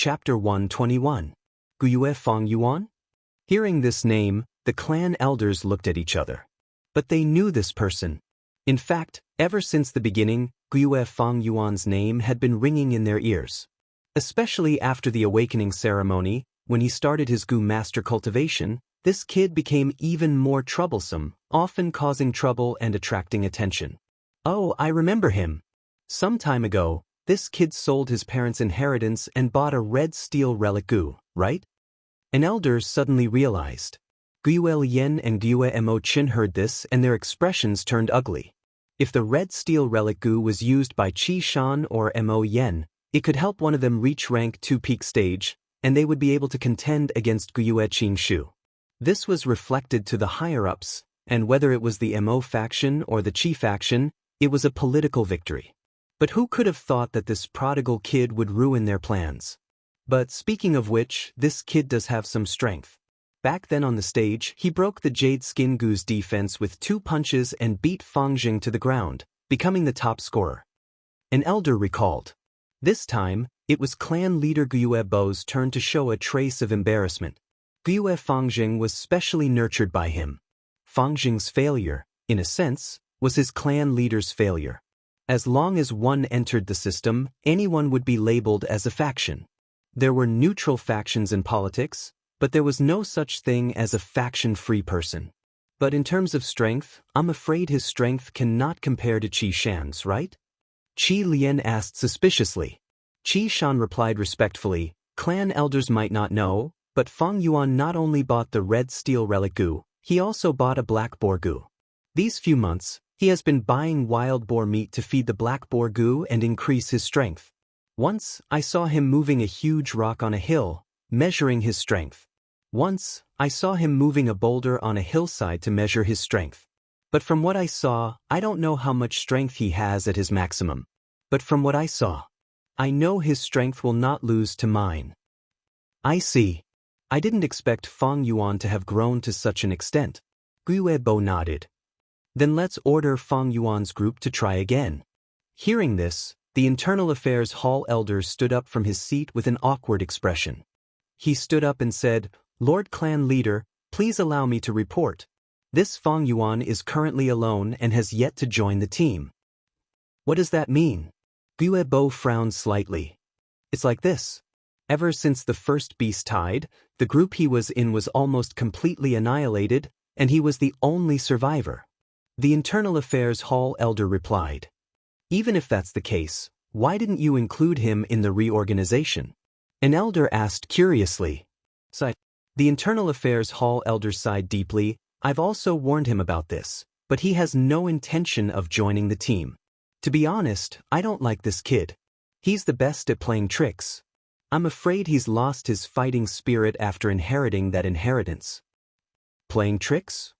Chapter 121. Guyue Fong Yuan? Hearing this name, the clan elders looked at each other. But they knew this person. In fact, ever since the beginning, Guyue Fong Yuan's name had been ringing in their ears. Especially after the awakening ceremony, when he started his Gu master cultivation, this kid became even more troublesome, often causing trouble and attracting attention. Oh, I remember him. Some time ago, this kid sold his parents' inheritance and bought a red steel relic Gu, right? An elder suddenly realized. Guyue Lian and Guyue Mo Qin heard this and their expressions turned ugly. If the red steel relic Gu was used by Qi Shan or Mo Yen, it could help one of them reach rank 2 peak stage, and they would be able to contend against Guyue Qing Shu. This was reflected to the higher-ups, and whether it was the Mo faction or the Qi faction, it was a political victory. But who could have thought that this prodigal kid would ruin their plans? But speaking of which, this kid does have some strength. Back then on the stage, he broke the Jade Skin Gu's defense with 2 punches and beat Fang Jing to the ground, becoming the top scorer. An elder recalled. This time, it was clan leader Guyue Bo's turn to show a trace of embarrassment. Guyue Fang Jing was specially nurtured by him. Fang Jing's failure, in a sense, was his clan leader's failure. As long as one entered the system, anyone would be labeled as a faction. There were neutral factions in politics, but there was no such thing as a faction-free person. But in terms of strength, I'm afraid his strength cannot compare to Qi Shan's, right? Qi Lian asked suspiciously. Qi Shan replied respectfully, clan elders might not know, but Fang Yuan not only bought the red steel relic Gu, he also bought a black boar Gu. These few months, he has been buying wild boar meat to feed the black boar Gu and increase his strength. Once, I saw him moving a huge rock on a hill, measuring his strength. Once, I saw him moving a boulder on a hillside to measure his strength. But from what I saw, I don't know how much strength he has at his maximum. But from what I saw, I know his strength will not lose to mine. I see. I didn't expect Fang Yuan to have grown to such an extent. Guyue Bo nodded. Then let's order Fang Yuan's group to try again. Hearing this, the Internal Affairs Hall elder stood up from his seat with an awkward expression. He stood up and said, Lord Clan Leader, please allow me to report. This Fang Yuan is currently alone and has yet to join the team. What does that mean? Guyue Bo frowned slightly. It's like this. Ever since the first beast tide, the group he was in was almost completely annihilated, and he was the only survivor. The Internal Affairs Hall elder replied. Even if that's the case, why didn't you include him in the reorganization? An elder asked curiously. The Internal Affairs Hall elder sighed deeply. I've also warned him about this, but he has no intention of joining the team. To be honest, I don't like this kid. He's the best at playing tricks. I'm afraid he's lost his fighting spirit after inheriting that inheritance. Playing tricks?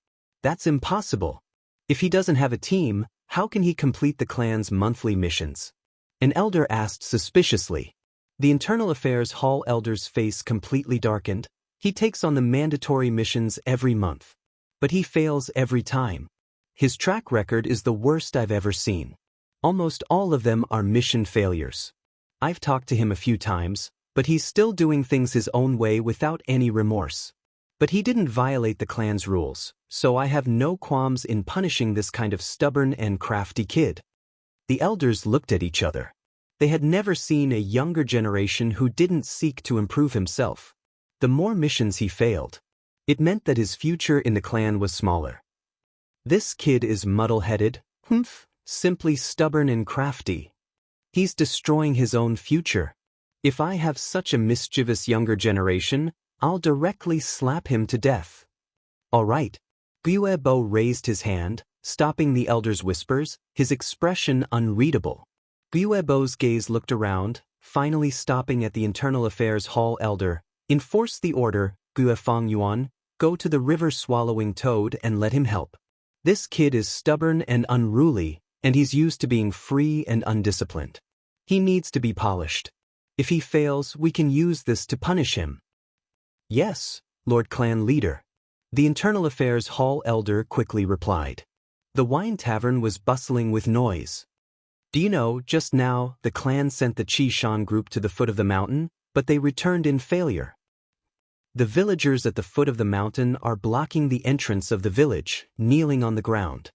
That's impossible. If he doesn't have a team, how can he complete the clan's monthly missions? An elder asked suspiciously. The Internal Affairs Hall elder's face completely darkened. He takes on the mandatory missions every month. But he fails every time. His track record is the worst I've ever seen. Almost all of them are mission failures. I've talked to him a few times, but he's still doing things his own way without any remorse. But he didn't violate the clan's rules, so I have no qualms in punishing this kind of stubborn and crafty kid. The elders looked at each other. They had never seen a younger generation who didn't seek to improve himself. The more missions he failed, it meant that his future in the clan was smaller. This kid is muddle-headed, simply stubborn and crafty. He's destroying his own future. If I have such a mischievous younger generation, I'll directly slap him to death. All right. Guyue Bo raised his hand, stopping the elder's whispers, his expression unreadable. Guyue Bo's gaze looked around, finally stopping at the Internal Affairs Hall elder. Enforce the order, Guyue Fang Yuan, go to the river swallowing toad and let him help. This kid is stubborn and unruly, and he's used to being free and undisciplined. He needs to be polished. If he fails, we can use this to punish him. Yes, Lord Clan Leader. The Internal Affairs Hall elder quickly replied. The wine tavern was bustling with noise. Do you know, just now, the clan sent the Qi Shan group to the foot of the mountain, but they returned in failure. The villagers at the foot of the mountain are blocking the entrance of the village, kneeling on the ground.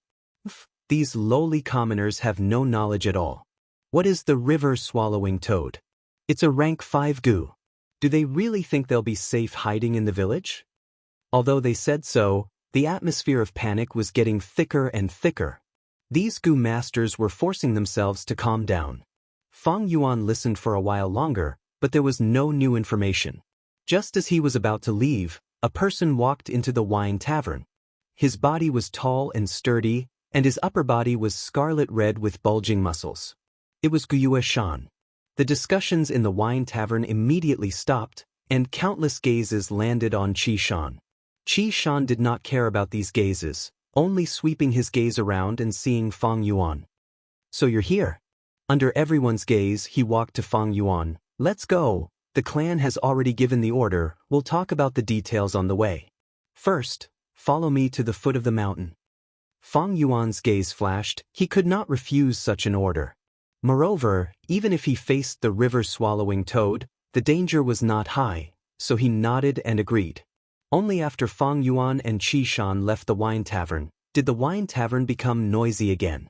These lowly commoners have no knowledge at all. What is the river-swallowing toad? It's a rank 5 goo. Do they really think they'll be safe hiding in the village? Although they said so, the atmosphere of panic was getting thicker and thicker. These goo masters were forcing themselves to calm down. Fang Yuan listened for a while longer, but there was no new information. Just as he was about to leave, a person walked into the wine tavern. His body was tall and sturdy, and his upper body was scarlet red with bulging muscles. It was Guyue Shan. The discussions in the wine tavern immediately stopped, and countless gazes landed on Qi Shan. Qi Shan did not care about these gazes, only sweeping his gaze around and seeing Fang Yuan. "So you're here?" Under everyone's gaze, he walked to Fang Yuan. "Let's go. The clan has already given the order. We'll talk about the details on the way. First, follow me to the foot of the mountain." Fang Yuan's gaze flashed. He could not refuse such an order. Moreover, even if he faced the river-swallowing toad, the danger was not high, so he nodded and agreed. Only after Fang Yuan and Qi Shan left the wine tavern, did the wine tavern become noisy again.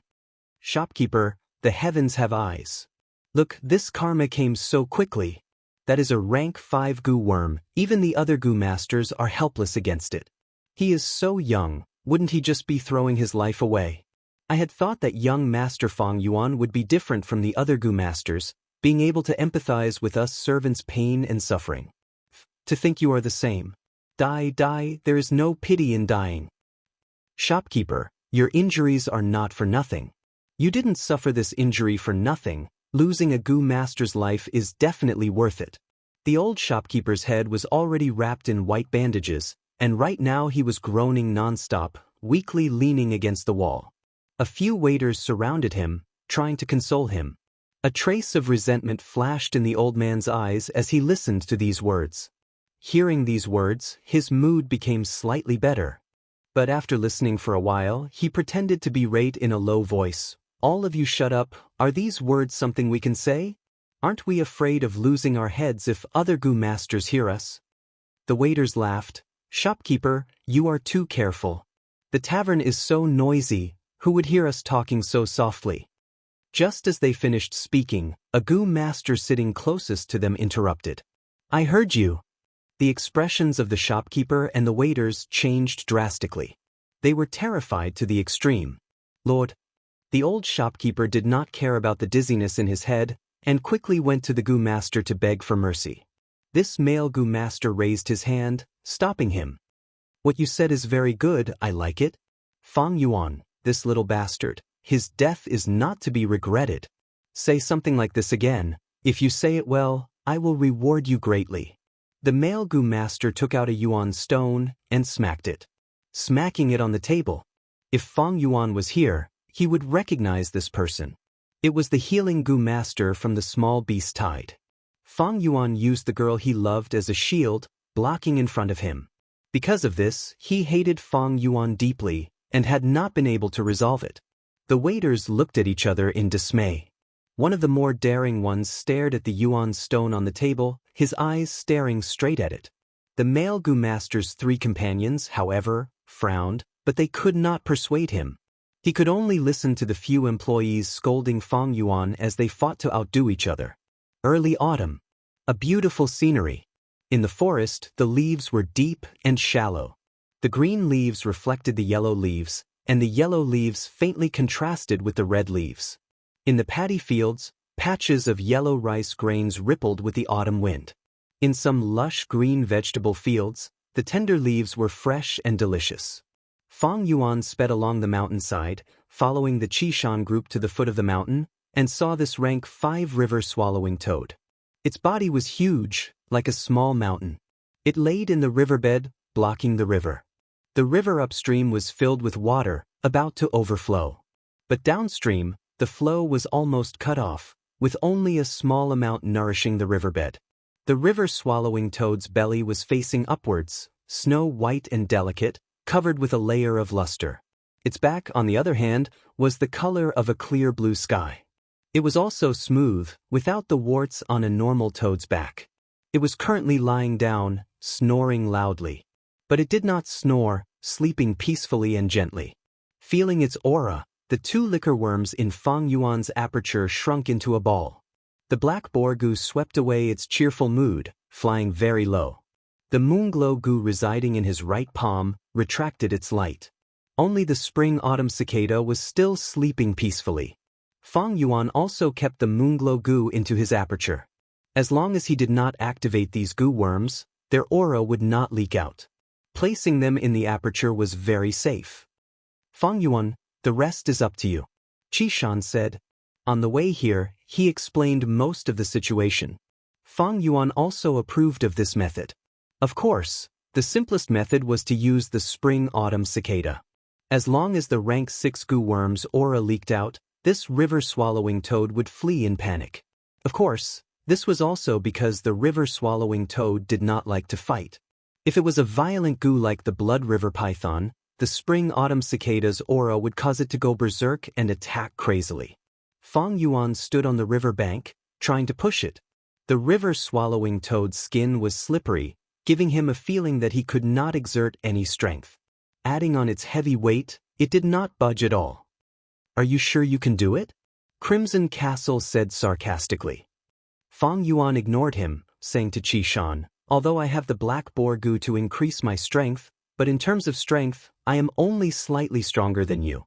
"Shopkeeper, the heavens have eyes. Look, this karma came so quickly. That is a rank 5 goo worm. Even the other goo masters are helpless against it. He is so young, wouldn't he just be throwing his life away? I had thought that young Master Fang Yuan would be different from the other goo masters, being able to empathize with us servants' pain and suffering. To think you are the same. Die, there is no pity in dying. Shopkeeper, your injuries are not for nothing. You didn't suffer this injury for nothing. Losing a goo master's life is definitely worth it." The old shopkeeper's head was already wrapped in white bandages, and right now he was groaning nonstop, weakly leaning against the wall. A few waiters surrounded him, trying to console him. A trace of resentment flashed in the old man's eyes as he listened to these words. Hearing these words, his mood became slightly better. But after listening for a while, he pretended to berate in a low voice. "All of you shut up. Are these words something we can say? Aren't we afraid of losing our heads if other goo masters hear us?" The waiters laughed. "Shopkeeper, you are too careful. The tavern is so noisy, who would hear us talking so softly?" Just as they finished speaking, a goo master sitting closest to them interrupted. "I heard you." The expressions of the shopkeeper and the waiters changed drastically. They were terrified to the extreme. "Lord." The old shopkeeper did not care about the dizziness in his head, and quickly went to the goo master to beg for mercy. This male goo master raised his hand, stopping him. "What you said is very good, I like it. Fang Yuan, this little bastard, his death is not to be regretted. Say something like this again. If you say it well, I will reward you greatly." The male goo master took out a yuan stone and smacked it. Smacking it on the table. If Fang Yuan was here, he would recognize this person. It was the healing goo master from the small beast tide. Fang Yuan used the girl he loved as a shield, blocking in front of him. Because of this, he hated Fang Yuan deeply, and had not been able to resolve it. The waiters looked at each other in dismay. One of the more daring ones stared at the yuan stone on the table, his eyes staring straight at it. The male goo master's 3 companions, however, frowned, but they could not persuade him. He could only listen to the few employees scolding Fang Yuan as they fought to outdo each other. Early autumn. A beautiful scenery. In the forest, the leaves were deep and shallow. The green leaves reflected the yellow leaves, and the yellow leaves faintly contrasted with the red leaves. In the paddy fields, patches of yellow rice grains rippled with the autumn wind. In some lush green vegetable fields, the tender leaves were fresh and delicious. Fang Yuan sped along the mountainside, following the Qi Shan group to the foot of the mountain, and saw this rank 5 river-swallowing toad. Its body was huge, like a small mountain. It laid in the riverbed, blocking the river. The river upstream was filled with water, about to overflow. But downstream, the flow was almost cut off, with only a small amount nourishing the riverbed. The river-swallowing toad's belly was facing upwards, snow-white and delicate, covered with a layer of luster. Its back, on the other hand, was the color of a clear blue sky. It was also smooth, without the warts on a normal toad's back. It was currently lying down, snoring loudly. But it did not snore, sleeping peacefully and gently. Feeling its aura, the two liquor worms in Fang Yuan's aperture shrunk into a ball. The black boar goo swept away its cheerful mood, flying very low. The moonglow goo residing in his right palm retracted its light. Only the spring-autumn cicada was still sleeping peacefully. Fang Yuan also kept the moonglow goo into his aperture. As long as he did not activate these goo worms, their aura would not leak out. Placing them in the aperture was very safe. Fang Yuan, the rest is up to you, Qi Shan said. On the way here, he explained most of the situation. Fang Yuan also approved of this method. Of course, the simplest method was to use the spring-autumn cicada. As long as the rank 6 goo worm's aura leaked out, this river-swallowing toad would flee in panic. Of course, this was also because the river-swallowing toad did not like to fight. If it was a violent goo like the blood river python, the spring-autumn cicada's aura would cause it to go berserk and attack crazily. Fang Yuan stood on the river bank, trying to push it. The river-swallowing toad's skin was slippery, giving him a feeling that he could not exert any strength. Adding on its heavy weight, it did not budge at all. Are you sure you can do it? Crimson Castle said sarcastically. Fang Yuan ignored him, saying to Qi Shan, although I have the black boar goo to increase my strength, but in terms of strength, I am only slightly stronger than you.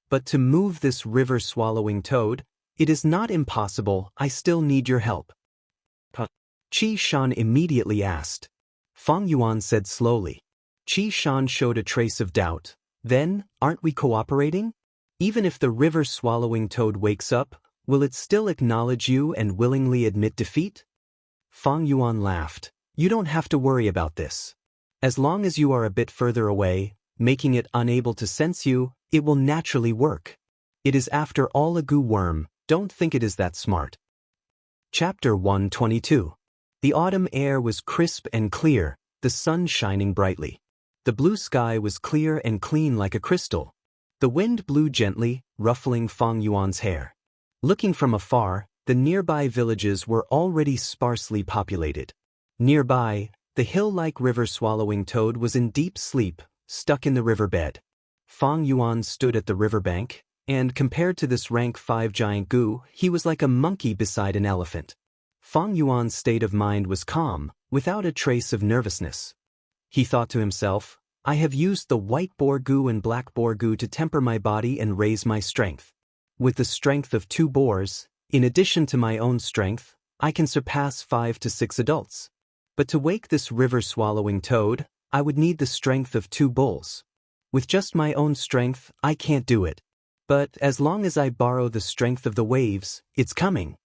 But to move this river-swallowing toad, it is not impossible, I still need your help. Qi Shan immediately asked. Fang Yuan said slowly. Qi Shan showed a trace of doubt. Then, aren't we cooperating? Even if the river-swallowing toad wakes up, will it still acknowledge you and willingly admit defeat? Fang Yuan laughed. You don't have to worry about this. As long as you are a bit further away, making it unable to sense you, it will naturally work. It is after all a goo worm, don't think it is that smart. Chapter 122. The autumn air was crisp and clear, the sun shining brightly. The blue sky was clear and clean like a crystal. The wind blew gently, ruffling Fang Yuan's hair. Looking from afar, the nearby villages were already sparsely populated. Nearby, the hill-like river-swallowing toad was in deep sleep, stuck in the riverbed. Fang Yuan stood at the riverbank, and compared to this rank 5 giant goo, he was like a monkey beside an elephant. Fang Yuan's state of mind was calm, without a trace of nervousness. He thought to himself, I have used the white boar goo and black boar goo to temper my body and raise my strength. With the strength of 2 boars, in addition to my own strength, I can surpass 5 to 6 adults. But to wake this river-swallowing toad, I would need the strength of 2 bulls. With just my own strength, I can't do it. But as long as I borrow the strength of the waves, it's coming.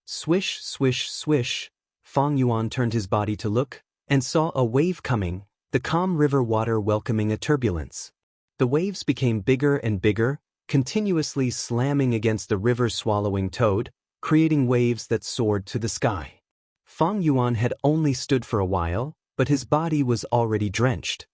Swish, swish, swish. Fang Yuan turned his body to look, and saw a wave coming, the calm river water welcoming a turbulence. The waves became bigger and bigger, continuously slamming against the river-swallowing toad, creating waves that soared to the sky. Fang Yuan had only stood for a while, but his body was already drenched.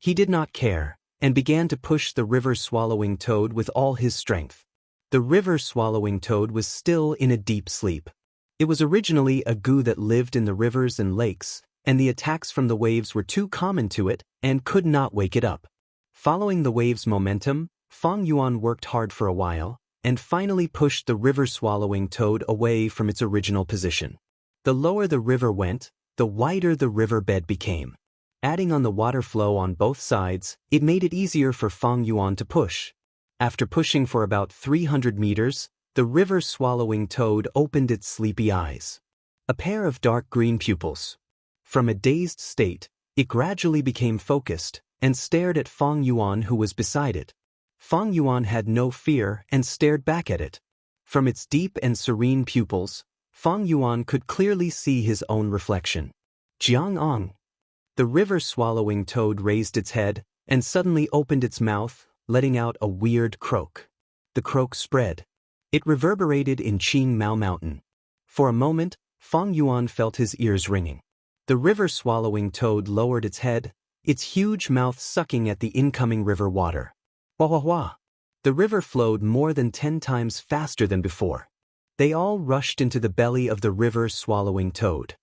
He did not care, and began to push the river-swallowing toad with all his strength. The river-swallowing toad was still in a deep sleep. It was originally a goo that lived in the rivers and lakes, and the attacks from the waves were too common to it and could not wake it up. Following the wave's momentum, Fang Yuan worked hard for a while, and finally pushed the river-swallowing toad away from its original position. The lower the river went, the wider the riverbed became. Adding on the water flow on both sides, it made it easier for Fang Yuan to push. After pushing for about 300 meters, the river-swallowing toad opened its sleepy eyes. A pair of dark green pupils. From a dazed state, it gradually became focused, and stared at Fang Yuan who was beside it. Fang Yuan had no fear and stared back at it. From its deep and serene pupils, Fang Yuan could clearly see his own reflection. Jiang. The river-swallowing toad raised its head, and suddenly opened its mouth, letting out a weird croak. The croak spread. It reverberated in Qing Mao Mountain. For a moment, Fang Yuan felt his ears ringing. The river-swallowing toad lowered its head, its huge mouth sucking at the incoming river water. Wah wah wah. The river flowed more than 10 times faster than before. They all rushed into the belly of the river-swallowing toad.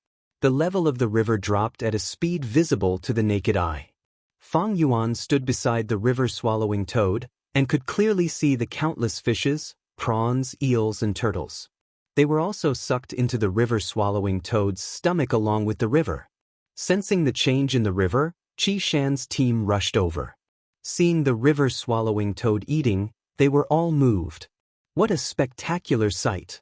The level of the river dropped at a speed visible to the naked eye. Fang Yuan stood beside the river-swallowing toad and could clearly see the countless fishes, prawns, eels, and turtles. They were also sucked into the river-swallowing toad's stomach along with the river. Sensing the change in the river, Qi Shan's team rushed over. Seeing the river-swallowing toad eating, they were all moved. What a spectacular sight!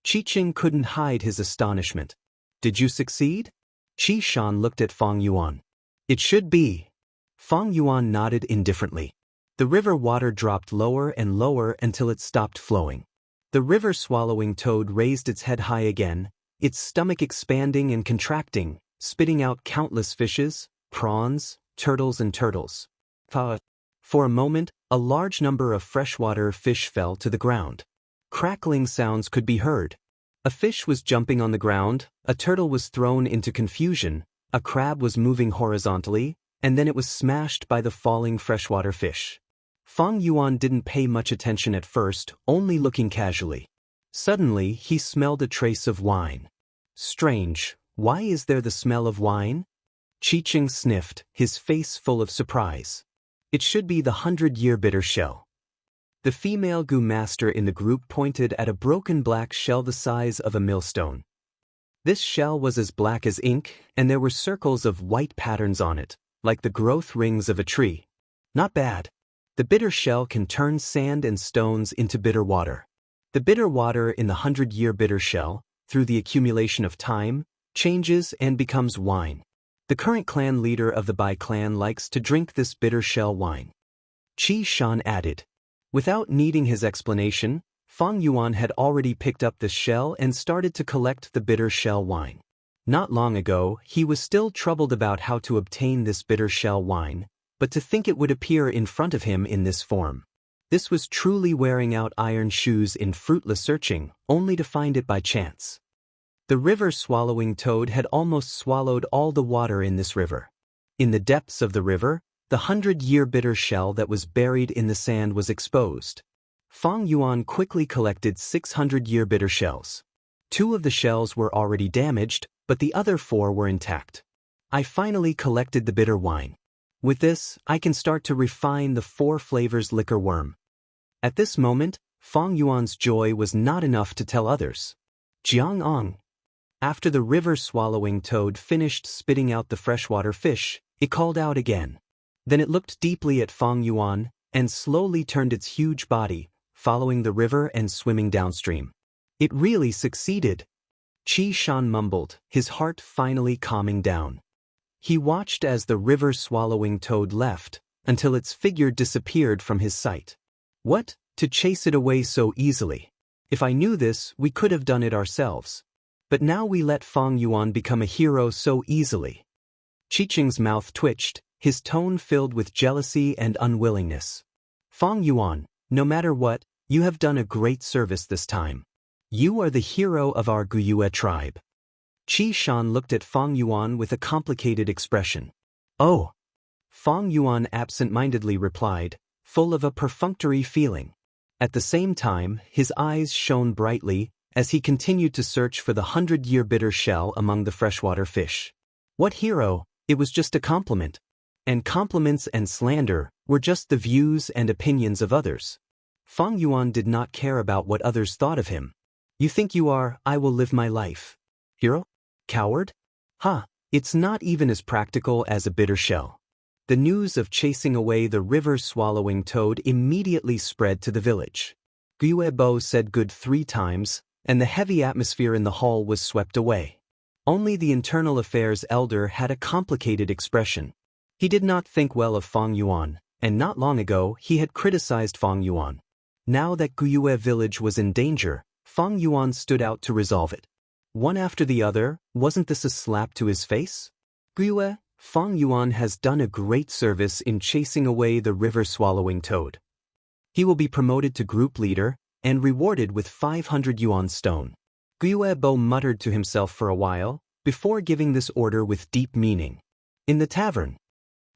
Qi Qing couldn't hide his astonishment. Did you succeed? Qi Shan looked at Fang Yuan. It should be. Fang Yuan nodded indifferently. The river water dropped lower and lower until it stopped flowing. The river-swallowing toad raised its head high again, its stomach expanding and contracting, spitting out countless fishes, prawns, turtles, and turtles. For a moment, a large number of freshwater fish fell to the ground. Crackling sounds could be heard. A fish was jumping on the ground, a turtle was thrown into confusion, a crab was moving horizontally, and then it was smashed by the falling freshwater fish. Fang Yuan didn't pay much attention at first, only looking casually. Suddenly, he smelled a trace of wine. Strange, why is there the smell of wine? Qi Qing sniffed, his face full of surprise. It should be the 100-year bitter shell. The female Gu master in the group pointed at a broken black shell the size of a millstone. This shell was as black as ink, and there were circles of white patterns on it, like the growth rings of a tree. Not bad. The bitter shell can turn sand and stones into bitter water. The bitter water in the 100-year bitter shell, through the accumulation of time, changes and becomes wine. The current clan leader of the Bai clan likes to drink this bitter shell wine. Qi Shan added. Without needing his explanation, Fang Yuan had already picked up the shell and started to collect the bitter shell wine. Not long ago, he was still troubled about how to obtain this bitter shell wine, but to think it would appear in front of him in this form. This was truly wearing out iron shoes in fruitless searching, only to find it by chance. The river-swallowing toad had almost swallowed all the water in this river. In the depths of the river, the 100-year bitter shell that was buried in the sand was exposed. Fang Yuan quickly collected 600-year bitter shells. 2 of the shells were already damaged, but the other 4 were intact. I finally collected the bitter wine. With this, I can start to refine the 4 flavors liquor worm. At this moment, Fang Yuan's joy was not enough to tell others. Jiang. After the river-swallowing toad finished spitting out the freshwater fish, it called out again. Then it looked deeply at Fang Yuan, and slowly turned its huge body, following the river and swimming downstream. It really succeeded. Qi Shan mumbled, his heart finally calming down. He watched as the river-swallowing toad left, until its figure disappeared from his sight. What? To chase it away so easily? If I knew this, we could have done it ourselves. But now we let Fang Yuan become a hero so easily. Qi Qing's mouth twitched, his tone filled with jealousy and unwillingness. Fang Yuan, no matter what, you have done a great service this time. You are the hero of our Guyue tribe. Qi Shan looked at Fang Yuan with a complicated expression. Oh! Fang Yuan absent-mindedly replied, full of a perfunctory feeling. At the same time, his eyes shone brightly as he continued to search for the 100-year bitter shell among the freshwater fish. What hero? It was just a compliment. And compliments and slander were just the views and opinions of others. Fang Yuan did not care about what others thought of him. You think you are, I will live my life. Hero? Coward? It's not even as practical as a bitter shell. The news of chasing away the river-swallowing toad immediately spread to the village. Guo said good 3 times, and the heavy atmosphere in the hall was swept away. Only the internal affairs elder had a complicated expression. He did not think well of Fang Yuan, and not long ago he had criticized Fang Yuan. Now that Guo village was in danger, Fang Yuan stood out to resolve it. One after the other, wasn't this a slap to his face? Guo, Fang Yuan has done a great service in chasing away the river-swallowing toad. He will be promoted to group leader, and rewarded with 500 yuan stone. Guo muttered to himself for a while, before giving this order with deep meaning. In the tavern.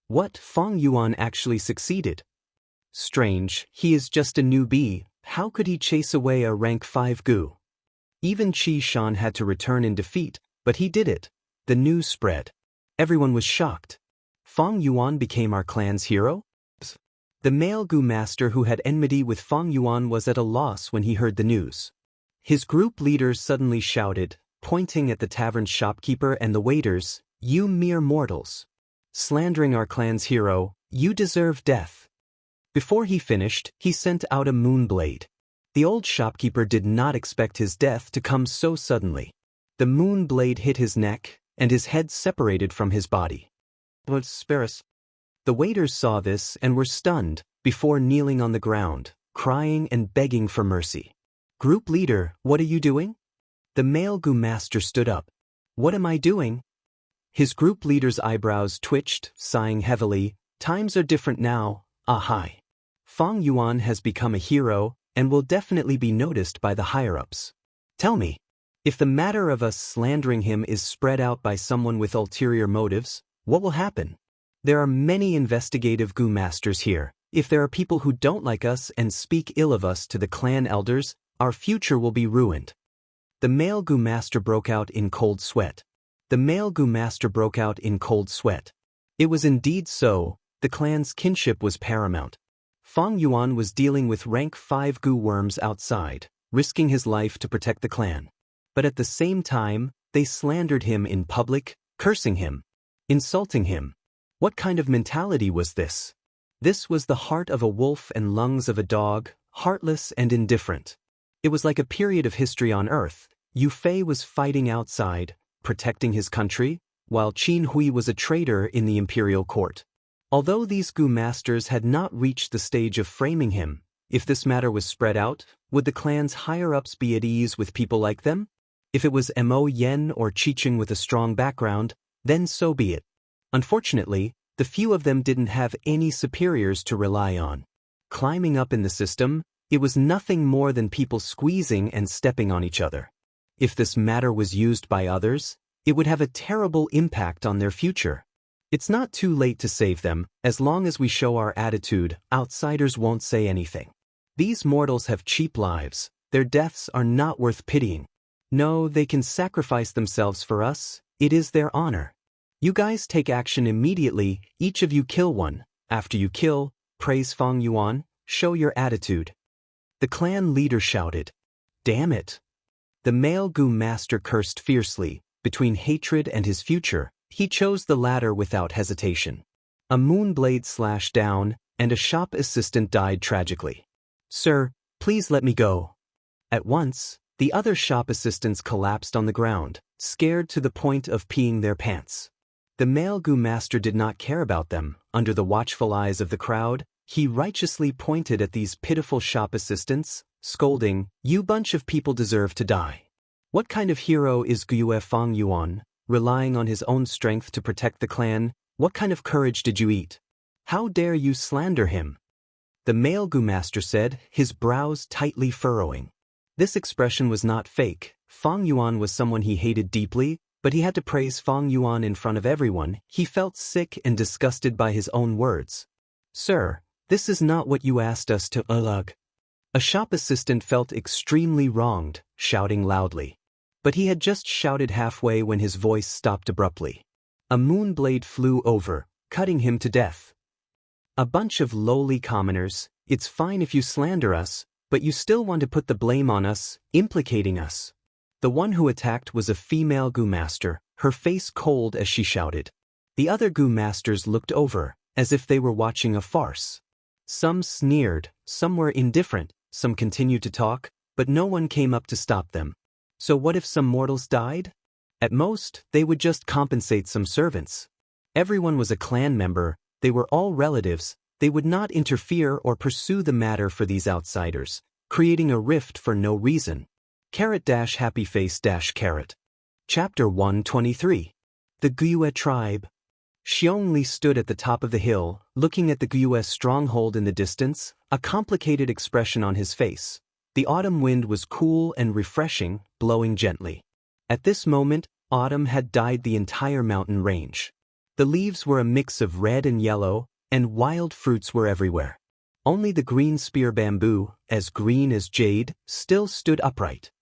What? Fang Yuan actually succeeded. Strange, he is just a newbie, how could he chase away a rank 5 Gu? Even Qi Shan had to return in defeat, but he did it. the news spread. Everyone was shocked. Fang Yuan became our clan's hero? The male Gu master who had enmity with Fang Yuan was at a loss when he heard the news. His group leaders suddenly shouted, pointing at the tavern's shopkeeper and the waiters, "You mere mortals! Slandering our clan's hero, you deserve death." Before he finished, he sent out a moonblade. The old shopkeeper did not expect his death to come so suddenly. The moonblade hit his neck, and his head separated from his body. "Lord, spare us." The waiters saw this and were stunned, before kneeling on the ground, crying and begging for mercy. "Group leader, what are you doing?" The male Gu master stood up. "What am I doing?" His group leader's eyebrows twitched, sighing heavily. "Times are different now, Ahai. Fang Yuan has become a hero, and will definitely be noticed by the higher-ups. Tell me, if the matter of us slandering him is spread out by someone with ulterior motives, what will happen? There are many investigative Gu masters here. If there are people who don't like us and speak ill of us to the clan elders, our future will be ruined." The male Gu master broke out in cold sweat. The male Gu master broke out in cold sweat. It was indeed so, the clan's kinship was paramount. Fang Yuan was dealing with rank 5 Gu worms outside, risking his life to protect the clan. But at the same time, they slandered him in public, cursing him, insulting him. What kind of mentality was this? This was the heart of a wolf and lungs of a dog, heartless and indifferent. It was like a period of history on Earth. Yu Fei was fighting outside, protecting his country, while Qin Hui was a traitor in the imperial court. Although these Gu masters had not reached the stage of framing him, if this matter was spread out, would the clan's higher-ups be at ease with people like them? If it was Mo Yen or Chicheng with a strong background, then so be it. Unfortunately, the few of them didn't have any superiors to rely on. Climbing up in the system, it was nothing more than people squeezing and stepping on each other. If this matter was used by others, it would have a terrible impact on their future. It's not too late to save them. As long as we show our attitude, outsiders won't say anything. These mortals have cheap lives. Their deaths are not worth pitying. No, they can sacrifice themselves for us. It is their honor. You guys take action immediately. Each of you kill one. After you kill, praise Fang Yuan, show your attitude. The clan leader shouted. Damn it. The male Gu master cursed fiercely. Between hatred and his future, he chose the latter without hesitation. A moonblade slashed down, and a shop assistant died tragically. Sir, please let me go. At once, the other shop assistants collapsed on the ground, scared to the point of peeing their pants. The male Gu master did not care about them. Under the watchful eyes of the crowd, he righteously pointed at these pitiful shop assistants, scolding, "You bunch of people deserve to die." What kind of hero is Gu Fang Yuan, relying on his own strength to protect the clan? What kind of courage did you eat? How dare you slander him? The male Gu master said, his brows tightly furrowing. This expression was not fake. Fang Yuan was someone he hated deeply, but he had to praise Fang Yuan in front of everyone. He felt sick and disgusted by his own words. Sir, this is not what you asked us to ulug. A shop assistant felt extremely wronged, shouting loudly. But he had just shouted halfway when his voice stopped abruptly. A moonblade flew over, cutting him to death. A bunch of lowly commoners, it's fine if you slander us, but you still want to put the blame on us, implicating us. The one who attacked was a female Gu master, her face cold as she shouted. The other Gu masters looked over, as if they were watching a farce. Some sneered, some were indifferent, some continued to talk, but no one came up to stop them. So what if some mortals died? At most, they would just compensate some servants. Everyone was a clan member, they were all relatives, they would not interfere or pursue the matter for these outsiders, creating a rift for no reason. Happy face carrot. Chapter 123. The Guyue Tribe. Xiong Li stood at the top of the hill, looking at the Guyue stronghold in the distance, a complicated expression on his face. The autumn wind was cool and refreshing, blowing gently. At this moment, autumn had dyed the entire mountain range. The leaves were a mix of red and yellow, and wild fruits were everywhere. Only the green spear bamboo, as green as jade, still stood upright.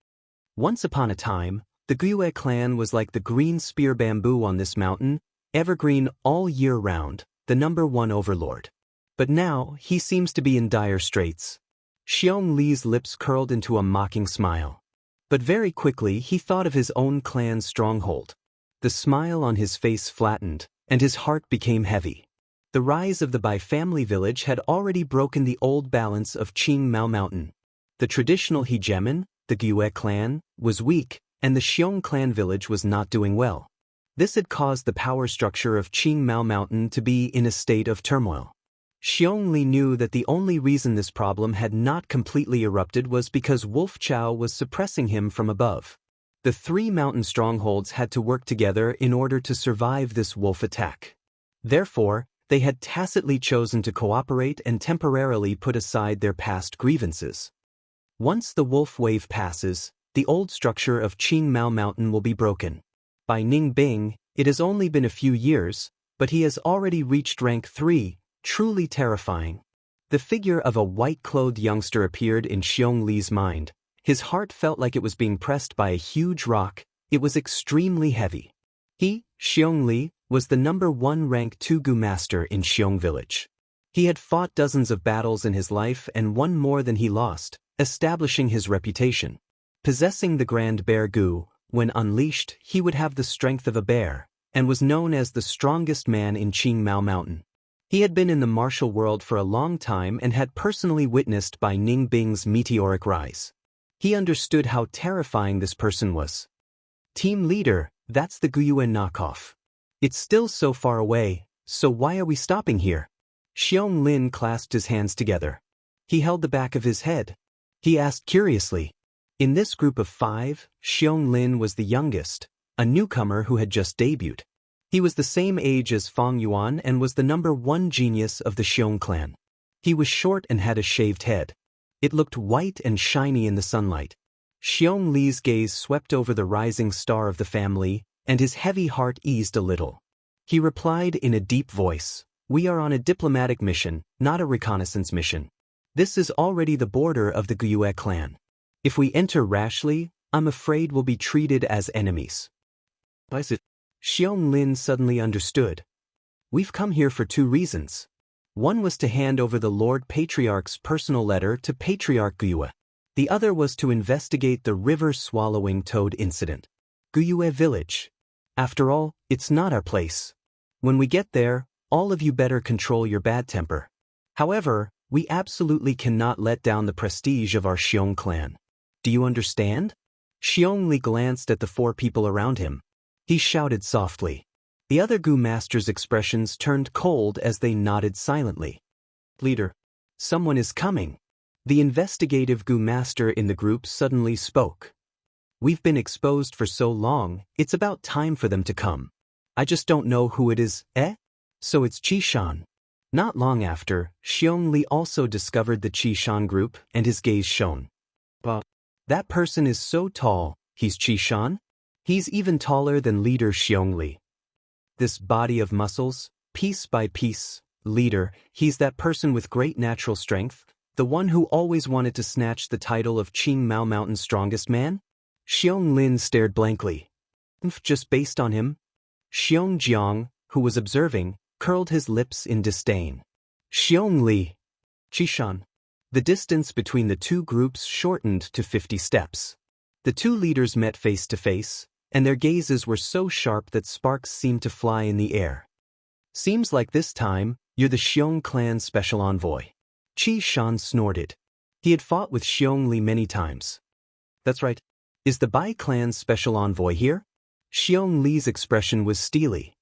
Once upon a time, The Guyue clan was like the green spear bamboo on this mountain, evergreen all year round, the #1 overlord. But now, he seems to be in dire straits. Xiong Li's lips curled into a mocking smile. But very quickly he thought of his own clan's stronghold. The smile on his face flattened, and his heart became heavy. The rise of the Bai family village had already broken the old balance of Qing Mao Mountain. The traditional hegemon, the Guyue clan, was weak, and the Xiong clan village was not doing well. This had caused the power structure of Qing Mao Mountain to be in a state of turmoil. Xiong Li knew that the only reason this problem had not completely erupted was because Wolf Chao was suppressing him from above. The 3 mountain strongholds had to work together in order to survive this wolf attack. Therefore, they had tacitly chosen to cooperate and temporarily put aside their past grievances. Once the wolf wave passes, the old structure of Qing Mao Mountain will be broken. By Ning Bing, it has only been a few years, but he has already reached rank 3, truly terrifying. The figure of a white-clothed youngster appeared in Xiong Li's mind. His heart felt like it was being pressed by a huge rock. It was extremely heavy. He, Xiong Li, was the #1 rank 2 Gu master in Xiong village. He had fought dozens of battles in his life and won more than he lost, establishing his reputation. Possessing the Grand Bear Gu, when unleashed, he would have the strength of a bear, and was known as the strongest man in Qing Mao Mountain. He had been in the martial world for a long time and had personally witnessed Bai Ning Bing's meteoric rise. He understood how terrifying this person was. Team leader, that's the Guyue knockoff. It's still so far away, so why are we stopping here? Xiong Lin clasped his hands together. He held the back of his head. He asked curiously. In this group of 5, Xiong Lin was the youngest, a newcomer who had just debuted. He was the same age as Fang Yuan and was the #1 genius of the Xiong clan. He was short and had a shaved head. It looked white and shiny in the sunlight. Xiong Li's gaze swept over the rising star of the family, and his heavy heart eased a little. He replied in a deep voice, "We are on a diplomatic mission, not a reconnaissance mission. This is already the border of the Guyue clan. If we enter rashly, I'm afraid we'll be treated as enemies." Xiong Lin suddenly understood. We've come here for 2 reasons. One was to hand over the Lord Patriarch's personal letter to Patriarch Guyue. The other was to investigate the river-swallowing toad incident. Guyue village. After all, it's not our place. When we get there, all of you better control your bad temper. However, we absolutely cannot let down the prestige of our Xiong clan. Do you understand? Xiong Li glanced at the 4 people around him. He shouted softly. The other Gu masters' expressions turned cold as they nodded silently. Leader, someone is coming. The investigative Gu master in the group suddenly spoke. We've been exposed for so long, it's about time for them to come. I just don't know who it is, eh? So it's Qishan. Not long after, Xiong Li also discovered the Qishan group, and his gaze shone. That person is so tall, he's Qishan? He's even taller than leader Xiong Li. This body of muscles, piece by piece, leader, he's that person with great natural strength, the one who always wanted to snatch the title of Qing Mao Mountain's strongest man? Xiong Lin stared blankly. Just based on him? Xiong Jiang, who was observing, curled his lips in disdain. Xiong Li. Qishan. The distance between the 2 groups shortened to 50 steps. The 2 leaders met face to face, and their gazes were so sharp that sparks seemed to fly in the air. Seems like this time, you're the Xiong clan's special envoy. Qishan snorted. He had fought with Xiong Li many times. That's right. Is the Bai clan's special envoy here? Xiong Li's expression was steely.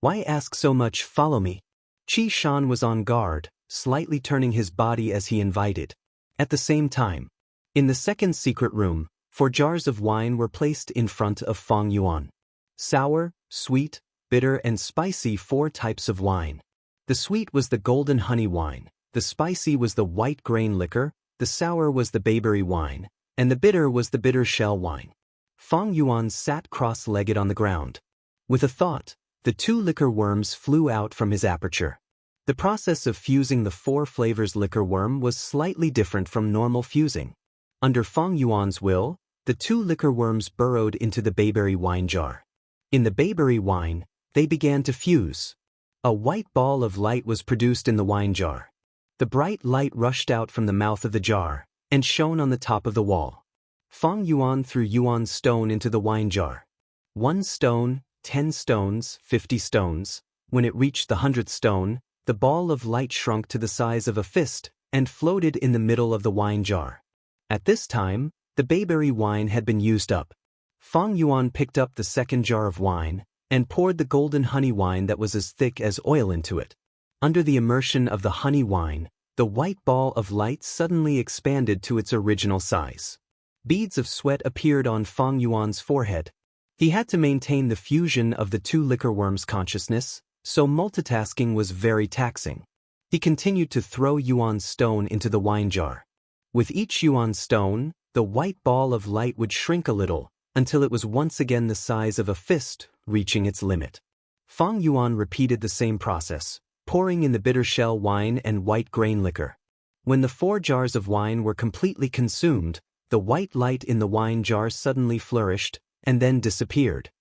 Why ask so much, follow me? Qishan was on guard, slightly turning his body as he invited. At the same time, in the second secret room, 4 jars of wine were placed in front of Fang Yuan. Sour, sweet, bitter and spicy 4 types of wine. The sweet was the golden honey wine, the spicy was the white grain liquor, the sour was the bayberry wine, and the bitter was the bitter shell wine. Fang Yuan sat cross-legged on the ground. With a thought, the 2 liquor worms flew out from his aperture. The process of fusing the 4 flavors liquor worm was slightly different from normal fusing. Under Fang Yuan's will, the two liquor worms burrowed into the bayberry wine jar. In the bayberry wine, they began to fuse. A white ball of light was produced in the wine jar. The bright light rushed out from the mouth of the jar and shone on the top of the wall. Feng Yuan threw Yuan's stone into the wine jar. 1 stone, 10 stones, 50 stones. When it reached the 100th stone, the ball of light shrunk to the size of a fist and floated in the middle of the wine jar. At this time, the bayberry wine had been used up. Feng Yuan picked up the second jar of wine and poured the golden honey wine that was as thick as oil into it. Under the immersion of the honey wine, the white ball of light suddenly expanded to its original size. Beads of sweat appeared on Feng Yuan's forehead. He had to maintain the fusion of the two liquor worms' consciousness, so multitasking was very taxing. He continued to throw Yuan's stone into the wine jar. With each Yuan stone, the white ball of light would shrink a little, until it was once again the size of a fist, reaching its limit. Feng Yuan repeated the same process, pouring in the bitter shell wine and white grain liquor. When the 4 jars of wine were completely consumed, the white light in the wine jar suddenly flourished, and then disappeared.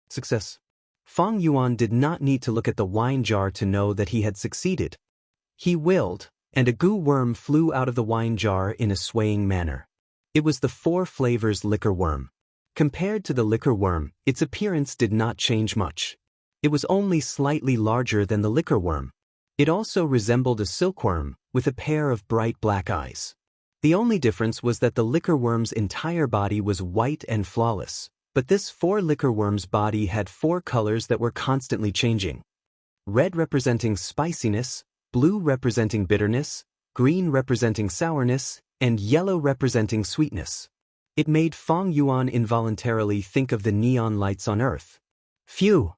Success. Feng Yuan did not need to look at the wine jar to know that he had succeeded. He willed, and a goo worm flew out of the wine jar in a swaying manner. It was the 4 flavors liquor worm. Compared to the liquor worm, its appearance did not change much. It was only slightly larger than the liquor worm. It also resembled a silkworm, with a pair of bright black eyes. The only difference was that the liquor worm's entire body was white and flawless, but this 4 liquor worm's body had 4 colors that were constantly changing. Red representing spiciness, blue representing bitterness, green representing sourness, and yellow representing sweetness. It made Feng Yuan involuntarily think of the neon lights on Earth. Phew!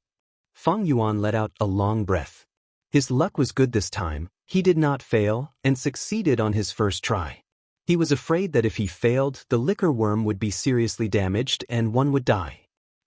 Feng Yuan let out a long breath. His luck was good this time. He did not fail and succeeded on his first try. He was afraid that if he failed, the liquor worm would be seriously damaged and one would die.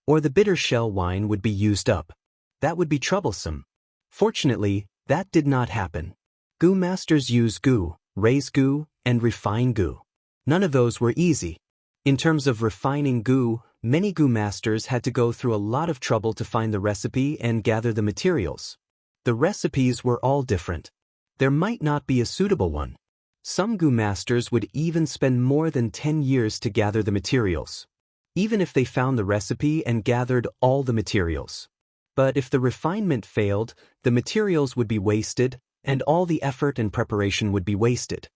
Or the bitter shell wine would be used up. That would be troublesome. Fortunately, that did not happen. Goo masters use goo, raise goo, and refine goo. None of those were easy. In terms of refining goo, many goo masters had to go through a lot of trouble to find the recipe and gather the materials. The recipes were all different. There might not be a suitable one. Some goo masters would even spend more than 10 years to gather the materials, even if they found the recipe and gathered all the materials. But if the refinement failed, the materials would be wasted, and all the effort and preparation would be wasted.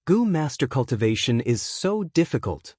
Goo master cultivation is so difficult.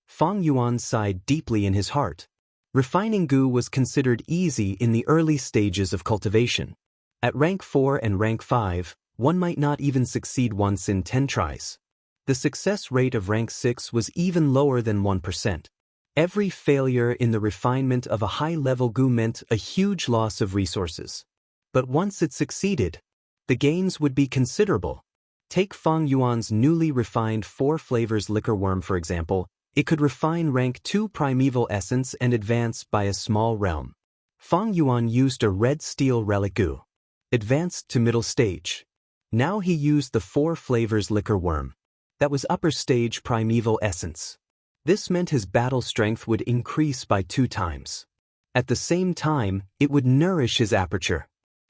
Feng Yuan sighed deeply in his heart. Refining goo was considered easy in the early stages of cultivation. At rank 4 and rank 5, one might not even succeed once in 10 tries. The success rate of rank 6 was even lower than 1%. Every failure in the refinement of a high-level goo meant a huge loss of resources. But once it succeeded, the gains would be considerable. Take Feng Yuan's newly refined 4 flavors liquor worm for example. It could refine rank 2 primeval essence and advance by a small realm. Feng Yuan used a red steel relic goo. Advanced to middle stage. Now he used the 4 flavors liquor worm. That was upper stage primeval essence. This meant his battle strength would increase by 2 times. At the same time, it would nourish his aperture.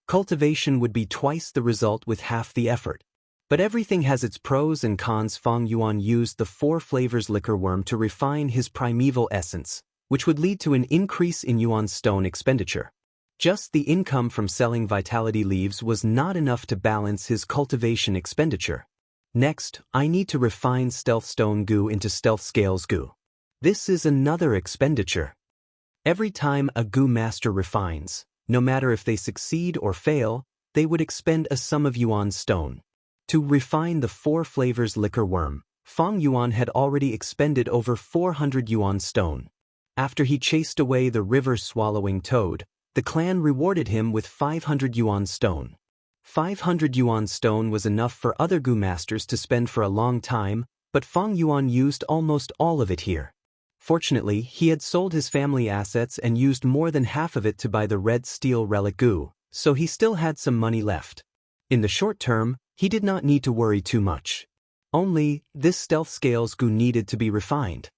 Cultivation would be twice the result with half the effort. But everything has its pros and cons. Feng Yuan used the 4 flavors liquor worm to refine his primeval essence, which would lead to an increase in Yuan stone expenditure. Just the income from selling vitality leaves was not enough to balance his cultivation expenditure. Next, I need to refine stealth stone goo into stealth scales goo. This is another expenditure. Every time a goo master refines, no matter if they succeed or fail, they would expend a sum of Yuan stone. To refine the 4 flavors liquor worm, Feng Yuan had already expended over 400 Yuan stone. After he chased away the river-swallowing toad, the clan rewarded him with 500 Yuan stone. 500 Yuan stone was enough for other goo masters to spend for a long time, but Feng Yuan used almost all of it here. Fortunately, he had sold his family assets and used more than half of it to buy the red steel relic goo, so he still had some money left. In the short term, he did not need to worry too much. Only, this stealth scales goo needed to be refined.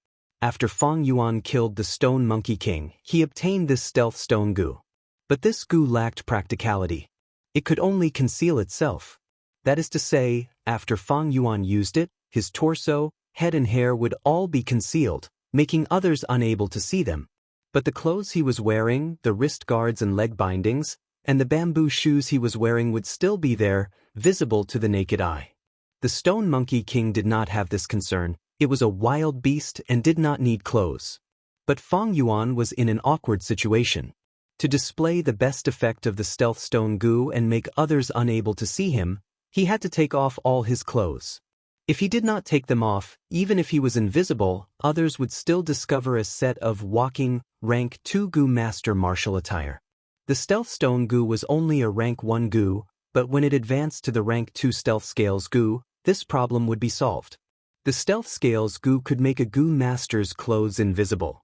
After Fang Yuan killed the Stone Monkey King, he obtained this stealth stone goo. But this goo lacked practicality. It could only conceal itself. That is to say, after Fang Yuan used it, his torso, head and hair would all be concealed, making others unable to see them. But the clothes he was wearing, the wrist guards and leg bindings, and the bamboo shoes he was wearing would still be there, visible to the naked eye. The Stone Monkey King did not have this concern. It was a wild beast and did not need clothes. But Fang Yuan was in an awkward situation. To display the best effect of the stealth stone goo and make others unable to see him, he had to take off all his clothes. If he did not take them off, even if he was invisible, others would still discover a set of walking, rank 2 goo master martial attire. The stealth stone goo was only a rank 1 goo, but when it advanced to the rank 2 stealth scales goo, this problem would be solved. The stealth scales goo could make a goo master's clothes invisible.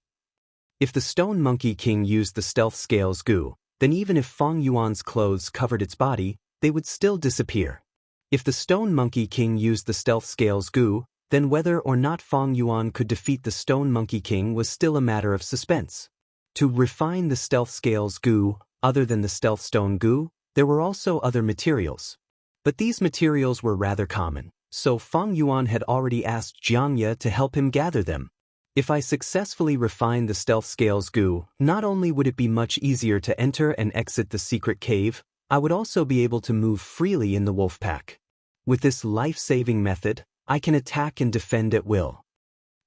If the Stone Monkey King used the stealth scales goo, then even if Fang Yuan's clothes covered its body, they would still disappear. If the Stone Monkey King used the stealth scales goo, then whether or not Fang Yuan could defeat the Stone Monkey King was still a matter of suspense. To refine the stealth scales goo, other than the stealth stone goo, there were also other materials. But these materials were rather common, so Fang Yuan had already asked Jiangye to help him gather them. If I successfully refine the stealth scales goo, not only would it be much easier to enter and exit the secret cave, I would also be able to move freely in the wolf pack. With this life-saving method, I can attack and defend at will.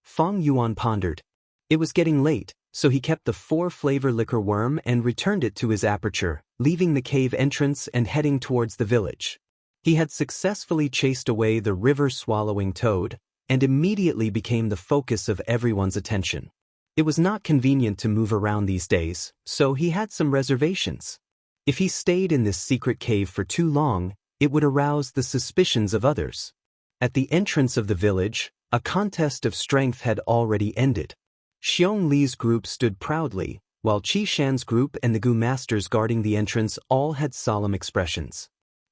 Fang Yuan pondered. It was getting late, so he kept the 4-flavor liquor worm and returned it to his aperture, leaving the cave entrance and heading towards the village. He had successfully chased away the river-swallowing toad, and immediately became the focus of everyone's attention. It was not convenient to move around these days, so he had some reservations. If he stayed in this secret cave for too long, it would arouse the suspicions of others. At the entrance of the village, a contest of strength had already ended. Xiong Li's group stood proudly, while Qi Shan's group and the goo masters guarding the entrance all had solemn expressions.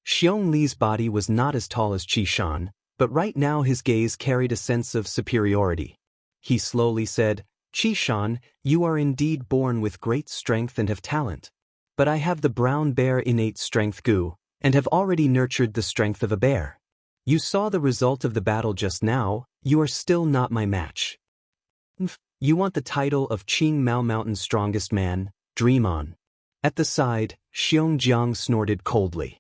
Xiong Li's body was not as tall as Qi Shan, but right now his gaze carried a sense of superiority. He slowly said, "Qi Shan, you are indeed born with great strength and have talent. But I have the brown bear innate strength goo, and have already nurtured the strength of a bear. You saw the result of the battle just now, you are still not my match. You want the title of Qing Mao Mountain's strongest man? Dream on." At the side, Xiong Jiang snorted coldly.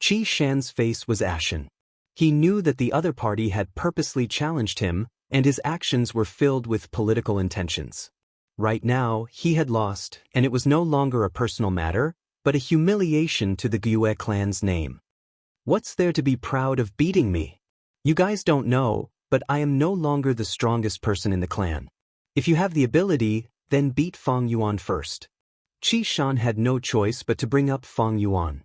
Qi Shan's face was ashen. He knew that the other party had purposely challenged him, and his actions were filled with political intentions. Right now, he had lost, and it was no longer a personal matter, but a humiliation to the Gyue clan's name. What's there to be proud of beating me? You guys don't know, but I am no longer the strongest person in the clan. If you have the ability, then beat Fang Yuan first. Qi Shan had no choice but to bring up Fang Yuan.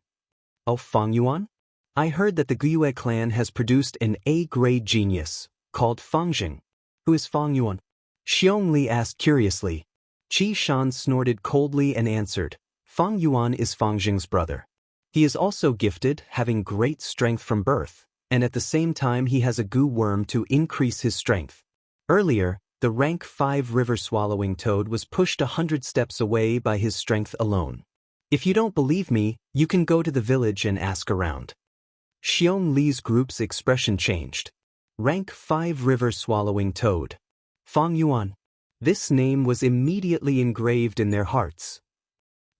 Oh, Fang Yuan? I heard that the Gyue clan has produced an A-grade genius, called Fang Jing. Who is Fang Yuan? Xiong Li asked curiously. Qi Shan snorted coldly and answered, Fang Yuan is Fang Jing's brother. He is also gifted, having great strength from birth, and at the same time he has a goo worm to increase his strength. Earlier, the rank 5 river-swallowing toad was pushed 100 steps away by his strength alone. If you don't believe me, you can go to the village and ask around. Xiong Li's group's expression changed. Rank 5 river-swallowing toad. Fang Yuan. This name was immediately engraved in their hearts.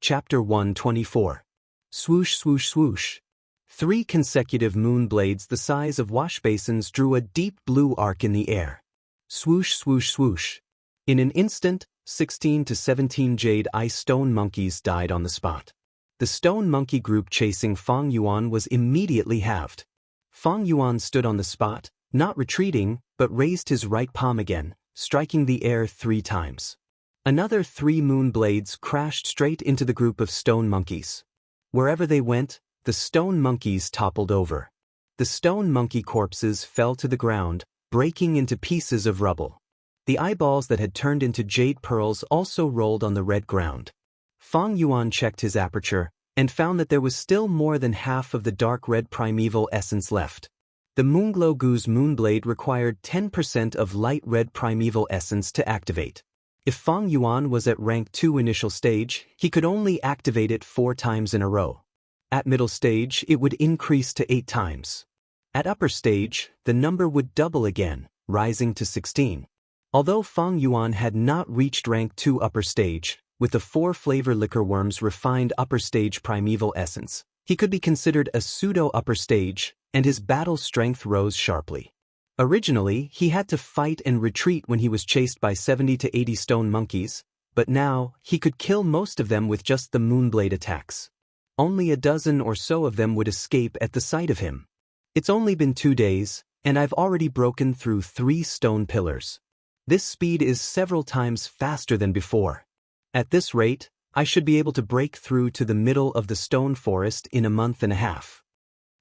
Chapter 124. Swoosh swoosh swoosh. 3 consecutive moon blades the size of wash basins drew a deep blue arc in the air. Swoosh swoosh swoosh. In an instant, 16 to 17 jade ice stone monkeys died on the spot. The stone monkey group chasing Fang Yuan was immediately halved. Fang Yuan stood on the spot, not retreating, but raised his right palm again, striking the air 3 times. Another 3 moon blades crashed straight into the group of stone monkeys. Wherever they went, the stone monkeys toppled over. The stone monkey corpses fell to the ground, breaking into pieces of rubble. The eyeballs that had turned into jade pearls also rolled on the red ground. Fang Yuan checked his aperture, and found that there was still more than half of the dark red primeval essence left. The Moonglow Gu's Moonblade required 10% of light red primeval essence to activate. If Fang Yuan was at rank 2 initial stage, he could only activate it 4 times in a row. At middle stage, it would increase to 8 times. At upper stage, the number would double again, rising to 16. Although Fang Yuan had not reached rank 2 upper stage, with the 4 flavor liquor worms refined upper stage primeval essence, he could be considered a pseudo-upper stage, and his battle strength rose sharply. Originally, he had to fight and retreat when he was chased by 70 to 80 stone monkeys, but now, he could kill most of them with just the Moonblade attacks. Only a dozen or so of them would escape at the sight of him. It's only been 2 days, and I've already broken through 3 stone pillars. This speed is several times faster than before. At this rate, I should be able to break through to the middle of the stone forest in a month and a half.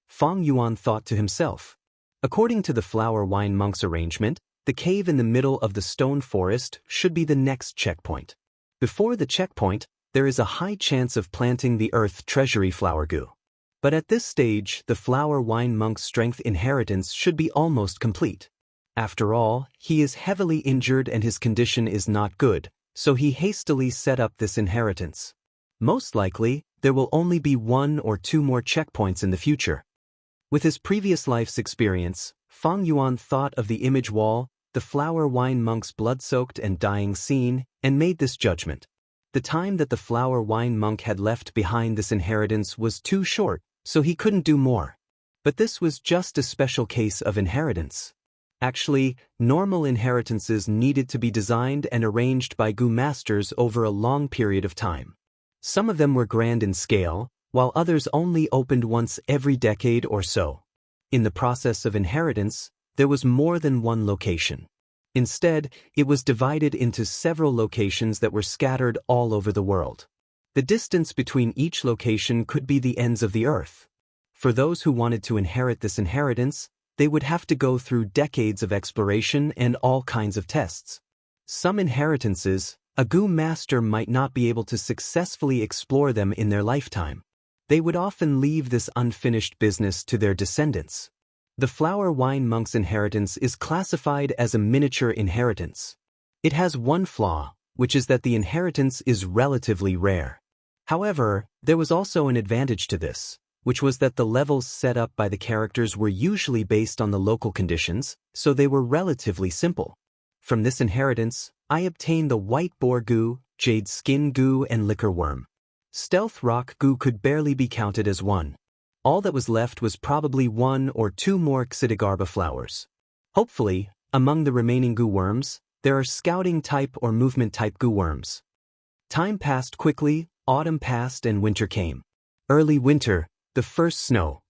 Fang Yuan thought to himself. According to the Flower Wine Monk's arrangement, the cave in the middle of the stone forest should be the next checkpoint. Before the checkpoint, there is a high chance of planting the Earth Treasury Flower Goo. But at this stage, the Flower Wine Monk's strength inheritance should be almost complete. After all, he is heavily injured and his condition is not good, so he hastily set up this inheritance. Most likely, there will only be 1 or 2 more checkpoints in the future. With his previous life's experience, Fang Yuan thought of the image wall, the Flower Wine Monk's blood-soaked and dying scene, and made this judgment. The time that the Flower Wine Monk had left behind this inheritance was too short, so he couldn't do more. But this was just a special case of inheritance. Actually, normal inheritances needed to be designed and arranged by Goo masters over a long period of time. Some of them were grand in scale, while others only opened once every decade or so. In the process of inheritance, there was more than one location. Instead, it was divided into several locations that were scattered all over the world. The distance between each location could be the ends of the earth. For those who wanted to inherit this inheritance, they would have to go through decades of exploration and all kinds of tests. Some inheritances, a Goo master might not be able to successfully explore them in their lifetime. They would often leave this unfinished business to their descendants. The Flower Wine Monk's inheritance is classified as a miniature inheritance. It has one flaw, which is that the inheritance is relatively rare. However, there was also an advantage to this, which was that the levels set up by the characters were usually based on the local conditions, so they were relatively simple. From this inheritance, I obtained the White Boar Goo, Jade Skin Goo, and Liquor Worm. Stealth Rock Goo could barely be counted as one. All that was left was probably 1 or 2 more Xidigarba flowers. Hopefully, among the remaining Goo worms, there are scouting-type or movement-type Goo worms. Time passed quickly, autumn passed and winter came. Early winter, the first snow.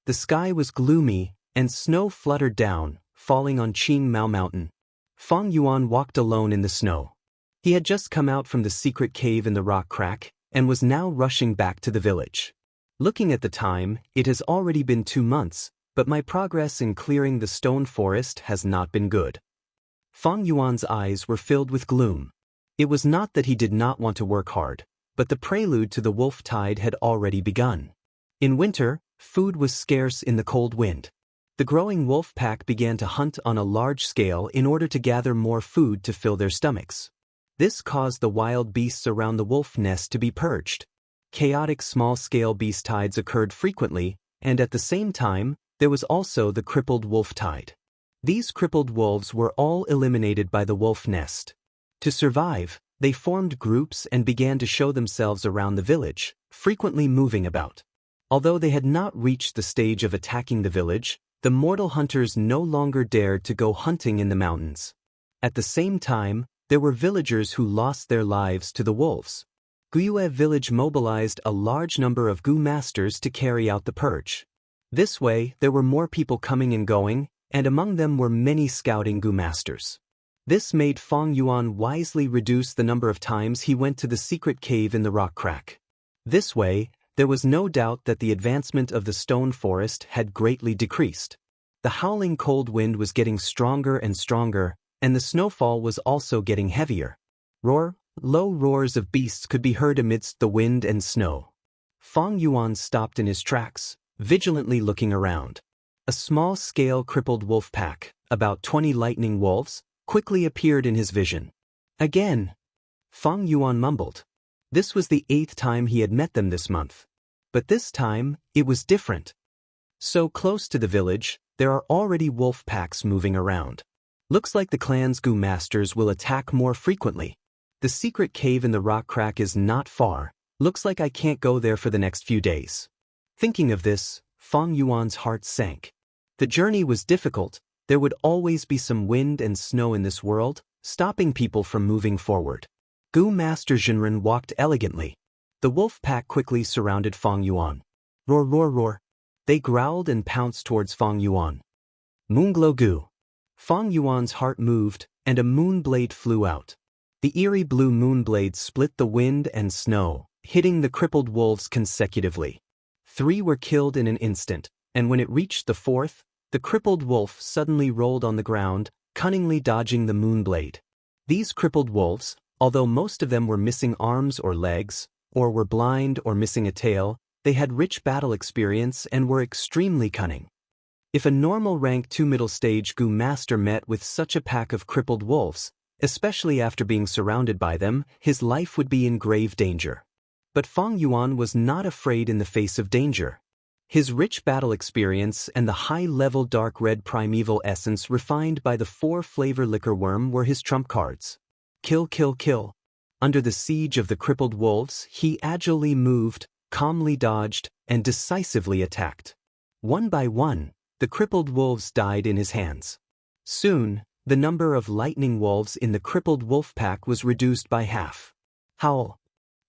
The sky was gloomy, and snow fluttered down, falling on Qing Mao Mountain. Fang Yuan walked alone in the snow. He had just come out from the secret cave in the rock crack, and was now rushing back to the village. Looking at the time, it has already been 2 months, but my progress in clearing the stone forest has not been good. Fang Yuan's eyes were filled with gloom. It was not that he did not want to work hard, but the prelude to the wolf tide had already begun. In winter, food was scarce in the cold wind. The growing wolf pack began to hunt on a large scale in order to gather more food to fill their stomachs. This caused the wild beasts around the wolf nest to be purged. Chaotic small-scale beast tides occurred frequently, and at the same time, there was also the crippled wolf tide. These crippled wolves were all eliminated by the wolf nest. To survive, they formed groups and began to show themselves around the village, frequently moving about. Although they had not reached the stage of attacking the village, the mortal hunters no longer dared to go hunting in the mountains. At the same time, there were villagers who lost their lives to the wolves. Guyue village mobilized a large number of Goo masters to carry out the purge. This way, there were more people coming and going, and among them were many scouting Goo masters. This made Fang Yuan wisely reduce the number of times he went to the secret cave in the rock crack. This way, there was no doubt that the advancement of the stone forest had greatly decreased. The howling cold wind was getting stronger and stronger, and the snowfall was also getting heavier. Low roars of beasts could be heard amidst the wind and snow. Fang Yuan stopped in his tracks, vigilantly looking around. A small-scale crippled wolf pack, about 20 lightning wolves, quickly appeared in his vision. Again, Fang Yuan mumbled. This was the 8th time he had met them this month. But this time, it was different. So close to the village, there are already wolf packs moving around. Looks like the clan's Gu masters will attack more frequently. The secret cave in the rock crack is not far. Looks like I can't go there for the next few days. Thinking of this, Fang Yuan's heart sank. The journey was difficult. There would always be some wind and snow in this world, stopping people from moving forward. Gu Master Jinren walked elegantly. The wolf pack quickly surrounded Fang Yuan. Roar, roar, roar. They growled and pounced towards Fang Yuan. Moonglow Gu. Fang Yuan's heart moved, and a moon blade flew out. The eerie blue moon blade split the wind and snow, hitting the crippled wolves consecutively. 3 were killed in an instant, and when it reached the 4th, the crippled wolf suddenly rolled on the ground, cunningly dodging the moon blade. These crippled wolves, although most of them were missing arms or legs, or were blind or missing a tail, they had rich battle experience and were extremely cunning. If a normal rank 2 middle stage Gu master met with such a pack of crippled wolves, especially after being surrounded by them, his life would be in grave danger. But Fang Yuan was not afraid in the face of danger. His rich battle experience and the high-level dark red primeval essence refined by the 4-flavor liquor worm were his trump cards. Kill, kill, kill. Under the siege of the crippled wolves, he agilely moved, calmly dodged, and decisively attacked. One by one, the crippled wolves died in his hands. Soon, the number of lightning wolves in the crippled wolf pack was reduced by half. Howl.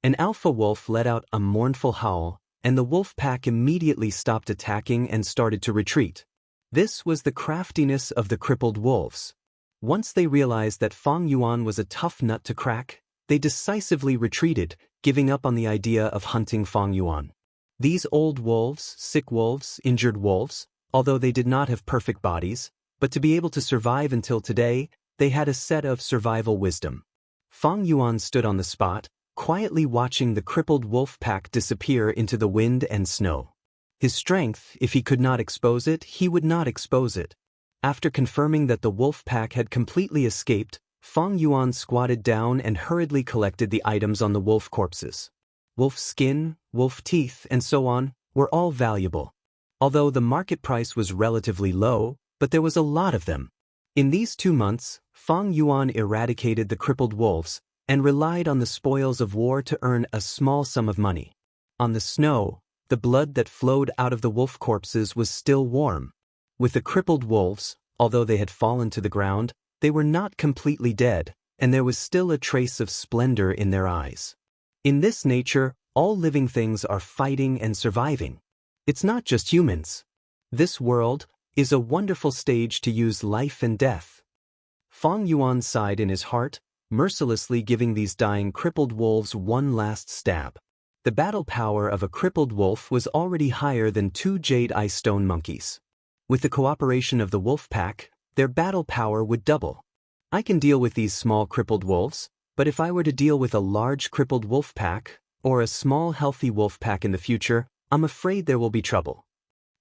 An alpha wolf let out a mournful howl, and the wolf pack immediately stopped attacking and started to retreat. This was the craftiness of the crippled wolves. Once they realized that Fang Yuan was a tough nut to crack, they decisively retreated, giving up on the idea of hunting Fang Yuan. These old wolves, sick wolves, injured wolves, although they did not have perfect bodies, but to be able to survive until today, they had a set of survival wisdom. Fang Yuan stood on the spot, quietly watching the crippled wolf pack disappear into the wind and snow. His strength, if he could not expose it, he would not expose it. After confirming that the wolf pack had completely escaped, Fang Yuan squatted down and hurriedly collected the items on the wolf corpses. Wolf skin, wolf teeth, and so on, were all valuable. Although the market price was relatively low, but there was a lot of them. In these 2 months, Fang Yuan eradicated the crippled wolves, and relied on the spoils of war to earn a small sum of money. On the snow, the blood that flowed out of the wolf corpses was still warm. With the crippled wolves, although they had fallen to the ground, they were not completely dead, and there was still a trace of splendor in their eyes. In this nature, all living things are fighting and surviving. It's not just humans. This world is a wonderful stage to use life and death. Fang Yuan sighed in his heart, mercilessly giving these dying crippled wolves one last stab. The battle power of a crippled wolf was already higher than 2 jade ice stone monkeys. With the cooperation of the wolf pack, their battle power would double. I can deal with these small crippled wolves, but if I were to deal with a large crippled wolf pack, or a small healthy wolf pack in the future, I'm afraid there will be trouble.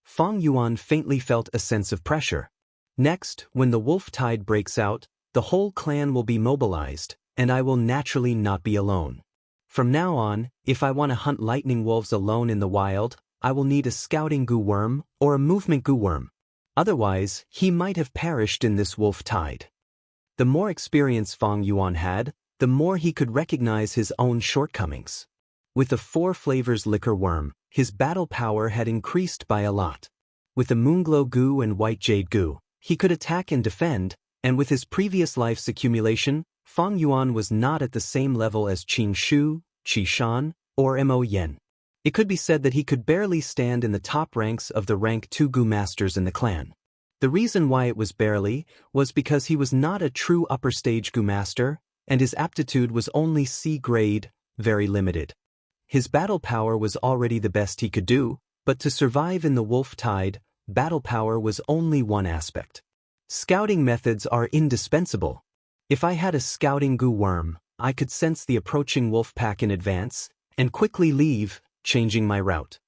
Fang Yuan faintly felt a sense of pressure. Next, when the wolf tide breaks out, the whole clan will be mobilized, and I will naturally not be alone. From now on, if I want to hunt lightning wolves alone in the wild, I will need a scouting Gu worm or a movement Gu worm. Otherwise, he might have perished in this wolf tide. The more experience Fang Yuan had, the more he could recognize his own shortcomings. With the 4 flavors liquor worm, his battle power had increased by a lot. With the Moonglow Gu and White Jade Gu, he could attack and defend, and with his previous life's accumulation, Fang Yuan was not at the same level as Qing Shu, Qi Shan, or Mo Yen. It could be said that he could barely stand in the top ranks of the rank 2 Gu masters in the clan. The reason why it was barely was because he was not a true upper stage Gu master, and his aptitude was only C grade, very limited. His battle power was already the best he could do, but to survive in the wolf tide, battle power was only one aspect. Scouting methods are indispensable. If I had a scouting Gu worm, I could sense the approaching wolf pack in advance, and quickly leave, changing my route.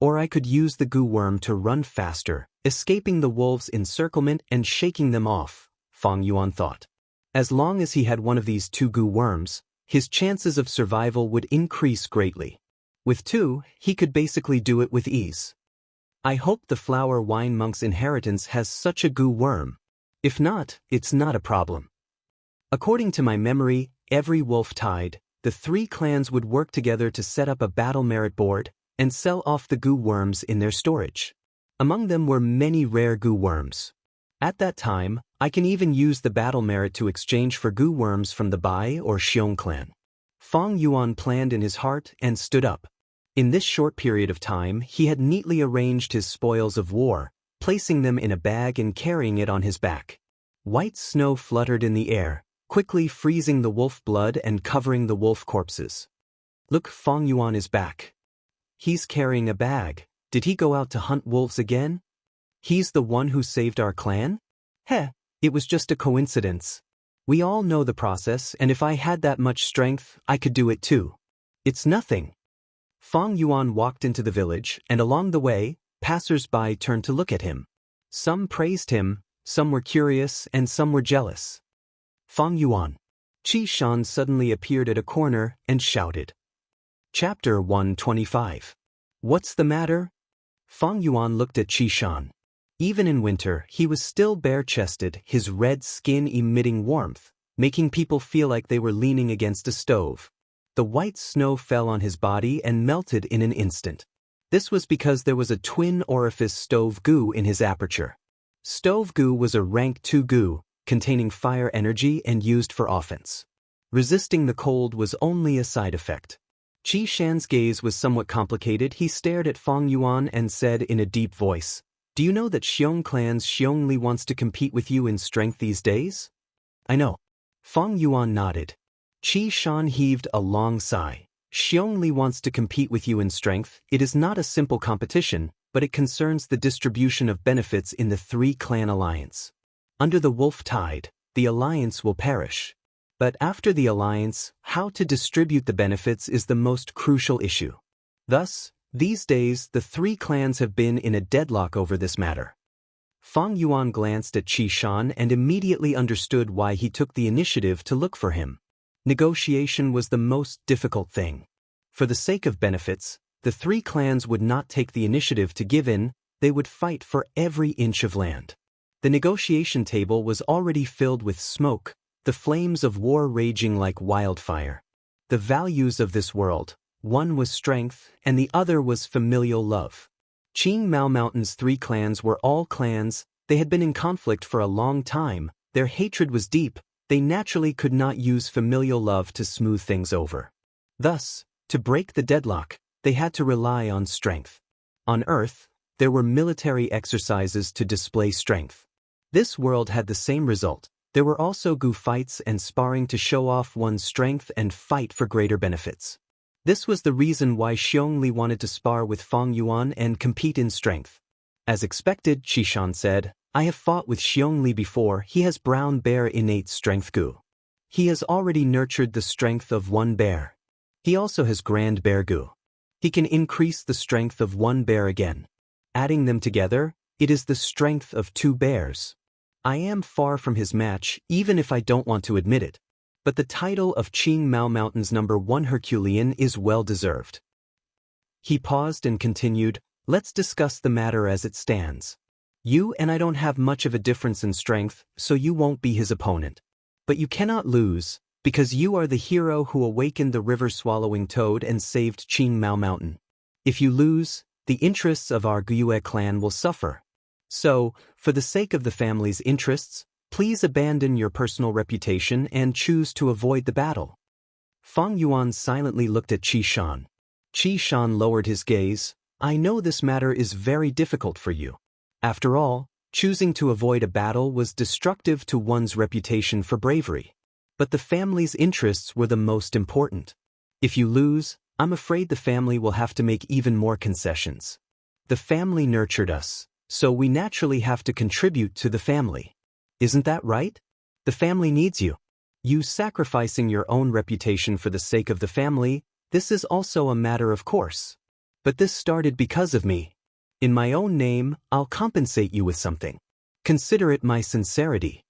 Or I could use the goo worm to run faster, escaping the wolves' encirclement and shaking them off, Fang Yuan thought. As long as he had one of these two goo worms, his chances of survival would increase greatly. With two, he could basically do it with ease. I hope the flower wine monk's inheritance has such a goo worm. If not, it's not a problem. According to my memory, every wolf tide, the three clans would work together to set up a battle merit board and sell off the goo worms in their storage. Among them were many rare goo worms. At that time, I can even use the battle merit to exchange for goo worms from the Bai or Xiong clan. Fang Yuan planned in his heart and stood up. In this short period of time, he had neatly arranged his spoils of war, placing them in a bag and carrying it on his back. White snow fluttered in the air, quickly freezing the wolf blood and covering the wolf corpses. Look, Fang Yuan is back. He's carrying a bag. Did he go out to hunt wolves again? He's the one who saved our clan? Heh, it was just a coincidence. We all know the process, and if I had that much strength, I could do it too. It's nothing. Fang Yuan walked into the village, and along the way, passers-by turned to look at him. Some praised him, some were curious, and some were jealous. Fang Yuan. Qi Shan suddenly appeared at a corner and shouted. Chapter 125. What's the matter? Fang Yuan looked at Qi Shan. Even in winter, he was still bare-chested, his red skin emitting warmth, making people feel like they were leaning against a stove. The white snow fell on his body and melted in an instant. This was because there was a twin orifice stove goo in his aperture. Stove goo was a rank 2 goo, containing fire energy and used for offense. Resisting the cold was only a side effect. Qi Shan's gaze was somewhat complicated. He stared at Fang Yuan and said in a deep voice, "Do you know that Xiong clan's Xiong Li wants to compete with you in strength these days?" "I know." Fang Yuan nodded. Qi Shan heaved a long sigh. Xiong Li wants to compete with you in strength. It is not a simple competition, but it concerns the distribution of benefits in the three-clan alliance. Under the wolf tide, the alliance will perish. But after the alliance, how to distribute the benefits is the most crucial issue. Thus, these days the three clans have been in a deadlock over this matter. Fang Yuan glanced at Qi Shan and immediately understood why he took the initiative to look for him. Negotiation was the most difficult thing. For the sake of benefits, the three clans would not take the initiative to give in, they would fight for every inch of land. The negotiation table was already filled with smoke, the flames of war raging like wildfire. The values of this world, one was strength and the other was familial love. Qing Mao Mountain's three clans were all clans, they had been in conflict for a long time, their hatred was deep, they naturally could not use familial love to smooth things over. Thus, to break the deadlock, they had to rely on strength. On Earth, there were military exercises to display strength. This world had the same result. There were also goo fights and sparring to show off one's strength and fight for greater benefits. This was the reason why Xiong Li wanted to spar with Fang Yuan and compete in strength. As expected, Qi Shan said, "I have fought with Xiong Li before. He has brown bear innate strength goo. He has already nurtured the strength of one bear. He also has grand bear goo. He can increase the strength of one bear again. Adding them together, it is the strength of 2 bears. I am far from his match, even if I don't want to admit it. But the title of Qing Mao Mountain's #1 Herculean is well deserved." He paused and continued, "Let's discuss the matter as it stands. You and I don't have much of a difference in strength, so you won't be his opponent. But you cannot lose, because you are the hero who awakened the river-swallowing toad and saved Qing Mao Mountain. If you lose, the interests of our Guyue clan will suffer. So, for the sake of the family's interests, please abandon your personal reputation and choose to avoid the battle." Fang Yuan silently looked at Qi Shan. Qi Shan lowered his gaze. "I know this matter is very difficult for you. After all, choosing to avoid a battle was destructive to one's reputation for bravery. But the family's interests were the most important. If you lose, I'm afraid the family will have to make even more concessions. The family nurtured us, so we naturally have to contribute to the family. Isn't that right? The family needs you. You sacrificing your own reputation for the sake of the family, this is also a matter of course. But this started because of me. In my own name, I'll compensate you with something. Consider it my sincerity."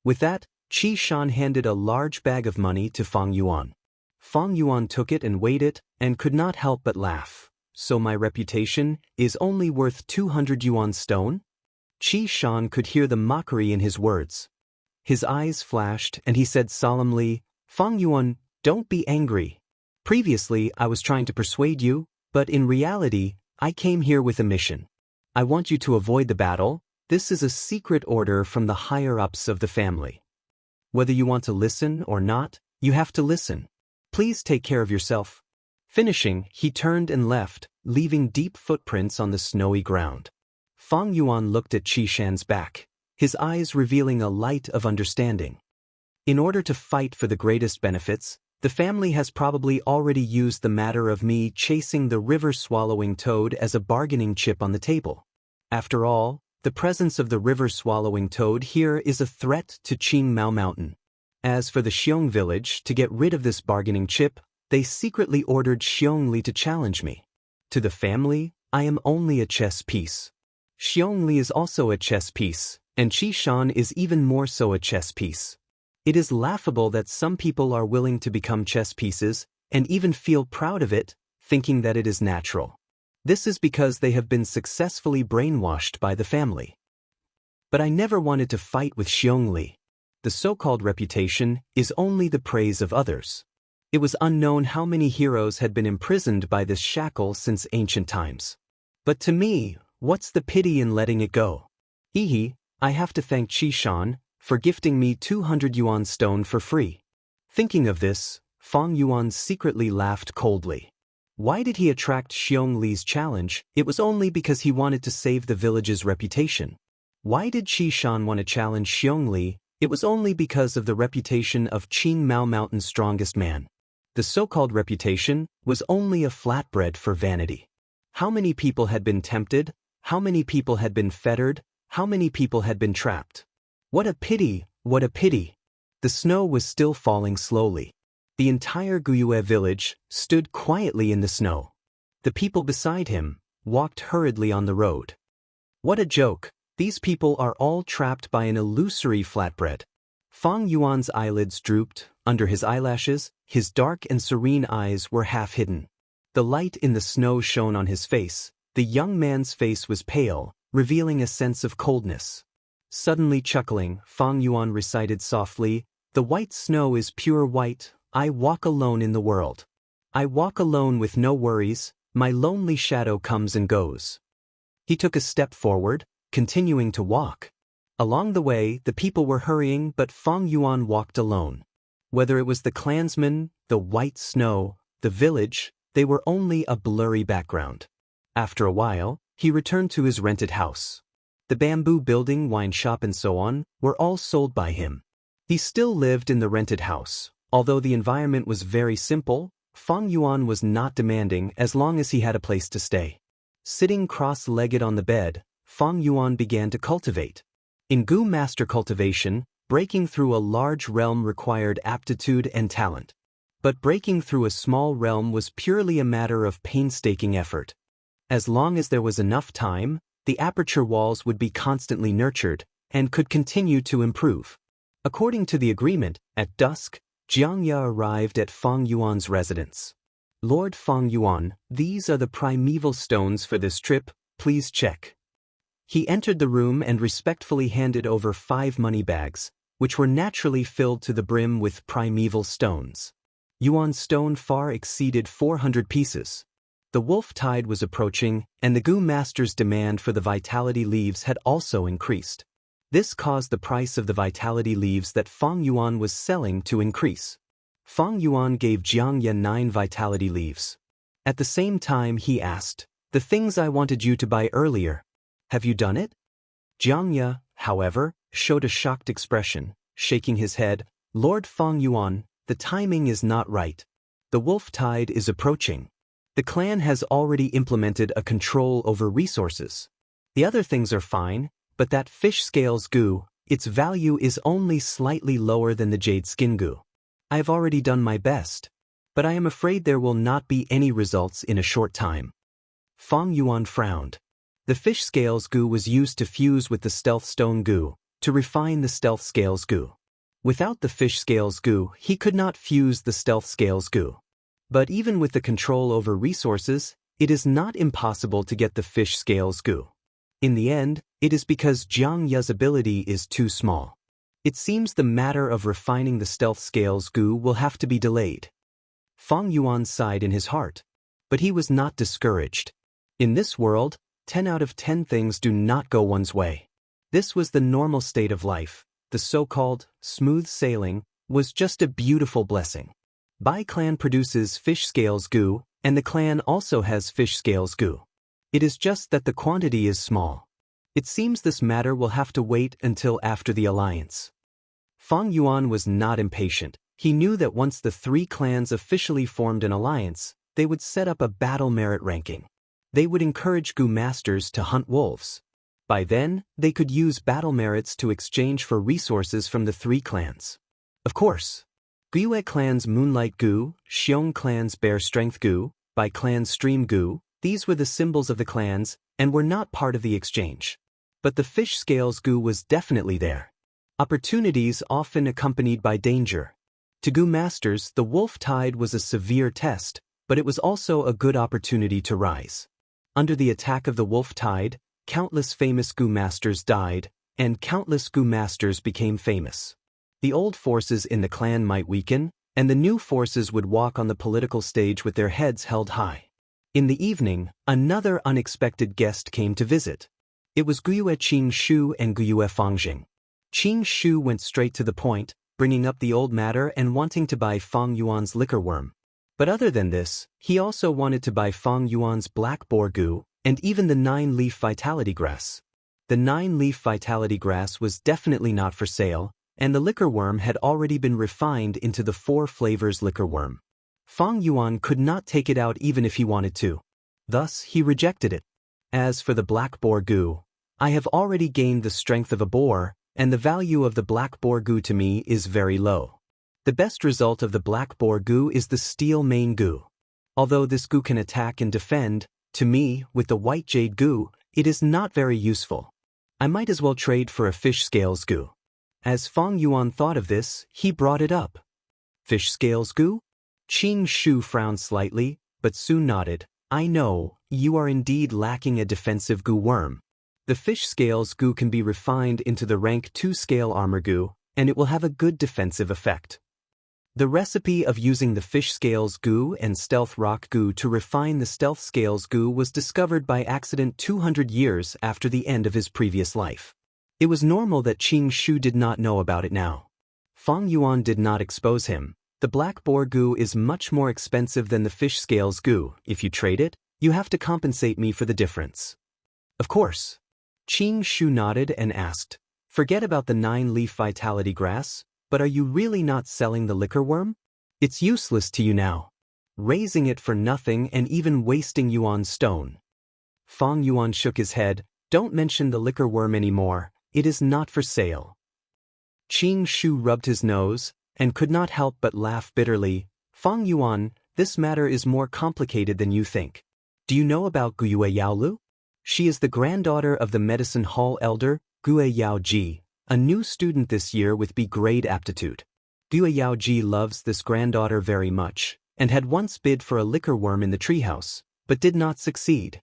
With that, Qi Shan handed a large bag of money to Fang Yuan. Fang Yuan took it and weighed it, and could not help but laugh. "So my reputation is only worth 200 yuan stone?" Qi Shan could hear the mockery in his words. His eyes flashed, and he said solemnly, "Fang Yuan, don't be angry. Previously, I was trying to persuade you, but in reality, I came here with a mission. I want you to avoid the battle. This is a secret order from the higher-ups of the family. Whether you want to listen or not, you have to listen. Please take care of yourself." Finishing, he turned and left, leaving deep footprints on the snowy ground. Fang Yuan looked at Qi Shan's back, his eyes revealing a light of understanding. In order to fight for the greatest benefits, the family has probably already used the matter of me chasing the river-swallowing toad as a bargaining chip on the table. After all, the presence of the river-swallowing toad here is a threat to Qingmao Mountain. As for the Xiong village, to get rid of this bargaining chip, they secretly ordered Xiongli to challenge me. To the family, I am only a chess piece. Xiongli is also a chess piece, and Qi Shan is even more so a chess piece. It is laughable that some people are willing to become chess pieces, and even feel proud of it, thinking that it is natural. This is because they have been successfully brainwashed by the family. But I never wanted to fight with Xiongli. The so-called reputation is only the praise of others. It was unknown how many heroes had been imprisoned by this shackle since ancient times. But to me, what's the pity in letting it go? I have to thank Qi Shan for gifting me 200 yuan stone for free. Thinking of this, Fang Yuan secretly laughed coldly. Why did he attract Xiong-Li's challenge? It was only because he wanted to save the village's reputation. Why did Qi Shan want to challenge Xiong-Li? It was only because of the reputation of Qingmao Mountain's strongest man. The so-called reputation was only a flatbread for vanity. How many people had been tempted? How many people had been fettered? How many people had been trapped? What a pity, what a pity. The snow was still falling slowly. The entire Guyue village stood quietly in the snow. The people beside him walked hurriedly on the road. What a joke, these people are all trapped by an illusory flatbread. Fang Yuan's eyelids drooped, under his eyelashes, his dark and serene eyes were half hidden. The light in the snow shone on his face, the young man's face was pale, revealing a sense of coldness. Suddenly chuckling, Fang Yuan recited softly, "The white snow is pure white, I walk alone in the world. I walk alone with no worries, my lonely shadow comes and goes." He took a step forward, continuing to walk. Along the way, the people were hurrying, but Fang Yuan walked alone. Whether it was the clansmen, the white snow, the village, they were only a blurry background. After a while, he returned to his rented house. The bamboo building, wine shop and so on, were all sold by him. He still lived in the rented house. Although the environment was very simple, Fang Yuan was not demanding as long as he had a place to stay. Sitting cross-legged on the bed, Fang Yuan began to cultivate. In Gu master cultivation, breaking through a large realm required aptitude and talent. But breaking through a small realm was purely a matter of painstaking effort. As long as there was enough time, the aperture walls would be constantly nurtured and could continue to improve. According to the agreement, at dusk, Jiang Ya arrived at Fang Yuan's residence. "Lord Fang Yuan, these are the primeval stones for this trip, please check." He entered the room and respectfully handed over 5 money bags, which were naturally filled to the brim with primeval stones. Yuan stone far exceeded 400 pieces. The wolf tide was approaching, and the Gu master's demand for the vitality leaves had also increased. This caused the price of the vitality leaves that Fang Yuan was selling to increase. Fang Yuan gave Jiang Ya 9 vitality leaves. At the same time he asked, "The things I wanted you to buy earlier, have you done it?" Jiang Ya, however, showed a shocked expression, shaking his head. "Lord Fang Yuan, the timing is not right. The wolf tide is approaching. The clan has already implemented a control over resources. The other things are fine, but that fish scales gu, its value is only slightly lower than the jade skin gu. I have already done my best, but I am afraid there will not be any results in a short time." Fang Yuan frowned. The fish scales goo was used to fuse with the stealth stone goo, to refine the stealth scales goo. Without the fish scales goo, he could not fuse the stealth scales goo. But even with the control over resources, it is not impossible to get the fish scales goo. In the end, it is because Jiang Ye's ability is too small. It seems the matter of refining the stealth scales goo will have to be delayed. Fang Yuan sighed in his heart. But he was not discouraged. In this world, 10 out of 10 things do not go one's way. This was the normal state of life. The so-called smooth sailing was just a beautiful blessing. Bai clan produces fish scales goo, and the clan also has fish scales goo. It is just that the quantity is small. It seems this matter will have to wait until after the alliance. Fang Yuan was not impatient. He knew that once the three clans officially formed an alliance, they would set up a battle merit ranking. They would encourage goo masters to hunt wolves. By then, they could use battle merits to exchange for resources from the three clans. Of course, Guyue clan's Moonlight Goo, Xiong clan's Bear Strength Goo, Bai clan's Stream Goo, these were the symbols of the clans and were not part of the exchange. But the fish scales goo was definitely there. Opportunities often accompanied by danger. To goo masters, the wolf tide was a severe test, but it was also a good opportunity to rise. Under the attack of the wolf tide, countless famous goo masters died, and countless goo masters became famous. The old forces in the clan might weaken, and the new forces would walk on the political stage with their heads held high. In the evening, another unexpected guest came to visit. It was Guyue Qing Shu and Guyue Fangjing. Qing Shu went straight to the point, bringing up the old matter and wanting to buy Fang Yuan's liquor worm. But other than this, he also wanted to buy Fang Yuan's black boar goo, and even the 9-leaf vitality grass. The 9-leaf vitality grass was definitely not for sale, and the liquor worm had already been refined into the 4 flavors liquor worm. Fang Yuan could not take it out even if he wanted to. Thus, he rejected it. As for the black boar goo, I have already gained the strength of a boar, and the value of the black boar goo to me is very low. The best result of the black boar goo is the steel mane goo. Although this goo can attack and defend, to me, with the white jade goo, it is not very useful. I might as well trade for a fish scales goo. As Fang Yuan thought of this, he brought it up. Fish scales goo? Qing Shu frowned slightly, but soon nodded. I know, you are indeed lacking a defensive goo worm. The fish scales goo can be refined into the rank 2 scale armor goo, and it will have a good defensive effect. The recipe of using the fish scales goo and stealth rock goo to refine the stealth scales goo was discovered by accident 200 years after the end of his previous life. It was normal that Qing Shu did not know about it now. Fang Yuan did not expose him. The black boar goo is much more expensive than the fish scales goo. If you trade it, you have to compensate me for the difference. Of course. Qing Shu nodded and asked, forget about the 9-leaf vitality grass, but are you really not selling the liquor worm? It's useless to you now. Raising it for nothing and even wasting Yuan's stone. Fang Yuan shook his head. Don't mention the liquor worm anymore. It is not for sale. Qing Shu rubbed his nose and could not help but laugh bitterly. Fang Yuan, this matter is more complicated than you think. Do you know about Guyue Yaolu? She is the granddaughter of the medicine hall elder, Guyue Yaoji, a new student this year with B grade aptitude. Guyue Yaoji loves this granddaughter very much, and had once bid for a liquor worm in the treehouse, but did not succeed.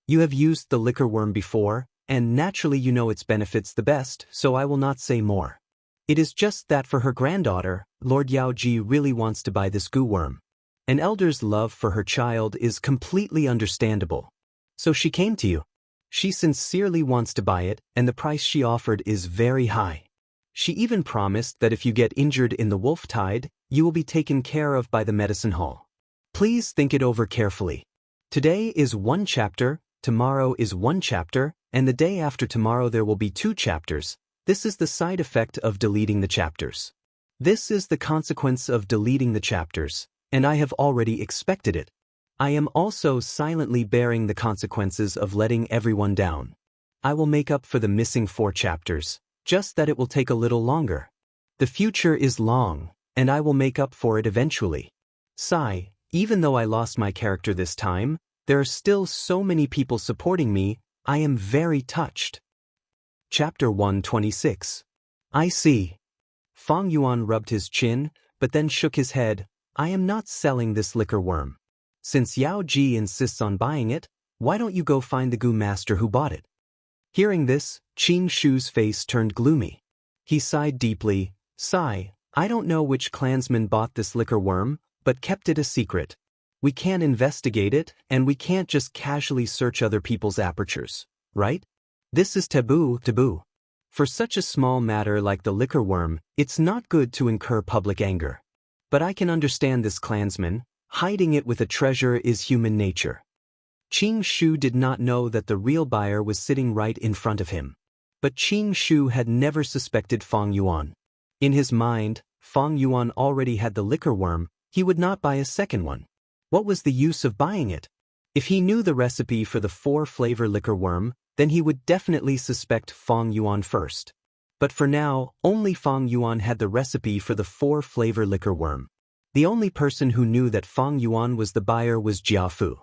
You have used the liquor worm before, and naturally you know its benefits the best, so I will not say more. It is just that for her granddaughter, Lord Yaoji really wants to buy this goo worm. An elder's love for her child is completely understandable. So she came to you. She sincerely wants to buy it, and the price she offered is very high. She even promised that if you get injured in the wolf tide, you will be taken care of by the medicine hall. Please think it over carefully. Today is 1 chapter, tomorrow is 1 chapter, and the day after tomorrow there will be 2 chapters. This is the side effect of deleting the chapters. This is the consequence of deleting the chapters, and I have already expected it. I am also silently bearing the consequences of letting everyone down. I will make up for the missing 4 chapters, just that it will take a little longer. The future is long, and I will make up for it eventually. Sigh, even though I lost my character this time, There are still so many people supporting me, I am very touched. Chapter 126. I see. Fang Yuan rubbed his chin, but then shook his head. I am not selling this liquor worm. Since Yao Ji insists on buying it, why don't you go find the Gu master who bought it? Hearing this, Qing Shu's face turned gloomy. He sighed deeply. Sigh, I don't know which clansman bought this liquor worm, but kept it a secret. We can't investigate it, and we can't just casually search other people's apertures, right? This is taboo. For such a small matter like the liquor worm, it's not good to incur public anger. But I can understand this clansman. Hiding it with a treasure is human nature. Qing Shu did not know that the real buyer was sitting right in front of him. But Qing Shu had never suspected Fang Yuan. In his mind, Fang Yuan already had the liquor worm. He would not buy a second one. What was the use of buying it? If he knew the recipe for the 4-flavor liquor worm, then he would definitely suspect Fang Yuan first. But for now, only Fang Yuan had the recipe for the 4-flavor liquor worm. The only person who knew that Fang Yuan was the buyer was Jiafu.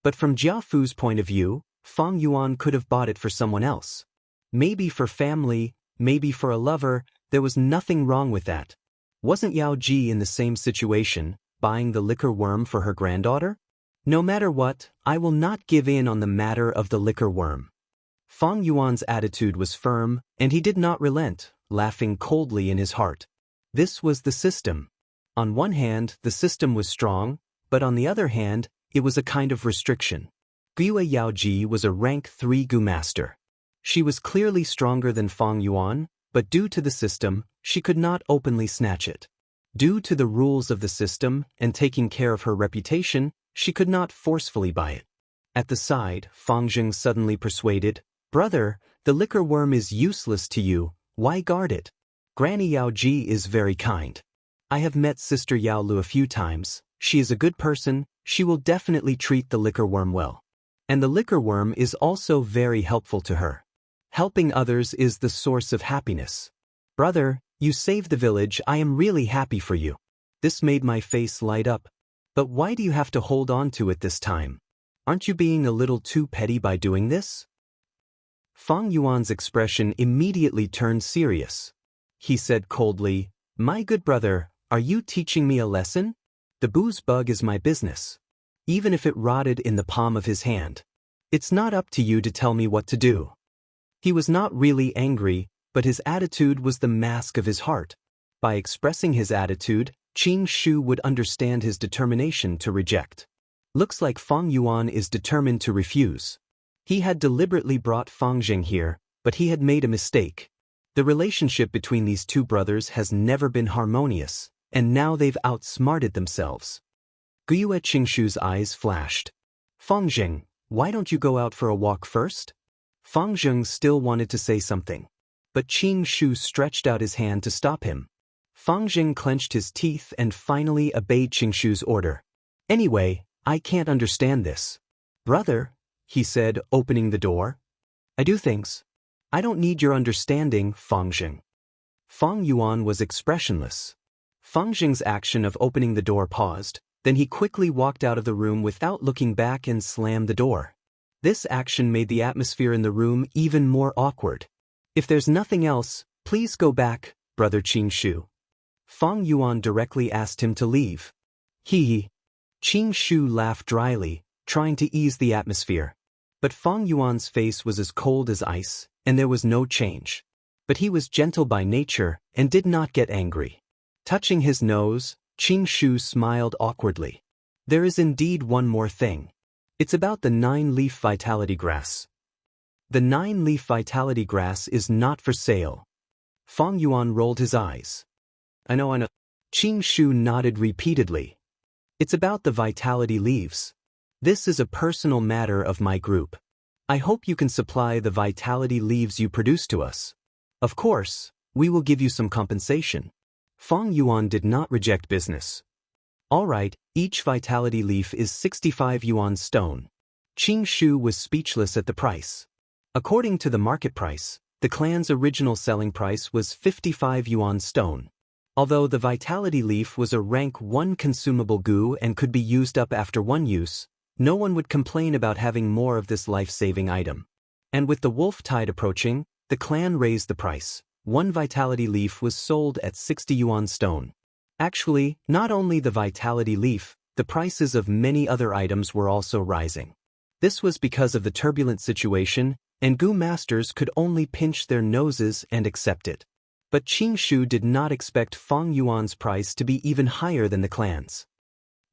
But from Jiafu's point of view, Fang Yuan could have bought it for someone else. Maybe for family, maybe for a lover, there was nothing wrong with that. Wasn't Yao Ji in the same situation, buying the liquor worm for her granddaughter? No matter what, I will not give in on the matter of the liquor worm. Fang Yuan's attitude was firm, and he did not relent, laughing coldly in his heart. This was the system. On one hand, the system was strong, but on the other hand, it was a kind of restriction. Gui Yao Ji was a rank 3 Gu master. She was clearly stronger than Fang Yuan, but due to the system, she could not openly snatch it. Due to the rules of the system and taking care of her reputation, she could not forcefully buy it. At the side, Fang Zheng suddenly persuaded, Brother, the liquor worm is useless to you, why guard it? Granny Yao Ji is very kind. I have met Sister Yao Lu a few times, she is a good person, she will definitely treat the liquor worm well. And the liquor worm is also very helpful to her. Helping others is the source of happiness. Brother, you saved the village, I am really happy for you. This made my face light up. But why do you have to hold on to it this time? Aren't you being a little too petty by doing this? Fang Yuan's expression immediately turned serious. He said coldly, My good brother, are you teaching me a lesson? The booze bug is my business. Even if it rotted in the palm of his hand. It's not up to you to tell me what to do. He was not really angry, but his attitude was the mask of his heart. By expressing his attitude, Qing Shu would understand his determination to reject. Looks like Fang Yuan is determined to refuse. He had deliberately brought Fang Zheng here, but he had made a mistake. The relationship between these two brothers has never been harmonious, and now they've outsmarted themselves. Guyue Qingshu's eyes flashed. Fang Zheng, why don't you go out for a walk first? Fang Zheng still wanted to say something. But Qing Shu stretched out his hand to stop him. Fang Zheng clenched his teeth and finally obeyed Qing Shu's order. Anyway, I can't understand this. Brother, he said, opening the door. I do things. I don't need your understanding, Fang Zheng. Fang Yuan was expressionless. Fang Zheng's action of opening the door paused, then he quickly walked out of the room without looking back and slammed the door. This action made the atmosphere in the room even more awkward. If there's nothing else, please go back, Brother Qing Shu. Fang Yuan directly asked him to leave. Qing Shu laughed dryly, trying to ease the atmosphere. But Fang Yuan's face was as cold as ice, and there was no change. But he was gentle by nature and did not get angry. Touching his nose, Qing Shu smiled awkwardly. There is indeed one more thing. It's about the 9-leaf vitality grass. The 9-leaf vitality grass is not for sale. Fang Yuan rolled his eyes. I know. Qing Shu nodded repeatedly. It's about the vitality leaves. This is a personal matter of my group. I hope you can supply the vitality leaves you produce to us. Of course, we will give you some compensation. Fang Yuan did not reject business. All right, each vitality leaf is 65 yuan stone. Qing Shu was speechless at the price. According to the market price, the clan's original selling price was 55 yuan stone. Although the vitality leaf was a rank 1 consumable goo and could be used up after one use, No one would complain about having more of this life-saving item. And with the wolf tide approaching, the clan raised the price. One vitality leaf was sold at 60 yuan stone. Actually, not only the vitality leaf, the prices of many other items were also rising. This was because of the turbulent situation, and Gu masters could only pinch their noses and accept it. But Qing Shu did not expect Fang Yuan's price to be even higher than the clan's.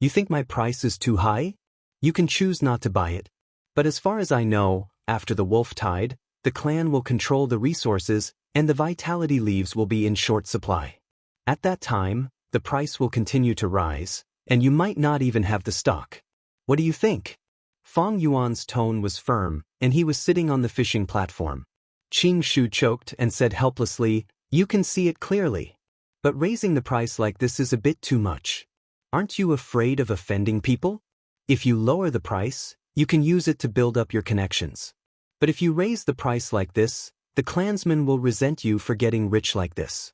You think my price is too high? You can choose not to buy it. But as far as I know, after the wolf tide, the clan will control the resources and the vitality leaves will be in short supply. At that time, the price will continue to rise, and you might not even have the stock. What do you think? Fang Yuan's tone was firm, and he was sitting on the fishing platform. Qing Shu choked and said helplessly, "You can see it clearly. But raising the price like this is a bit too much. Aren't you afraid of offending people? If you lower the price, you can use it to build up your connections. But if you raise the price like this, the clansmen will resent you for getting rich like this."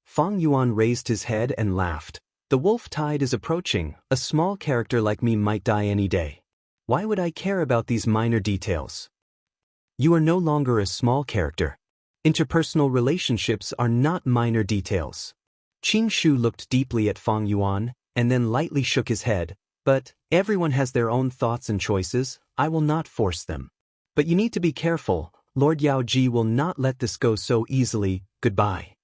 Fang Yuan raised his head and laughed. The wolf tide is approaching. A small character like me might die any day. Why would I care about these minor details? You are no longer a small character. Interpersonal relationships are not minor details. Qing Shu looked deeply at Fang Yuan, and then lightly shook his head. But everyone has their own thoughts and choices. I will not force them. But you need to be careful. Lord Yaoji will not let this go so easily. Goodbye.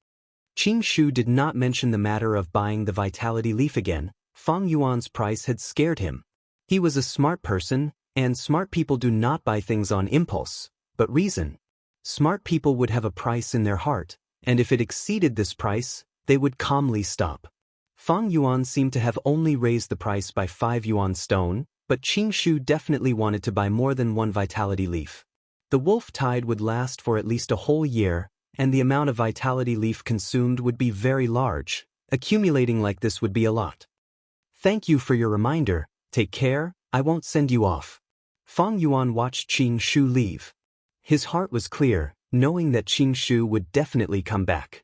Qing Shu did not mention the matter of buying the vitality leaf again. Fang Yuan's price had scared him. He was a smart person, and smart people do not buy things on impulse, but reason. Smart people would have a price in their heart, and if it exceeded this price, they would calmly stop. Fang Yuan seemed to have only raised the price by 5 yuan stone, but Qing Shu definitely wanted to buy more than one vitality leaf. The wolf tide would last for at least a whole year, and the amount of vitality leaf consumed would be very large. Accumulating like this would be a lot. Thank you for your reminder. Take care, I won't send you off. Fang Yuan watched Qing Shu leave. His heart was clear, knowing that Qing Shu would definitely come back.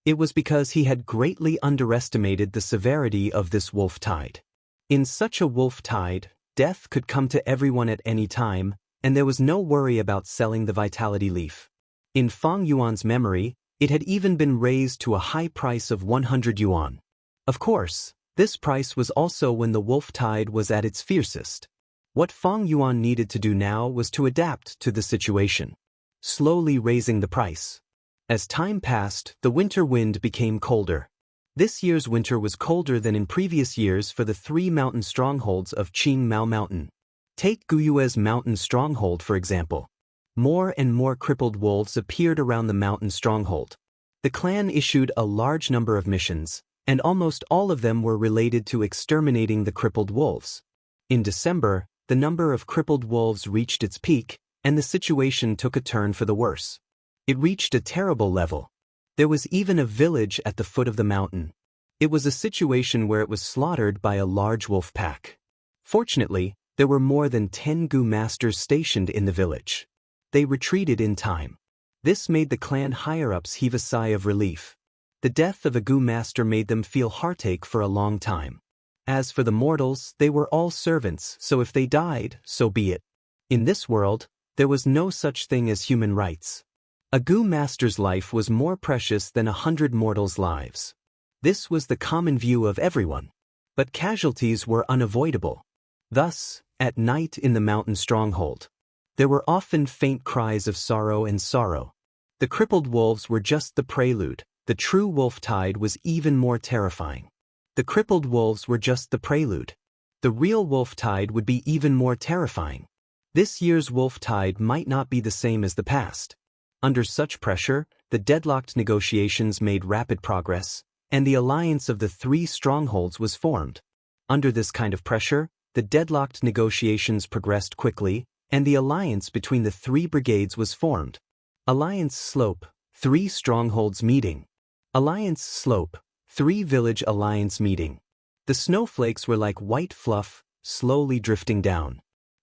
It was because he had greatly underestimated the severity of this wolf tide. In such a wolf tide, death could come to everyone at any time, and there was no worry about selling the vitality leaf. In Fang Yuan's memory, it had even been raised to a high price of 100 yuan. Of course, this price was also when the wolf tide was at its fiercest. What Fang Yuan needed to do now was to adapt to the situation, slowly raising the price. As time passed, the winter wind became colder. This year's winter was colder than in previous years for the 3 mountain strongholds of Qing Mao Mountain. Take Guyue's mountain stronghold for example. More and more crippled wolves appeared around the mountain stronghold. The clan issued a large number of missions, and almost all of them were related to exterminating the crippled wolves. In December, the number of crippled wolves reached its peak, and the situation took a turn for the worse. It reached a terrible level. There was even a village at the foot of the mountain. It was a situation where it was slaughtered by a large wolf pack. Fortunately, there were more than 10 Gu masters stationed in the village. They retreated in time. This made the clan higher-ups heave a sigh of relief. The death of a Gu master made them feel heartache for a long time. As for the mortals, they were all servants, so if they died, so be it. In this world, there was no such thing as human rights. A Gu master's life was more precious than 100 mortals' lives. This was the common view of everyone. But casualties were unavoidable. Thus, at night in the mountain stronghold, there were often faint cries of sorrow and sorrow. The crippled wolves were just the prelude. The true wolf tide was even more terrifying. The crippled wolves were just the prelude. The real wolf tide would be even more terrifying. This year's wolf tide might not be the same as the past. Under such pressure, the deadlocked negotiations made rapid progress, and the alliance of the 3 strongholds was formed. Under this kind of pressure, the deadlocked negotiations progressed quickly, and the alliance between the 3 brigades was formed. Alliance Slope, 3 strongholds meeting. Alliance Slope, 3 village alliance meeting. The snowflakes were like white fluff, slowly drifting down.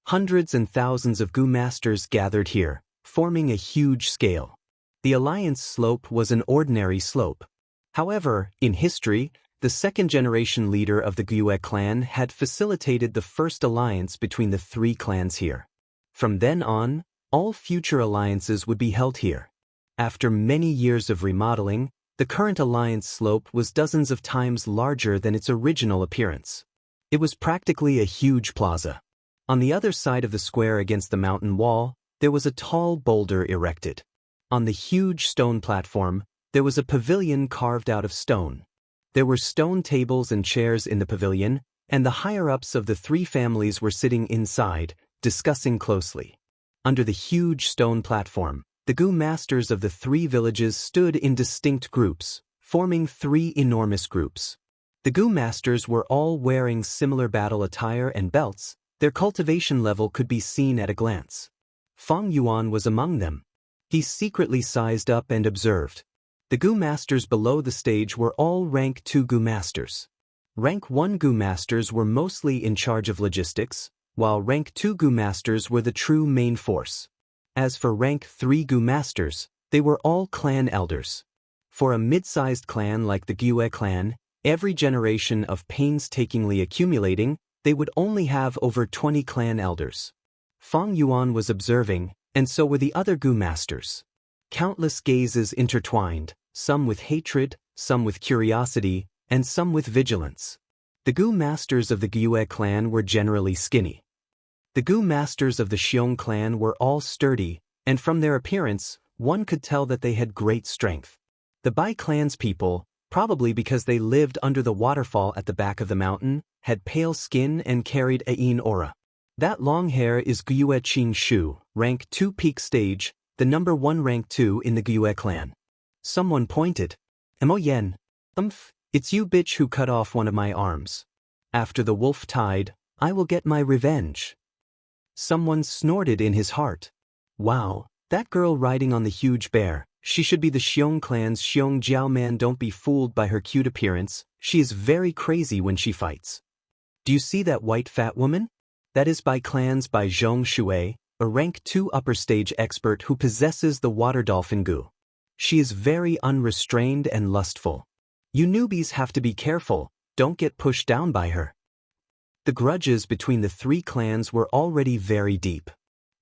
Hundreds and thousands of Gu masters gathered here, forming a huge scale. The alliance slope was an ordinary slope. However, in history, the second-generation leader of the Gyue clan, had facilitated the first alliance between the three clans here. From then on, all future alliances would be held here. After many years of remodeling, the current alliance slope was dozens of times larger than its original appearance. It was practically a huge plaza. On the other side of the square against the mountain wall, there was a tall boulder erected. On the huge stone platform, there was a pavilion carved out of stone. There were stone tables and chairs in the pavilion, and the higher-ups of the three families were sitting inside, discussing closely. Under the huge stone platform, the Gu masters of the three villages stood in distinct groups, forming three enormous groups. The Gu masters were all wearing similar battle attire and belts. Their cultivation level could be seen at a glance. Fang Yuan was among them. He secretly sized up and observed. The Gu masters below the stage were all rank 2 Gu masters. Rank 1 Gu masters were mostly in charge of logistics, while rank 2 Gu masters were the true main force. As for rank 3 Gu masters, they were all clan elders. For a mid-sized clan like the Gyue clan, every generation of painstakingly accumulating, they would only have over 20 clan elders. Fang Yuan was observing, and so were the other Gu masters. Countless gazes intertwined, some with hatred, some with curiosity, and some with vigilance. The Gu masters of the Gyue clan were generally skinny. The Gu masters of the Xiong clan were all sturdy, and from their appearance, one could tell that they had great strength. The Bai clan's people, probably because they lived under the waterfall at the back of the mountain, had pale skin and carried a yin aura. That long hair is Gyue Qing Shu, rank 2 peak stage, the number 1 rank 2 in the Gyue clan. Someone pointed. Mo Yen. It's you bitch who cut off one of my arms. After the wolf tide, I will get my revenge. Someone snorted in his heart. Wow, that girl riding on the huge bear, she should be the Xiong clan's Xiong Jiao man. Don't be fooled by her cute appearance, she is very crazy when she fights. Do you see that white fat woman? That is Bai clan's Bai Zhong Shui, a rank 2 upper stage expert who possesses the water dolphin Gu. She is very unrestrained and lustful. You newbies have to be careful, don't get pushed down by her. The grudges between the three clans were already very deep.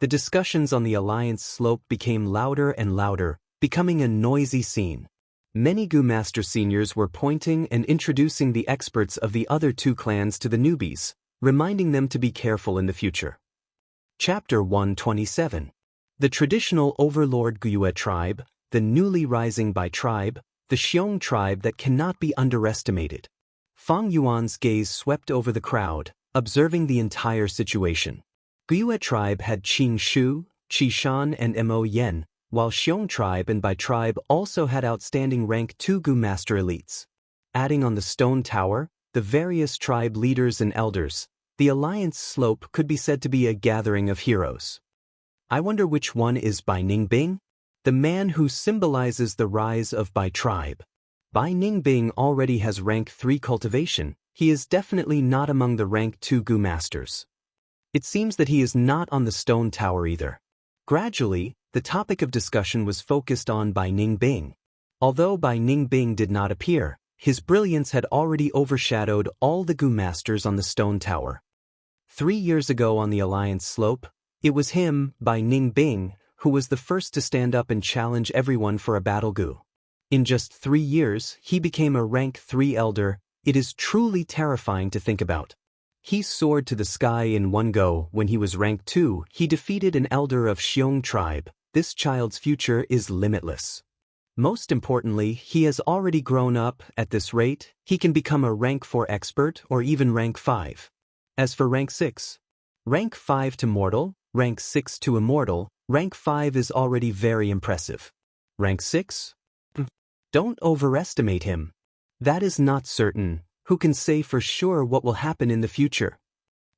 The discussions on the alliance slope became louder and louder, becoming a noisy scene. Many Gu Master seniors were pointing and introducing the experts of the other two clans to the newbies, reminding them to be careful in the future. Chapter 127. The traditional overlord Gyue tribe, the newly rising Bai tribe, the Xiong tribe that cannot be underestimated. Fang Yuan's gaze swept over the crowd, observing the entire situation. Gyue tribe had Qing Shu, Qi Shan and Mo Yen, while Xiong tribe and Bai tribe also had outstanding rank 2 Gu Master elites. Adding on the stone tower, the various tribe leaders and elders, the alliance slope could be said to be a gathering of heroes. I wonder which one is Bai Ningbing? The man who symbolizes the rise of Bai tribe. Bai Ningbing already has rank 3 cultivation, he is definitely not among the rank 2 Gu Masters. It seems that he is not on the stone tower either. Gradually, the topic of discussion was focused on Bai Ningbing. Although Bai Ningbing did not appear, his brilliance had already overshadowed all the Gu Masters on the stone tower. 3 years ago on the alliance slope, it was him, Bai Ningbing, who was the first to stand up and challenge everyone for a battle Gu. In just 3 years, he became a rank 3 elder. It is truly terrifying to think about. He soared to the sky in one go. When he was rank 2, he defeated an elder of Xiong tribe. This child's future is limitless. Most importantly, he has already grown up. At this rate, he can become a rank 4 expert or even rank 5. As for rank 6, rank 5 to mortal, rank 6 to immortal, rank 5 is already very impressive. Rank 6? Don't overestimate him. That is not certain. Who can say for sure what will happen in the future?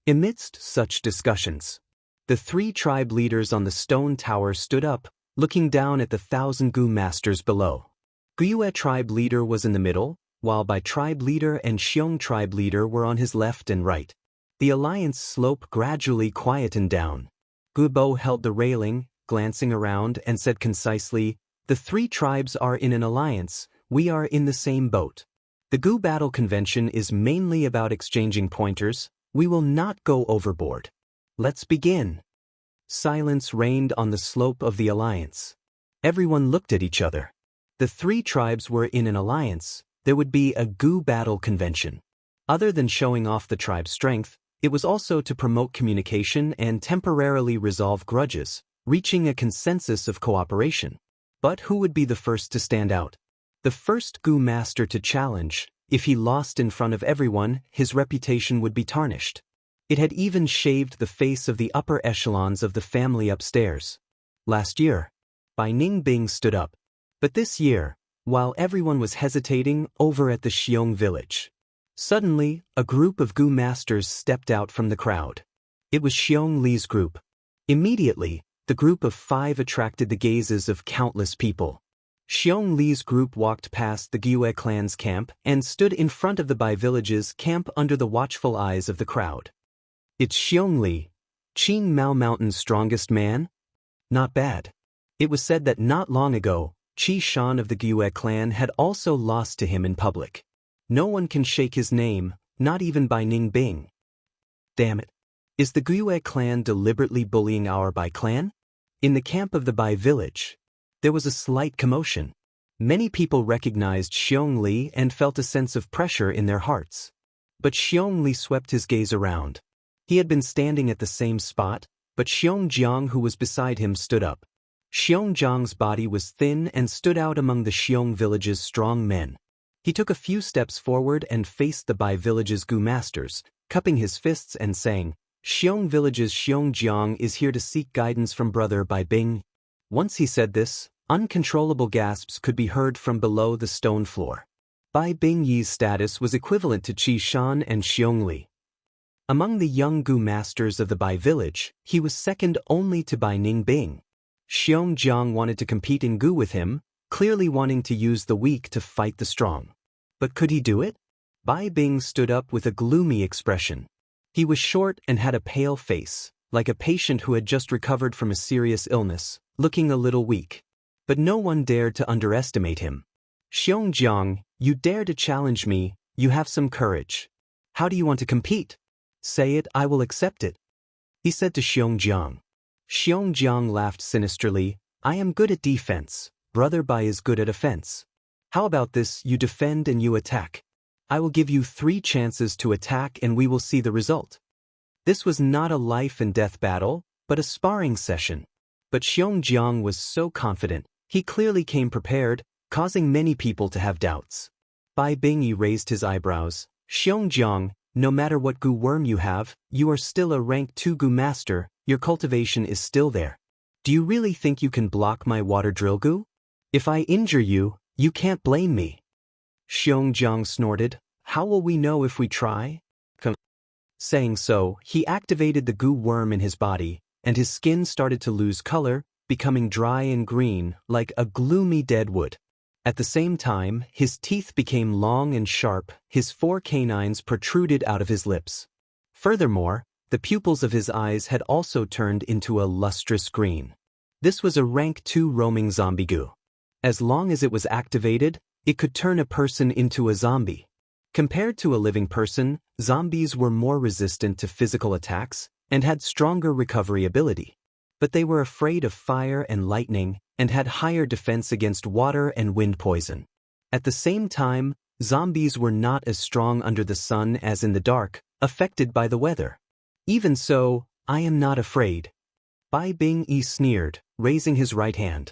Amidst such discussions, the 3 tribe leaders on the stone tower stood up, looking down at the 1,000 Gu Masters below. Gyue tribe leader was in the middle, while Bai tribe leader and Xiong tribe leader were on his left and right. The alliance slope gradually quietened down. Gubo held the railing, glancing around, and said concisely, "The 3 tribes are in an alliance, we are in the same boat." The Gu Battle Convention is mainly about exchanging pointers. We will not go overboard. Let's begin. Silence reigned on the slope of the alliance. Everyone looked at each other. The three tribes were in an alliance. There would be a Gu Battle Convention. Other than showing off the tribe's strength, it was also to promote communication and temporarily resolve grudges, reaching a consensus of cooperation. But who would be the first to stand out? The first Gu master to challenge. If he lost in front of everyone, his reputation would be tarnished. It had even shaved the face of the upper echelons of the family upstairs. Last year, Bai Ningbing stood up. But this year, while everyone was hesitating over at the Xiong village, suddenly, a group of Gu masters stepped out from the crowd. It was Xiong Li's group. Immediately, the group of 5 attracted the gazes of countless people. Xiong Li's group walked past the Gyue clan's camp and stood in front of the Bai village's camp under the watchful eyes of the crowd. It's Xiong Li, Qing Mao Mountain's strongest man? Not bad. It was said that not long ago, Qi Shan of the Gyue clan had also lost to him in public. No one can shake his name, not even Bai Ningbing. Damn it. Is the Gyue clan deliberately bullying our Bai clan? In the camp of the Bai village, there was a slight commotion. Many people recognized Xiong Li and felt a sense of pressure in their hearts. But Xiong Li swept his gaze around. He had been standing at the same spot, but Xiong Jiang, who was beside him, stood up. Xiong Jiang's body was thin and stood out among the Xiong village's strong men. He took a few steps forward and faced the Bai village's Gu masters, cupping his fists and saying, Xiong village's Xiong Jiang is here to seek guidance from brother Bai Bing. Once he said this, uncontrollable gasps could be heard from below the stone floor. Bai Bing Yi's status was equivalent to Qi Shan and Xiong Li. Among the young Gu masters of the Bai village, he was second only to Bai Ningbing. Xiong Jiang wanted to compete in Gu with him, clearly wanting to use the weak to fight the strong. But could he do it? Bai Bing stood up with a gloomy expression. He was short and had a pale face, like a patient who had just recovered from a serious illness, looking a little weak. But no one dared to underestimate him. Xiong Jiang, you dare to challenge me, you have some courage. How do you want to compete? Say it, I will accept it, he said to Xiong Jiang. Xiong Jiang laughed sinisterly. I am good at defense. Brother Bai is good at offense. How about this, you defend and you attack. I will give you 3 chances to attack and we will see the result. This was not a life and death battle, but a sparring session. But Xiong Jiang was so confident, he clearly came prepared, causing many people to have doubts. Bai Bingyi raised his eyebrows. Xiong Jiang, no matter what Gu worm you have, you are still a rank 2 Gu master, your cultivation is still there. Do you really think you can block my water drill Gu? If I injure you, you can't blame me. Xiong Jiang snorted. How will we know if we try? Saying so, he activated the Gu worm in his body, and his skin started to lose color, becoming dry and green, like a gloomy dead wood. At the same time, his teeth became long and sharp, his 4 canines protruded out of his lips. Furthermore, the pupils of his eyes had also turned into a lustrous green. This was a rank 2 roaming zombie Gu. As long as it was activated, it could turn a person into a zombie. Compared to a living person, zombies were more resistant to physical attacks and had stronger recovery ability. But they were afraid of fire and lightning and had higher defense against water and wind poison. At the same time, zombies were not as strong under the sun as in the dark, affected by the weather. Even so, I am not afraid. Bai Bingyi sneered, raising his right hand.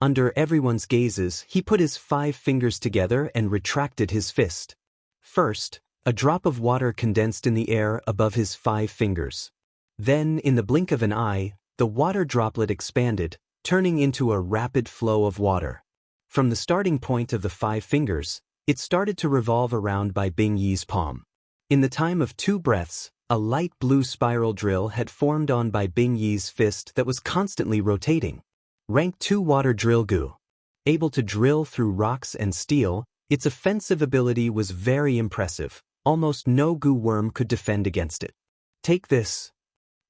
Under everyone's gazes, he put his 5 fingers together and retracted his fist. First, a drop of water condensed in the air above his 5 fingers. Then, in the blink of an eye, the water droplet expanded, turning into a rapid flow of water. From the starting point of the 5 fingers, it started to revolve around Bai Bingyi's palm. In the time of 2 breaths, a light blue spiral drill had formed on Bai Bingyi's fist that was constantly rotating. Rank 2 water drill Gu. Able to drill through rocks and steel, its offensive ability was very impressive. Almost no Gu worm could defend against it. Take this.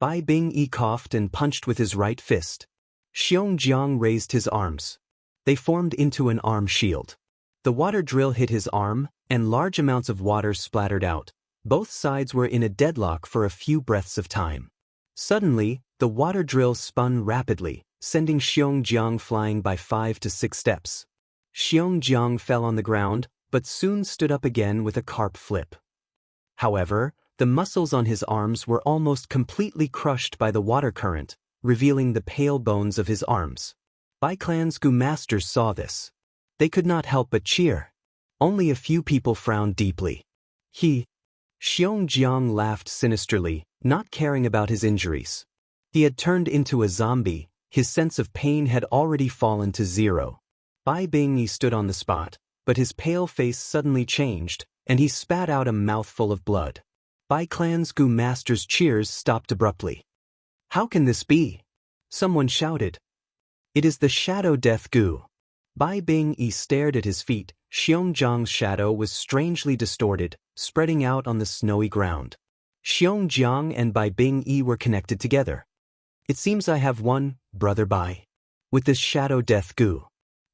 Bai Bingyi coughed and punched with his right fist. Xiong Jiang raised his arms. They formed into an arm shield. The water drill hit his arm, and large amounts of water splattered out. Both sides were in a deadlock for a few breaths of time. Suddenly, the water drill spun rapidly, sending Xiongjiang flying by 5 to 6 steps. Xiongjiang fell on the ground, but soon stood up again with a carp flip. However, the muscles on his arms were almost completely crushed by the water current, revealing the pale bones of his arms. Bai Clan's Gu masters saw this. They could not help but cheer. Only a few people frowned deeply. Xiongjiang laughed sinisterly, not caring about his injuries. He had turned into a zombie, his sense of pain had already fallen to 0. Bai Bingyi stood on the spot, but his pale face suddenly changed, and he spat out a mouthful of blood. Bai Clan's Gu master's cheers stopped abruptly. "How can this be?" someone shouted. "It is the Shadow Death Gu." Bai Bingyi stared at his feet. Xiongjiang's shadow was strangely distorted, spreading out on the snowy ground. Xiongjiang and Bai Bingyi were connected together. "It seems I have won, brother Bai. With this Shadow Death Gu,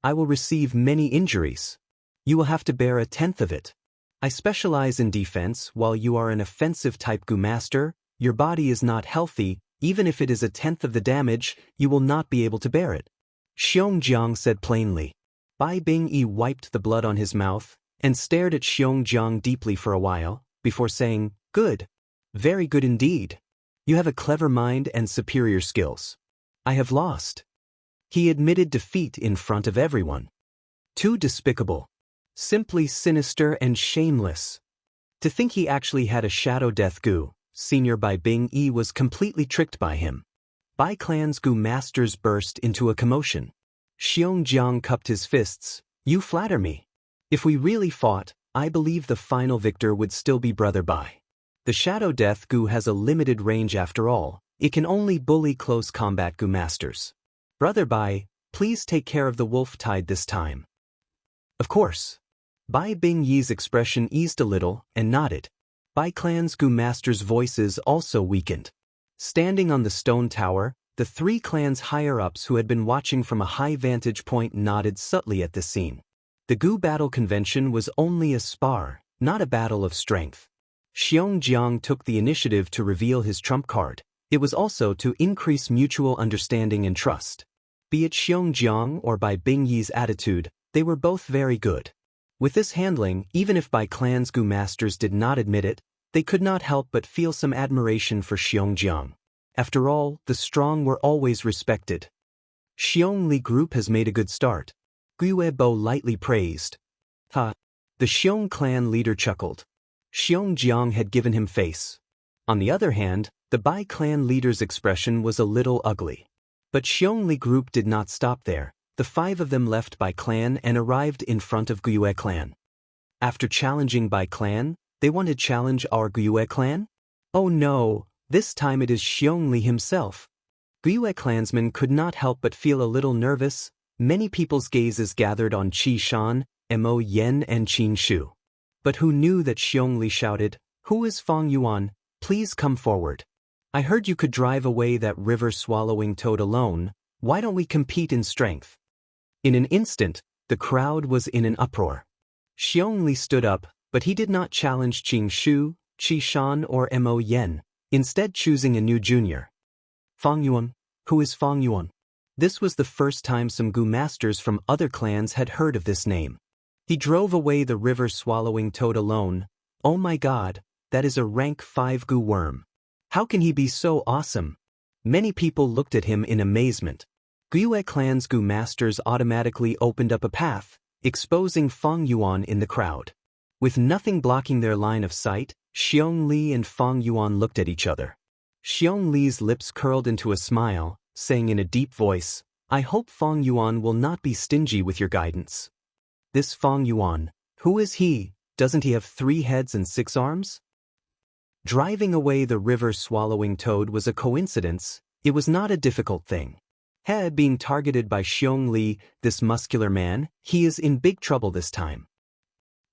I will receive many injuries. You will have to bear 1/10 of it. I specialize in defense while you are an offensive type Gu master. Your body is not healthy, even if it is 1/10 of the damage, you will not be able to bear it," Xiongjiang said plainly. Bai Bingyi wiped the blood on his mouth and stared at Xiongjiang deeply for a while, before saying, "Good. Very good indeed. You have a clever mind and superior skills. I have lost." He admitted defeat in front of everyone. Too despicable. Simply sinister and shameless. To think he actually had a Shadow Death Gu, Senior Bai Bingyi was completely tricked by him. Bai Clan's Gu masters burst into a commotion. Xiongjiang cupped his fists. "You flatter me. If we really fought, I believe the final victor would still be Brother Bai. The Shadow Death Gu has a limited range after all. It can only bully close combat Gu masters. Brother Bai, please take care of the wolf tide this time." "Of course." Bai Bingyi's expression eased a little and nodded. Bai Clan's Gu masters' voices also weakened. Standing on the stone tower, the 3 clans higher-ups who had been watching from a high vantage point nodded subtly at this scene. The Gu battle convention was only a spar, not a battle of strength. Xiongjiang took the initiative to reveal his trump card. It was also to increase mutual understanding and trust. Be it Xiongjiang or Bai Bingyi's attitude, they were both very good. With this handling, even if Bai Clan's Gu masters did not admit it, they could not help but feel some admiration for Xiongjiang. After all, the strong were always respected. Xiongli group has made a good start. Guiyue Bo lightly praised. "Ha!" The Xiong clan leader chuckled. Xiongjiang had given him face. On the other hand, the Bai clan leader's expression was a little ugly. But Xiongli group did not stop there. The 5 of them left Bai clan and arrived in front of Guiyue clan. After challenging Bai clan, they want to challenge our Guiyue clan? Oh no, this time it is Xiongli himself. Guiyue clansmen could not help but feel a little nervous. Many people's gazes gathered on Qi Shan, Mo Yen and Qin Shu. But who knew that Xiongli shouted, "Who is Fang Yuan? Please come forward. I heard you could drive away that river-swallowing toad alone. Why don't we compete in strength?" In an instant, the crowd was in an uproar. Xiongli stood up, but he did not challenge Qin Shu, Qi Shan or Mo Yen, instead choosing a new junior. "Fang Yuan? Who is Fang Yuan?" This was the first time some Gu masters from other clans had heard of this name. "He drove away the river-swallowing toad alone. Oh my god, that is a rank 5 Gu worm. How can he be so awesome?" Many people looked at him in amazement. Guiyue clan's Gu masters automatically opened up a path, exposing Fang Yuan in the crowd. With nothing blocking their line of sight, Xiongli and Fang Yuan looked at each other. Xiongli's lips curled into a smile, saying in a deep voice, "I hope Fang Yuan will not be stingy with your guidance." This Fang Yuan, who is he? Doesn't he have 3 heads and 6 arms? Driving away the river-swallowing toad was a coincidence. It was not a difficult thing. Being targeted by Xiongli, this muscular man, he is in big trouble this time.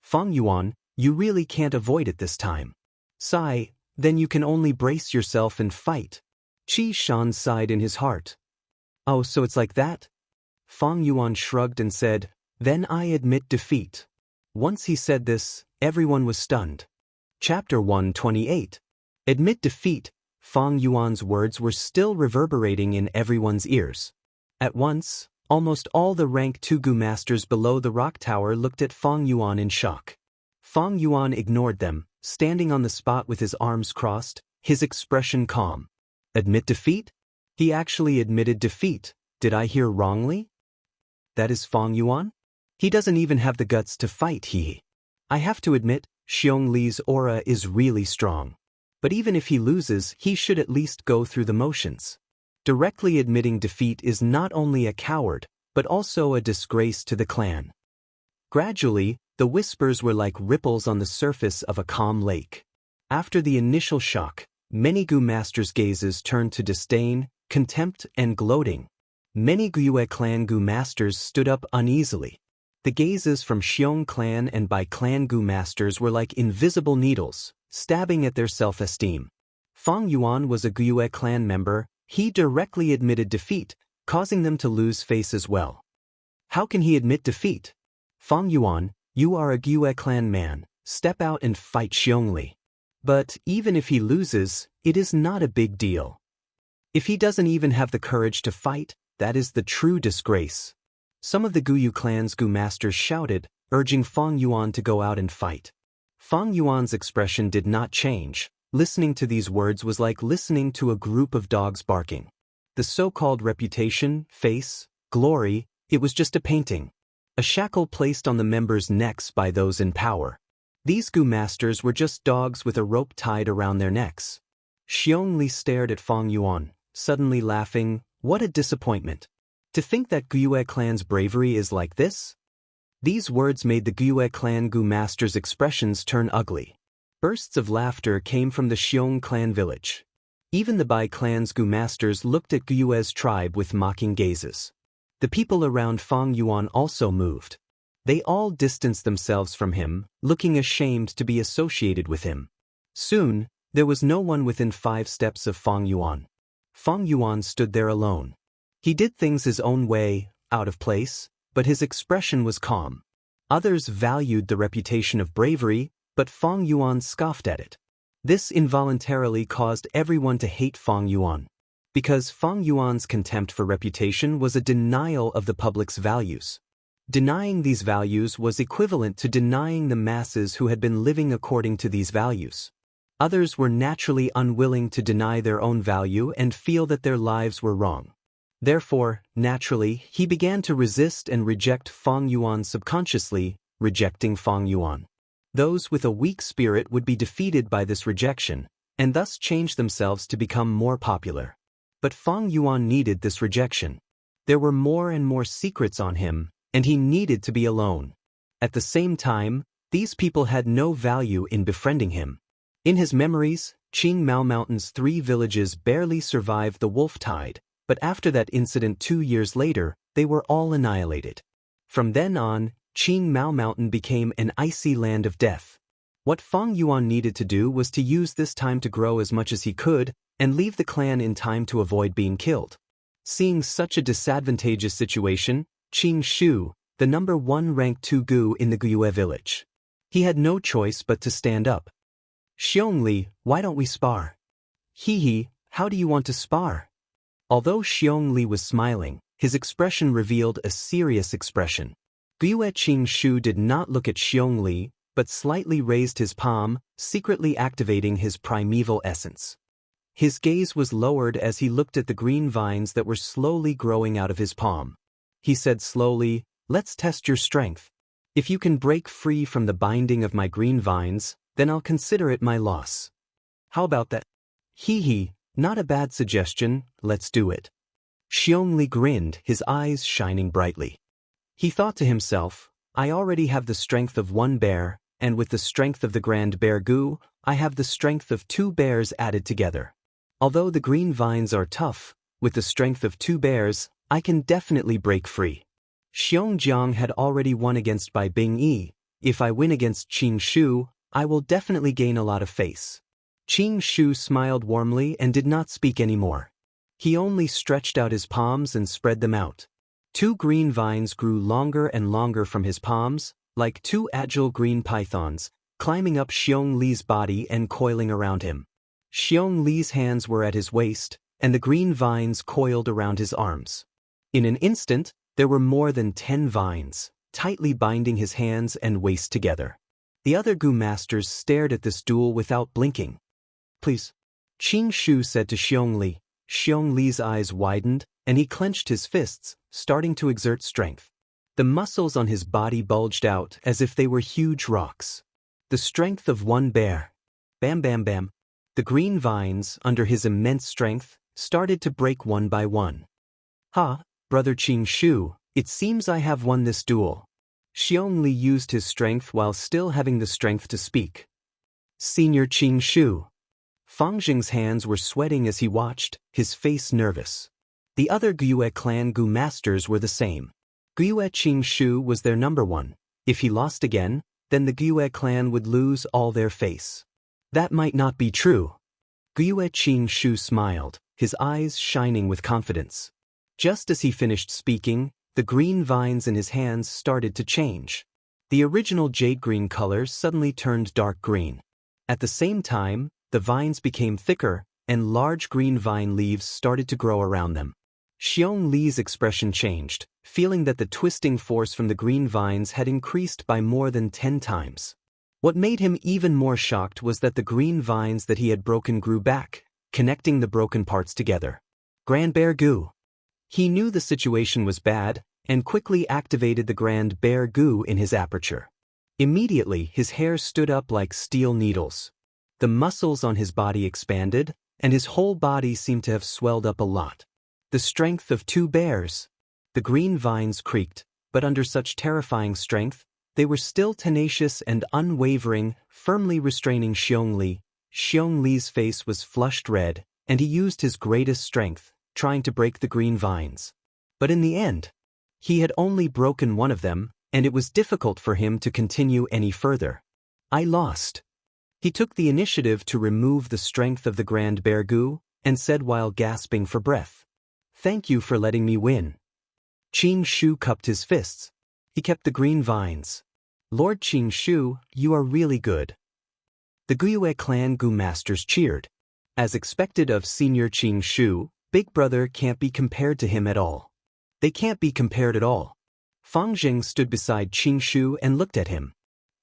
"Fang Yuan, you really can't avoid it this time." "Sigh, then you can only brace yourself and fight." Qi Shan sighed in his heart. "Oh, so it's like that?" Fang Yuan shrugged and said, Then I admit defeat. Once he said this, everyone was stunned. Chapter 128. Admit defeat. Fang Yuan's words were still reverberating in everyone's ears. At once, almost all the rank 2 Gu masters below the rock tower looked at Fang Yuan in shock. Fang Yuan ignored them, standing on the spot with his arms crossed, his expression calm. Admit defeat? He actually admitted defeat. Did I hear wrongly? That is Fang Yuan? He doesn't even have the guts to fight, I have to admit, Xiong Li's aura is really strong. But even if he loses, he should at least go through the motions. Directly admitting defeat is not only a coward, but also a disgrace to the clan. Gradually, the whispers were like ripples on the surface of a calm lake. After the initial shock, many Gu masters' gazes turned to disdain, contempt, and gloating. Many Gyue clan Gu masters stood up uneasily. The gazes from Xiong clan and Bai clan Gu masters were like invisible needles, stabbing at their self-esteem. Fang Yuan was a Gyue clan member. He directly admitted defeat, causing them to lose face as well. How can he admit defeat? Fang Yuan, you are a Gyue clan man. Step out and fight Xiong Li. But even if he loses, it is not a big deal. If he doesn't even have the courage to fight, that is the true disgrace. Some of the Guyu clan's Gu masters shouted, urging Fang Yuan to go out and fight. Fang Yuan's expression did not change. Listening to these words was like listening to a group of dogs barking. The so-called reputation, face, glory, it was just a painting. A shackle placed on the members' necks by those in power. These Gu masters were just dogs with a rope tied around their necks. Xiong Li stared at Fang Yuan, suddenly laughing. What a disappointment. To think that Gyue clan's bravery is like this? These words made the Gyue clan Gu masters' expressions turn ugly. Bursts of laughter came from the Xiong clan village. Even the Bai clan's Gu masters looked at Gyue's tribe with mocking gazes. The people around Fang Yuan also moved. They all distanced themselves from him, looking ashamed to be associated with him. Soon, there was no one within 5 steps of Fang Yuan. Fang Yuan stood there alone. He did things his own way, out of place, but his expression was calm. Others valued the reputation of bravery, but Fang Yuan scoffed at it. This involuntarily caused everyone to hate Fang Yuan. Because Fang Yuan's contempt for reputation was a denial of the public's values. Denying these values was equivalent to denying the masses who had been living according to these values. Others were naturally unwilling to deny their own value and feel that their lives were wrong. Therefore, naturally, he began to resist and reject Fang Yuan subconsciously, rejecting Fang Yuan. Those with a weak spirit would be defeated by this rejection, and thus change themselves to become more popular. But Fang Yuan needed this rejection. There were more and more secrets on him, and he needed to be alone. At the same time, these people had no value in befriending him. In his memories, Qing Mao Mountain's 3 villages barely survived the wolf tide, but after that incident 2 years later, they were all annihilated. From then on, Qing Mao Mountain became an icy land of death. What Fang Yuan needed to do was to use this time to grow as much as he could, and leave the clan in time to avoid being killed. Seeing such a disadvantageous situation, Qing Shu, the number 1 ranked 2 Gu in the Gyue village. He had no choice but to stand up. Xiong Li, why don't we spar? How do you want to spar? Although Xiong Li was smiling, his expression revealed a serious expression. Gyue Qing Shu did not look at Xiong Li, but slightly raised his palm, secretly activating his primeval essence. His gaze was lowered as he looked at the green vines that were slowly growing out of his palm. He said slowly, "Let's test your strength. If you can break free from the binding of my green vines, then I'll consider it my loss. How about that?" Not a bad suggestion, let's do it. Xiong Li grinned, his eyes shining brightly. He thought to himself, I already have the strength of 1 bear, and with the strength of the Grand Bear Gu, I have the strength of 2 bears added together. Although the green vines are tough, with the strength of 2 bears, I can definitely break free. Xiong Jiang had already won against Bai Bingyi. If I win against Qing Shu, I will definitely gain a lot of face. Qing Shu smiled warmly and did not speak anymore. He only stretched out his palms and spread them out. 2 green vines grew longer and longer from his palms, like 2 agile green pythons, climbing up Xiong Li's body and coiling around him. Xiong Li's hands were at his waist, and the green vines coiled around his arms. In an instant, there were more than 10 vines, tightly binding his hands and waist together. The other Gu masters stared at this duel without blinking. Please. Qing Shu said to Xiong Li. Xiong Li's eyes widened, and he clenched his fists, starting to exert strength. The muscles on his body bulged out as if they were huge rocks. The strength of one bear. Bam bam bam. The green vines, under his immense strength, started to break one by one. Ha, brother Qing Shu, it seems I have won this duel. Xiong Li used his strength while still having the strength to speak. Senior Qing Shu. Fang Jing's hands were sweating as he watched, his face nervous. The other Gyue clan Gu masters were the same. Gyue Qing Shu was their number one. If he lost again, then the Gyue clan would lose all their face. That might not be true. Gyue Qing Shu smiled, his eyes shining with confidence. Just as he finished speaking, the green vines in his hands started to change. The original jade green color suddenly turned dark green. At the same time, the vines became thicker, and large green vine leaves started to grow around them. Xiong Li's expression changed, feeling that the twisting force from the green vines had increased by more than 10 times. What made him even more shocked was that the green vines that he had broken grew back, connecting the broken parts together. Grand Bear Gu. He knew the situation was bad, and quickly activated the Grand Bear Gu in his aperture. Immediately, his hair stood up like steel needles. The muscles on his body expanded, and his whole body seemed to have swelled up a lot. The strength of 2 bears. The green vines creaked, but under such terrifying strength, they were still tenacious and unwavering, firmly restraining Xiong Li. Xiong Li's face was flushed red, and he used his greatest strength, trying to break the green vines. But in the end, he had only broken one of them, and it was difficult for him to continue any further. I lost. He took the initiative to remove the strength of the Grand Bear Gu, and said while gasping for breath, "Thank you for letting me win." Qing Shu cupped his fists. He kept the green vines. Lord Qing Shu, you are really good. The Gyue clan Gu masters cheered. As expected of Senior Qing Shu, Big Brother can't be compared to him at all. They can't be compared at all. Fang Jing stood beside Qing Shu and looked at him.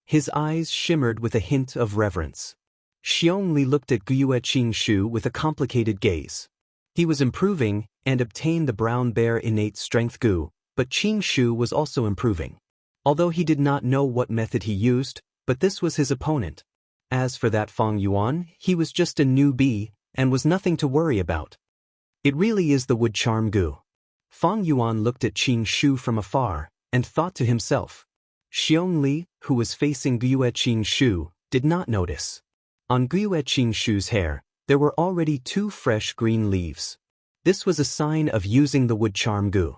His eyes shimmered with a hint of reverence. Xiong Li looked at Gyue Qing Shu with a complicated gaze. He was improving, and obtained the brown bear innate strength Gu, but Qing Shu was also improving. Although he did not know what method he used, but this was his opponent. As for that Fang Yuan, he was just a newbie, and was nothing to worry about. It really is the wood charm Gu. Fang Yuan looked at Qing Shu from afar, and thought to himself. Xiong Li, who was facing Gyue Qing Shu, did not notice. On Gyue Qing Shu's hair, there were already 2 fresh green leaves. This was a sign of using the wood charm Gu.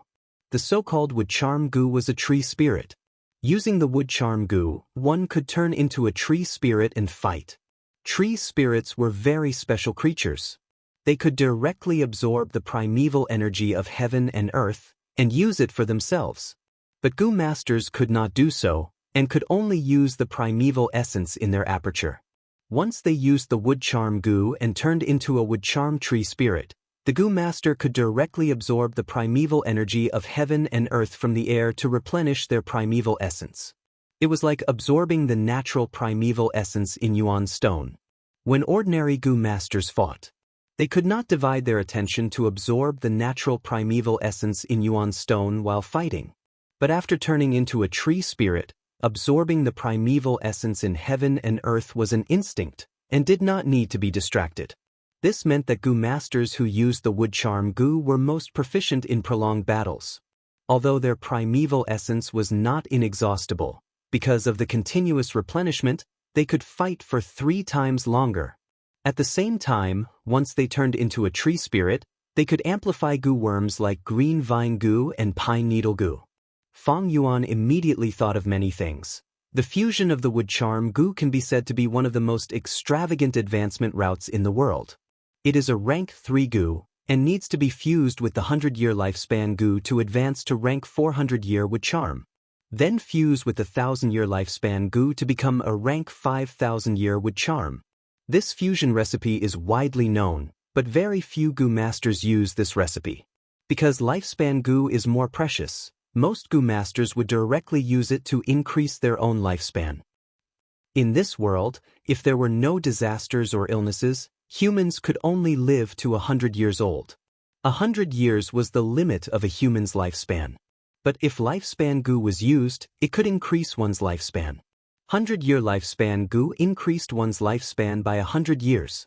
The so-called wood charm Gu was a tree spirit. Using the wood charm Gu, one could turn into a tree spirit and fight. Tree spirits were very special creatures. They could directly absorb the primeval energy of heaven and earth, and use it for themselves. But Gu masters could not do so, and could only use the primeval essence in their aperture. Once they used the wood charm Gu and turned into a wood charm tree spirit, the Gu master could directly absorb the primeval energy of heaven and earth from the air to replenish their primeval essence. It was like absorbing the natural primeval essence in Yuan stone. When ordinary Gu masters fought, they could not divide their attention to absorb the natural primeval essence in Yuan stone while fighting. But after turning into a tree spirit, absorbing the primeval essence in heaven and earth was an instinct, and did not need to be distracted. This meant that Gu masters who used the wood charm Gu were most proficient in prolonged battles. Although their primeval essence was not inexhaustible, because of the continuous replenishment, they could fight for 3 times longer. At the same time, once they turned into a tree spirit, they could amplify Gu worms like green vine Gu and pine needle Gu. Fang Yuan immediately thought of many things. The fusion of the wood charm Gu can be said to be one of the most extravagant advancement routes in the world. It is a rank 3 Gu, and needs to be fused with the 100-year lifespan goo to advance to rank 400-year with charm. Then fuse with the 1,000-year lifespan goo to become a rank 5,000-year with charm. This fusion recipe is widely known, but very few goo masters use this recipe. Because lifespan goo is more precious, most goo masters would directly use it to increase their own lifespan. In this world, if there were no disasters or illnesses, humans could only live to 100 years old. 100 years was the limit of a human's lifespan. But if lifespan goo was used, it could increase one's lifespan. 100-year lifespan goo increased one's lifespan by 100 years.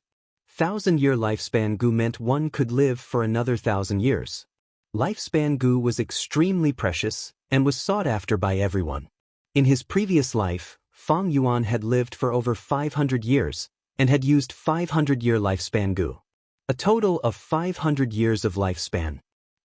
1,000-year lifespan goo meant one could live for another 1,000 years. Lifespan goo was extremely precious and was sought after by everyone. In his previous life, Fang Yuan had lived for over 500 years and had used 500-year lifespan goo. A total of 500 years of lifespan.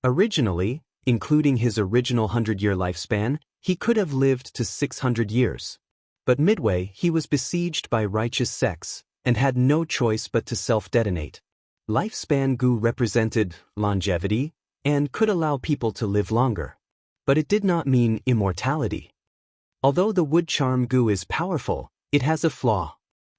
Originally, including his original 100-year lifespan, he could have lived to 600 years. But midway he was besieged by righteous sects and had no choice but to self-detonate. Lifespan goo represented longevity and could allow people to live longer. But it did not mean immortality. Although the wood charm goo is powerful, it has a flaw.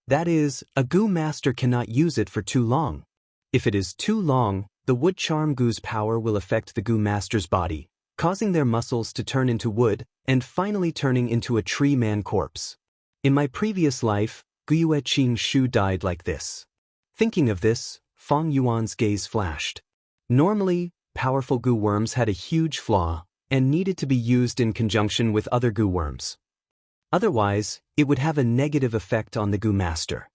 That is, a goo master cannot use it for too long. If it is too long, the wood charm goo's power will affect the goo master's body, causing their muscles to turn into wood and finally turning into a tree man corpse. In my previous life, Guyue Qing Shu died like this. Thinking of this, Fang Yuan's gaze flashed. Normally, powerful goo worms had a huge flaw and needed to be used in conjunction with other goo worms. Otherwise, it would have a negative effect on the goo master.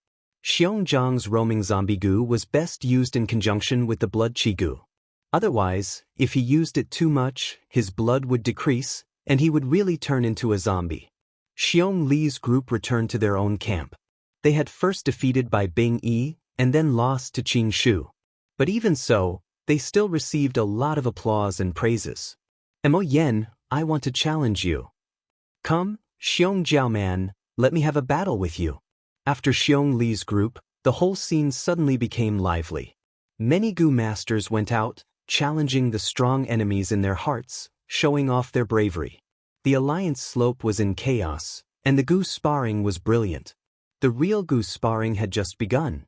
Xiong Zhang's roaming zombie goo was best used in conjunction with the blood chi goo. Otherwise, if he used it too much, his blood would decrease, and he would really turn into a zombie. Xiong Li's group returned to their own camp. They had first defeated by Bing Yi, and then lost to Qing Shu. But even so, they still received a lot of applause and praises. Mo Yen, I want to challenge you. Come, Xiong Jiaoman, let me have a battle with you. After Xiong Li's group, the whole scene suddenly became lively. Many goo masters went out, challenging the strong enemies in their hearts, showing off their bravery. The alliance slope was in chaos, and the goo sparring was brilliant. The real goo sparring had just begun.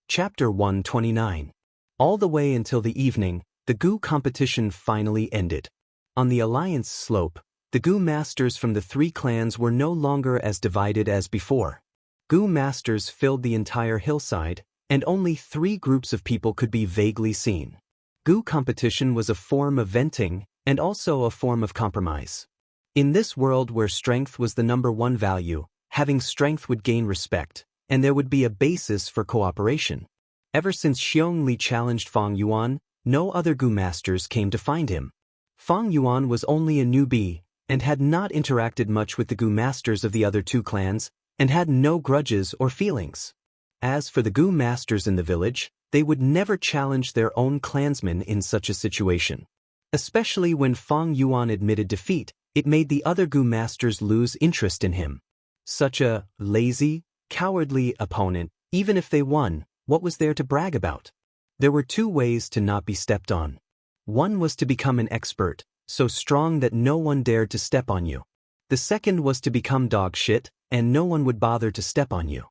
Chapter 129. All the way until the evening, the goo competition finally ended. On the alliance slope, the goo masters from the three clans were no longer as divided as before. Goo masters filled the entire hillside, and only 3 groups of people could be vaguely seen. Goo competition was a form of venting, and also a form of compromise. In this world where strength was the #1 value, having strength would gain respect, and there would be a basis for cooperation. Ever since Xiong Li challenged Fang Yuan, no other goo masters came to find him. Fang Yuan was only a newbie, and had not interacted much with the goo masters of the other 2 clans, and had no grudges or feelings. As for the goo masters in the village, they would never challenge their own clansmen in such a situation. Especially when Fang Yuan admitted defeat, it made the other goo masters lose interest in him. Such a lazy, cowardly opponent, even if they won, what was there to brag about? There were 2 ways to not be stepped on. One was to become an expert, so strong that no one dared to step on you. The second was to become dog shit, and no one would bother to step on you.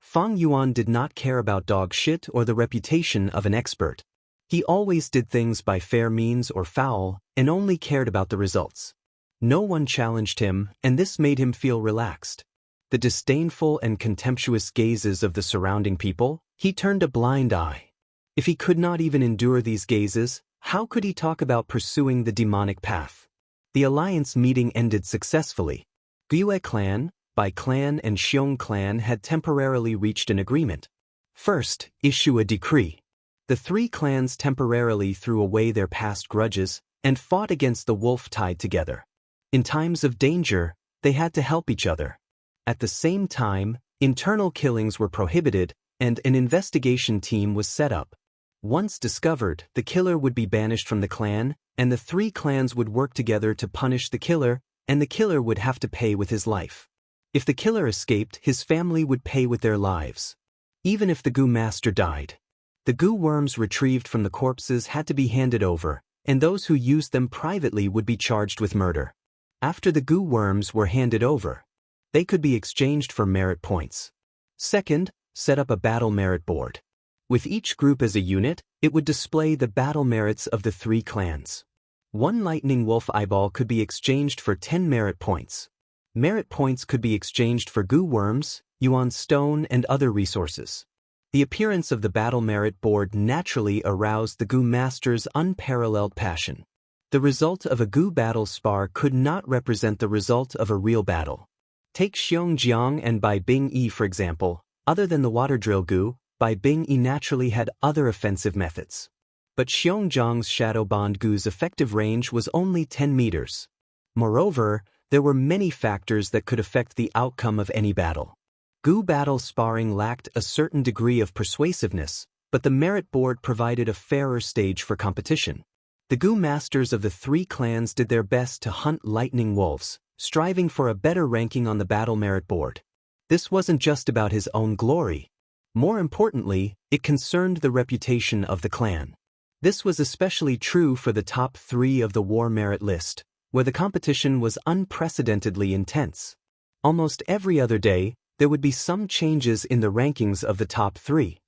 Fang Yuan did not care about dog shit or the reputation of an expert. He always did things by fair means or foul, and only cared about the results. No one challenged him, and this made him feel relaxed. The disdainful and contemptuous gazes of the surrounding people, he turned a blind eye. If he could not even endure these gazes, how could he talk about pursuing the demonic path? The alliance meeting ended successfully. Guyue clan, Bai clan and Xiong clan had temporarily reached an agreement. First, issue a decree. The 3 clans temporarily threw away their past grudges and fought against the wolf tied together. In times of danger, they had to help each other. At the same time, internal killings were prohibited, and an investigation team was set up. Once discovered, the killer would be banished from the clan, and the 3 clans would work together to punish the killer, and the killer would have to pay with his life. If the killer escaped, his family would pay with their lives. Even if the goo master died. The goo worms retrieved from the corpses had to be handed over, and those who used them privately would be charged with murder. After the goo worms were handed over, they could be exchanged for merit points. Second, set up a battle merit board. With each group as a unit, it would display the battle merits of the 3 clans. 1 lightning wolf eyeball could be exchanged for 10 merit points. Merit points could be exchanged for goo worms, yuan stone, and other resources. The appearance of the battle merit board naturally aroused the goo master's unparalleled passion. The result of a goo battle spar could not represent the result of a real battle. Take Xiongjiang and Bai Bing-yi for example. Other than the water drill goo, Bai Bing-yi naturally had other offensive methods. But Xiongjiang's shadow bond goo's effective range was only 10 meters. Moreover, there were many factors that could affect the outcome of any battle. Goo battle sparring lacked a certain degree of persuasiveness, but the merit board provided a fairer stage for competition. The goo masters of the 3 clans did their best to hunt lightning wolves, striving for a better ranking on the battle merit board. This wasn't just about his own glory. More importantly, it concerned the reputation of the clan. This was especially true for the top 3 of the war merit list, where the competition was unprecedentedly intense. Almost every other day, there would be some changes in the rankings of the top 3.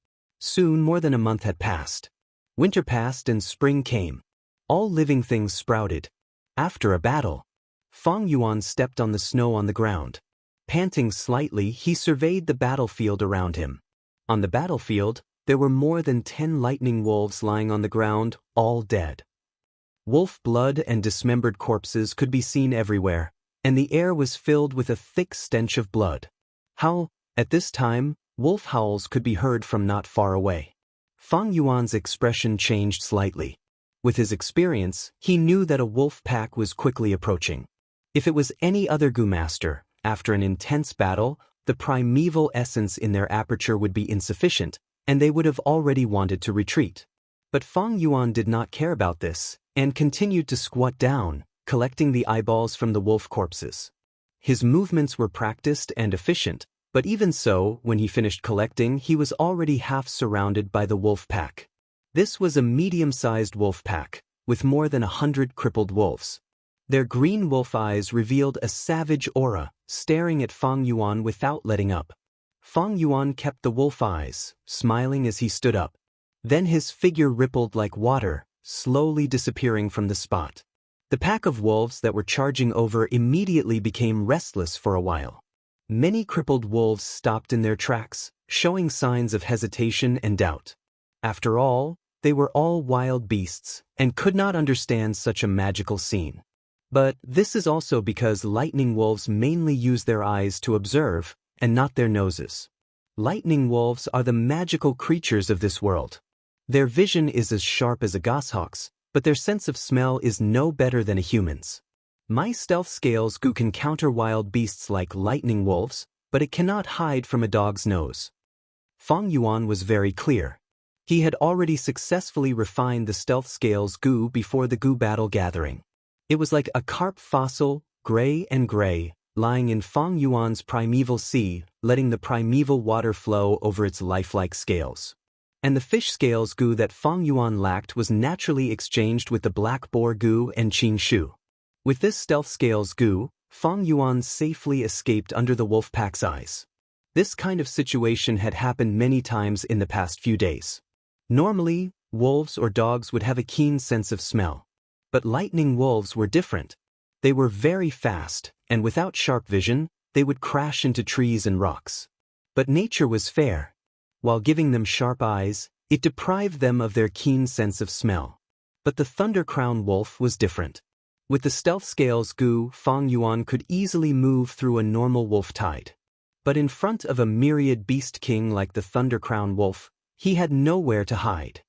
Soon more than a month had passed. Winter passed and spring came. All living things sprouted. After a battle, Fang Yuan stepped on the snow on the ground. Panting slightly, he surveyed the battlefield around him. On the battlefield, there were more than 10 lightning wolves lying on the ground, all dead. Wolf blood and dismembered corpses could be seen everywhere, and the air was filled with a thick stench of blood. At this time, wolf howls could be heard from not far away. Fang Yuan's expression changed slightly. With his experience, he knew that a wolf pack was quickly approaching. If it was any other goo master, after an intense battle, the primeval essence in their aperture would be insufficient, and they would have already wanted to retreat. But Fang Yuan did not care about this, and continued to squat down, collecting the eyeballs from the wolf corpses. His movements were practiced and efficient, but even so, when he finished collecting, he was already half surrounded by the wolf pack. This was a medium-sized wolf pack, with more than 100 crippled wolves. Their green wolf eyes revealed a savage aura, staring at Fang Yuan without letting up. Fang Yuan kept the wolf eyes, smiling as he stood up. Then his figure rippled like water, slowly disappearing from the spot. The pack of wolves that were charging over immediately became restless for a while. Many crippled wolves stopped in their tracks, showing signs of hesitation and doubt. After all, they were all wild beasts, and could not understand such a magical scene. But this is also because lightning wolves mainly use their eyes to observe, and not their noses. Lightning wolves are the magical creatures of this world. Their vision is as sharp as a goshawk's, but their sense of smell is no better than a human's. My stealth scales goo can counter wild beasts like lightning wolves, but it cannot hide from a dog's nose. Fang Yuan was very clear. He had already successfully refined the stealth scales goo before the goo battle gathering. It was like a carp fossil, gray and gray, lying in Fang Yuan's primeval sea, letting the primeval water flow over its lifelike scales. And the fish scales goo that Fang Yuan lacked was naturally exchanged with the black boar goo and qin shu. With this stealth scales goo, Fang Yuan safely escaped under the wolf pack's eyes. This kind of situation had happened many times in the past few days. Normally, wolves or dogs would have a keen sense of smell. But lightning wolves were different. They were very fast, and without sharp vision, they would crash into trees and rocks. But nature was fair. While giving them sharp eyes, it deprived them of their keen sense of smell. But the Thunder Crown wolf was different. With the stealth scales goo, Fang Yuan could easily move through a normal wolf tide. But in front of a myriad beast king like the Thunder Crown wolf, he had nowhere to hide.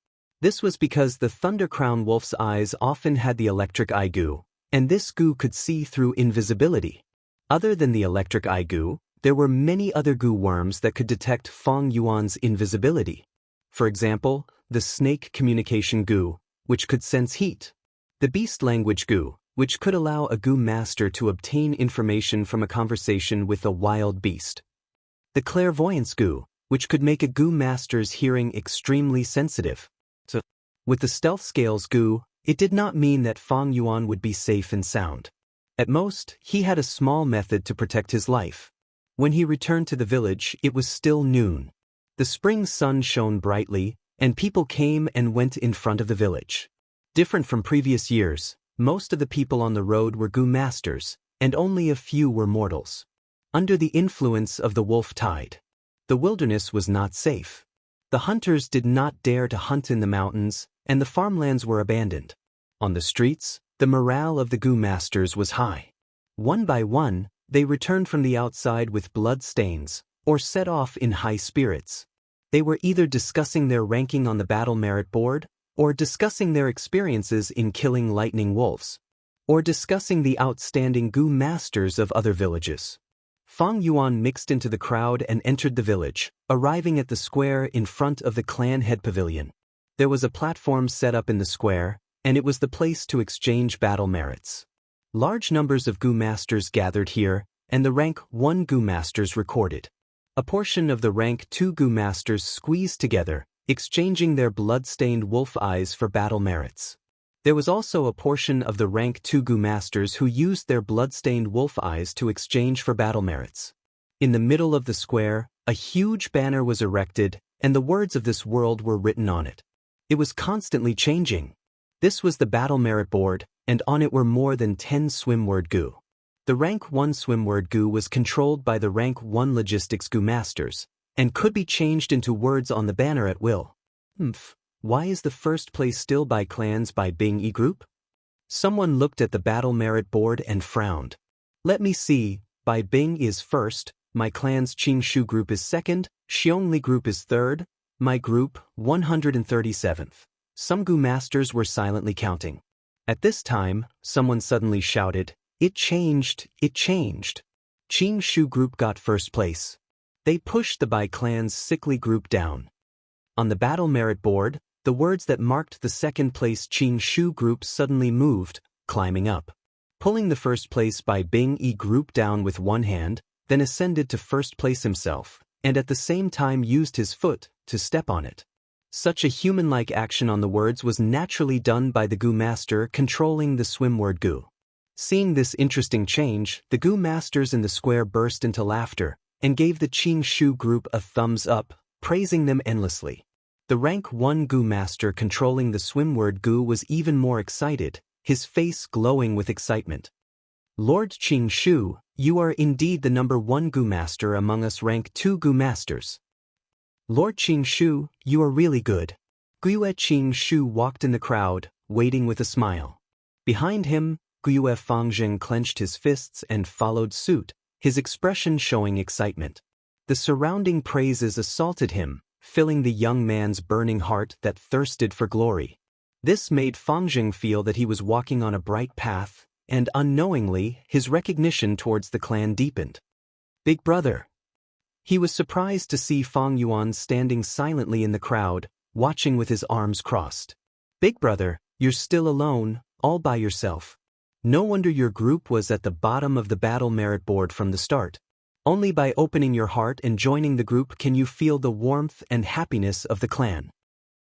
This was because the Thunder Crown wolf's eyes often had the electric eye goo, and this goo could see through invisibility. Other than the electric eye goo, there were many other goo worms that could detect Fang Yuan's invisibility. For example, the snake communication goo, which could sense heat. The beast language goo, which could allow a goo master to obtain information from a conversation with a wild beast. The clairvoyance goo, which could make a Gu master's hearing extremely sensitive. So, with the stealth scales Gu, it did not mean that Fang Yuan would be safe and sound. At most, he had a small method to protect his life. When he returned to the village, it was still noon. The spring sun shone brightly, and people came and went in front of the village. Different from previous years, most of the people on the road were Gu masters, and only a few were mortals. Under the influence of the wolf tide, the wilderness was not safe. The hunters did not dare to hunt in the mountains, and the farmlands were abandoned. On the streets, the morale of the Gu masters was high. One by one, they returned from the outside with blood stains, or set off in high spirits. They were either discussing their ranking on the battle merit board, or discussing their experiences in killing lightning wolves, or discussing the outstanding Gu masters of other villages. Fang Yuan mixed into the crowd and entered the village, arriving at the square in front of the clan head pavilion. There was a platform set up in the square, and it was the place to exchange battle merits. Large numbers of Gu masters gathered here, and the rank 1 Gu masters recorded. A portion of the rank 2 Gu masters squeezed together, exchanging their blood-stained wolf eyes for battle merits. There was also a portion of the rank 2 Gu masters who used their blood-stained wolf eyes to exchange for battle merits. In the middle of the square, a huge banner was erected, and the words of this world were written on it. It was constantly changing. This was the battle merit board, and on it were more than 10 swimword Gu. The rank 1 swimword Gu was controlled by the rank 1 logistics Gu masters, and could be changed into words on the banner at will. Why is the first place still by clans by Bing E group? Someone looked at the battle merit board and frowned. Let me see, Bai Bing is first, my clan's Qing group is second, Xiongli group is third, my group 137th. Some Gu masters were silently counting. At this time, someone suddenly shouted, "It changed, it changed." Qing Shu group got first place. They pushed the Bai clan's sickly group down. On the battle merit board, the words that marked the second place Qing Shu group suddenly moved, climbing up. Pulling the first place Bai Bing E group down with one hand, then ascended to first place himself, and at the same time used his foot to step on it. Such a human-like action on the words was naturally done by the Gu master controlling the swimword Gu. Seeing this interesting change, the Gu masters in the square burst into laughter, and gave the Qing Shu group a thumbs up, praising them endlessly. The rank 1 Gu master controlling the swimword Gu was even more excited, his face glowing with excitement. Lord Qing Shu, you are indeed the number 1 Gu master among us rank 2 Gu masters. Lord Qing Shu, you are really good. Guyue Qing Shu walked in the crowd, waiting with a smile. Behind him, Guyue Fangjing clenched his fists and followed suit, his expression showing excitement. The surrounding praises assaulted him, filling the young man's burning heart that thirsted for glory. This made Fangjing feel that he was walking on a bright path, and unknowingly, his recognition towards the clan deepened. Big brother. He was surprised to see Fang Yuan standing silently in the crowd, watching with his arms crossed. Big brother, you're still alone, all by yourself. No wonder your group was at the bottom of the battle merit board from the start. Only by opening your heart and joining the group can you feel the warmth and happiness of the clan.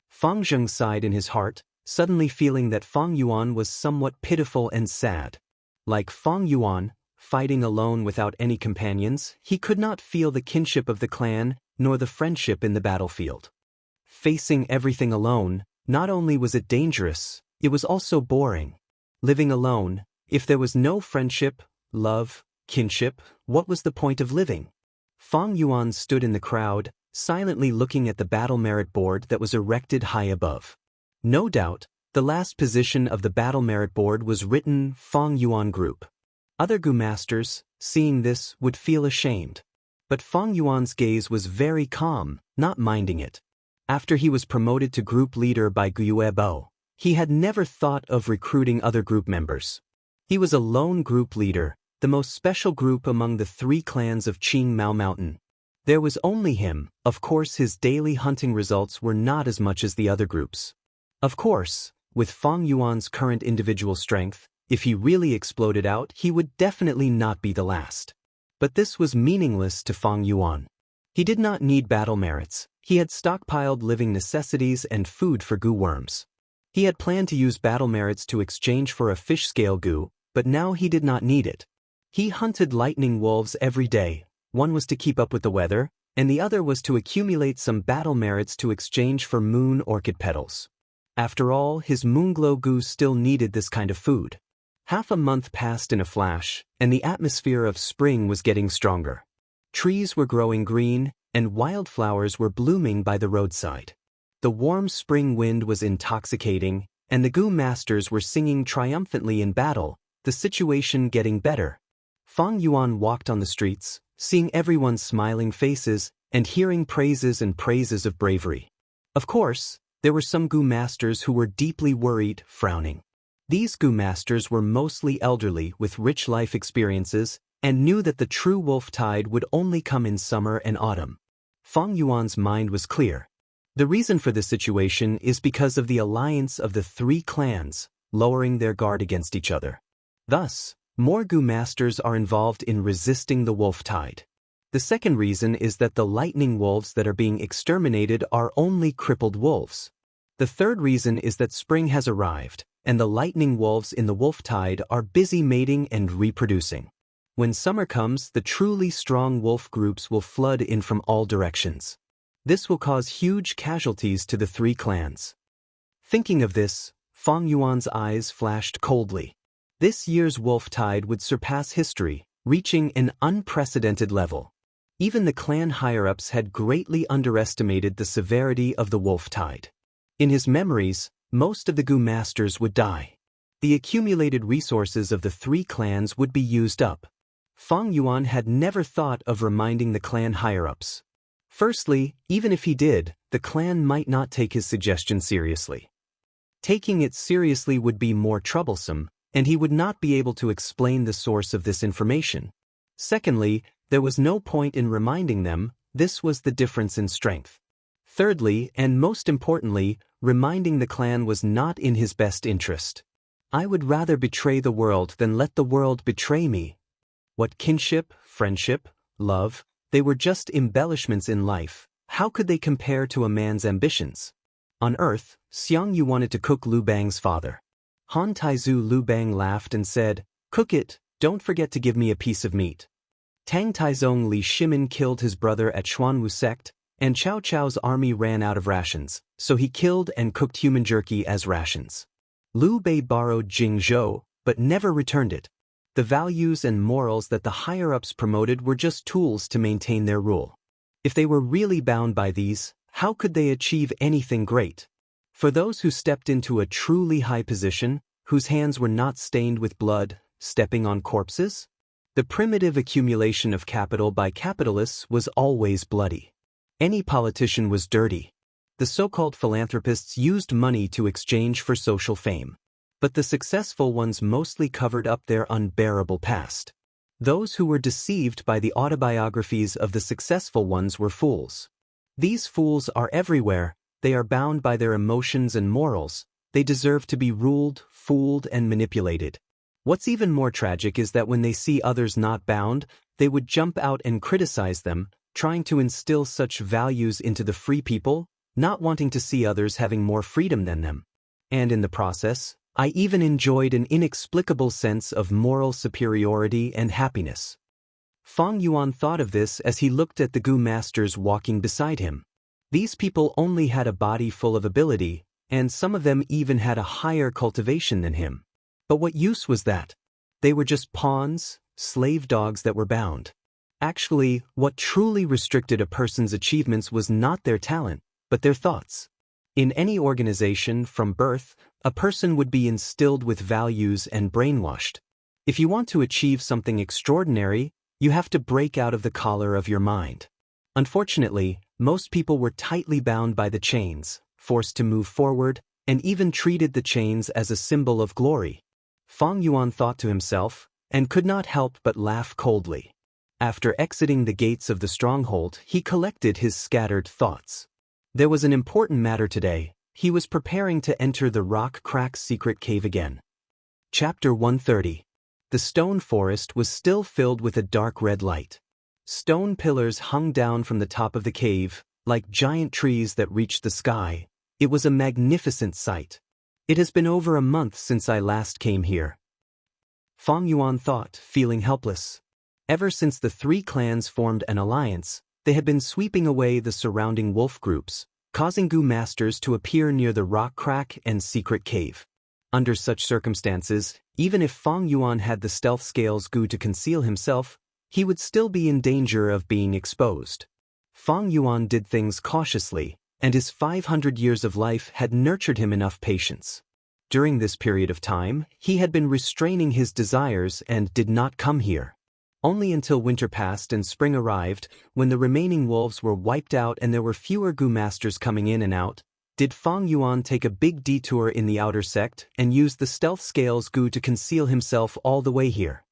Fang Zheng sighed in his heart, suddenly feeling that Fang Yuan was somewhat pitiful and sad. Like Fang Yuan, fighting alone without any companions, he could not feel the kinship of the clan, nor the friendship in the battlefield. Facing everything alone, not only was it dangerous, it was also boring. Living alone, if there was no friendship, love, kinship, what was the point of living? Fang Yuan stood in the crowd, silently looking at the battle merit board that was erected high above. No doubt, the last position of the battle merit board was written Fang Yuan Group. Other Gu masters, seeing this, would feel ashamed. But Fang Yuan's gaze was very calm, not minding it. After he was promoted to group leader by Guyue Bo, he had never thought of recruiting other group members. He was a lone group leader, the most special group among the 3 clans of Qing Mao Mountain. There was only him. Of course, his daily hunting results were not as much as the other groups. Of course, with Fang Yuan's current individual strength, if he really exploded out, he would definitely not be the last. But this was meaningless to Fang Yuan. He did not need battle merits. He had stockpiled living necessities and food for goo worms. He had planned to use battle merits to exchange for a fish scale goo, but now he did not need it. He hunted lightning wolves every day. One was to keep up with the weather, and the other was to accumulate some battle merits to exchange for moon orchid petals. After all, his moonglow goo still needed this kind of food. Half a month passed in a flash, and the atmosphere of spring was getting stronger. Trees were growing green, and wildflowers were blooming by the roadside. The warm spring wind was intoxicating, and the goo masters were singing triumphantly in battle, the situation getting better. Fang Yuan walked on the streets, seeing everyone's smiling faces and hearing praises and praises of bravery. Of course, there were some goo masters who were deeply worried, frowning. These goo masters were mostly elderly with rich life experiences and knew that the true wolf tide would only come in summer and autumn. Fang Yuan's mind was clear. The reason for this situation is because of the alliance of the three clans, lowering their guard against each other. Thus, more goo masters are involved in resisting the wolf tide. The second reason is that the lightning wolves that are being exterminated are only crippled wolves. The third reason is that spring has arrived, and the lightning wolves in the wolf tide are busy mating and reproducing. When summer comes, the truly strong wolf groups will flood in from all directions. This will cause huge casualties to the three clans. Thinking of this, Fang Yuan's eyes flashed coldly. This year's wolf tide would surpass history, reaching an unprecedented level. Even the clan higher-ups had greatly underestimated the severity of the wolf tide. In his memories, most of the goo masters would die. The accumulated resources of the three clans would be used up. Fang Yuan had never thought of reminding the clan higher-ups. Firstly, even if he did, the clan might not take his suggestion seriously. Taking it seriously would be more troublesome, and he would not be able to explain the source of this information. Secondly, there was no point in reminding them. This was the difference in strength. Thirdly, and most importantly, reminding the clan was not in his best interest. I would rather betray the world than let the world betray me. What kinship, friendship, love, they were just embellishments in life. How could they compare to a man's ambitions? On Earth, Xiang Yu wanted to cook Lu Bang's father. Han Taizu Lu Bang laughed and said, "Cook it, don't forget to give me a piece of meat." Tang Taizong Li Shimin killed his brother at Xuanwu sect, and Cao Cao's army ran out of rations, so he killed and cooked human jerky as rations. Liu Bei borrowed Jing Zhou, but never returned it. The values and morals that the higher-ups promoted were just tools to maintain their rule. If they were really bound by these, how could they achieve anything great? For those who stepped into a truly high position, whose hands were not stained with blood, stepping on corpses? The primitive accumulation of capital by capitalists was always bloody. Any politician was dirty. The so-called philanthropists used money to exchange for social fame. But the successful ones mostly covered up their unbearable past. Those who were deceived by the autobiographies of the successful ones were fools. These fools are everywhere. They are bound by their emotions and morals. They deserve to be ruled, fooled, and manipulated. What's even more tragic is that when they see others not bound, they would jump out and criticize them, trying to instill such values into the free people, not wanting to see others having more freedom than them. And in the process, I even enjoyed an inexplicable sense of moral superiority and happiness. Fang Yuan thought of this as he looked at the goo masters walking beside him. These people only had a body full of ability, and some of them even had a higher cultivation than him. But what use was that? They were just pawns, slave dogs that were bound. Actually, what truly restricted a person's achievements was not their talent, but their thoughts. In any organization, from birth, a person would be instilled with values and brainwashed. If you want to achieve something extraordinary, you have to break out of the collar of your mind. Unfortunately, most people were tightly bound by the chains, forced to move forward, and even treated the chains as a symbol of glory. Fang Yuan thought to himself, and could not help but laugh coldly. After exiting the gates of the stronghold, he collected his scattered thoughts. There was an important matter today. He was preparing to enter the rock crack's secret cave again. Chapter 130. The stone forest was still filled with a dark red light. Stone pillars hung down from the top of the cave, like giant trees that reached the sky. It was a magnificent sight. It has been over a month since I last came here. Fang Yuan thought, feeling helpless. Ever since the three clans formed an alliance, they had been sweeping away the surrounding wolf groups, causing Gu masters to appear near the rock crack and secret cave. Under such circumstances, even if Fang Yuan had the stealth scales Gu to conceal himself, he would still be in danger of being exposed. Fang Yuan did things cautiously, and his 500 years of life had nurtured him enough patience. During this period of time, he had been restraining his desires and did not come here. Only until winter passed and spring arrived, when the remaining wolves were wiped out and there were fewer Gu masters coming in and out, did Fang Yuan take a big detour in the outer sect and use the stealth scales Gu to conceal himself all the way here.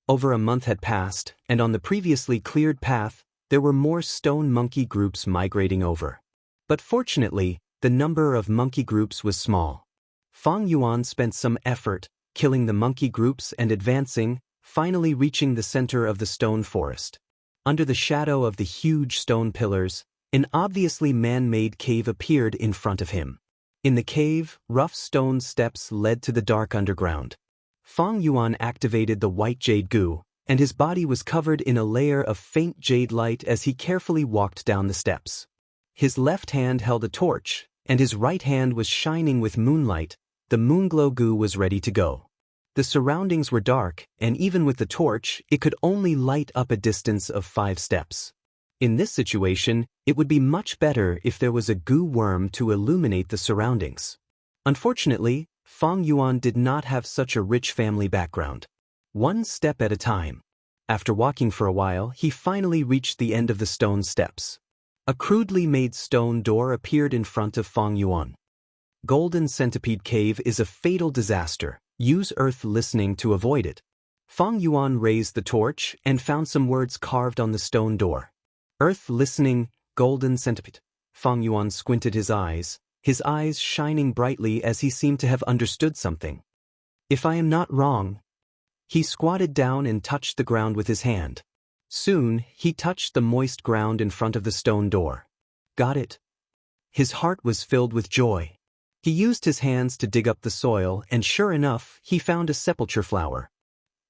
Over a month had passed, and on the previously cleared path, there were more stone monkey groups migrating over. But fortunately, the number of monkey groups was small. Fang Yuan spent some effort, killing the monkey groups and advancing, finally reaching the center of the stone forest. Under the shadow of the huge stone pillars, an obviously man-made cave appeared in front of him. In the cave, rough stone steps led to the dark underground. Fang Yuan activated the white jade Gu, and his body was covered in a layer of faint jade light as he carefully walked down the steps. His left hand held a torch, and his right hand was shining with moonlight. The moonglow Gu was ready to go. The surroundings were dark, and even with the torch, it could only light up a distance of 5 steps. In this situation, it would be much better if there was a Gu worm to illuminate the surroundings. Unfortunately, Fang Yuan did not have such a rich family background. One step at a time. After walking for a while, he finally reached the end of the stone steps. A crudely made stone door appeared in front of Fang Yuan. Golden Centipede Cave is a fatal disaster. Use earth listening to avoid it. Fang Yuan raised the torch and found some words carved on the stone door. Earth listening, Golden Centipede. Fang Yuan squinted his eyes shining brightly as he seemed to have understood something. If I am not wrong. He squatted down and touched the ground with his hand. Soon, he touched the moist ground in front of the stone door. Got it. His heart was filled with joy. He used his hands to dig up the soil, and sure enough, he found a sepulchre flower.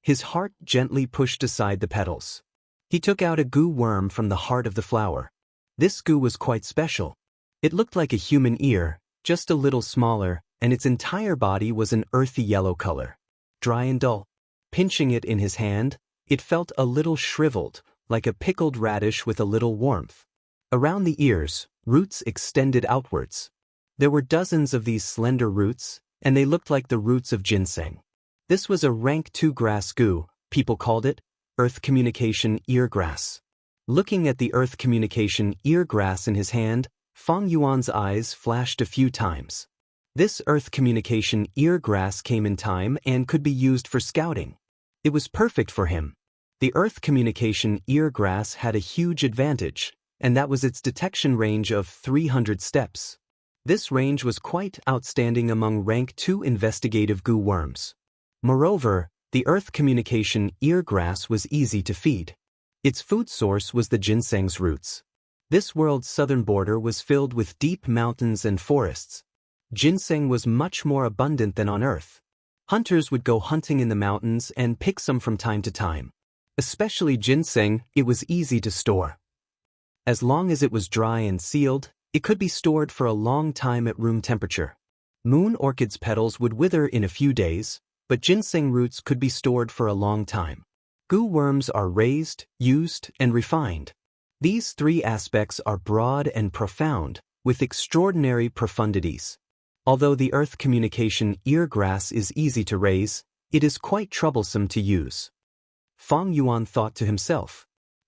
His heart gently pushed aside the petals. He took out a Gu worm from the heart of the flower. This Gu was quite special. It looked like a human ear, just a little smaller, and its entire body was an earthy yellow color. Dry and dull. Pinching it in his hand, it felt a little shriveled, like a pickled radish with a little warmth. Around the ears, roots extended outwards. There were dozens of these slender roots, and they looked like the roots of ginseng. This was a rank 2 grass Gu, people called it earth communication ear grass. Looking at the earth communication ear grass in his hand, Fang Yuan's eyes flashed a few times. This earth communication ear grass came in time and could be used for scouting. It was perfect for him. The earth communication ear grass had a huge advantage, and that was its detection range of 300 steps. This range was quite outstanding among rank 2 investigative Gu worms. Moreover, the earth communication ear grass was easy to feed. Its food source was the ginseng's roots. This world's southern border was filled with deep mountains and forests. Ginseng was much more abundant than on Earth. Hunters would go hunting in the mountains and pick some from time to time. Especially ginseng, it was easy to store. As long as it was dry and sealed, it could be stored for a long time at room temperature. Moon orchid's petals would wither in a few days, but ginseng roots could be stored for a long time. Gu worms are raised, used, and refined. These 3 aspects are broad and profound, with extraordinary profundities. Although the earth communication ear grass is easy to raise, it is quite troublesome to use. Fang Yuan thought to himself.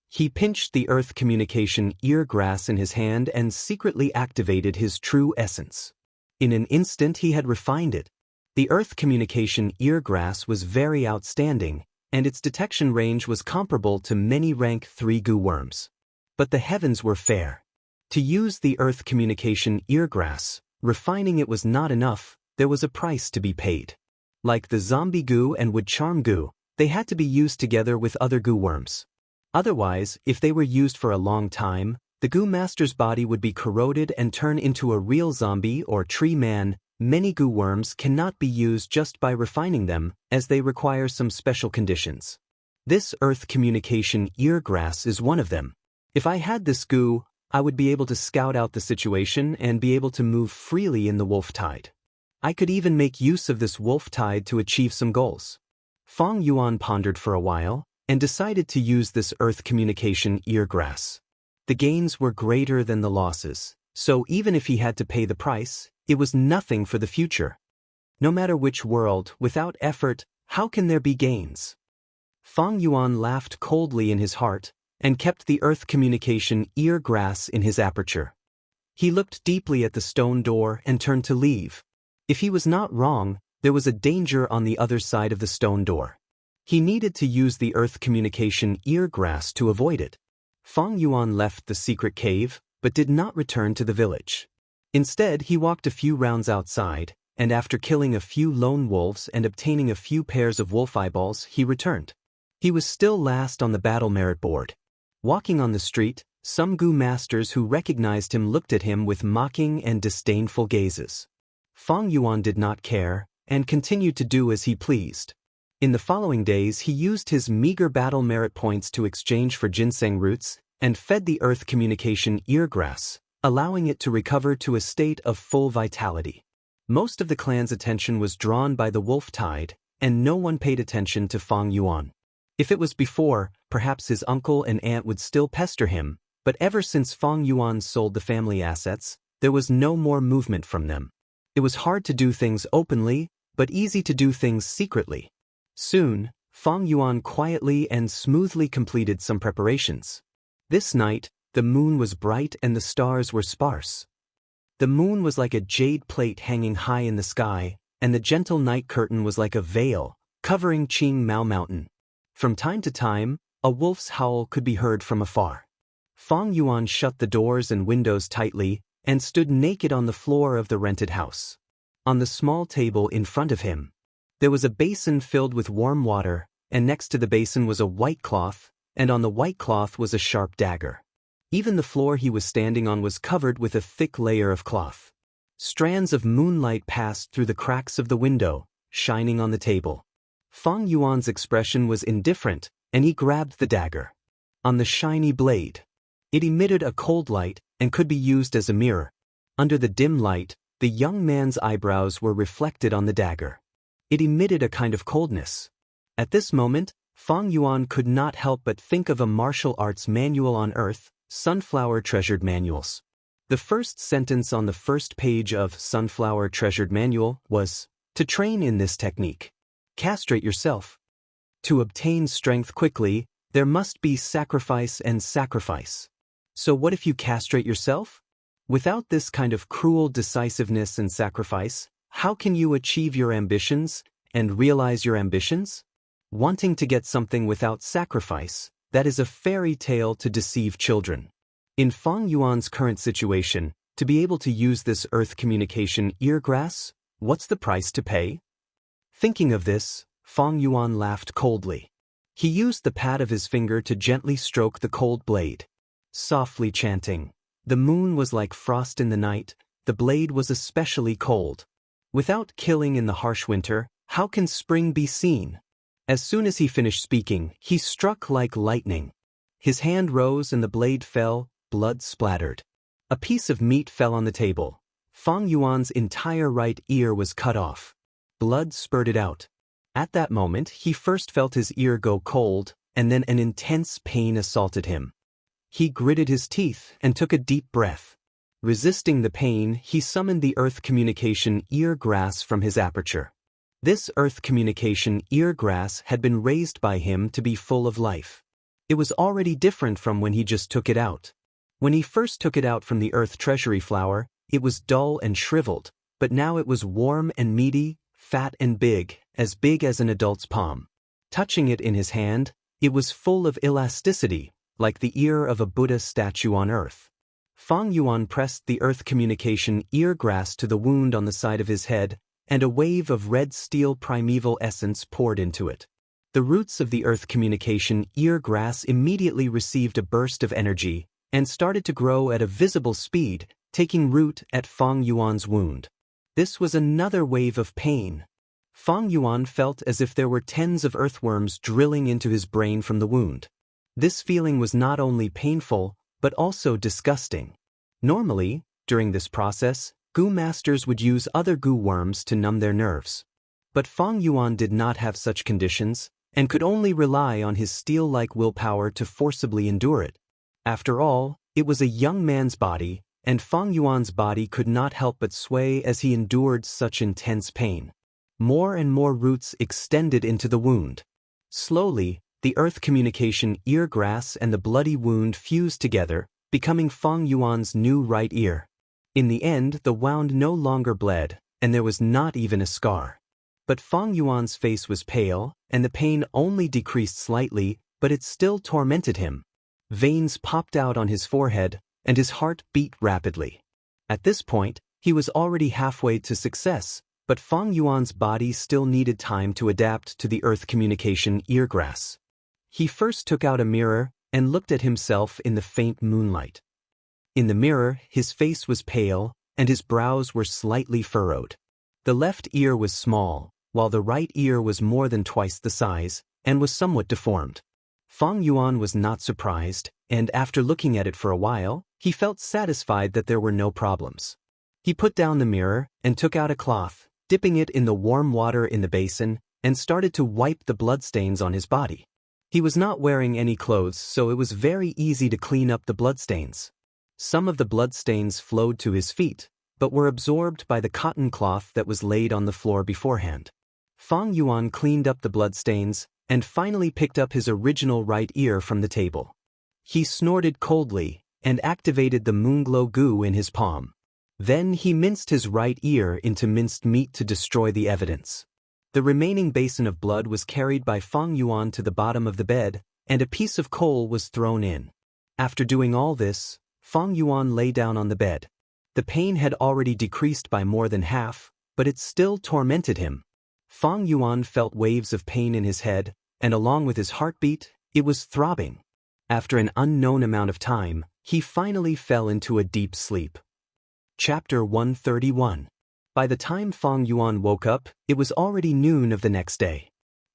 He pinched the earth communication ear grass in his hand and secretly activated his true essence. In an instant he had refined it. The earth communication ear grass was very outstanding, and its detection range was comparable to many rank 3 Gu worms. But the heavens were fair. To use the earth communication ear grass, refining it was not enough, there was a price to be paid. Like the zombie Gu and wood charm Gu, they had to be used together with other Gu worms. Otherwise, if they were used for a long time, the goo master's body would be corroded and turn into a real zombie or tree man. Many goo worms cannot be used just by refining them, as they require some special conditions. This earth communication eargrass is one of them. If I had this goo, I would be able to scout out the situation and be able to move freely in the wolf tide. I could even make use of this wolf tide to achieve some goals. Feng Yuan pondered for a while and decided to use this earth communication eargrass. The gains were greater than the losses, so even if he had to pay the price, it was nothing for the future. No matter which world, without effort, how can there be gains? Feng Yuan laughed coldly in his heart and kept the earth communication eargrass in his aperture. He looked deeply at the stone door and turned to leave. If he was not wrong, there was a danger on the other side of the stone door. He needed to use the earth communication eargrass to avoid it. Feng Yuan left the secret cave, but did not return to the village. Instead, he walked a few rounds outside, and after killing a few lone wolves and obtaining a few pairs of wolf eyeballs, he returned. He was still last on the battle merit board. Walking on the street, some goo masters who recognized him looked at him with mocking and disdainful gazes. Feng Yuan did not care, and continued to do as he pleased. In the following days, he used his meager battle merit points to exchange for ginseng roots and fed the earth communication eargrass, allowing it to recover to a state of full vitality. Most of the clan's attention was drawn by the wolf tide, and no one paid attention to Feng Yuan. If it was before, perhaps his uncle and aunt would still pester him, but ever since Feng Yuan sold the family assets, there was no more movement from them. It was hard to do things openly, but easy to do things secretly. Soon, Feng Yuan quietly and smoothly completed some preparations. This night, the moon was bright and the stars were sparse. The moon was like a jade plate hanging high in the sky, and the gentle night curtain was like a veil, covering Qing Mao Mountain. From time to time, a wolf's howl could be heard from afar. Feng Yuan shut the doors and windows tightly and stood naked on the floor of the rented house. On the small table in front of him, there was a basin filled with warm water, and next to the basin was a white cloth, and on the white cloth was a sharp dagger. Even the floor he was standing on was covered with a thick layer of cloth. Strands of moonlight passed through the cracks of the window, shining on the table. Feng Yuan's expression was indifferent, and he grabbed the dagger. On the shiny blade, it emitted a cold light and could be used as a mirror. Under the dim light, the young man's eyebrows were reflected on the dagger. It emitted a kind of coldness. At this moment, Feng Yuan could not help but think of a martial arts manual on Earth, Sunflower Treasured Manuals. The first sentence on the first page of Sunflower Treasured Manual was, "To train in this technique, castrate yourself. To obtain strength quickly, there must be sacrifice and sacrifice." So what if you castrate yourself? Without this kind of cruel decisiveness and sacrifice, how can you achieve your ambitions and realize your ambitions? Wanting to get something without sacrifice, that is a fairy tale to deceive children. In Feng Yuan's current situation, to be able to use this earth communication eargrass, what's the price to pay? Thinking of this, Feng Yuan laughed coldly. He used the pad of his finger to gently stroke the cold blade, softly chanting. The moon was like frost in the night, the blade was especially cold. Without killing in the harsh winter, how can spring be seen? As soon as he finished speaking, he struck like lightning. His hand rose and the blade fell, blood splattered. A piece of meat fell on the table. Feng Yuan's entire right ear was cut off. Blood spurted out. At that moment, he first felt his ear go cold, and then an intense pain assaulted him. He gritted his teeth and took a deep breath. Resisting the pain, he summoned the earth communication eargrass from his aperture. This earth communication eargrass had been raised by him to be full of life. It was already different from when he just took it out. When he first took it out from the earth treasury flower, it was dull and shriveled, but now it was warm and meaty, fat and big as an adult's palm. Touching it in his hand, it was full of elasticity, like the ear of a Buddha statue on earth. Feng Yuan pressed the earth communication eargrass to the wound on the side of his head, and a wave of red steel primeval essence poured into it. The roots of the earth communication ear grass immediately received a burst of energy and started to grow at a visible speed, taking root at Fang Yuan's wound. This was another wave of pain. Fang Yuan felt as if there were tens of earthworms drilling into his brain from the wound. This feeling was not only painful, but also disgusting. Normally, during this process, Gu masters would use other Gu worms to numb their nerves. But Fang Yuan did not have such conditions, and could only rely on his steel-like willpower to forcibly endure it. After all, it was a young man's body, and Fang Yuan's body could not help but sway as he endured such intense pain. More and more roots extended into the wound. Slowly, the earth communication ear grass and the bloody wound fused together, becoming Fang Yuan's new right ear. In the end, the wound no longer bled, and there was not even a scar. But Fang Yuan's face was pale, and the pain only decreased slightly, but it still tormented him. Veins popped out on his forehead, and his heart beat rapidly. At this point, he was already halfway to success, but Fang Yuan's body still needed time to adapt to the earth communication ear grass. He first took out a mirror and looked at himself in the faint moonlight. In the mirror, his face was pale, and his brows were slightly furrowed. The left ear was small, while the right ear was more than twice the size, and was somewhat deformed. Fang Yuan was not surprised, and after looking at it for a while, he felt satisfied that there were no problems. He put down the mirror and took out a cloth, dipping it in the warm water in the basin, and started to wipe the bloodstains on his body. He was not wearing any clothes, so it was very easy to clean up the bloodstains. Some of the bloodstains flowed to his feet, but were absorbed by the cotton cloth that was laid on the floor beforehand. Fang Yuan cleaned up the bloodstains and finally picked up his original right ear from the table. He snorted coldly and activated the Moonglow Gu in his palm. Then he minced his right ear into minced meat to destroy the evidence. The remaining basin of blood was carried by Fang Yuan to the bottom of the bed, and a piece of coal was thrown in. After doing all this, Fang Yuan lay down on the bed. The pain had already decreased by more than half, but it still tormented him. Fang Yuan felt waves of pain in his head, and along with his heartbeat, it was throbbing. After an unknown amount of time, he finally fell into a deep sleep. Chapter 131. By the time Fang Yuan woke up, it was already noon of the next day.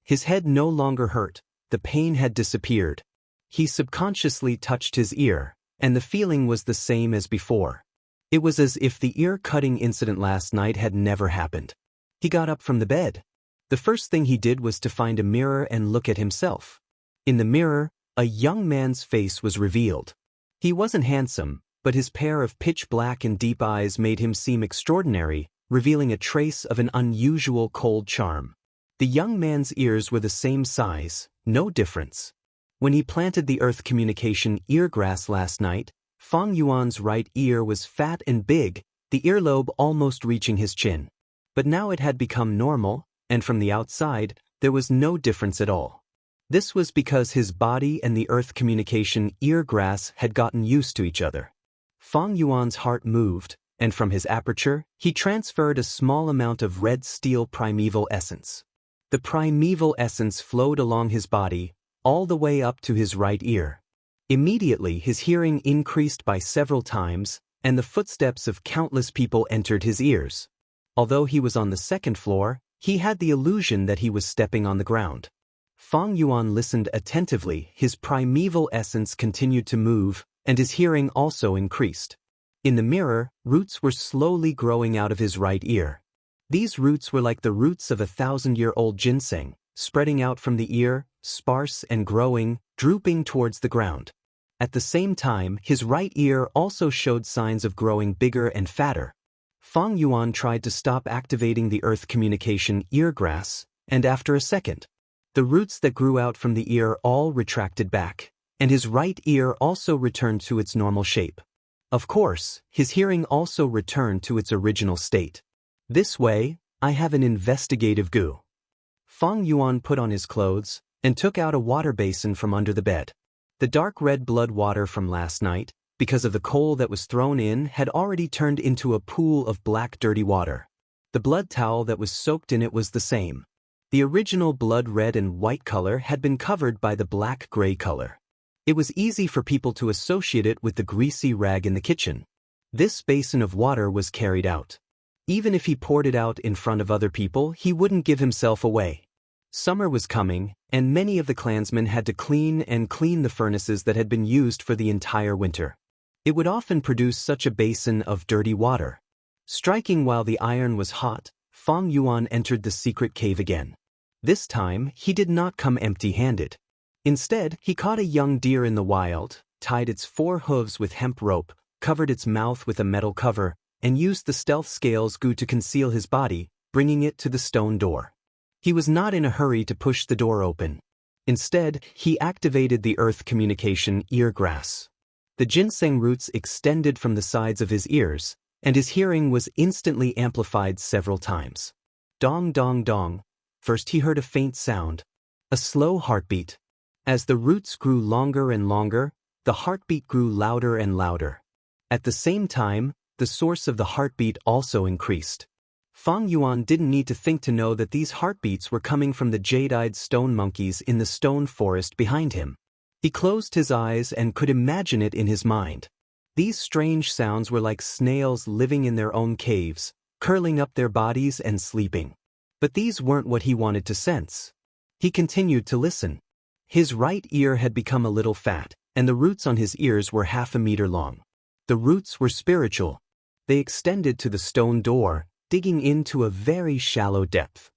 His head no longer hurt, the pain had disappeared. He subconsciously touched his ear, and the feeling was the same as before. It was as if the ear-cutting incident last night had never happened. He got up from the bed. The first thing he did was to find a mirror and look at himself. In the mirror, a young man's face was revealed. He wasn't handsome, but his pair of pitch-black and deep eyes made him seem extraordinary, revealing a trace of an unusual cold charm. The young man's ears were the same size, no difference. When he planted the earth communication ear grass last night, Fang Yuan's right ear was fat and big, the earlobe almost reaching his chin. But now it had become normal, and from the outside, there was no difference at all. This was because his body and the earth communication ear grass had gotten used to each other. Fang Yuan's heart moved, and from his aperture, he transferred a small amount of red steel primeval essence. The primeval essence flowed along his body, all the way up to his right ear. Immediately his hearing increased by several times, and the footsteps of countless people entered his ears. Although he was on the second floor, he had the illusion that he was stepping on the ground. Fang Yuan listened attentively, his primeval essence continued to move, and his hearing also increased. In the mirror, roots were slowly growing out of his right ear. These roots were like the roots of a 1,000-year-old ginseng, spreading out from the ear, sparse and growing, drooping towards the ground. At the same time, his right ear also showed signs of growing bigger and fatter. Fang Yuan tried to stop activating the earth communication ear grass, and after a second, the roots that grew out from the ear all retracted back, and his right ear also returned to its normal shape. Of course, his hearing also returned to its original state. This way, I have an investigative Gu. Fang Yuan put on his clothes and took out a water basin from under the bed. The dark red blood water from last night, because of the coal that was thrown in, had already turned into a pool of black dirty water. The blood towel that was soaked in it was the same. The original blood red and white color had been covered by the black-gray color. It was easy for people to associate it with the greasy rag in the kitchen. This basin of water was carried out. Even if he poured it out in front of other people, he wouldn't give himself away. Summer was coming, and many of the clansmen had to clean the furnaces that had been used for the entire winter. It would often produce such a basin of dirty water. Striking while the iron was hot, Feng Yuan entered the secret cave again. This time, he did not come empty-handed. Instead, he caught a young deer in the wild, tied its 4 hooves with hemp rope, covered its mouth with a metal cover, and used the stealth scales goo to conceal his body, bringing it to the stone door. He was not in a hurry to push the door open. Instead, he activated the earth communication ear grass. The ginseng roots extended from the sides of his ears, and his hearing was instantly amplified several times. Dong dong dong. First he heard a faint sound, a slow heartbeat. As the roots grew longer and longer, the heartbeat grew louder and louder. At the same time, the source of the heartbeat also increased. Feng Yuan didn't need to think to know that these heartbeats were coming from the jade-eyed stone monkeys in the stone forest behind him. He closed his eyes and could imagine it in his mind. These strange sounds were like snails living in their own caves, curling up their bodies and sleeping. But these weren't what he wanted to sense. He continued to listen. His right ear had become a little fat, and the roots on his ears were 1/2 meter long. The roots were spiritual. They extended to the stone door, digging into a very shallow depth.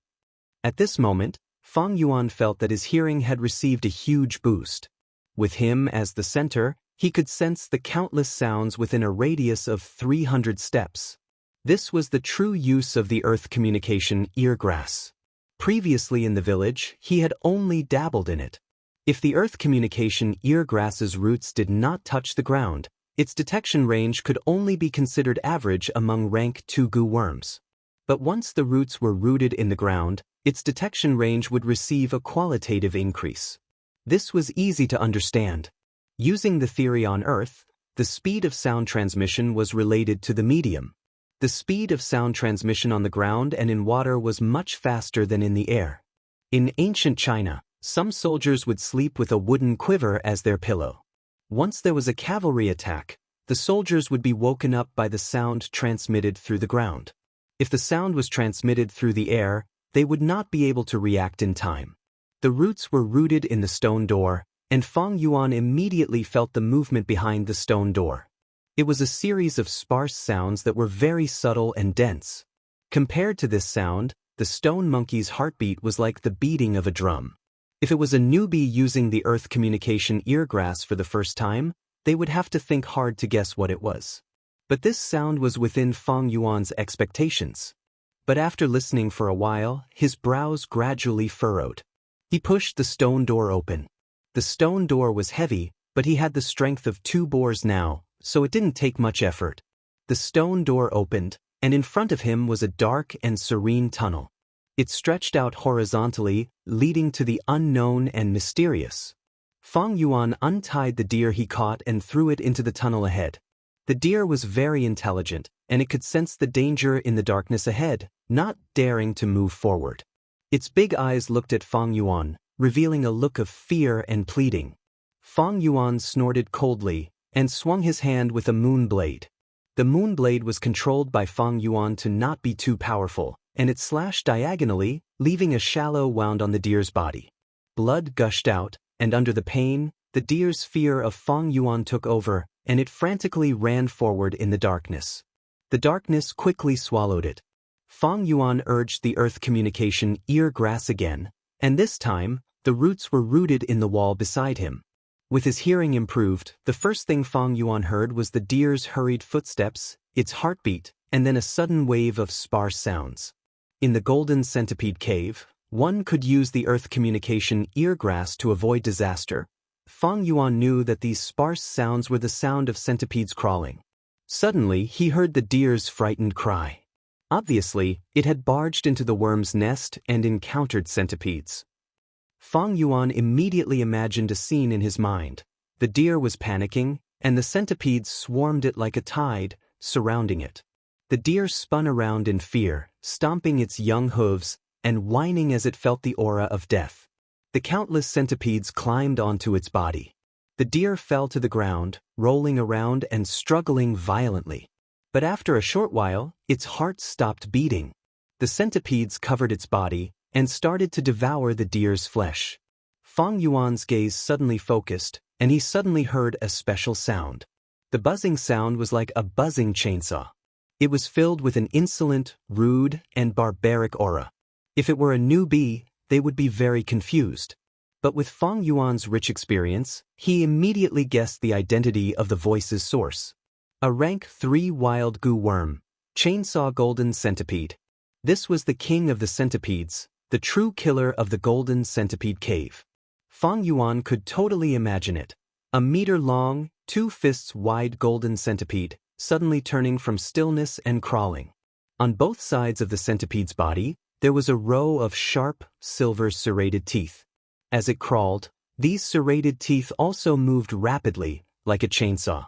At this moment, Feng Yuan felt that his hearing had received a huge boost. With him as the center, he could sense the countless sounds within a radius of 300 steps. This was the true use of the earth communication eargrass. Previously in the village, he had only dabbled in it. If the earth communication eargrass's roots did not touch the ground, its detection range could only be considered average among rank 2 goo worms. But once the roots were rooted in the ground, its detection range would receive a qualitative increase. This was easy to understand. Using the theory on Earth, the speed of sound transmission was related to the medium. The speed of sound transmission on the ground and in water was much faster than in the air. In ancient China, some soldiers would sleep with a wooden quiver as their pillow. Once there was a cavalry attack, the soldiers would be woken up by the sound transmitted through the ground. If the sound was transmitted through the air, they would not be able to react in time. The roots were rooted in the stone door, and Feng Yuan immediately felt the movement behind the stone door. It was a series of sparse sounds that were very subtle and dense. Compared to this sound, the stone monkey's heartbeat was like the beating of a drum. If it was a newbie using the earth communication eargrass for the first time, they would have to think hard to guess what it was. But this sound was within Feng Yuan's expectations. But after listening for a while, his brows gradually furrowed. He pushed the stone door open. The stone door was heavy, but he had the strength of 2 boars now, so it didn't take much effort. The stone door opened, and in front of him was a dark and serene tunnel. It stretched out horizontally, leading to the unknown and mysterious. Feng Yuan untied the deer he caught and threw it into the tunnel ahead. The deer was very intelligent, and it could sense the danger in the darkness ahead, not daring to move forward. Its big eyes looked at Feng Yuan, revealing a look of fear and pleading. Feng Yuan snorted coldly and swung his hand with a moon blade. The moon blade was controlled by Feng Yuan to not be too powerful, and it slashed diagonally, leaving a shallow wound on the deer's body. Blood gushed out, and under the pain, the deer's fear of Feng Yuan took over, and it frantically ran forward in the darkness. The darkness quickly swallowed it. Feng Yuan urged the earth communication eargrass again, and this time, the roots were rooted in the wall beside him. With his hearing improved, the first thing Feng Yuan heard was the deer's hurried footsteps, its heartbeat, and then a sudden wave of sparse sounds. In the Golden Centipede Cave, one could use the earth communication eargrass to avoid disaster. Feng Yuan knew that these sparse sounds were the sound of centipedes crawling. Suddenly, he heard the deer's frightened cry. Obviously, it had barged into the worm's nest and encountered centipedes. Feng Yuan immediately imagined a scene in his mind. The deer was panicking, and the centipedes swarmed it like a tide, surrounding it. The deer spun around in fear, stomping its young hooves, and whining as it felt the aura of death. The countless centipedes climbed onto its body. The deer fell to the ground, rolling around and struggling violently. But after a short while, its heart stopped beating. The centipedes covered its body and started to devour the deer's flesh. Feng Yuan's gaze suddenly focused, and he suddenly heard a special sound. The buzzing sound was like a buzzing chainsaw. It was filled with an insolent, rude, and barbaric aura. If it were a newbie, they would be very confused. But with Feng Yuan's rich experience, he immediately guessed the identity of the voice's source. A rank 3 wild goo worm, chainsaw golden centipede. This was the king of the centipedes, the true killer of the golden centipede cave. Feng Yuan could totally imagine it. A meter-long, 2 fists wide golden centipede, suddenly turning from stillness and crawling. On both sides of the centipede's body, there was a row of sharp, silver serrated teeth. As it crawled, these serrated teeth also moved rapidly, like a chainsaw.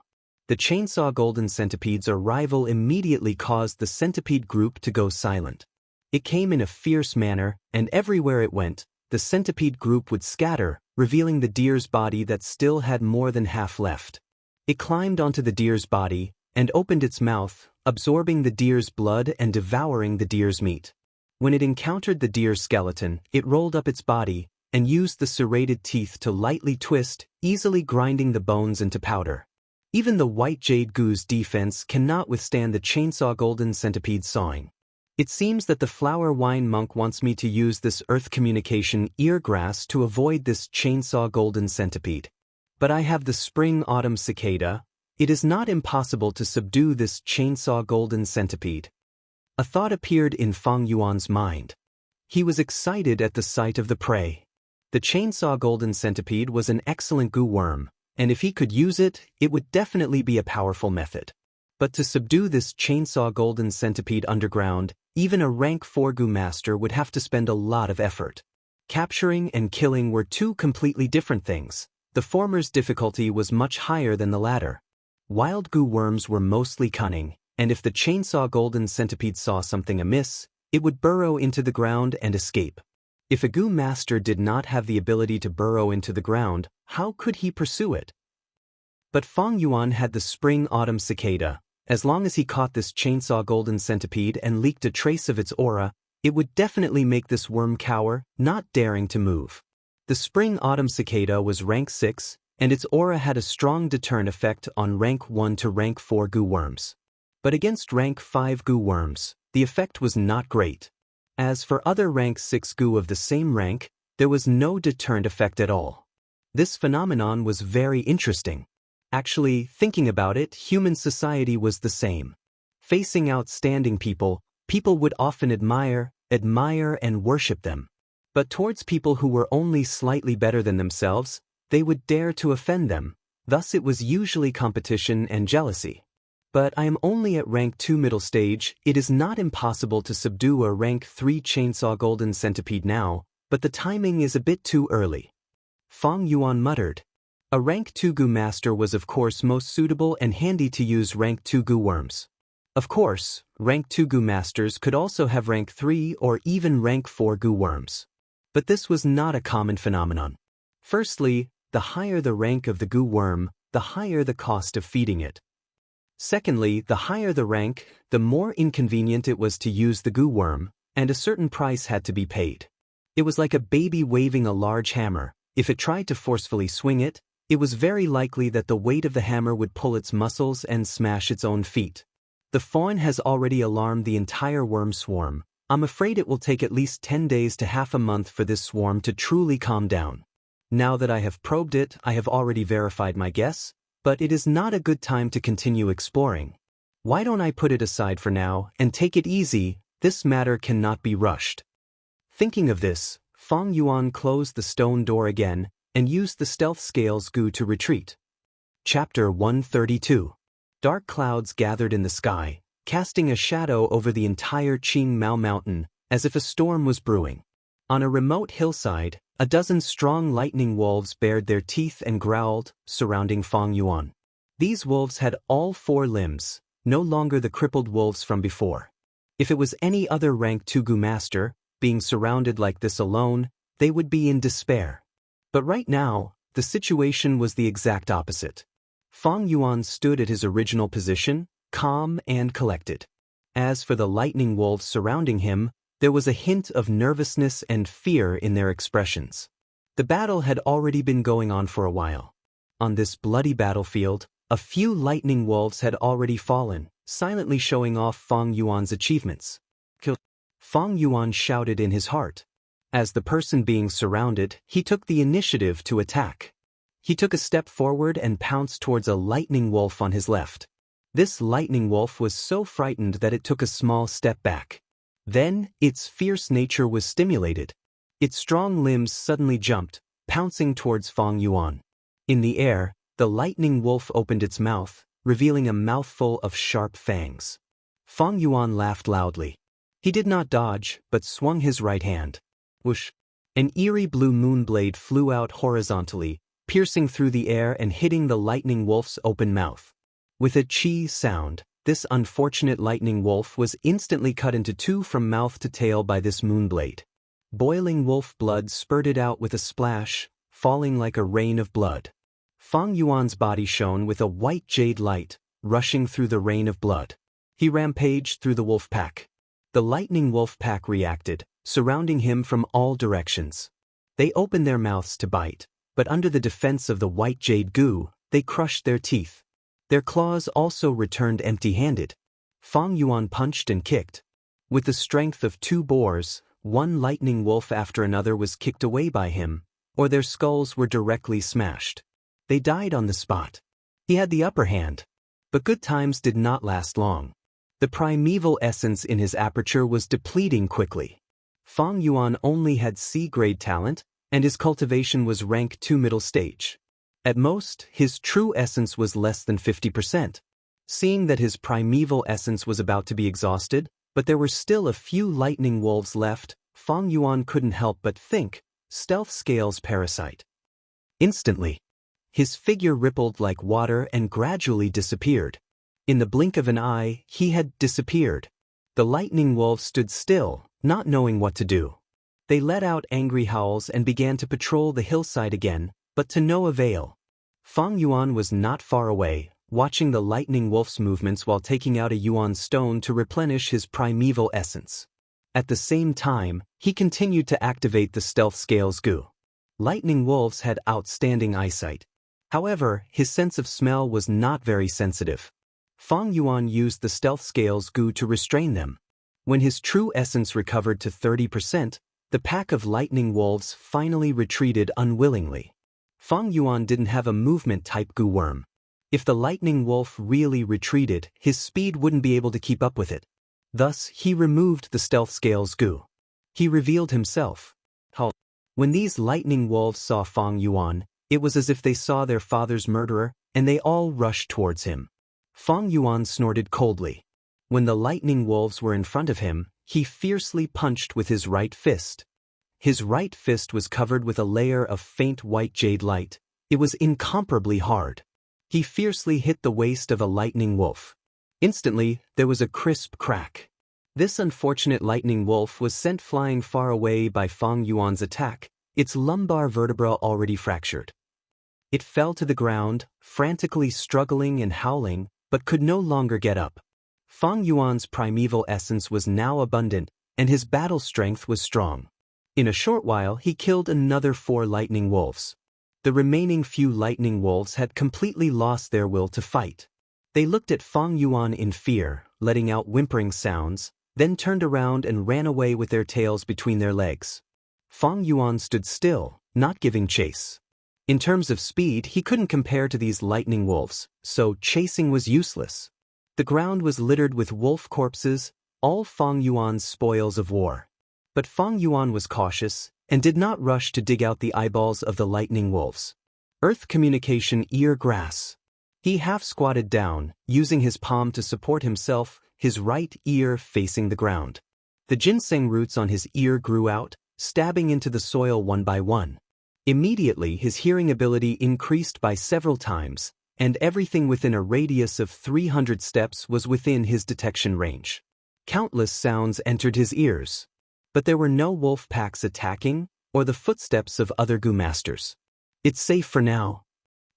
The chainsaw golden centipede's arrival immediately caused the centipede group to go silent. It came in a fierce manner, and everywhere it went, the centipede group would scatter, revealing the deer's body that still had more than half left. It climbed onto the deer's body and opened its mouth, absorbing the deer's blood and devouring the deer's meat. When it encountered the deer's skeleton, it rolled up its body and used the serrated teeth to lightly twist, easily grinding the bones into powder. Even the white jade goo's defense cannot withstand the chainsaw golden centipede's sawing. It seems that the flower wine monk wants me to use this earth communication eargrass to avoid this chainsaw golden centipede. But I have the spring autumn cicada. It is not impossible to subdue this chainsaw golden centipede. A thought appeared in Feng Yuan's mind. He was excited at the sight of the prey. The chainsaw golden centipede was an excellent goo worm, and if he could use it, it would definitely be a powerful method. But to subdue this chainsaw golden centipede underground, even a rank 4 goo master would have to spend a lot of effort. Capturing and killing were two completely different things. The former's difficulty was much higher than the latter. Wild goo worms were mostly cunning, and if the chainsaw golden centipede saw something amiss, it would burrow into the ground and escape. If a goo master did not have the ability to burrow into the ground, how could he pursue it? But Feng Yuan had the spring-autumn cicada. As long as he caught this chainsaw golden centipede and leaked a trace of its aura, it would definitely make this worm cower, not daring to move. The spring-autumn cicada was rank 6, and its aura had a strong deterrent effect on rank 1 to rank 4 goo worms. But against rank 5 goo worms, the effect was not great. As for other rank 6 goo of the same rank, there was no deterrent effect at all. This phenomenon was very interesting. Actually, thinking about it, human society was the same. Facing outstanding people, people would often admire and worship them. But towards people who were only slightly better than themselves, they would dare to offend them. Thus it was usually competition and jealousy. But I am only at rank 2 middle stage. It is not impossible to subdue a rank 3 chainsaw golden centipede now, but the timing is a bit too early. Feng Yuan muttered. A rank 2 goo master was of course most suitable and handy to use rank 2 goo worms. Of course, rank 2 goo masters could also have rank 3 or even rank 4 goo worms. But this was not a common phenomenon. Firstly, the higher the rank of the goo worm, the higher the cost of feeding it. Secondly, the higher the rank, the more inconvenient it was to use the goo worm, and a certain price had to be paid. It was like a baby waving a large hammer. If it tried to forcefully swing it, it was very likely that the weight of the hammer would pull its muscles and smash its own feet. The fawn has already alarmed the entire worm swarm. I'm afraid it will take at least 10 days to half a month for this swarm to truly calm down. Now that I have probed it, I have already verified my guess, but it is not a good time to continue exploring. Why don't I put it aside for now and take it easy? This matter cannot be rushed. Thinking of this, Feng Yuan closed the stone door again and used the stealth scales goo to retreat. Chapter 132. Dark clouds gathered in the sky, casting a shadow over the entire Qing Mao Mountain, as if a storm was brewing. On a remote hillside, a dozen strong lightning wolves bared their teeth and growled, surrounding Feng Yuan. These wolves had all 4 limbs, no longer the crippled wolves from before. If it was any other rank 2 goo master, being surrounded like this alone, they would be in despair. But right now, the situation was the exact opposite. Fang Yuan stood at his original position, calm and collected. As for the lightning wolves surrounding him, there was a hint of nervousness and fear in their expressions. The battle had already been going on for a while. On this bloody battlefield, a few lightning wolves had already fallen, silently showing off Fang Yuan's achievements. Fang Yuan shouted in his heart. As the person being surrounded, he took the initiative to attack. He took a step forward and pounced towards a lightning wolf on his left. This lightning wolf was so frightened that it took a small step back. Then, its fierce nature was stimulated. Its strong limbs suddenly jumped, pouncing towards Fang Yuan. In the air, the lightning wolf opened its mouth, revealing a mouthful of sharp fangs. Fang Yuan laughed loudly. He did not dodge, but swung his right hand. Whoosh! An eerie blue moon blade flew out horizontally, piercing through the air and hitting the lightning wolf's open mouth. With a "chi" sound, this unfortunate lightning wolf was instantly cut into two from mouth to tail by this moonblade. Boiling wolf blood spurted out with a splash, falling like a rain of blood. Fang Yuan's body shone with a white jade light, rushing through the rain of blood. He rampaged through the wolf pack. The lightning wolf pack reacted, surrounding him from all directions. They opened their mouths to bite, but under the defense of the white jade goo, they crushed their teeth. Their claws also returned empty-handed. Fang Yuan punched and kicked. With the strength of two boars, one lightning wolf after another was kicked away by him, or their skulls were directly smashed. They died on the spot. He had the upper hand. But good times did not last long. The primeval essence in his aperture was depleting quickly. Fang Yuan only had C-grade talent, and his cultivation was rank 2 middle stage. At most, his true essence was less than 50%. Seeing that his primeval essence was about to be exhausted, but there were still a few lightning wolves left, Fang Yuan couldn't help but think, stealth scales parasite. Instantly, his figure rippled like water and gradually disappeared. In the blink of an eye, he had disappeared. The lightning wolves stood still, not knowing what to do. They let out angry howls and began to patrol the hillside again, but to no avail. Fang Yuan was not far away, watching the lightning wolf's movements while taking out a yuan stone to replenish his primeval essence. At the same time, he continued to activate the stealth scales goo. Lightning wolves had outstanding eyesight. However, his sense of smell was not very sensitive. Fang Yuan used the stealth scales goo to restrain them. When his true essence recovered to 30%, the pack of lightning wolves finally retreated unwillingly. Fang Yuan didn't have a movement-type goo worm. If the lightning wolf really retreated, his speed wouldn't be able to keep up with it. Thus, he removed the stealth scales goo. He revealed himself. When these lightning wolves saw Fang Yuan, it was as if they saw their father's murderer, and they all rushed towards him. Fang Yuan snorted coldly. When the lightning wolves were in front of him, he fiercely punched with his right fist. His right fist was covered with a layer of faint white jade light. It was incomparably hard. He fiercely hit the waist of a lightning wolf. Instantly, there was a crisp crack. This unfortunate lightning wolf was sent flying far away by Fang Yuan's attack, its lumbar vertebra already fractured. It fell to the ground, frantically struggling and howling, but could no longer get up. Fang Yuan's primeval essence was now abundant, and his battle strength was strong. In a short while, he killed another 4 lightning wolves. The remaining few lightning wolves had completely lost their will to fight. They looked at Fang Yuan in fear, letting out whimpering sounds, then turned around and ran away with their tails between their legs. Fang Yuan stood still, not giving chase. In terms of speed, he couldn't compare to these lightning wolves, so chasing was useless. The ground was littered with wolf corpses, all Fang Yuan's spoils of war. But Fang Yuan was cautious, and did not rush to dig out the eyeballs of the lightning wolves. Earth communication ear grass. He half-squatted down, using his palm to support himself, his right ear facing the ground. The ginseng roots on his ear grew out, stabbing into the soil one by one. Immediately his hearing ability increased by several times, and everything within a radius of 300 steps was within his detection range. Countless sounds entered his ears. But there were no wolf packs attacking, or the footsteps of other Gu masters. It's safe for now.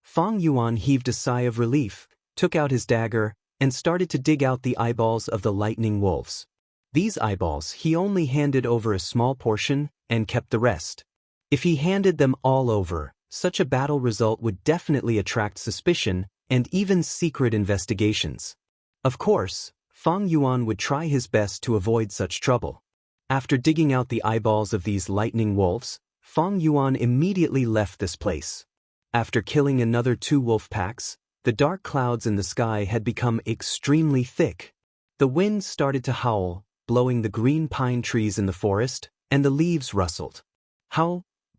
Fang Yuan heaved a sigh of relief, took out his dagger, and started to dig out the eyeballs of the lightning wolves. These eyeballs he only handed over a small portion and kept the rest. If he handed them all over, such a battle result would definitely attract suspicion and even secret investigations. Of course, Fang Yuan would try his best to avoid such trouble. After digging out the eyeballs of these lightning wolves, Fang Yuan immediately left this place. After killing another 2 wolf packs, the dark clouds in the sky had become extremely thick. The wind started to howl, blowing the green pine trees in the forest, and the leaves rustled.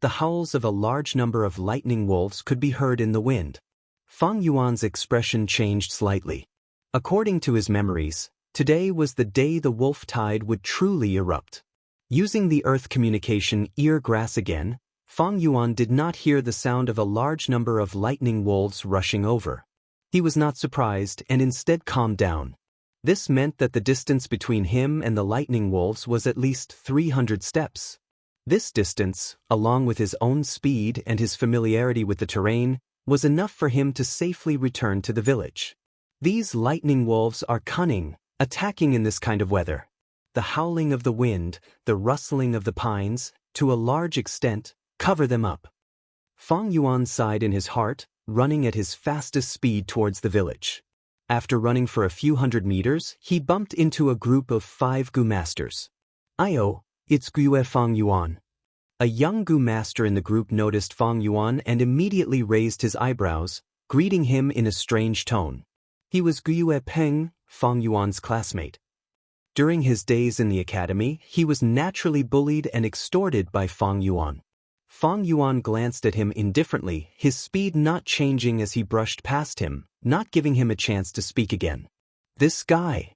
The howls of a large number of lightning wolves could be heard in the wind. Fang Yuan's expression changed slightly. According to his memories, today was the day the wolf tide would truly erupt. Using the earth communication ear grass again, Fang Yuan did not hear the sound of a large number of lightning wolves rushing over. He was not surprised and instead calmed down. This meant that the distance between him and the lightning wolves was at least 300 steps. This distance, along with his own speed and his familiarity with the terrain, was enough for him to safely return to the village. These lightning wolves are cunning, attacking in this kind of weather. The howling of the wind, the rustling of the pines, to a large extent, cover them up. Fang Yuan sighed in his heart, running at his fastest speed towards the village. After running for a few hundred meters, he bumped into a group of 5 Gu masters. "Ayo, it's Gue Fang Yuan." A young Gu master in the group noticed Fang Yuan and immediately raised his eyebrows, greeting him in a strange tone. He was Gue Peng, Fang Yuan's classmate. During his days in the academy, he was naturally bullied and extorted by Fang Yuan. Fang Yuan glanced at him indifferently, his speed not changing as he brushed past him, not giving him a chance to speak again. This guy.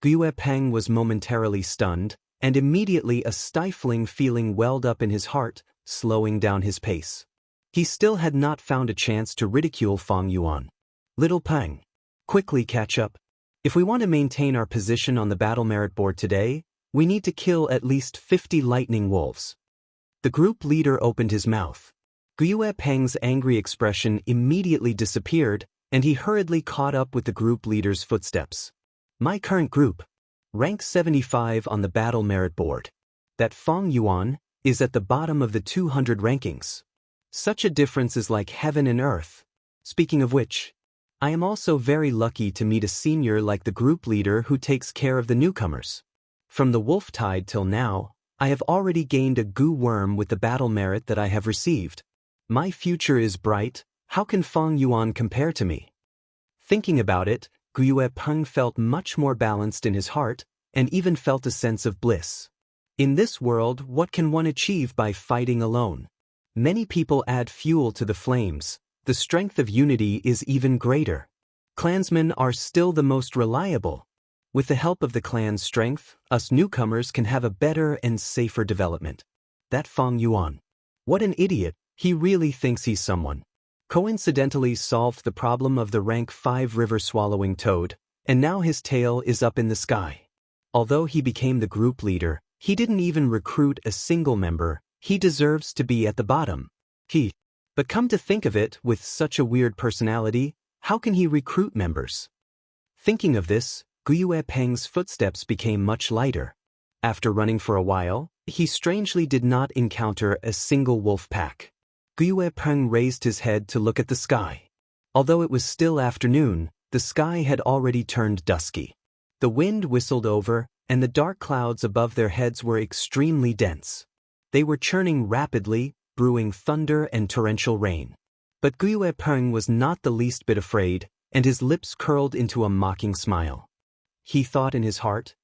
Gue Peng was momentarily stunned, and immediately a stifling feeling welled up in his heart, slowing down his pace. He still had not found a chance to ridicule Fang Yuan. "Little Peng, quickly catch up. If we want to maintain our position on the battle merit board today, we need to kill at least 50 lightning wolves." The group leader opened his mouth. Gue Peng's angry expression immediately disappeared, and he hurriedly caught up with the group leader's footsteps. "My current group, rank 75 on the battle merit board. That Fang Yuan is at the bottom of the 200 rankings. Such a difference is like heaven and earth. Speaking of which, I am also very lucky to meet a senior like the group leader who takes care of the newcomers. From the wolf tide till now, I have already gained a Gu worm with the battle merit that I have received. My future is bright. How can Fang Yuan compare to me?" Thinking about it, Gue Peng felt much more balanced in his heart, and even felt a sense of bliss. In this world, what can one achieve by fighting alone? Many people add fuel to the flames. The strength of unity is even greater. Clansmen are still the most reliable. With the help of the clan's strength, us newcomers can have a better and safer development. That Fang Yuan. What an idiot, he really thinks he's someone. Coincidentally solved the problem of the rank 5 river-swallowing toad, and now his tail is up in the sky. Although he became the group leader, he didn't even recruit a single member. He deserves to be at the bottom. But come to think of it, with such a weird personality, how can he recruit members? Thinking of this, Gue Peng's footsteps became much lighter. After running for a while, he strangely did not encounter a single wolf pack. Gue Peng raised his head to look at the sky. Although it was still afternoon, the sky had already turned dusky. The wind whistled over, and the dark clouds above their heads were extremely dense. They were churning rapidly, brewing thunder and torrential rain. But Gue Peng was not the least bit afraid, and his lips curled into a mocking smile. He thought in his heart,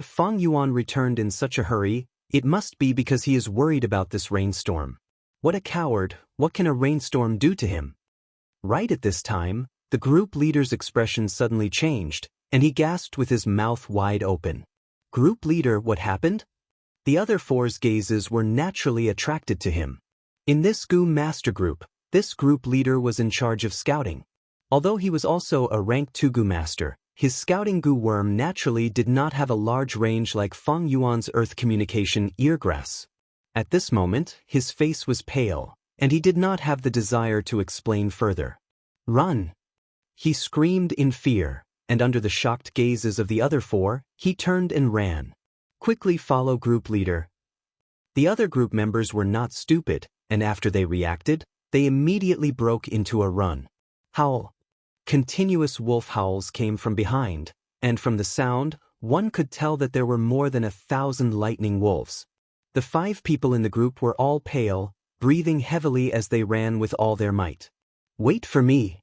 Fang Yuan returned in such a hurry, it must be because he is worried about this rainstorm. What a coward, what can a rainstorm do to him? Right at this time, the group leader's expression suddenly changed, and he gasped with his mouth wide open. "Group leader, what happened?" The other 4's gazes were naturally attracted to him. In this Gu master group, this group leader was in charge of scouting. Although he was also a rank 2 Gu master, his scouting goo worm naturally did not have a large range like Fang Yuan's earth communication eargrass. At this moment, his face was pale, and he did not have the desire to explain further. "Run!" He screamed in fear, and under the shocked gazes of the other four, he turned and ran. "Quickly follow group leader." The other group members were not stupid, and after they reacted, they immediately broke into a run. Howl. Continuous wolf howls came from behind, and from the sound, one could tell that there were more than 1,000 lightning wolves. The 5 people in the group were all pale, breathing heavily as they ran with all their might. "Wait for me!"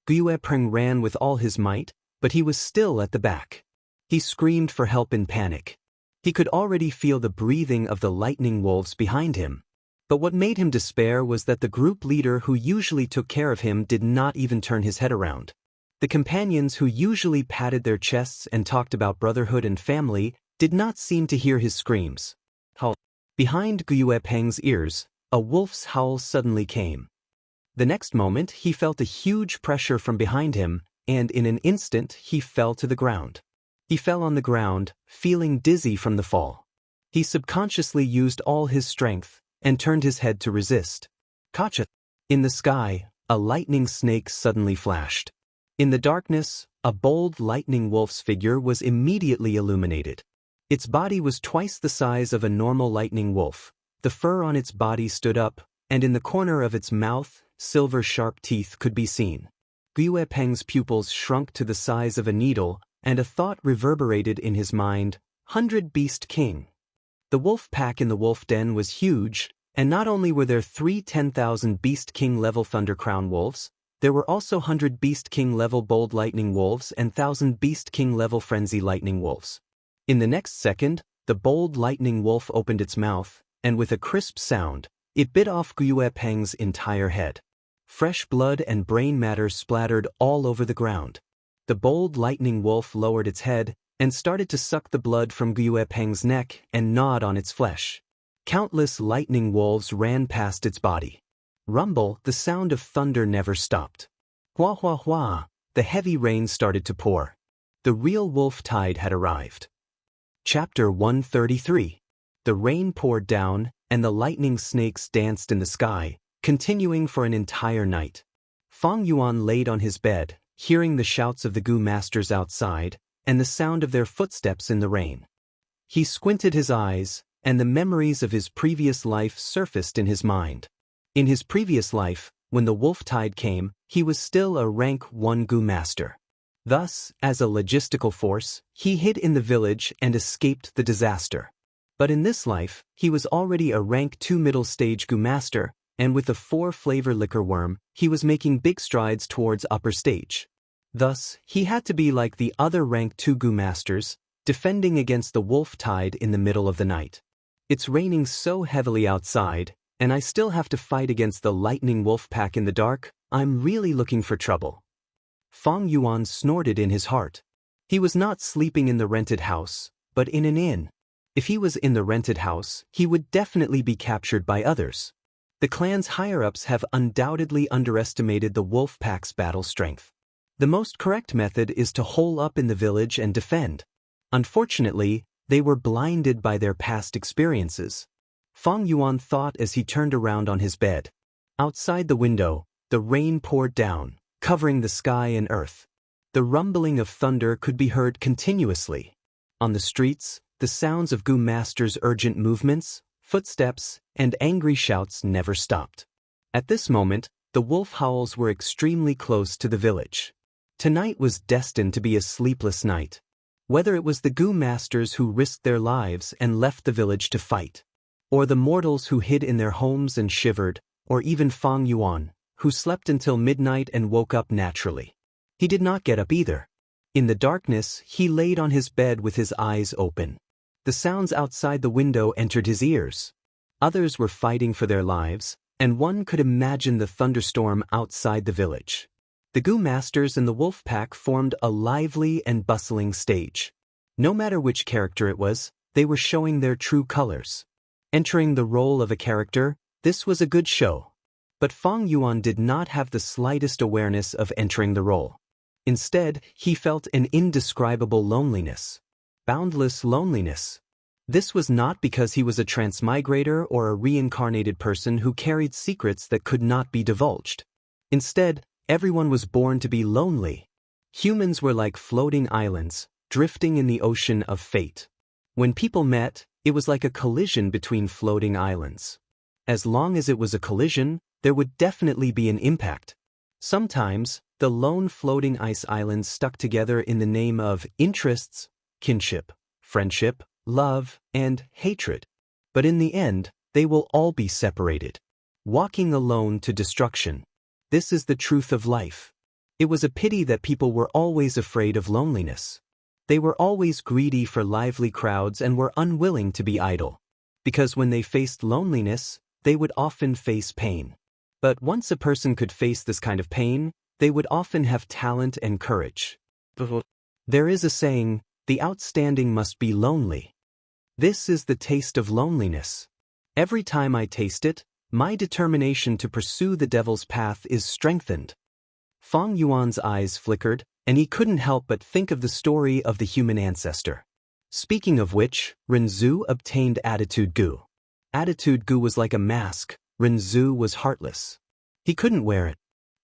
Guyue Peng ran with all his might, but he was still at the back. He screamed for help in panic. He could already feel the breathing of the lightning wolves behind him. But what made him despair was that the group leader who usually took care of him did not even turn his head around. The companions who usually patted their chests and talked about brotherhood and family did not seem to hear his screams. Howl. Behind Guyue Peng's ears, a wolf's howl suddenly came. The next moment he felt a huge pressure from behind him, and in an instant he fell to the ground. He fell on the ground, feeling dizzy from the fall. He subconsciously used all his strength, and turned his head to resist. Kacha! In the sky, a lightning snake suddenly flashed. In the darkness, a bold lightning wolf's figure was immediately illuminated. Its body was twice the size of a normal lightning wolf, the fur on its body stood up, and in the corner of its mouth, silver-sharp teeth could be seen. Guyue Peng's pupils shrunk to the size of a needle, and a thought reverberated in his mind: 100 Beast King. The wolf pack in the wolf den was huge, and not only were there 3 10,000 Beast King level Thunder Crown wolves, there were also 100 Beast King level Bold Lightning wolves and 1,000 Beast King level Frenzy Lightning wolves. In the next second, the Bold Lightning wolf opened its mouth, and with a crisp sound, it bit off Guyue Peng's entire head. Fresh blood and brain matter splattered all over the ground. The Bold Lightning wolf lowered its head and started to suck the blood from Guyue Peng's neck and gnawed on its flesh. Countless lightning wolves ran past its body. Rumble, the sound of thunder never stopped. Hua hua hua, the heavy rain started to pour. The real wolf tide had arrived. Chapter 133. The rain poured down, and the lightning snakes danced in the sky, continuing for an entire night. Fang Yuan laid on his bed, hearing the shouts of the Gu masters outside, and the sound of their footsteps in the rain. He squinted his eyes, and the memories of his previous life surfaced in his mind. In his previous life, when the wolf tide came, he was still a rank 1 Gu master. Thus, as a logistical force, he hid in the village and escaped the disaster. But in this life, he was already a rank 2 middle stage Gu master, and with the 4-flavor liquor worm, he was making big strides towards upper stage. Thus, he had to be like the other rank 2 Gu masters, defending against the wolf tide in the middle of the night. It's raining so heavily outside, and I still have to fight against the lightning wolf pack in the dark. I'm really looking for trouble. Fang Yuan snorted in his heart. He was not sleeping in the rented house, but in an inn. If he was in the rented house, he would definitely be captured by others. The clan's higher-ups have undoubtedly underestimated the wolf pack's battle strength. The most correct method is to hole up in the village and defend. Unfortunately, they were blinded by their past experiences. Fang Yuan thought as he turned around on his bed. Outside the window, the rain poured down, covering the sky and earth. The rumbling of thunder could be heard continuously. On the streets, the sounds of Gu Master's urgent movements, footsteps, and angry shouts never stopped. At this moment, the wolf howls were extremely close to the village. Tonight was destined to be a sleepless night. Whether it was the Gu Masters who risked their lives and left the village to fight, or the mortals who hid in their homes and shivered, or even Fang Yuan, who slept until midnight and woke up naturally. He did not get up either. In the darkness, he laid on his bed with his eyes open. The sounds outside the window entered his ears. Others were fighting for their lives, and one could imagine the thunderstorm outside the village. The Gu Masters and the wolf pack formed a lively and bustling stage. No matter which character it was, they were showing their true colors. Entering the role of a character, this was a good show. But Fang Yuan did not have the slightest awareness of entering the role. Instead, he felt an indescribable loneliness. Boundless loneliness. This was not because he was a transmigrator or a reincarnated person who carried secrets that could not be divulged. Instead, everyone was born to be lonely. Humans were like floating islands, drifting in the ocean of fate. When people met, it was like a collision between floating islands. As long as it was a collision, there would definitely be an impact. Sometimes, the lone floating ice islands stuck together in the name of interests, kinship, friendship, love, and hatred. But in the end, they will all be separated. Walking alone to destruction. This is the truth of life. It was a pity that people were always afraid of loneliness. They were always greedy for lively crowds and were unwilling to be idle. Because when they faced loneliness, they would often face pain. But once a person could face this kind of pain, they would often have talent and courage. There is a saying, the outstanding must be lonely. This is the taste of loneliness. Every time I taste it, my determination to pursue the devil's path is strengthened. Fang Yuan's eyes flickered, and he couldn't help but think of the story of the human ancestor. Speaking of which, Renzu obtained Attitude Gu. Attitude Gu was like a mask, Renzu was heartless. He couldn't wear it.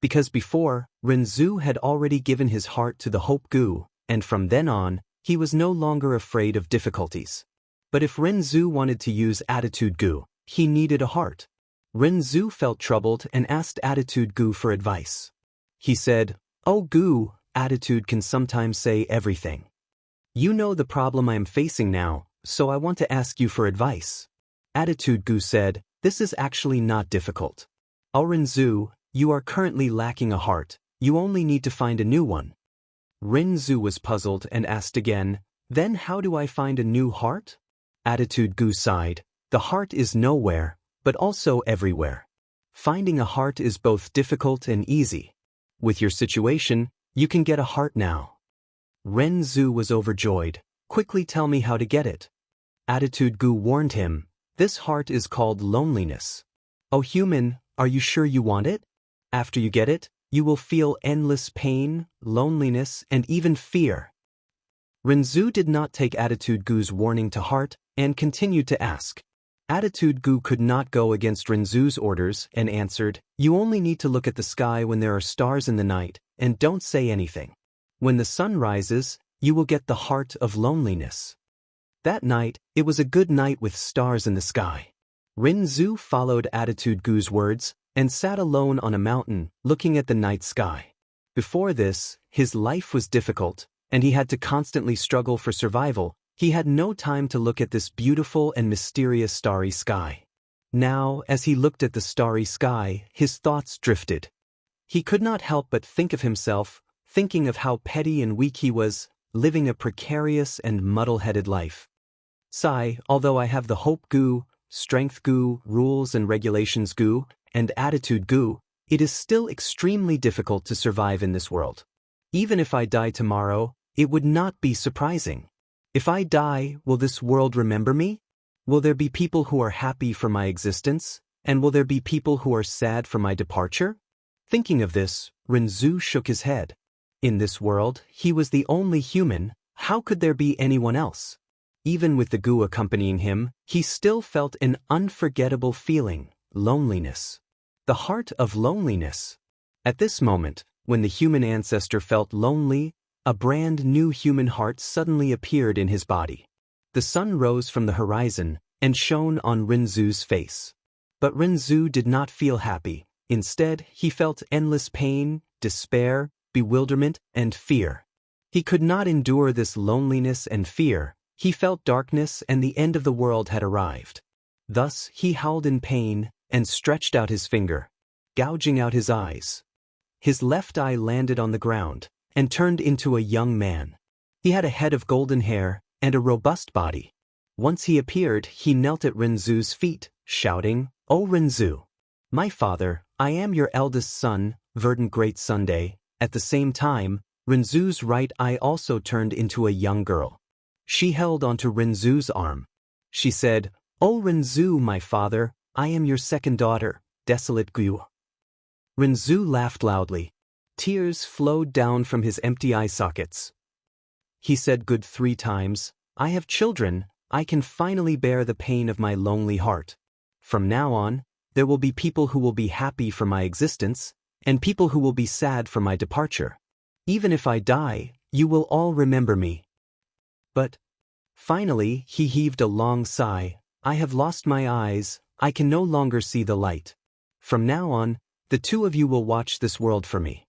Because before, Renzu had already given his heart to the Hope Gu, and from then on, he was no longer afraid of difficulties. But if Renzu wanted to use Attitude Gu, he needed a heart. Renzu felt troubled and asked Attitude Gu for advice. He said, "Oh Gu, Attitude can sometimes say everything. You know the problem I am facing now, so I want to ask you for advice." Attitude Gu said, "This is actually not difficult. Oh Renzu, you are currently lacking a heart, you only need to find a new one." Renzu was puzzled and asked again, "Then how do I find a new heart?" Attitude Gu sighed, "The heart is nowhere, but also everywhere. Finding a heart is both difficult and easy. With your situation, you can get a heart now." Renzu was overjoyed. "Quickly tell me how to get it." Attitude Gu warned him, "This heart is called loneliness. Oh human, are you sure you want it? After you get it, you will feel endless pain, loneliness, and even fear." Renzu did not take Attitude Gu's warning to heart and continued to ask. Attitude Gu could not go against Renzu's orders and answered, "You only need to look at the sky when there are stars in the night, and don't say anything. When the sun rises, you will get the heart of loneliness." That night, it was a good night with stars in the sky. Renzu followed Attitude Gu's words and sat alone on a mountain, looking at the night sky. Before this, his life was difficult, and he had to constantly struggle for survival. He had no time to look at this beautiful and mysterious starry sky. Now, as he looked at the starry sky, his thoughts drifted. He could not help but think of himself, thinking of how petty and weak he was, living a precarious and muddle-headed life. Sigh, although I have the Hope Gu, Strength Gu, Rules and Regulations Gu, and Attitude Gu, it is still extremely difficult to survive in this world. Even if I die tomorrow, it would not be surprising. If I die, will this world remember me? Will there be people who are happy for my existence, and will there be people who are sad for my departure? Thinking of this, Renzu shook his head. In this world, he was the only human, how could there be anyone else? Even with the Gu accompanying him, he still felt an unforgettable feeling, loneliness. The heart of loneliness. At this moment, when the human ancestor felt lonely, a brand new human heart suddenly appeared in his body. The sun rose from the horizon and shone on Renzu's face. But Renzu did not feel happy. Instead, he felt endless pain, despair, bewilderment, and fear. He could not endure this loneliness and fear. He felt darkness and the end of the world had arrived. Thus, he howled in pain and stretched out his finger, gouging out his eyes. His left eye landed on the ground and turned into a young man. He had a head of golden hair and a robust body. Once he appeared, he knelt at Renzu's feet, shouting, "O Renzu, my father, I am your eldest son, verdant great Sunday." At the same time, Renzu's right eye also turned into a young girl. She held onto Renzu's arm. She said, "O Renzu, my father, I am your second daughter, Desolate Gu." Renzu laughed loudly. Tears flowed down from his empty eye sockets. He said good 3 times, "I have children, I can finally bear the pain of my lonely heart. From now on, there will be people who will be happy for my existence, and people who will be sad for my departure. Even if I die, you will all remember me." But finally, he heaved a long sigh. "I have lost my eyes, I can no longer see the light. From now on, the 2 of you will watch this world for me."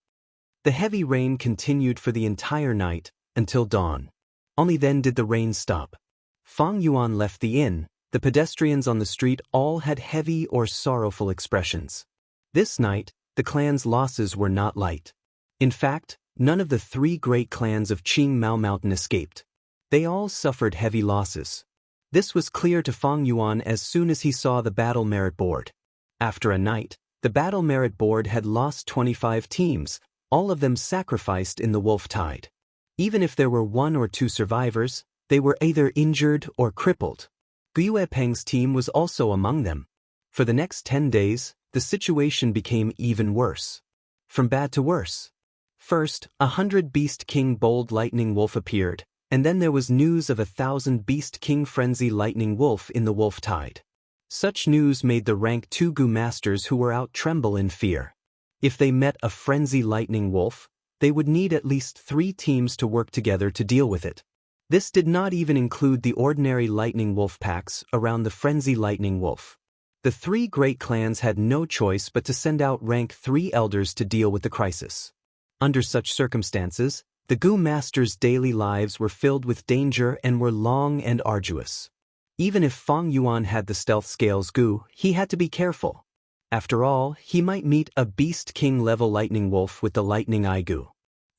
The heavy rain continued for the entire night, until dawn. Only then did the rain stop. Fang Yuan left the inn. The pedestrians on the street all had heavy or sorrowful expressions. This night, the clan's losses were not light. In fact, none of the 3 great clans of Qing Mao Mountain escaped. They all suffered heavy losses. This was clear to Fang Yuan as soon as he saw the battle merit board. After a night, the battle merit board had lost 25 teams, all of them sacrificed in the wolf tide. Even if there were 1 or 2 survivors, they were either injured or crippled. Guyue Peng's team was also among them. For the next 10 days, the situation became even worse. From bad to worse. First, 100 Beast King Bold Lightning Wolf appeared, and then there was news of 1,000 Beast King Frenzy Lightning Wolf in the wolf tide. Such news made the rank 2 Gu masters who were out tremble in fear. If they met a Frenzy Lightning Wolf, they would need at least 3 teams to work together to deal with it. This did not even include the ordinary Lightning Wolf packs around the Frenzy Lightning Wolf. The 3 great clans had no choice but to send out rank 3 elders to deal with the crisis. Under such circumstances, the Gu masters' daily lives were filled with danger and were long and arduous. Even if Fang Yuan had the stealth scales Gu, he had to be careful. After all, he might meet a Beast King level Lightning Wolf with the Lightning Eye Gu.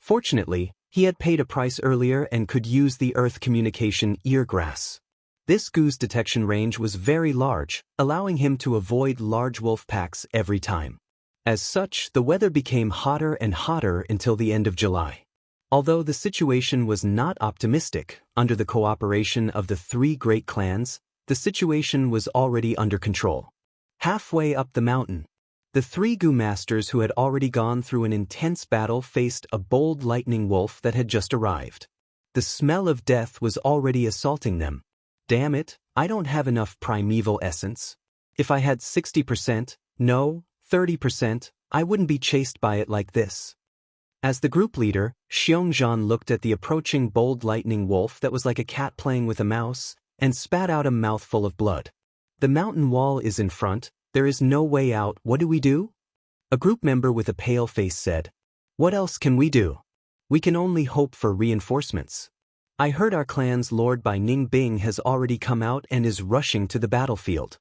Fortunately, he had paid a price earlier and could use the Earth Communication Eargrass. This Gu's detection range was very large, allowing him to avoid large wolf packs every time. As such, the weather became hotter and hotter until the end of July. Although the situation was not optimistic, under the cooperation of the 3 great clans, the situation was already under control. Halfway up the mountain, the 3 Gu masters who had already gone through an intense battle faced a bold lightning wolf that had just arrived. The smell of death was already assaulting them. Damn it, I don't have enough primeval essence. If I had 60%, no, 30%, I wouldn't be chased by it like this. As the group leader, Xiongzhan looked at the approaching bold lightning wolf that was like a cat playing with a mouse, and spat out a mouthful of blood. The mountain wall is in front, there is no way out, what do we do? A group member with a pale face said. What else can we do? We can only hope for reinforcements. I heard our clan's lord by Ning Bing has already come out and is rushing to the battlefield.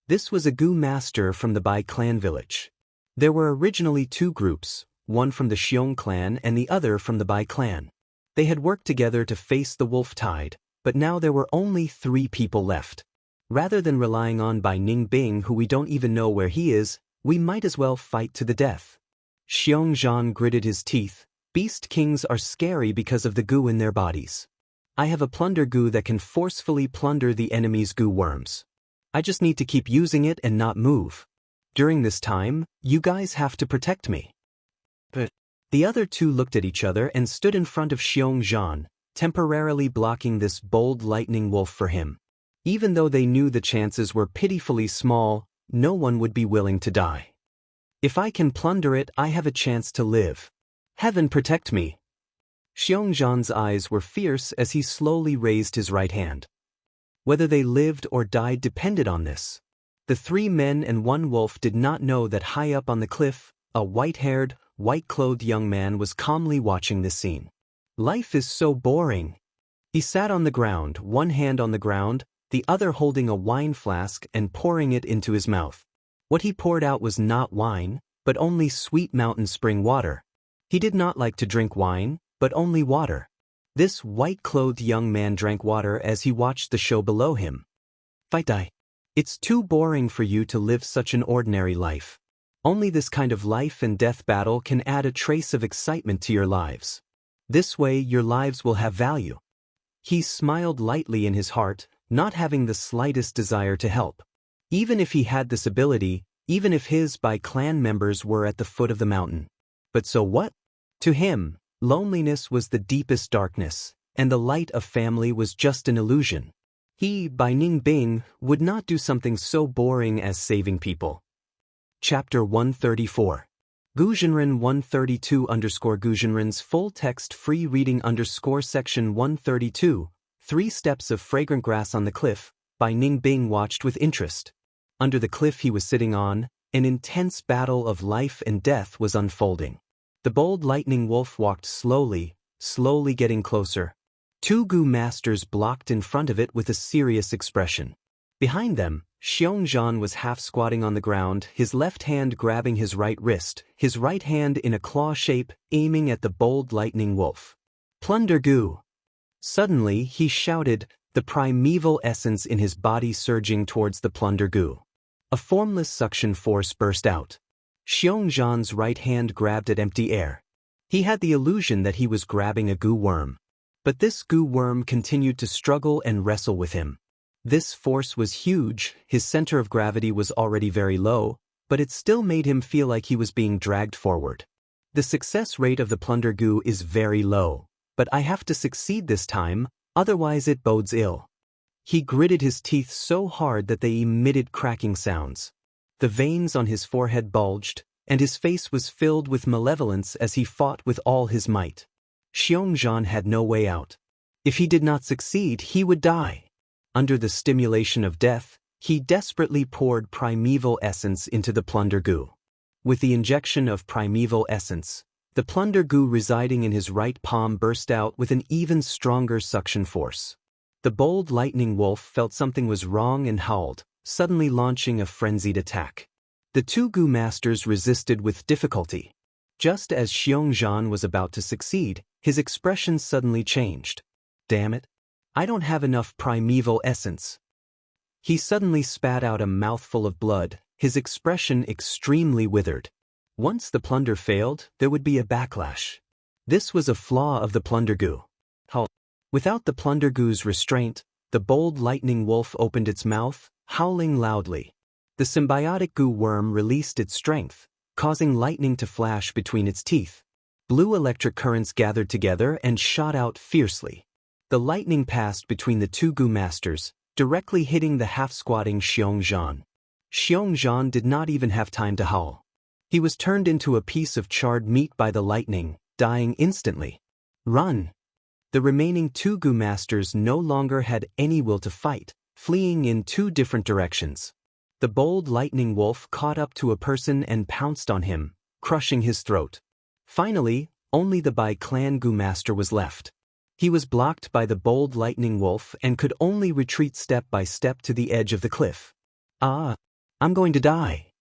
This was a Gu master from the Bai clan village. There were originally 2 groups, one from the Xiong clan and the other from the Bai clan. They had worked together to face the wolf tide, but now there were only 3 people left. Rather than relying on Bai Ning Bing who we don't even know where he is, we might as well fight to the death. Xiongzhan gritted his teeth. Beast kings are scary because of the Gu in their bodies. I have a plunder Gu that can forcefully plunder the enemy's Gu worms. I just need to keep using it and not move. During this time, you guys have to protect me. But the other 2 looked at each other and stood in front of Xiongzhan, temporarily blocking this bold lightning wolf for him. Even though they knew the chances were pitifully small, no one would be willing to die. If I can plunder it, I have a chance to live. Heaven protect me. Xiongzhan's eyes were fierce as he slowly raised his right hand. Whether they lived or died depended on this. The 3 men and 1 wolf did not know that high up on the cliff, a white-haired, white-clothed young man was calmly watching this scene. Life is so boring. He sat on the ground, one hand on the ground, the other holding a wine flask and pouring it into his mouth. What he poured out was not wine, but only sweet mountain spring water. He did not like to drink wine, but only water. This white-clothed young man drank water as he watched the show below him. Fight die. It's too boring for you to live such an ordinary life. Only this kind of life and death battle can add a trace of excitement to your lives. This way your lives will have value. He smiled lightly in his heart, not having the slightest desire to help. Even if he had this ability, even if his Bai clan members were at the foot of the mountain. But so what? To him, loneliness was the deepest darkness, and the light of family was just an illusion. He, Bai Ningbing, would not do something so boring as saving people. Chapter 134. Guzhenren 132_Guzhenren's full text free reading _section 132, 3 steps of fragrant grass on the cliff. Bai Ningbing watched with interest. Under the cliff he was sitting on, an intense battle of life and death was unfolding. The bold lightning wolf walked slowly getting closer. 2 Gu masters blocked in front of it with a serious expression. Behind them, Xiongzhan was half-squatting on the ground, his left hand grabbing his right wrist, his right hand in a claw shape, aiming at the bold lightning wolf. Plunder Gu! Suddenly he shouted, the primeval essence in his body surging towards the Plunder Gu. A formless suction force burst out. Xiongzhan's right hand grabbed at empty air. He had the illusion that he was grabbing a Gu worm. But this Gu worm continued to struggle and wrestle with him. This force was huge, his center of gravity was already very low, but it still made him feel like he was being dragged forward. The success rate of the Plunder Gu is very low, but I have to succeed this time, otherwise it bodes ill. He gritted his teeth so hard that they emitted cracking sounds. The veins on his forehead bulged, and his face was filled with malevolence as he fought with all his might. Xiongzhan had no way out. If he did not succeed, he would die. Under the stimulation of death, he desperately poured primeval essence into the Plunder Gu. With the injection of primeval essence, the Plunder Gu residing in his right palm burst out with an even stronger suction force. The bold lightning wolf felt something was wrong and howled, suddenly launching a frenzied attack. The 2 Gu masters resisted with difficulty. Just as Xiongzhan was about to succeed, his expression suddenly changed. Damn it! I don't have enough primeval essence. He suddenly spat out a mouthful of blood, his expression extremely withered. Once the plunder failed, there would be a backlash. This was a flaw of the Plunder Gu. Without the Plunder Gu's restraint, the bold lightning wolf opened its mouth, howling loudly. The symbiotic Gu worm released its strength, causing lightning to flash between its teeth. Blue electric currents gathered together and shot out fiercely. The lightning passed between the 2 Gu masters, directly hitting the half-squatting Xiongzhan. Xiongzhan did not even have time to howl. He was turned into a piece of charred meat by the lightning, dying instantly. Run! The remaining 2 Gu masters no longer had any will to fight, fleeing in 2 different directions. The bold lightning wolf caught up to a person and pounced on him, crushing his throat. Finally, only the Bai clan Gu master was left. He was blocked by the bold lightning wolf and could only retreat step by step to the edge of the cliff. Ah, I'm going to die.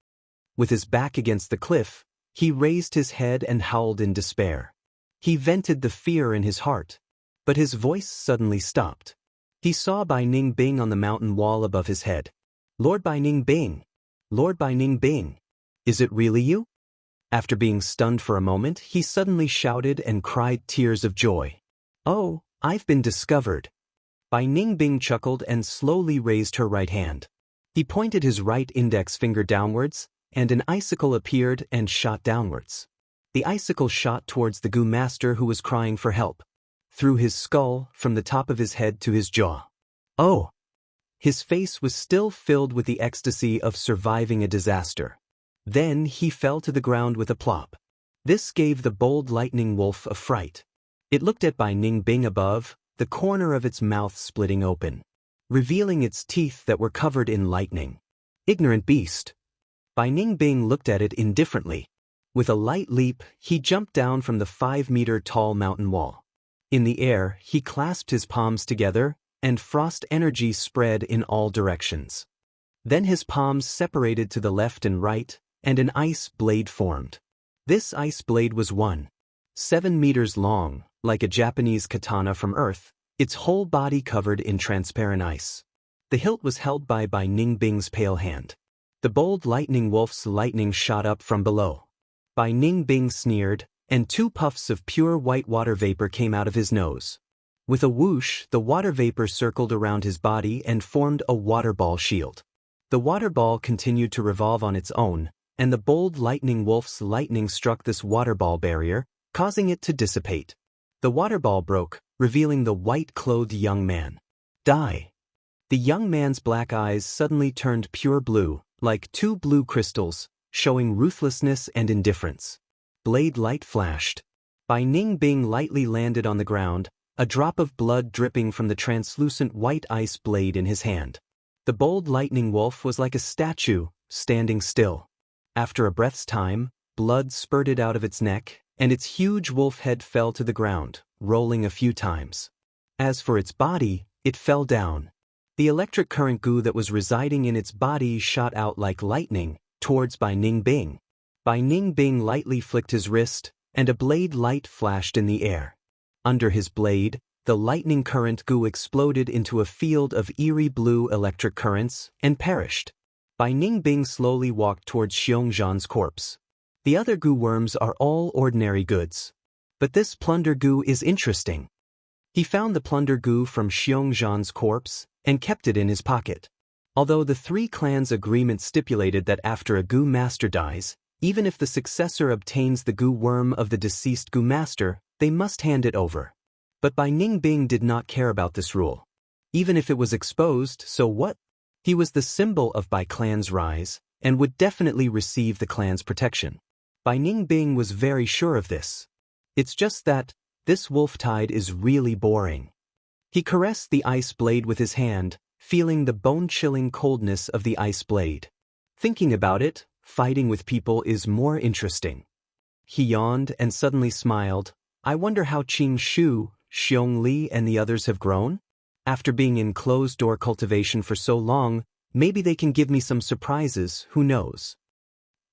With his back against the cliff, he raised his head and howled in despair. He vented the fear in his heart. But his voice suddenly stopped. He saw Bai Ningbing on the mountain wall above his head. Lord Bai Ningbing! Lord Bai Ningbing! Is it really you? After being stunned for a moment, he suddenly shouted and cried tears of joy. Oh, I've been discovered. Bai Ningbing chuckled and slowly raised her right hand. He pointed his right index finger downwards, and an icicle appeared and shot downwards. The icicle shot towards the Gu master who was crying for help. Through his skull, from the top of his head to his jaw. Oh! His face was still filled with the ecstasy of surviving a disaster. Then he fell to the ground with a plop. This gave the bold lightning wolf a fright. It looked at Bai Ningbing above, the corner of its mouth splitting open, revealing its teeth that were covered in lightning. Ignorant beast! Bai Ningbing looked at it indifferently. With a light leap, he jumped down from the 5-meter-tall mountain wall. In the air, he clasped his palms together, and frost energy spread in all directions. Then his palms separated to the left and right, and an ice blade formed. This ice blade was 7 meters long, like a Japanese katana from Earth, its whole body covered in transparent ice. The hilt was held by Ningbing's pale hand. The bold lightning wolf's lightning shot up from below. Bai Ningbing sneered, and 2 puffs of pure white water vapor came out of his nose. With a whoosh, the water vapor circled around his body and formed a water ball shield. The water ball continued to revolve on its own, and the bold lightning wolf's lightning struck this water ball barrier, causing it to dissipate. The water ball broke, revealing the white-clothed young man. Die. The young man's black eyes suddenly turned pure blue, like two blue crystals, showing ruthlessness and indifference. Blade light flashed. Bai Ningbing lightly landed on the ground, a drop of blood dripping from the translucent white ice blade in his hand. The bold lightning wolf was like a statue, standing still. After a breath's time, blood spurted out of its neck, and its huge wolf head fell to the ground, rolling a few times. As for its body, it fell down. The electric current goo that was residing in its body shot out like lightning, towards Bai Ningbing. Bai Ningbing lightly flicked his wrist, and a blade light flashed in the air. Under his blade, the lightning current goo exploded into a field of eerie blue electric currents and perished. Bai Ningbing slowly walked towards Xiongzhan's corpse. The other goo worms are all ordinary goods. But this plunder goo is interesting. He found the plunder goo from Xiongzhan's corpse and kept it in his pocket. Although the three clans' agreement stipulated that after a goo master dies, even if the successor obtains the goo worm of the deceased goo master, they must hand it over. But Bai Ningbing did not care about this rule. Even if it was exposed, so what? He was the symbol of Bai clan's rise, and would definitely receive the clan's protection. Bai Ningbing was very sure of this. It's just that, this wolf tide is really boring. He caressed the ice blade with his hand, feeling the bone-chilling coldness of the ice blade. Thinking about it, fighting with people is more interesting. He yawned and suddenly smiled. I wonder how Qing Shu, Xiong Li and the others have grown? After being in closed-door cultivation for so long, maybe they can give me some surprises, who knows?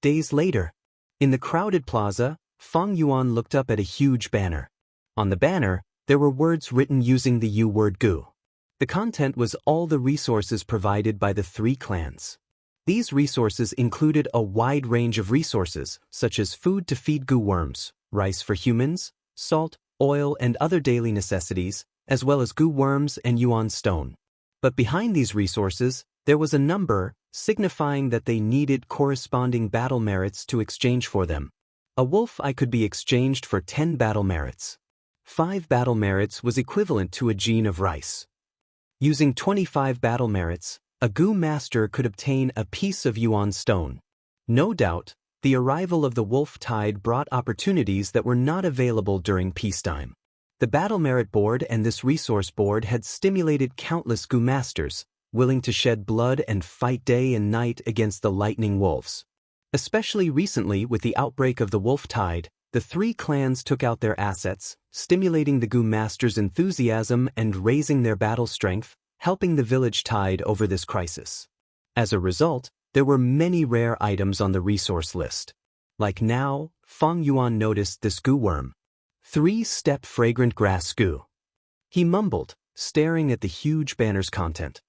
Days later, in the crowded plaza, Feng Yuan looked up at a huge banner. On the banner, there were words written using the U-word goo. The content was all the resources provided by the three clans. These resources included a wide range of resources, such as food to feed goo worms, rice for humans, salt, oil and other daily necessities, as well as goo worms and yuan stone. But behind these resources, there was a number, signifying that they needed corresponding battle merits to exchange for them. A wolf eye could be exchanged for 10 battle merits. 5 battle merits was equivalent to a gene of rice. Using 25 battle merits, a goo master could obtain a piece of yuan stone. No doubt, the arrival of the wolf tide brought opportunities that were not available during peacetime. The battle merit board and this resource board had stimulated countless goo masters, willing to shed blood and fight day and night against the lightning wolves. Especially recently with the outbreak of the wolf tide, the three clans took out their assets, stimulating the goo masters' enthusiasm and raising their battle strength, helping the village tide over this crisis. As a result, there were many rare items on the resource list. Like now, Feng Yuan noticed this goo worm. 3-step fragrant grass goo. He mumbled, staring at the huge banner's content.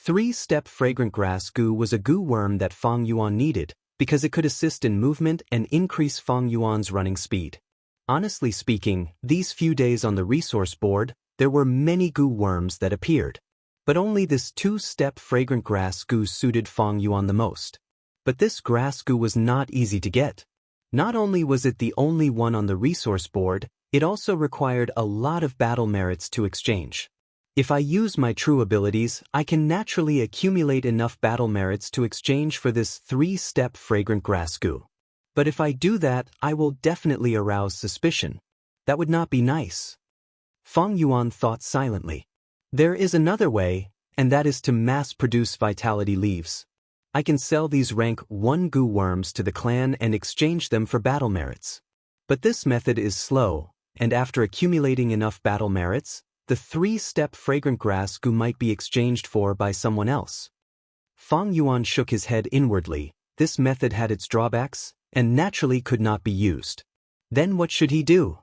3-step fragrant grass goo was a goo worm that Feng Yuan needed, because it could assist in movement and increase Feng Yuan's running speed. Honestly speaking, these few days on the resource board, there were many goo worms that appeared. But only this 2-step fragrant grass goo suited Feng Yuan the most. But this grass goo was not easy to get. Not only was it the only one on the resource board, it also required a lot of battle merits to exchange. If I use my true abilities, I can naturally accumulate enough battle merits to exchange for this 3-step fragrant grass goo. But if I do that, I will definitely arouse suspicion. That would not be nice. Feng Yuan thought silently. There is another way, and that is to mass-produce vitality leaves. I can sell these rank 1 goo worms to the clan and exchange them for battle merits. But this method is slow, and after accumulating enough battle merits, the 3-step fragrant grass goo might be exchanged for by someone else. Feng Yuan shook his head inwardly. This method had its drawbacks, and naturally could not be used. Then what should he do?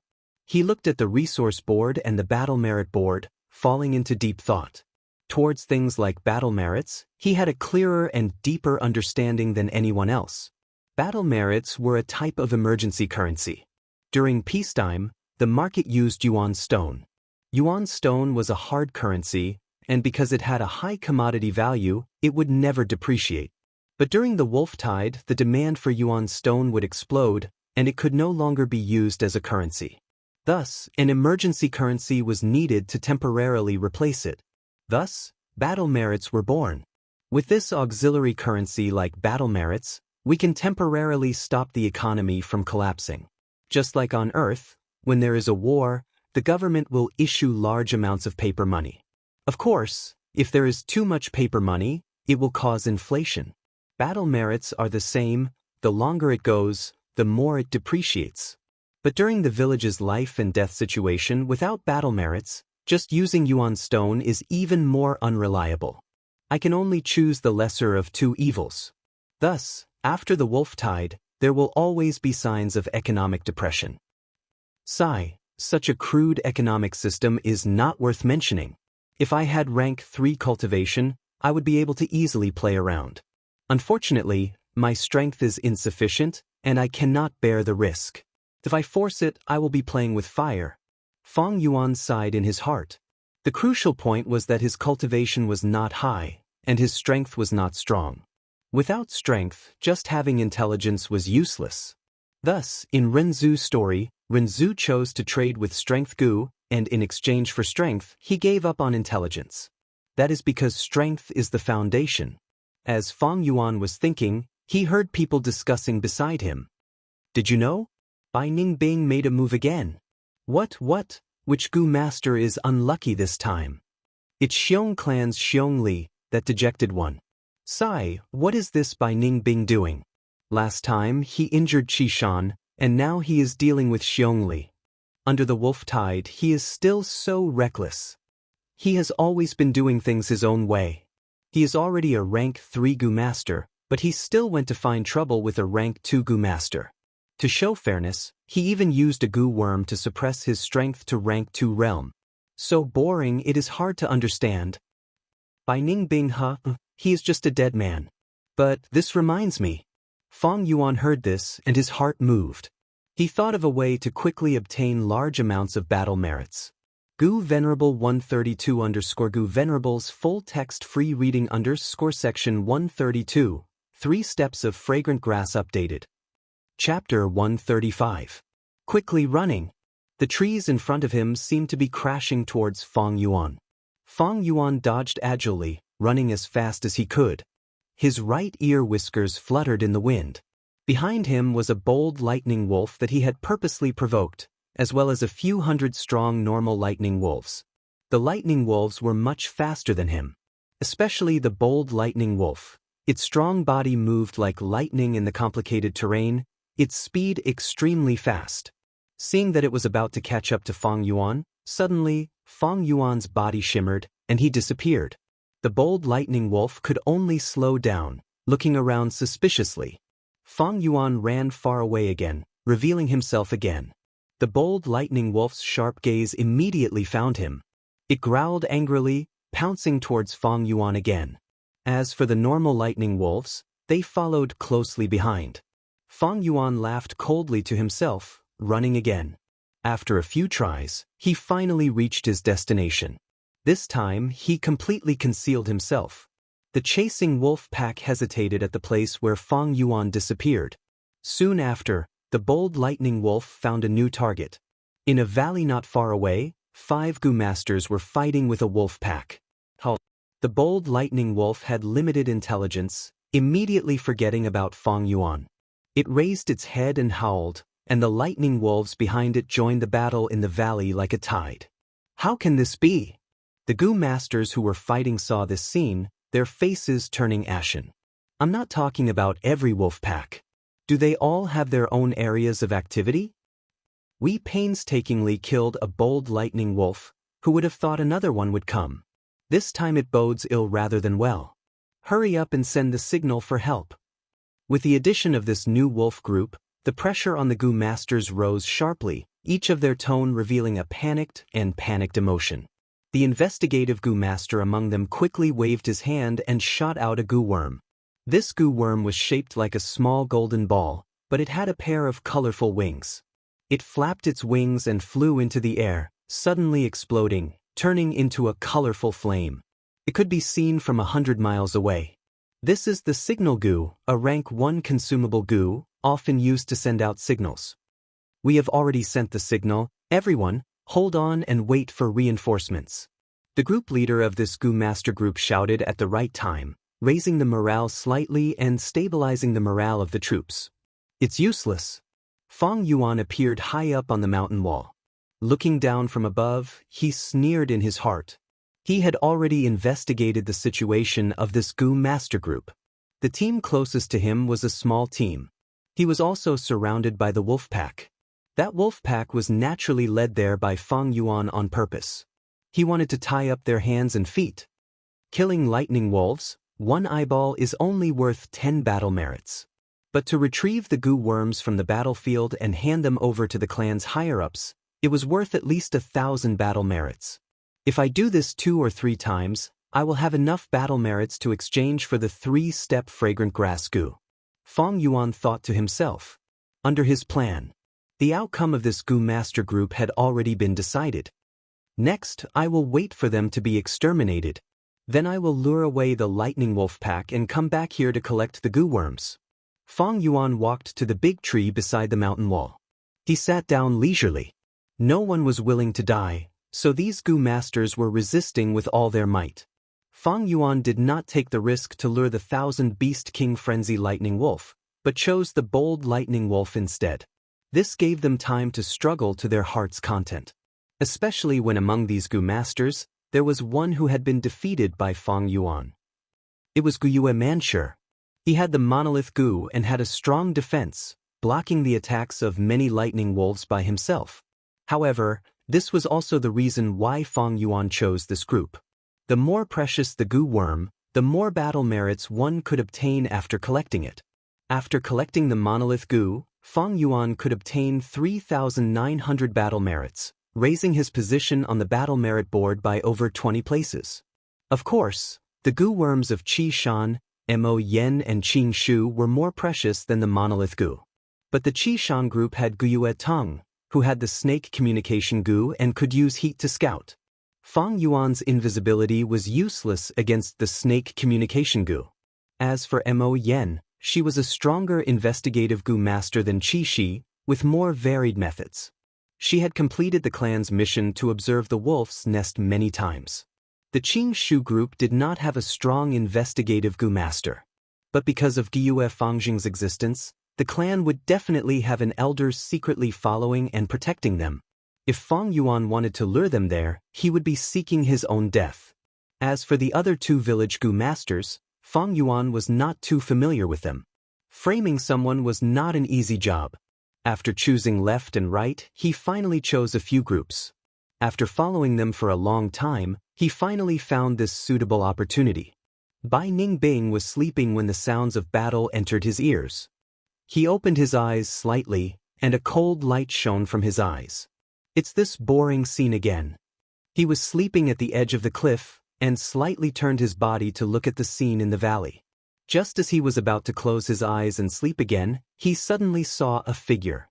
He looked at the resource board and the battle merit board, falling into deep thought. Towards things like battle merits, he had a clearer and deeper understanding than anyone else. Battle merits were a type of emergency currency. During peacetime, the market used yuan stone. Yuan stone was a hard currency, and because it had a high commodity value, it would never depreciate. But during the wolf tide, the demand for yuan stone would explode, and it could no longer be used as a currency. Thus, an emergency currency was needed to temporarily replace it. Thus, battle merits were born. With this auxiliary currency like battle merits, we can temporarily stop the economy from collapsing. Just like on Earth, when there is a war, the government will issue large amounts of paper money. Of course, if there is too much paper money, it will cause inflation. Battle merits are the same. The longer it goes, the more it depreciates. But during the village's life and death situation without battle merits, just using yuan stone is even more unreliable. I can only choose the lesser of two evils. Thus, after the wolf tide, there will always be signs of economic depression. Sigh, such a crude economic system is not worth mentioning. If I had rank 3 cultivation, I would be able to easily play around. Unfortunately, my strength is insufficient, and I cannot bear the risk. If I force it, I will be playing with fire. Fang Yuan sighed in his heart. The crucial point was that his cultivation was not high, and his strength was not strong. Without strength, just having intelligence was useless. Thus, in Renzu's story, Renzu chose to trade with Strength Gu, and in exchange for strength, he gave up on intelligence. That is because strength is the foundation. As Fang Yuan was thinking, he heard people discussing beside him. Did you know? Bai Ningbing made a move again. What? Which Gu master is unlucky this time? It's Xiong clan's Xiong Li, that dejected one. Sigh, what is this Bai Ningbing doing? Last time, he injured Qishan, and now he is dealing with Xiong Li. Under the wolf tide, he is still so reckless. He has always been doing things his own way. He is already a rank 3 Gu master, but he still went to find trouble with a rank 2 Gu master. To show fairness, he even used a Gu worm to suppress his strength to rank 2 realm. So boring it is hard to understand. Bai Ningbing, he is just a dead man. But this reminds me. Fang Yuan heard this and his heart moved. He thought of a way to quickly obtain large amounts of battle merits. Gu Venerable 132_Gu Venerable's full text free reading _section 132, 3 steps of fragrant grass updated. Chapter 135. Quickly running. The trees in front of him seemed to be crashing towards Fang Yuan. Fang Yuan dodged agilely, running as fast as he could. His right ear whiskers fluttered in the wind. Behind him was a bold lightning wolf that he had purposely provoked, as well as a few hundred strong normal lightning wolves. The lightning wolves were much faster than him. Especially the bold lightning wolf. Its strong body moved like lightning in the complicated terrain, its speed extremely fast. Seeing that it was about to catch up to Fang Yuan, suddenly, Fang Yuan's body shimmered, and he disappeared. The bold lightning wolf could only slow down, looking around suspiciously. Fang Yuan ran far away again, revealing himself again. The bold lightning wolf's sharp gaze immediately found him. It growled angrily, pouncing towards Fang Yuan again. As for the normal lightning wolves, they followed closely behind. Fang Yuan laughed coldly to himself, running again. After a few tries, he finally reached his destination. This time, he completely concealed himself. The chasing wolf pack hesitated at the place where Fang Yuan disappeared. Soon after, the bold lightning wolf found a new target. In a valley not far away, 5 Gu masters were fighting with a wolf pack. The bold lightning wolf had limited intelligence, immediately forgetting about Fang Yuan. It raised its head and howled, and the lightning wolves behind it joined the battle in the valley like a tide. How can this be? The Gu masters who were fighting saw this scene, their faces turning ashen. I'm not talking about every wolf pack. Do they all have their own areas of activity? We painstakingly killed a bold lightning wolf, who would have thought another one would come. This time it bodes ill rather than well. Hurry up and send the signal for help. With the addition of this new wolf group, the pressure on the Gu masters rose sharply, each of their tone revealing a panicked emotion. The investigative Gu master among them quickly waved his hand and shot out a Gu worm. This Gu worm was shaped like a small golden ball, but it had a pair of colorful wings. It flapped its wings and flew into the air, suddenly exploding, turning into a colorful flame. It could be seen from 100 miles away. This is the Signal Gu, a rank 1 consumable Gu, often used to send out signals. "We have already sent the signal. Everyone, hold on and wait for reinforcements." The group leader of this Gu Master group shouted at the right time, raising the morale slightly and stabilizing the morale of the troops. "It's useless." Fang Yuan appeared high up on the mountain wall. Looking down from above, he sneered in his heart. He had already investigated the situation of this Gu Master group. The team closest to him was a small team. He was also surrounded by the wolf pack. That wolf pack was naturally led there by Fang Yuan on purpose. He wanted to tie up their hands and feet. Killing lightning wolves, one eyeball is only worth 10 battle merits. But to retrieve the Gu worms from the battlefield and hand them over to the clan's higher-ups, it was worth at least 1,000 battle merits. If I do this 2 or 3 times, I will have enough battle merits to exchange for the 3-step fragrant grass Gu. Fang Yuan thought to himself. Under his plan, the outcome of this Gu Master group had already been decided. Next, I will wait for them to be exterminated. Then I will lure away the lightning wolf pack and come back here to collect the Gu worms. Fang Yuan walked to the big tree beside the mountain wall. He sat down leisurely. No one was willing to die, so these Gu Masters were resisting with all their might. Fang Yuan did not take the risk to lure the 1,000-beast King Frenzy Lightning Wolf, but chose the bold Lightning Wolf instead. This gave them time to struggle to their heart's content. Especially when among these Gu Masters, there was one who had been defeated by Fang Yuan. It was Guyue Manshur. He had the monolith Gu and had a strong defense, blocking the attacks of many lightning wolves by himself. However, this was also the reason why Fang Yuan chose this group. The more precious the Gu worm, the more battle merits one could obtain after collecting it. After collecting the monolith Gu, Fang Yuan could obtain 3,900 battle merits, raising his position on the battle merit board by over 20 places. Of course, the Gu worms of Qi Shan, Mo Yen and Qing Shu were more precious than the monolith Gu. But the Qi Shan group had Guyue Tong, who had the snake communication Gu and could use heat to scout. Fang Yuan's invisibility was useless against the snake communication Gu. As for Mo Yen, she was a stronger investigative Gu master than Qi Shi, with more varied methods. She had completed the clan's mission to observe the wolf's nest many times. The Qing Shu group did not have a strong investigative Gu master. But because of Guyue Fangjing's existence, the clan would definitely have an elder secretly following and protecting them. If Fang Yuan wanted to lure them there, he would be seeking his own death. As for the other 2 village Gu masters, Fang Yuan was not too familiar with them. Framing someone was not an easy job. After choosing left and right, he finally chose a few groups. After following them for a long time, he finally found this suitable opportunity. Bai Ningbing was sleeping when the sounds of battle entered his ears. He opened his eyes slightly, and a cold light shone from his eyes. It's this boring scene again. He was sleeping at the edge of the cliff, and slightly turned his body to look at the scene in the valley. Just as he was about to close his eyes and sleep again, he suddenly saw a figure.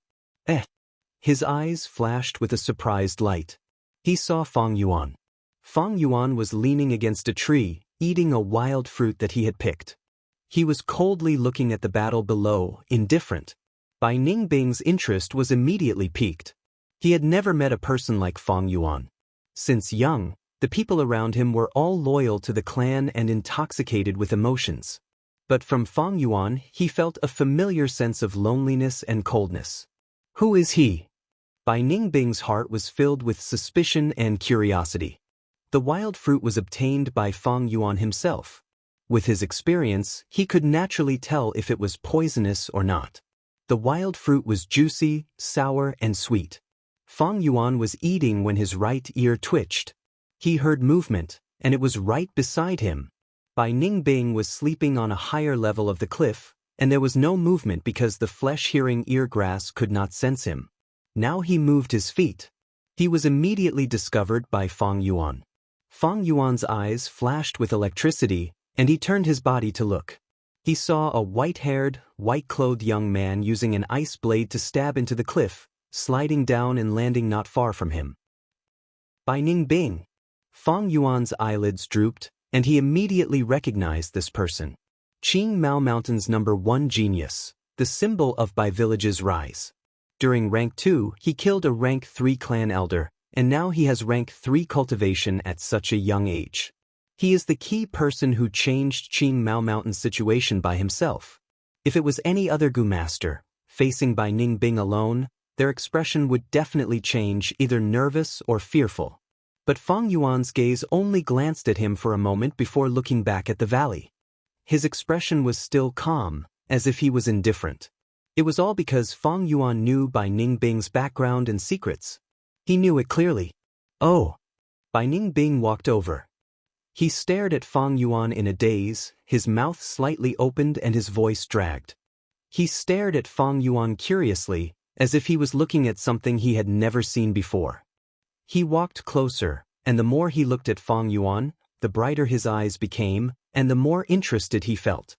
His eyes flashed with a surprised light. He saw Fang Yuan. Fang Yuan was leaning against a tree, eating a wild fruit that he had picked. He was coldly looking at the battle below, indifferent. Bai Ningbing's interest was immediately piqued. He had never met a person like Fang Yuan. Since young, the people around him were all loyal to the clan and intoxicated with emotions. But from Fang Yuan, he felt a familiar sense of loneliness and coldness. Who is he? Bai Ningbing's heart was filled with suspicion and curiosity. The wild fruit was obtained by Fang Yuan himself. With his experience, he could naturally tell if it was poisonous or not. The wild fruit was juicy, sour, and sweet. Fang Yuan was eating when his right ear twitched. He heard movement, and it was right beside him. Bai Ningbing was sleeping on a higher level of the cliff, and there was no movement because the flesh-hearing ear grass could not sense him. Now he moved his feet. He was immediately discovered by Fang Yuan. Fang Yuan's eyes flashed with electricity, and he turned his body to look. He saw a white-haired, white-clothed young man using an ice blade to stab into the cliff, sliding down and landing not far from him. Bai Ningbing. Fang Yuan's eyelids drooped, and he immediately recognized this person. Qing Mao Mountain's #1 genius, the symbol of Bai Village's rise. During rank 2, he killed a rank 3 clan elder, and now he has rank 3 cultivation at such a young age. He is the key person who changed Qing Mao Mountain's situation by himself. If it was any other Gu master, facing Bai Ningbing alone, their expression would definitely change, either nervous or fearful. But Fang Yuan's gaze only glanced at him for a moment before looking back at the valley. His expression was still calm, as if he was indifferent. It was all because Fang Yuan knew Bai Ningbing's background and secrets. He knew it clearly. Oh! Bai Ningbing walked over. He stared at Fang Yuan in a daze, his mouth slightly opened and his voice dragged. He stared at Fang Yuan curiously, as if he was looking at something he had never seen before. He walked closer, and the more he looked at Fang Yuan, the brighter his eyes became, and the more interested he felt.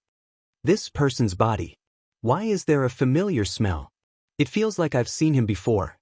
This person's body. Why is there a familiar smell? It feels like I've seen him before.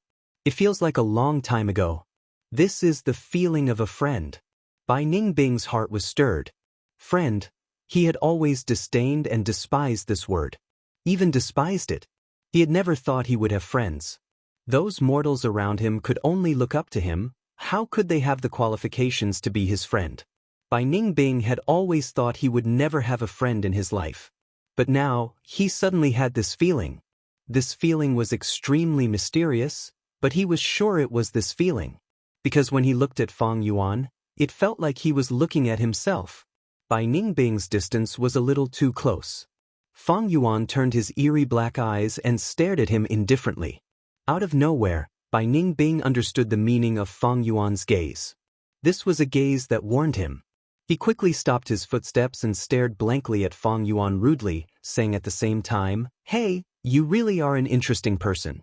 It feels like a long time ago. This is the feeling of a friend. Bai Ningbing's heart was stirred. Friend. He had always disdained and despised this word. Even despised it. He had never thought he would have friends. Those mortals around him could only look up to him. How could they have the qualifications to be his friend? Bai Ningbing had always thought he would never have a friend in his life. But now, he suddenly had this feeling. This feeling was extremely mysterious, but he was sure it was this feeling. Because when he looked at Fang Yuan, it felt like he was looking at himself. Bai Ningbing's distance was a little too close. Fang Yuan turned his eerie black eyes and stared at him indifferently. Out of nowhere, Bai Ningbing understood the meaning of Fang Yuan's gaze. This was a gaze that warned him. He quickly stopped his footsteps and stared blankly at Fang Yuan rudely, saying at the same time, "Hey, you really are an interesting person."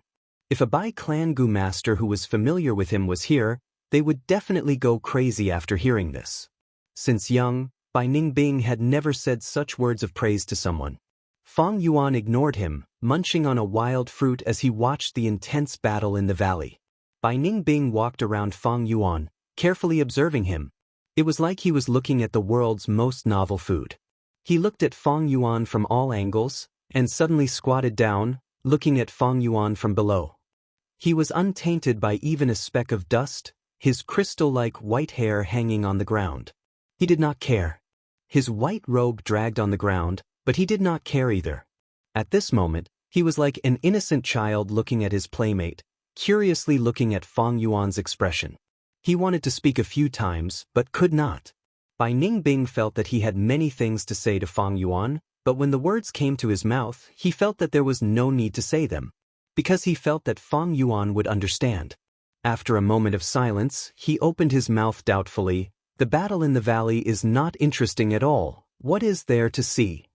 If a Bai clan Gu master who was familiar with him was here, they would definitely go crazy after hearing this. Since young, Bai Ningbing had never said such words of praise to someone. Fang Yuan ignored him, munching on a wild fruit as he watched the intense battle in the valley. Bai Ningbing walked around Fang Yuan, carefully observing him. It was like he was looking at the world's most novel food. He looked at Fang Yuan from all angles, and suddenly squatted down, looking at Fang Yuan from below. He was untainted by even a speck of dust, his crystal-like white hair hanging on the ground. He did not care. His white robe dragged on the ground, but he did not care either. At this moment, he was like an innocent child looking at his playmate, curiously looking at Fang Yuan's expression. He wanted to speak a few times, but could not. Bai Ningbing felt that he had many things to say to Fang Yuan, but when the words came to his mouth, he felt that there was no need to say them, because he felt that Fang Yuan would understand. After a moment of silence, he opened his mouth doubtfully. "The battle in the valley is not interesting at all. What is there to see?"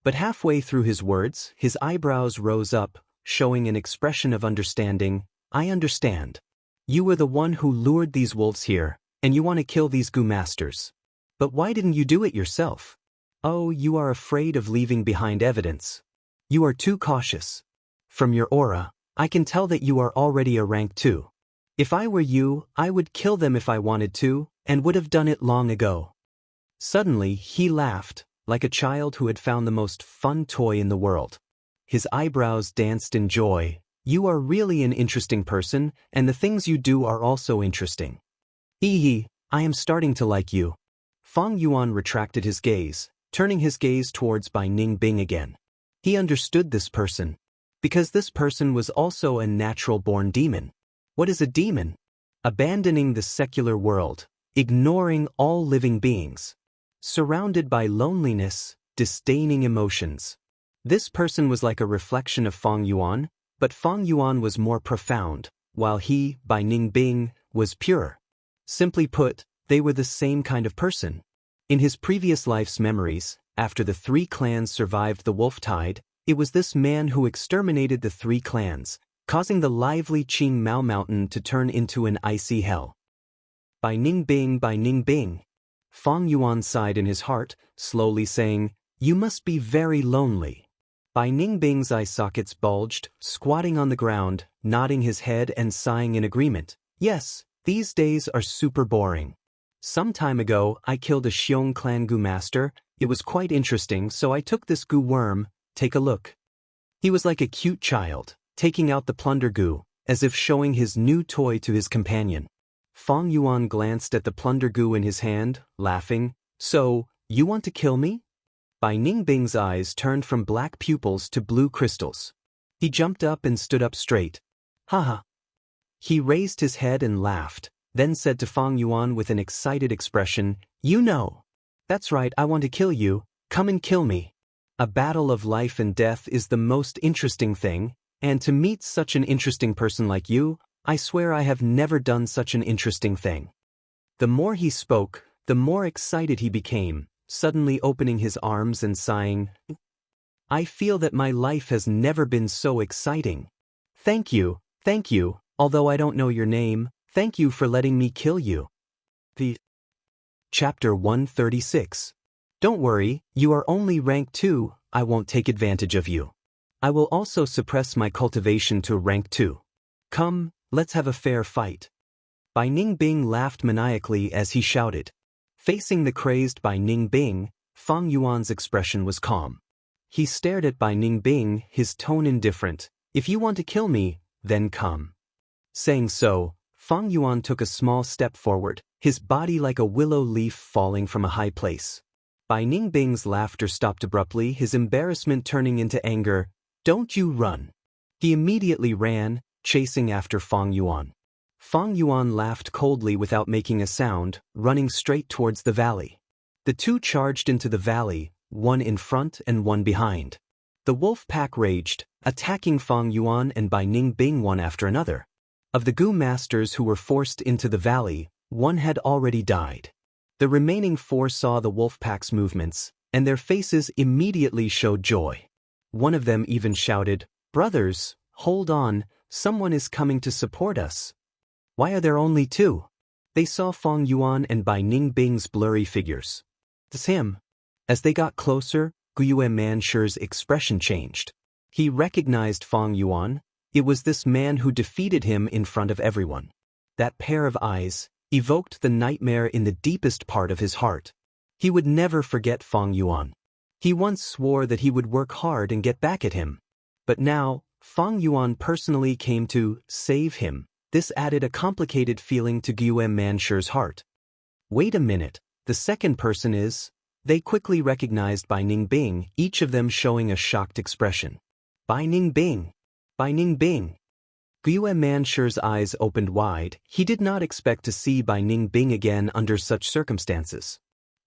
But halfway through his words, his eyebrows rose up, showing an expression of understanding. "I understand. You were the one who lured these wolves here, and you want to kill these Gu masters. But why didn't you do it yourself? Oh, you are afraid of leaving behind evidence. You are too cautious. From your aura, I can tell that you are already a rank 2. If I were you, I would kill them if I wanted to, and would have done it long ago." Suddenly, he laughed, like a child who had found the most fun toy in the world. His eyebrows danced in joy. "You are really an interesting person, and the things you do are also interesting. I am starting to like you." Fang Yuan retracted his gaze, turning his gaze towards Bai Ningbing again. He understood this person. Because this person was also a natural-born demon. What is a demon? Abandoning the secular world, ignoring all living beings. Surrounded by loneliness, disdaining emotions. This person was like a reflection of Fang Yuan, but Fang Yuan was more profound, while he, Bai Ningbing, was pure. Simply put, they were the same kind of person. In his previous life's memories, after the 3 clans survived the wolf tide, it was this man who exterminated the 3 clans, causing the lively Qing Mao Mountain to turn into an icy hell. Bai Ningbing. Fang Yuan sighed in his heart, slowly saying, "You must be very lonely." Bai Ningbing's eye sockets bulged, squatting on the ground, nodding his head and sighing in agreement. "Yes, these days are super boring. Some time ago, I killed a Xiong clan Gu master. It was quite interesting, so I took this Gu worm. Take a look." He was like a cute child, taking out the plunder goo, as if showing his new toy to his companion. Fang Yuan glanced at the plunder goo in his hand, laughing. "So, you want to kill me?" Bai Ningbing's eyes turned from black pupils to blue crystals. He jumped up and stood up straight. "Haha." He raised his head and laughed, then said to Fang Yuan with an excited expression, "You know. That's right, I want to kill you. Come and kill me. A battle of life and death is the most interesting thing, and to meet such an interesting person like you, I swear I have never done such an interesting thing." The more he spoke, the more excited he became, suddenly opening his arms and sighing, "I feel that my life has never been so exciting. Thank you, although I don't know your name, thank you for letting me kill you." Chapter 136. Don't worry, you are only rank 2, I won't take advantage of you. I will also suppress my cultivation to rank 2. Come, let's have a fair fight. Bai Ningbing laughed maniacally as he shouted. Facing the crazed Bai Ningbing, Fang Yuan's expression was calm. He stared at Bai Ningbing, his tone indifferent. "If you want to kill me, then come." Saying so, Fang Yuan took a small step forward, his body like a willow leaf falling from a high place. Bai Ningbing's laughter stopped abruptly, his embarrassment turning into anger. "Don't you run." He immediately ran, chasing after Fang Yuan. Fang Yuan laughed coldly without making a sound, running straight towards the valley. The two charged into the valley, one in front and one behind. The wolf pack raged, attacking Fang Yuan and Bai Ningbing one after another. Of the Gu masters who were forced into the valley, one had already died. The remaining 4 saw the wolf pack's movements, and their faces immediately showed joy. One of them even shouted, "Brothers, hold on, someone is coming to support us." "Why are there only 2? They saw Fang Yuan and Bai Ningbing's blurry figures. "It's him." As they got closer, Guyue Manshi's expression changed. He recognized Fang Yuan. It was this man who defeated him in front of everyone. That pair of eyes evoked the nightmare in the deepest part of his heart. He would never forget Fang Yuan. He once swore that he would work hard and get back at him. But now, Fang Yuan personally came to save him. This added a complicated feeling to Guyue Manshi's heart. "Wait a minute, the second person is..." They quickly recognized Bai Ningbing, each of them showing a shocked expression. "Bai Ningbing! Bai Ningbing!" Guyue Manshi's eyes opened wide. He did not expect to see Bai Ningbing again under such circumstances.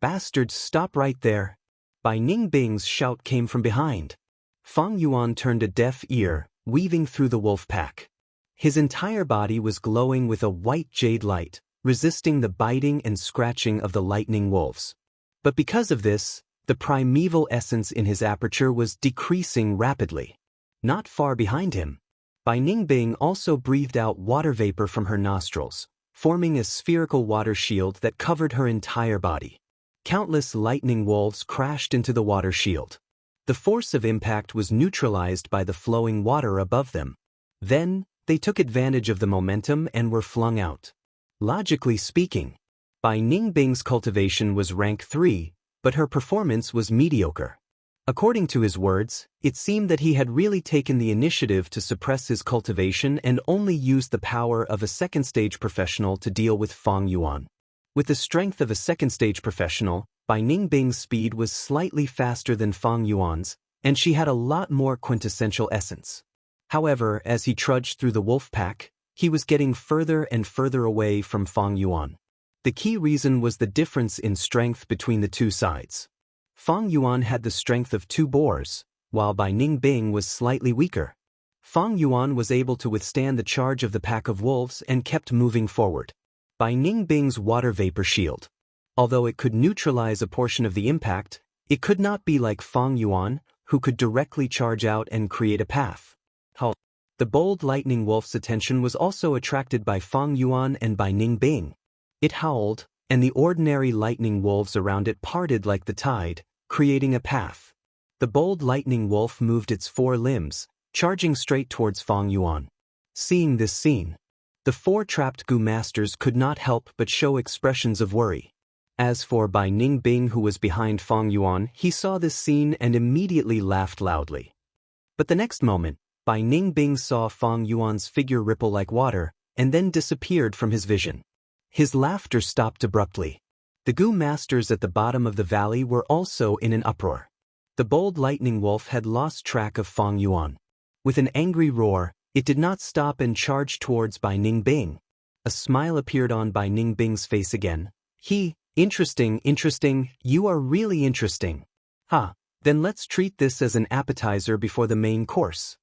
"Bastards, stop right there!" Bai Ningbing's shout came from behind. Fang Yuan turned a deaf ear, weaving through the wolf pack. His entire body was glowing with a white jade light, resisting the biting and scratching of the lightning wolves. But because of this, the primeval essence in his aperture was decreasing rapidly. Not far behind him, Bai Ningbing also breathed out water vapor from her nostrils, forming a spherical water shield that covered her entire body. Countless lightning wolves crashed into the water shield. The force of impact was neutralized by the flowing water above them. Then, they took advantage of the momentum and were flung out. Logically speaking, Bai Ningbing's cultivation was rank 3, but her performance was mediocre. According to his words, it seemed that he had really taken the initiative to suppress his cultivation and only used the power of a second-stage professional to deal with Fang Yuan. With the strength of a second-stage professional, Bai Ningbing's speed was slightly faster than Fang Yuan's, and she had a lot more quintessential essence. However, as he trudged through the wolf pack, he was getting further and further away from Fang Yuan. The key reason was the difference in strength between the two sides. Fang Yuan had the strength of 2 boars, while Bai Ningbing was slightly weaker. Fang Yuan was able to withstand the charge of the pack of wolves and kept moving forward. Bai Ningbing's water vapor shield. Although it could neutralize a portion of the impact, it could not be like Fang Yuan, who could directly charge out and create a path. The bold lightning wolf's attention was also attracted by Fang Yuan and Bai Ningbing. It howled, and the ordinary lightning wolves around it parted like the tide, creating a path. The bold lightning wolf moved its 4 limbs, charging straight towards Fang Yuan. Seeing this scene, the 4 trapped Gu masters could not help but show expressions of worry. As for Bai Ningbing, who was behind Fang Yuan, he saw this scene and immediately laughed loudly. But the next moment, Bai Ningbing saw Fang Yuan's figure ripple like water, and then disappeared from his vision. His laughter stopped abruptly. The Gu masters at the bottom of the valley were also in an uproar. The bold lightning wolf had lost track of Fang Yuan. With an angry roar, it did not stop and charged towards Bai Ningbing. A smile appeared on Bai Ningbing's face again. Interesting, you are really interesting. Then let's treat this as an appetizer before the main course.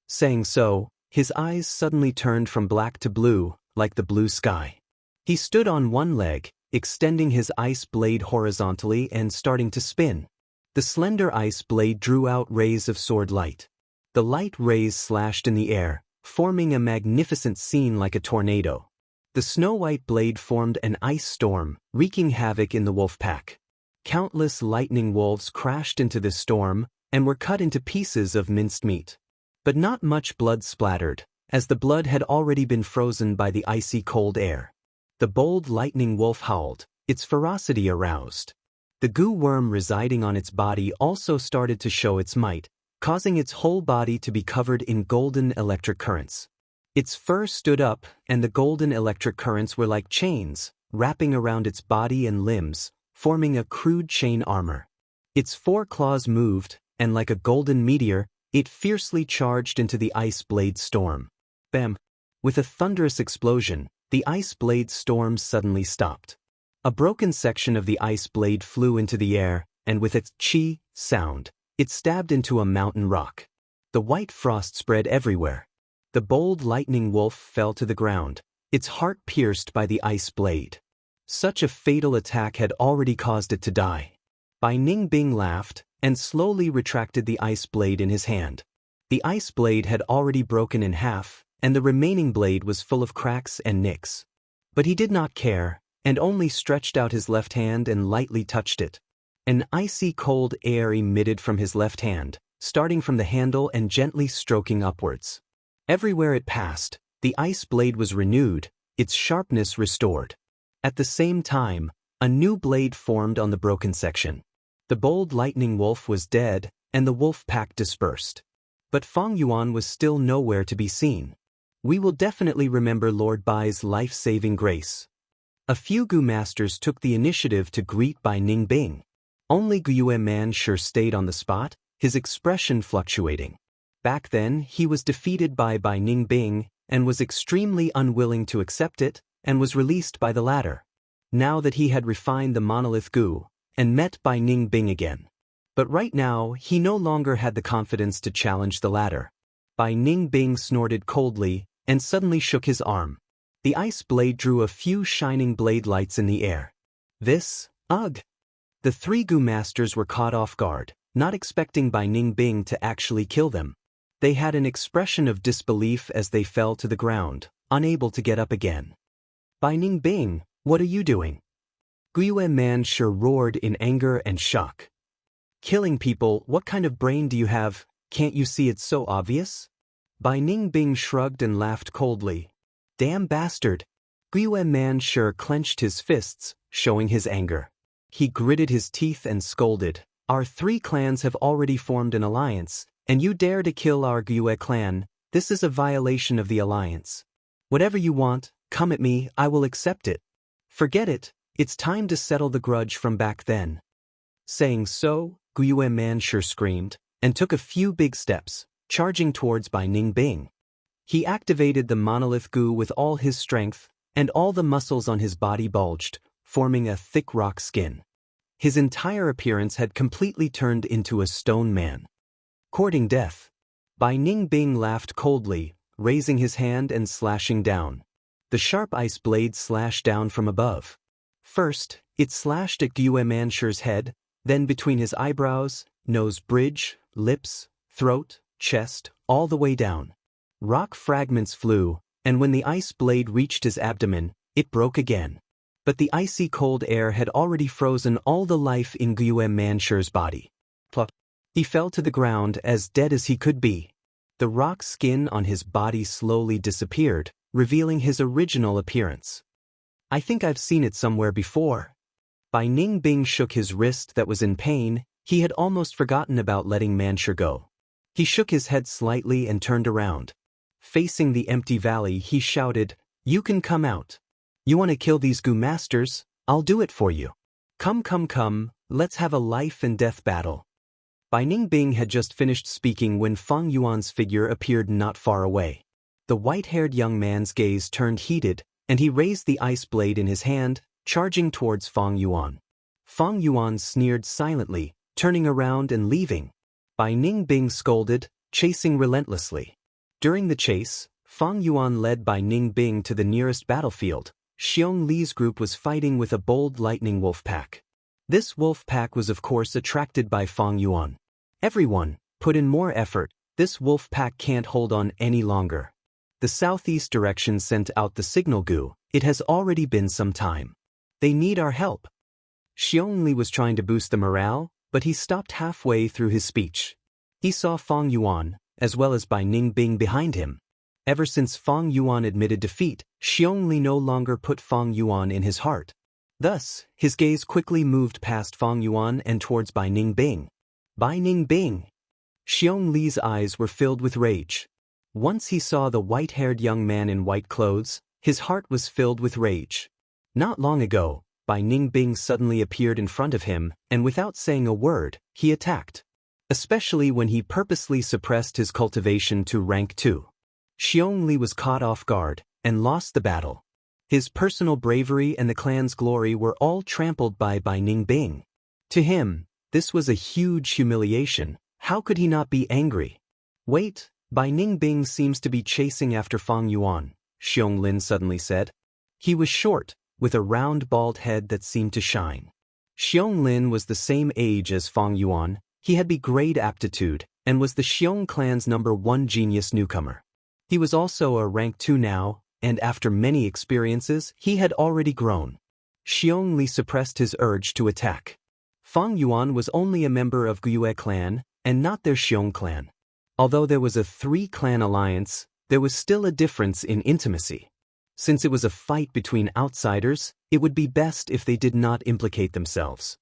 Saying so, his eyes suddenly turned from black to blue, like the blue sky. He stood on one leg, extending his ice blade horizontally and starting to spin. The slender ice blade drew out rays of sword light. The light rays slashed in the air, forming a magnificent scene like a tornado. The snow-white blade formed an ice storm, wreaking havoc in the wolf pack. Countless lightning wolves crashed into this storm and were cut into pieces of minced meat. But not much blood splattered, as the blood had already been frozen by the icy cold air. The bold lightning wolf howled, its ferocity aroused. The goo worm residing on its body also started to show its might, causing its whole body to be covered in golden electric currents. Its fur stood up, and the golden electric currents were like chains, wrapping around its body and limbs, forming a crude chain armor. Its four claws moved, and like a golden meteor, it fiercely charged into the ice blade storm. Bam! With a thunderous explosion, the ice blade storm suddenly stopped. A broken section of the ice blade flew into the air, and with its chi sound, it stabbed into a mountain rock. The white frost spread everywhere. The bold lightning wolf fell to the ground, its heart pierced by the ice blade. Such a fatal attack had already caused it to die. Bai Ningbing laughed, and slowly retracted the ice blade in his hand. The ice blade had already broken in half, and the remaining blade was full of cracks and nicks. But he did not care, and only stretched out his left hand and lightly touched it. An icy cold air emitted from his left hand, starting from the handle and gently stroking upwards. Everywhere it passed, the ice blade was renewed, its sharpness restored. At the same time, a new blade formed on the broken section. The bold lightning wolf was dead, and the wolf pack dispersed. But Fang Yuan was still nowhere to be seen. We will definitely remember Lord Bai's life-saving grace. A few Gu masters took the initiative to greet Bai Ningbing. Only Guyue Man sure stayed on the spot, his expression fluctuating. Back then, he was defeated by Bai Ningbing, and was extremely unwilling to accept it, and was released by the latter. Now that he had refined the monolith Gu, and met Bai Ningbing again. But right now, he no longer had the confidence to challenge the latter. Bai Ningbing snorted coldly, and suddenly shook his arm. The ice blade drew a few shining blade lights in the air. Ugh! The three Gu masters were caught off guard, not expecting Bai Ningbing to actually kill them. They had an expression of disbelief as they fell to the ground, unable to get up again. Bai Ningbing, what are you doing? Guyue Man sure roared in anger and shock. Killing people, what kind of brain do you have? Can't you see it's so obvious? Bai Ningbing shrugged and laughed coldly. Damn bastard! Guyue Man sure clenched his fists, showing his anger. He gritted his teeth and scolded. Our three clans have already formed an alliance, and you dare to kill our Guyue clan. This is a violation of the alliance. Whatever you want, come at me, I will accept it. Forget it, it's time to settle the grudge from back then. Saying so, Guyue Man sure screamed, and took a few big steps, charging towards Bai Ningbing. He activated the monolith Gu with all his strength, and all the muscles on his body bulged, forming a thick rock skin. His entire appearance had completely turned into a stone man. Courting death. Bai Ningbing laughed coldly, raising his hand and slashing down. The sharp ice blade slashed down from above. First, it slashed at Guyue Mansher's head, then between his eyebrows, nose bridge, lips, throat, chest, all the way down. Rock fragments flew, and when the ice blade reached his abdomen, it broke again. But the icy cold air had already frozen all the life in Guyue Mansher's body. Plop. He fell to the ground as dead as he could be. The rock skin on his body slowly disappeared, revealing his original appearance. I think I've seen it somewhere before. Bai Ningbing shook his wrist that was in pain. He had almost forgotten about letting Mansher go. He shook his head slightly and turned around. Facing the empty valley, he shouted, "You can come out. You want to kill these Gu masters? I'll do it for you. Come, let's have a life and death battle." Bai Ningbing had just finished speaking when Fang Yuan's figure appeared not far away. The white-haired young man's gaze turned heated, and he raised the ice blade in his hand, charging towards Fang Yuan. Fang Yuan sneered silently, turning around and leaving. Bai Ningbing scolded, chasing relentlessly. During the chase, Fang Yuan led Bai Ningbing to the nearest battlefield. Xiong Li's group was fighting with a bold lightning wolf pack. This wolf pack was of course attracted by Fang Yuan. "Everyone, put in more effort, this wolf pack can't hold on any longer." The southeast direction sent out the signal Gu, "It has already been some time. They need our help." Xiong Li was trying to boost the morale, but he stopped halfway through his speech. He saw Fang Yuan, as well as Bai Ningbing behind him. Ever since Fang Yuan admitted defeat, Xiong Li no longer put Fang Yuan in his heart. Thus, his gaze quickly moved past Fang Yuan and towards Bai Ningbing. Bai Ningbing! Xiong Li's eyes were filled with rage. Once he saw the white-haired young man in white clothes, his heart was filled with rage. Not long ago, Bai Ningbing suddenly appeared in front of him, and without saying a word, he attacked. Especially when he purposely suppressed his cultivation to rank 2. Xiong Li was caught off guard, and lost the battle. His personal bravery and the clan's glory were all trampled by Bai Ningbing. To him, this was a huge humiliation. How could he not be angry? "Wait, Bai Ningbing seems to be chasing after Fang Yuan," Xiong Lin suddenly said. He was short, with a round bald head that seemed to shine. Xiong Lin was the same age as Fang Yuan. He had B-grade aptitude, and was the Xiong clan's #1 genius newcomer. He was also a rank 2 now, and after many experiences, he had already grown. Xiong Li suppressed his urge to attack. Fang Yuan was only a member of Guyue clan, and not their Xiong clan. Although there was a 3-clan alliance, there was still a difference in intimacy. Since it was a fight between outsiders, it would be best if they did not implicate themselves.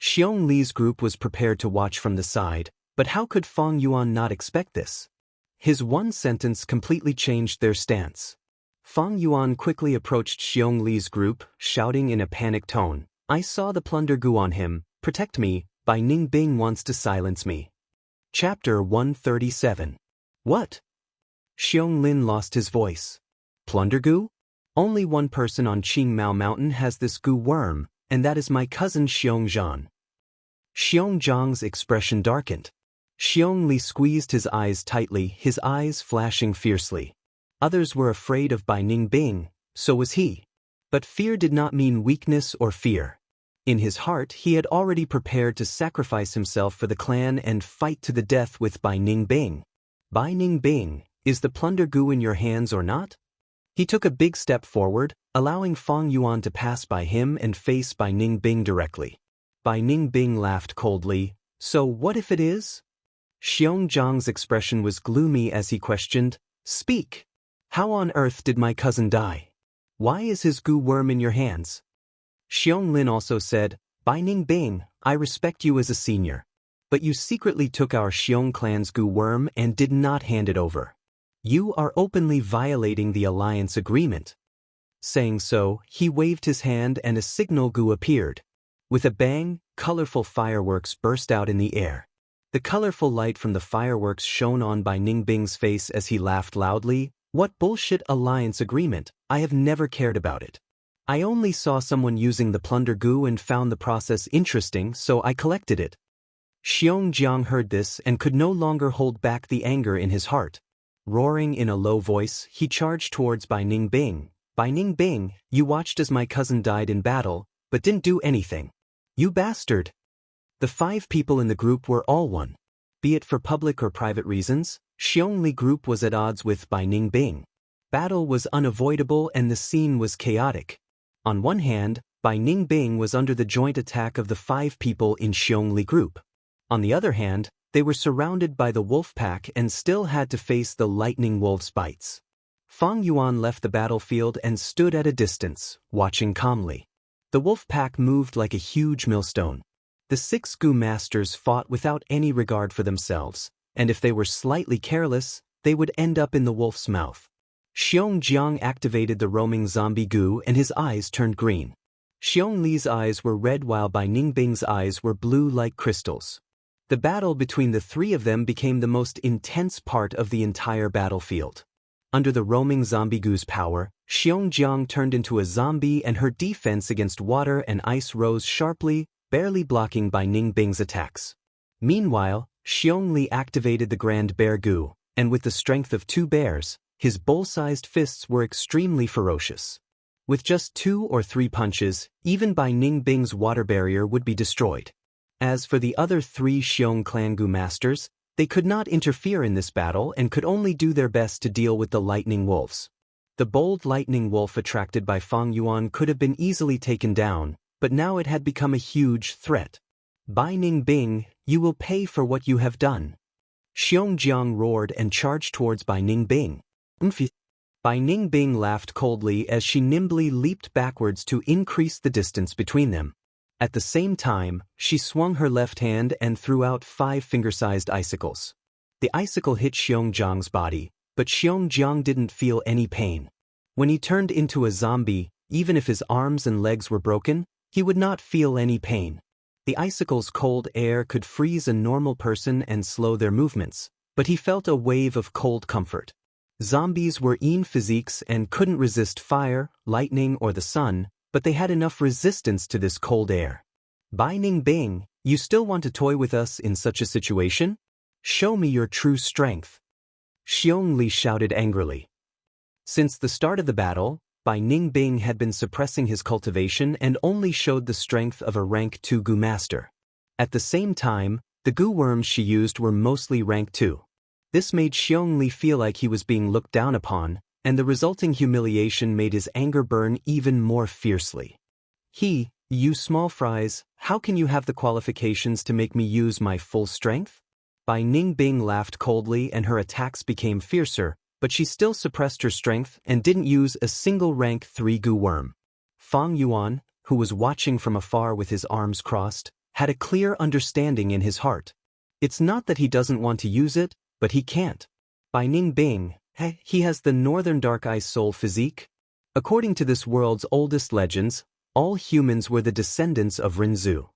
Xiong Li's group was prepared to watch from the side, but how could Fang Yuan not expect this? His one sentence completely changed their stance. Fang Yuan quickly approached Xiong Li's group, shouting in a panicked tone, "I saw the plunder Gu on him, protect me, Bai Ningbing wants to silence me." Chapter 137. What? Xiong Lin lost his voice. Plunder Gu? Only one person on Qingmao Mountain has this Gu worm, and that is my cousin Xiong Zhan. Xiong Zhang's expression darkened. Xiong Li squeezed his eyes tightly, his eyes flashing fiercely. Others were afraid of Bai Ningbing, so was he. But fear did not mean weakness or fear. In his heart, he had already prepared to sacrifice himself for the clan and fight to the death with Bai Ningbing. Bai Ningbing, is the plunder Gu in your hands or not? He took a big step forward, allowing Fang Yuan to pass by him and face Bai Ningbing directly. Bai Ningbing laughed coldly, "So what if it is?" Xiong Zhang's expression was gloomy as he questioned, "Speak. How on earth did my cousin die? Why is his Gu worm in your hands?" Xiong Lin also said, "Bai Ningbing, I respect you as a senior. But you secretly took our Xiong clan's Gu worm and did not hand it over. You are openly violating the alliance agreement." Saying so, he waved his hand and a signal Gu appeared. With a bang, colorful fireworks burst out in the air. The colorful light from the fireworks shone on Bai Ningbing's face as he laughed loudly. "What bullshit alliance agreement? I have never cared about it. I only saw someone using the plunder Gu and found the process interesting, so I collected it." Xiong Jiang heard this and could no longer hold back the anger in his heart. Roaring in a low voice, he charged towards Bai Ningbing. "Bai Ningbing, you watched as my cousin died in battle, but didn't do anything. You bastard!" The 5 people in the group were all one. Be it for public or private reasons, Xiong Li group was at odds with Bai Ningbing. Battle was unavoidable and the scene was chaotic. On one hand, Bai Ningbing was under the joint attack of the 5 people in Xiong Li group. On the other hand, they were surrounded by the wolf pack and still had to face the lightning wolf's bites. Fang Yuan left the battlefield and stood at a distance, watching calmly. The wolf pack moved like a huge millstone. The 6 Gu masters fought without any regard for themselves, and if they were slightly careless, they would end up in the wolf's mouth. Xiongjiang activated the roaming zombie goo and his eyes turned green. Xiongli's eyes were red while Bai Ningbing's eyes were blue like crystals. The battle between the three of them became the most intense part of the entire battlefield. Under the roaming zombie goo's power, Xiongjiang turned into a zombie and her defense against water and ice rose sharply, barely blocking Bai Ningbing's attacks. Meanwhile, Xiongli activated the Grand Bear Goo, and with the strength of two bears, his bowl-sized fists were extremely ferocious. With just 2 or 3 punches, even Bai Ningbing's water barrier would be destroyed. As for the other 3 Xiong clan Goo masters, they could not interfere in this battle and could only do their best to deal with the lightning wolves. The bold lightning wolf attracted by Fang Yuan could have been easily taken down, but now it had become a huge threat. Bai Ningbing, you will pay for what you have done. Xiongjiang roared and charged towards Bai Ningbing. Bai Ningbing laughed coldly as she nimbly leaped backwards to increase the distance between them. At the same time, she swung her left hand and threw out 5 finger-sized icicles. The icicle hit Xiongjiang's body, but Xiongjiang didn't feel any pain. When he turned into a zombie, even if his arms and legs were broken, he would not feel any pain. The icicle's cold air could freeze a normal person and slow their movements, but he felt a wave of cold comfort. Zombies were in physiques and couldn't resist fire, lightning, or the sun, but they had enough resistance to this cold air. Bai Ningbing, you still want to toy with us in such a situation? Show me your true strength. Xiongli shouted angrily. Since the start of the battle, Bai Ningbing had been suppressing his cultivation and only showed the strength of a rank 2 Goo master. At the same time, the goo worms she used were mostly rank 2. This made Xiongli feel like he was being looked down upon, and the resulting humiliation made his anger burn even more fiercely. You small fries, how can you have the qualifications to make me use my full strength? Bai Ningbing laughed coldly and her attacks became fiercer, but she still suppressed her strength and didn't use a single rank 3 goo worm. Fang Yuan, who was watching from afar with his arms crossed, had a clear understanding in his heart. It's not that he doesn't want to use it, but he can't. Bai Ningbing, he has the Northern Dark Ice Soul physique. According to this world's oldest legends, all humans were the descendants of Rinzhu.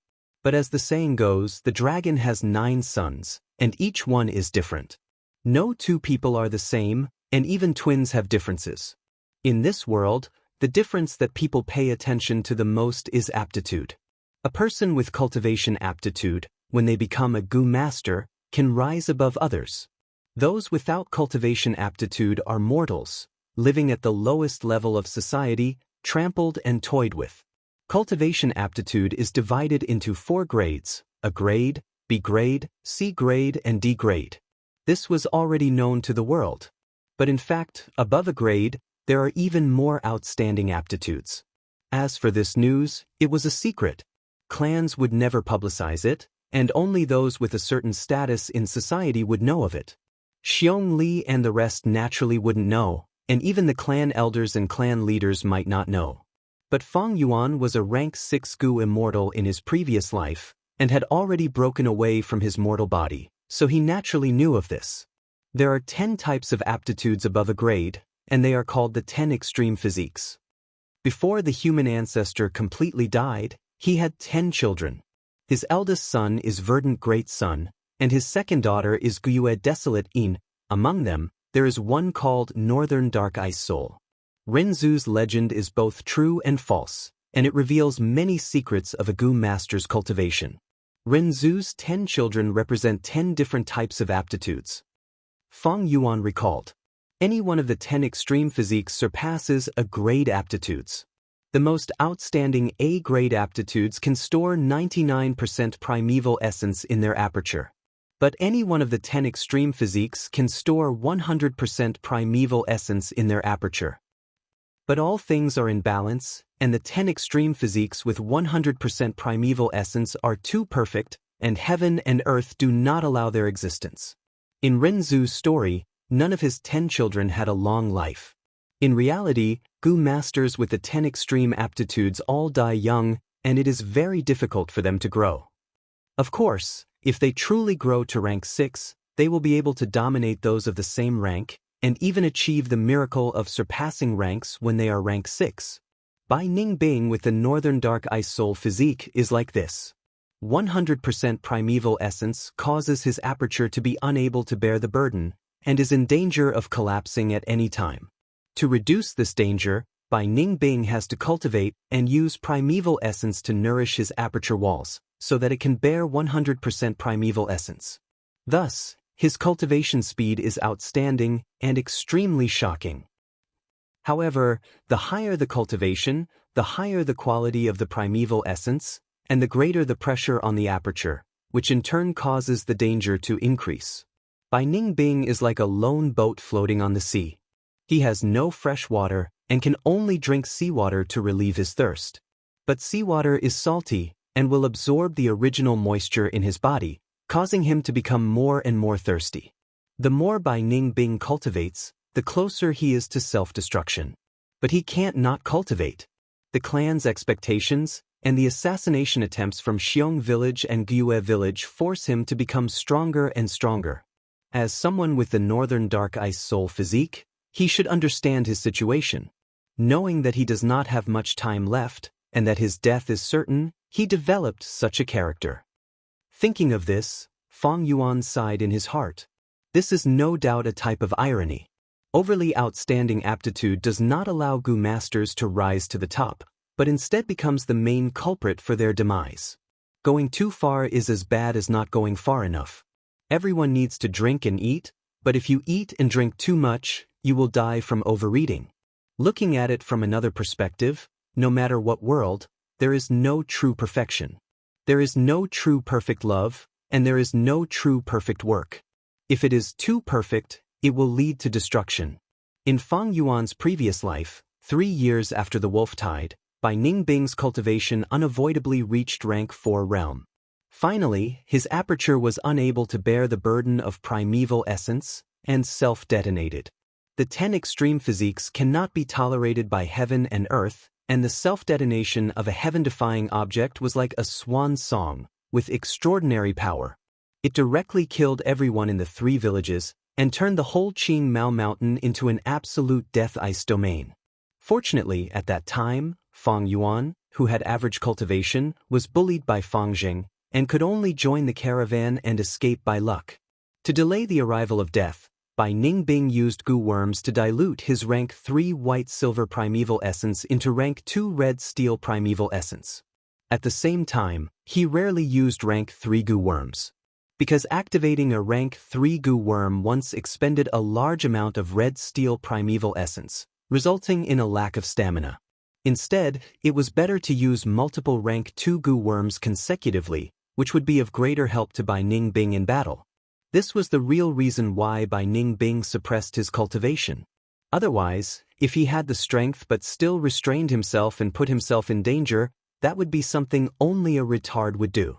But as the saying goes, the dragon has 9 sons, and each one is different. No 2 people are the same, and even twins have differences. In this world, the difference that people pay attention to the most is aptitude. A person with cultivation aptitude, when they become a Goo master, can rise above others. Those without cultivation aptitude are mortals, living at the lowest level of society, trampled and toyed with. Cultivation aptitude is divided into 4 grades: A grade, B grade, C grade, and D grade. This was already known to the world. But in fact, above a grade, there are even more outstanding aptitudes. As for this news, it was a secret. Clans would never publicize it, and only those with a certain status in society would know of it. Xiongli and the rest naturally wouldn't know, and even the clan elders and clan leaders might not know. But Fang Yuan was a rank 6 Goo immortal in his previous life, and had already broken away from his mortal body, so he naturally knew of this. There are 10 types of aptitudes above a grade, and they are called the 10 extreme physiques. Before the human ancestor completely died, he had 10 children. His eldest son is Verdant Great Sun, and his second daughter is Guyue Desolate In. Among them, there is one called Northern Dark Ice Soul. Rinzhu's legend is both true and false, and it reveals many secrets of a Goo master's cultivation. Rinzhu's 10 children represent 10 different types of aptitudes. Fang Yuan recalled, any one of the 10 extreme physiques surpasses A grade aptitudes. The most outstanding A-grade aptitudes can store 99% primeval essence in their aperture. But any one of the 10 extreme physiques can store 100% primeval essence in their aperture. But all things are in balance, and the 10 extreme physiques with 100% primeval essence are too perfect, and heaven and earth do not allow their existence. In Rinzhu's story, none of his 10 children had a long life. In reality, Goo masters with the 10 extreme aptitudes all die young, and it is very difficult for them to grow. Of course, if they truly grow to rank 6, They will be able to dominate those of the same rank, and even achieve the miracle of surpassing ranks when they are rank 6. Bai Ningbing with the Northern Dark Ice Soul physique is like this. 100% primeval essence causes his aperture to be unable to bear the burden, and is in danger of collapsing at any time. To reduce this danger, Bai Ningbing has to cultivate and use primeval essence to nourish his aperture walls, so that it can bear 100% primeval essence. Thus, his cultivation speed is outstanding and extremely shocking. However, the higher the cultivation, the higher the quality of the primeval essence, and the greater the pressure on the aperture, which in turn causes the danger to increase. Bai Ningbing is like a lone boat floating on the sea. He has no fresh water and can only drink seawater to relieve his thirst. But seawater is salty and will absorb the original moisture in his body, causing him to become more and more thirsty. The more Bai Ningbing cultivates, the closer he is to self-destruction. But he can't not cultivate. The clan's expectations and the assassination attempts from Xiong village and Gyue village force him to become stronger and stronger. As someone with the Northern Dark Ice Soul physique, he should understand his situation. Knowing that he does not have much time left, and that his death is certain, he developed such a character. Thinking of this, Fang Yuan sighed in his heart. This is no doubt a type of irony. Overly outstanding aptitude does not allow Gu masters to rise to the top, but instead becomes the main culprit for their demise. Going too far is as bad as not going far enough. Everyone needs to drink and eat, but if you eat and drink too much, you will die from overeating. Looking at it from another perspective, no matter what world, there is no true perfection. There is no true perfect love, and there is no true perfect work. If it is too perfect, it will lead to destruction. In Fang Yuan's previous life, 3 years after the wolf tide, Bai Ningbing's cultivation unavoidably reached rank 4 realm. Finally, his aperture was unable to bear the burden of primeval essence, and self-detonated. The 10 extreme physiques cannot be tolerated by heaven and earth, and the self-detonation of a heaven-defying object was like a swan song, with extraordinary power. It directly killed everyone in the 3 villages, and turned the whole Qing Mao Mountain into an absolute death ice domain. Fortunately, at that time, Fang Yuan, who had average cultivation, was bullied by Fang Jing, and could only join the caravan and escape by luck. To delay the arrival of death, Bai Ningbing used Gu worms to dilute his rank 3 white-silver primeval essence into rank 2 red-steel primeval essence. At the same time, he rarely used rank 3 Gu worms. Because activating a rank 3 Gu worm once expended a large amount of red-steel primeval essence, resulting in a lack of stamina. Instead, it was better to use multiple rank 2 Gu worms consecutively, which would be of greater help to Bai Ningbing in battle. This was the real reason why Bai Ningbing suppressed his cultivation. Otherwise, if he had the strength but still restrained himself and put himself in danger, that would be something only a retard would do.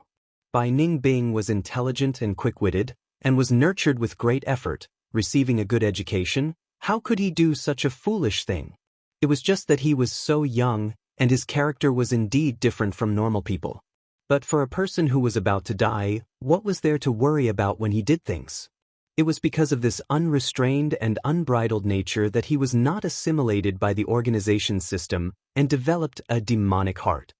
Bai Ningbing was intelligent and quick-witted, and was nurtured with great effort, receiving a good education. How could he do such a foolish thing? It was just that he was so young, and his character was indeed different from normal people. But for a person who was about to die, what was there to worry about when he did things? It was because of this unrestrained and unbridled nature that he was not assimilated by the organization system and developed a demonic heart.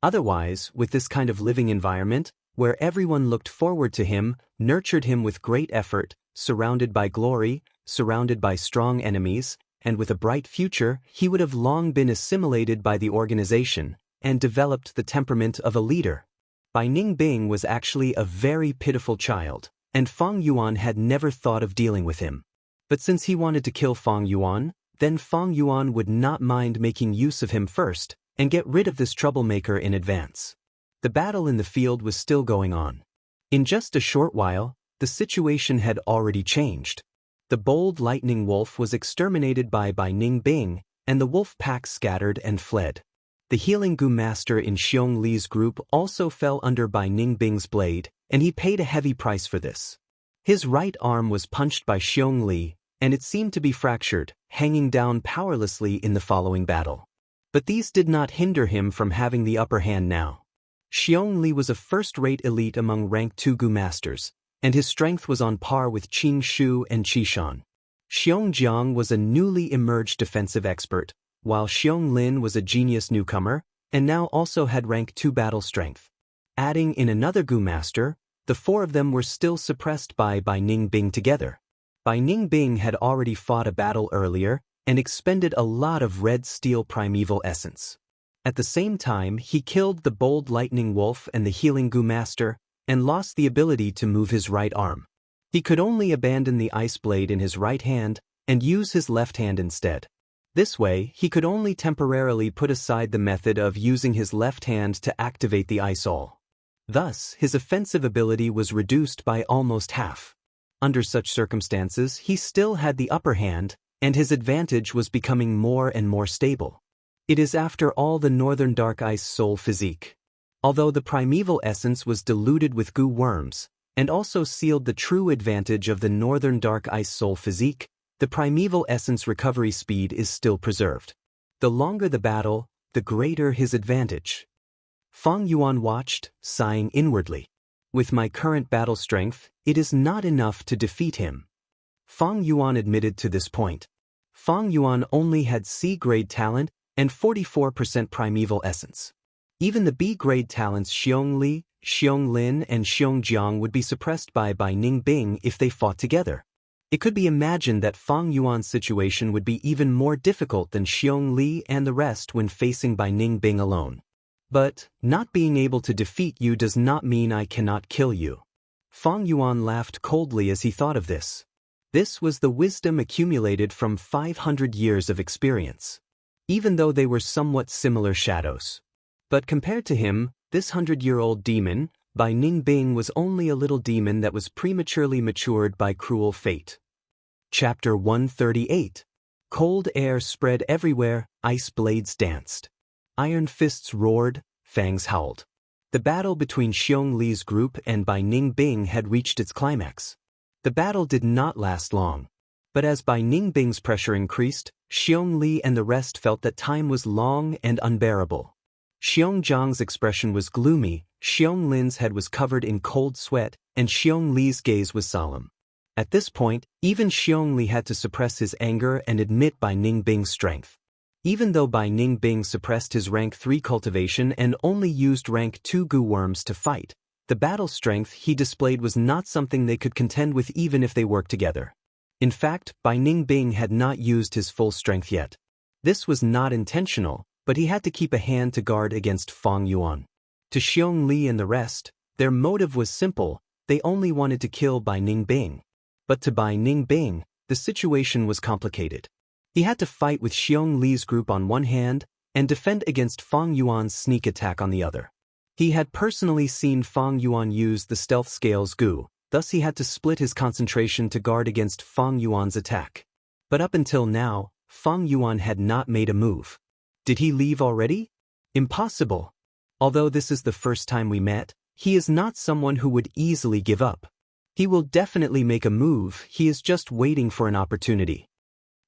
Otherwise, with this kind of living environment, where everyone looked forward to him, nurtured him with great effort, surrounded by glory, surrounded by strong enemies, and with a bright future, he would have long been assimilated by the organization, and developed the temperament of a leader. Bai Ningbing was actually a very pitiful child, and Fang Yuan had never thought of dealing with him. But since he wanted to kill Fang Yuan, then Fang Yuan would not mind making use of him first, and get rid of this troublemaker in advance. The battle in the field was still going on. In just a short while, the situation had already changed. The bold lightning wolf was exterminated by Bai Ningbing, and the wolf pack scattered and fled. The healing Gu master in Xiong Li's group also fell under Bai Ningbing's blade, and he paid a heavy price for this. His right arm was punched by Xiong Li, and it seemed to be fractured, hanging down powerlessly in the following battle. But these did not hinder him from having the upper hand now. Xiong Li was a first-rate elite among rank 2 Gu masters, and his strength was on par with Qing Shu and Qishan. Xiong Jiang was a newly emerged defensive expert, while Xiong Lin was a genius newcomer, and now also had rank 2 battle strength. Adding in another Gu master, the 4 of them were still suppressed by Ning Bing together. Bai Ning Bing had already fought a battle earlier and expended a lot of red steel primeval essence. At the same time, he killed the bold lightning wolf and the healing Gu master, and lost the ability to move his right arm. He could only abandon the ice blade in his right hand and use his left hand instead. This way, he could only temporarily put aside the method of using his left hand to activate the ice awl. Thus, his offensive ability was reduced by almost half. Under such circumstances, he still had the upper hand, and his advantage was becoming more and more stable. It is after all the Northern Dark Ice Soul physique. Although the primeval essence was diluted with Gu worms, and also sealed the true advantage of the Northern Dark Ice Soul physique, the primeval essence recovery speed is still preserved. The longer the battle, the greater his advantage. Fang Yuan watched, sighing inwardly. With my current battle strength, it is not enough to defeat him. Fang Yuan admitted to this point. Fang Yuan only had C-grade talent and 44% primeval essence. Even the B-grade talents Xiong Li, Xiong Lin and Xiong Jiang would be suppressed by Ning Bing if they fought together. It could be imagined that Fang Yuan's situation would be even more difficult than Xiong Li and the rest when facing Ning Bing alone. But, not being able to defeat you does not mean I cannot kill you. Fang Yuan laughed coldly as he thought of this. This was the wisdom accumulated from 500 years of experience. Even though they were somewhat similar shadows. But compared to him, this 100-year-old demon, Ning Bing, was only a little demon that was prematurely matured by cruel fate. Chapter 138. Cold air spread everywhere, ice blades danced. Iron fists roared, fangs howled. The battle between Xiong Li's group and Ning Bing had reached its climax. The battle did not last long. But as Ning Bing's pressure increased, Xiong Li and the rest felt that time was long and unbearable. Xiong Jiang's expression was gloomy, Xiong Lin's head was covered in cold sweat, and Xiong Li's gaze was solemn. At this point, even Xiong Li had to suppress his anger and admit Ning Bing's strength. Even though Ning Bing suppressed his rank 3 cultivation and only used rank 2 Gu worms to fight, the battle strength he displayed was not something they could contend with even if they worked together. In fact, Ning Bing had not used his full strength yet. This was not intentional, but he had to keep a hand to guard against Fang Yuan. To Xiong Li and the rest, their motive was simple, they only wanted to kill Ning Bing. But to Ning Bing, the situation was complicated. He had to fight with Xiong Li's group on one hand, and defend against Fang Yuan's sneak attack on the other. He had personally seen Fang Yuan use the stealth scales Gu, thus he had to split his concentration to guard against Fang Yuan's attack. But up until now, Fang Yuan had not made a move. Did he leave already? Impossible. Although this is the first time we met, he is not someone who would easily give up. He will definitely make a move, he is just waiting for an opportunity.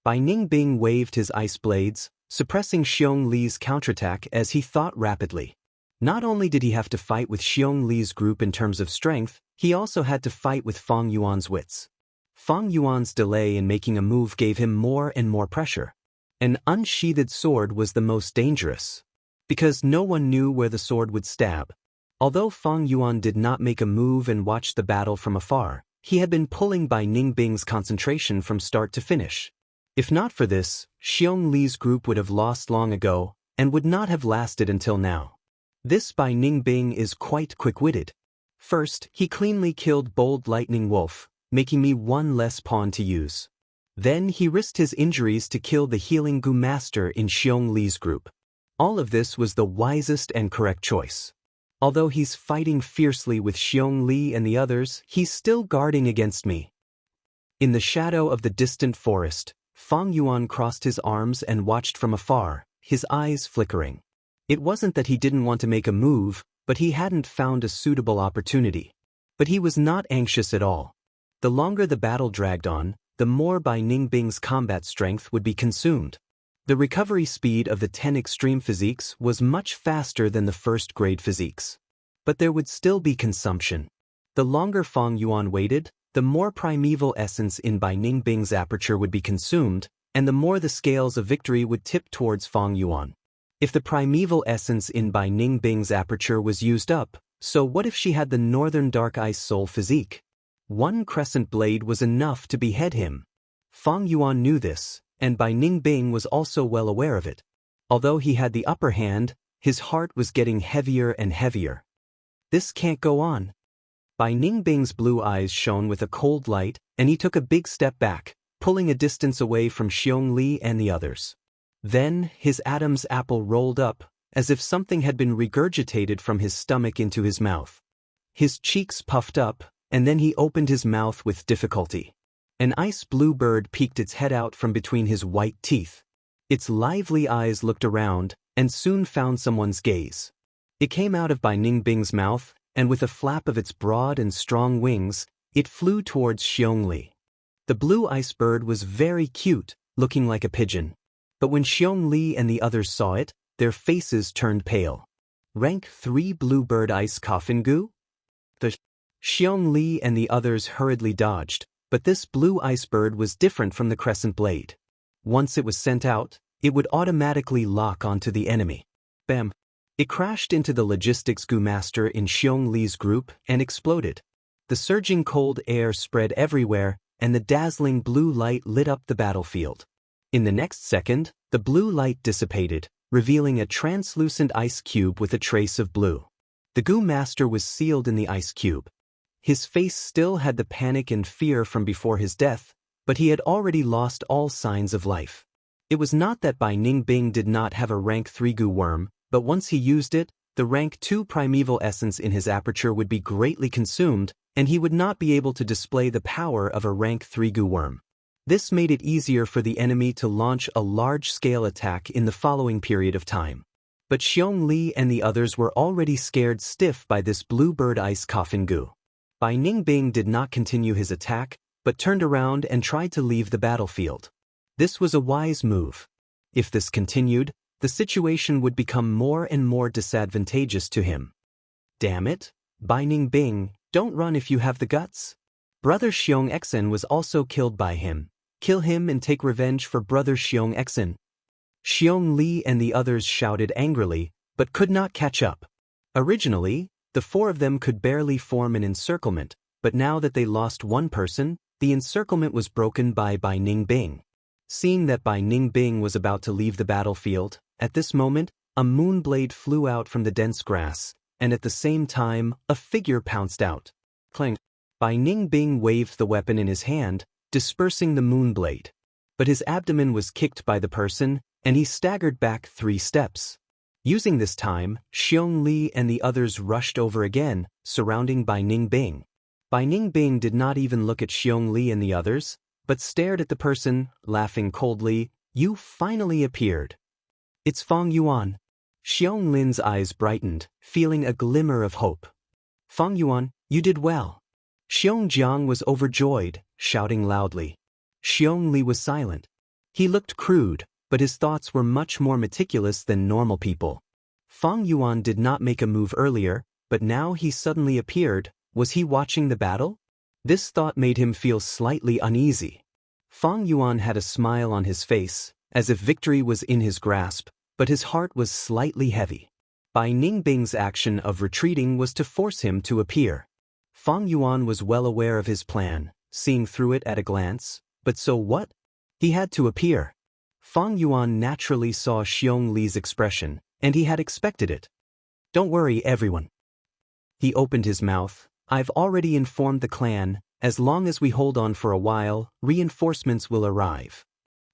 Ning Bing waved his ice blades, suppressing Xiong Li's counterattack as he thought rapidly. Not only did he have to fight with Xiong Li's group in terms of strength, he also had to fight with Fang Yuan's wits. Fang Yuan's delay in making a move gave him more and more pressure. An unsheathed sword was the most dangerous. Because no one knew where the sword would stab. Although Fang Yuan did not make a move and watched the battle from afar, he had been pulling Ning Bing's concentration from start to finish. If not for this, Xiong Li's group would have lost long ago, and would not have lasted until now. This Ning Bing is quite quick-witted. First, he cleanly killed Bold Lightning Wolf, making me one less pawn to use. Then he risked his injuries to kill the healing Gu master in Xiong Li's group. All of this was the wisest and correct choice. Although he's fighting fiercely with Xiong Li and the others, he's still guarding against me. In the shadow of the distant forest, Fang Yuan crossed his arms and watched from afar, his eyes flickering. It wasn't that he didn't want to make a move, but he hadn't found a suitable opportunity. But he was not anxious at all. The longer the battle dragged on, the more Ning Bing's combat strength would be consumed. The recovery speed of the 10 extreme physiques was much faster than the first grade physiques. But there would still be consumption. The longer Fang Yuan waited, the more primeval essence in Bai Ningbing's aperture would be consumed, and the more the scales of victory would tip towards Fang Yuan. If the primeval essence in Bai Ningbing's aperture was used up, so what if she had the northern dark ice soul physique? One crescent blade was enough to behead him. Fang Yuan knew this, and Bai Ningbing was also well aware of it. Although he had the upper hand, his heart was getting heavier and heavier. This can't go on. Bai Ningbing's blue eyes shone with a cold light, and he took a big step back, pulling a distance away from Xiong Li and the others. Then, his Adam's apple rolled up, as if something had been regurgitated from his stomach into his mouth. His cheeks puffed up, and then he opened his mouth with difficulty. An ice-blue bird peeked its head out from between his white teeth. Its lively eyes looked around, and soon found someone's gaze. It came out of Bai Ningbing's mouth, and with a flap of its broad and strong wings, it flew towards Xiong Li. The blue ice bird was very cute, looking like a pigeon. But when Xiong Li and the others saw it, their faces turned pale. Rank 3 bluebird ice coffin goo? The Xiong Li and the others hurriedly dodged, but this blue ice bird was different from the crescent blade. Once it was sent out, it would automatically lock onto the enemy. Bam! It crashed into the logistics goo master in Xiong Li's group and exploded. The surging cold air spread everywhere, and the dazzling blue light lit up the battlefield. In the next second, the blue light dissipated, revealing a translucent ice cube with a trace of blue. The goo master was sealed in the ice cube. His face still had the panic and fear from before his death, but he had already lost all signs of life. It was not that Bai Ningbing did not have a rank 3 goo worm, but once he used it, the rank 2 primeval essence in his aperture would be greatly consumed, and he would not be able to display the power of a rank 3 goo worm. This made it easier for the enemy to launch a large-scale attack in the following period of time. But Xiong Li and the others were already scared stiff by this bluebird ice coffin goo. Bai Ningbing did not continue his attack, but turned around and tried to leave the battlefield. This was a wise move. If this continued, the situation would become more and more disadvantageous to him. Damn it, Bai Ningbing, don't run if you have the guts. Brother Xiong Exen was also killed by him. Kill him and take revenge for Brother Xiong Exen. Xiong Li and the others shouted angrily, but could not catch up. Originally, the 4 of them could barely form an encirclement, but now that they lost one person, the encirclement was broken by Bai Ningbing. Seeing that Bai Ningbing was about to leave the battlefield, at this moment, a moonblade flew out from the dense grass, and at the same time, a figure pounced out. Clang! Bai Ningbing waved the weapon in his hand, dispersing the moonblade. But his abdomen was kicked by the person, and he staggered back 3 steps. Using this time, Xiong Li and the others rushed over again, surrounding Bai Ningbing. Bai Ningbing did not even look at Xiong Li and the others, but stared at the person, laughing coldly. You finally appeared. It's Fang Yuan. Xiong Lin's eyes brightened, feeling a glimmer of hope. Fang Yuan, you did well. Xiong Jiang was overjoyed, shouting loudly. Xiong Li was silent. He looked crude, but his thoughts were much more meticulous than normal people. Fang Yuan did not make a move earlier, but now he suddenly appeared. Was he watching the battle? This thought made him feel slightly uneasy. Fang Yuan had a smile on his face, as if victory was in his grasp, but his heart was slightly heavy. Bai Ningbing's action of retreating was to force him to appear. Fang Yuan was well aware of his plan, seeing through it at a glance, but so what? He had to appear. Fang Yuan naturally saw Xiong Li's expression, and he had expected it. Don't worry, everyone. He opened his mouth. I've already informed the clan. As long as we hold on for a while, reinforcements will arrive.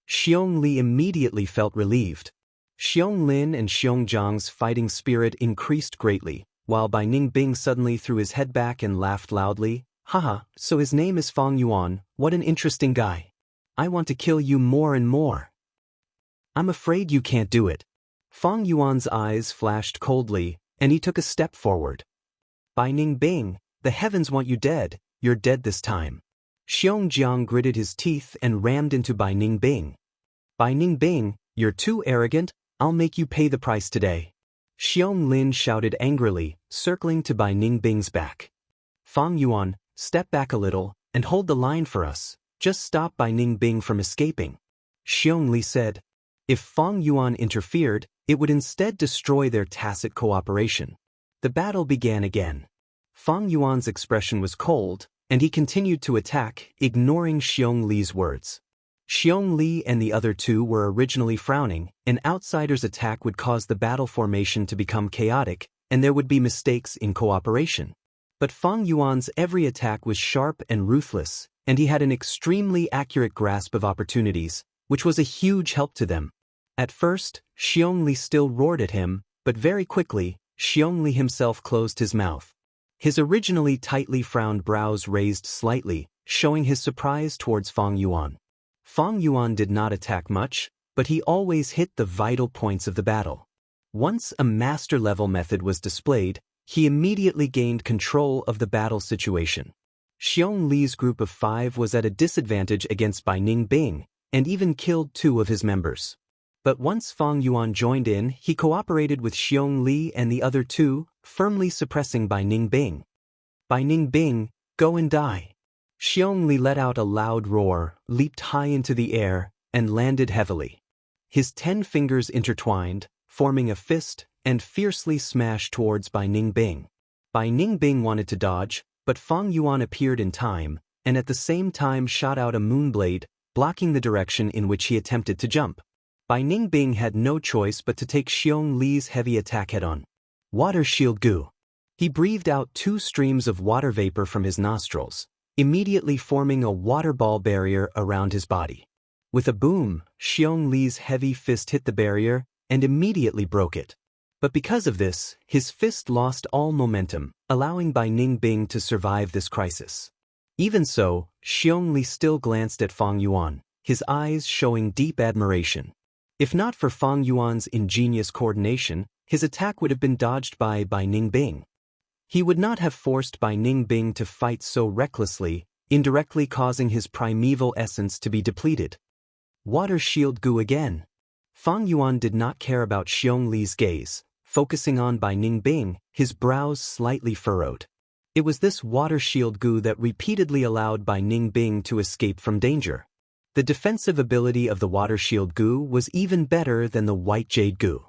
Xiong Li immediately felt relieved. Xiong Lin and Xiong Jiang's fighting spirit increased greatly, while Bai Ningbing suddenly threw his head back and laughed loudly. Haha, so his name is Fang Yuan, what an interesting guy. I want to kill you more and more. I'm afraid you can't do it. Fang Yuan's eyes flashed coldly, and he took a step forward. Bai Ningbing, the heavens want you dead. You're dead this time. Xiong Jiang gritted his teeth and rammed into Bai Ningbing. Bai Ningbing, you're too arrogant. I'll make you pay the price today. Xiong Lin shouted angrily, circling to Bai Ningbing's back. Fang Yuan, step back a little, and hold the line for us. Just stop Bai Ningbing from escaping. Xiong Li said. If Fang Yuan interfered, it would instead destroy their tacit cooperation. The battle began again. Fang Yuan's expression was cold, and he continued to attack, ignoring Xiong Li's words. Xiong Li and the other two were originally frowning. An outsider's attack would cause the battle formation to become chaotic, and there would be mistakes in cooperation. But Fang Yuan's every attack was sharp and ruthless, and he had an extremely accurate grasp of opportunities, which was a huge help to them. At first, Xiong Li still roared at him, but very quickly, Xiong Li himself closed his mouth. His originally tightly frowned brows raised slightly, showing his surprise towards Fang Yuan. Fang Yuan did not attack much, but he always hit the vital points of the battle. Once a master-level method was displayed, he immediately gained control of the battle situation. Xiong Li's group of 5 was at a disadvantage against Bai Ningbing, and even killed 2 of his members. But once Fang Yuan joined in, he cooperated with Xiong Li and the other 2, firmly suppressing Bai Ningbing. Bai Ningbing, go and die. Xiong Li let out a loud roar, leaped high into the air, and landed heavily. His 10 fingers intertwined, forming a fist, and fiercely smashed towards Bai Ningbing. Bai Ningbing wanted to dodge, but Fang Yuan appeared in time, and at the same time shot out a moonblade, blocking the direction in which he attempted to jump. Bai Ningbing had no choice but to take Xiong Li's heavy attack head-on. Water Shield Gu. He breathed out 2 streams of water vapor from his nostrils, immediately forming a water ball barrier around his body. With a boom, Xiong Li's heavy fist hit the barrier and immediately broke it. But because of this, his fist lost all momentum, allowing Bai Ningbing to survive this crisis. Even so, Xiong Li still glanced at Fang Yuan, his eyes showing deep admiration. If not for Fang Yuan's ingenious coordination, his attack would have been dodged by Bai Ningbing. He would not have forced Bai Ningbing to fight so recklessly, indirectly causing his primeval essence to be depleted. Water Shield Gu again. Fang Yuan did not care about Xiong Li's gaze, focusing on Bai Ningbing, his brows slightly furrowed. It was this Water Shield Gu that repeatedly allowed Bai Ningbing to escape from danger. The defensive ability of the Water Shield Gu was even better than the White Jade Gu.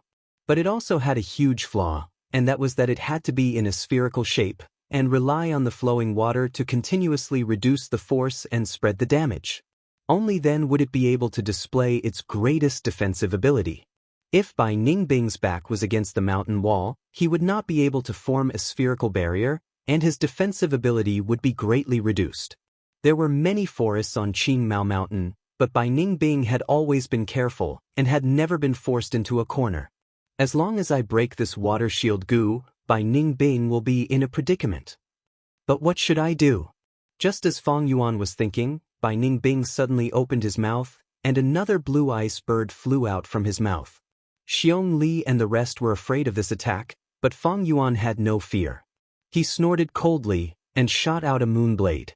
But it also had a huge flaw, and that was that it had to be in a spherical shape, and rely on the flowing water to continuously reduce the force and spread the damage. Only then would it be able to display its greatest defensive ability. If Bai Ningbing's back was against the mountain wall, he would not be able to form a spherical barrier, and his defensive ability would be greatly reduced. There were many forests on Qingmao Mountain, but Bai Ningbing had always been careful and had never been forced into a corner. As long as I break this Water Shield Gu, Bai Ningbing will be in a predicament. But what should I do? Just as Fang Yuan was thinking, Bai Ningbing suddenly opened his mouth, and another blue ice bird flew out from his mouth. Xiong Li and the rest were afraid of this attack, but Fang Yuan had no fear. He snorted coldly and shot out a moonblade.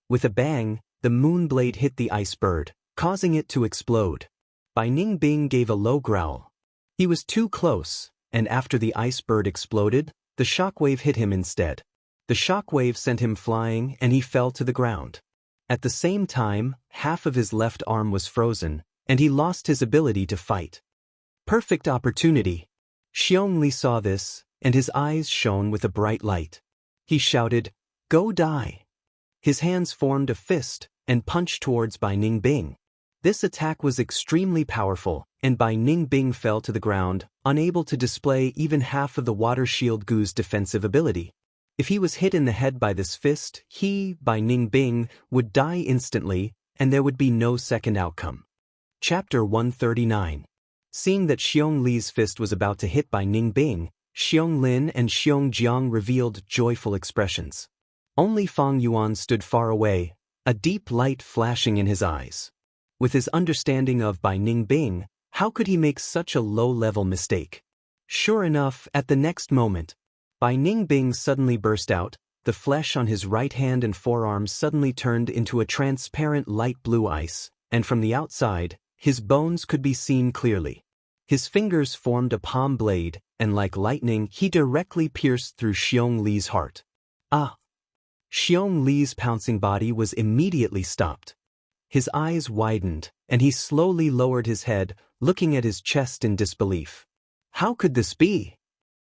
With a bang, the moonblade hit the ice bird, causing it to explode. Bai Ningbing gave a low growl. He was too close, and after the ice bird exploded, the shockwave hit him instead. The shockwave sent him flying and he fell to the ground. At the same time, half of his left arm was frozen, and he lost his ability to fight. Perfect opportunity. Xiong Li saw this, and his eyes shone with a bright light. He shouted, "Go die!" His hands formed a fist and punched towards Bai Ningbing. This attack was extremely powerful, and Bai Ningbing fell to the ground, unable to display even half of the Water Shield Gu's defensive ability. If he was hit in the head by this fist, he, Bai Ningbing, would die instantly, and there would be no second outcome. Chapter 139. Seeing that Xiong Li's fist was about to hit Bai Ningbing, Xiong Lin and Xiong Jiang revealed joyful expressions. Only Fang Yuan stood far away, a deep light flashing in his eyes. With his understanding of Bai Ningbing, how could he make such a low-level mistake? Sure enough, at the next moment, Bai Ningbing suddenly burst out, the flesh on his right hand and forearm suddenly turned into a transparent light blue ice, and from the outside, his bones could be seen clearly. His fingers formed a palm blade, and like lightning, he directly pierced through Xiong Li's heart. Ah! Xiong Li's pouncing body was immediately stopped. His eyes widened, and he slowly lowered his head, looking at his chest in disbelief. How could this be?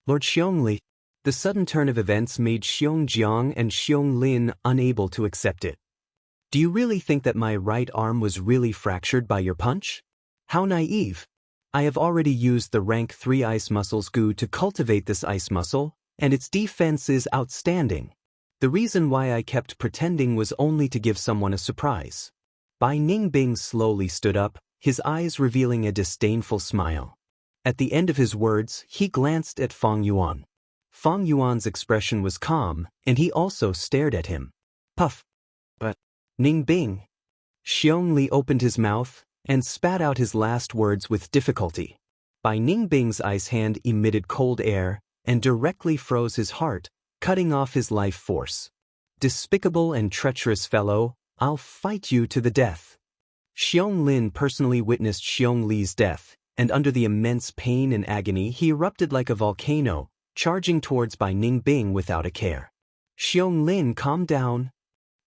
Lord Xiong Li. The sudden turn of events made Xiong Jiang and Xiong Lin unable to accept it. Do you really think that my right arm was really fractured by your punch? How naive! I have already used the rank 3 ice muscles goo to cultivate this ice muscle, and its defense is outstanding. The reason why I kept pretending was only to give someone a surprise. Bai Ningbing slowly stood up, his eyes revealing a disdainful smile. At the end of his words, he glanced at Fang Yuan. Fang Yuan's expression was calm, and he also stared at him. Puff. But Ningbing. Xiong Li opened his mouth and spat out his last words with difficulty. Bai Ningbing's ice hand emitted cold air and directly froze his heart, cutting off his life force. Despicable and treacherous fellow, I'll fight you to the death. Xiong Lin personally witnessed Xiong Li's death, and under the immense pain and agony he erupted like a volcano, charging towards Bai Ningbing without a care. Xiong Lin, calm down.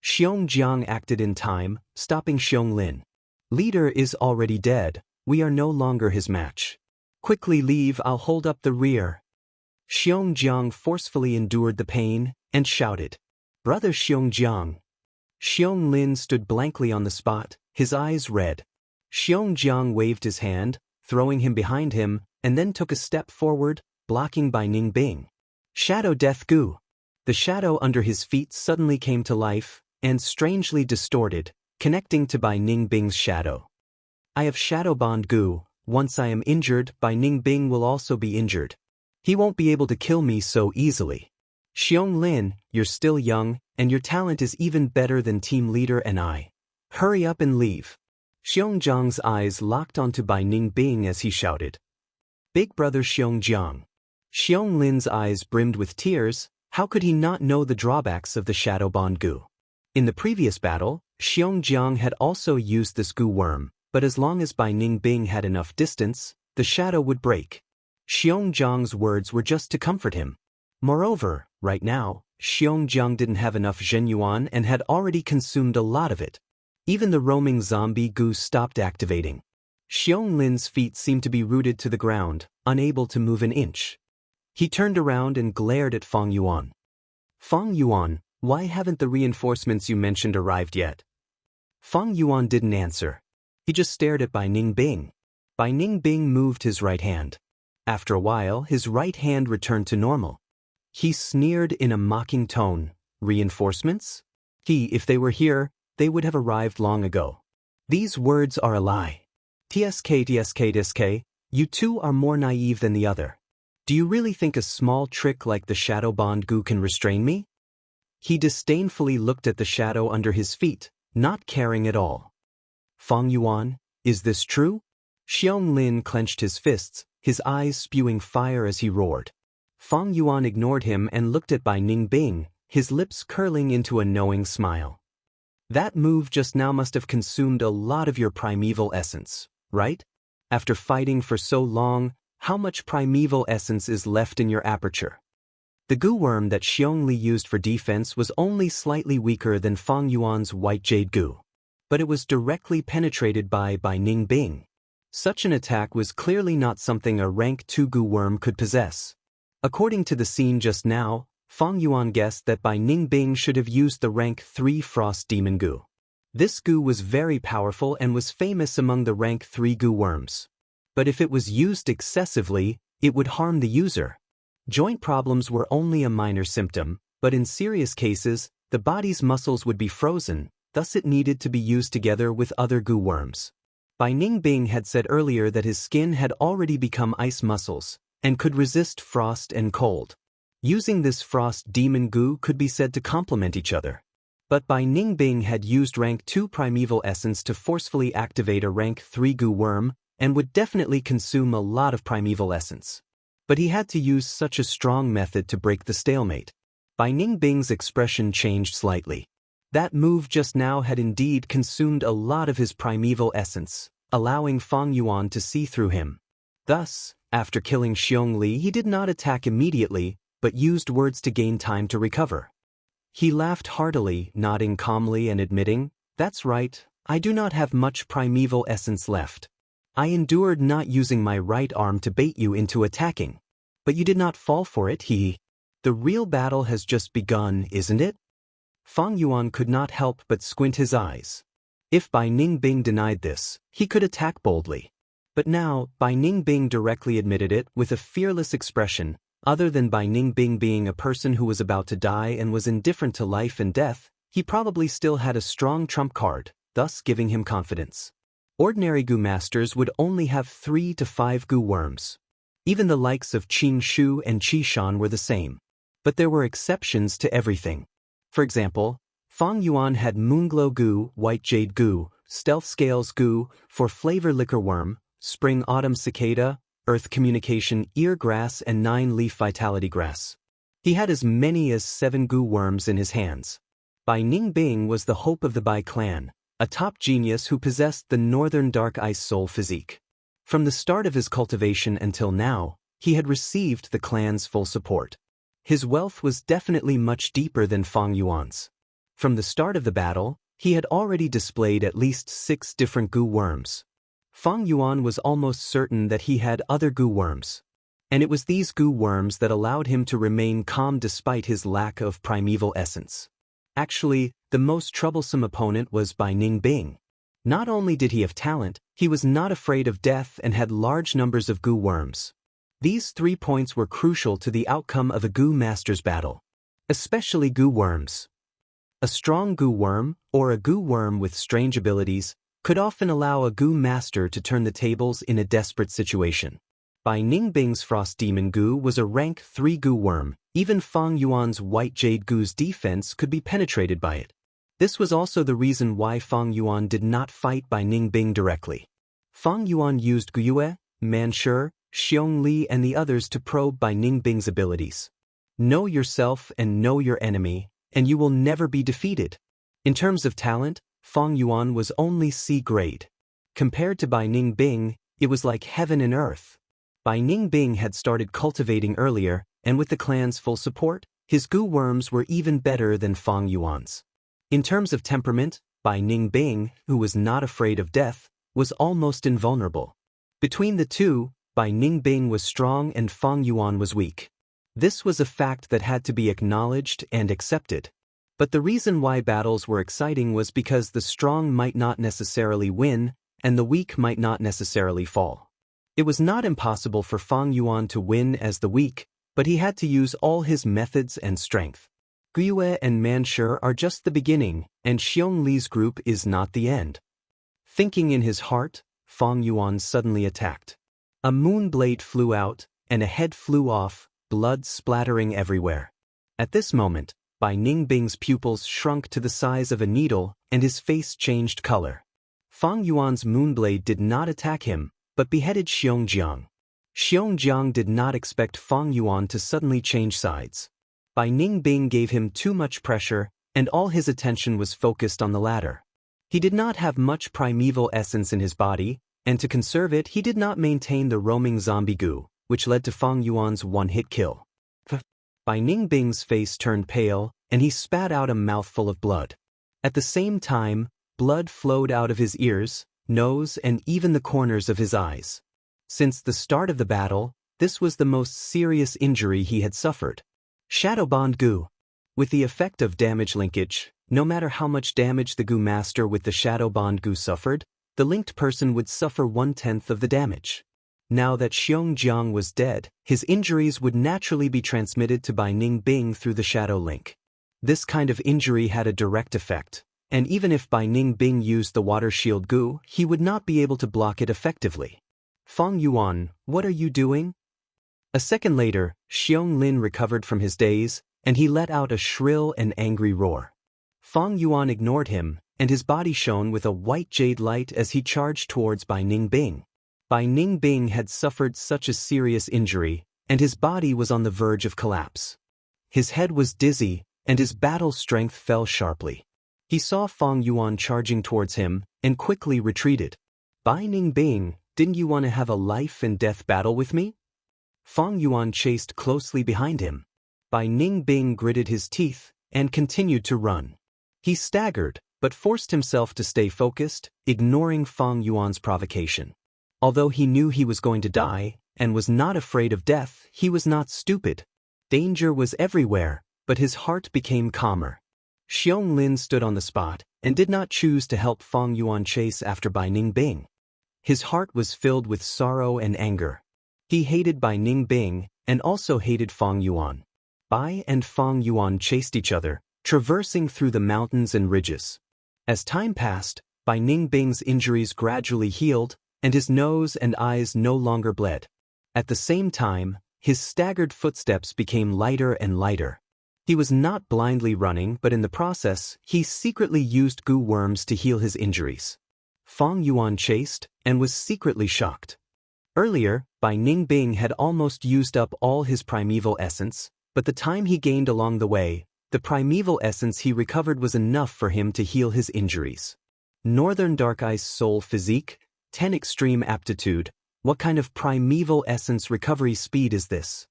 Xiong Jiang acted in time, stopping Xiong Lin. Leader is already dead, we are no longer his match. Quickly leave, I'll hold up the rear. Xiong Jiang forcefully endured the pain and shouted, Brother Xiong Jiang. Xiong Lin stood blankly on the spot, his eyes red. Xiong Jiang waved his hand, throwing him behind him, and then took a step forward, blocking Bai Ningbing. Shadow Death Goo. The shadow under his feet suddenly came to life, and strangely distorted, connecting to Bai Ningbing's shadow. I have Shadow Bond Goo. Once I am injured, Bai Ningbing will also be injured. He won't be able to kill me so easily. Xiong Lin, you're still young, and your talent is even better than team leader and I. Hurry up and leave. Xiong Jiang's eyes locked onto Bai Ningbing as he shouted, Big brother Xiong Jiang. Xiong Lin's eyes brimmed with tears. How could he not know the drawbacks of the Shadow Bond Goo? In the previous battle, Xiong Jiang had also used this goo worm, but as long as Bai Ningbing had enough distance, the shadow would break. Xiong Jiang's words were just to comfort him. Moreover, right now, Xiong Jiang didn't have enough Zhenyuan and had already consumed a lot of it. Even the roaming zombie goo stopped activating. Xiong Lin's feet seemed to be rooted to the ground, unable to move an inch. He turned around and glared at Fang Yuan. Fang Yuan, why haven't the reinforcements you mentioned arrived yet? Fang Yuan didn't answer. He just stared at Bai Ningbing. Bai Ningbing moved his right hand. After a while, his right hand returned to normal. He sneered in a mocking tone. Reinforcements? If they were here, they would have arrived long ago. These words are a lie. TSK, you two are more naive than the other. Do you really think a small trick like the Shadow Bond Goo can restrain me? He disdainfully looked at the shadow under his feet, not caring at all. Fang Yuan, is this true? Xiong Lin clenched his fists, his eyes spewing fire as he roared. Fang Yuan ignored him and looked at Bai Ningbing, his lips curling into a knowing smile. That move just now must have consumed a lot of your primeval essence, right? After fighting for so long, how much primeval essence is left in your aperture? The goo worm that Xiong Li used for defense was only slightly weaker than Fang Yuan's white jade goo, but it was directly penetrated by Bai Ningbing. Such an attack was clearly not something a rank 2 goo worm could possess. According to the scene just now, Fang Yuan guessed that Bai Ningbing should have used the rank 3 frost demon goo. This goo was very powerful and was famous among the rank 3 goo worms. But if it was used excessively, it would harm the user. Joint problems were only a minor symptom, but in serious cases, the body's muscles would be frozen, thus it needed to be used together with other goo worms. Bai Ningbing had said earlier that his skin had already become ice muscles, and could resist frost and cold. Using this frost demon goo could be said to complement each other. But Bai Ningbing had used rank 2 primeval essence to forcefully activate a rank 3 goo worm, and would definitely consume a lot of primeval essence. But he had to use such a strong method to break the stalemate. Bai Ningbing's expression changed slightly. That move just now had indeed consumed a lot of his primeval essence, allowing Fang Yuan to see through him. Thus, after killing Xiong Li, he did not attack immediately, but used words to gain time to recover. He laughed heartily, nodding calmly and admitting, "That's right, I do not have much primeval essence left. I endured not using my right arm to bait you into attacking. But you did not fall for it, The real battle has just begun, isn't it?" Fang Yuan could not help but squint his eyes. If Bai Ningbing denied this, he could attack boldly. But now, Bai Ningbing directly admitted it with a fearless expression. Other than Bai Ningbing being a person who was about to die and was indifferent to life and death, he probably still had a strong trump card, thus giving him confidence. Ordinary Gu masters would only have 3 to 5 Gu worms. Even the likes of Qing Shu and Qi Shan were the same. But there were exceptions to everything. For example, Fang Yuan had Moonglow Gu, White Jade Gu, Stealth Scales Gu, for Flavor Liquor Worm, Spring Autumn Cicada, Earth Communication Ear Grass and 9-leaf Vitality Grass. He had as many as 7 Gu worms in his hands. Bai Ningbing was the hope of the Bai clan, a top genius who possessed the Northern Dark Ice Soul physique. From the start of his cultivation until now, he had received the clan's full support. His wealth was definitely much deeper than Fang Yuan's. From the start of the battle, he had already displayed at least 6 different Gu worms. Fang Yuan was almost certain that he had other Gu worms. And it was these Gu worms that allowed him to remain calm despite his lack of primeval essence. Actually, the most troublesome opponent was Bai Ningbing. Not only did he have talent, he was not afraid of death and had large numbers of Gu worms. These 3 points were crucial to the outcome of a Gu master's battle. Especially Gu worms. A strong Gu worm, or a Gu worm with strange abilities, could often allow a Gu master to turn the tables in a desperate situation. Bai Ningbing's Frost Demon Gu was a rank 3 Gu worm. Even Fang Yuan's White Jade Gu's defense could be penetrated by it. This was also the reason why Fang Yuan did not fight Bai Ningbing directly. Fang Yuan used Guyue, Manshur, Xiong Li and the others to probe Bai Ningbing's abilities. Know yourself and know your enemy, and you will never be defeated. In terms of talent, Fang Yuan was only C grade. Compared to Bai Ningbing, it was like heaven and earth. Bai Ningbing had started cultivating earlier, and with the clan's full support, his Gu worms were even better than Fang Yuan's. In terms of temperament, Bai Ningbing, who was not afraid of death, was almost invulnerable. Between the two, Bai Ningbing was strong and Fang Yuan was weak. This was a fact that had to be acknowledged and accepted. But the reason why battles were exciting was because the strong might not necessarily win, and the weak might not necessarily fall. It was not impossible for Fang Yuan to win as the weak, but he had to use all his methods and strength. Guyue and Manshur are just the beginning, and Xiong Li's group is not the end. Thinking in his heart, Fang Yuan suddenly attacked. A moon blade flew out, and a head flew off, blood splattering everywhere. At this moment, Bai Ningbing's pupils shrunk to the size of a needle, and his face changed color. Fang Yuan's moonblade did not attack him, but beheaded Xiong Jiang. Xiong Jiang did not expect Fang Yuan to suddenly change sides. Bai Ningbing gave him too much pressure, and all his attention was focused on the latter. He did not have much primeval essence in his body, and to conserve it he did not maintain the roaming zombie Gu, which led to Fang Yuan's one-hit kill. Bai Ningbing's face turned pale, and he spat out a mouthful of blood. At the same time, blood flowed out of his ears, nose and even the corners of his eyes. Since the start of the battle, this was the most serious injury he had suffered. Shadow Bond Gu. With the effect of damage linkage, no matter how much damage the Gu master with the Shadow Bond Gu suffered, the linked person would suffer 1/10 of the damage. Now that Xiong Jiang was dead, his injuries would naturally be transmitted to Bai Ningbing through the shadow link. This kind of injury had a direct effect, and even if Bai Ningbing used the Water Shield Gu, he would not be able to block it effectively. Fang Yuan, what are you doing? A second later, Xiong Lin recovered from his daze, and he let out a shrill and angry roar. Fang Yuan ignored him, and his body shone with a white jade light as he charged towards Bai Ningbing. Bai Ningbing had suffered such a serious injury, and his body was on the verge of collapse. His head was dizzy, and his battle strength fell sharply. He saw Fang Yuan charging towards him, and quickly retreated. Bai Ningbing, didn't you want to have a life and death battle with me? Fang Yuan chased closely behind him. Bai Ningbing gritted his teeth, and continued to run. He staggered, but forced himself to stay focused, ignoring Fang Yuan's provocation. Although he knew he was going to die, and was not afraid of death, he was not stupid. Danger was everywhere, but his heart became calmer. Xiong Lin stood on the spot, and did not choose to help Fang Yuan chase after Bai Ningbing. His heart was filled with sorrow and anger. He hated Bai Ningbing, and also hated Fang Yuan. Bai and Fang Yuan chased each other, traversing through the mountains and ridges. As time passed, Bai Ningbing's injuries gradually healed, and his nose and eyes no longer bled. At the same time, his staggered footsteps became lighter and lighter. He was not blindly running, but in the process, he secretly used goo worms to heal his injuries. Fang Yuan chased, and was secretly shocked. Earlier, Bai Ningbing had almost used up all his primeval essence, but the time he gained along the way, the primeval essence he recovered was enough for him to heal his injuries. Northern Dark Ice Soul Physique, 10 Extreme Aptitude. What kind of primeval essence recovery speed is this?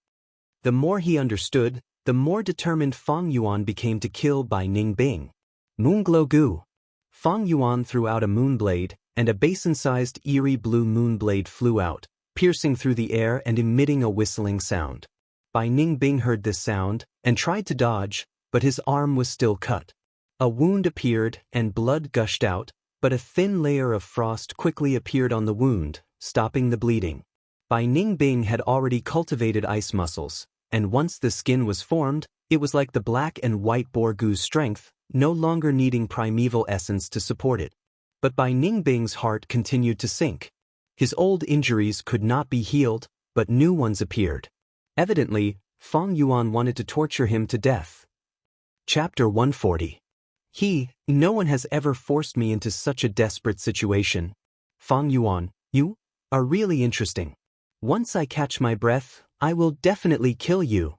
The more he understood, the more determined Fang Yuan became to kill Bai Ningbing. Moonglow Gu. Fang Yuan threw out a moonblade, and a basin-sized eerie blue moonblade flew out, piercing through the air and emitting a whistling sound. Bai Ningbing heard this sound, and tried to dodge, but his arm was still cut. A wound appeared, and blood gushed out, but a thin layer of frost quickly appeared on the wound, stopping the bleeding. Bai Ningbing had already cultivated ice muscles, and once the skin was formed, it was like the black and white boar goo's strength, no longer needing primeval essence to support it. But Bai Ningbing's heart continued to sink. His old injuries could not be healed, but new ones appeared. Evidently, Fang Yuan wanted to torture him to death. Chapter 140. No one has ever forced me into such a desperate situation. Fang Yuan, you are really interesting. Once I catch my breath, I will definitely kill you.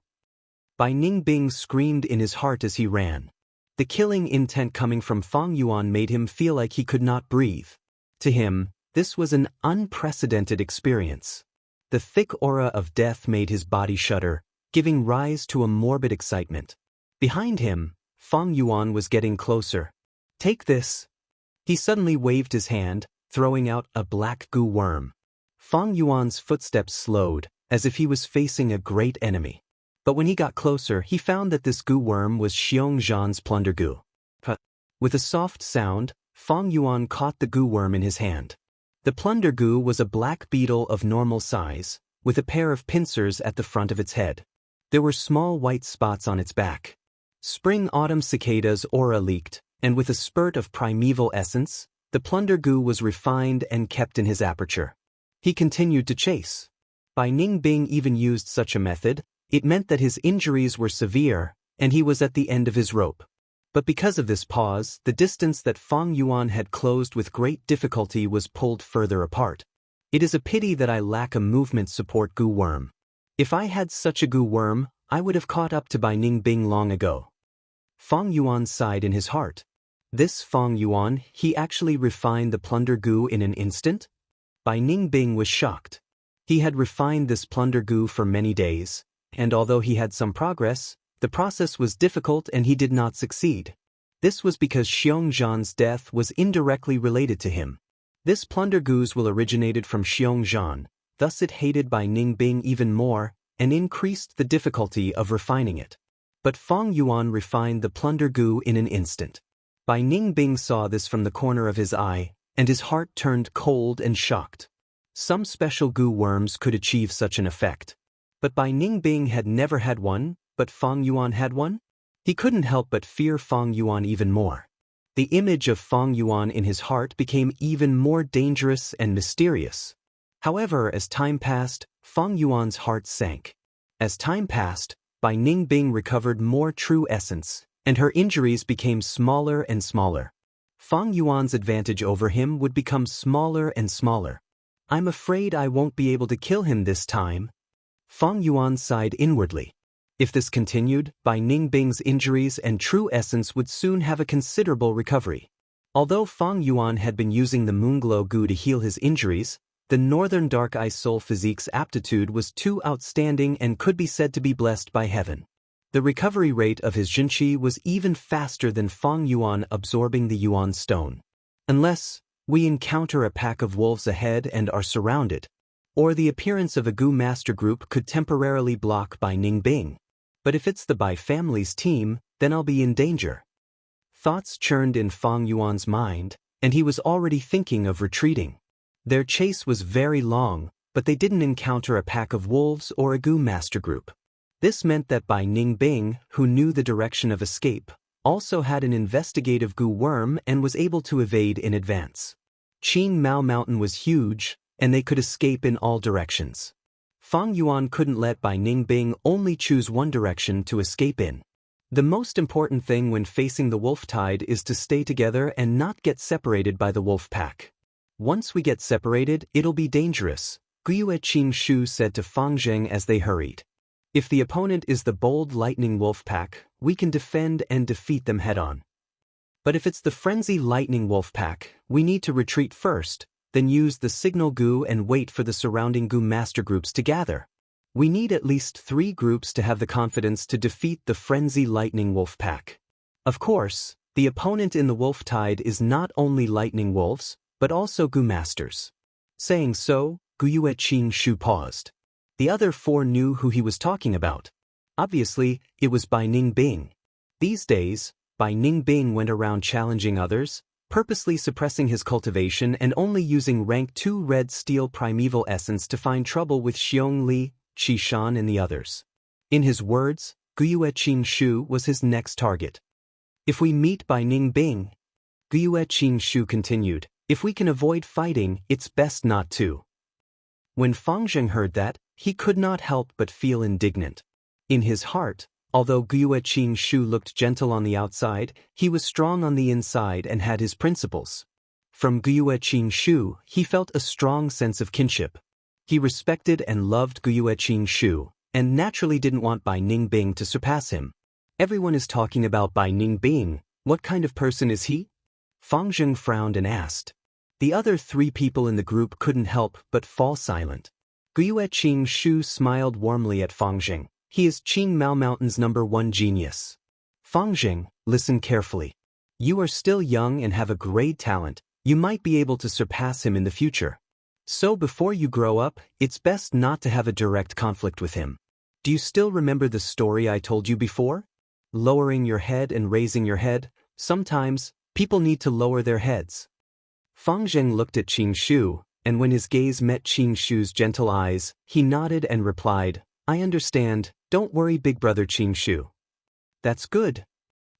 Bai Ningbing screamed in his heart as he ran. The killing intent coming from Fang Yuan made him feel like he could not breathe. To him, this was an unprecedented experience. The thick aura of death made his body shudder, giving rise to a morbid excitement. Behind him, Fang Yuan was getting closer. Take this. He suddenly waved his hand, throwing out a black goo worm. Fang Yuan's footsteps slowed, as if he was facing a great enemy. But when he got closer, he found that this goo worm was Xiong Zhan's plunder goo. With a soft sound, Fang Yuan caught the goo worm in his hand. The plunder goo was a black beetle of normal size, with a pair of pincers at the front of its head. There were small white spots on its back. Spring-autumn cicada's aura leaked, and with a spurt of primeval essence, the plunder goo was refined and kept in his aperture. He continued to chase. Bai Ningbing even used such a method. It meant that his injuries were severe, and he was at the end of his rope. But because of this pause, the distance that Fang Yuan had closed with great difficulty was pulled further apart. It is a pity that I lack a movement support goo worm. If I had such a goo worm, I would have caught up to Bai Ningbing long ago. Fang Yuan sighed in his heart. This Fang Yuan, he actually refined the plunder goo in an instant? Bai Ningbing was shocked. He had refined this plunder goo for many days, and although he had some progress, the process was difficult and he did not succeed. This was because Xiong Zhan's death was indirectly related to him. This plunder goo's will originated from Xiong Zhan, thus it hated Bai Ningbing even more, and increased the difficulty of refining it. But Fang Yuan refined the plunder goo in an instant. Bai Ningbing saw this from the corner of his eye, and his heart turned cold and shocked. Some special goo worms could achieve such an effect. But Bai Ningbing had never had one, but Fang Yuan had one? He couldn't help but fear Fang Yuan even more. The image of Fang Yuan in his heart became even more dangerous and mysterious. However, as time passed, Fang Yuan's heart sank. As time passed, Bai Ningbing recovered more true essence, and her injuries became smaller and smaller. Fang Yuan's advantage over him would become smaller and smaller. I'm afraid I won't be able to kill him this time. Fang Yuan sighed inwardly. If this continued, Bai Ningbing's injuries and true essence would soon have a considerable recovery. Although Fang Yuan had been using the Moonglow goo to heal his injuries, the Northern Dark Ice Soul Physique's aptitude was too outstanding and could be said to be blessed by heaven. The recovery rate of his Jinqi was even faster than Fang Yuan absorbing the Yuan stone. Unless we encounter a pack of wolves ahead and are surrounded, or the appearance of a Gu master group could temporarily block Bai Ningbing. But if it's the Bai family's team, then I'll be in danger. Thoughts churned in Fang Yuan's mind, and he was already thinking of retreating. Their chase was very long, but they didn't encounter a pack of wolves or a Gu master group. This meant that Bai Ningbing, who knew the direction of escape, also had an investigative Gu worm and was able to evade in advance. Qing Mao Mountain was huge, and they could escape in all directions. Fang Yuan couldn't let Bai Ningbing only choose one direction to escape in. The most important thing when facing the wolf tide is to stay together and not get separated by the wolf pack. Once we get separated, it'll be dangerous, Guyue Qing Shu said to Fang Zheng as they hurried. If the opponent is the bold lightning wolf pack, we can defend and defeat them head-on. But if it's the frenzy lightning wolf pack, we need to retreat first, then use the signal Gu and wait for the surrounding Gu master groups to gather. We need at least 3 groups to have the confidence to defeat the frenzy lightning wolf pack. Of course, the opponent in the wolf tide is not only lightning wolves, but also Gu masters. Saying so, Guyue Qing Shu paused. The other 4 knew who he was talking about. Obviously, it was Bai Ningbing. These days, Bai Ningbing went around challenging others, purposely suppressing his cultivation and only using rank 2 red steel primeval essence to find trouble with Xiong Li, Qi Shan and the others. In his words, Guyue Qing Shu was his next target. If we meet Bai Ningbing, Guyue Qing Shu continued, if we can avoid fighting, it's best not to. When Fang Zheng heard that, he could not help but feel indignant. In his heart, although Guyue Qing Shu looked gentle on the outside, he was strong on the inside and had his principles. From Guyue Qing Shu, he felt a strong sense of kinship. He respected and loved Guyue Qing Shu, and naturally didn't want Bai Ningbing to surpass him. Everyone is talking about Bai Ningbing. What kind of person is he? Fang Zheng frowned and asked. The other 3 people in the group couldn't help but fall silent. Guyue Qing Shu smiled warmly at Fang Zheng. He is Qing Mao Mountain's #1 genius. Fang Zheng, listen carefully. You are still young and have a great talent. You might be able to surpass him in the future. So before you grow up, it's best not to have a direct conflict with him. Do you still remember the story I told you before? Lowering your head and raising your head, sometimes, people need to lower their heads. Fang Zheng looked at Qing Shu, and when his gaze met Qing Shu's gentle eyes, he nodded and replied, I understand, don't worry big brother Qing Shu. That's good,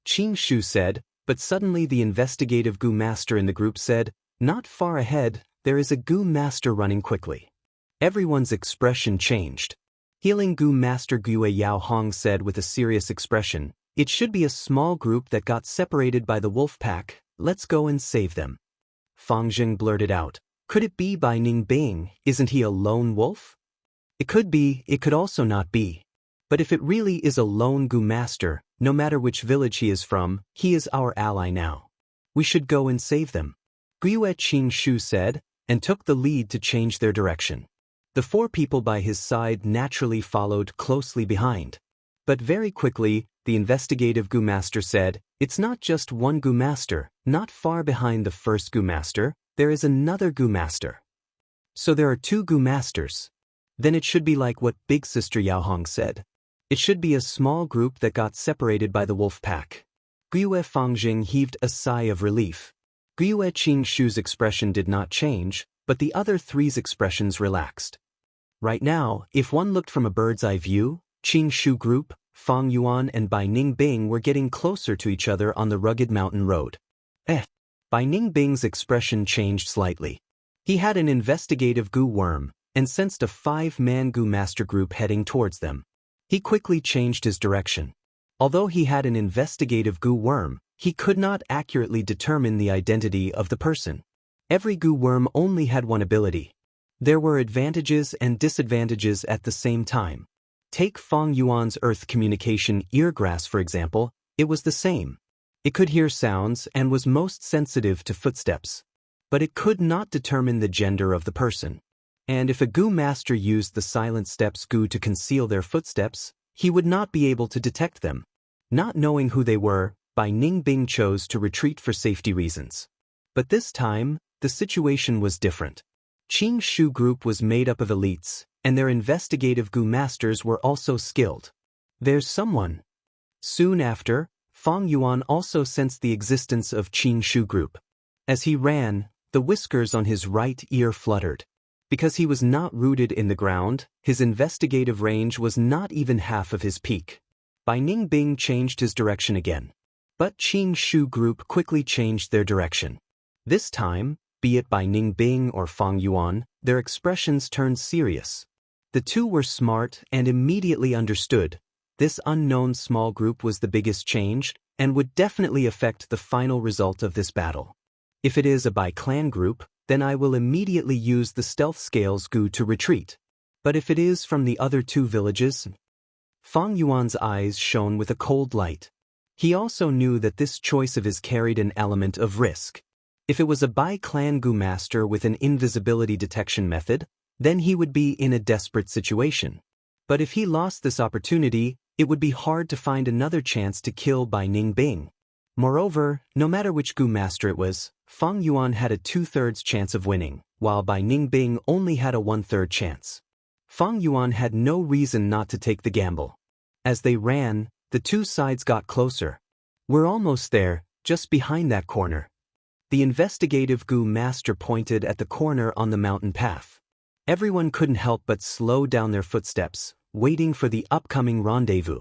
Qing Shu said, but suddenly the investigative Gu master in the group said, not far ahead, there is a Gu master running quickly. Everyone's expression changed. Healing Gu master Gue Yao Hong said with a serious expression, it should be a small group that got separated by the wolf pack, let's go and save them. Fang Zheng blurted out, could it be Bai Ningbing, isn't he a lone wolf? It could be, it could also not be. But if it really is a lone Gu master, no matter which village he is from, he is our ally now. We should go and save them. Guyue Qing Shu said, and took the lead to change their direction. The 4 people by his side naturally followed closely behind. But very quickly, the investigative Gu master said, it's not just one Gu master, not far behind the first Gu master, there is another Gu master. So there are 2 Gu masters. Then it should be like what big sister Yao Hong said. It should be a small group that got separated by the wolf pack. Guyue Fang Zheng heaved a sigh of relief. Guyue Qing Shu's expression did not change, but the other 3's expressions relaxed. Right now, if one looked from a bird's eye view, Qing Shu group, Fang Yuan and Bai Ningbing were getting closer to each other on the rugged mountain road. Bai Ningbing's expression changed slightly. He had an investigative Gu worm, and sensed a 5-man Gu master group heading towards them. He quickly changed his direction. Although he had an investigative Gu worm, he could not accurately determine the identity of the person. Every Gu worm only had one ability. There were advantages and disadvantages at the same time. Take Fang Yuan's earth communication eargrass for example, it was the same. It could hear sounds and was most sensitive to footsteps. But it could not determine the gender of the person. And if a Gu master used the silent steps Gu to conceal their footsteps, he would not be able to detect them. Not knowing who they were, Bai Ningbing chose to retreat for safety reasons. But this time, the situation was different. Qing Shu Group was made up of elites, and their investigative Gu masters were also skilled. There's someone. Soon after, Fang Yuan also sensed the existence of Qing Shu Group. As he ran, the whiskers on his right ear fluttered. Because he was not rooted in the ground, his investigative range was not even half of his peak. Bai Ningbing changed his direction again. But Qing Shu Group quickly changed their direction. This time, be it Bai Ningbing or Fang Yuan, their expressions turned serious. The two were smart and immediately understood. This unknown small group was the biggest change, and would definitely affect the final result of this battle. If it is a Bai clan group, then I will immediately use the stealth scales Gu to retreat. But if it is from the other two villages? Fang Yuan's eyes shone with a cold light. He also knew that this choice of his carried an element of risk. If it was a Bai clan Gu master with an invisibility detection method, then he would be in a desperate situation. But if he lost this opportunity, it would be hard to find another chance to kill Bai Ningbing. Moreover, no matter which Gu master it was, Fang Yuan had a 2/3 chance of winning, while Bai Ningbing only had a 1/3 chance. Fang Yuan had no reason not to take the gamble. As they ran, the two sides got closer. We're almost there, just behind that corner. The investigative Gu master pointed at the corner on the mountain path. Everyone couldn't help but slow down their footsteps, waiting for the upcoming rendezvous.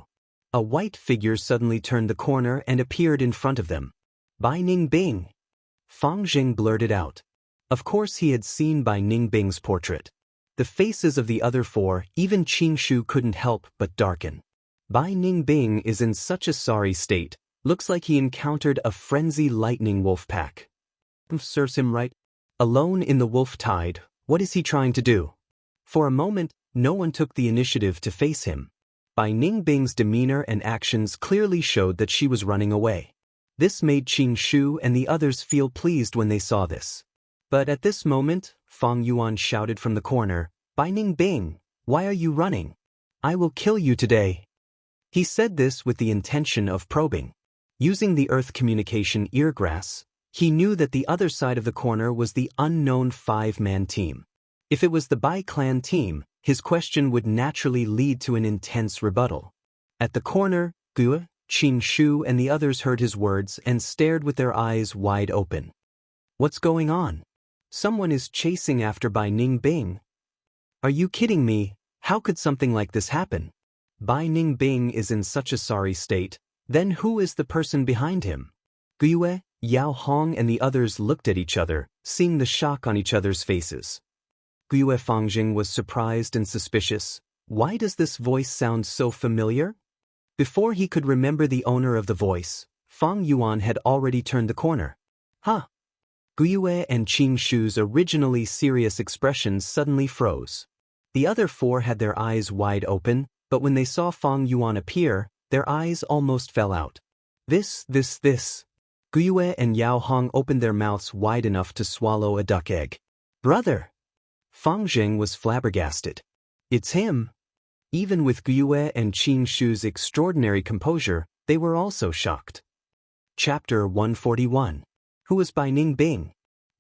A white figure suddenly turned the corner and appeared in front of them. Bai Ningbing! Fang Jing blurted out. Of course he had seen Bai Ningbing's portrait. The faces of the other four, even Qing Shu, couldn't help but darken. Bai Ningbing is in such a sorry state, looks like he encountered a frenzy lightning wolf pack. Serves him right. Alone in the wolf tide, what is he trying to do? For a moment, no one took the initiative to face him. Bai Ningbing's demeanor and actions clearly showed that she was running away. This made Qing Shu and the others feel pleased when they saw this. But at this moment, Fang Yuan shouted from the corner, Bai Ningbing, why are you running? I will kill you today. He said this with the intention of probing. Using the earth communication eargrass, he knew that the other side of the corner was the unknown 5-man team. If it was the Bai clan team, his question would naturally lead to an intense rebuttal. At the corner, Gu, Qing Shu and the others heard his words and stared with their eyes wide open. What's going on? Someone is chasing after Bai Ningbing. Are you kidding me? How could something like this happen? Bai Ningbing is in such a sorry state, then who is the person behind him? Guyue, Yao Hong and the others looked at each other, seeing the shock on each other's faces. Guyue Fangjing was surprised and suspicious. Why does this voice sound so familiar? Before he could remember the owner of the voice, Fang Yuan had already turned the corner. Huh? Guyue and Qing Shu's originally serious expressions suddenly froze. The other four had their eyes wide open, but when they saw Fang Yuan appear, their eyes almost fell out. This. Guyue and Yao Hong opened their mouths wide enough to swallow a duck egg. Brother! Fang Jing was flabbergasted. It's him. Even with Guyue and Qing Shu's extraordinary composure, they were also shocked. Chapter 141. Who was Bai Ningbing?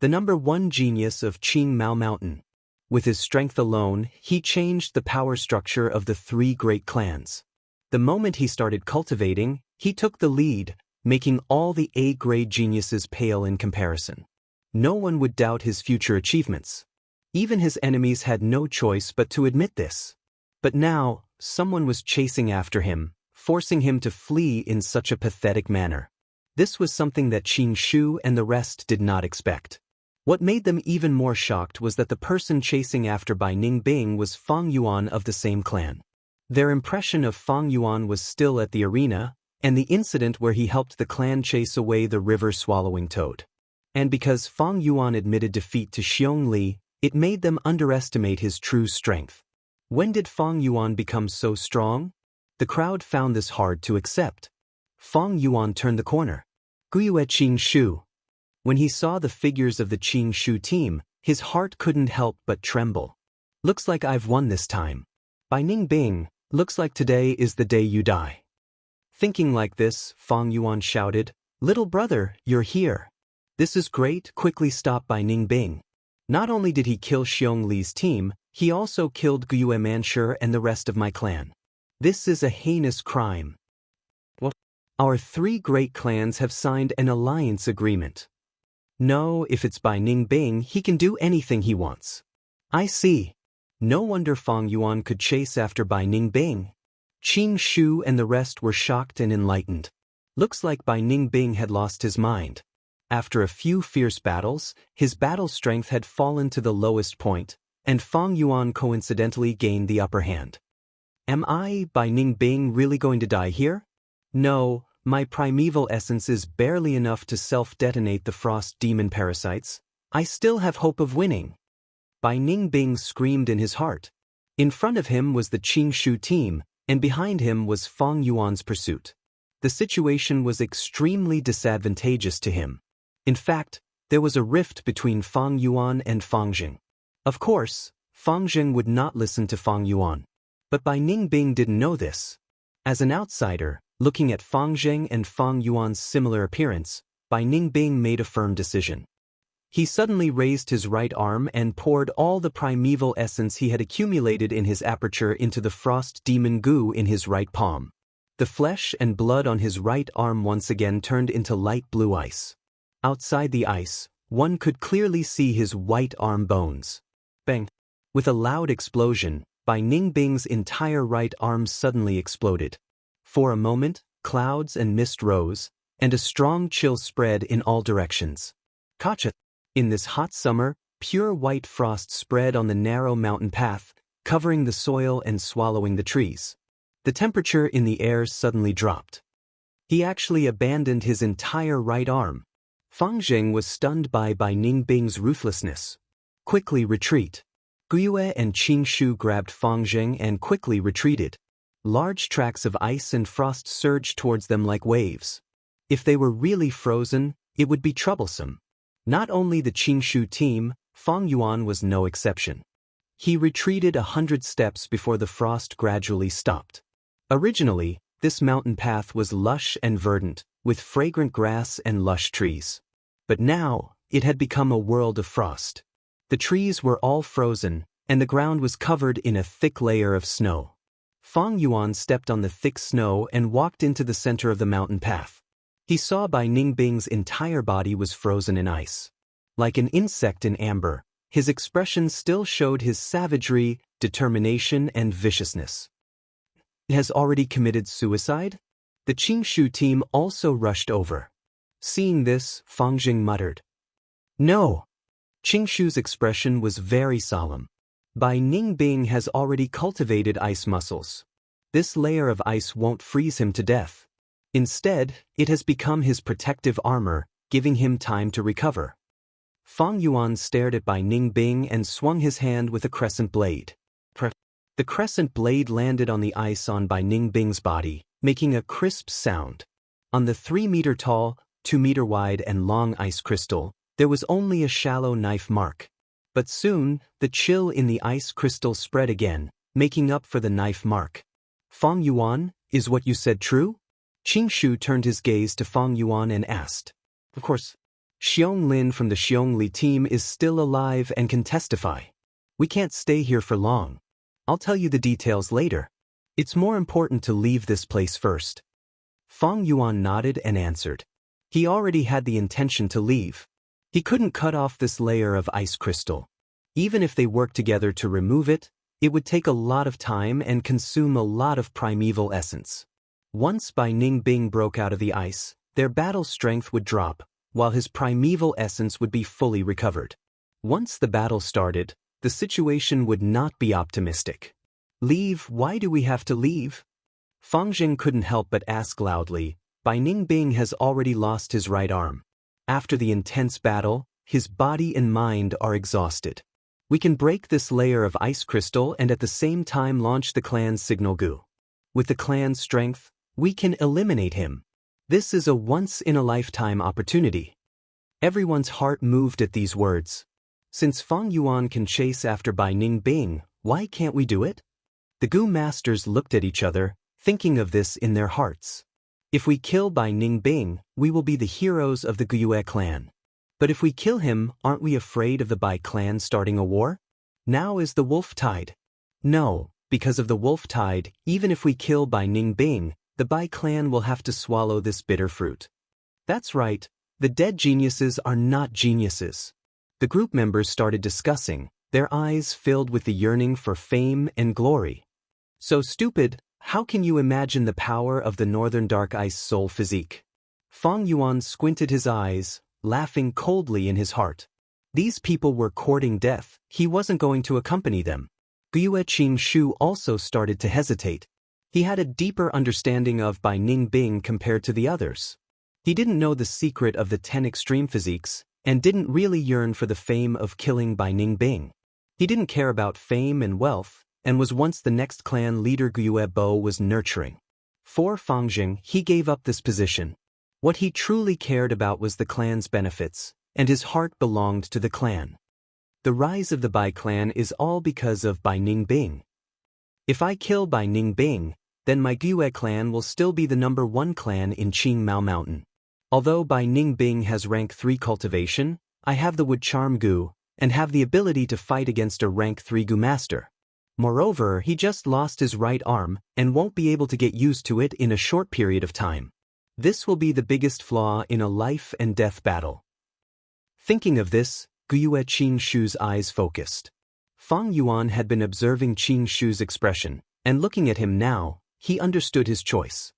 The number 1 genius of Qing Mao Mountain. With his strength alone, he changed the power structure of the 3 great clans. The moment he started cultivating, he took the lead, making all the A-grade geniuses pale in comparison. No one would doubt his future achievements. Even his enemies had no choice but to admit this. But now, someone was chasing after him, forcing him to flee in such a pathetic manner. This was something that Qing Shu and the rest did not expect. What made them even more shocked was that the person chasing after Bai Ningbing was Fang Yuan of the same clan. Their impression of Fang Yuan was still at the arena, and the incident where he helped the clan chase away the river-swallowing toad. And because Fang Yuan admitted defeat to Xiong Li, it made them underestimate his true strength. When did Fang Yuan become so strong? The crowd found this hard to accept. Fang Yuan turned the corner. Guyue Qing Shu. When he saw the figures of the Qing Shu team, his heart couldn't help but tremble. Looks like I've won this time. Bai Ningbing, Looks like today is the day you die. Thinking like this, Fang Yuan shouted, "Little brother, you're here." "This is great," quickly stopped by Ning Bing. "Not only did he kill Xiong Li's team, he also killed Guyue Manshur and the rest of my clan. This is a heinous crime. What? Our 3 great clans have signed an alliance agreement. No, if it's by Ning Bing, he can do anything he wants." "I see." No wonder Fang Yuan could chase after Bai Ning Bing. Qing Shu and the rest were shocked and enlightened. Looks like Bai Ning Bing had lost his mind. After a few fierce battles, his battle strength had fallen to the lowest point, and Fang Yuan coincidentally gained the upper hand. "Am I, Bai Ning Bing, really going to die here? No, my primeval essence is barely enough to self-detonate the frost demon parasites. I still have hope of winning." Bai Ning Bing screamed in his heart. In front of him was the Qing Shu team, and behind him was Fang Yuan's pursuit. The situation was extremely disadvantageous to him. In fact, there was a rift between Fang Yuan and Fang Jing. Of course, Fang Jing would not listen to Fang Yuan. But Bai Ning Bing didn't know this. As an outsider, looking at Fang Jing and Fang Yuan's similar appearance, Bai Ning Bing made a firm decision. He suddenly raised his right arm and poured all the primeval essence he had accumulated in his aperture into the frost demon goo in his right palm. The flesh and blood on his right arm once again turned into light blue ice. Outside the ice, one could clearly see his white arm bones. Bang! With a loud explosion, Bai Ning Bing's entire right arm suddenly exploded. For a moment, clouds and mist rose, and a strong chill spread in all directions. Gotcha! In this hot summer, pure white frost spread on the narrow mountain path, covering the soil and swallowing the trees. The temperature in the air suddenly dropped. He actually abandoned his entire right arm. Fang Jing was stunned by Bai Ning Bing's ruthlessness. "Quickly retreat." Guyue and Qing Shu grabbed Fang Jing and quickly retreated. Large tracts of ice and frost surged towards them like waves. If they were really frozen, it would be troublesome. Not only the Qing Shu team, Fang Yuan was no exception. He retreated 100 steps before the frost gradually stopped. Originally, this mountain path was lush and verdant, with fragrant grass and lush trees. But now, it had become a world of frost. The trees were all frozen, and the ground was covered in a thick layer of snow. Fang Yuan stepped on the thick snow and walked into the center of the mountain path. He saw Bai Ning Bing's entire body was frozen in ice. Like an insect in amber, his expression still showed his savagery, determination, and viciousness. He has already committed suicide? The Qing Shu team also rushed over. Seeing this, Fang Jing muttered, "No!" Qing Shu's expression was very solemn. Bai Ning Bing has already cultivated ice muscles. This layer of ice won't freeze him to death. Instead, it has become his protective armor, giving him time to recover. Fang Yuan stared at Bai Ning Bing and swung his hand with a crescent blade. The crescent blade landed on the ice on Bai Ning Bing's body, making a crisp sound. On the 3-meter-tall, 2-meter-wide and long ice crystal, there was only a shallow knife mark. But soon, the chill in the ice crystal spread again, making up for the knife mark. "Fang Yuan, is what you said true?" Qing Shu turned his gaze to Fang Yuan and asked. "Of course. Xiong Lin from the Xiong Li team is still alive and can testify. We can't stay here for long. I'll tell you the details later. It's more important to leave this place first." Fang Yuan nodded and answered. He already had the intention to leave. He couldn't cut off this layer of ice crystal. Even if they worked together to remove it, it would take a lot of time and consume a lot of primeval essence. Once Bai Ning Bing broke out of the ice, their battle strength would drop, while his primeval essence would be fully recovered. Once the battle started, the situation would not be optimistic. "Leave? Why do we have to leave?" Fang Jing couldn't help but ask loudly. Bai Ning Bing has already lost his right arm. After the intense battle, his body and mind are exhausted. We can break this layer of ice crystal and at the same time launch the clan's signal goo. With the clan's strength, we can eliminate him. This is a once-in-a-lifetime opportunity. Everyone's heart moved at these words. Since Fang Yuan can chase after Bai Ning Bing, why can't we do it? The Gu masters looked at each other, thinking of this in their hearts. If we kill Bai Ningbing, we will be the heroes of the Guyue clan. But if we kill him, aren't we afraid of the Bai clan starting a war? Now is the wolf tide. No, because of the wolf tide, even if we kill Bai Ningbing, the Bai clan will have to swallow this bitter fruit. That's right, the dead geniuses are not geniuses. The group members started discussing, their eyes filled with the yearning for fame and glory. So stupid, how can you imagine the power of the Northern Dark Ice Soul physique? Fang Yuan squinted his eyes, laughing coldly in his heart. These people were courting death, he wasn't going to accompany them. Guyue Qingshu also started to hesitate. He had a deeper understanding of Bai Ningbing compared to the others. He didn't know the secret of the 10 extreme physiques, and didn't really yearn for the fame of killing Bai Ningbing. He didn't care about fame and wealth, and was once the next clan leader Guyue Bo was nurturing. For Fangjing, he gave up this position. What he truly cared about was the clan's benefits, and his heart belonged to the clan. The rise of the Bai clan is all because of Bai Ningbing. If I kill Bai Ningbing, then my Guyue clan will still be the #1 clan in Qingmao Mountain. Although Bai Ningbing has rank 3 cultivation, I have the Wood Charm Gu, and have the ability to fight against a rank 3 Gu master. Moreover, he just lost his right arm, and won't be able to get used to it in a short period of time. This will be the biggest flaw in a life and death battle. Thinking of this, Guyue Qingshu's eyes focused. Fang Yuan had been observing Qingshu's expression, and looking at him now, he understood his choice.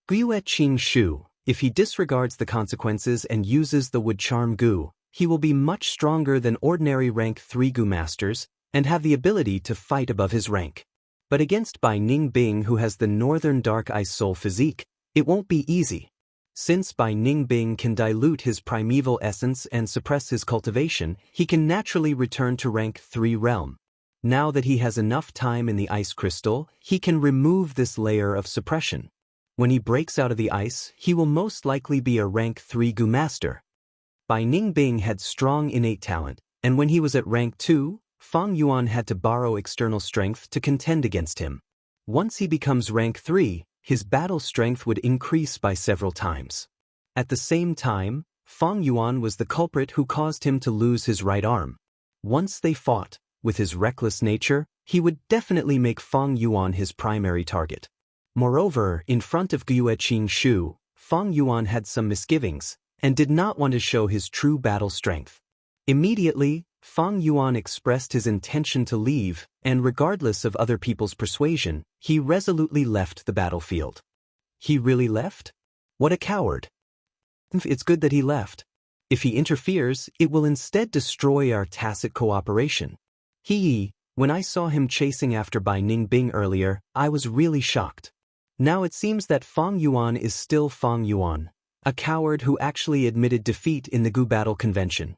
Guyue Qingshu, if he disregards the consequences and uses the Wood Charm Gu, he will be much stronger than ordinary rank 3 Gu masters, and have the ability to fight above his rank. But against Bai Ningbing, who has the Northern Dark Ice Soul physique, it won't be easy. Since Bai Ningbing can dilute his primeval essence and suppress his cultivation, he can naturally return to rank 3 realm. Now that he has enough time in the ice crystal, he can remove this layer of suppression. When he breaks out of the ice, he will most likely be a rank 3 Gu master. Bai Ningbing had strong innate talent, and when he was at rank 2, Fang Yuan had to borrow external strength to contend against him. Once he becomes rank 3, his battle strength would increase by several times. At the same time, Fang Yuan was the culprit who caused him to lose his right arm. Once they fought, with his reckless nature, he would definitely make Fang Yuan his primary target. Moreover, in front of Guyue Qingshu, Fang Yuan had some misgivings, and did not want to show his true battle strength. Immediately, Fang Yuan expressed his intention to leave, and regardless of other people's persuasion, he resolutely left the battlefield. He really left? What a coward. It's good that he left. If he interferes, it will instead destroy our tacit cooperation. When I saw him chasing after Bai Ningbing earlier, I was really shocked. Now it seems that Fang Yuan is still Fang Yuan, a coward who actually admitted defeat in the Gu Battle Convention.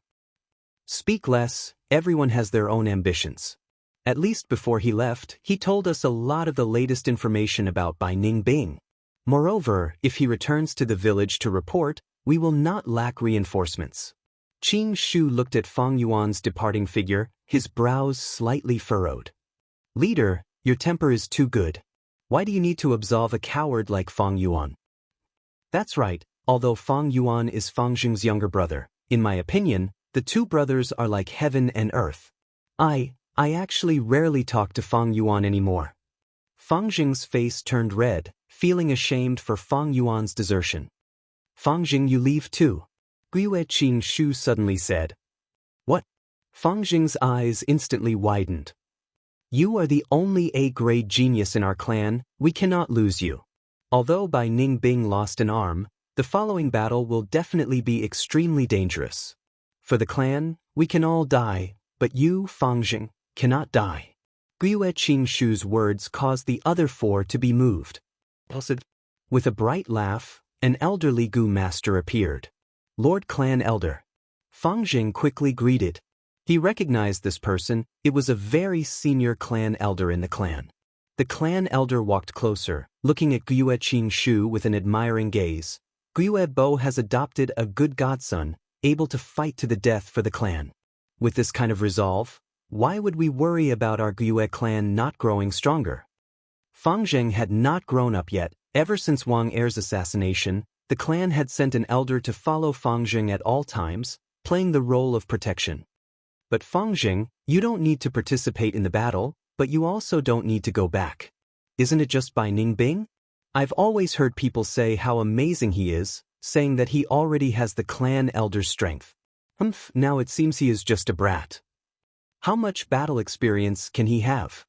Speak less, everyone has their own ambitions. At least before he left, he told us a lot of the latest information about Bai Ningbing. Moreover, if he returns to the village to report, we will not lack reinforcements. Qingshu looked at Fang Yuan's departing figure, his brows slightly furrowed. Leader, your temper is too good. Why do you need to absolve a coward like Fang Yuan? That's right, although Fang Yuan is Fang Jing's younger brother, in my opinion, the two brothers are like heaven and earth. I actually rarely talk to Fang Yuan anymore. Fang Jing's face turned red, feeling ashamed for Fang Yuan's desertion. Fang Jing, you leave too? Guyue Qingshu suddenly said. What? Fang Jing's eyes instantly widened. You are the only A-grade genius in our clan, we cannot lose you. Although Bai Ningbing lost an arm, the following battle will definitely be extremely dangerous. For the clan, we can all die, but you, Fang Jing, cannot die. Guyue Qingshu's words caused the other four to be moved. With a bright laugh, an elderly Gu master appeared. Lord Clan Elder. Fang Jing quickly greeted. He recognized this person, it was a very senior clan elder in the clan. The clan elder walked closer, looking at Guyue Qingshu with an admiring gaze. Guyue Bo has adopted a good godson, able to fight to the death for the clan. With this kind of resolve, why would we worry about our Guyue clan not growing stronger? Fang Zheng had not grown up yet. Ever since Wang Er's assassination, the clan had sent an elder to follow Fang Zheng at all times, playing the role of protection. But Fang Zheng, you don't need to participate in the battle, but you also don't need to go back. Isn't it just by Ningbing? I've always heard people say how amazing he is, saying that he already has the clan elder's strength. Now it seems he is just a brat. How much battle experience can he have?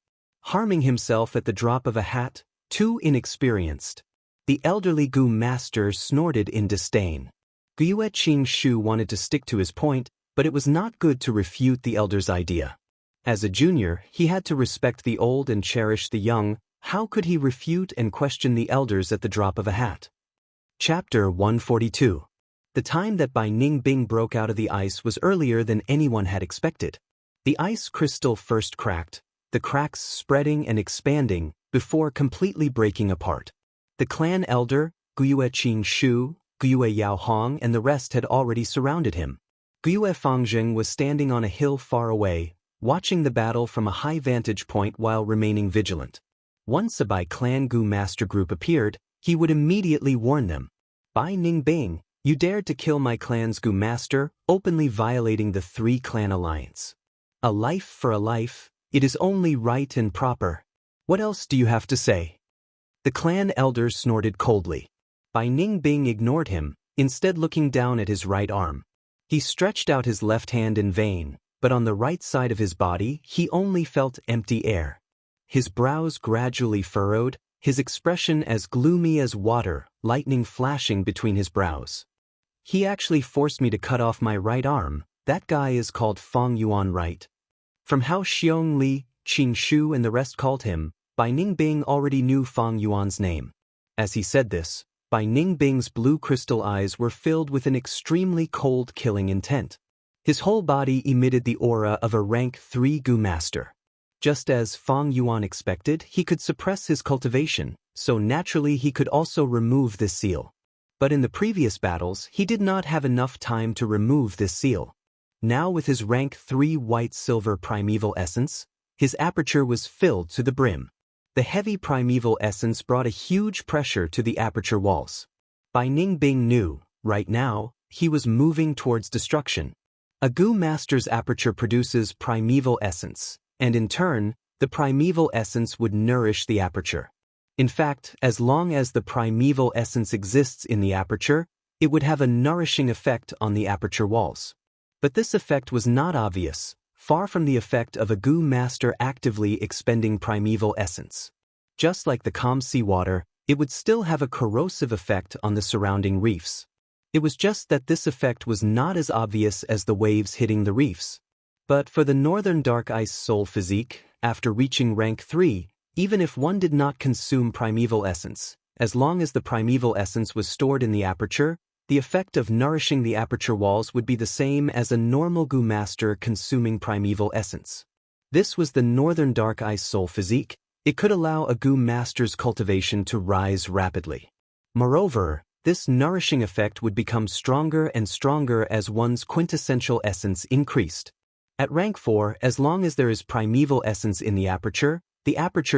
Harming himself at the drop of a hat, too inexperienced. The elderly Gu master snorted in disdain. Gyue Qing-shu wanted to stick to his point, but it was not good to refute the elder's idea. As a junior, he had to respect the old and cherish the young. How could he refute and question the elders at the drop of a hat? Chapter 142. The time that Bai Ningbing broke out of the ice was earlier than anyone had expected. The ice crystal first cracked, the cracks spreading and expanding, before completely breaking apart. The clan elder, Gyue Qing-shu, Gyue Yaohong and the rest had already surrounded him. Gyue Fangjing was standing on a hill far away, watching the battle from a high vantage point while remaining vigilant. Once a Bai clan Gu master group appeared, he would immediately warn them. Bai Ningbing, you dared to kill my clan's Gu master, openly violating the three-clan alliance. A life for a life, it is only right and proper. What else do you have to say? The clan elder snorted coldly. Bai Ningbing ignored him, instead looking down at his right arm. He stretched out his left hand in vain, but on the right side of his body he only felt empty air. His brows gradually furrowed, his expression as gloomy as water, lightning flashing between his brows. He actually forced me to cut off my right arm. That guy is called Fang Yuan, right? From how Xiong Li, Qing Shu and the rest called him, Bai Ningbing already knew Fang Yuan's name. As he said this, Bai Ningbing's blue crystal eyes were filled with an extremely cold killing intent. His whole body emitted the aura of a rank 3 Gu master. Just as Fang Yuan expected, he could suppress his cultivation, so naturally he could also remove this seal. But in the previous battles, he did not have enough time to remove this seal. Now with his rank 3 white-silver primeval essence, his aperture was filled to the brim. The heavy primeval essence brought a huge pressure to the aperture walls. Bai Ningbing knew, right now, he was moving towards destruction. A Gu master's aperture produces primeval essence, and in turn, the primeval essence would nourish the aperture. In fact, as long as the primeval essence exists in the aperture, it would have a nourishing effect on the aperture walls. But this effect was not obvious, far from the effect of a Gu master actively expending primeval essence. Just like the calm seawater, it would still have a corrosive effect on the surrounding reefs. It was just that this effect was not as obvious as the waves hitting the reefs. But for the Northern Dark Ice Soul physique, after reaching rank 3, even if one did not consume primeval essence, as long as the primeval essence was stored in the aperture, the effect of nourishing the aperture walls would be the same as a normal Gu master consuming primeval essence. This was the Northern Dark Ice Soul physique. It could allow a Gu master's cultivation to rise rapidly. Moreover, this nourishing effect would become stronger and stronger as one's quintessential essence increased. At rank 4, as long as there is primeval essence in the aperture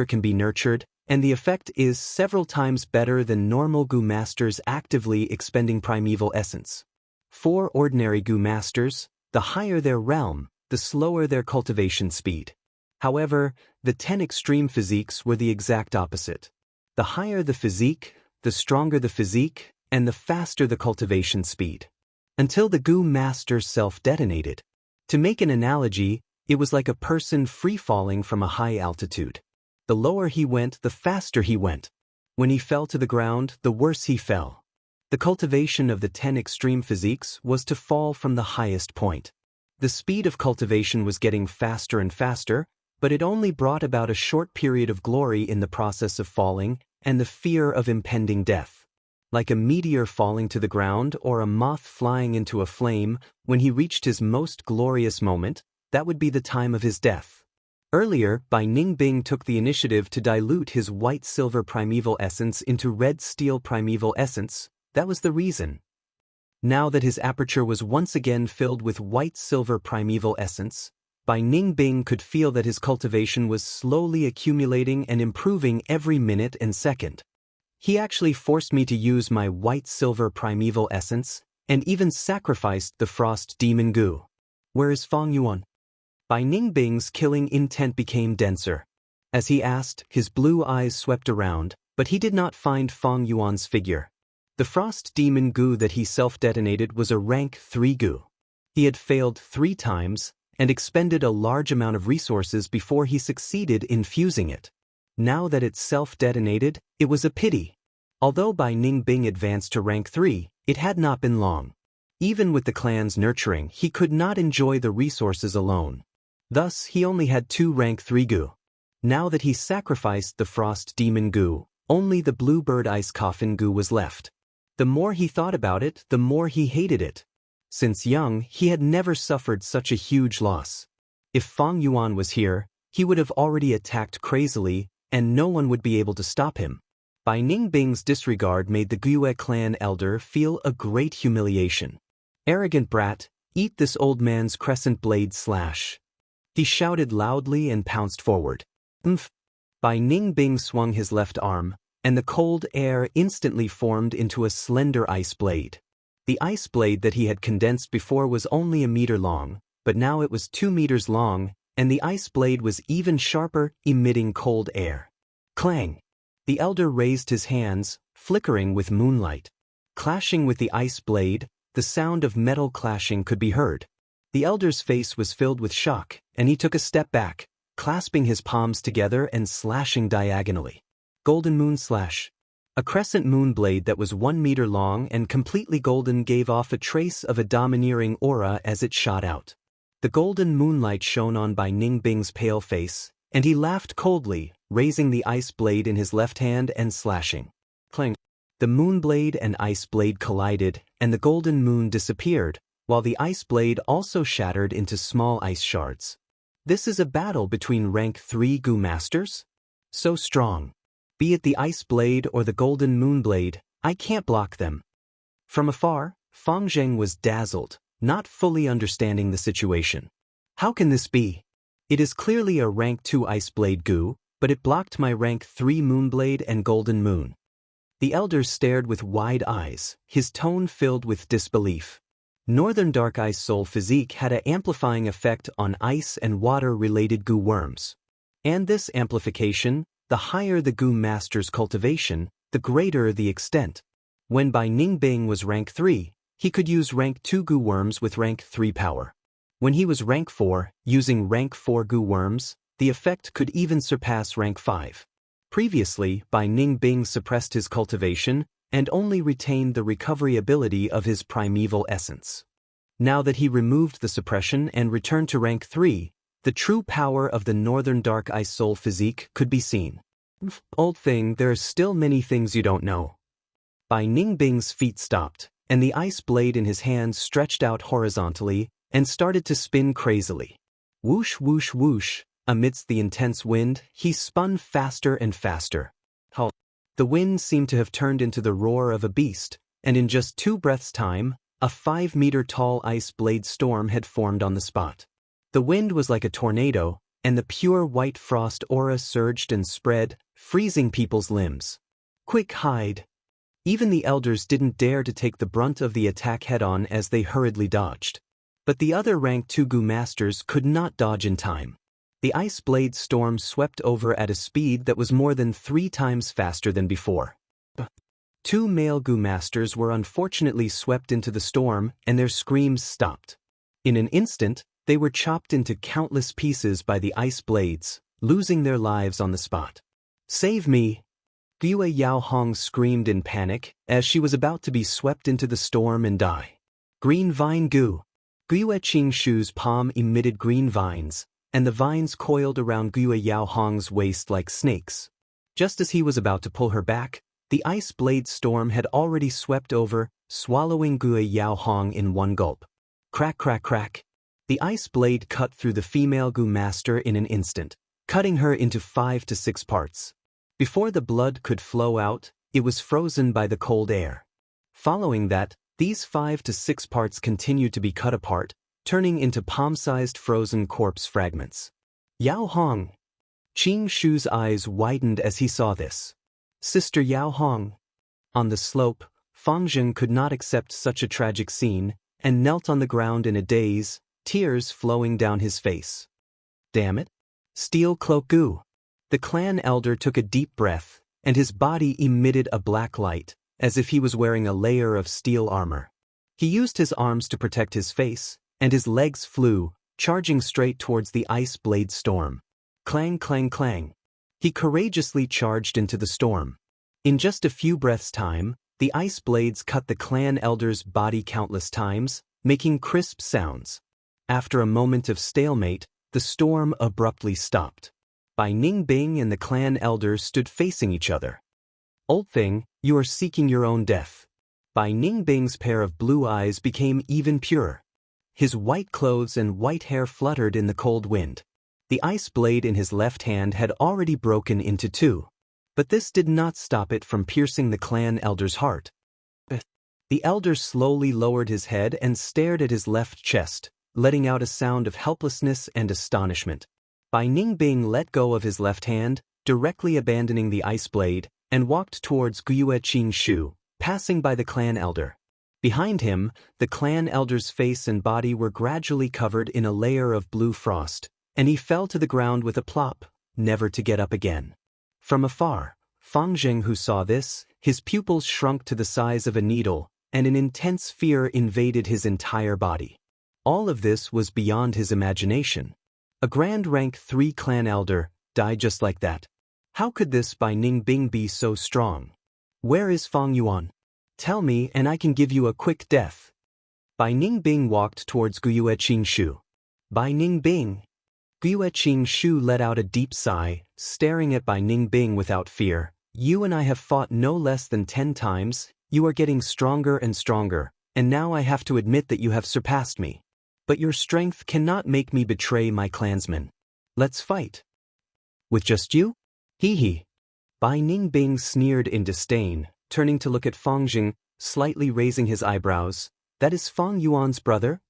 can be nurtured, and the effect is several times better than normal Gu masters actively expending primeval essence. For ordinary Gu masters, the higher their realm, the slower their cultivation speed. However, the 10 extreme physiques were the exact opposite. The higher the physique, the stronger the physique, and the faster the cultivation speed. Until the Gu master self-detonated. To make an analogy, it was like a person free-falling from a high altitude. The lower he went, the faster he went. When he fell to the ground, the worse he fell. The cultivation of the 10 extreme physiques was to fall from the highest point. The speed of cultivation was getting faster and faster, but it only brought about a short period of glory in the process of falling and the fear of impending death. Like a meteor falling to the ground or a moth flying into a flame, when he reached his most glorious moment, that would be the time of his death. Earlier, Bai Ningbing took the initiative to dilute his white-silver primeval essence into red steel primeval essence. That was the reason. Now that his aperture was once again filled with white-silver primeval essence, Bai Ningbing could feel that his cultivation was slowly accumulating and improving every minute and second. He actually forced me to use my white-silver primeval essence, and even sacrificed the frost demon goo. Where is Fang Yuan? Bai Ningbing's killing intent became denser. As he asked, his blue eyes swept around, but he did not find Fang Yuan's figure. The frost demon goo that he self-detonated was a rank 3 goo. He had failed 3 times, and expended a large amount of resources before he succeeded in fusing it. Now that it self-detonated, it was a pity. Although Bai Ningbing advanced to rank 3, it had not been long. Even with the clan's nurturing, he could not enjoy the resources alone. Thus, he only had 2 rank 3 goo. Now that he sacrificed the frost demon goo, only the bluebird ice coffin goo was left. The more he thought about it, the more he hated it. Since young, he had never suffered such a huge loss. If Fang Yuan was here, he would have already attacked crazily, and no one would be able to stop him. Bai Ningbing's disregard made the Guiyue clan elder feel a great humiliation. Arrogant brat, eat this old man's crescent blade slash. He shouted loudly and pounced forward. Bai Ningbing swung his left arm, and the cold air instantly formed into a slender ice blade. The ice blade that he had condensed before was only a meter long, but now it was 2 meters long, and the ice blade was even sharper, emitting cold air. Clang! The elder raised his hands, flickering with moonlight. Clashing with the ice blade, the sound of metal clashing could be heard. The elder's face was filled with shock, and he took a step back, clasping his palms together and slashing diagonally. Golden moon slash. A crescent moon blade that was 1 meter long and completely golden gave off a trace of a domineering aura as it shot out. The golden moonlight shone on Bai Ningbing's pale face, and he laughed coldly, raising the ice blade in his left hand and slashing. Clang! The moon blade and ice blade collided, and the golden moon disappeared, while the ice blade also shattered into small ice shards. This is a battle between rank 3 goo masters? So strong. Be it the ice blade or the golden moon blade, I can't block them. From afar, Fang Zheng was dazzled, not fully understanding the situation. How can this be? It is clearly a rank 2 ice blade goo, but it blocked my rank 3 moonblade and golden moon. The elder stared with wide eyes, his tone filled with disbelief. Northern Dark Ice Soul Physique had an amplifying effect on ice and water-related goo worms. And this amplification, the higher the goo master's cultivation, the greater the extent. When Bai Ningbing was rank 3, he could use rank 2 goo worms with rank 3 power. When he was rank 4, using rank 4 goo worms, the effect could even surpass rank 5. Previously, Bai Ningbing suppressed his cultivation and only retained the recovery ability of his primeval essence. Now that he removed the suppression and returned to rank 3, the true power of the Northern Dark Ice Soul Physique could be seen. Old thing, there are still many things you don't know. Bai Ningbing's feet stopped, and the ice blade in his hand stretched out horizontally and started to spin crazily. Whoosh whoosh whoosh, amidst the intense wind, he spun faster and faster. The wind seemed to have turned into the roar of a beast, and in just 2 breaths' time, a 5-meter-tall ice blade storm had formed on the spot. The wind was like a tornado, and the pure white frost aura surged and spread, freezing people's limbs. Quick, hide! Even the elders didn't dare to take the brunt of the attack head-on as they hurriedly dodged. But the other rank 2 goo masters could not dodge in time. The ice blade storm swept over at a speed that was more than 3 times faster than before. 2 male goo masters were unfortunately swept into the storm, and their screams stopped. In an instant, they were chopped into countless pieces by the ice blades, losing their lives on the spot. Save me! Guiyue Yao Hong screamed in panic as she was about to be swept into the storm and die. Green vine goo! Guiyue Qing Shu's palm emitted green vines, and the vines coiled around Guiyue Yao Hong's waist like snakes. Just as he was about to pull her back, the ice blade storm had already swept over, swallowing Guiyue Yao Hong in one gulp. Crack crack crack. The ice blade cut through the female goo master in an instant, cutting her into 5 to 6 parts. Before the blood could flow out, it was frozen by the cold air. Following that, these 5 to 6 parts continued to be cut apart, turning into palm-sized frozen corpse fragments. Yao Hong! Qing Shu's eyes widened as he saw this. Sister Yao Hong! On the slope, Fang Zheng could not accept such a tragic scene, and knelt on the ground in a daze, tears flowing down his face. Damn it! Steel Cloak Gu! The clan elder took a deep breath, and his body emitted a black light, as if he was wearing a layer of steel armor. He used his arms to protect his face, and his legs flew, charging straight towards the ice blade storm. Clang, clang, clang. He courageously charged into the storm. In just a few breaths' time, the ice blades cut the clan elder's body countless times, making crisp sounds. After a moment of stalemate, the storm abruptly stopped. Bai Ningbing and the clan elder stood facing each other. Old thing, you are seeking your own death. Bai Ningbing's pair of blue eyes became even purer. His white clothes and white hair fluttered in the cold wind. The ice blade in his left hand had already broken into two. But this did not stop it from piercing the clan elder's heart. The elder slowly lowered his head and stared at his left chest, letting out a sound of helplessness and astonishment. Bai Ningbing let go of his left hand, directly abandoning the ice blade, and walked towards Gyue Qing Shu, passing by the clan elder. Behind him, the clan elder's face and body were gradually covered in a layer of blue frost, and he fell to the ground with a plop, never to get up again. From afar, Fang Zheng, who saw this, his pupils shrunk to the size of a needle, and an intense fear invaded his entire body. All of this was beyond his imagination. A Grand Rank 3 clan elder died just like that. How could this Bai Ningbing be so strong? Where is Fang Yuan? Tell me and I can give you a quick death. Bai Ningbing walked towards Gyue Qing Shu. Bai Ningbing! Gyue Qing Shu let out a deep sigh, staring at Bai Ningbing without fear. You and I have fought no less than 10 times, you are getting stronger and stronger, and now I have to admit that you have surpassed me. But your strength cannot make me betray my clansmen. Let's fight. With just you? Hee hee. Bai Ningbing sneered in disdain, turning to look at Fang Zheng, slightly raising his eyebrows. That is Fang Yuan's brother?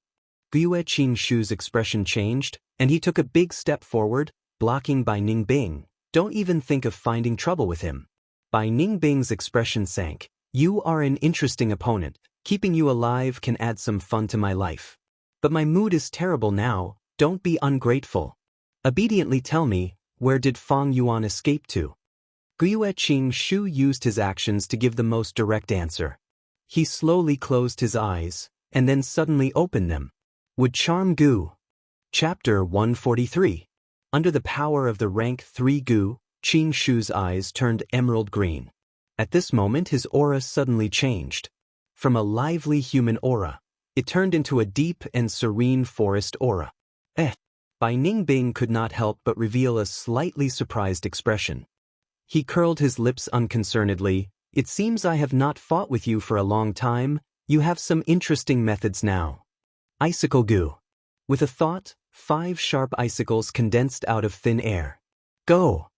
Gyue Qing Shu's expression changed, and he took a big step forward, blocking Bai Ningbing. Don't even think of finding trouble with him. Bai Ningbing's expression sank. You are an interesting opponent. Keeping you alive can add some fun to my life. But my mood is terrible now, don't be ungrateful. Obediently tell me, where did Fang Yuan escape to? Gyue Qing Shu used his actions to give the most direct answer. He slowly closed his eyes, and then suddenly opened them. Would charm Gu. Chapter 143. Under the power of the rank 3 Gu, Qing Shu's eyes turned emerald green. At this moment his aura suddenly changed. From a lively human aura, it turned into a deep and serene forest aura. Bai Ningbing could not help but reveal a slightly surprised expression. He curled his lips unconcernedly. It seems I have not fought with you for a long time. You have some interesting methods now. Icicle Gu. With a thought, 5 sharp icicles condensed out of thin air. Go!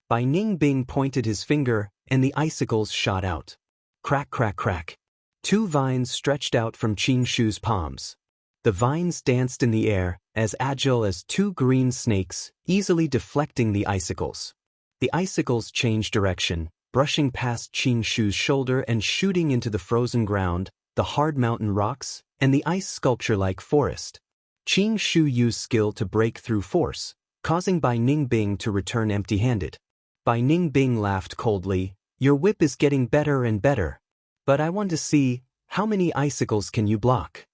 Bai Ningbing pointed his finger, and the icicles shot out. Crack, crack, crack. 2 vines stretched out from Qing Shu's palms. The vines danced in the air, as agile as 2 green snakes, easily deflecting the icicles. The icicles changed direction, brushing past Qing Shu's shoulder and shooting into the frozen ground, the hard mountain rocks, and the ice sculpture-like forest. Qing Shu used skill to break through force, causing Bai Ningbing to return empty-handed. Bai Ningbing laughed coldly. Your whip is getting better and better. But I want to see, how many icicles can you block?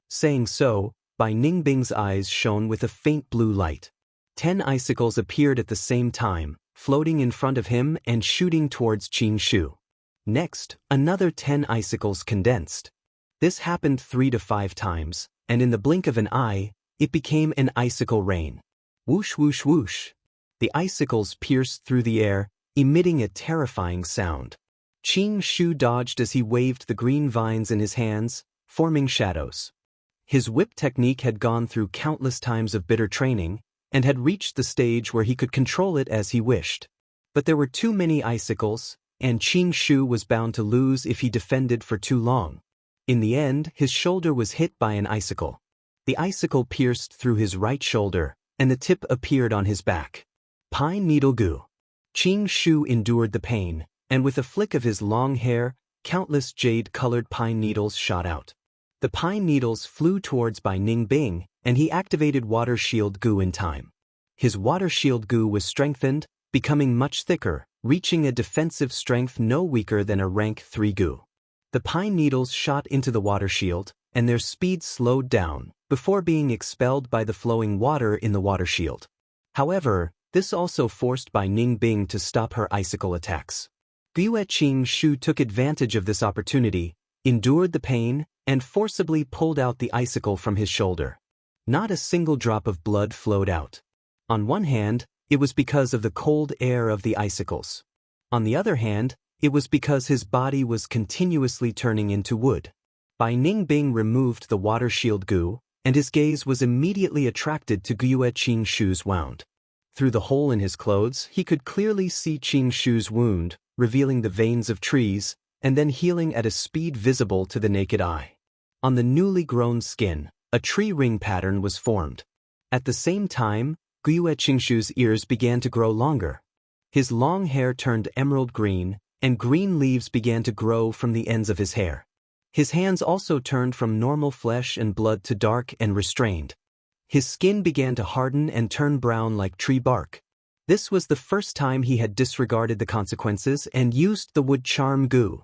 Saying so, Bai Ningbing's eyes shone with a faint blue light. 10 icicles appeared at the same time, floating in front of him and shooting towards Qing Shu. Next, another 10 icicles condensed. This happened 3 to 5 times, and in the blink of an eye, it became an icicle rain. Whoosh, whoosh, whoosh. The icicles pierced through the air, emitting a terrifying sound. Qing Shu dodged as he waved the green vines in his hands, forming shadows. His whip technique had gone through countless times of bitter training, and had reached the stage where he could control it as he wished. But there were too many icicles, and Qing Shu was bound to lose if he defended for too long. In the end, his shoulder was hit by an icicle. The icicle pierced through his right shoulder, and the tip appeared on his back. Pine needle gu. Qing Shu endured the pain, and with a flick of his long hair, countless jade-colored pine needles shot out. The pine needles flew towards Bai Ningbing, and he activated Water Shield Gu in time. His Water Shield Gu was strengthened, becoming much thicker, reaching a defensive strength no weaker than a rank 3 Gu. The pine needles shot into the water shield, and their speed slowed down, before being expelled by the flowing water in the water shield. However, this also forced Bai Ningbing to stop her icicle attacks. Gyue Qing Shu took advantage of this opportunity, endured the pain, and forcibly pulled out the icicle from his shoulder. Not a single drop of blood flowed out. On one hand, it was because of the cold air of the icicles. On the other hand, it was because his body was continuously turning into wood. Bai Ningbing removed the water shield Gu, and his gaze was immediately attracted to Gyue Qing Shu's wound. Through the hole in his clothes, he could clearly see Qing Shu's wound, revealing the veins of trees, and then healing at a speed visible to the naked eye. On the newly grown skin, a tree ring pattern was formed. At the same time, Gyue Qing Shu's ears began to grow longer. His long hair turned emerald green, and green leaves began to grow from the ends of his hair. His hands also turned from normal flesh and blood to dark and restrained. His skin began to harden and turn brown like tree bark. This was the first time he had disregarded the consequences and used the wood charm Gu.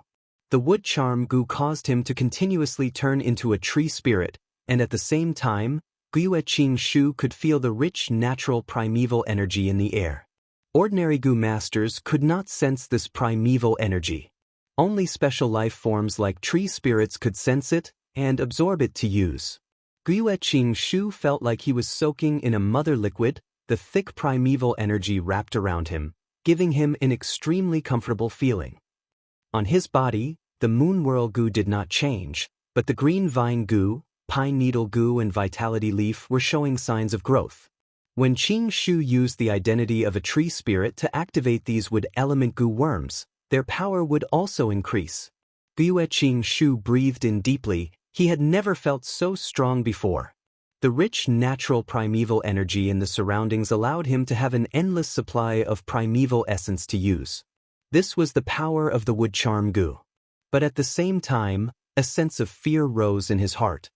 The wood charm Gu caused him to continuously turn into a tree spirit, and at the same time, Gyue Qing Shu could feel the rich natural primeval energy in the air. Ordinary Gu masters could not sense this primeval energy. Only special life forms like tree spirits could sense it and absorb it to use. Gyue Qing Shu felt like he was soaking in a mother liquid, the thick primeval energy wrapped around him, giving him an extremely comfortable feeling. On his body, the Moon Whirl Gu did not change, but the Green Vine Gu, Pine Needle Gu and Vitality Leaf were showing signs of growth. When Qing Shu used the identity of a tree spirit to activate these wood element Gu worms, their power would also increase. Gyue Qing Shu breathed in deeply. He had never felt so strong before. The rich natural primeval energy in the surroundings allowed him to have an endless supply of primeval essence to use. This was the power of the wood charm Gu. But at the same time, a sense of fear rose in his heart.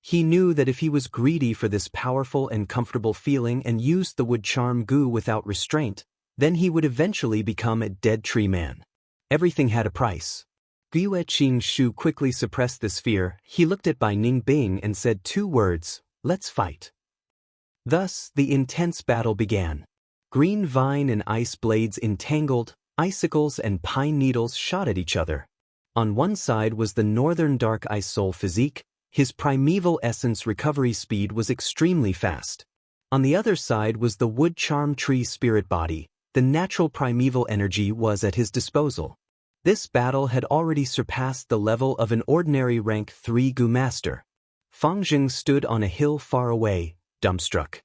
He knew that if he was greedy for this powerful and comfortable feeling and used the wood charm Gu without restraint, then he would eventually become a dead tree man. Everything had a price. Gyue Qing Shu quickly suppressed this fear. He looked at Bai Ningbing and said 2 words, "Let's fight." Thus, the intense battle began. Green vine and ice blades entangled, icicles and pine needles shot at each other. On one side was the northern dark ice soul physique. His primeval essence recovery speed was extremely fast. On the other side was the wood charm tree spirit body. The natural primeval energy was at his disposal. This battle had already surpassed the level of an ordinary rank 3 Gu master. Fang Jing stood on a hill far away, dumbstruck.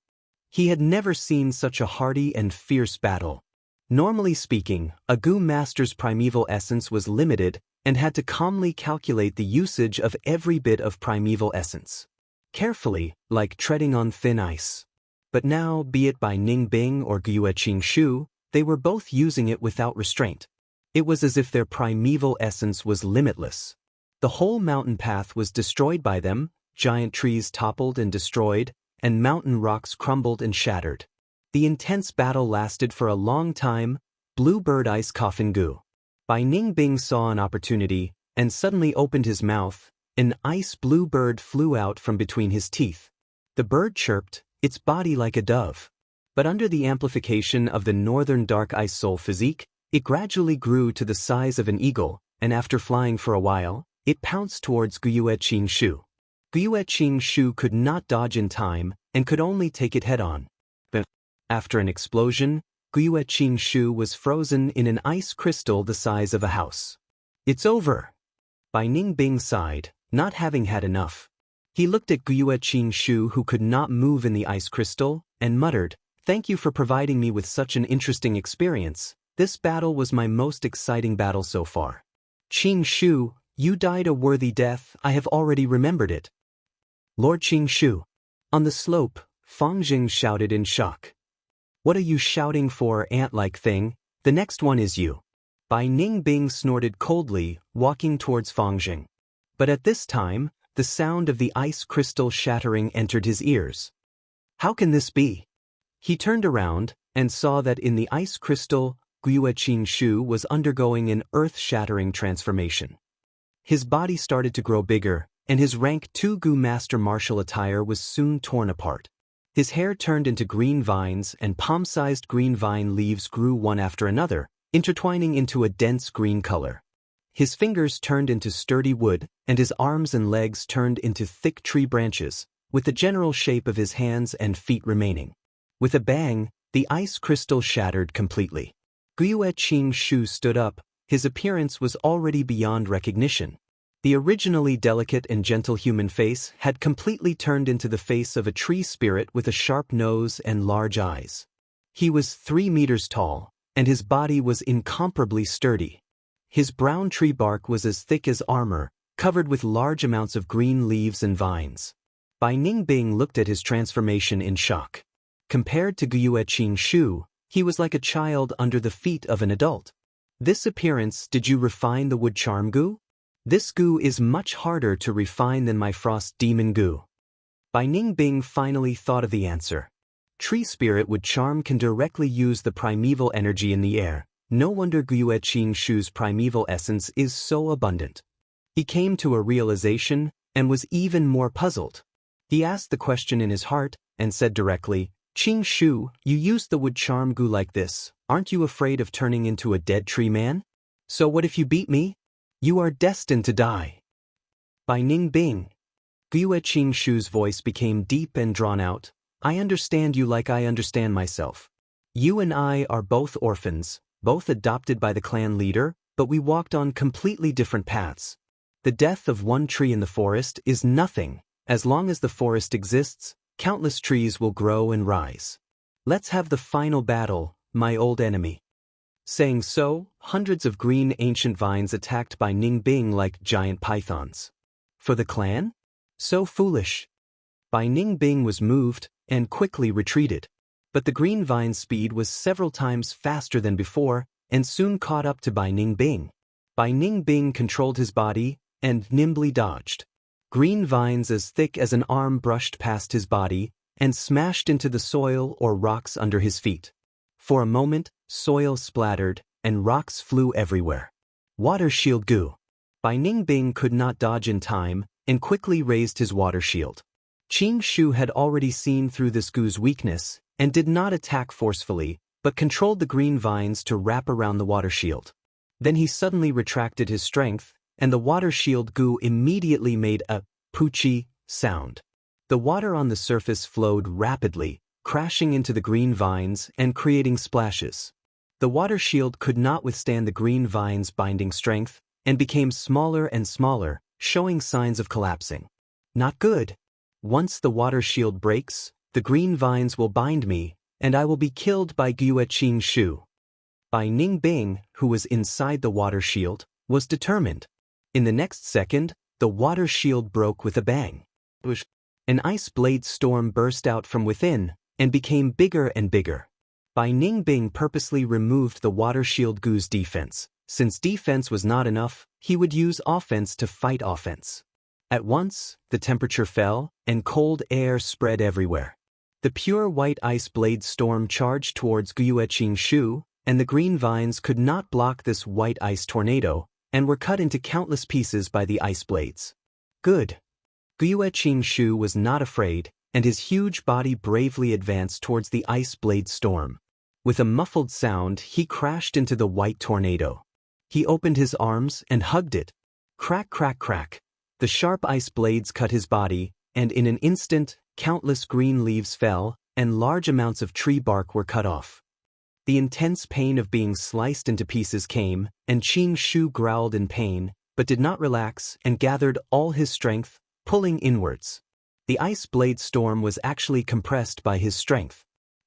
He had never seen such a hardy and fierce battle. Normally speaking, a Gu master's primeval essence was limited and had to calmly calculate the usage of every bit of primeval essence. Carefully, like treading on thin ice. But now, be it by Ningbing or Gyue Qing Shu, they were both using it without restraint. It was as if their primeval essence was limitless. The whole mountain path was destroyed by them, giant trees toppled and destroyed, and mountain rocks crumbled and shattered. The intense battle lasted for a long time. Bluebird Ice Coffin Gu. Bai Ningbing saw an opportunity, and suddenly opened his mouth. An ice blue bird flew out from between his teeth. The bird chirped, its body like a dove. But under the amplification of the northern dark ice soul physique, it gradually grew to the size of an eagle, and after flying for a while, it pounced towards Gyue Qing Shu. Gyue Qing Shu could not dodge in time, and could only take it head-on. But after an explosion, Gyue Qing Shu was frozen in an ice crystal the size of a house. "It's over." Bai Ningbing sighed, not having had enough. He looked at Gyue Qing Shu, who could not move in the ice crystal, and muttered, "Thank you for providing me with such an interesting experience. This battle was my most exciting battle so far." "Qing Shu, you died a worthy death. I have already remembered it." "Lord Qing Shu, On the slope, Fang Jing shouted in shock. What are you shouting for, ant-like thing? The next one is you. Bai Ningbing snorted coldly, walking towards Fang Jing. But at this time, the sound of the ice crystal shattering entered his ears. How can this be? He turned around and saw that in the ice crystal, Guiyue Qingshu was undergoing an earth-shattering transformation. His body started to grow bigger, and his rank 2 Gu master martial attire was soon torn apart. His hair turned into green vines, and palm-sized green vine leaves grew one after another, intertwining into a dense green color. His fingers turned into sturdy wood, and his arms and legs turned into thick tree branches, with the general shape of his hands and feet remaining. With a bang, the ice crystal shattered completely. Guiyue Qingshu stood up. His appearance was already beyond recognition. The originally delicate and gentle human face had completely turned into the face of a tree spirit with a sharp nose and large eyes. He was 3 meters tall, and his body was incomparably sturdy. His brown tree bark was as thick as armor, covered with large amounts of green leaves and vines. Bai Ningbing looked at his transformation in shock. Compared to Guiyue Qingshu, he was like a child under the feet of an adult. This appearance, did you refine the wood charm goo? This goo is much harder to refine than my frost demon goo. Bai Ningbing finally thought of the answer. Tree spirit wood charm can directly use the primeval energy in the air. No wonder Guiyue Qingshu's primeval essence is so abundant. He came to a realization and was even more puzzled. He asked the question in his heart and said directly, Qingshu, you used the wood charm goo like this. Aren't you afraid of turning into a dead tree man? So what if you beat me? You are destined to die. Bai Ningbing. Guiyue Qingshu's voice became deep and drawn out. I understand you like I understand myself. You and I are both orphans, both adopted by the clan leader, but we walked on completely different paths. The death of one tree in the forest is nothing. As long as the forest exists, countless trees will grow and rise. Let's have the final battle, my old enemy. Saying so, hundreds of green ancient vines attacked Bai Ningbing like giant pythons. For the clan? So foolish. Bai Ningbing was moved and quickly retreated. But the green vine's speed was several times faster than before and soon caught up to Bai Ningbing. Bai Ningbing controlled his body and nimbly dodged. Green vines as thick as an arm brushed past his body and smashed into the soil or rocks under his feet. For a moment, soil splattered and rocks flew everywhere. Water shield goo. Bai Ningbing could not dodge in time and quickly raised his water shield. Qingshu had already seen through this goo's weakness and did not attack forcefully, but controlled the green vines to wrap around the water shield. Then he suddenly retracted his strength, and the water shield goo immediately made a poochie sound. The water on the surface flowed rapidly, crashing into the green vines and creating splashes. The water shield could not withstand the green vines' binding strength and became smaller and smaller, showing signs of collapsing. Not good. Once the water shield breaks, the green vines will bind me, and I will be killed by Guiyue Qingshu. Bai Ningbing, who was inside the water shield, was determined. In the next second, the water shield broke with a bang. An ice blade storm burst out from within and became bigger and bigger. Bai Ningbing purposely removed the water shield goo's defense. Since defense was not enough, he would use offense to fight offense. At once, the temperature fell, and cold air spread everywhere. The pure white ice blade storm charged towards Guiyue Qingshu, and the green vines could not block this white ice tornado, and were cut into countless pieces by the ice blades. Good. Guiyue Qingshu was not afraid, and his huge body bravely advanced towards the ice blade storm. With a muffled sound, he crashed into the white tornado. He opened his arms and hugged it. Crack, crack, crack. The sharp ice blades cut his body, and in an instant, countless green leaves fell, and large amounts of tree bark were cut off. The intense pain of being sliced into pieces came, and Qingshu growled in pain, but did not relax and gathered all his strength, pulling inwards. The ice blade storm was actually compressed by his strength.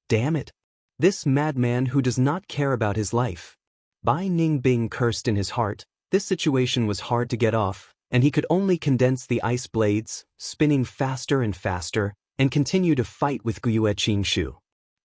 Damn it! This madman who does not care about his life. Bai Ningbing cursed in his heart. This situation was hard to get off, and he could only condense the ice blades, spinning faster and faster, and continued to fight with Gyue Qingshu.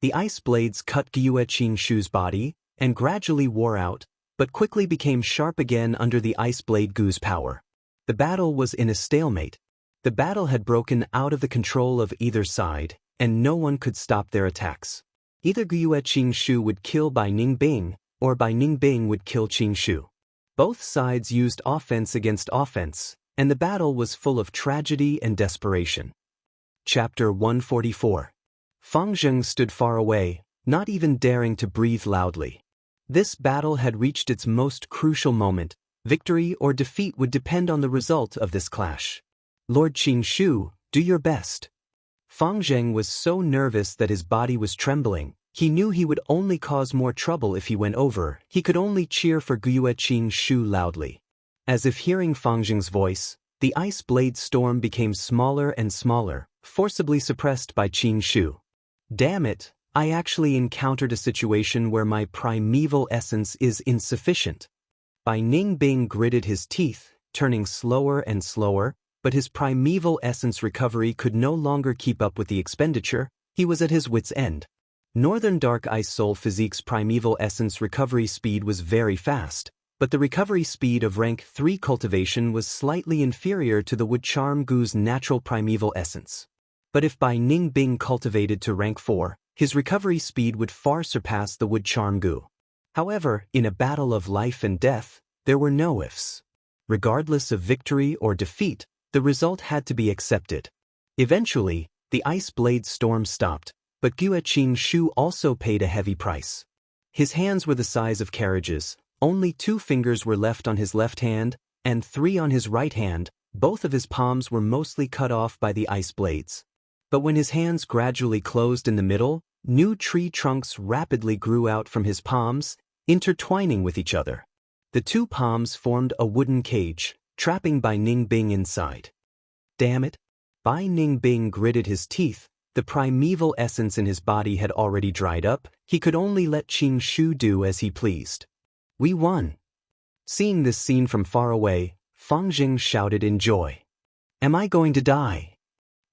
The ice blades cut Gyue Qingshu's body and gradually wore out, but quickly became sharp again under the ice blade Gu's power. The battle was in a stalemate. The battle had broken out of the control of either side, and no one could stop their attacks. Either Gyue Qingshu would kill Bai Ningbing, or Bai Ningbing would kill Qingshu. Both sides used offense against offense, and the battle was full of tragedy and desperation. Chapter 144. Fang Zheng stood far away, not even daring to breathe loudly. This battle had reached its most crucial moment. Victory or defeat would depend on the result of this clash. Lord Qingshu, do your best. Fang Zheng was so nervous that his body was trembling. He knew he would only cause more trouble if he went over. He could only cheer for Gyue Qingshu loudly. As if hearing Fang Zheng's voice, the ice blade storm became smaller and smaller, forcibly suppressed by Qingshu. Damn it, I actually encountered a situation where my primeval essence is insufficient. Bai Ningbing gritted his teeth, turning slower and slower, but his primeval essence recovery could no longer keep up with the expenditure. He was at his wit's end. Northern Dark Ice Soul Physique's primeval essence recovery speed was very fast, but the recovery speed of rank 3 cultivation was slightly inferior to the Wood Charm Gu's natural primeval essence. But if Bai Ningbing cultivated to rank 4, his recovery speed would far surpass the Wood Charm Gu. However, in a battle of life and death, there were no ifs. Regardless of victory or defeat, the result had to be accepted. Eventually, the ice blade storm stopped, but Gyue Qingshu also paid a heavy price. His hands were the size of carriages, only 2 fingers were left on his left hand, and 3 on his right hand. Both of his palms were mostly cut off by the ice blades. But when his hands gradually closed in the middle, new tree trunks rapidly grew out from his palms, intertwining with each other. The 2 palms formed a wooden cage, trapping Bai Ningbing inside. Damn it! Bai Ningbing gritted his teeth. The primeval essence in his body had already dried up. He could only let Qingshu do as he pleased. We won! Seeing this scene from far away, Fang Zheng shouted in joy. Am I going to die?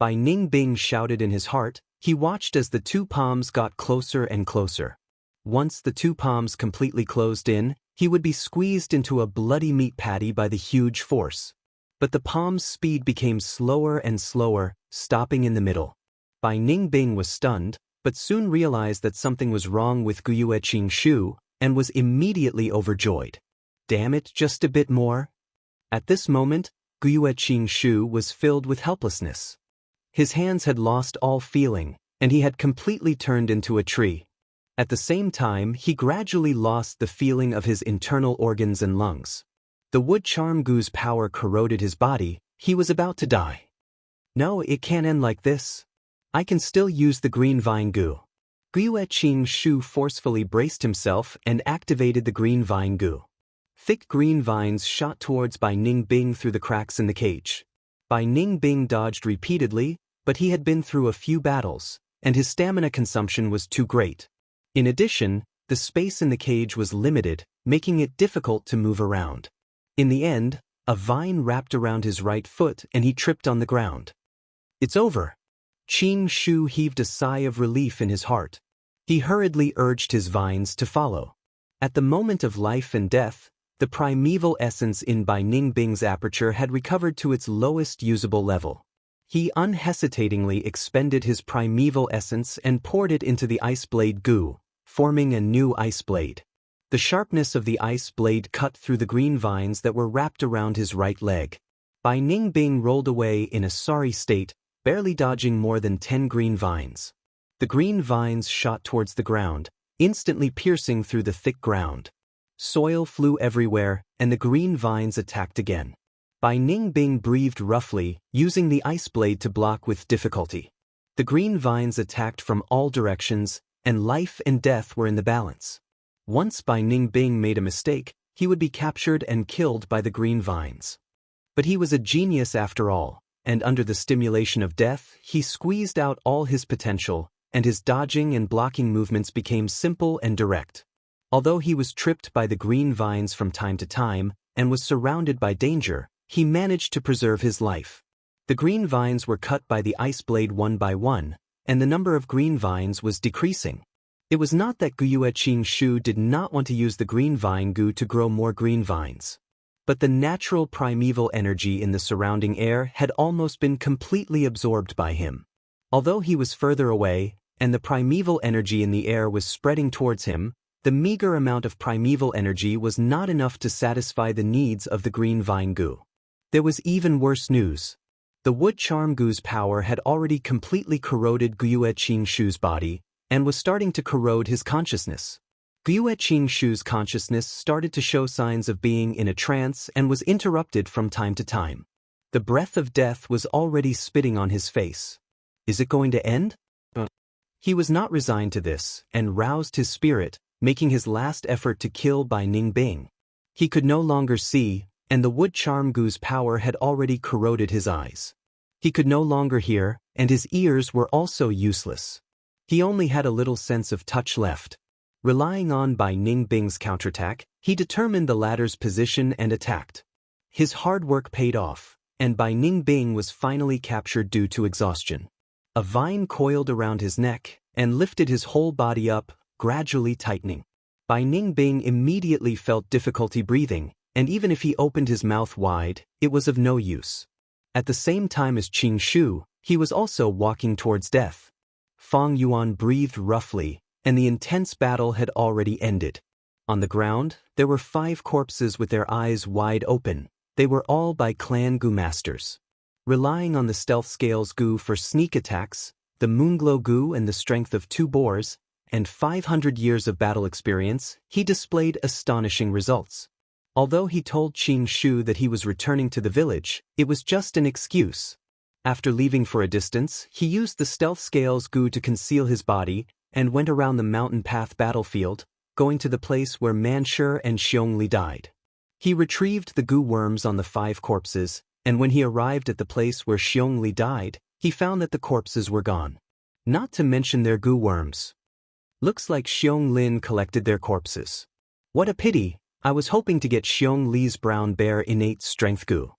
Bai Ningbing shouted in his heart. He watched as the 2 palms got closer and closer. Once the 2 palms completely closed in, he would be squeezed into a bloody meat patty by the huge force. But the palm's speed became slower and slower, stopping in the middle. Bai Ningbing was stunned, but soon realized that something was wrong with Gyue Qingshu, and was immediately overjoyed. Damn it, just a bit more. At this moment, Gyue Qingshu was filled with helplessness. His hands had lost all feeling, and he had completely turned into a tree. At the same time, he gradually lost the feeling of his internal organs and lungs. The Wood Charm Gu's power corroded his body. He was about to die. No, it can't end like this. I can still use the Green Vine Gu. Gyue Qingshu forcefully braced himself and activated the Green Vine Gu. Thick green vines shot towards Bai Ningbing through the cracks in the cage. Bai Ningbing dodged repeatedly, but he had been through a few battles, and his stamina consumption was too great. In addition, the space in the cage was limited, making it difficult to move around. In the end, a vine wrapped around his right foot and he tripped on the ground. It's over. Qingshu heaved a sigh of relief in his heart. He hurriedly urged his vines to follow. At the moment of life and death, the primeval essence in Bai Ningbing's aperture had recovered to its lowest usable level. He unhesitatingly expended his primeval essence and poured it into the ice blade Gu, forming a new ice blade. The sharpness of the ice blade cut through the green vines that were wrapped around his right leg. Bai Ningbing rolled away in a sorry state, barely dodging more than 10 green vines. The green vines shot towards the ground, instantly piercing through the thick ground. Soil flew everywhere, and the green vines attacked again. Bai Ningbing breathed roughly, using the ice blade to block with difficulty. The green vines attacked from all directions, and life and death were in the balance. Once Bai Ningbing made a mistake, he would be captured and killed by the green vines. But he was a genius after all, and under the stimulation of death, he squeezed out all his potential, and his dodging and blocking movements became simple and direct. Although he was tripped by the green vines from time to time, and was surrounded by danger, he managed to preserve his life. The green vines were cut by the ice blade one by one, and the number of green vines was decreasing. It was not that Gyue Qingshu did not want to use the green vine goo to grow more green vines, but the natural primeval energy in the surrounding air had almost been completely absorbed by him. Although he was further away, and the primeval energy in the air was spreading towards him, the meager amount of primeval energy was not enough to satisfy the needs of the green vine goo. There was even worse news. The wood charm goo's power had already completely corroded Gyue Qingshu's body, and was starting to corrode his consciousness. Gyue Qingshu's consciousness started to show signs of being in a trance and was interrupted from time to time. The breath of death was already spitting on his face. Is it going to end? He was not resigned to this, and roused his spirit, making his last effort to kill Bai Ningbing. He could no longer see, and the wood charm goo's power had already corroded his eyes. He could no longer hear, and his ears were also useless. He only had a little sense of touch left. Relying on Bai Ningbing's counterattack, he determined the latter's position and attacked. His hard work paid off, and Bai Ningbing was finally captured due to exhaustion. A vine coiled around his neck and lifted his whole body up, gradually tightening. Bai Ningbing immediately felt difficulty breathing, and even if he opened his mouth wide, it was of no use. At the same time as Qingshu, he was also walking towards death. Fang Yuan breathed roughly, and the intense battle had already ended. On the ground, there were 5 corpses with their eyes wide open. They were all by clan Gu masters. Relying on the stealth scales Gu for sneak attacks, the Moonglow Gu and the strength of 2 boars, and 500 years of battle experience, he displayed astonishing results. Although he told Qingshu that he was returning to the village, it was just an excuse. After leaving for a distance, he used the stealth scales Gu to conceal his body, and went around the mountain path battlefield, going to the place where Manshur and Xiongli died. He retrieved the Gu worms on the 5 corpses, and when he arrived at the place where Xiongli died, he found that the corpses were gone. Not to mention their Gu worms. Looks like Xiong collected their corpses. What a pity, I was hoping to get Xiong brown bear innate strength Gu.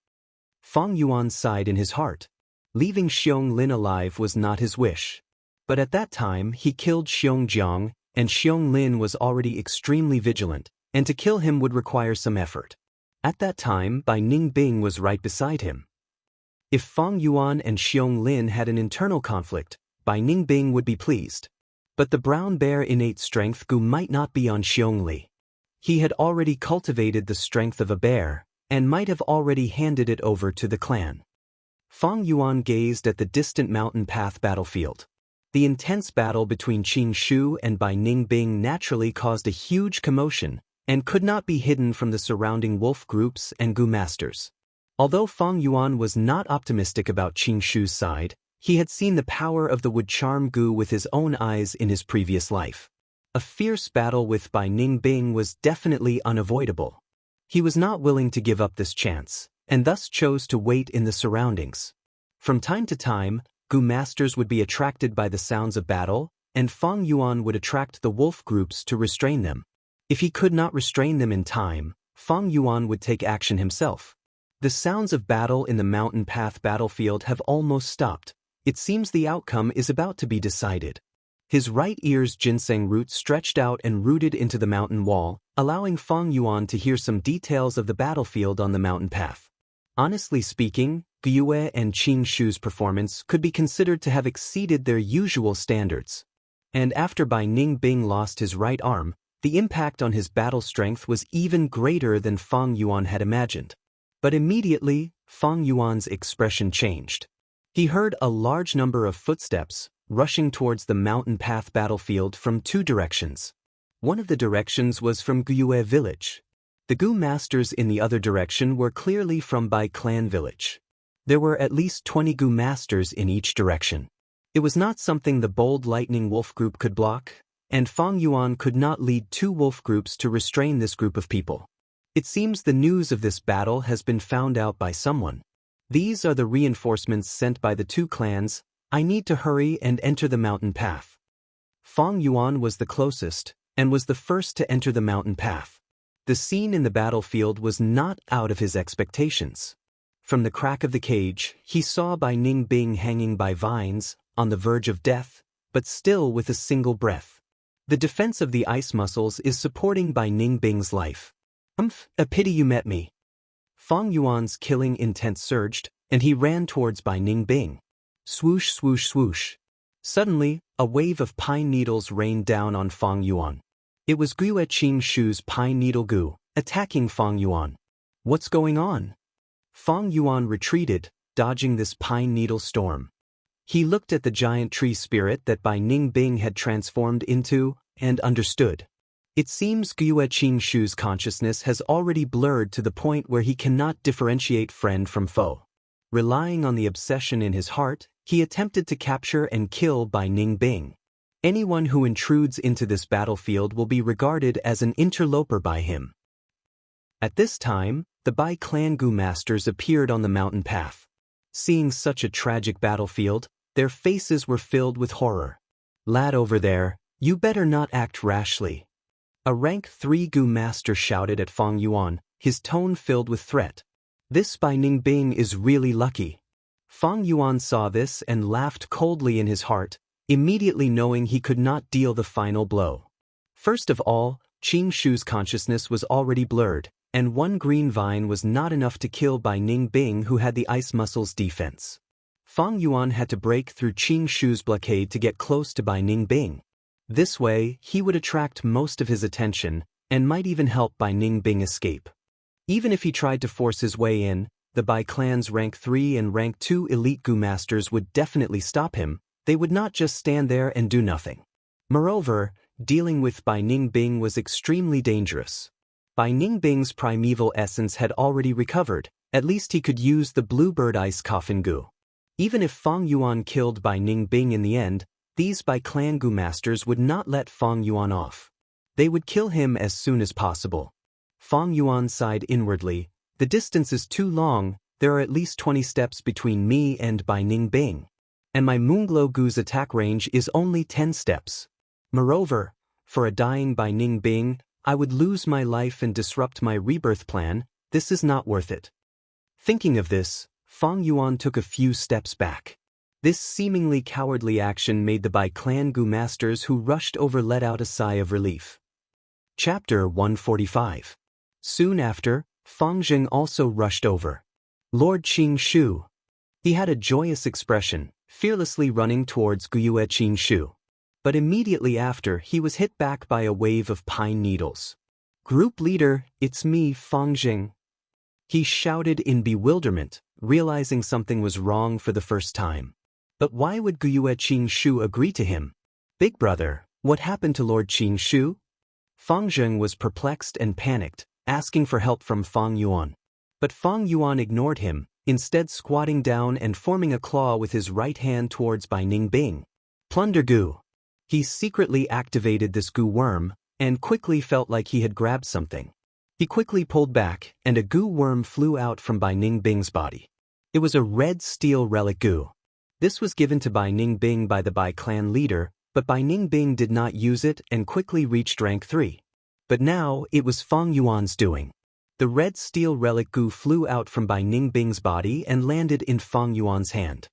Fang Yuan sighed in his heart. Leaving Xiong alive was not his wish. But at that time he killed Xiongjiang, and Xiong was already extremely vigilant, and to kill him would require some effort. At that time Bai Ningbing was right beside him. If Fang Yuan and Xiong had an internal conflict, Bai Ningbing would be pleased. But the brown bear innate strength Gu might not be on Xiongli. He had already cultivated the strength of a bear, and might have already handed it over to the clan. Fang Yuan gazed at the distant mountain path battlefield. The intense battle between Qingshu and Bai Ningbing naturally caused a huge commotion, and could not be hidden from the surrounding wolf groups and Gu masters. Although Fang Yuan was not optimistic about Qingshu's side, he had seen the power of the wood charm Gu with his own eyes in his previous life. A fierce battle with Bai Ningbing was definitely unavoidable. He was not willing to give up this chance, and thus chose to wait in the surroundings. From time to time, Gu masters would be attracted by the sounds of battle, and Fang Yuan would attract the wolf groups to restrain them. If he could not restrain them in time, Fang Yuan would take action himself. The sounds of battle in the mountain path battlefield have almost stopped. It seems the outcome is about to be decided. His right ear's ginseng root stretched out and rooted into the mountain wall, allowing Fang Yuan to hear some details of the battlefield on the mountain path. Honestly speaking, Gyue and Qingshu's performance could be considered to have exceeded their usual standards. And after Bai Ningbing lost his right arm, the impact on his battle strength was even greater than Fang Yuan had imagined. But immediately, Fang Yuan's expression changed. He heard a large number of footsteps, rushing towards the mountain path battlefield from 2 directions. One of the directions was from Gyue village. The Gu masters in the other direction were clearly from Bai clan village. There were at least 20 Gu masters in each direction. It was not something the bold lightning wolf group could block, and Fang Yuan could not lead 2 wolf groups to restrain this group of people. It seems the news of this battle has been found out by someone. These are the reinforcements sent by the 2 clans. I need to hurry and enter the mountain path. Fang Yuan was the closest, and was the first to enter the mountain path. The scene in the battlefield was not out of his expectations. From the crack of the cage, he saw Bai Ningbing hanging by vines, on the verge of death, but still with a single breath. The defense of the ice muscles is supporting Bai Ningbing's life. A pity you met me. Fang Yuan's killing intent surged, and he ran towards Bai Ningbing. Swoosh, swoosh, swoosh. Suddenly, a wave of pine needles rained down on Fang Yuan. It was Guiyue Qingshu's pine needle gu, attacking Fang Yuan. What's going on? Fang Yuan retreated, dodging this pine needle storm. He looked at the giant tree spirit that Bai Ningbing had transformed into, and understood. It seems Guiyue Qingshu's consciousness has already blurred to the point where he cannot differentiate friend from foe. Relying on the obsession in his heart, he attempted to capture and kill Bai Ningbing. Anyone who intrudes into this battlefield will be regarded as an interloper by him. At this time, the Bai clan Gu masters appeared on the mountain path. Seeing such a tragic battlefield, their faces were filled with horror. Lad over there, you better not act rashly. A rank 3 Gu master shouted at Fang Yuan, his tone filled with threat. This Bai Ningbing is really lucky. Fang Yuan saw this and laughed coldly in his heart, immediately knowing he could not deal the final blow. First of all, Qingshu's consciousness was already blurred, and one green vine was not enough to kill Bai Ningbing, who had the ice muscles defense. Fang Yuan had to break through Qingshu's blockade to get close to Bai Ningbing. This way, he would attract most of his attention, and might even help Bai Ningbing escape. Even if he tried to force his way in, the Bai clan's rank 3 and rank 2 elite Gu masters would definitely stop him. They would not just stand there and do nothing. Moreover, dealing with Bai Ningbing was extremely dangerous. Bai Ningbing's primeval essence had already recovered, at least he could use the bluebird ice coffin gu. Even if Fang Yuan killed Bai Ningbing in the end, these Bai clan Gu masters would not let Fang Yuan off. They would kill him as soon as possible. Fang Yuan sighed inwardly, the distance is too long, there are at least 20 steps between me and Bai Ningbing. And my Moonglow Gu's attack range is only 10 steps. Moreover, for a dying Bai Ningbing, I would lose my life and disrupt my rebirth plan. This is not worth it. Thinking of this, Fang Yuan took a few steps back. This seemingly cowardly action made the Bai clan Gu masters who rushed over let out a sigh of relief. Chapter 145. Soon after, Fang Jing also rushed over. Lord Qingshu. He had a joyous expression, fearlessly running towards Guiyue Qingshu. But immediately after, he was hit back by a wave of pine needles. Group leader, it's me, Fang Jing. He shouted in bewilderment, realizing something was wrong for the first time. But why would Guiyue Qingshu agree to him? Big brother, what happened to Lord Qingshu? Fang Jing was perplexed and panicked, asking for help from Fang Yuan. But Fang Yuan ignored him, instead squatting down and forming a claw with his right hand towards Bai Ningbing. Plunder gu. He secretly activated this gu worm, and quickly felt like he had grabbed something. He quickly pulled back, and a gu worm flew out from Bai Ningbing's body. It was a red steel relic gu. This was given to Bai Ningbing by the Bai clan leader, but Bai Ningbing did not use it and quickly reached rank 3. But now, it was Fang Yuan's doing. The red steel relic gu flew out from Bai Ningbing's body and landed in Fang Yuan's hand.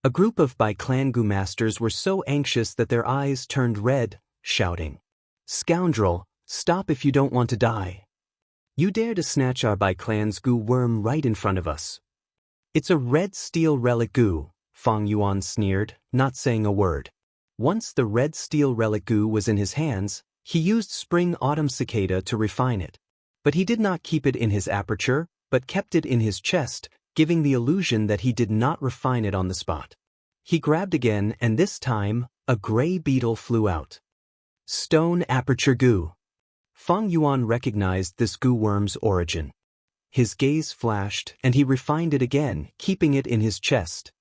A group of Bai clan Gu masters were so anxious that their eyes turned red, shouting, "Scoundrel, stop if you don't want to die. You dare to snatch our Bai clan's gu worm right in front of us." "It's a red steel relic gu," Fang Yuan sneered, not saying a word. Once the red steel relic gu was in his hands, he used spring autumn cicada to refine it. But he did not keep it in his aperture, but kept it in his chest, giving the illusion that he did not refine it on the spot. He grabbed again, and this time, a gray beetle flew out. Stone aperture gu. Fang Yuan recognized this gu worm's origin. His gaze flashed, and he refined it again, keeping it in his chest.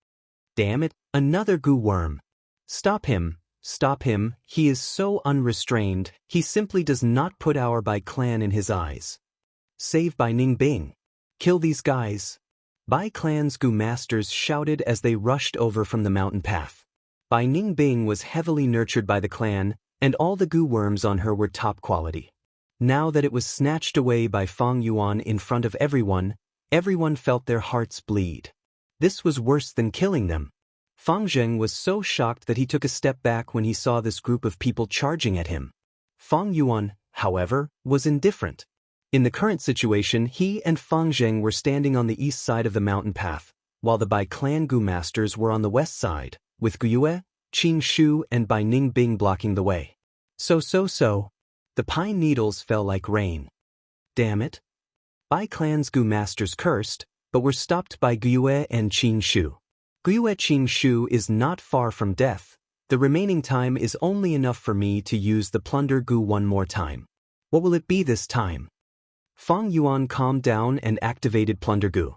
Damn it, another gu worm. Stop him, he is so unrestrained, he simply does not put our Bai clan in his eyes. Save Bai Ningbing. Kill these guys. Bai clan's gu masters shouted as they rushed over from the mountain path. Bai Ningbing was heavily nurtured by the clan, and all the gu worms on her were top quality. Now that it was snatched away by Fang Yuan in front of everyone, everyone felt their hearts bleed. This was worse than killing them. Fang Zheng was so shocked that he took a step back when he saw this group of people charging at him. Fang Yuan, however, was indifferent. In the current situation, he and Fang Zheng were standing on the east side of the mountain path, while the Bai clan Gu masters were on the west side, with Gu Yue, Qing Shu and Bai Ningbing blocking the way. So. The pine needles fell like rain. Damn it. Bai clan's Gu masters cursed, but were stopped by Gu Yue and Qing Shu. Gu Yue Qing Shu is not far from death. The remaining time is only enough for me to use the Plunder Gu one more time. What will it be this time? Fang Yuan calmed down and activated Plunder Gu.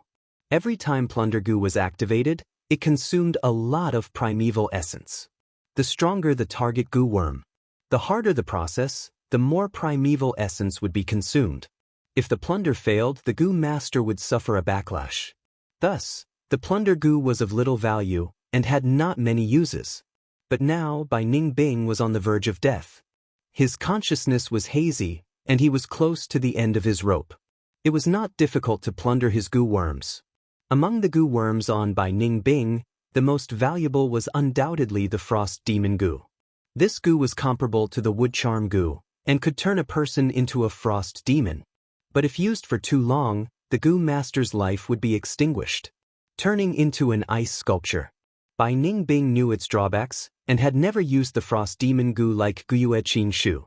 Every time Plunder Gu was activated, it consumed a lot of primeval essence. The stronger the target Gu worm, the harder the process, the more primeval essence would be consumed. If the plunder failed, the Gu master would suffer a backlash. Thus, the Plunder Gu was of little value and had not many uses. But now Bai Ningbing was on the verge of death. His consciousness was hazy, and he was close to the end of his rope. It was not difficult to plunder his Gu worms. Among the Gu worms on Bai Ningbing, the most valuable was undoubtedly the Frost Demon Gu. This Gu was comparable to the Wood Charm Gu, and could turn a person into a Frost Demon. But if used for too long, the Gu master's life would be extinguished, turning into an ice sculpture. Bai Ningbing knew its drawbacks, and had never used the Frost Demon Gu like Gu Yue Qing Shu.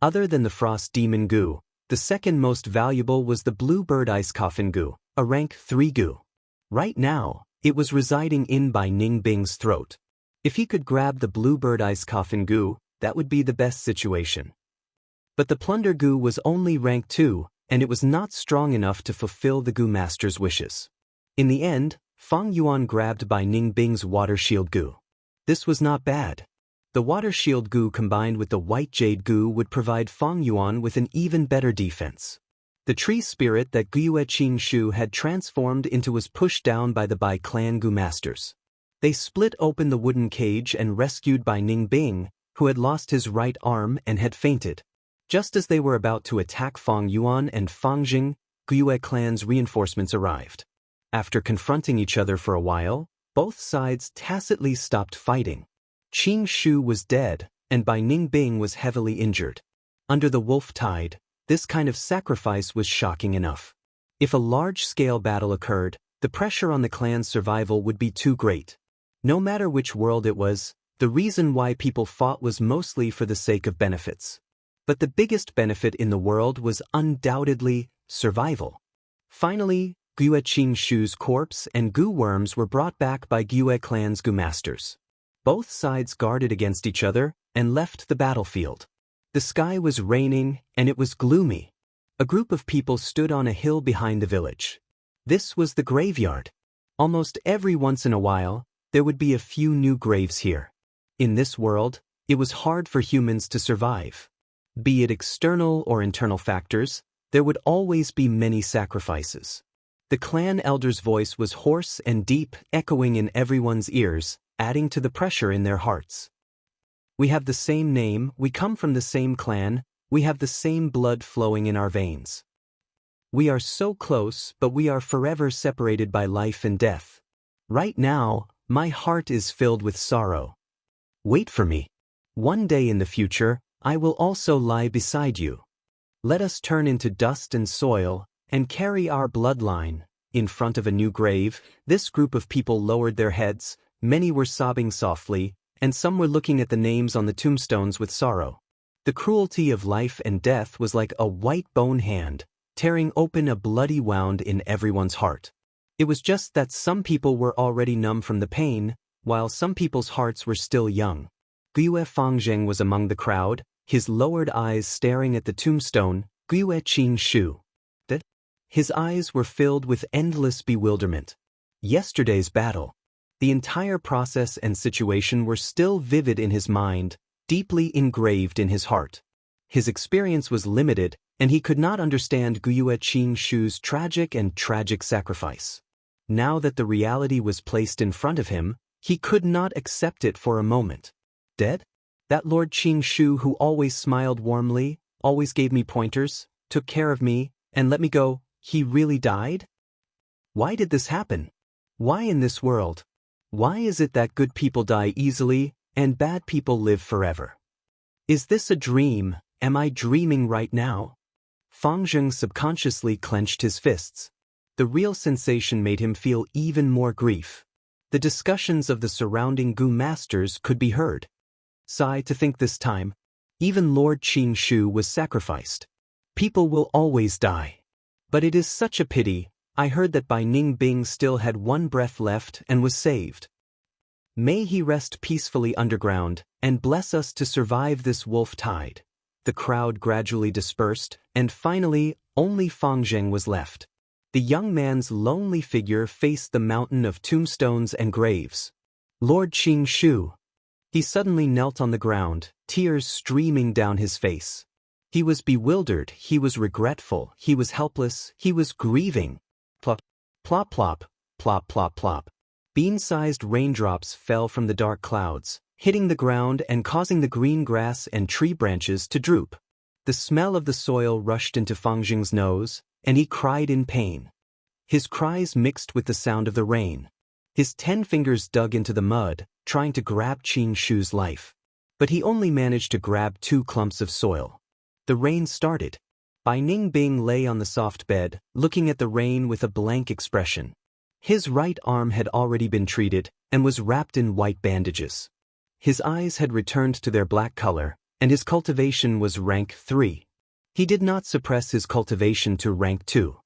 Other than the Frost Demon Gu, the second most valuable was the Bluebird Ice Coffin Gu, a rank 3 Gu. Right now, it was residing in Bai Ningbing's throat. If he could grab the Bluebird Ice Coffin Gu, that would be the best situation. But the Plunder Gu was only rank 2, and it was not strong enough to fulfill the Gu master's wishes. In the end, Fang Yuan grabbed Bai Ningbing's Water Shield Gu. This was not bad. The Water Shield Gu combined with the White Jade Gu would provide Fang Yuan with an even better defense. The tree spirit that Gu Yue Qing Shu had transformed into was pushed down by the Bai clan Gu masters. They split open the wooden cage and rescued Bai Ningbing, who had lost his right arm and had fainted. Just as they were about to attack Fang Yuan and Fang Jing, Gu Yue clan's reinforcements arrived. After confronting each other for a while, both sides tacitly stopped fighting. Qing Shu was dead, and Bai Ningbing was heavily injured. Under the wolf tide, this kind of sacrifice was shocking enough. If a large-scale battle occurred, the pressure on the clan's survival would be too great. No matter which world it was, the reason why people fought was mostly for the sake of benefits. But the biggest benefit in the world was undoubtedly survival. Finally, Gu Yue Qing Shu's corpse and Gu worms were brought back by Gu Yue clan's Gu masters. Both sides guarded against each other and left the battlefield. The sky was raining and it was gloomy. A group of people stood on a hill behind the village. This was the graveyard. Almost every once in a while, there would be a few new graves here. In this world, it was hard for humans to survive. Be it external or internal factors, there would always be many sacrifices. The clan elder's voice was hoarse and deep, echoing in everyone's ears, adding to the pressure in their hearts. We have the same name, we come from the same clan, we have the same blood flowing in our veins. We are so close, but we are forever separated by life and death. Right now, my heart is filled with sorrow. Wait for me. One day in the future, I will also lie beside you. Let us turn into dust and soil, and carry our bloodline. In front of a new grave, this group of people lowered their heads, many were sobbing softly, and some were looking at the names on the tombstones with sorrow. The cruelty of life and death was like a white bone hand, tearing open a bloody wound in everyone's heart. It was just that some people were already numb from the pain, while some people's hearts were still young. Gu Yue Fangzheng was among the crowd, his lowered eyes staring at the tombstone, Gu Yue Qing Shu. His eyes were filled with endless bewilderment. Yesterday's battle. The entire process and situation were still vivid in his mind, deeply engraved in his heart. His experience was limited, and he could not understand Gu Yue Qing Shu's tragic sacrifice. Now that the reality was placed in front of him, he could not accept it for a moment. Dead? That Lord Qing Shu who always smiled warmly, always gave me pointers, took care of me, and let me go, he really died? Why did this happen? Why in this world? Why is it that good people die easily and bad people live forever? Is this a dream? Am I dreaming right now? Fang Zheng subconsciously clenched his fists. The real sensation made him feel even more grief. The discussions of the surrounding Gu masters could be heard. Sigh to think this time, even Lord Qing Shu was sacrificed. People will always die. But it is such a pity. I heard that Bai Ning Bing still had one breath left and was saved. May he rest peacefully underground and bless us to survive this wolf tide. The crowd gradually dispersed, and finally, only Fang Zheng was left. The young man's lonely figure faced the mountain of tombstones and graves. Lord Qing Shu. He suddenly knelt on the ground, tears streaming down his face. He was bewildered, he was regretful, he was helpless, he was grieving. Plop, plop, plop, plop, plop, plop. Bean-sized raindrops fell from the dark clouds, hitting the ground and causing the green grass and tree branches to droop. The smell of the soil rushed into Fang Zheng's nose, and he cried in pain. His cries mixed with the sound of the rain. His 10 fingers dug into the mud, trying to grab Qing Shu's life. But he only managed to grab 2 clumps of soil. The rain started. Bai Ning Bing lay on the soft bed, looking at the rain with a blank expression. His right arm had already been treated and was wrapped in white bandages. His eyes had returned to their black color, and his cultivation was rank 3. He did not suppress his cultivation to rank 2.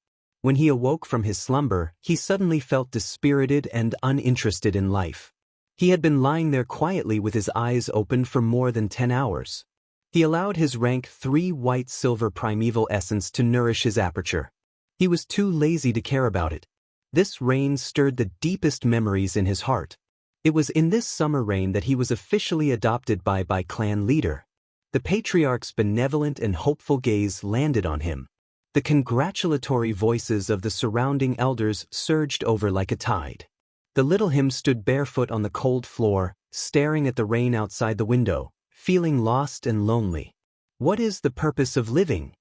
When he awoke from his slumber, he suddenly felt dispirited and uninterested in life. He had been lying there quietly with his eyes open for more than 10 hours. He allowed his rank 3 white-silver primeval essence to nourish his aperture. He was too lazy to care about it. This rain stirred the deepest memories in his heart. It was in this summer rain that he was officially adopted by clan leader. The patriarch's benevolent and hopeful gaze landed on him. The congratulatory voices of the surrounding elders surged over like a tide. The little him stood barefoot on the cold floor, staring at the rain outside the window, feeling lost and lonely. What is the purpose of living?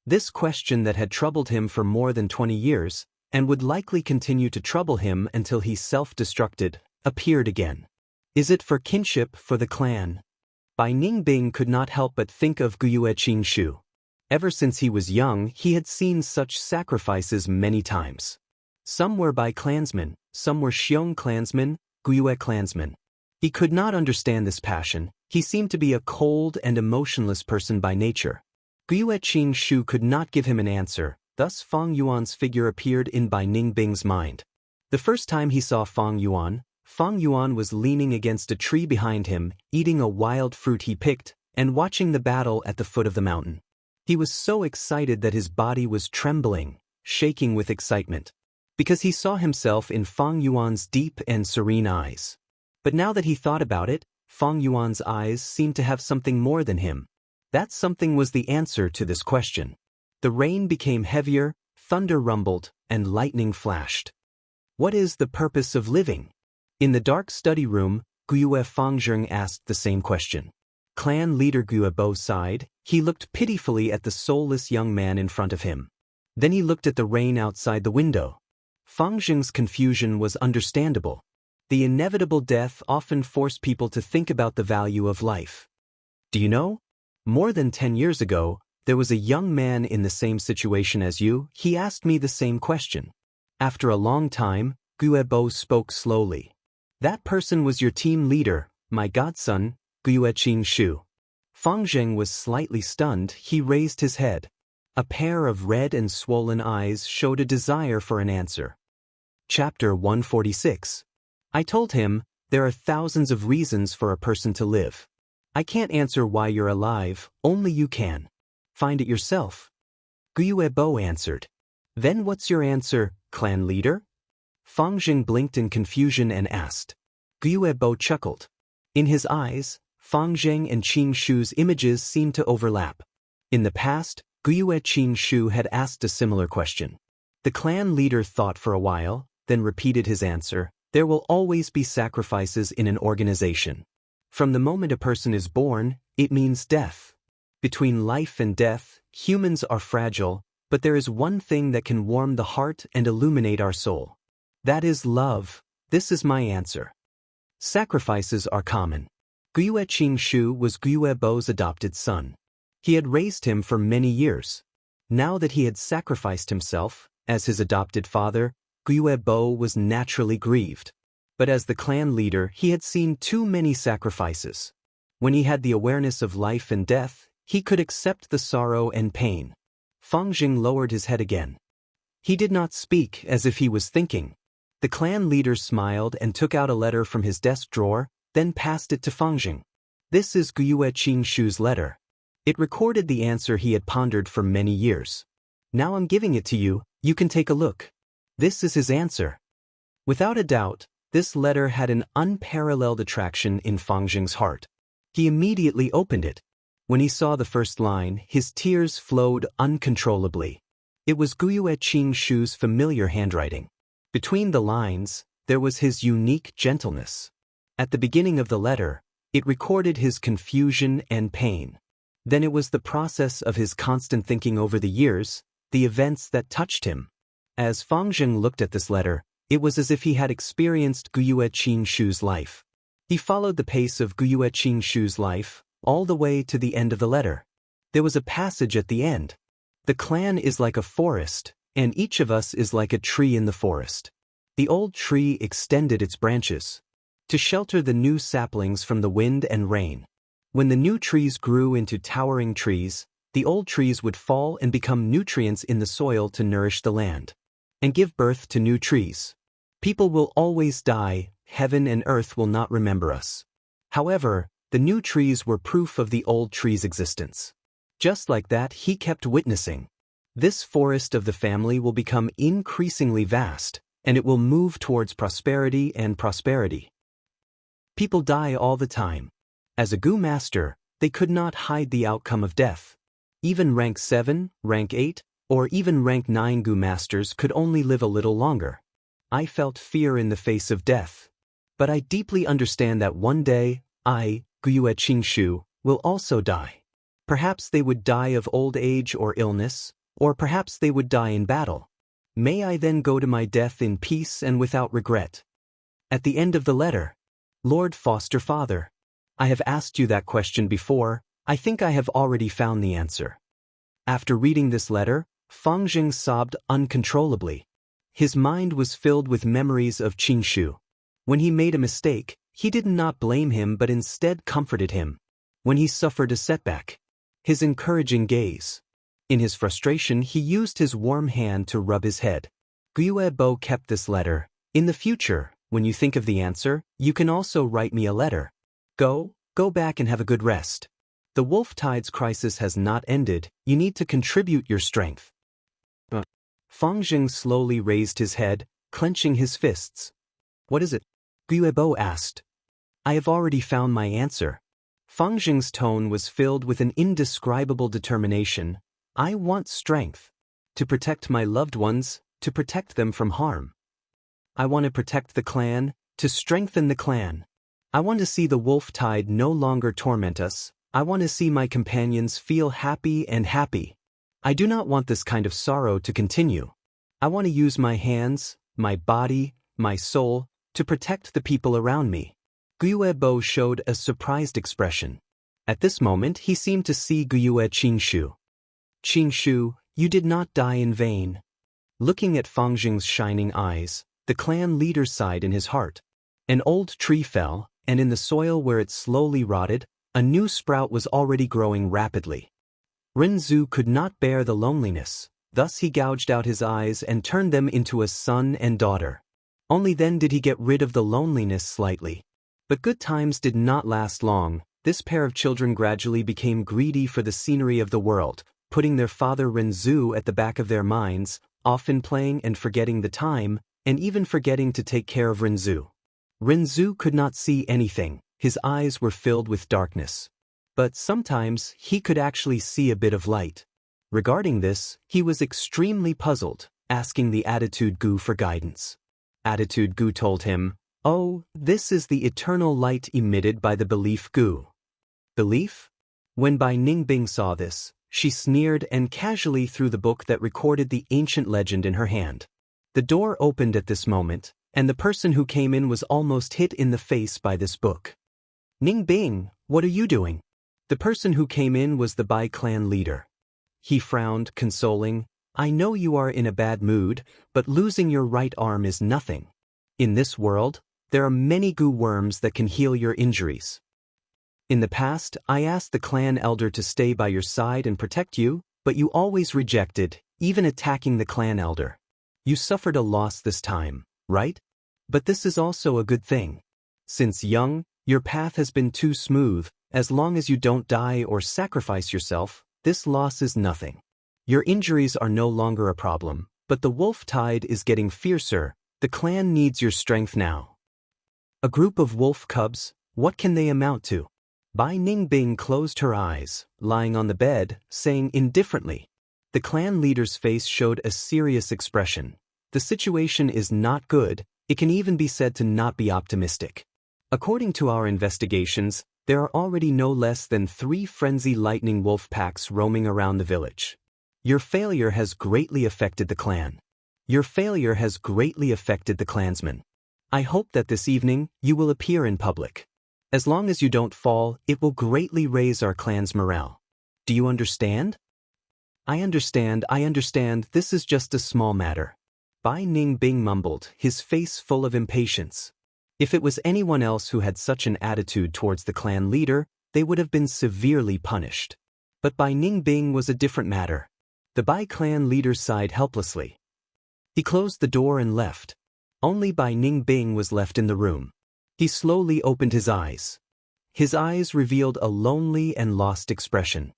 This question that had troubled him for more than 20 years, and would likely continue to trouble him until he self-destructed, appeared again. Is it for kinship, for the clan? Bai Ning Bing could not help but think of Guyue Qing Shu. Ever since he was young, he had seen such sacrifices many times. Some were by clansmen, some were Xiong clansmen, Guyue clansmen. He could not understand this passion. He seemed to be a cold and emotionless person by nature. Guyue Qing Shu could not give him an answer, thus Fang Yuan's figure appeared in Bai Ning Bing's mind. The first time he saw Fang Yuan was leaning against a tree behind him, eating a wild fruit he picked, and watching the battle at the foot of the mountain. He was so excited that his body was trembling, shaking with excitement, because he saw himself in Fang Yuan's deep and serene eyes. But now that he thought about it, Fang Yuan's eyes seemed to have something more than him. That something was the answer to this question. The rain became heavier, thunder rumbled, and lightning flashed. What is the purpose of living? In the dark study room, Guyue Fang Zheng asked the same question. Clan leader Guyue Bo sighed. He looked pitifully at the soulless young man in front of him. Then he looked at the rain outside the window. Fang Zheng's confusion was understandable. The inevitable death often forced people to think about the value of life. Do you know? More than 10 years ago, there was a young man in the same situation as you. He asked me the same question. After a long time, Guyue Bo spoke slowly. That person was your team leader, my godson, Guyue Qing Shu. Fang Zheng was slightly stunned. He raised his head. A pair of red and swollen eyes showed a desire for an answer. Chapter 146. I told him, there are thousands of reasons for a person to live. I can't answer why you're alive, only you can. Find it yourself. Guyue Bo answered. Then what's your answer, clan leader? Fang Zheng blinked in confusion and asked. Guyue Bo chuckled. In his eyes, Fang Zheng and Qing Shu's images seemed to overlap. In the past, Guyue Qing Shu had asked a similar question. The clan leader thought for a while, then repeated his answer. There will always be sacrifices in an organization. From the moment a person is born, it means death. Between life and death, humans are fragile, but there is one thing that can warm the heart and illuminate our soul. That is love. This is my answer. Sacrifices are common. Gyue Qingshu was Gyue Bo's adopted son. He had raised him for many years. Now that he had sacrificed himself, as his adopted father, Gyue Bo was naturally grieved. But as the clan leader, he had seen too many sacrifices. When he had the awareness of life and death, he could accept the sorrow and pain. Fang Jing lowered his head again. He did not speak, as if he was thinking. The clan leader smiled and took out a letter from his desk drawer, then passed it to Fang Jing. This is Gyue Qingshu's letter. It recorded the answer he had pondered for many years. Now I'm giving it to you, you can take a look. This is his answer. Without a doubt, this letter had an unparalleled attraction in Fang Jing's heart. He immediately opened it. When he saw the first line, his tears flowed uncontrollably. It was Gyue Qingshu's familiar handwriting. Between the lines, there was his unique gentleness. At the beginning of the letter, it recorded his confusion and pain. Then it was the process of his constant thinking over the years, the events that touched him. As Fang Jing looked at this letter, it was as if he had experienced Gyue Qingshu's life. He followed the pace of Gyue Qingshu's life, all the way to the end of the letter. There was a passage at the end. The clan is like a forest, and each of us is like a tree in the forest. The old tree extended its branches to shelter the new saplings from the wind and rain. When the new trees grew into towering trees, the old trees would fall and become nutrients in the soil to nourish the land and give birth to new trees. People will always die, heaven and earth will not remember us. However, the new trees were proof of the old tree's existence. Just like that, he kept witnessing. This forest of the family will become increasingly vast, and it will move towards prosperity and prosperity. People die all the time. As a Gu master, they could not hide the outcome of death. Even rank 7, rank 8, or even rank 9 Gu masters could only live a little longer. I felt fear in the face of death. But I deeply understand that one day, I, Gyue Qingshu, will also die. Perhaps they would die of old age or illness, or perhaps they would die in battle. May I then go to my death in peace and without regret. At the end of the letter, Lord Foster Father, I have asked you that question before. I think I have already found the answer. After reading this letter, Fang Jing sobbed uncontrollably. His mind was filled with memories of Qingshu. When he made a mistake, he did not blame him but instead comforted him. When he suffered a setback, his encouraging gaze. In his frustration, he used his warm hand to rub his head. Gyue Bo kept this letter. In the future, when you think of the answer, you can also write me a letter. Go back and have a good rest. The Wolf Tide's crisis has not ended. You need to contribute your strength. Fang Jing slowly raised his head, clenching his fists. What is it? Gyue Bo asked. I have already found my answer. Fang Jing's tone was filled with an indescribable determination. I want strength. To protect my loved ones, to protect them from harm. I want to protect the clan, to strengthen the clan. I want to see the Wolf Tide no longer torment us. I want to see my companions feel happy and happy. I do not want this kind of sorrow to continue. I want to use my hands, my body, my soul, to protect the people around me. Gyue Bo showed a surprised expression. At this moment, he seemed to see Gyue Qingshu. Qingshu, you did not die in vain. Looking at Fang Jing's shining eyes, the clan leader sighed in his heart. An old tree fell, and in the soil where it slowly rotted, a new sprout was already growing rapidly. Renzu could not bear the loneliness, thus he gouged out his eyes and turned them into a son and daughter. Only then did he get rid of the loneliness slightly. But good times did not last long. This pair of children gradually became greedy for the scenery of the world, putting their father Renzu at the back of their minds, often playing and forgetting the time, and even forgetting to take care of Renzu. Renzu could not see anything. His eyes were filled with darkness. But sometimes he could actually see a bit of light. Regarding this, he was extremely puzzled, asking the Attitude Gu for guidance. Attitude Gu told him, "Oh, this is the eternal light emitted by the Belief Gu." Belief? When Bai Ningbing saw this, she sneered and casually threw the book that recorded the ancient legend in her hand. The door opened at this moment, and the person who came in was almost hit in the face by this book. Ning Bing, what are you doing? The person who came in was the Bai clan leader. He frowned, consoling, I know you are in a bad mood, but losing your right arm is nothing. In this world, there are many goo worms that can heal your injuries. In the past, I asked the clan elder to stay by your side and protect you, but you always rejected, even attacking the clan elder. You suffered a loss this time, right? But this is also a good thing. Since young, your path has been too smooth. As long as you don't die or sacrifice yourself, this loss is nothing. Your injuries are no longer a problem, but the wolf tide is getting fiercer. The clan needs your strength now. A group of wolf cubs, what can they amount to? Bai Ningbing closed her eyes, lying on the bed, saying indifferently. The clan leader's face showed a serious expression. The situation is not good. It can even be said to not be optimistic. According to our investigations, there are already no less than 3 frenzy lightning wolf packs roaming around the village. Your failure has greatly affected the clan. Your failure has greatly affected the clansmen. I hope that this evening, you will appear in public. As long as you don't fall, it will greatly raise our clan's morale. Do you understand? I understand, this is just a small matter. Bai Ningbing mumbled, his face full of impatience. If it was anyone else who had such an attitude towards the clan leader, they would have been severely punished. But Bai Ningbing was a different matter. The Bai clan leader sighed helplessly. He closed the door and left. Only Bai Ningbing was left in the room. He slowly opened his eyes. His eyes revealed a lonely and lost expression.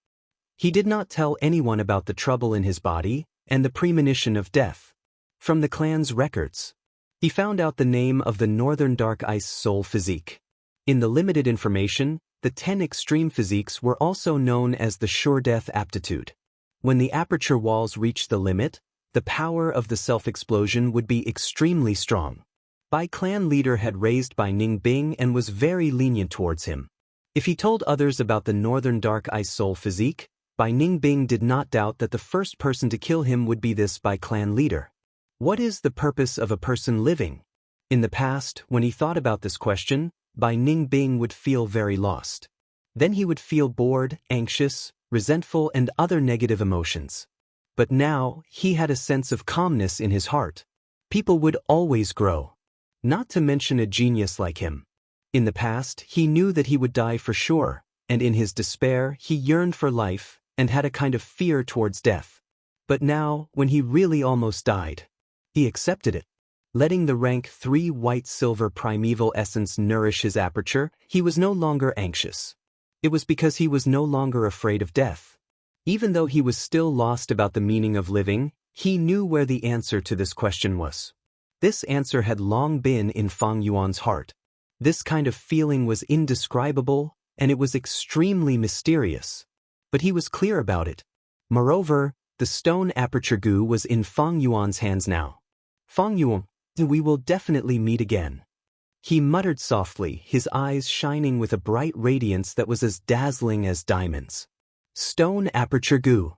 He did not tell anyone about the trouble in his body and the premonition of death. From the clan's records, he found out the name of the Northern Dark Ice Soul Physique. In the limited information, the 10 extreme physiques were also known as the Sure Death Aptitude. When the aperture walls reached the limit, the power of the self-explosion would be extremely strong. Bai clan leader had raised Bai Ningbing and was very lenient towards him. If he told others about the Northern Dark Ice Soul Physique, Bai Ningbing did not doubt that the first person to kill him would be this Bai clan leader. What is the purpose of a person living? In the past, when he thought about this question, Bai Ningbing would feel very lost. Then he would feel bored, anxious, resentful and other negative emotions. But now, he had a sense of calmness in his heart. People would always grow. Not to mention a genius like him. In the past, he knew that he would die for sure, and in his despair, he yearned for life and had a kind of fear towards death. But now, when he really almost died, he accepted it. Letting the rank 3 white-silver primeval essence nourish his aperture, he was no longer anxious. It was because he was no longer afraid of death. Even though he was still lost about the meaning of living, he knew where the answer to this question was. This answer had long been in Fang Yuan's heart. This kind of feeling was indescribable, and it was extremely mysterious. But he was clear about it. Moreover, the stone aperture goo was in Fang Yuan's hands now. Fang Yuan, we will definitely meet again. He muttered softly, his eyes shining with a bright radiance that was as dazzling as diamonds. Stone aperture goo.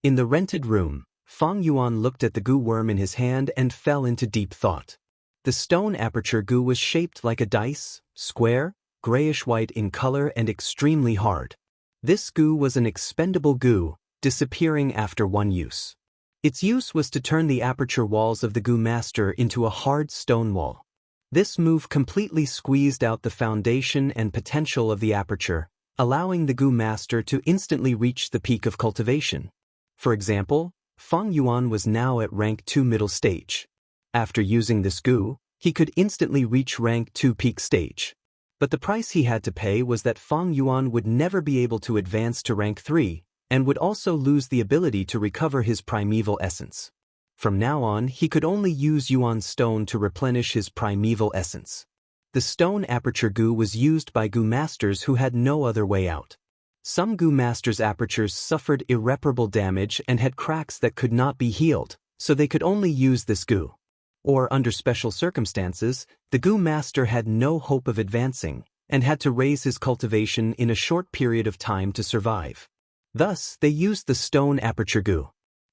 In the rented room, Fang Yuan looked at the goo worm in his hand and fell into deep thought. The stone aperture goo was shaped like a dice, square, grayish-white in color and extremely hard. This goo was an expendable goo, disappearing after one use. Its use was to turn the aperture walls of the goo master into a hard stone wall. This move completely squeezed out the foundation and potential of the aperture, allowing the goo master to instantly reach the peak of cultivation. For example, Fang Yuan was now at rank 2 middle stage. After using this goo, he could instantly reach rank 2 peak stage. But the price he had to pay was that Fang Yuan would never be able to advance to rank 3, and would also lose the ability to recover his primeval essence. From now on, he could only use Yuan stone to replenish his primeval essence. The stone aperture goo was used by goo masters who had no other way out. Some goo masters' apertures suffered irreparable damage and had cracks that could not be healed, so they could only use this goo. Or, under special circumstances, the goo master had no hope of advancing, and had to raise his cultivation in a short period of time to survive. Thus, they used the stone aperture goo.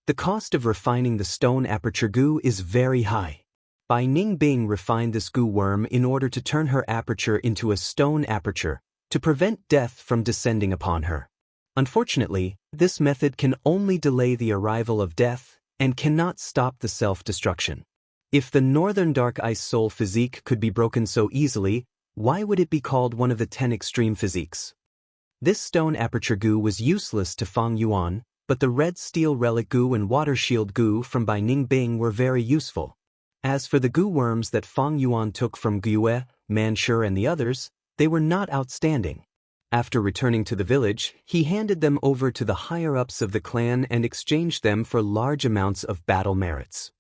The cost of refining the stone aperture goo is very high. Bai Ningbing refined this goo worm in order to turn her aperture into a stone aperture, to prevent death from descending upon her. Unfortunately, this method can only delay the arrival of death and cannot stop the self-destruction. If the northern dark ice soul physique could be broken so easily, why would it be called one of the 10 extreme physiques? This stone aperture goo was useless to Fang Yuan, but the red steel relic goo and water shield goo from Bai Ningbing were very useful. As for the goo worms that Fang Yuan took from Gyue, Manshur and the others, they were not outstanding. After returning to the village, he handed them over to the higher-ups of the clan and exchanged them for large amounts of battle merits.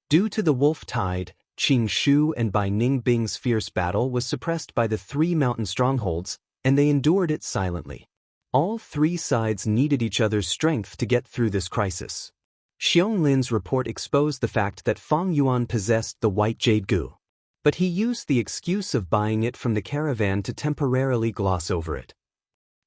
Due to the wolf tide, Qing Shu and Bai Ningbing's fierce battle was suppressed by the 3 mountain strongholds, and they endured it silently. All 3 sides needed each other's strength to get through this crisis. Xiong Lin's report exposed the fact that Fang Yuan possessed the white jade goo, but he used the excuse of buying it from the caravan to temporarily gloss over it.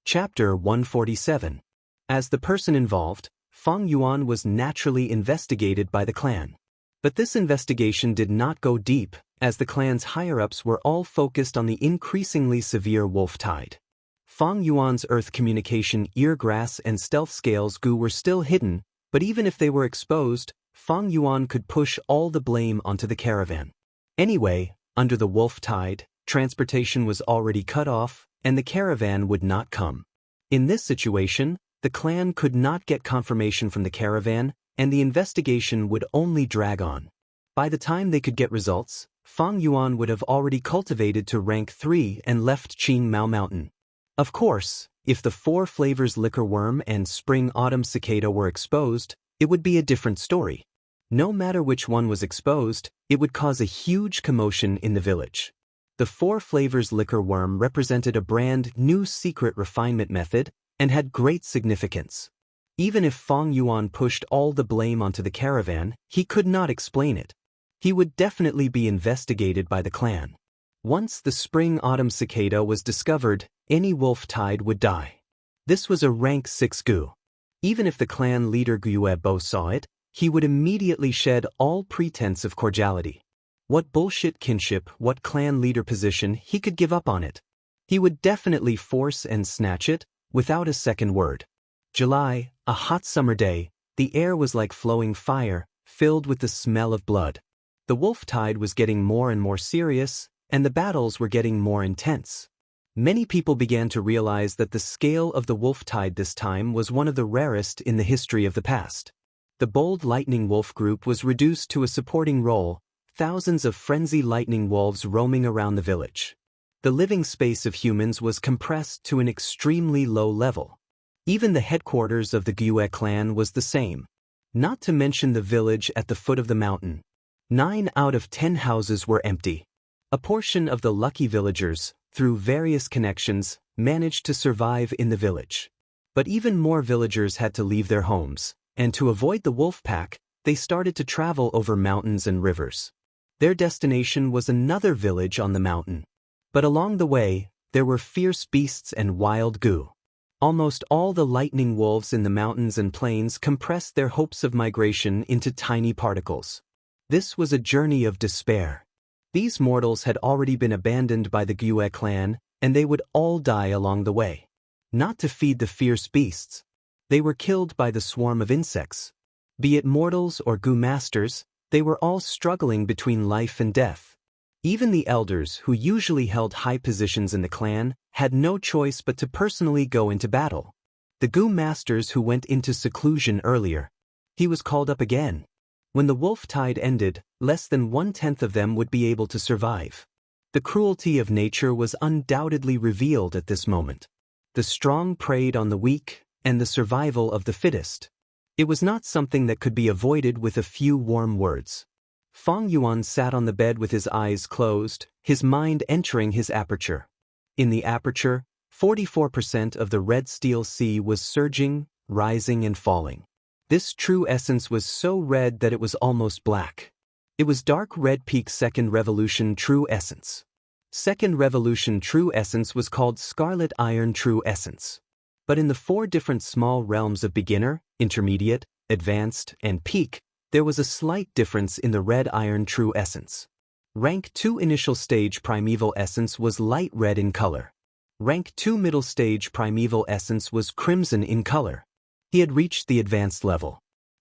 Chapter 147. As the person involved, Fang Yuan was naturally investigated by the clan. But this investigation did not go deep, as the clan's higher-ups were all focused on the increasingly severe wolf tide. Fang Yuan's earth communication eargrass and stealth scales goo were still hidden, but even if they were exposed, Fang Yuan could push all the blame onto the caravan. Anyway, under the wolf tide, transportation was already cut off, and the caravan would not come. In this situation, the clan could not get confirmation from the caravan, and the investigation would only drag on. By the time they could get results, Fang Yuan would have already cultivated to rank 3 and left Qing Mao Mountain. Of course, if the 4 flavors liquor worm and spring-autumn cicada were exposed, it would be a different story. No matter which one was exposed, it would cause a huge commotion in the village. The 4 flavors liquor worm represented a brand new secret refinement method and had great significance. Even if Fang Yuan pushed all the blame onto the caravan, he could not explain it. He would definitely be investigated by the clan. Once the spring-autumn cicada was discovered, any wolf tide would die. This was a rank 6 goo. Even if the clan leader Gyue Bo saw it, he would immediately shed all pretense of cordiality. What bullshit kinship, what clan leader position, he could give up on it. He would definitely force and snatch it, without a second word. July, a hot summer day, the air was like flowing fire, filled with the smell of blood. The wolf tide was getting more and more serious, and the battles were getting more intense. Many people began to realize that the scale of the wolf tide this time was one of the rarest in the history of the past. The bold lightning wolf group was reduced to a supporting role, thousands of frenzy lightning wolves roaming around the village. The living space of humans was compressed to an extremely low level. Even the headquarters of the Gyue clan was the same. Not to mention the village at the foot of the mountain. 9 out of 10 houses were empty. A portion of the lucky villagers, through various connections, managed to survive in the village. But even more villagers had to leave their homes, and to avoid the wolf pack, they started to travel over mountains and rivers. Their destination was another village on the mountain. But along the way, there were fierce beasts and wild goo. Almost all the lightning wolves in the mountains and plains compressed their hopes of migration into tiny particles. This was a journey of despair. These mortals had already been abandoned by the Gyue clan, and they would all die along the way. Not to feed the fierce beasts. They were killed by the swarm of insects. Be it mortals or goo masters, they were all struggling between life and death. Even the elders, who usually held high positions in the clan, had no choice but to personally go into battle. The goo masters who went into seclusion earlier. He was called up again. When the wolf tide ended, less than 1/10 of them would be able to survive. The cruelty of nature was undoubtedly revealed at this moment. The strong preyed on the weak, and the survival of the fittest. It was not something that could be avoided with a few warm words. Fang Yuan sat on the bed with his eyes closed, his mind entering his aperture. In the aperture, 44% of the red steel sea was surging, rising and falling. This true essence was so red that it was almost black. It was dark red peak second revolution true essence. Second revolution true essence was called scarlet iron true essence. But in the 4 different small realms of beginner, intermediate, Advanced, and Peak, there was a slight difference in the red iron true essence. Rank 2 initial stage primeval essence was light red in color. Rank 2 middle stage primeval essence was crimson in color. He had reached the advanced level.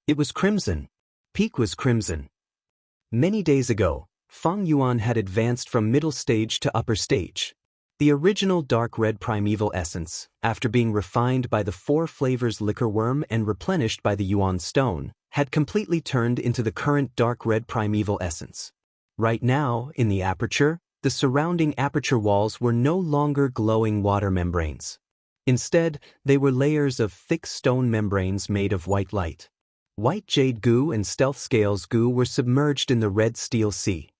It was crimson. Peak was crimson. Many days ago, Fang Yuan had advanced from middle stage to upper stage. The original dark red primeval essence, after being refined by the 4 flavors liquor worm and replenished by the Yuan stone, had completely turned into the current dark red primeval essence. Right now, in the aperture, the surrounding aperture walls were no longer glowing water membranes. Instead, they were layers of thick stone membranes made of white light. White jade goo and stealth scales goo were submerged in the red steel sea.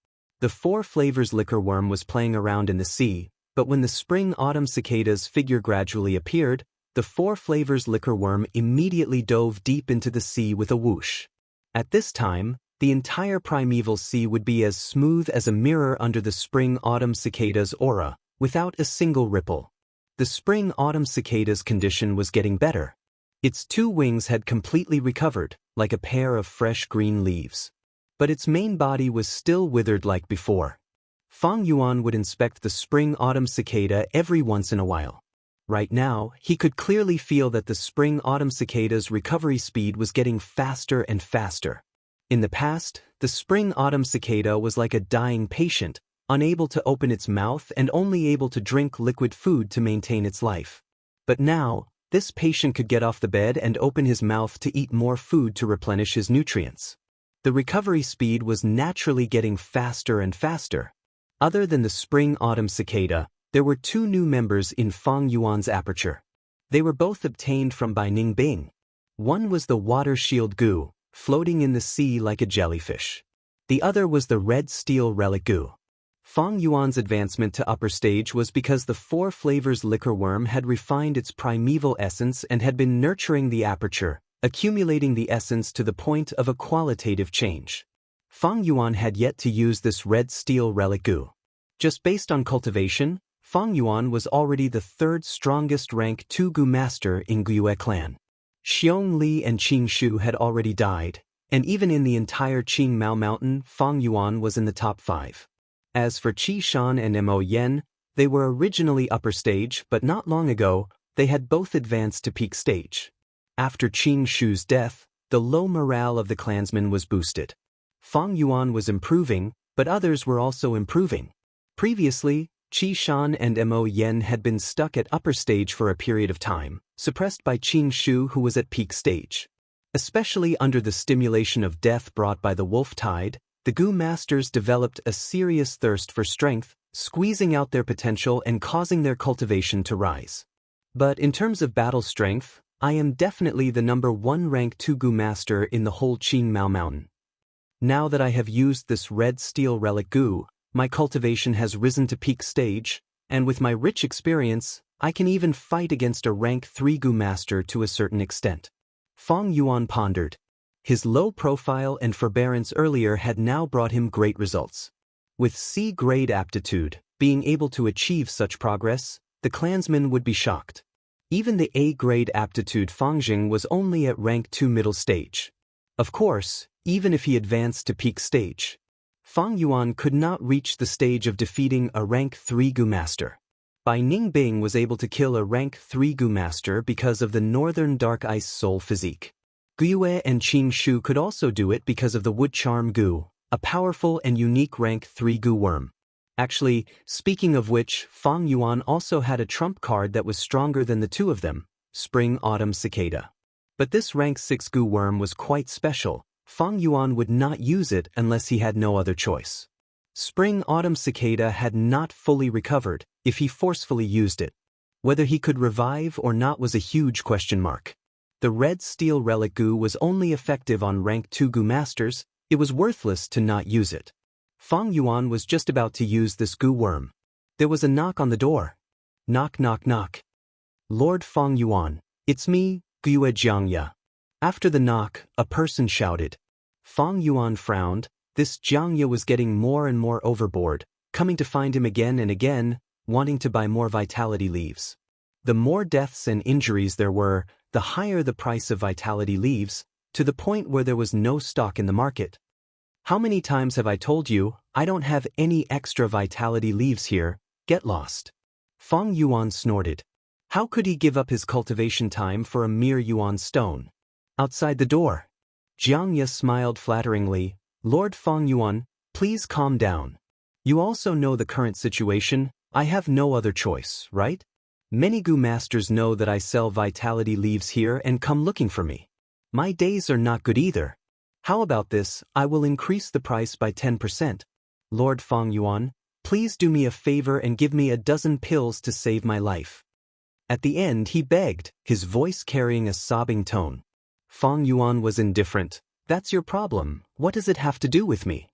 The 4 flavors liquor worm was playing around in the sea, but when the spring-autumn cicada's figure gradually appeared, the 4 flavors liquor worm immediately dove deep into the sea with a whoosh. At this time, the entire primeval sea would be as smooth as a mirror under the spring-autumn cicada's aura, without a single ripple. The spring-autumn cicada's condition was getting better. Its 2 wings had completely recovered, like a pair of fresh green leaves. But its main body was still withered like before. Fang Yuan would inspect the spring-autumn cicada every once in a while. Right now, he could clearly feel that the spring-autumn cicada's recovery speed was getting faster and faster. In the past, the spring-autumn cicada was like a dying patient, unable to open its mouth and only able to drink liquid food to maintain its life. But now, this patient could get off the bed and open his mouth to eat more food to replenish his nutrients. The recovery speed was naturally getting faster and faster. Other than the spring-autumn cicada, there were 2 new members in Fang Yuan's aperture. They were both obtained from Bai Ning Bing. One was the water shield goo, floating in the sea like a jellyfish. The other was the red steel relic goo. Fang Yuan's advancement to upper stage was because the 4 flavors liquor worm had refined its primeval essence and had been nurturing the aperture, accumulating the essence to the point of a qualitative change. Fang Yuan had yet to use this red steel relic goo. Just based on cultivation, Fang Yuan was already the 3rd strongest rank 2 goo master in Guiyue clan. Xiong Li and Qing Shu had already died, and even in the entire Qing Mao Mountain, Fang Yuan was in the top 5. As for Qi Shan and Mo Yen, they were originally upper stage, but not long ago, they had both advanced to peak stage. After Qing Shu's death, the low morale of the clansmen was boosted. Fang Yuan was improving, but others were also improving. Previously, Qi Shan and Mo Yen had been stuck at upper stage for a period of time, suppressed by Qing Shu who was at peak stage. Especially under the stimulation of death brought by the wolf tide, the Gu masters developed a serious thirst for strength, squeezing out their potential and causing their cultivation to rise. But in terms of battle strength, I am definitely the number 1 rank 2 Gu master in the whole Qing Mao Mountain. Now that I have used this red steel relic goo, my cultivation has risen to peak stage, and with my rich experience, I can even fight against a rank 3 goo master to a certain extent. Fang Yuan pondered. His low profile and forbearance earlier had now brought him great results. With C-grade aptitude, being able to achieve such progress, the clansmen would be shocked. Even the A-grade aptitude Fangjing was only at rank 2 middle stage. Of course, even if he advanced to peak stage, Fang Yuan could not reach the stage of defeating a rank 3 Gu master. Bai Ning Bing was able to kill a rank 3 Gu master because of the northern dark ice soul physique. Guiyue and Qing Shu could also do it because of the wood charm Gu, a powerful and unique rank 3 Gu worm. Actually, speaking of which, Fang Yuan also had a trump card that was stronger than the 2 of them, Spring-Autumn Cicada. But this rank 6 Gu worm was quite special. Fang Yuan would not use it unless he had no other choice. Spring-Autumn Cicada had not fully recovered if he forcefully used it. Whether he could revive or not was a huge question mark. The red steel relic Gu was only effective on rank 2 Gu masters. It was worthless to not use it. Fang Yuan was just about to use this Gu worm. There was a knock on the door. Knock, knock, knock. Lord Fang Yuan, it's me, Guiyue Jiangya. After the knock, a person shouted. Fang Yuan frowned. This Jiangya was getting more and more overboard, coming to find him again and again, wanting to buy more vitality leaves. The more deaths and injuries there were, the higher the price of vitality leaves. to the point where there was no stock in the market. How many times have I told you, I don't have any extra vitality leaves here, get lost. Fang Yuan snorted. How could he give up his cultivation time for a mere yuan stone? Outside the door, Jiang Ye smiled flatteringly. Lord Fang Yuan, please calm down. You also know the current situation, I have no other choice, right? Many Gu masters know that I sell vitality leaves here and come looking for me. My days are not good either. How about this, I will increase the price by 10%. Lord Fang Yuan, please do me a favor and give me a dozen pills to save my life. At the end he begged, his voice carrying a sobbing tone. Fang Yuan was indifferent. That's your problem, what does it have to do with me?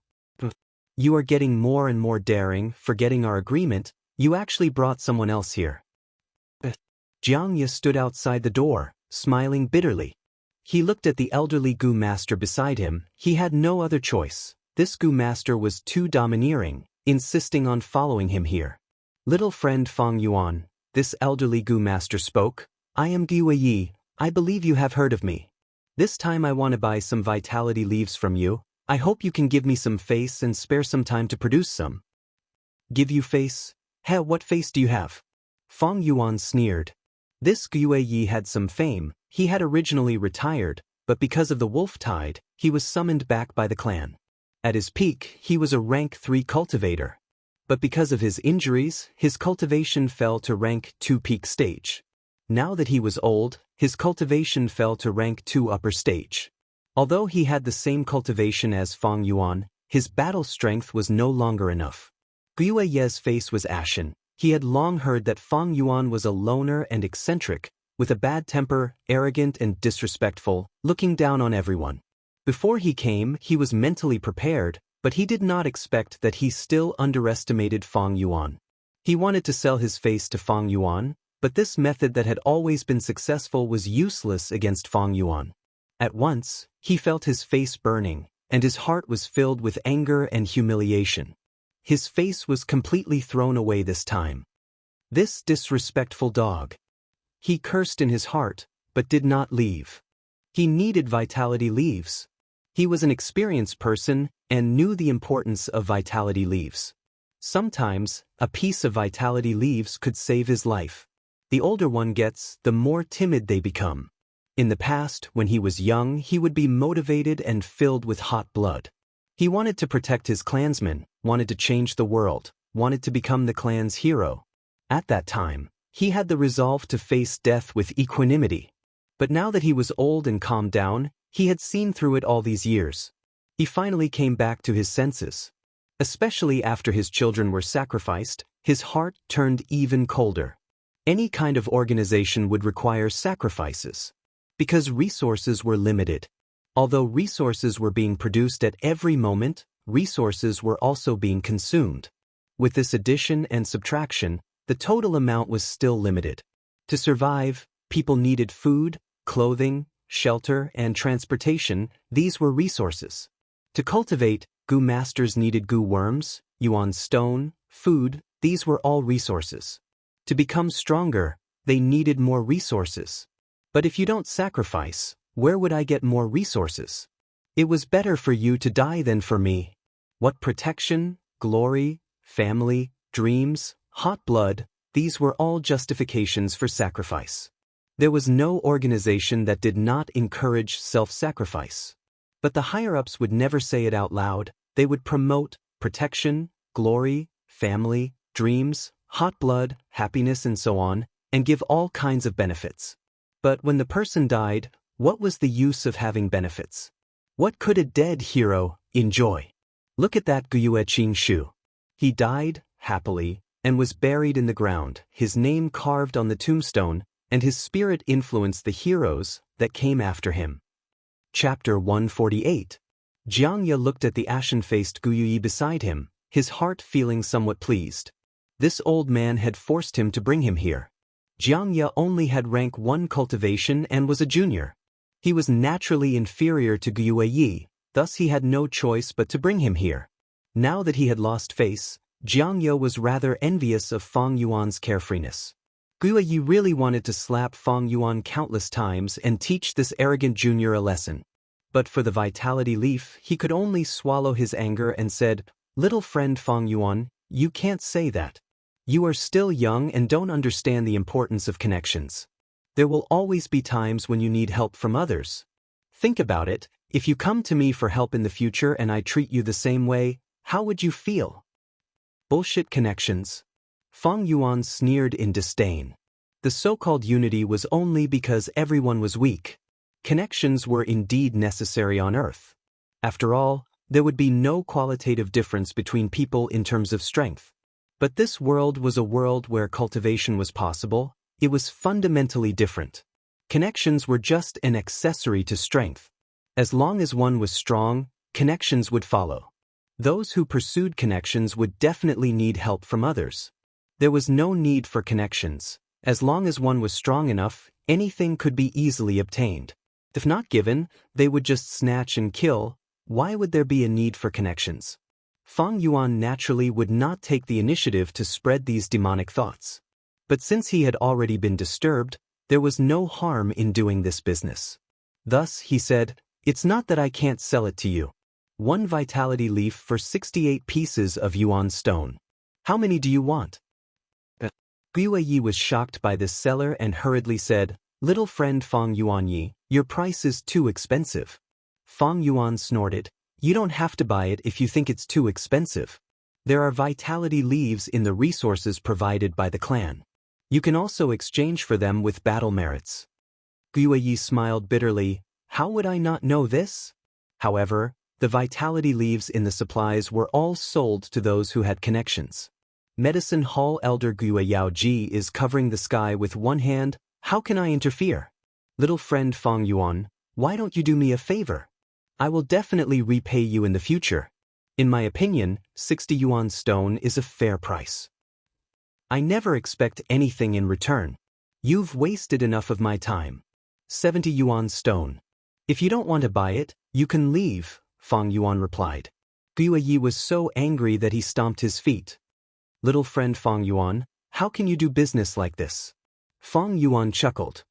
You are getting more and more daring, forgetting our agreement, you actually brought someone else here. Jiang Ye stood outside the door, smiling bitterly. He looked at the elderly Gu master beside him, he had no other choice. This Gu master was too domineering, insisting on following him here. Little friend Fang Yuan, this elderly Gu master spoke, I am Gu Yi, I believe you have heard of me. This time I want to buy some vitality leaves from you, I hope you can give me some face and spare some time to produce some. Give you face? Heh, what face do you have? Fang Yuan sneered. This Gu Yi had some fame, he had originally retired, but because of the wolf tide, he was summoned back by the clan. At his peak, he was a rank 3 cultivator. But because of his injuries, his cultivation fell to rank 2 peak stage. Now that he was old, his cultivation fell to rank 2 upper stage. Although he had the same cultivation as Fang Yuan, his battle strength was no longer enough. Gu Ye's face was ashen. He had long heard that Fang Yuan was a loner and eccentric, with a bad temper, arrogant and disrespectful, looking down on everyone. Before he came, he was mentally prepared, but he did not expect that he still underestimated Fang Yuan. He wanted to sell his face to Fang Yuan, but this method that had always been successful was useless against Fang Yuan. At once, he felt his face burning, and his heart was filled with anger and humiliation. His face was completely thrown away this time. This disrespectful dog. He cursed in his heart, but did not leave. He needed vitality leaves. He was an experienced person and knew the importance of vitality leaves. Sometimes, a piece of vitality leaves could save his life. The older one gets, the more timid they become. In the past, when he was young, he would be motivated and filled with hot blood. He wanted to protect his clansmen, wanted to change the world, wanted to become the clan's hero. At that time, he had the resolve to face death with equanimity. But now that he was old and calmed down, he had seen through it all these years. He finally came back to his senses. Especially after his children were sacrificed, his heart turned even colder. Any kind of organization would require sacrifices. Because resources were limited. Although resources were being produced at every moment, resources were also being consumed. With this addition and subtraction, the total amount was still limited. To survive, people needed food, clothing, shelter, and transportation. These were resources. To cultivate, Gu masters needed Gu worms, yuan stone, food. These were all resources. To become stronger, they needed more resources. But if you don't sacrifice, where would I get more resources? It was better for you to die than for me. What protection, glory, family, dreams, hot blood, these were all justifications for sacrifice. There was no organization that did not encourage self-sacrifice. But the higher-ups would never say it out loud. They would promote protection, glory, family, dreams, hot blood, happiness and so on, and give all kinds of benefits. But when the person died, what was the use of having benefits? What could a dead hero enjoy? Look at that Guyue Qing Shu. He died, happily, and was buried in the ground, his name carved on the tombstone, and his spirit influenced the heroes that came after him. Chapter 148. Jiang Ye looked at the ashen-faced Guyue beside him, his heart feeling somewhat pleased. This old man had forced him to bring him here. Jiang Ye only had rank 1 cultivation and was a junior. He was naturally inferior to Gu Yi, thus he had no choice but to bring him here. Now that he had lost face, Jiang Ye was rather envious of Fang Yuan's carefreeness. Gu Yi really wanted to slap Fang Yuan countless times and teach this arrogant junior a lesson. But for the vitality leaf, he could only swallow his anger and said, "Little friend Fang Yuan, you can't say that. You are still young and don't understand the importance of connections. There will always be times when you need help from others. Think about it, if you come to me for help in the future and I treat you the same way, how would you feel?" Bullshit connections. Fang Yuan sneered in disdain. The so-called unity was only because everyone was weak. Connections were indeed necessary on Earth. After all, there would be no qualitative difference between people in terms of strength. But this world was a world where cultivation was possible. It was fundamentally different. Connections were just an accessory to strength. As long as one was strong, connections would follow. Those who pursued connections would definitely need help from others. There was no need for connections. As long as one was strong enough, anything could be easily obtained. If not given, they would just snatch and kill. Why would there be a need for connections? Fang Yuan naturally would not take the initiative to spread these demonic thoughts. But since he had already been disturbed, there was no harm in doing this business. Thus, he said, "It's not that I can't sell it to you. 1 vitality leaf for 68 pieces of yuan stone. How many do you want?" Gui Yi was shocked by this seller and hurriedly said, "Little friend Fang Yuan Yi, your price is too expensive." Fang Yuan snorted, "You don't have to buy it if you think it's too expensive. There are vitality leaves in the resources provided by the clan. You can also exchange for them with battle merits." Gui Yi smiled bitterly, "How would I not know this?" However, the vitality leaves in the supplies were all sold to those who had connections. Medicine Hall Elder Gui Yao Ji is covering the sky with one hand. "How can I interfere? Little friend Fang Yuan, why don't you do me a favor? I will definitely repay you in the future. In my opinion, 60 yuan stone is a fair price. I never expect anything in return. You've wasted enough of my time. 70 yuan stone. If you don't want to buy it, you can leave," Fang Yuan replied. Gui Yi was so angry that he stomped his feet. "Little friend Fang Yuan, how can you do business like this?" Fang Yuan chuckled.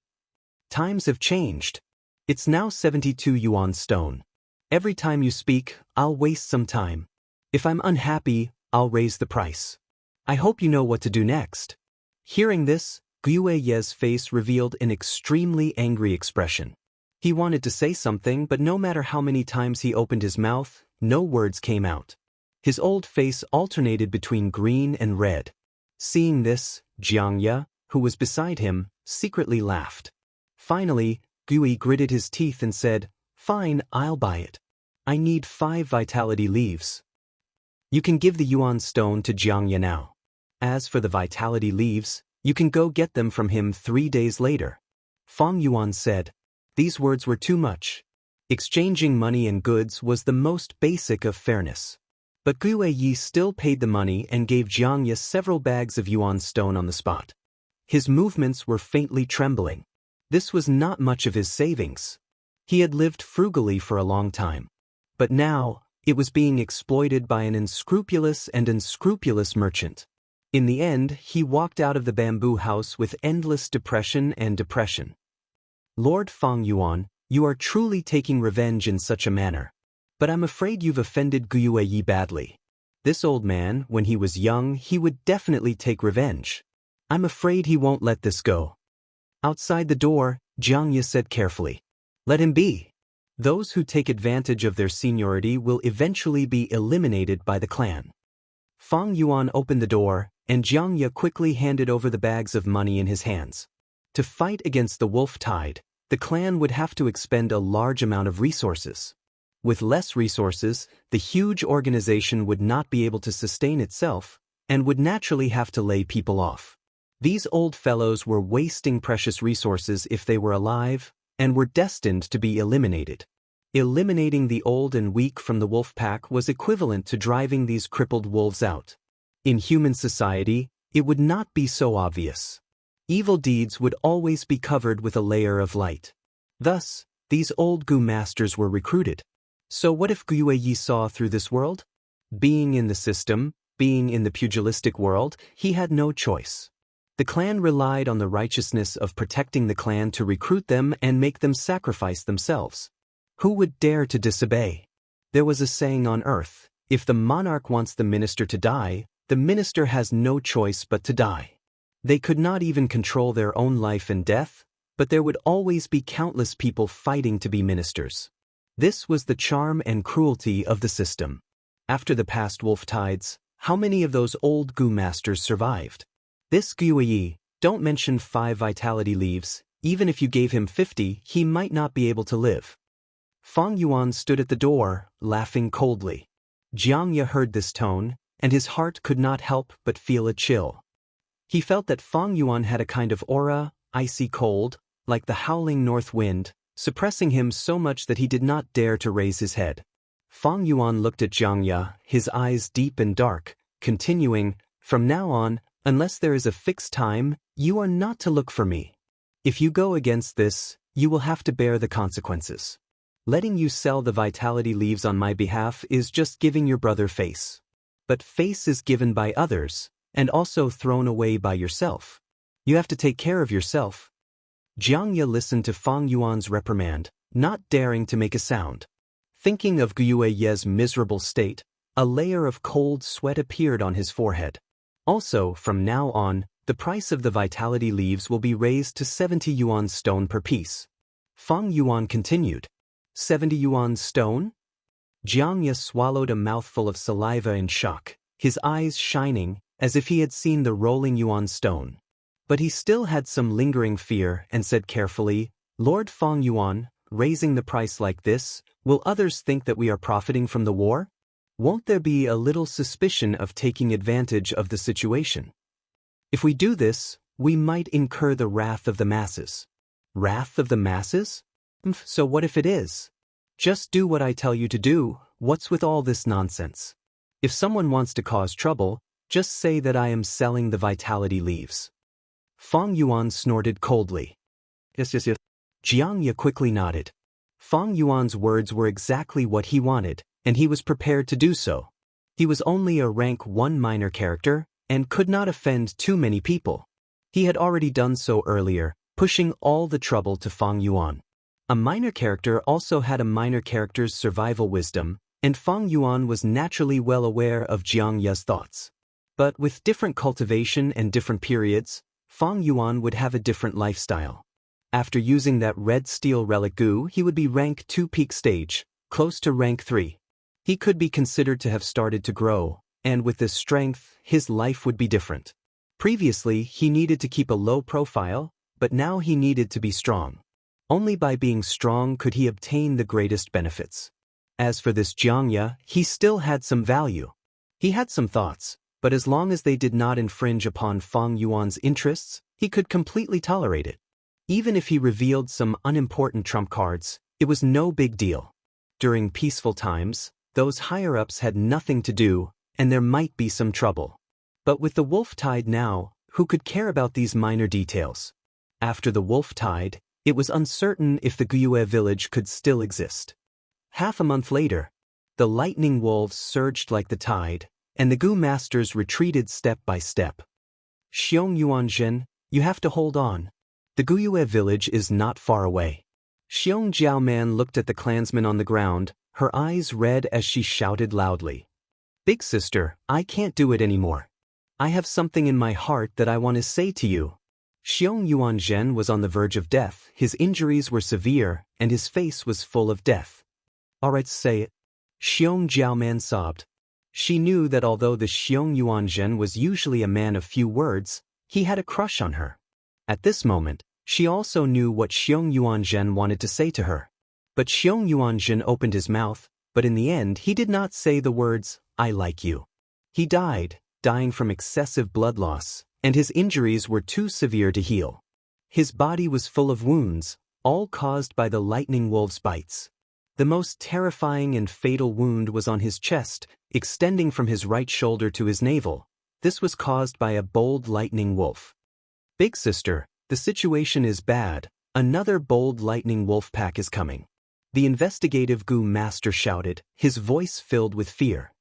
"Times have changed. It's now 72 yuan stone. Every time you speak, I'll waste some time. If I'm unhappy, I'll raise the price. I hope you know what to do next." Hearing this, Gui Ye's face revealed an extremely angry expression. He wanted to say something, but no matter how many times he opened his mouth, no words came out. His old face alternated between green and red. Seeing this, Jiang Ye, who was beside him, secretly laughed. Finally, Gui gritted his teeth and said, "Fine, I'll buy it. I need 5 vitality leaves." "You can give the yuan stone to Jiang Ye now. As for the vitality leaves, you can go get them from him 3 days later." Fang Yuan said. These words were too much. Exchanging money and goods was the most basic of fairness. But Gui Yi still paid the money and gave Jiang Ye several bags of yuan stone on the spot. His movements were faintly trembling. This was not much of his savings. He had lived frugally for a long time. But now, it was being exploited by an unscrupulous merchant. In the end, he walked out of the bamboo house with endless depression. "Lord Fang Yuan, you are truly taking revenge in such a manner. But I'm afraid you've offended Gui Yi badly. This old man, when he was young, he would definitely take revenge. I'm afraid he won't let this go." Outside the door, Jiang Ye said carefully, "Let him be. Those who take advantage of their seniority will eventually be eliminated by the clan." Fang Yuan opened the door, and Jiang Ye quickly handed over the bags of money in his hands. To fight against the wolf tide, the clan would have to expend a large amount of resources. With less resources, the huge organization would not be able to sustain itself, and would naturally have to lay people off. These old fellows were wasting precious resources if they were alive, and were destined to be eliminated. Eliminating the old and weak from the wolf pack was equivalent to driving these crippled wolves out. In human society, it would not be so obvious. Evil deeds would always be covered with a layer of light. Thus, these old Gu masters were recruited. So what if Gui Yi saw through this world? Being in the system, being in the pugilistic world, he had no choice. The clan relied on the righteousness of protecting the clan to recruit them and make them sacrifice themselves. Who would dare to disobey? There was a saying on earth, if the monarch wants the minister to die, the minister has no choice but to die. They could not even control their own life and death, but there would always be countless people fighting to be ministers. This was the charm and cruelty of the system. After the past wolf tides, how many of those old Gu masters survived? This Guyi, don't mention 5 vitality leaves, even if you gave him 50, he might not be able to live. Fang Yuan stood at the door, laughing coldly. Jiang Ye heard this tone, and his heart could not help but feel a chill. He felt that Fang Yuan had a kind of aura, icy cold, like the howling north wind, suppressing him so much that he did not dare to raise his head. Fang Yuan looked at Jiang Ye, his eyes deep and dark, continuing, "From now on, unless there is a fixed time, you are not to look for me. If you go against this, you will have to bear the consequences. Letting you sell the vitality leaves on my behalf is just giving your brother face. But face is given by others, and also thrown away by yourself. You have to take care of yourself." Jiang Ye listened to Fang Yuan's reprimand, not daring to make a sound. Thinking of Guyue Ye's miserable state, a layer of cold sweat appeared on his forehead. Also, from now on, the price of the vitality leaves will be raised to 70 yuan stone per piece. Fang Yuan continued. 70 yuan stone? Jiang Ye swallowed a mouthful of saliva in shock, his eyes shining, as if he had seen the rolling yuan stone. But he still had some lingering fear and said carefully, "Lord Fang Yuan, raising the price like this, will others think that we are profiting from the war? Won't there be a little suspicion of taking advantage of the situation? If we do this, we might incur the wrath of the masses." Wrath of the masses? So what if it is? Just do what I tell you to do. What's with all this nonsense? If someone wants to cause trouble, just say that I am selling the vitality leaves. Fang Yuan snorted coldly. Yes. Jiang Ye quickly nodded. Fang Yuan's words were exactly what he wanted, and he was prepared to do so. He was only a rank 1 minor character, and could not offend too many people. He had already done so earlier, pushing all the trouble to Fang Yuan. A minor character also had a minor character's survival wisdom, and Fang Yuan was naturally well aware of Jiang Ye's thoughts. But with different cultivation and different periods, Fang Yuan would have a different lifestyle. After using that red steel relic Gu, he would be rank 2 peak stage, close to rank 3. He could be considered to have started to grow, and with this strength, his life would be different. Previously, he needed to keep a low profile, but now he needed to be strong. Only by being strong could he obtain the greatest benefits. As for this Jiang Ye, he still had some value. He had some thoughts, but as long as they did not infringe upon Fang Yuan's interests, he could completely tolerate it. Even if he revealed some unimportant trump cards, it was no big deal. During peaceful times, those higher-ups had nothing to do, and there might be some trouble. But with the wolf tide now, who could care about these minor details? After the wolf tide, it was uncertain if the Guyue village could still exist. Half a month later, the lightning wolves surged like the tide, and the Gu masters retreated step by step. "Xiong Yuanzhen, you have to hold on. The Guyue village is not far away." Xiong Jiaoman looked at the clansmen on the ground, her eyes red as she shouted loudly. "Big sister, I can't do it anymore. I have something in my heart that I want to say to you." Xiong Yuanzhen was on the verge of death, his injuries were severe, and his face was full of death. "All right, say it." Xiong Jiaoman sobbed. She knew that although the Xiong Yuanzhen was usually a man of few words, he had a crush on her. At this moment, she also knew what Xiong Yuanzhen wanted to say to her. But Xiong Yuanzhen opened his mouth, but in the end he did not say the words, "I like you." He died, dying from excessive blood loss, and his injuries were too severe to heal. His body was full of wounds, all caused by the lightning wolf's bites. The most terrifying and fatal wound was on his chest, extending from his right shoulder to his navel. This was caused by a bold lightning wolf. "Big sister, the situation is bad. Another bold lightning wolf pack is coming." The investigative Gu master shouted, his voice filled with fear.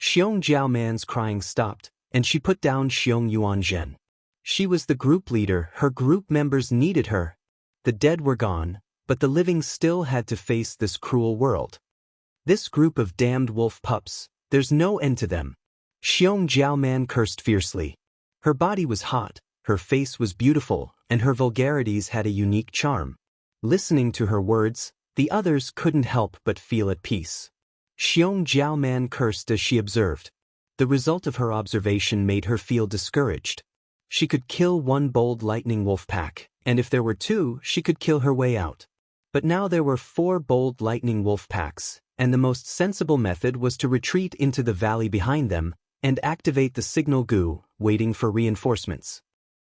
Xiong Jiaoman's crying stopped, and she put down Xiong Yuanzhen. She was the group leader, her group members needed her. The dead were gone, but the living still had to face this cruel world. This group of damned wolf pups, there's no end to them. Xiong Jiaoman cursed fiercely. Her body was hot, her face was beautiful, and her vulgarities had a unique charm. Listening to her words, the others couldn't help but feel at peace. Xiong Jiaoman cursed as she observed. The result of her observation made her feel discouraged. She could kill one bold lightning wolf pack, and if there were two, she could kill her way out. But now there were 4 bold lightning wolf packs, and the most sensible method was to retreat into the valley behind them and activate the signal goo, waiting for reinforcements.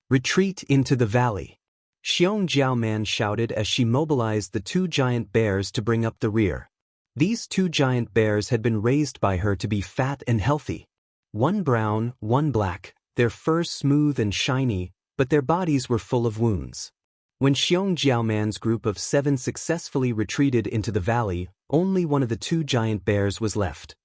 Retreat into the valley. Xiong Jiaoman shouted as she mobilized the 2 giant bears to bring up the rear. These 2 giant bears had been raised by her to be fat and healthy. One brown, one black, their fur smooth and shiny, but their bodies were full of wounds. When Xiong Jiaoman's group of 7 successfully retreated into the valley, only one of the 2 giant bears was left.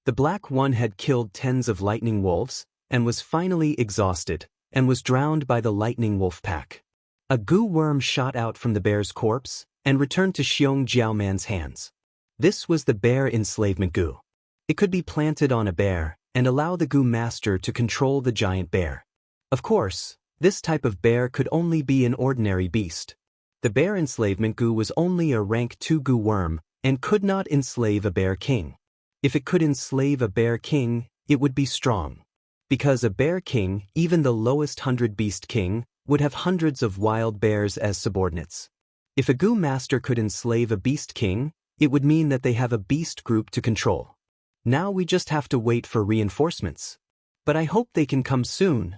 The black one had killed tens of lightning wolves, and was finally exhausted, and was drowned by the lightning wolf pack. A goo worm shot out from the bear's corpse, and returned to Xiong Jiaoman's hands. This was the bear enslavement goo. It could be planted on a bear, and allow the goo master to control the giant bear. Of course, this type of bear could only be an ordinary beast. The bear enslavement goo was only a rank 2 goo worm, and could not enslave a bear king. If it could enslave a bear king, it would be strong. Because a bear king, even the lowest 100 beast king, would have hundreds of wild bears as subordinates. If a goo master could enslave a beast king, it would mean that they have a beast group to control. Now we just have to wait for reinforcements. But I hope they can come soon.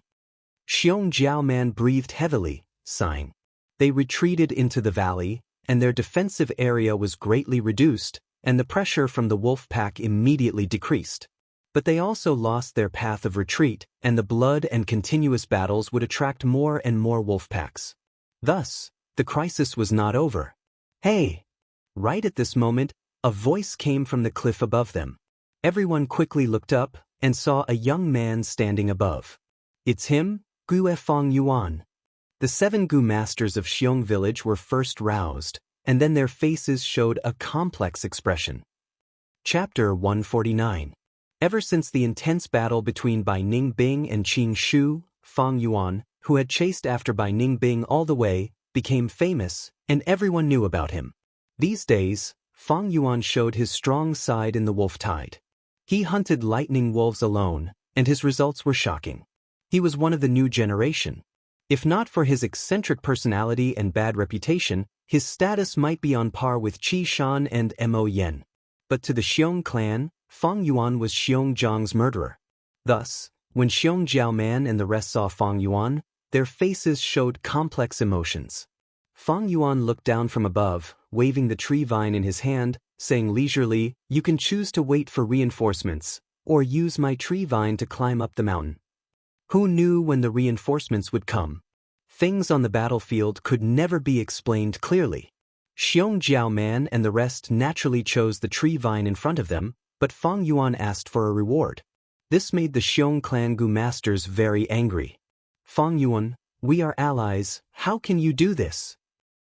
Xiong Jiaoman breathed heavily, sighing. They retreated into the valley, and their defensive area was greatly reduced, and the pressure from the wolf pack immediately decreased. But they also lost their path of retreat, and the blood and continuous battles would attract more and more wolf packs. Thus, the crisis was not over. Hey! Right at this moment, a voice came from the cliff above them. Everyone quickly looked up, and saw a young man standing above. It's him, Defying Yuan. The 7 goo masters of Xiong village were first roused, and then their faces showed a complex expression. Chapter 149. Ever since the intense battle between Bai Ningbing and Qing Shu, Fang Yuan, who had chased after Bai Ningbing all the way, became famous, and everyone knew about him. These days, Fang Yuan showed his strong side in the wolf tide. He hunted lightning wolves alone, and his results were shocking. He was one of the new generation. If not for his eccentric personality and bad reputation, his status might be on par with Qi Shan and Mo Yen. But to the Xiong clan, Fang Yuan was Xiong Zhang's murderer. Thus, when Xiong Jiaoman and the rest saw Fang Yuan, their faces showed complex emotions. Fang Yuan looked down from above, waving the tree vine in his hand, saying leisurely, "You can choose to wait for reinforcements, or use my tree vine to climb up the mountain." Who knew when the reinforcements would come? Things on the battlefield could never be explained clearly. Xiong Jiaoman and the rest naturally chose the tree vine in front of them, but Fang Yuan asked for a reward. This made the Xiong clan goo masters very angry. "Fang Yuan, we are allies, how can you do this?"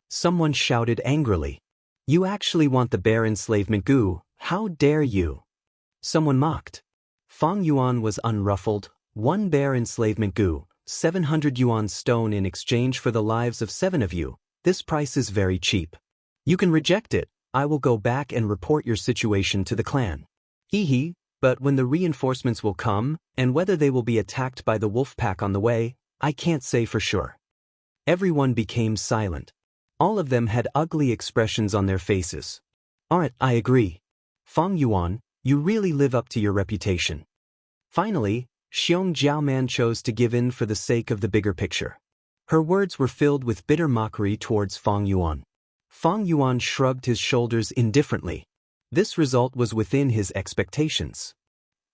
Someone shouted angrily. "You actually want the bear enslavement goo, how dare you?" Someone mocked. Fang Yuan was unruffled. "1 bear enslavement goo, 700 yuan stone in exchange for the lives of 7 of you. This price is very cheap. You can reject it, I will go back and report your situation to the clan." Hee, but when the reinforcements will come, and whether they will be attacked by the wolf pack on the way, I can't say for sure. Everyone became silent. All of them had ugly expressions on their faces. "Alright, I agree. Fang Yuan, you really live up to your reputation." Finally, Xiong Jiaoman chose to give in for the sake of the bigger picture. Her words were filled with bitter mockery towards Fang Yuan. Fang Yuan shrugged his shoulders indifferently. This result was within his expectations.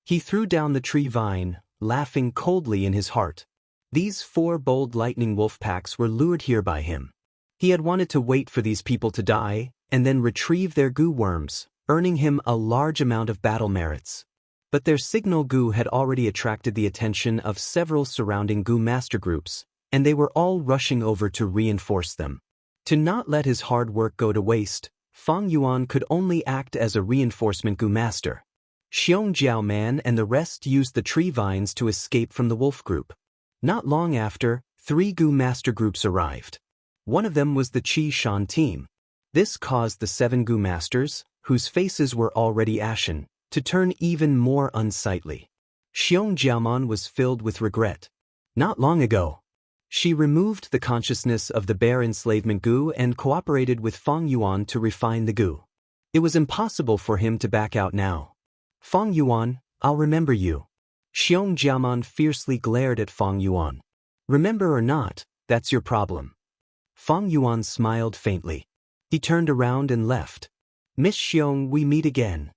He threw down the tree vine, laughing coldly in his heart. These 4 bold lightning wolf packs were lured here by him. He had wanted to wait for these people to die, and then retrieve their goo worms, earning him a large amount of battle merits. But their signal goo had already attracted the attention of several surrounding goo master groups, and they were all rushing over to reinforce them. To not let his hard work go to waste, Fang Yuan could only act as a reinforcement Gu master. Xiong Jiaoman and the rest used the tree vines to escape from the wolf group. Not long after, 3 Gu master groups arrived. One of them was the Qi Shan team. This caused the 7 Gu masters, whose faces were already ashen, to turn even more unsightly. Xiong Jiaoman was filled with regret. Not long ago, she removed the consciousness of the bear enslavement Gu and cooperated with Fang Yuan to refine the Gu. It was impossible for him to back out now. Fang Yuan, I'll remember you. Xiong Jiaoman fiercely glared at Fang Yuan. Remember or not, that's your problem. Fang Yuan smiled faintly. He turned around and left. Miss Xiong, we meet again.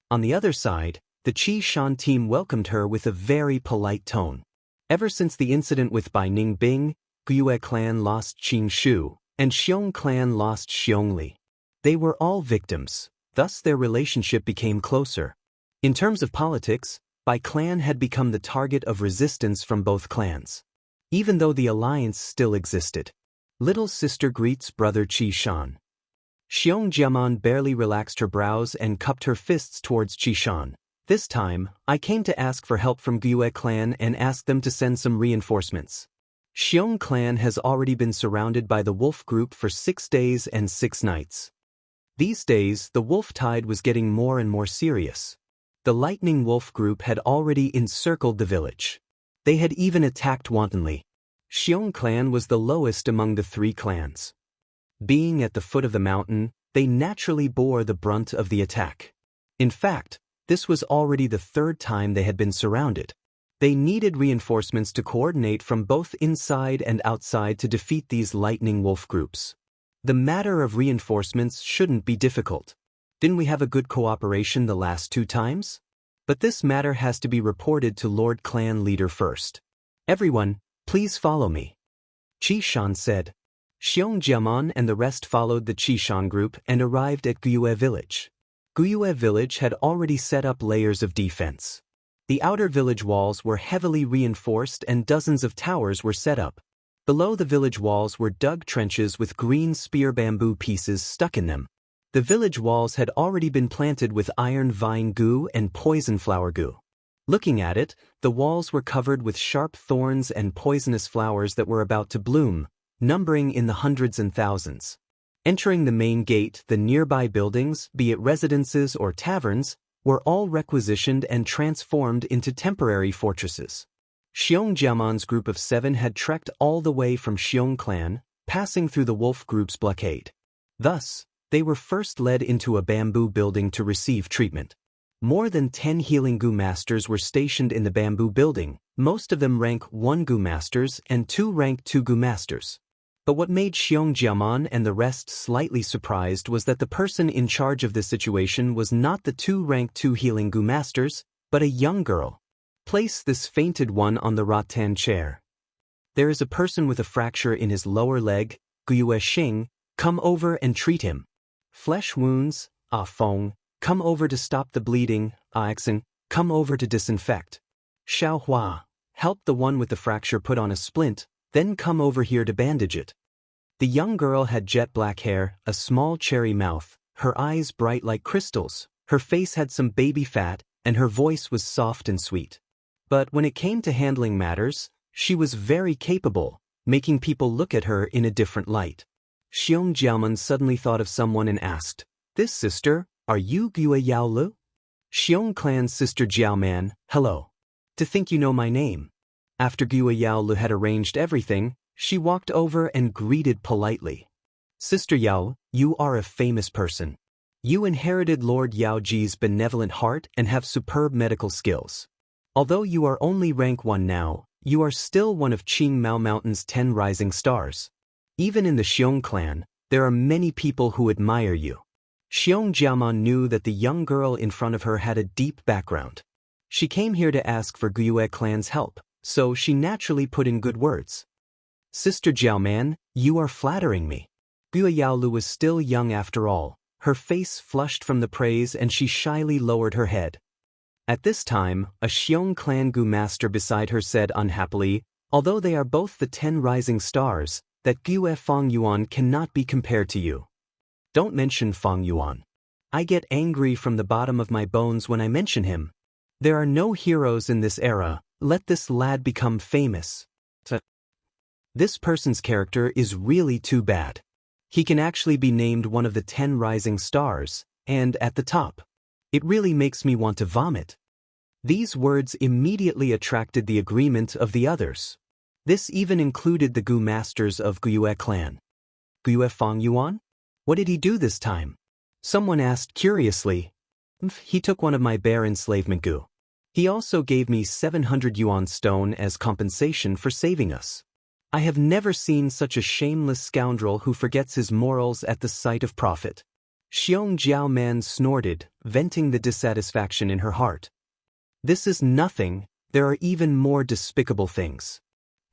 On the other side, the Qi Shan team welcomed her with a very polite tone. Ever since the incident with Bai Ningbing, Guiyue clan lost Qing Shu, and Xiong clan lost Xiong Li. They were all victims, thus their relationship became closer. In terms of politics, Bai clan had become the target of resistance from both clans. Even though the alliance still existed. Little sister greets brother Qi Shan. Xiong Jiaman barely relaxed her brows and cupped her fists towards Qi Shan. This time, I came to ask for help from Guiyue clan and ask them to send some reinforcements. Xiong clan has already been surrounded by the wolf group for 6 days and 6 nights. These days, the wolf tide was getting more and more serious. The lightning wolf group had already encircled the village. They had even attacked wantonly. Xiong clan was the lowest among the 3 clans. Being at the foot of the mountain, they naturally bore the brunt of the attack. In fact, this was already the 3rd time they had been surrounded. They needed reinforcements to coordinate from both inside and outside to defeat these lightning wolf groups. The matter of reinforcements shouldn't be difficult. Didn't we have a good cooperation the last 2 times? But this matter has to be reported to Lord Clan Leader first. Everyone, please follow me. Qi Shan said. Xiong Jiaman and the rest followed the Qi Shan group and arrived at Guiyue village. Guiyue village had already set up layers of defense. The outer village walls were heavily reinforced and dozens of towers were set up. Below the village walls were dug trenches with green spear bamboo pieces stuck in them. The village walls had already been planted with iron vine Gu and poison flower Gu. Looking at it, the walls were covered with sharp thorns and poisonous flowers that were about to bloom, numbering in the hundreds and thousands. Entering the main gate, the nearby buildings, be it residences or taverns, were all requisitioned and transformed into temporary fortresses. Xiong Jiaman's group of 7 had trekked all the way from Xiong clan, passing through the wolf group's blockade. Thus, they were first led into a bamboo building to receive treatment. More than 10 healing Gu masters were stationed in the bamboo building, most of them rank 1 Gu masters and 2 rank 2 Gu masters. But what made Xiong Jiaman and the rest slightly surprised was that the person in charge of this situation was not the 2 rank 2 healing Gu masters, but a young girl. Place this fainted one on the rattan chair. There is a person with a fracture in his lower leg, Guiyue Xing, come over and treat him. Flesh wounds, Feng, come over to stop the bleeding, Aixen, come over to disinfect. Xiao Hua, help the one with the fracture put on a splint, then come over here to bandage it. The young girl had jet black hair, a small cherry mouth, her eyes bright like crystals, her face had some baby fat, and her voice was soft and sweet. But when it came to handling matters, she was very capable, making people look at her in a different light. Xiong Jiaoman suddenly thought of someone and asked, "This sister, are you Guiyue Yaolu?" Xiong clan's sister Jiaoman, hello. To think you know my name. After Guiyue Yaolu had arranged everything, she walked over and greeted politely. Sister Yao, you are a famous person. You inherited Lord Yaoji's benevolent heart and have superb medical skills. Although you are only rank 1 now, you are still one of Qing Mao Mountain's 10 rising stars. Even in the Xiong clan, there are many people who admire you. Xiong Jiaman knew that the young girl in front of her had a deep background. She came here to ask for Guiyue clan's help, so she naturally put in good words. Sister Jiaoman, you are flattering me. Guiyue Yaolu was still young after all. Her face flushed from the praise and she shyly lowered her head. At this time, a Xiong clan Gu master beside her said unhappily, although they are both the 10 rising stars, that Gue Fong Yuan cannot be compared to you. Don't mention Fong Yuan. I get angry from the bottom of my bones when I mention him. There are no heroes in this era, let this lad become famous. This person's character is really too bad. He can actually be named one of the 10 rising stars, and at the top. It really makes me want to vomit. These words immediately attracted the agreement of the others. This even included the Gu masters of Gue clan. Gue Fong Yuan? What did he do this time? Someone asked curiously. He took one of my bear enslavement Gu. He also gave me 700 yuan stone as compensation for saving us. I have never seen such a shameless scoundrel who forgets his morals at the sight of profit. Xiong Jiao Man snorted, venting the dissatisfaction in her heart. This is nothing, there are even more despicable things.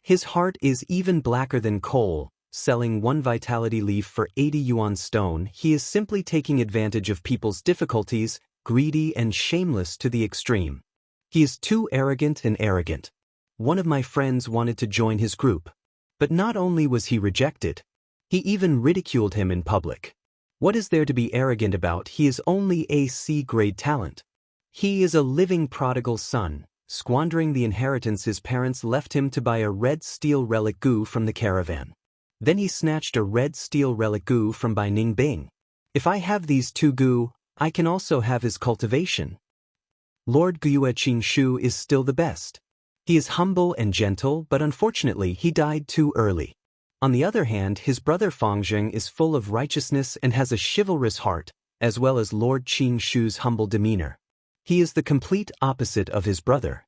His heart is even blacker than coal, selling one vitality leaf for 80 yuan stone. He is simply taking advantage of people's difficulties, greedy and shameless to the extreme. He is too arrogant and arrogant. One of my friends wanted to join his group. But not only was he rejected, he even ridiculed him in public. What is there to be arrogant about? He is only a C-grade talent. He is a living prodigal son, squandering the inheritance his parents left him to buy a red steel relic Gu from the caravan. Then he snatched a red steel relic Gu from Bai Ning Bing. If I have these two Gu, I can also have his cultivation. Lord Gue Qingshu is still the best. He is humble and gentle, but unfortunately he died too early. On the other hand, his brother Fangzheng is full of righteousness and has a chivalrous heart, as well as Lord Qingshu's humble demeanor. He is the complete opposite of his brother.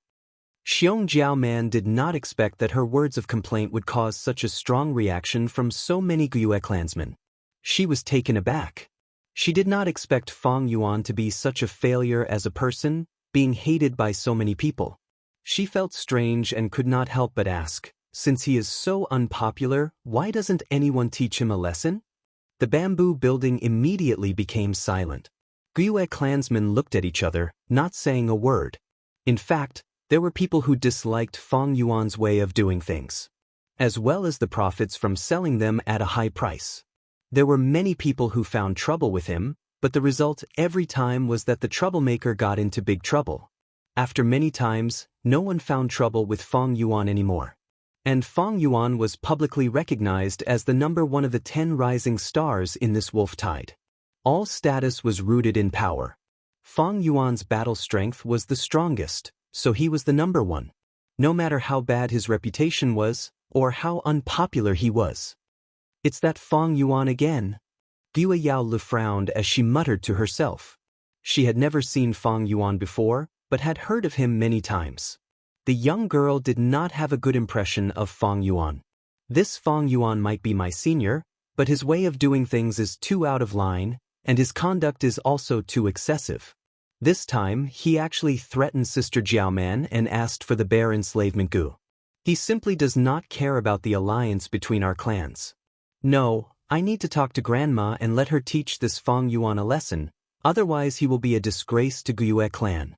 Xiong Jiao Man did not expect that her words of complaint would cause such a strong reaction from so many Gue clansmen. She was taken aback. She did not expect Fong Yuan to be such a failure as a person, being hated by so many people. She felt strange and could not help but ask, since he is so unpopular, why doesn't anyone teach him a lesson? The bamboo building immediately became silent. Gue clansmen looked at each other, not saying a word. In fact, there were people who disliked Fong Yuan's way of doing things, as well as the profits from selling them at a high price. There were many people who found trouble with him, but the result every time was that the troublemaker got into big trouble. After many times, no one found trouble with Fong Yuan anymore. And Fong Yuan was publicly recognized as the number one of the 10 rising stars in this wolf tide. All status was rooted in power. Fong Yuan's battle strength was the strongest, so he was the number one. No matter how bad his reputation was, or how unpopular he was. It's that Fong Yuan again. Gue Yaolu frowned as she muttered to herself. She had never seen Fong Yuan before, but had heard of him many times. The young girl did not have a good impression of Fong Yuan. This Fong Yuan might be my senior, but his way of doing things is too out of line, and his conduct is also too excessive. This time, he actually threatened Sister Jiao Man and asked for the bear enslavement Gu. He simply does not care about the alliance between our clans. No, I need to talk to Grandma and let her teach this Fong Yuan a lesson, otherwise he will be a disgrace to Gue clan.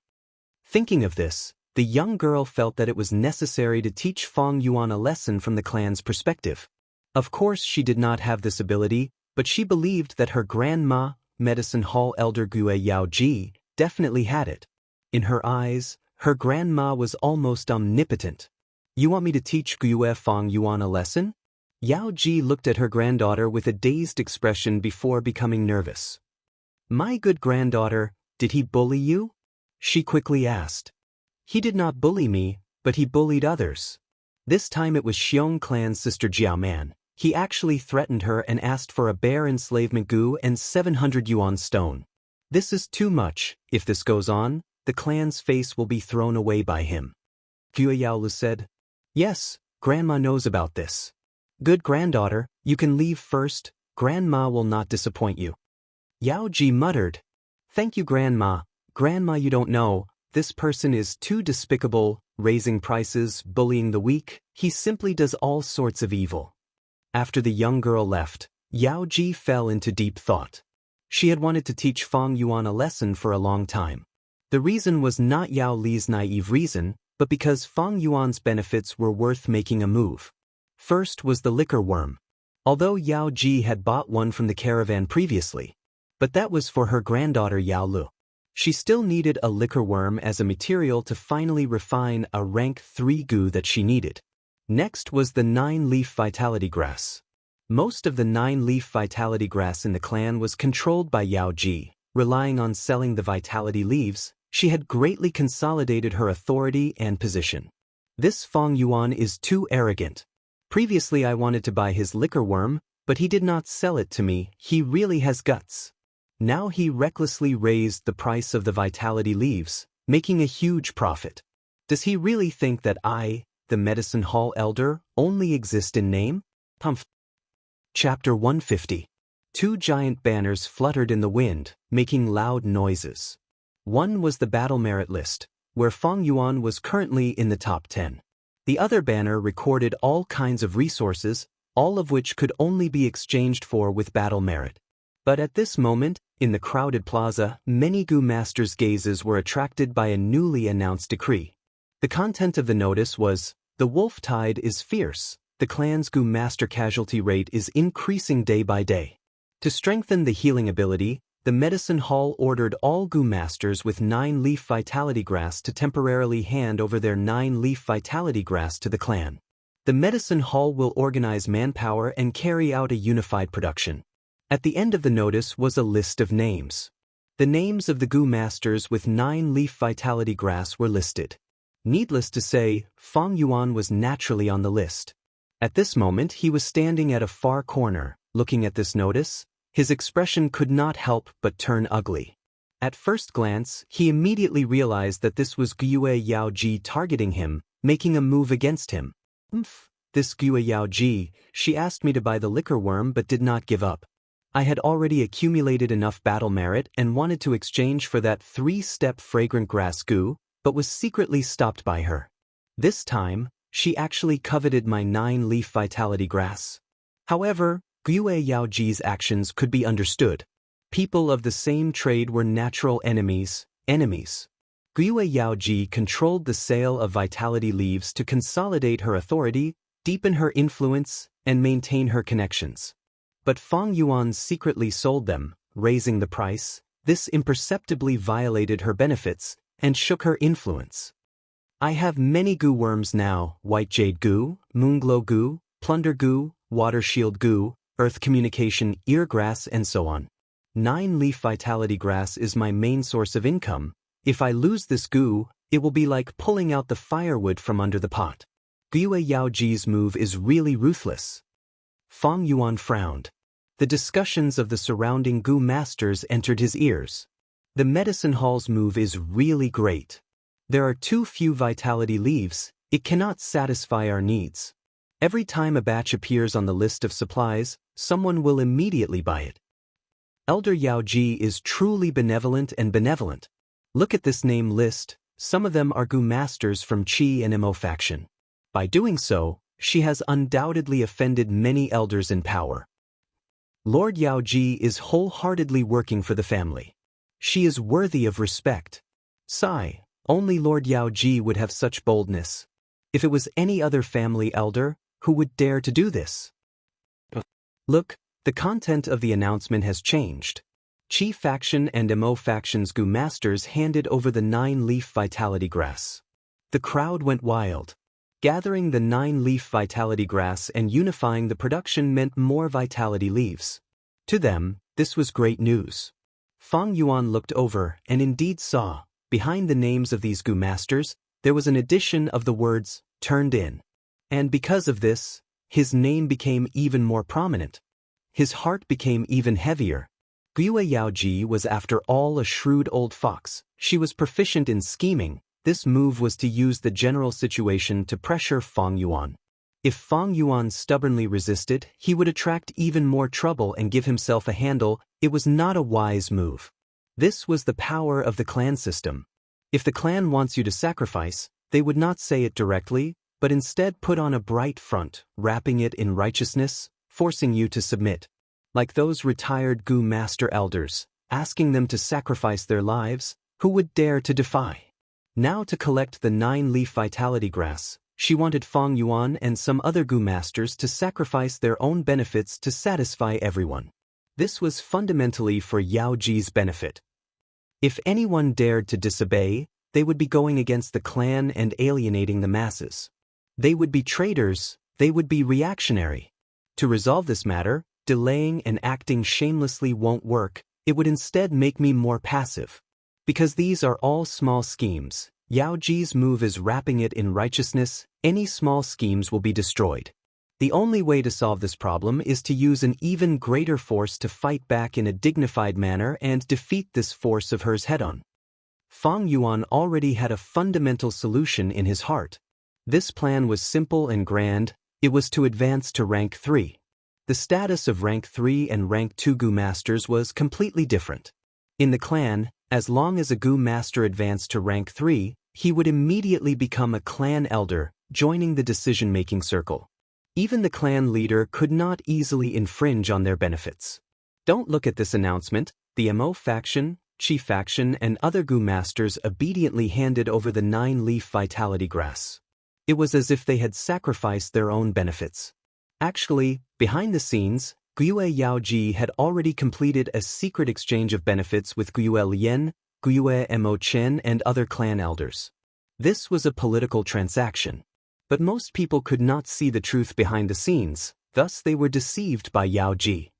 Thinking of this, the young girl felt that it was necessary to teach Fong Yuan a lesson from the clan's perspective. Of course she did not have this ability, but she believed that her grandma, Medicine Hall Elder Gue Yao Ji, definitely had it. In her eyes, her grandma was almost omnipotent. You want me to teach Gue Fong Yuan a lesson? Yao Ji looked at her granddaughter with a dazed expression before becoming nervous. My good granddaughter, did he bully you? She quickly asked. He did not bully me, but he bullied others. This time it was Xiong clan's sister Jiao Man. He actually threatened her and asked for a bear enslavement Gu and 700 yuan stone. This is too much. If this goes on, the clan's face will be thrown away by him. Gue Yaolu said. Yes, Grandma knows about this. Good granddaughter, you can leave first. Grandma will not disappoint you. Yao Ji muttered. Thank you, Grandma. Grandma, you don't know, this person is too despicable, raising prices, bullying the weak. He simply does all sorts of evil. After the young girl left, Yao Ji fell into deep thought. She had wanted to teach Fong Yuan a lesson for a long time. The reason was not Yao Li's naive reason, but because Fong Yuan's benefits were worth making a move. First was the liquor worm. although Yao Ji had bought one from the caravan previously. But that was for her granddaughter Yao Lu. She still needed a liquor worm as a material to finally refine a rank 3 goo that she needed. Next was the 9-leaf vitality grass. Most of the 9-leaf vitality grass in the clan was controlled by Yao Ji. Relying on selling the vitality leaves, she had greatly consolidated her authority and position. This Fong Yuan is too arrogant. Previously I wanted to buy his liquor worm, but he did not sell it to me. He really has guts. Now he recklessly raised the price of the vitality leaves, making a huge profit. Does he really think that I, the Medicine Hall Elder, only exist in name? Chapter 150. 2 giant banners fluttered in the wind, making loud noises. One was the battle merit list, where Fong Yuan was currently in the top 10. The other banner recorded all kinds of resources, all of which could only be exchanged for with battle merit. But at this moment, in the crowded plaza, many Goo Masters' gazes were attracted by a newly announced decree. The content of the notice was, "The wolf tide is fierce. The clan's Goo Master casualty rate is increasing day by day." To strengthen the healing ability, the Medicine Hall ordered all Goo Masters with 9-leaf vitality grass to temporarily hand over their 9-leaf vitality grass to the clan. The Medicine Hall will organize manpower and carry out a unified production. At the end of the notice was a list of names. The names of the Goo Masters with 9-leaf vitality grass were listed. Needless to say, Fong Yuan was naturally on the list. At this moment he was standing at a far corner, looking at this notice. His expression could not help but turn ugly. At first glance, he immediately realized that this was Gyue Yao Ji targeting him, making a move against him. This Gyue Yao Ji, she asked me to buy the liquor worm but did not give up. I had already accumulated enough battle merit and wanted to exchange for that 3-step fragrant grass goo, but was secretly stopped by her. This time, she actually coveted my 9-leaf vitality grass. However, Gyue Yao Ji's actions could be understood. People of the same trade were natural enemies. Gyue Yao Ji controlled the sale of vitality leaves to consolidate her authority, deepen her influence, and maintain her connections. But Fong Yuan secretly sold them, raising the price. This imperceptibly violated her benefits and shook her influence. I have many goo worms now: White Jade Goo, Moonglow Goo, Plunder Goo, Water Shield Goo, Earth Communication Eargrass, and so on. 9-leaf vitality grass is my main source of income. If I lose this goo, it will be like pulling out the firewood from under the pot. Gyue Yao Ji's move is really ruthless. Fong Yuan frowned. The discussions of the surrounding Goo Masters entered his ears. The Medicine Hall's move is really great. There are too few vitality leaves. It cannot satisfy our needs. Every time a batch appears on the list of supplies, someone will immediately buy it. Elder Yao Ji is truly benevolent and benevolent. Look at this name list. Some of them are Goo Masters from Qi and Mo faction. By doing so, she has undoubtedly offended many elders in power. Lord Yao Ji is wholeheartedly working for the family. She is worthy of respect. Sigh, only Lord Yao Ji would have such boldness. If it was any other family elder, who would dare to do this? Look, the content of the announcement has changed. Qi faction and Mo faction's Goo Masters handed over the 9-leaf vitality grass. The crowd went wild. Gathering the 9-leaf vitality grass and unifying the production meant more vitality leaves. To them, this was great news. Fong Yuan looked over and indeed saw, behind the names of these Goo Masters, there was an addition of the words, "turned in." And because of this, his name became even more prominent. His heart became even heavier. Gyue Yao Ji was after all a shrewd old fox. She was proficient in scheming. This move was to use the general situation to pressure Fong Yuan. If Fong Yuan stubbornly resisted, he would attract even more trouble and give himself a handle. It was not a wise move. This was the power of the clan system. If the clan wants you to sacrifice, they would not say it directly, but instead put on a bright front, wrapping it in righteousness, forcing you to submit. Like those retired Goo Master elders, asking them to sacrifice their lives, who would dare to defy? Now to collect the 9-leaf vitality grass, She wanted Fang Yuan and some other Gu masters to sacrifice their own benefits to satisfy everyone. This was fundamentally for Yao Ji's benefit. If anyone dared to disobey, they would be going against the clan and alienating the masses. They would be traitors, they would be reactionary. To resolve this matter, delaying and acting shamelessly won't work, it would instead make me more passive. Because these are all small schemes, Yao Ji's move is wrapping it in righteousness, any small schemes will be destroyed. The only way to solve this problem is to use an even greater force to fight back in a dignified manner and defeat this force of hers head-on. Fang Yuan already had a fundamental solution in his heart. This plan was simple and grand, it was to advance to rank 3. The status of rank 3 and rank 2 Gu masters was completely different. In the clan, as long as a Gu master advanced to rank 3, he would immediately become a clan elder, joining the decision-making circle. Even the clan leader could not easily infringe on their benefits. Don't look at this announcement, the Mo faction, Chi faction and other Gu masters obediently handed over the 9-leaf vitality grass. It was as if they had sacrificed their own benefits. Actually, behind the scenes, Gyue Yao Ji had already completed a secret exchange of benefits with Gyue Lian, Gyue Mo Chen and other clan elders. This was a political transaction. But most people could not see the truth behind the scenes, thus they were deceived by Yao Ji.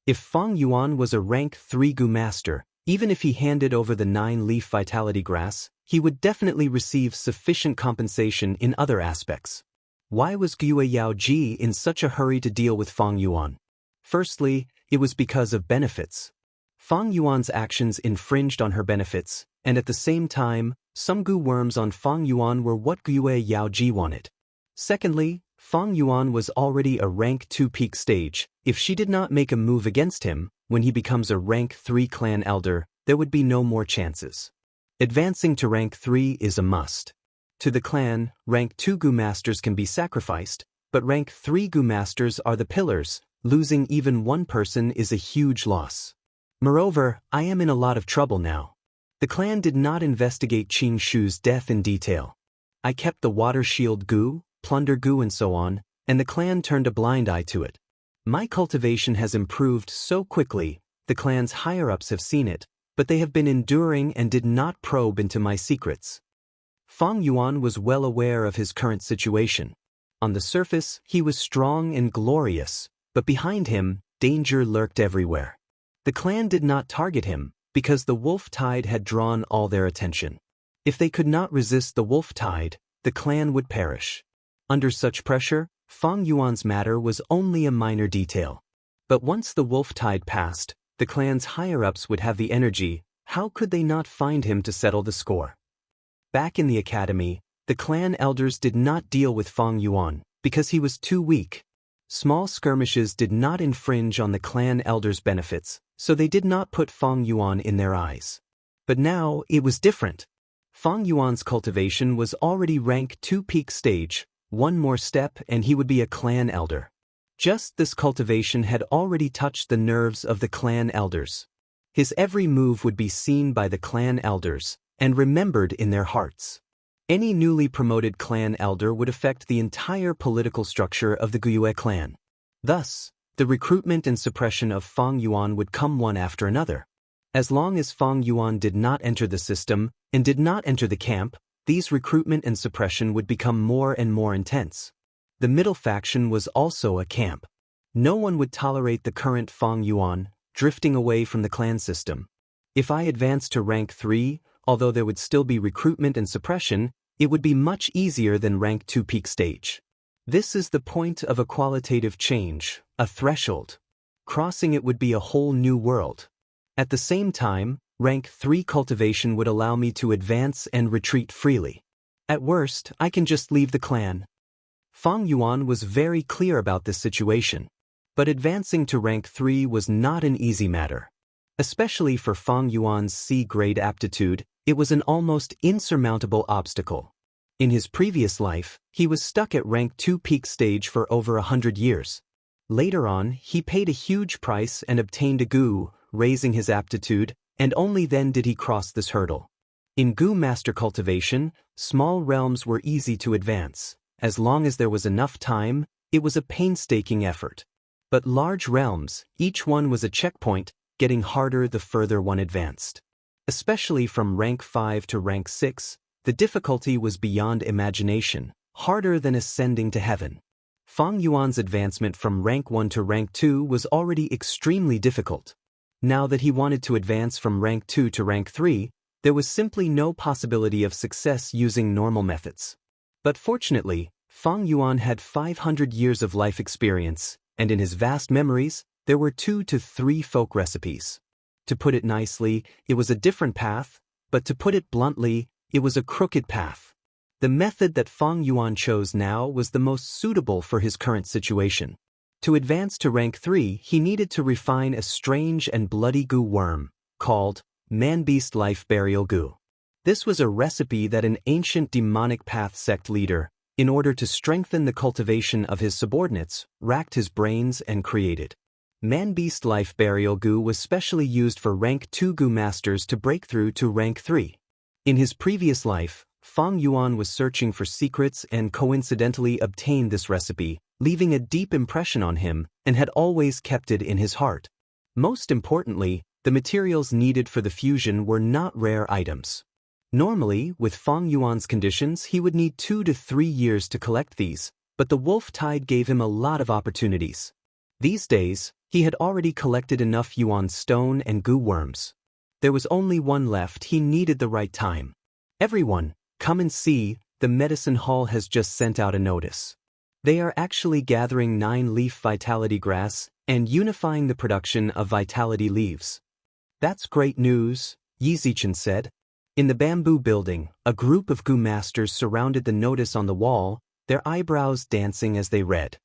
If Fang Yuan was a rank 3 Gu master, even if he handed over the 9-leaf vitality grass, he would definitely receive sufficient compensation in other aspects. Why was Gyue Yao Ji in such a hurry to deal with Fang Yuan? Firstly, it was because of benefits. Fang Yuan's actions infringed on her benefits, and at the same time, some Gu worms on Fang Yuan were what Gyue Yao Ji wanted. Secondly, Fang Yuan was already a rank 2 peak stage. If she did not make a move against him, when he becomes a rank 3 clan elder, there would be no more chances. Advancing to rank 3 is a must. To the clan, rank 2 Gu masters can be sacrificed, but rank 3 Gu masters are the pillars. Losing even one person is a huge loss. Moreover, I am in a lot of trouble now. The clan did not investigate Qing Shu's death in detail. I kept the water shield Gu, plunder Gu and so on, and the clan turned a blind eye to it. My cultivation has improved so quickly, the clan's higher-ups have seen it, but they have been enduring and did not probe into my secrets. Fang Yuan was well aware of his current situation. On the surface, he was strong and glorious, but behind him, danger lurked everywhere. The clan did not target him, because the wolf tide had drawn all their attention. If they could not resist the wolf tide, the clan would perish. Under such pressure, Fang Yuan's matter was only a minor detail. But once the wolf tide passed, the clan's higher-ups would have the energy, how could they not find him to settle the score? Back in the academy, the clan elders did not deal with Fang Yuan, because he was too weak. Small skirmishes did not infringe on the clan elders' benefits, so they did not put Fang Yuan in their eyes. But now, it was different. Fang Yuan's cultivation was already rank 2 peak stage, one more step and he would be a clan elder. Just this cultivation had already touched the nerves of the clan elders. His every move would be seen by the clan elders, and remembered in their hearts. Any newly promoted clan elder would affect the entire political structure of the Gyue clan. Thus, the recruitment and suppression of Fang Yuan would come one after another. As long as Fang Yuan did not enter the system, and did not enter the camp, these recruitment and suppression would become more and more intense. The middle faction was also a camp. No one would tolerate the current Fang Yuan, drifting away from the clan system. If I advanced to rank 3, although there would still be recruitment and suppression, it would be much easier than rank 2 peak stage. This is the point of a qualitative change, a threshold. Crossing it would be a whole new world. At the same time, rank 3 cultivation would allow me to advance and retreat freely. At worst, I can just leave the clan. Fang Yuan was very clear about this situation. But advancing to rank 3 was not an easy matter. Especially for Fang Yuan's C-grade aptitude, it was an almost insurmountable obstacle. In his previous life, he was stuck at rank 2 peak stage for over 100 years. Later on, he paid a huge price and obtained a Gu, raising his aptitude, and only then did he cross this hurdle. In Gu master cultivation, small realms were easy to advance, as long as there was enough time, it was a painstaking effort. But large realms, each one was a checkpoint, getting harder the further one advanced. Especially from rank 5 to rank 6, the difficulty was beyond imagination, harder than ascending to heaven. Fang Yuan's advancement from rank 1 to rank 2 was already extremely difficult. Now that he wanted to advance from rank 2 to rank 3, there was simply no possibility of success using normal methods. But fortunately, Fang Yuan had 500 years of life experience, and in his vast memories, there were 2 to 3 folk recipes. To put it nicely, it was a different path, but to put it bluntly, it was a crooked path. The method that Fang Yuan chose now was the most suitable for his current situation. To advance to rank 3, he needed to refine a strange and bloody goo worm, called Man-Beast Life Burial Goo. This was a recipe that an ancient demonic path sect leader, in order to strengthen the cultivation of his subordinates, racked his brains and created. Man-Beast Life Burial Goo was specially used for rank 2 goo masters to break through to rank 3. In his previous life, Fang Yuan was searching for secrets and coincidentally obtained this recipe, leaving a deep impression on him, and had always kept it in his heart. Most importantly, the materials needed for the fusion were not rare items. Normally, with Fang Yuan's conditions, he would need 2 to 3 years to collect these, but the wolf tide gave him a lot of opportunities. These days, he had already collected enough Yuan stone and goo worms. There was only one left. He needed the right time. Everyone, come and see, the medicine hall has just sent out a notice. They are actually gathering 9-leaf vitality grass and unifying the production of vitality leaves. That's great news, Yi Zichen said. In the bamboo building, a group of goo masters surrounded the notice on the wall, their eyebrows dancing as they read.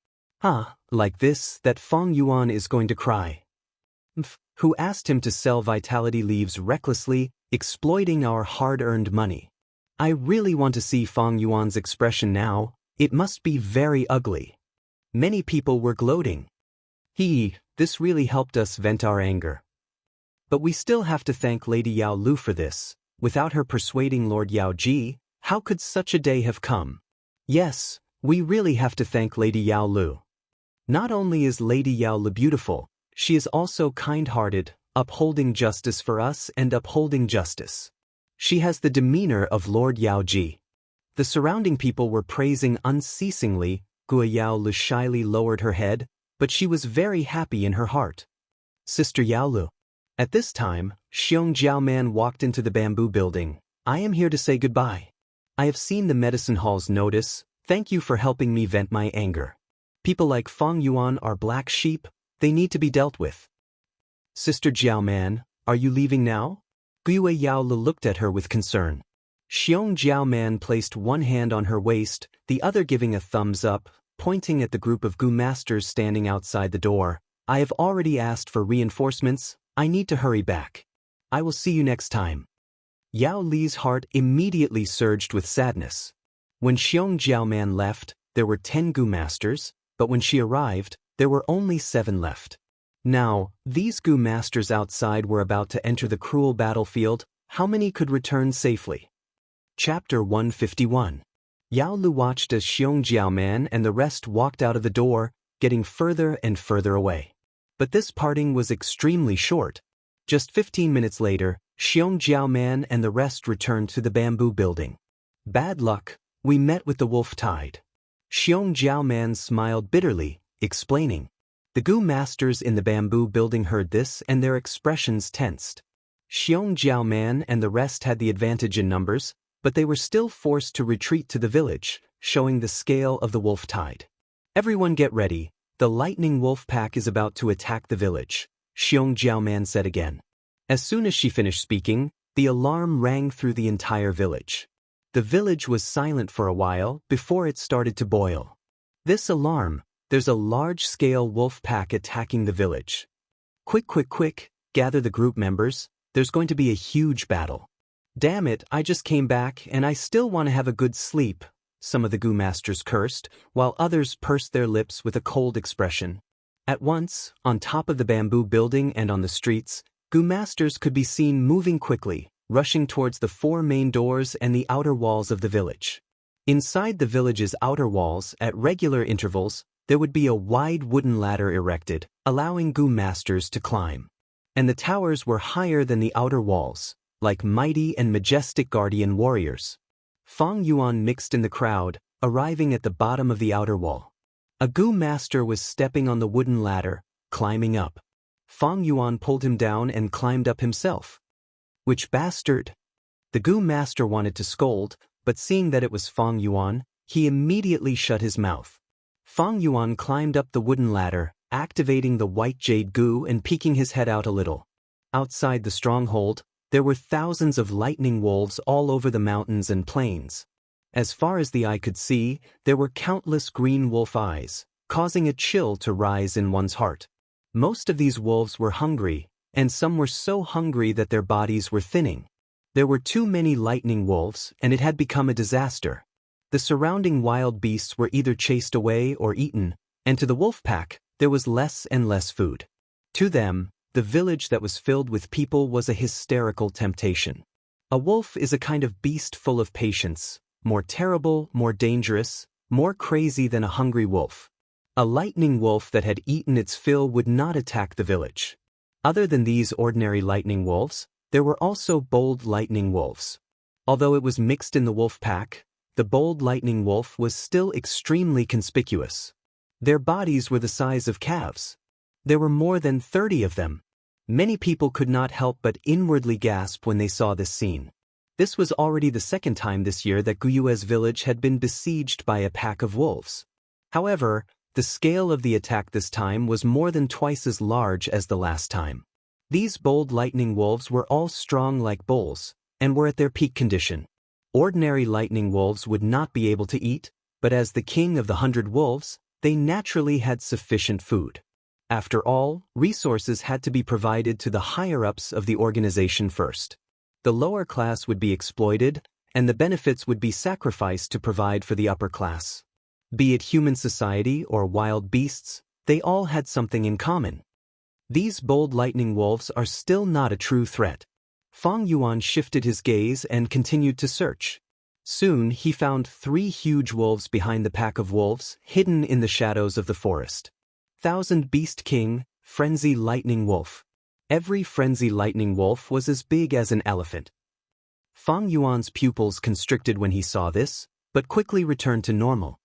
Like this, that Fang Yuan is going to cry. Who asked him to sell vitality leaves recklessly, exploiting our hard-earned money. I really want to see Fang Yuan's expression now. It must be very ugly. Many people were gloating. This really helped us vent our anger. But we still have to thank Lady Yao Lu for this. Without her persuading Lord Yao Ji, how could such a day have come? Yes, we really have to thank Lady Yao Lu. Not only is Lady Yao Lu beautiful, she is also kind-hearted, upholding justice for us and upholding justice. She has the demeanor of Lord Yao Ji. The surrounding people were praising unceasingly. Gua Yao Lu shyly lowered her head, but she was very happy in her heart. Sister Yao Lu. At this time, Xiong Jiaoman walked into the bamboo building. I am here to say goodbye. I have seen the medicine hall's notice. Thank you for helping me vent my anger. People like Fang Yuan are black sheep. They need to be dealt with. Sister Jiaoman, are you leaving now? Gua Yao Lu looked at her with concern. Xiong Jiaoman placed one hand on her waist, the other giving a thumbs up, pointing at the group of goo masters standing outside the door. I have already asked for reinforcements. I need to hurry back. I will see you next time. Yao Li's heart immediately surged with sadness. When Xiong Jiaoman left, there were 10 goo masters, but when she arrived, there were only 7 left. Now, these goo masters outside were about to enter the cruel battlefield. How many could return safely? Chapter 151. Yao Lu watched as Xiong Jiaoman and the rest walked out of the door, getting further and further away. But this parting was extremely short. Just 15 minutes later, Xiong Jiaoman and the rest returned to the bamboo building. Bad luck, we met with the wolf tide. Xiong Jiaoman smiled bitterly, explaining. The goo masters in the bamboo building heard this and their expressions tensed. Xiong Jiaoman and the rest had the advantage in numbers, but they were still forced to retreat to the village, showing the scale of the wolf tide. Everyone get ready. The lightning wolf pack is about to attack the village, Xiong Jiaoman said again. As soon as she finished speaking, the alarm rang through the entire village. The village was silent for a while before it started to boil. This alarm, there's a large-scale wolf pack attacking the village. Quick, gather the group members, there's going to be a huge battle. Damn it, I just came back and I still want to have a good sleep. Some of the goo masters cursed, while others pursed their lips with a cold expression. At once, on top of the bamboo building and on the streets, goo masters could be seen moving quickly, rushing towards the 4 main doors and the outer walls of the village. Inside the village's outer walls, at regular intervals, there would be a wide wooden ladder erected, allowing Gu masters to climb. And the towers were higher than the outer walls, like mighty and majestic guardian warriors. Fang Yuan mixed in the crowd, arriving at the bottom of the outer wall. A Gu master was stepping on the wooden ladder, climbing up. Fang Yuan pulled him down and climbed up himself. Which bastard? The Gu master wanted to scold, but seeing that it was Fang Yuan, he immediately shut his mouth. Fang Yuan climbed up the wooden ladder, activating the white jade Gu and peeking his head out a little. Outside the stronghold, there were thousands of lightning wolves all over the mountains and plains. As far as the eye could see, there were countless green wolf eyes, causing a chill to rise in one's heart. Most of these wolves were hungry, and some were so hungry that their bodies were thinning. There were too many lightning wolves, and it had become a disaster. The surrounding wild beasts were either chased away or eaten, and to the wolf pack, there was less and less food. To them, the village that was filled with people was a hysterical temptation. A wolf is a kind of beast full of patience, more terrible, more dangerous, more crazy than a hungry wolf. A lightning wolf that had eaten its fill would not attack the village. Other than these ordinary lightning wolves, there were also bold lightning wolves. Although it was mixed in the wolf pack, the bold lightning wolf was still extremely conspicuous. Their bodies were the size of calves. There were more than 30 of them. Many people could not help but inwardly gasp when they saw this scene. This was already the second time this year that Guyue's village had been besieged by a pack of wolves. However, the scale of the attack this time was more than twice as large as the last time. These bold lightning wolves were all strong like bulls, and were at their peak condition. Ordinary lightning wolves would not be able to eat, but as the king of the 100 wolves, they naturally had sufficient food. After all, resources had to be provided to the higher-ups of the organization first. The lower class would be exploited, and the benefits would be sacrificed to provide for the upper class. Be it human society or wild beasts, they all had something in common. These bold lightning wolves are still not a true threat. Fang Yuan shifted his gaze and continued to search. Soon he found 3 huge wolves behind the pack of wolves, hidden in the shadows of the forest. Thousand Beast King, Frenzy Lightning Wolf. Every Frenzy Lightning Wolf was as big as an elephant. Fang Yuan's pupils constricted when he saw this, but quickly returned to normal.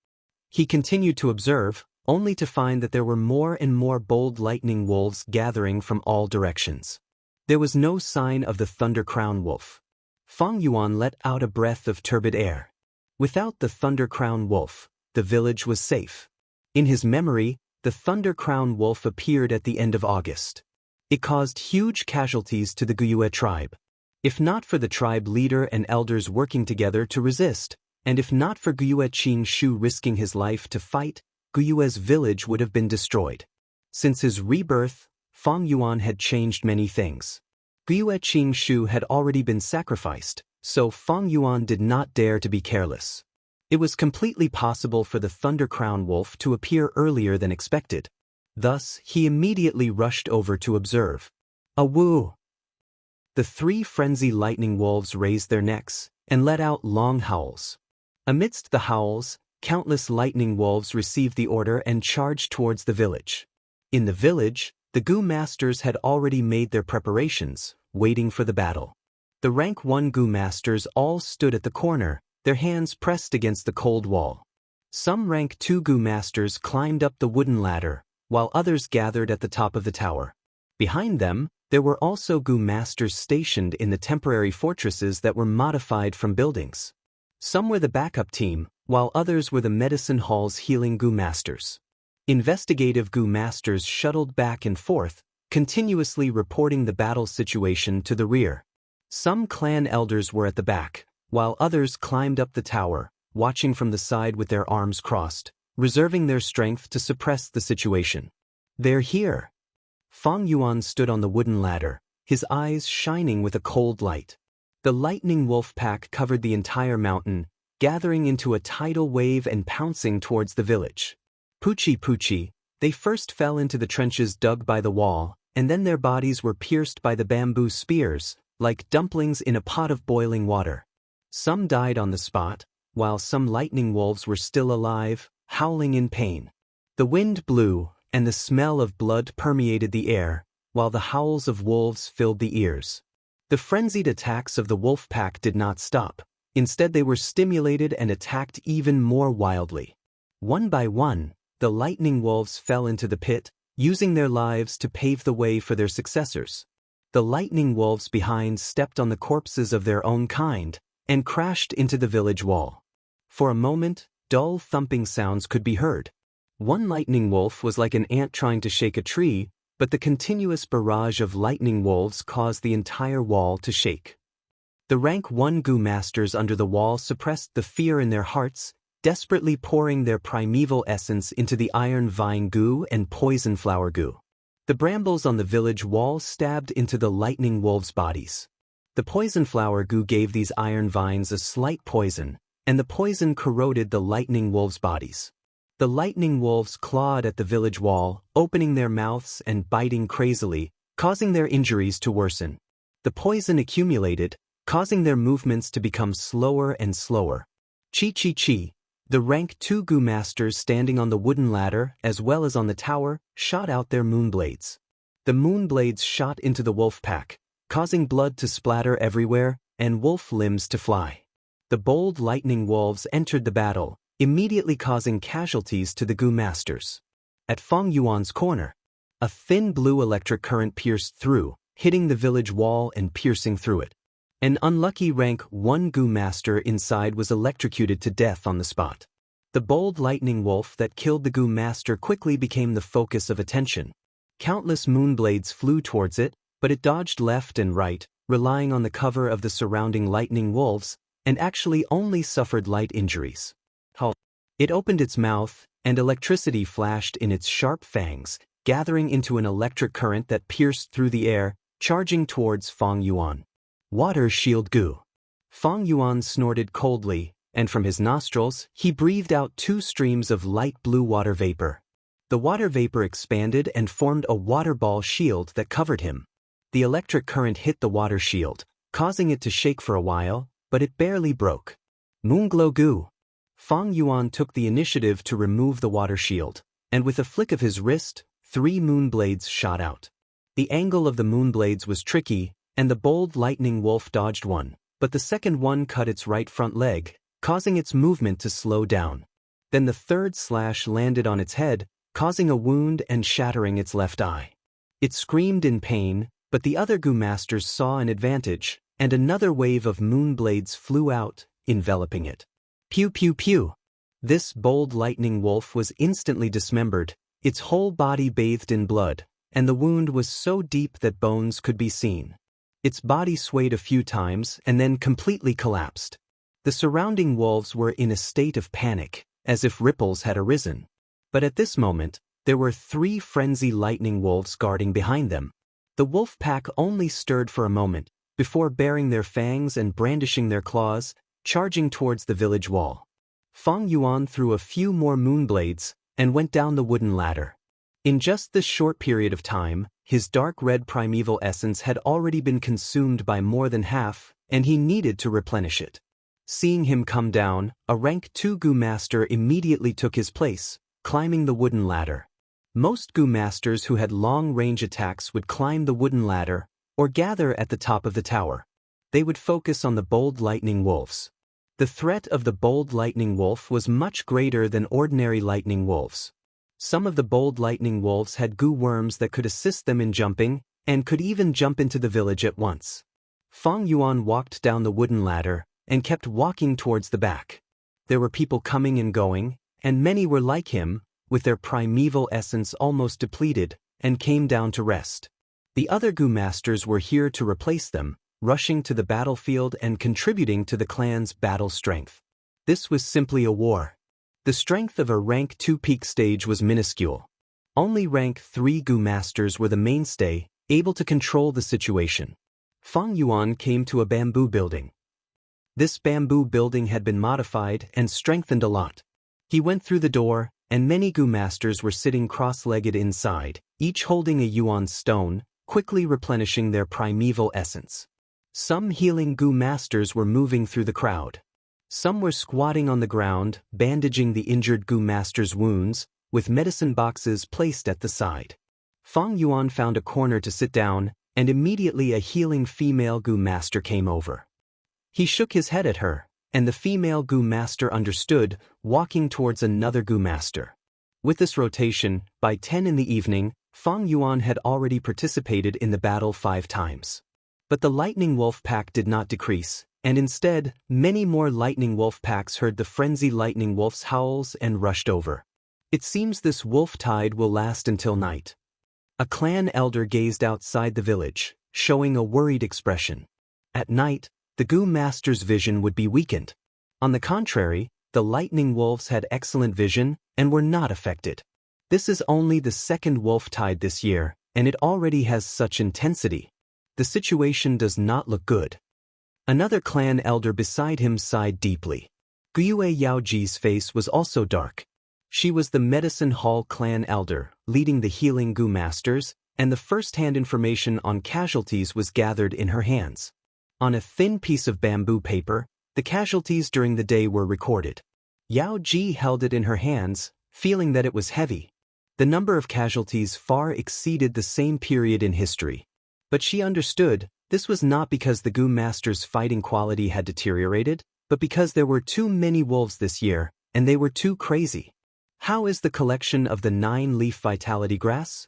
He continued to observe, only to find that there were more and more bold lightning wolves gathering from all directions. There was no sign of the Thunder Crown Wolf. Fang Yuan let out a breath of turbid air. Without the Thunder Crown Wolf, the village was safe. In his memory, the Thunder Crown Wolf appeared at the end of August. It caused huge casualties to the Guyue tribe. If not for the tribe leader and elders working together to resist, and if not for Guyue Qing Shu risking his life to fight, Guyue's village would have been destroyed. Since his rebirth, Fang Yuan had changed many things. Guyue Qing Shu had already been sacrificed, so Fang Yuan did not dare to be careless. It was completely possible for the Thunder Crown Wolf to appear earlier than expected. Thus, he immediately rushed over to observe. Awoo! The 3 frenzy lightning wolves raised their necks and let out long howls. Amidst the howls, countless lightning wolves received the order and charged towards the village. In the village, the Gu masters had already made their preparations, waiting for the battle. The rank 1 Gu masters all stood at the corner, their hands pressed against the cold wall. Some rank 2 Gu masters climbed up the wooden ladder, while others gathered at the top of the tower. Behind them, there were also Gu masters stationed in the temporary fortresses that were modified from buildings. Some were the backup team, while others were the medicine hall's healing Gu masters. Investigative Gu masters shuttled back and forth, continuously reporting the battle situation to the rear. Some clan elders were at the back, while others climbed up the tower, watching from the side with their arms crossed, reserving their strength to suppress the situation. They're here. Fang Yuan stood on the wooden ladder, his eyes shining with a cold light. The lightning wolf pack covered the entire mountain, gathering into a tidal wave and pouncing towards the village. Poochie poochie, they first fell into the trenches dug by the wall, and then their bodies were pierced by the bamboo spears, like dumplings in a pot of boiling water. Some died on the spot, while some lightning wolves were still alive, howling in pain. The wind blew, and the smell of blood permeated the air, while the howls of wolves filled the ears. The frenzied attacks of the wolf pack did not stop. Instead, they were stimulated and attacked even more wildly. One by one, the lightning wolves fell into the pit, using their lives to pave the way for their successors. The lightning wolves behind stepped on the corpses of their own kind and crashed into the village wall. For a moment, dull thumping sounds could be heard. One lightning wolf was like an ant trying to shake a tree, but the continuous barrage of lightning wolves caused the entire wall to shake. The rank 1 goo masters under the wall suppressed the fear in their hearts, desperately pouring their primeval essence into the iron vine goo and poison flower goo. The brambles on the village wall stabbed into the lightning wolves' bodies. The poison flower goo gave these iron vines a slight poison, and the poison corroded the lightning wolves' bodies. The lightning wolves clawed at the village wall, opening their mouths and biting crazily, causing their injuries to worsen. The poison accumulated, causing their movements to become slower and slower. Chi. The rank 2 goo masters standing on the wooden ladder as well as on the tower shot out their moonblades. The moonblades shot into the wolf pack, causing blood to splatter everywhere and wolf limbs to fly. The bold lightning wolves entered the battle, immediately causing casualties to the goo masters. At Feng Yuan's corner, a thin blue electric current pierced through, hitting the village wall and piercing through it. An unlucky rank 1 goo master inside was electrocuted to death on the spot. The bold lightning wolf that killed the goo master quickly became the focus of attention. Countless moonblades flew towards it, but it dodged left and right, relying on the cover of the surrounding lightning wolves, and actually only suffered light injuries. It opened its mouth, and electricity flashed in its sharp fangs, gathering into an electric current that pierced through the air, charging towards Feng Yuan. Water shield goo. Feng Yuan snorted coldly, and from his nostrils, he breathed out 2 streams of light blue water vapor. The water vapor expanded and formed a water ball shield that covered him. The electric current hit the water shield, causing it to shake for a while, but it barely broke. Moonglow goo. Feng Yuan took the initiative to remove the water shield, and with a flick of his wrist, 3 moonblades shot out. The angle of the moonblades was tricky, and the bold lightning wolf dodged one, but the second one cut its right front leg, causing its movement to slow down. Then the third slash landed on its head, causing a wound and shattering its left eye. It screamed in pain, but the other goo masters saw an advantage, and another wave of moonblades flew out, enveloping it. Pew pew pew. This bold lightning wolf was instantly dismembered, its whole body bathed in blood, and the wound was so deep that bones could be seen. Its body swayed a few times and then completely collapsed. The surrounding wolves were in a state of panic, as if ripples had arisen. But at this moment, there were 3 frenzied lightning wolves guarding behind them. The wolf pack only stirred for a moment, before baring their fangs and brandishing their claws, charging towards the village wall. Feng Yuan threw a few more moonblades and went down the wooden ladder. In just this short period of time, his dark red primeval essence had already been consumed by more than half, and he needed to replenish it. Seeing him come down, a rank 2 goo master immediately took his place, climbing the wooden ladder. Most goo masters who had long-range attacks would climb the wooden ladder, or gather at the top of the tower. They would focus on the bold lightning wolves. The threat of the bold lightning wolf was much greater than ordinary lightning wolves. Some of the bold lightning wolves had goo worms that could assist them in jumping, and could even jump into the village at once. Feng Yuan walked down the wooden ladder, and kept walking towards the back. There were people coming and going, and many were like him, with their primeval essence almost depleted, and came down to rest. The other goo masters were here to replace them, rushing to the battlefield and contributing to the clan's battle strength. This was simply a war. The strength of a rank 2 peak stage was minuscule. Only rank 3 goo masters were the mainstay, able to control the situation. Feng Yuan came to a bamboo building. This bamboo building had been modified and strengthened a lot. He went through the door, and many goo masters were sitting cross-legged inside, each holding a yuan stone, quickly replenishing their primeval essence. Some healing goo masters were moving through the crowd. Some were squatting on the ground, bandaging the injured Gu master's wounds, with medicine boxes placed at the side. Fang Yuan found a corner to sit down, and immediately a healing female Gu master came over. He shook his head at her, and the female Gu master understood, walking towards another Gu master. With this rotation, by 10 in the evening, Fang Yuan had already participated in the battle 5 times. But the lightning wolf pack did not decrease, and instead, many more lightning wolf packs heard the frenzied lightning wolf's howls and rushed over. It seems this wolf tide will last until night. A clan elder gazed outside the village, showing a worried expression. At night, the Gu master's vision would be weakened. On the contrary, the lightning wolves had excellent vision and were not affected. This is only the second wolf tide this year, and it already has such intensity. The situation does not look good. Another clan elder beside him sighed deeply. Guyue Yaoji's face was also dark. She was the Medicine Hall clan elder, leading the healing Gu masters, and the first-hand information on casualties was gathered in her hands. On a thin piece of bamboo paper, the casualties during the day were recorded. Yao Ji held it in her hands, feeling that it was heavy. The number of casualties far exceeded the same period in history. But she understood, this was not because the Gu master's fighting quality had deteriorated, but because there were too many wolves this year, and they were too crazy. How is the collection of the 9-leaf vitality grass?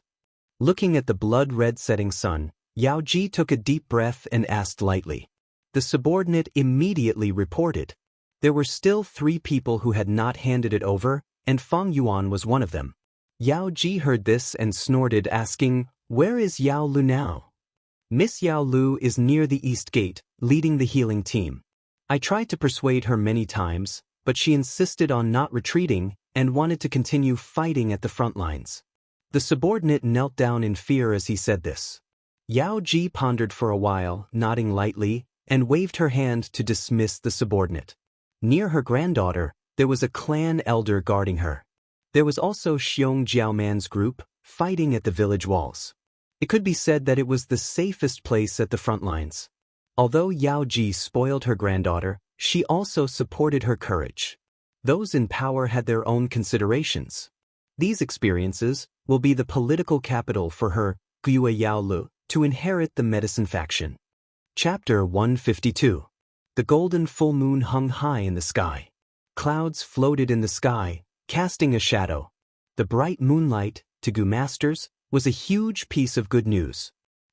Looking at the blood-red setting sun, Yao Ji took a deep breath and asked lightly. The subordinate immediately reported. There were still 3 people who had not handed it over, and Fang Yuan was one of them. Yao Ji heard this and snorted, asking, "Where is Yao Lu now?" Miss Yao Lu is near the east gate, leading the healing team. I tried to persuade her many times, but she insisted on not retreating and wanted to continue fighting at the front lines. The subordinate knelt down in fear as he said this. Yao Ji pondered for a while, nodding lightly, and waved her hand to dismiss the subordinate. Near her granddaughter, there was a clan elder guarding her. There was also Xiong Jiaoman's group, fighting at the village walls. It could be said that it was the safest place at the front lines. Although Yao Ji spoiled her granddaughter, she also supported her courage. Those in power had their own considerations. These experiences will be the political capital for her, Guyue Yao Lu, to inherit the medicine faction. Chapter 152. The golden full moon hung high in the sky. Clouds floated in the sky, casting a shadow. The bright moonlight, to Gu masters, was a huge piece of good news.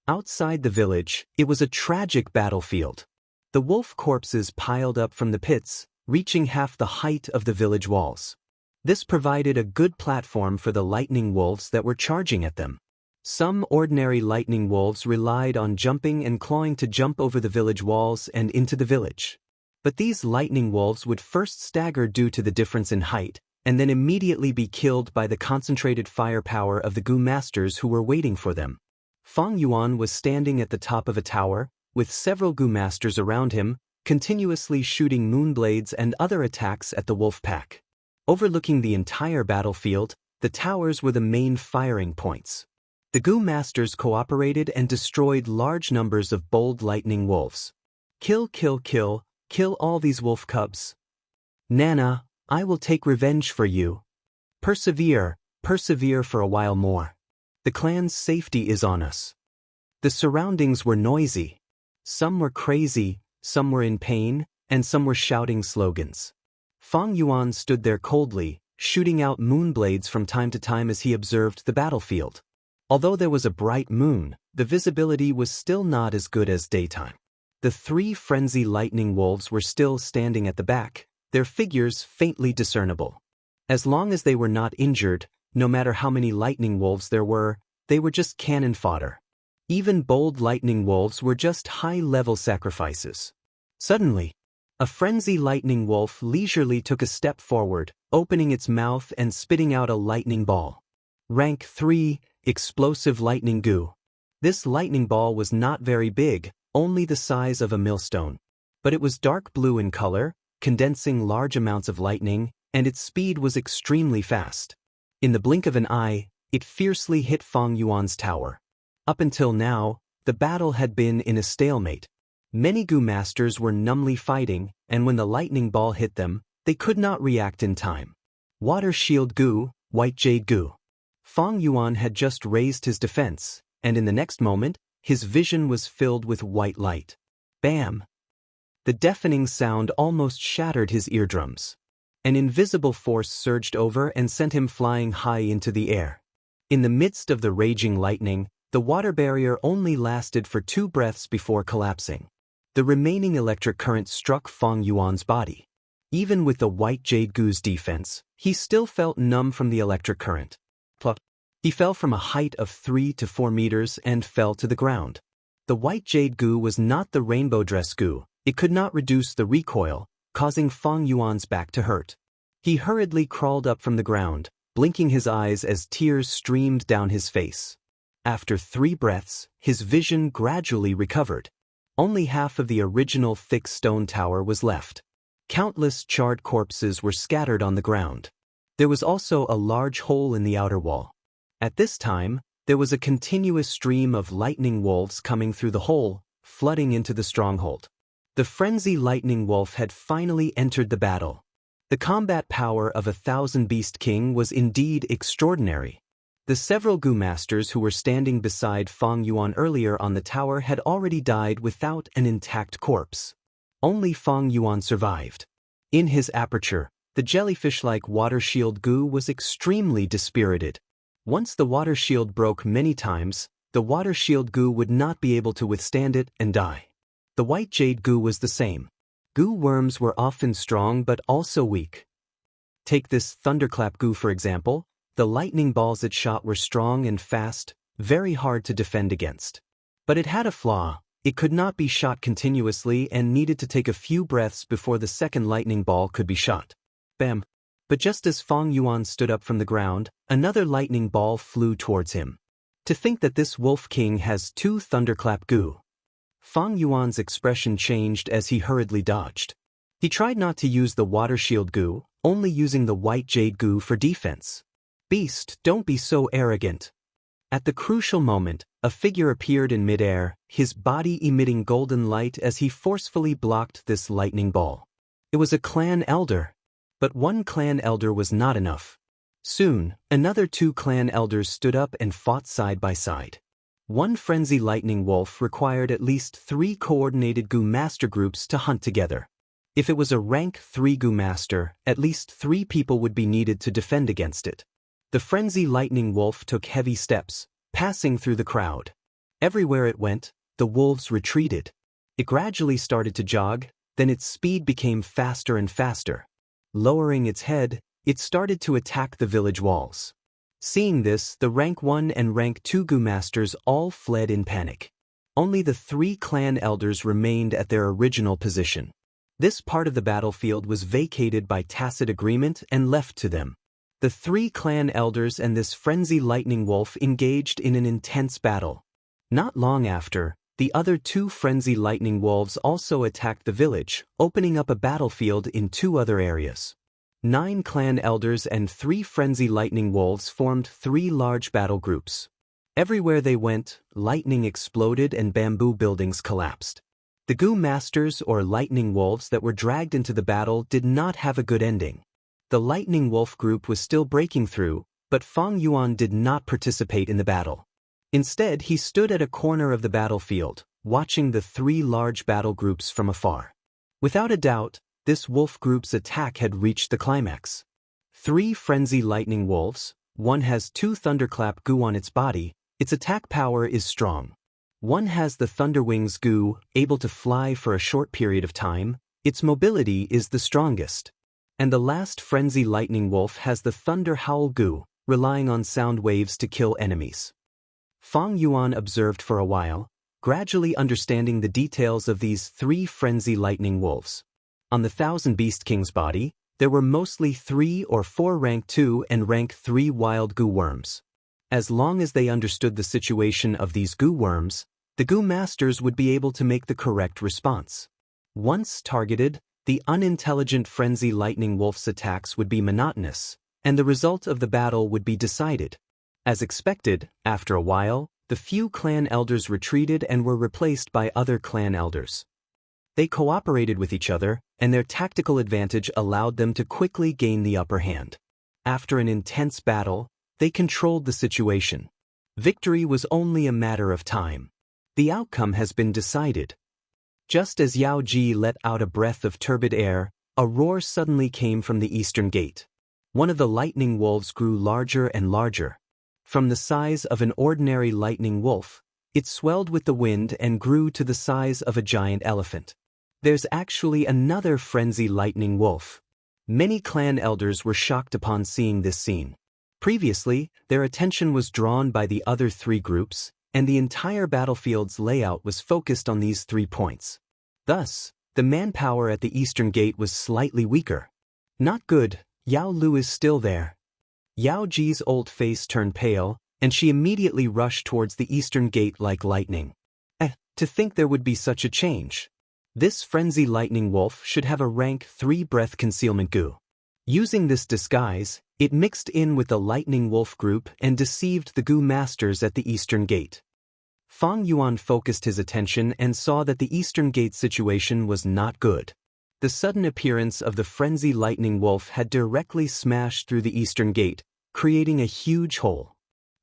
Outside the village, it was a tragic battlefield. The wolf corpses piled up from the pits, reaching half the height of the village walls. This provided a good platform for the lightning wolves that were charging at them. Some ordinary lightning wolves relied on jumping and clawing to jump over the village walls and into the village. But these lightning wolves would first stagger due to the difference in height, and then immediately be killed by the concentrated firepower of the Gu masters who were waiting for them. Fang Yuan was standing at the top of a tower, with several Gu masters around him, continuously shooting moonblades and other attacks at the wolf pack. Overlooking the entire battlefield, the towers were the main firing points. The Gu masters cooperated and destroyed large numbers of bold lightning wolves. Kill, kill, kill, kill all these wolf cubs. Nana, I will take revenge for you. Persevere, persevere for a while more. The clan's safety is on us. The surroundings were noisy. Some were crazy, some were in pain, and some were shouting slogans. Fang Yuan stood there coldly, shooting out moonblades from time to time as he observed the battlefield. Although there was a bright moon, the visibility was still not as good as daytime. The 3 frenzy lightning wolves were still standing at the back, their figures faintly discernible. As long as they were not injured, no matter how many lightning wolves there were, they were just cannon fodder. Even bold lightning wolves were just high-level sacrifices. Suddenly, a frenzy lightning wolf leisurely took a step forward, opening its mouth and spitting out a lightning ball. Rank 3, Explosive Lightning Gu. This lightning ball was not very big, only the size of a millstone. But it was dark blue in color, condensing large amounts of lightning, and its speed was extremely fast. In the blink of an eye, it fiercely hit Fang Yuan's tower. Up until now, the battle had been in a stalemate. Many Goo Masters were numbly fighting, and when the lightning ball hit them, they could not react in time. Water Shield Goo, White Jade Goo. Fang Yuan had just raised his defense, and in the next moment, his vision was filled with white light. Bam! The deafening sound almost shattered his eardrums. An invisible force surged over and sent him flying high into the air. In the midst of the raging lightning, the water barrier only lasted for 2 breaths before collapsing. The remaining electric current struck Fang Yuan's body. Even with the White Jade Goo's defense, he still felt numb from the electric current. He fell from a height of 3 to 4 meters and fell to the ground. The White Jade Goo was not the Rainbow Dress Goo. It could not reduce the recoil, causing Fang Yuan's back to hurt. He hurriedly crawled up from the ground, blinking his eyes as tears streamed down his face. After 3 breaths, his vision gradually recovered. Only half of the original thick stone tower was left. Countless charred corpses were scattered on the ground. There was also a large hole in the outer wall. At this time, there was a continuous stream of lightning wolves coming through the hole, flooding into the stronghold. The frenzy lightning wolf had finally entered the battle. The combat power of 1,000 Beast King was indeed extraordinary. The several Goo Masters who were standing beside Fang Yuan earlier on the tower had already died without an intact corpse. Only Fang Yuan survived. In his aperture, the jellyfish-like Water Shield Goo was extremely dispirited. Once the Water Shield broke many times, the Water Shield Goo would not be able to withstand it and die. The White Jade Goo was the same. Goo worms were often strong but also weak. Take this Thunderclap Goo for example. The lightning balls it shot were strong and fast, very hard to defend against. But it had a flaw. It could not be shot continuously and needed to take a few breaths before the second lightning ball could be shot. Bam! But just as Fang Yuan stood up from the ground, another lightning ball flew towards him. To think that this Wolf King has 2 Thunderclap Goo. Fang Yuan's expression changed as he hurriedly dodged. He tried not to use the Water Shield Goo, only using the White Jade Goo for defense. Beast, don't be so arrogant. At the crucial moment, a figure appeared in midair, his body emitting golden light as he forcefully blocked this lightning ball. It was a clan elder. But one clan elder was not enough. Soon, another 2 clan elders stood up and fought side by side. One frenzy lightning wolf required at least 3 coordinated Goo Master groups to hunt together. If it was a rank 3 Goo Master, at least 3 people would be needed to defend against it. The frenzy lightning wolf took heavy steps, passing through the crowd. Everywhere it went, the wolves retreated. It gradually started to jog, then its speed became faster and faster. Lowering its head, it started to attack the village walls. Seeing this, the rank 1 and rank 2 Goo Masters all fled in panic. Only the 3 clan elders remained at their original position. This part of the battlefield was vacated by tacit agreement and left to them. The 3 clan elders and this frenzy lightning wolf engaged in an intense battle. Not long after, the other 2 frenzy lightning wolves also attacked the village, opening up a battlefield in 2 other areas. 9 clan elders and 3 frenzy lightning wolves formed 3 large battle groups. Everywhere they went, lightning exploded and bamboo buildings collapsed. The Goo Masters or lightning wolves that were dragged into the battle did not have a good ending. The lightning wolf group was still breaking through, but Fang Yuan did not participate in the battle. Instead, he stood at a corner of the battlefield, watching the 3 large battle groups from afar. Without a doubt, this wolf group's attack had reached the climax. 3 frenzy lightning wolves, one has 2 Thunderclap Goo on its body, its attack power is strong. One has the Thunderwings Goo, able to fly for a short period of time, its mobility is the strongest. And the last frenzy lightning wolf has the Thunder Howl Goo, relying on sound waves to kill enemies. Fang Yuan observed for a while, gradually understanding the details of these 3 frenzy lightning wolves. On the 1,000 Beast King's body, there were mostly 3 or 4 rank 2 and rank 3 wild Goo worms. As long as they understood the situation of these Goo worms, the Goo Masters would be able to make the correct response. Once targeted, the unintelligent frenzy lightning wolf's attacks would be monotonous, and the result of the battle would be decided. As expected, after a while, the few clan elders retreated and were replaced by other clan elders. They cooperated with each other, and their tactical advantage allowed them to quickly gain the upper hand. After an intense battle, they controlled the situation. Victory was only a matter of time. The outcome has been decided. Just as Yao Ji let out a breath of turbid air, a roar suddenly came from the eastern gate. One of the lightning wolves grew larger and larger. From the size of an ordinary lightning wolf, it swelled with the wind and grew to the size of a giant elephant. There's actually another frenzy lightning wolf. Many clan elders were shocked upon seeing this scene. Previously, their attention was drawn by the other three groups, and the entire battlefield's layout was focused on these 3 points. Thus, the manpower at the eastern gate was slightly weaker. Not good. Yao Lu is still there. Yao Ji's old face turned pale, and she immediately rushed towards the eastern gate like lightning. To think there would be such a change. This frenzy lightning wolf should have a rank 3 breath concealment goo. Using this disguise, it mixed in with the lightning wolf group and deceived the goo masters at the eastern gate. Fang Yuan focused his attention and saw that the eastern gate situation was not good. The sudden appearance of the frenzy lightning wolf had directly smashed through the eastern gate, creating a huge hole.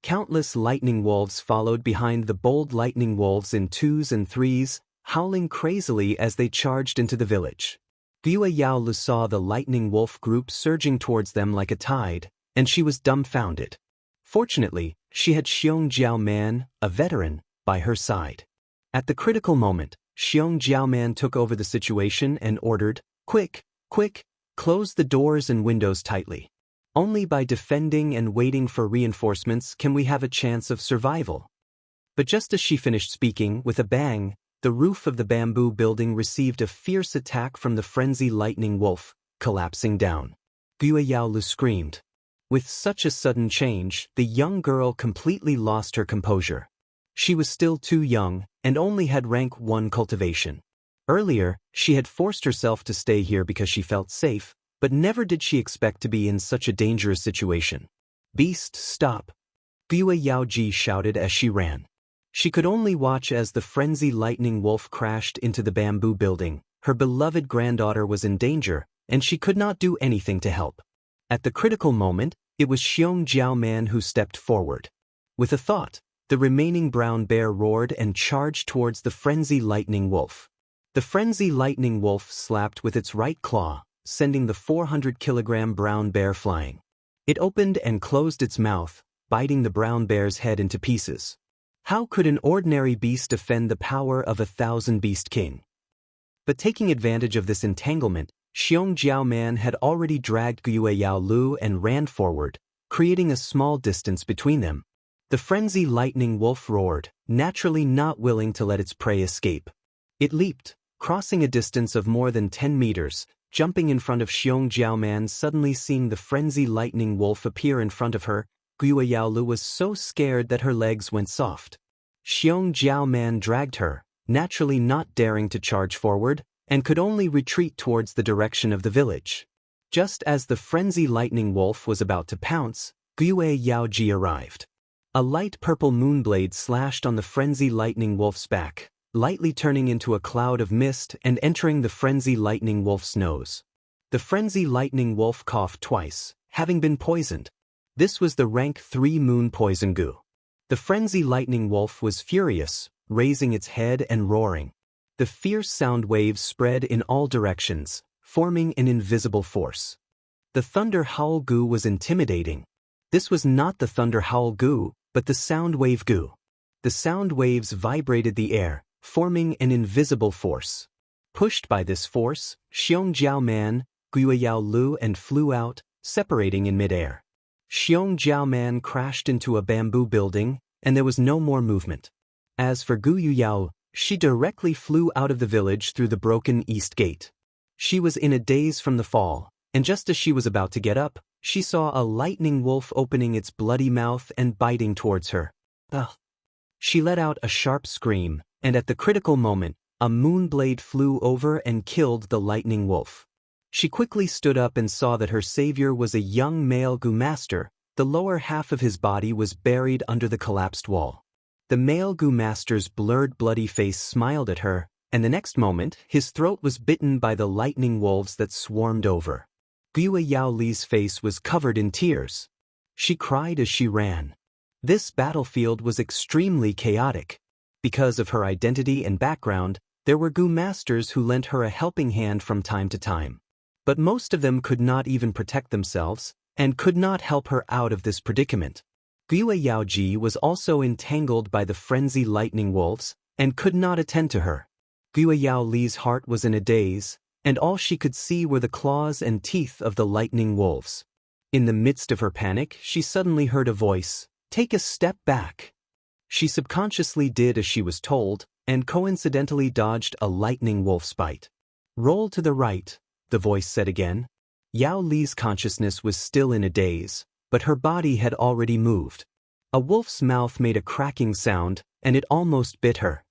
Countless lightning wolves followed behind the bold lightning wolves in 2s and 3s, howling crazily as they charged into the village. Gue Yao Lu saw the lightning wolf group surging towards them like a tide, and she was dumbfounded. Fortunately, she had Xiong Jiaoman, a veteran, by her side. At the critical moment, Xiong Jiaoman took over the situation and ordered, "Quick, quick, close the doors and windows tightly. Only by defending and waiting for reinforcements can we have a chance of survival." But just as she finished speaking, with a bang, the roof of the bamboo building received a fierce attack from the frenzy lightning wolf, collapsing down. Gue Yao Lu screamed. With such a sudden change, the young girl completely lost her composure. She was still too young, and only had rank 1 cultivation. Earlier, she had forced herself to stay here because she felt safe, but never did she expect to be in such a dangerous situation. "Beast, stop!" Gue Yao Ji shouted as she ran. She could only watch as the frenzy lightning wolf crashed into the bamboo building. Her beloved granddaughter was in danger, and she could not do anything to help. At the critical moment, it was Xiong Jiaoman who stepped forward. With a thought, the remaining brown bear roared and charged towards the frenzy lightning wolf. The frenzy lightning wolf slapped with its right claw, sending the 400-kilogram brown bear flying. It opened and closed its mouth, biting the brown bear's head into pieces. How could an ordinary beast defend the power of 1,000 Beast King? But taking advantage of this entanglement, Xiong Jiaoman had already dragged Gue Yao Lu and ran forward, creating a small distance between them. The frenzy lightning wolf roared, naturally not willing to let its prey escape. It leaped, crossing a distance of more than 10 meters, jumping in front of Xiong Jiaoman. Suddenly seeing the frenzy lightning wolf appear in front of her, Gue Yao Lu was so scared that her legs went soft. Xiong Jiaoman dragged her, naturally not daring to charge forward, and could only retreat towards the direction of the village. Just as the frenzy lightning wolf was about to pounce, Gue Yao Ji arrived. A light purple moonblade slashed on the frenzy lightning wolf's back, lightly turning into a cloud of mist and entering the frenzy lightning wolf's nose. The frenzy lightning wolf coughed twice, having been poisoned. This was the rank 3 moon poison goo. The frenzy lightning wolf was furious, raising its head and roaring. The fierce sound waves spread in all directions, forming an invisible force. The thunder howl goo was intimidating. This was not the thunder howl goo, but the sound wave goo. The sound waves vibrated the air, forming an invisible force. Pushed by this force, Xiong Jiaoman, Gue Yao Lu and flew out, separating in midair. Xiong Jiaoman crashed into a bamboo building, and there was no more movement. As for Gue Yao, she directly flew out of the village through the broken east gate. She was in a daze from the fall, and just as she was about to get up, she saw a lightning wolf opening its bloody mouth and biting towards her. Ugh! She let out a sharp scream, and at the critical moment, a moonblade flew over and killed the lightning wolf. She quickly stood up and saw that her savior was a young male goo master. The lower half of his body was buried under the collapsed wall. The male goo master's blurred bloody face smiled at her, and the next moment, his throat was bitten by the lightning wolves that swarmed over. Gui Yao Li's face was covered in tears. She cried as she ran. This battlefield was extremely chaotic. Because of her identity and background, there were Gu masters who lent her a helping hand from time to time. But most of them could not even protect themselves, and could not help her out of this predicament. Gui Yaoji was also entangled by the frenzy lightning wolves, and could not attend to her. Gui Yao Li's heart was in a daze, and all she could see were the claws and teeth of the lightning wolves. In the midst of her panic, she suddenly heard a voice, "Take a step back." She subconsciously did as she was told, and coincidentally dodged a lightning wolf's bite. "Roll to the right," the voice said again. Yao Li's consciousness was still in a daze, but her body had already moved. A wolf's mouth made a cracking sound, and it almost bit her.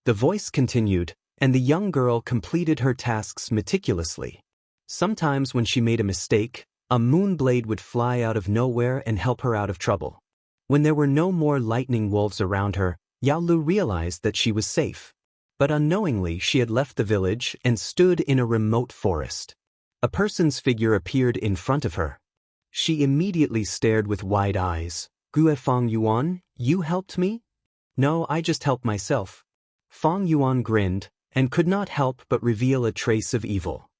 The voice continued, and the young girl completed her tasks meticulously. Sometimes when she made a mistake, a moon blade would fly out of nowhere and help her out of trouble. When there were no more lightning wolves around her, Yao Lu realized that she was safe. But unknowingly she had left the village and stood in a remote forest. A person's figure appeared in front of her. She immediately stared with wide eyes. "Gue Fong Yuan, you helped me?" "No, I just helped myself." Fong Yuan grinned, and could not help but reveal a trace of evil.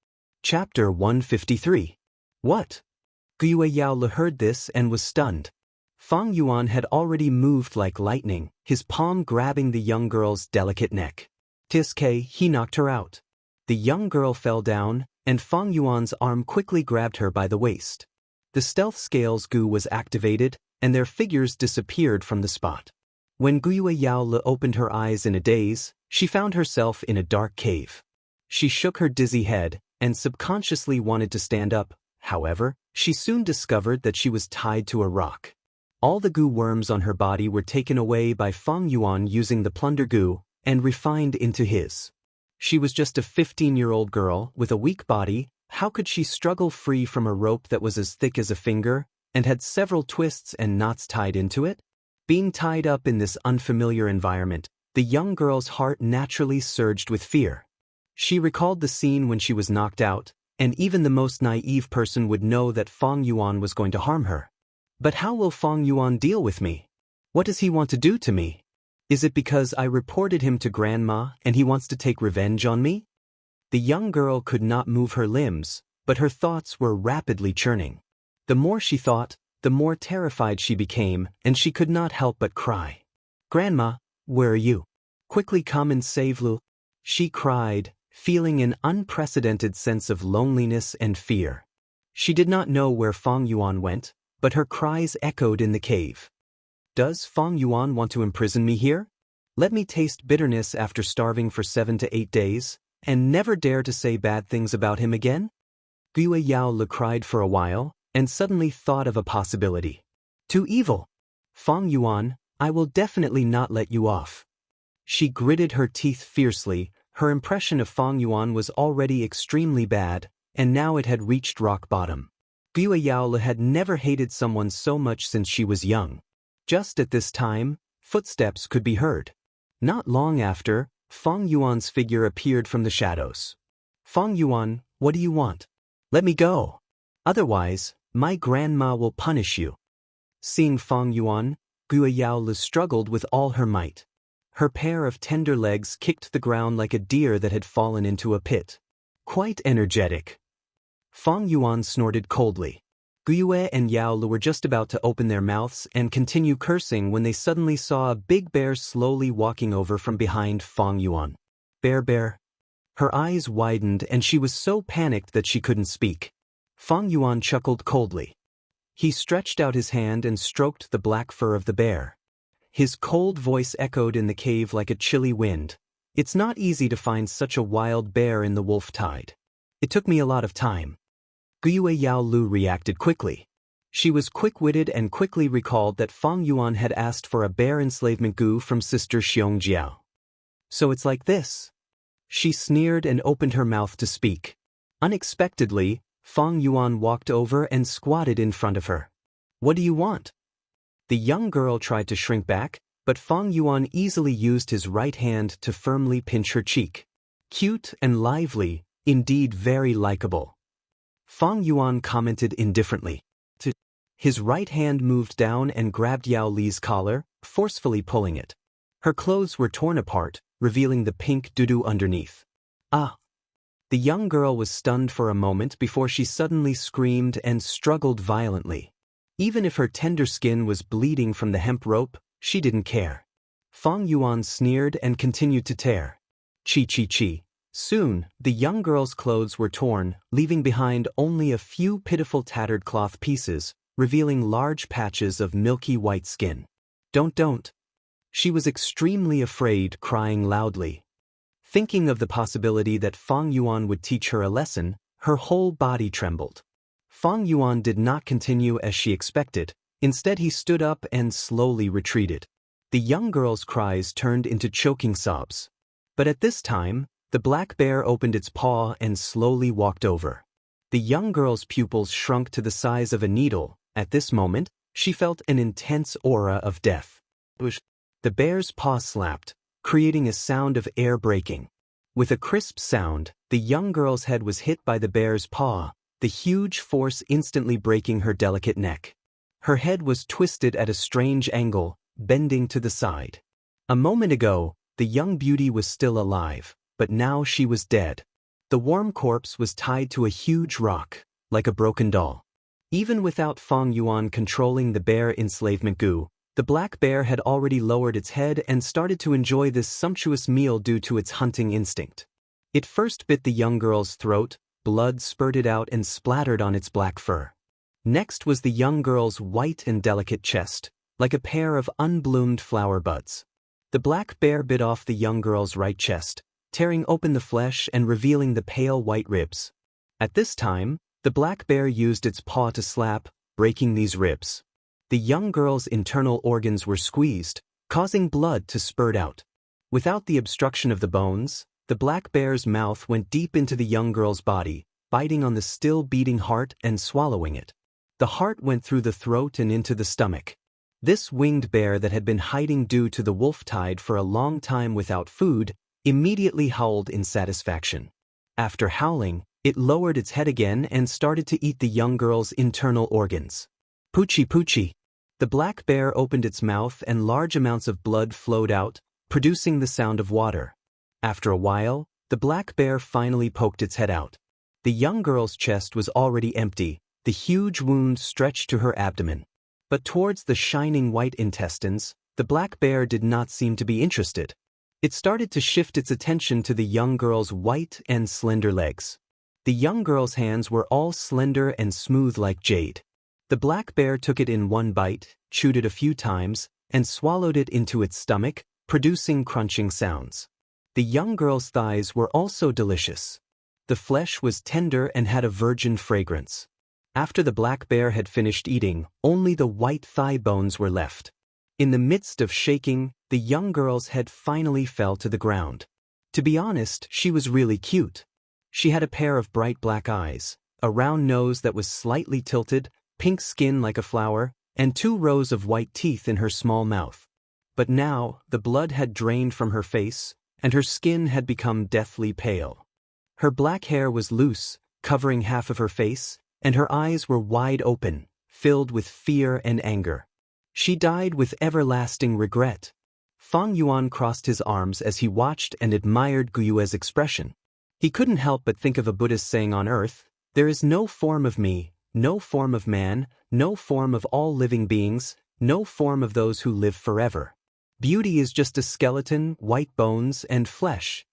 Chapter 153. What? Gue Yao Lu heard this and was stunned. Fong Yuan had already moved like lightning, his palm grabbing the young girl's delicate neck. Tiske, he knocked her out. The young girl fell down, and Fong Yuan's arm quickly grabbed her by the waist. The stealth scales Gu was activated, and their figures disappeared from the spot. When Gui Yao Lu opened her eyes in a daze, she found herself in a dark cave. She shook her dizzy head, and subconsciously wanted to stand up. However, she soon discovered that she was tied to a rock. All the Gu worms on her body were taken away by Fong Yuan using the plunder Gu, and refined into his. She was just a 15-year-old girl with a weak body. How could she struggle free from a rope that was as thick as a finger, and had several twists and knots tied into it? Being tied up in this unfamiliar environment, the young girl's heart naturally surged with fear. She recalled the scene when she was knocked out, and even the most naive person would know that Fong Yuan was going to harm her. But how will Fong Yuan deal with me? What does he want to do to me? Is it because I reported him to Grandma and he wants to take revenge on me? The young girl could not move her limbs, but her thoughts were rapidly churning. The more she thought, the more terrified she became, and she could not help but cry. "Grandma, where are you? Quickly come and save Lu." She cried, feeling an unprecedented sense of loneliness and fear. She did not know where Fong Yuan went, but her cries echoed in the cave. "Does Fong Yuan want to imprison me here? Let me taste bitterness after starving for 7 to 8 days, and never dare to say bad things about him again?" Gui Yao Lu cried for a while, and suddenly thought of a possibility. "Too evil. Fong Yuan, I will definitely not let you off." She gritted her teeth fiercely. Her impression of Fong Yuan was already extremely bad, and now it had reached rock bottom. Gui Yao Lu had never hated someone so much since she was young. Just at this time, footsteps could be heard. Not long after, Fong Yuan's figure appeared from the shadows. "Fong Yuan, what do you want? Let me go. Otherwise, my grandma will punish you." Seeing Fong Yuan, Gui Yao Lu struggled with all her might. Her pair of tender legs kicked the ground like a deer that had fallen into a pit. Quite energetic. Fong Yuan snorted coldly. Guyue and Yao Lu were just about to open their mouths and continue cursing when they suddenly saw a big bear slowly walking over from behind Fong Yuan. Bear. Her eyes widened and she was so panicked that she couldn't speak. Fong Yuan chuckled coldly. He stretched out his hand and stroked the black fur of the bear. His cold voice echoed in the cave like a chilly wind. "It's not easy to find such a wild bear in the wolf tide. It took me a lot of time." Guyue Yao Lu reacted quickly. She was quick-witted and quickly recalled that Fong Yuan had asked for a bear enslavement gu from Sister Xiong Jiao. "So it's like this." She sneered and opened her mouth to speak. Unexpectedly, Fong Yuan walked over and squatted in front of her. "What do you want?" The young girl tried to shrink back, but Fong Yuan easily used his right hand to firmly pinch her cheek. Cute and lively, indeed very likable. Fang Yuan commented indifferently. His right hand moved down and grabbed Yao Li's collar, forcefully pulling it. Her clothes were torn apart, revealing the pink doo-doo underneath. Ah! The young girl was stunned for a moment before she suddenly screamed and struggled violently. Even if her tender skin was bleeding from the hemp rope, she didn't care. Fang Yuan sneered and continued to tear. Chi. Soon, the young girl's clothes were torn, leaving behind only a few pitiful tattered cloth pieces, revealing large patches of milky white skin. Don't. She was extremely afraid, crying loudly. Thinking of the possibility that Fang Yuan would teach her a lesson, her whole body trembled. Fang Yuan did not continue as she expected. Instead, he stood up and slowly retreated. The young girl's cries turned into choking sobs. But at this time, the black bear opened its paw and slowly walked over. The young girl's pupils shrunk to the size of a needle. At this moment, she felt an intense aura of death. The bear's paw slapped, creating a sound of air breaking. With a crisp sound, the young girl's head was hit by the bear's paw, the huge force instantly breaking her delicate neck. Her head was twisted at a strange angle, bending to the side. A moment ago, the young beauty was still alive, but now she was dead. The warm corpse was tied to a huge rock, like a broken doll. Even without Fang Yuan controlling the bear enslavement goo, the black bear had already lowered its head and started to enjoy this sumptuous meal due to its hunting instinct. It first bit the young girl's throat, blood spurted out and splattered on its black fur. Next was the young girl's white and delicate chest, like a pair of unbloomed flower buds. The black bear bit off the young girl's right chest, tearing open the flesh and revealing the pale white ribs. At this time, the black bear used its paw to slap, breaking these ribs. The young girl's internal organs were squeezed, causing blood to spurt out. Without the obstruction of the bones, the black bear's mouth went deep into the young girl's body, biting on the still beating heart and swallowing it. The heart went through the throat and into the stomach. This winged bear that had been hiding due to the wolf tide for a long time without food, immediately howled in satisfaction. After howling, it lowered its head again and started to eat the young girl's internal organs. Poochie. The black bear opened its mouth and large amounts of blood flowed out, producing the sound of water. After a while, the black bear finally poked its head out. The young girl's chest was already empty, the huge wound stretched to her abdomen. But towards the shining white intestines, the black bear did not seem to be interested. It started to shift its attention to the young girl's white and slender legs. The young girl's hands were all slender and smooth like jade. The black bear took it in one bite, chewed it a few times, and swallowed it into its stomach, producing crunching sounds. The young girl's thighs were also delicious. The flesh was tender and had a virgin fragrance. After the black bear had finished eating, only the white thigh bones were left. In the midst of shaking, the young girl's head finally fell to the ground. To be honest, she was really cute. She had a pair of bright black eyes, a round nose that was slightly tilted, pink skin like a flower, and 2 rows of white teeth in her small mouth. But now, the blood had drained from her face, and her skin had become deathly pale. Her black hair was loose, covering half of her face, and her eyes were wide open, filled with fear and anger. She died with everlasting regret. Fang Yuan crossed his arms as he watched and admired Guyue's expression. He couldn't help but think of a Buddhist saying on earth, "There is no form of me, no form of man, no form of all living beings, no form of those who live forever. Beauty is just a skeleton, white bones, and flesh.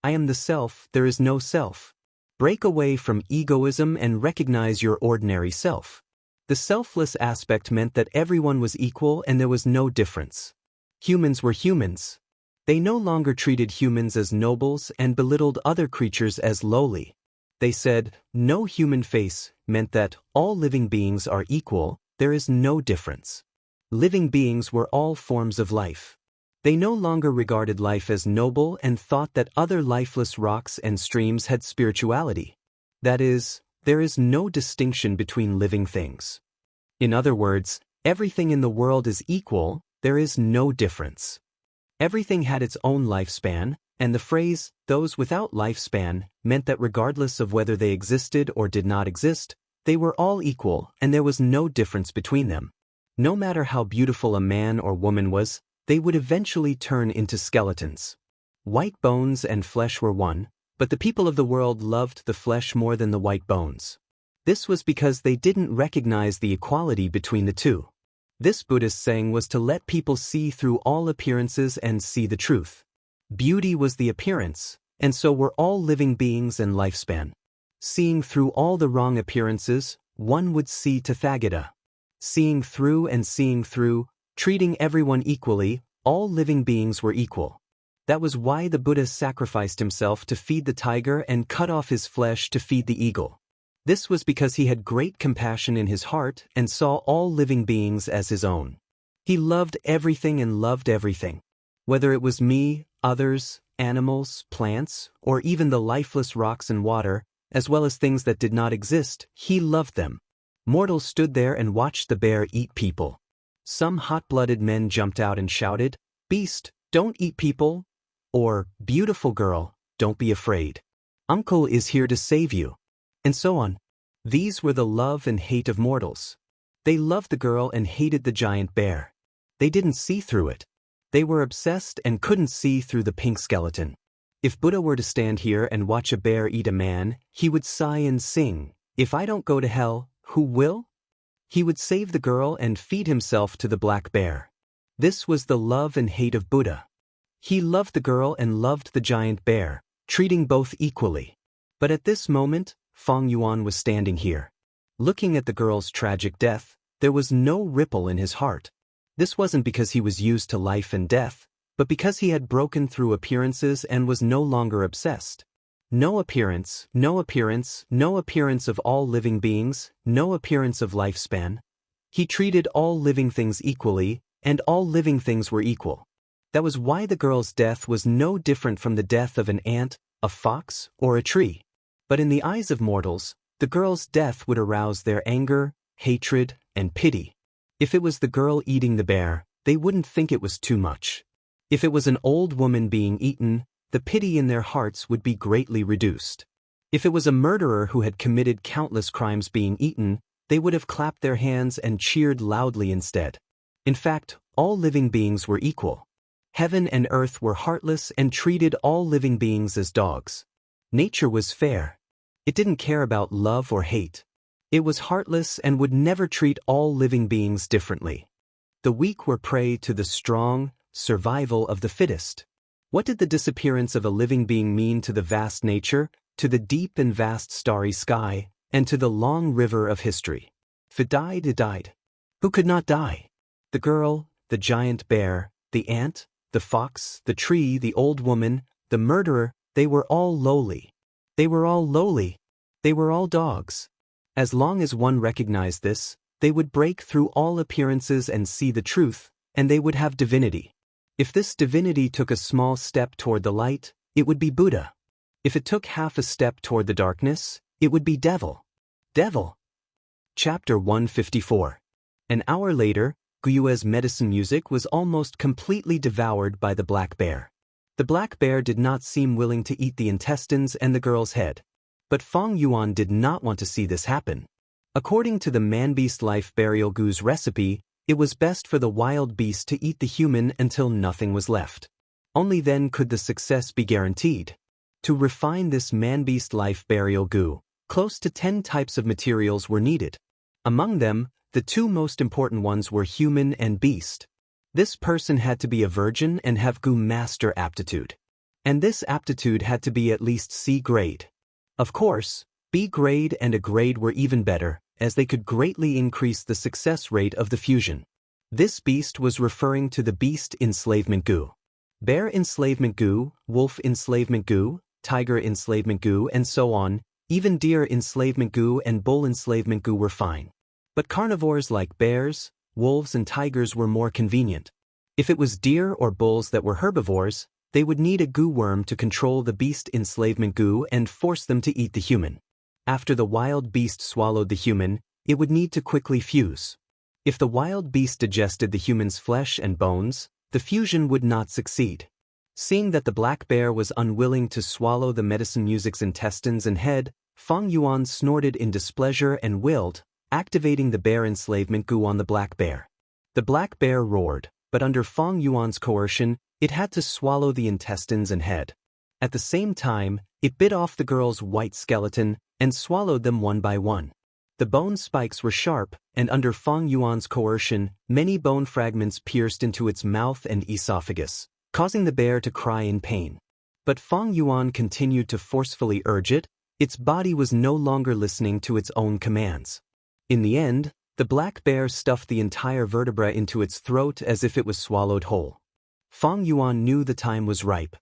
I am the self, there is no self. Break away from egoism and recognize your ordinary self." The selfless aspect meant that everyone was equal and there was no difference. Humans were humans. They no longer treated humans as nobles and belittled other creatures as lowly. They said, no human face meant that all living beings are equal, there is no difference. Living beings were all forms of life. They no longer regarded life as noble and thought that other lifeless rocks and streams had spirituality. That is, there is no distinction between living things. In other words, everything in the world is equal, there is no difference. Everything had its own lifespan, And the phrase, those without lifespan, meant that regardless of whether they existed or did not exist, they were all equal and there was no difference between them. No matter how beautiful a man or woman was, they would eventually turn into skeletons. White bones and flesh were one, but the people of the world loved the flesh more than the white bones. This was because they didn't recognize the equality between the two. This Buddhist saying was to let people see through all appearances and see the truth. Beauty was the appearance, and so were all living beings and lifespan. Seeing through all the wrong appearances, one would see Tathagata. Seeing through and seeing through, treating everyone equally, all living beings were equal. That was why the Buddha sacrificed himself to feed the tiger and cut off his flesh to feed the eagle. This was because he had great compassion in his heart and saw all living beings as his own. He loved everything and loved everything. Whether it was me, others, animals, plants, or even the lifeless rocks and water, as well as things that did not exist, he loved them. Mortals stood there and watched the bear eat people. Some hot-blooded men jumped out and shouted, "Beast, don't eat people," or "Beautiful girl, don't be afraid. Uncle is here to save you," and so on. These were the love and hate of mortals. They loved the girl and hated the giant bear. They didn't see through it. They were obsessed and couldn't see through the pink skeleton. If Buddha were to stand here and watch a bear eat a man, he would sigh and sing, "If I don't go to hell, who will?" He would save the girl and feed himself to the black bear. This was the love and hate of Buddha. He loved the girl and loved the giant bear, treating both equally. But at this moment, Feng Yuan was standing here. Looking at the girl's tragic death, there was no ripple in his heart. This wasn't because he was used to life and death, but because he had broken through appearances and was no longer obsessed. No appearance, no appearance, no appearance of all living beings, no appearance of lifespan. He treated all living things equally, and all living things were equal. That was why the girl's death was no different from the death of an ant, a fox, or a tree. But in the eyes of mortals, the girl's death would arouse their anger, hatred, and pity. If it was the girl eating the bear, they wouldn't think it was too much. If it was an old woman being eaten, the pity in their hearts would be greatly reduced. If it was a murderer who had committed countless crimes being eaten, they would have clapped their hands and cheered loudly instead. In fact, all living beings were equal. Heaven and earth were heartless and treated all living beings as dogs. Nature was fair. It didn't care about love or hate. It was heartless and would never treat all living beings differently. The weak were prey to the strong, survival of the fittest. What did the disappearance of a living being mean to the vast nature, to the deep and vast starry sky, and to the long river of history? If it died, it died. Who could not die? The girl, the giant bear, the ant, the fox, the tree, the old woman, the murderer, they were all lowly. They were all lowly. They were all dogs. As long as one recognized this, they would break through all appearances and see the truth, and they would have divinity. If this divinity took a small step toward the light, it would be Buddha. If it took half a step toward the darkness, it would be devil. Devil. Chapter 154. An hour later, Guyue's medicine music was almost completely devoured by the black bear. The black bear did not seem willing to eat the intestines and the girl's head. But Feng Yuan did not want to see this happen. According to the man-beast life burial Gu's recipe, it was best for the wild beast to eat the human until nothing was left. Only then could the success be guaranteed. To refine this man-beast life burial Gu, close to 10 types of materials were needed. Among them, the two most important ones were human and beast. This person had to be a virgin and have Gu master aptitude. And this aptitude had to be at least C grade. Of course, B grade and A grade were even better, as they could greatly increase the success rate of the fusion. This beast was referring to the beast enslavement Gu. Bear enslavement Gu, wolf enslavement Gu, tiger enslavement Gu, and so on. Even deer enslavement Gu and bull enslavement Gu were fine. But carnivores like bears, wolves and tigers were more convenient. If it was deer or bulls that were herbivores, they would need a Gu worm to control the beast enslavement Gu and force them to eat the human. After the wild beast swallowed the human, it would need to quickly fuse. If the wild beast digested the human's flesh and bones, the fusion would not succeed. Seeing that the black bear was unwilling to swallow the medicine music's intestines and head, Feng Yuan snorted in displeasure and willed, activating the bear enslavement goo on the black bear. The black bear roared, but under Feng Yuan's coercion, it had to swallow the intestines and head. At the same time, it bit off the girl's white skeleton and swallowed them one by one. The bone spikes were sharp, and under Feng Yuan's coercion, many bone fragments pierced into its mouth and esophagus, causing the bear to cry in pain. But Feng Yuan continued to forcefully urge it. Its body was no longer listening to its own commands. In the end, the black bear stuffed the entire vertebra into its throat as if it was swallowed whole. Feng Yuan knew the time was ripe.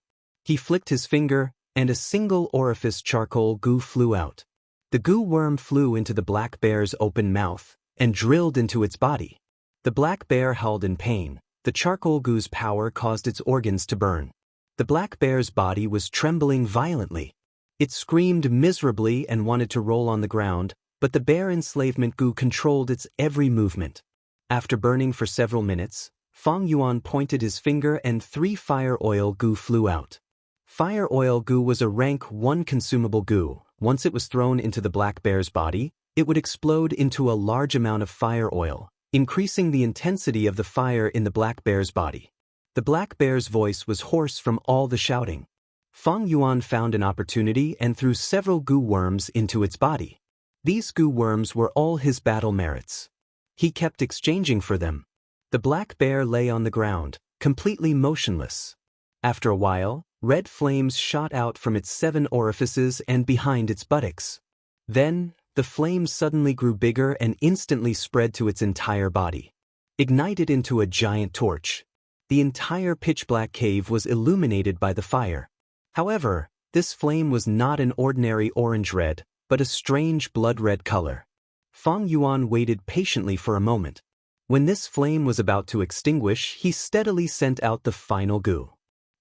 He flicked his finger, and a single orifice charcoal goo flew out. The goo worm flew into the black bear's open mouth and drilled into its body. The black bear howled in pain. The charcoal goo's power caused its organs to burn. The black bear's body was trembling violently. It screamed miserably and wanted to roll on the ground, but the bear enslavement goo controlled its every movement. After burning for several minutes, Feng Yuan pointed his finger and 3 fire oil goo flew out. Fire oil goo was a rank 1 consumable goo. Once it was thrown into the black bear's body, it would explode into a large amount of fire oil, increasing the intensity of the fire in the black bear's body. The black bear's voice was hoarse from all the shouting. Feng Yuan found an opportunity and threw several goo worms into its body. These goo worms were all his battle merits. He kept exchanging for them. The black bear lay on the ground, completely motionless. After a while, red flames shot out from its 7 orifices and behind its buttocks. Then, the flames suddenly grew bigger and instantly spread to its entire body. Ignited into a giant torch. The entire pitch-black cave was illuminated by the fire. However, this flame was not an ordinary orange-red, but a strange blood-red color. Feng Yuan waited patiently for a moment. When this flame was about to extinguish, he steadily sent out the final goo.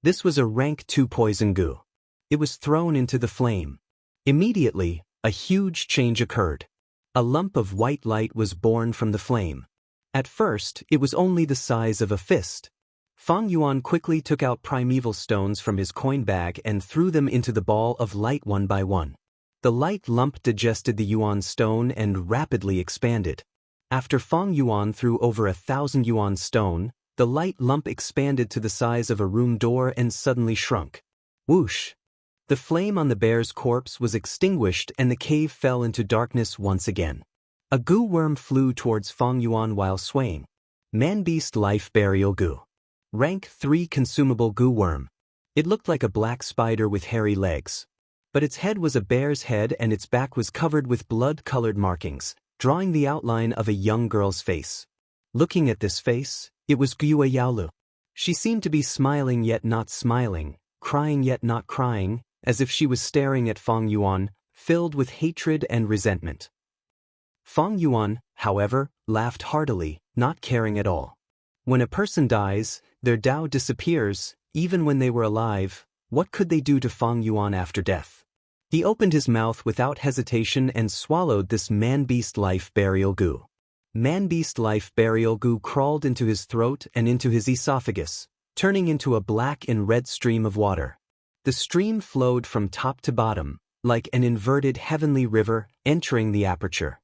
This was a rank 2 poison goo. It was thrown into the flame. Immediately, a huge change occurred. A lump of white light was born from the flame. At first, it was only the size of a fist. Feng Yuan quickly took out primeval stones from his coin bag and threw them into the ball of light one by one. The light lump digested the yuan stone and rapidly expanded. After Feng Yuan threw over 1,000 yuan stone, the light lump expanded to the size of a room door and suddenly shrunk. Whoosh! The flame on the bear's corpse was extinguished and the cave fell into darkness once again. A goo worm flew towards Feng Yuan while swaying. Man-Beast Life Burial Goo. Rank 3 Consumable Goo Worm. It looked like a black spider with hairy legs. But its head was a bear's head and its back was covered with blood-colored markings, drawing the outline of a young girl's face. Looking at this face, it was Guo Yaolu. She seemed to be smiling yet not smiling, crying yet not crying, as if she was staring at Feng Yuan, filled with hatred and resentment. Feng Yuan, however, laughed heartily, not caring at all. When a person dies, their Tao disappears. Even when they were alive, what could they do to Feng Yuan after death? He opened his mouth without hesitation and swallowed this Man-Beast Life Burial Goo. Man-Beast Life Burial Goo crawled into his throat and into his esophagus, turning into a black and red stream of water. The stream flowed from top to bottom, like an inverted heavenly river entering the aperture.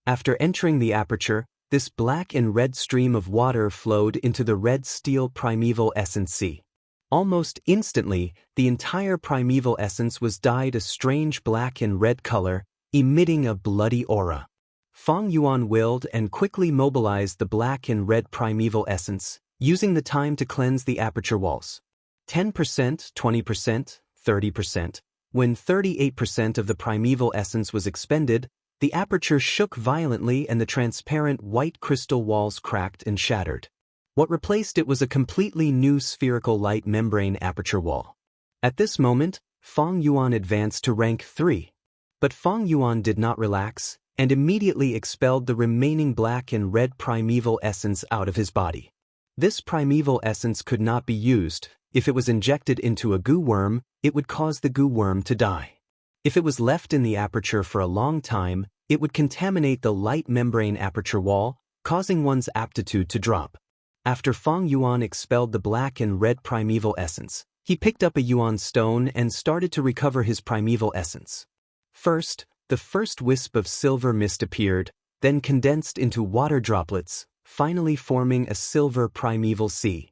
After entering the aperture, this black and red stream of water flowed into the red steel primeval essence sea. Almost instantly, the entire primeval essence was dyed a strange black and red color, emitting a bloody aura. Feng Yuan willed and quickly mobilized the black and red primeval essence, using the time to cleanse the aperture walls. 10%, 20%, 30%. When 38% of the primeval essence was expended, the aperture shook violently and the transparent white crystal walls cracked and shattered. What replaced it was a completely new spherical light membrane aperture wall. At this moment, Feng Yuan advanced to rank 3. But Feng Yuan did not relax, and immediately expelled the remaining black and red primeval essence out of his body. This primeval essence could not be used. If it was injected into a goo worm, it would cause the goo worm to die. If it was left in the aperture for a long time, it would contaminate the light membrane aperture wall, causing one's aptitude to drop. After Feng Yuan expelled the black and red primeval essence, He picked up a yuan stone and started to recover his primeval essence. First, the first wisp of silver mist appeared, then condensed into water droplets, finally forming a silver primeval sea.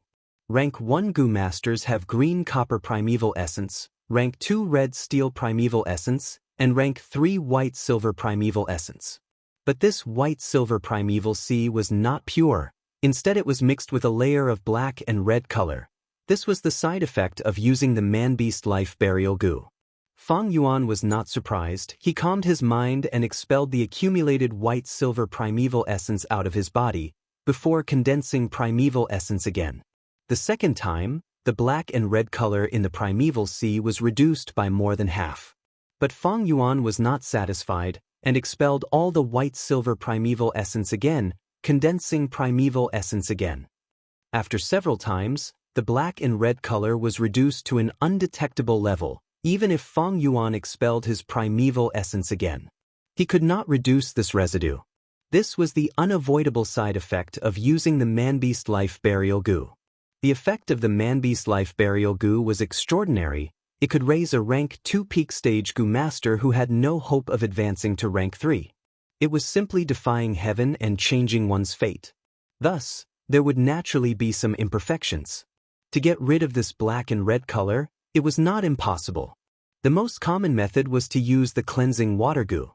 Rank 1 Goo Masters have green copper primeval essence, Rank 2 red steel primeval essence, and Rank 3 white silver primeval essence. But this white silver primeval sea was not pure. Instead it was mixed with a layer of black and red color. This was the side effect of using the man-beast life burial goo. Fang Yuan was not surprised. He calmed his mind and expelled the accumulated white-silver primeval essence out of his body, before condensing primeval essence again. The second time, the black and red color in the primeval sea was reduced by more than half. But Fang Yuan was not satisfied, and expelled all the white-silver primeval essence again, condensing primeval essence again. After several times, the black and red color was reduced to an undetectable level, even if Fang Yuan expelled his primeval essence again. He could not reduce this residue. This was the unavoidable side effect of using the man-beast life burial goo. The effect of the man-beast life burial goo was extraordinary. It could raise a rank 2 peak stage goo master who had no hope of advancing to rank 3. It was simply defying heaven and changing one's fate. Thus, there would naturally be some imperfections. To get rid of this black and red color, it was not impossible. The most common method was to use the cleansing water goo.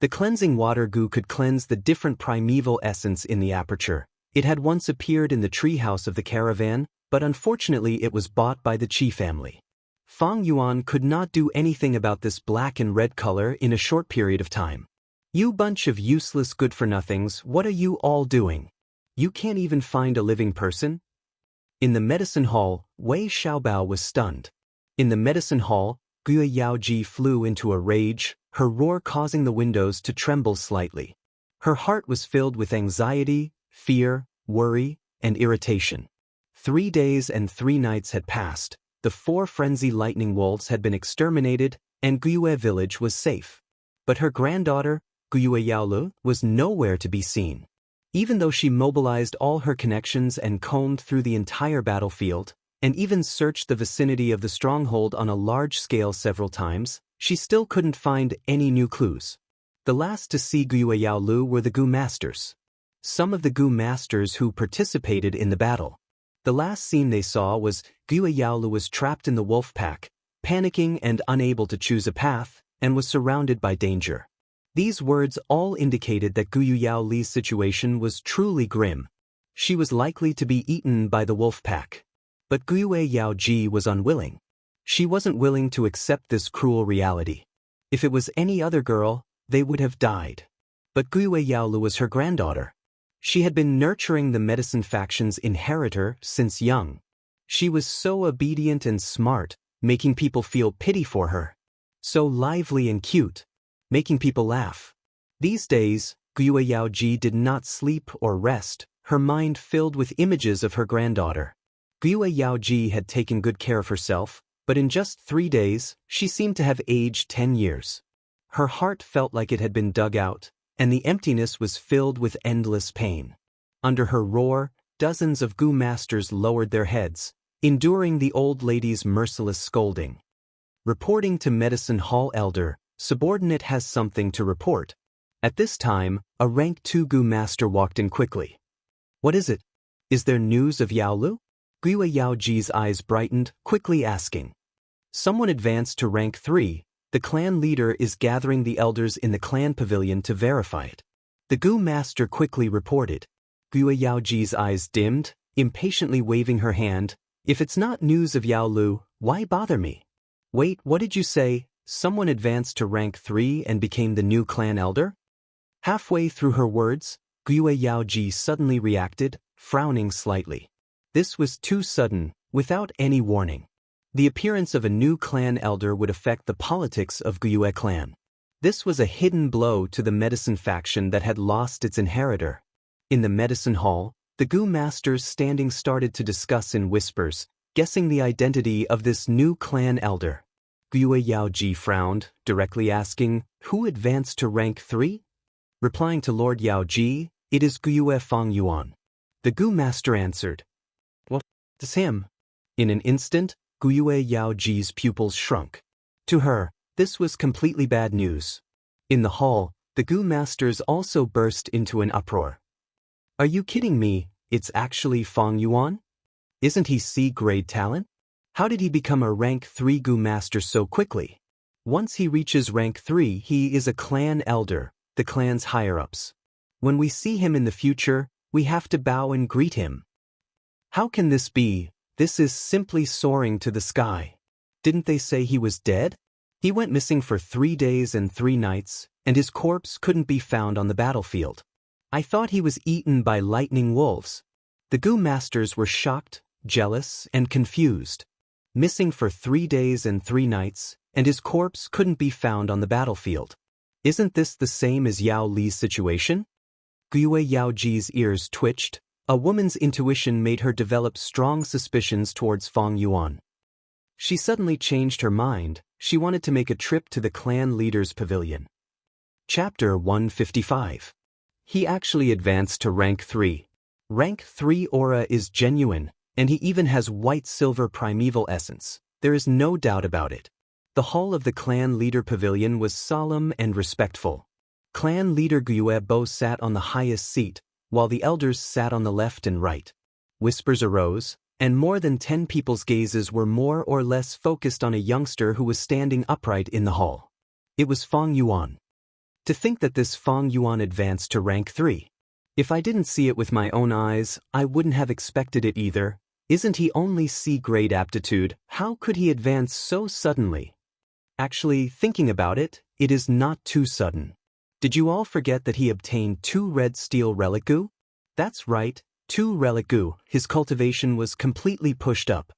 The cleansing water goo could cleanse the different primeval essence in the aperture. It had once appeared in the treehouse of the caravan, but unfortunately it was bought by the Qi family. Fang Yuan could not do anything about this black and red color in a short period of time. You bunch of useless good-for-nothings, what are you all doing? You can't even find a living person? In the medicine hall, Wei Xiaobao was stunned. In the medicine hall, Gui Yaoji flew into a rage, her roar causing the windows to tremble slightly. Her heart was filled with anxiety, fear, worry, and irritation. 3 days and 3 nights had passed, the 4 frenzy lightning wolves had been exterminated, and Guyue village was safe. But her granddaughter, Guyue Yaolu, was nowhere to be seen. Even though she mobilized all her connections and combed through the entire battlefield, and even searched the vicinity of the stronghold on a large scale several times, she still couldn't find any new clues. The last to see Guyue Yaolu were the Goo Masters. Some of the Goo Masters who participated in the battle. The last scene they saw was Guyue Yaolu was trapped in the wolf pack, panicking and unable to choose a path, and was surrounded by danger. These words all indicated that Guyue Yaoli's situation was truly grim. She was likely to be eaten by the wolf pack. But Guyue Yaoji was unwilling. She wasn't willing to accept this cruel reality. If it was any other girl, they would have died. But Guyue Yaolu was her granddaughter. She had been nurturing the medicine faction's inheritor since young. She was so obedient and smart, making people feel pity for her. So lively and cute, making people laugh. These days, Guyue Yaoji did not sleep or rest, her mind filled with images of her granddaughter. Guyue Yaoji had taken good care of herself, but in just 3 days, she seemed to have aged 10 years. Her heart felt like it had been dug out, and the emptiness was filled with endless pain. Under her roar, dozens of Goo Masters lowered their heads, enduring the old lady's merciless scolding. Reporting to Medicine Hall Elder, subordinate has something to report. At this time, a rank 2 Goo Master walked in quickly. What is it? Is there news of Yaolu? Guyue Yaoji's eyes brightened, quickly asking. Someone advanced to rank 3. The clan leader is gathering the elders in the clan pavilion to verify it. The Goo Master quickly reported. Guyue Yaoji's eyes dimmed, impatiently waving her hand. If it's not news of Yaolu, why bother me? Wait, what did you say? Someone advanced to rank 3 and became the new clan elder? Halfway through her words, Guyue Yaoji suddenly reacted, frowning slightly. This was too sudden, without any warning. The appearance of a new clan elder would affect the politics of Guyue clan. This was a hidden blow to the medicine faction that had lost its inheritor. In the medicine hall, the Goo Masters standing started to discuss in whispers, guessing the identity of this new clan elder. Guyue Yaoji frowned, directly asking, who advanced to rank 3? Replying to Lord Yaoji, it is Guyue Fang Yuan. The Goo Master answered, What? It's him. In an instant, Guyue Yaoji's pupils shrunk. To her, this was completely bad news. In the hall, the Gu masters also burst into an uproar. Are you kidding me? It's actually Fang Yuan? Isn't he C-grade talent? How did he become a rank 3 Gu master so quickly? Once he reaches rank 3, he is a clan elder, the clan's higher-ups. When we see him in the future, we have to bow and greet him. How can this be? This is simply soaring to the sky. Didn't they say he was dead? He went missing for 3 days and 3 nights, and his corpse couldn't be found on the battlefield. I thought he was eaten by lightning wolves. The Gu masters were shocked, jealous, and confused. Missing for 3 days and 3 nights, and his corpse couldn't be found on the battlefield. Isn't this the same as Yao Li's situation? Guyue Yaoji's ears twitched. A woman's intuition made her develop strong suspicions towards Fang Yuan. She suddenly changed her mind. She wanted to make a trip to the clan leader's pavilion. Chapter 155. He actually advanced to rank 3. Rank 3 aura is genuine, and he even has white-silver primeval essence. There is no doubt about it. The hall of the clan leader pavilion was solemn and respectful. Clan leader Guyue sat on the highest seat, while the elders sat on the left and right. Whispers arose, and more than 10 people's gazes were more or less focused on a youngster who was standing upright in the hall. It was Fang Yuan. To think that this Fang Yuan advanced to rank 3. If I didn't see it with my own eyes, I wouldn't have expected it either. Isn't he only C-grade aptitude? How could he advance so suddenly? Actually, thinking about it, it is not too sudden. Did you all forget that he obtained 2 red steel relic Gu? That's right, 2 relic Gu. His cultivation was completely pushed up.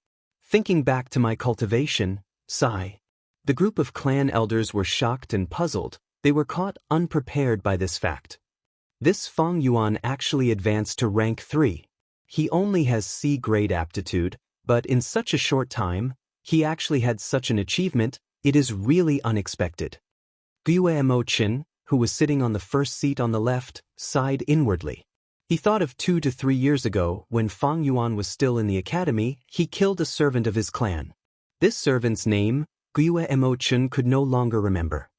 Thinking back to my cultivation, sigh. The group of clan elders were shocked and puzzled. They were caught unprepared by this fact. This Fang Yuan actually advanced to rank 3. He only has C-grade aptitude, but in such a short time, he actually had such an achievement. It is really unexpected. Guyue Mo-chin, who was sitting on the first seat on the left, sighed inwardly. He thought of 2 to 3 years ago, when Fang Yuan was still in the academy, he killed a servant of his clan. This servant's name, Guyue Mo-chin could no longer remember.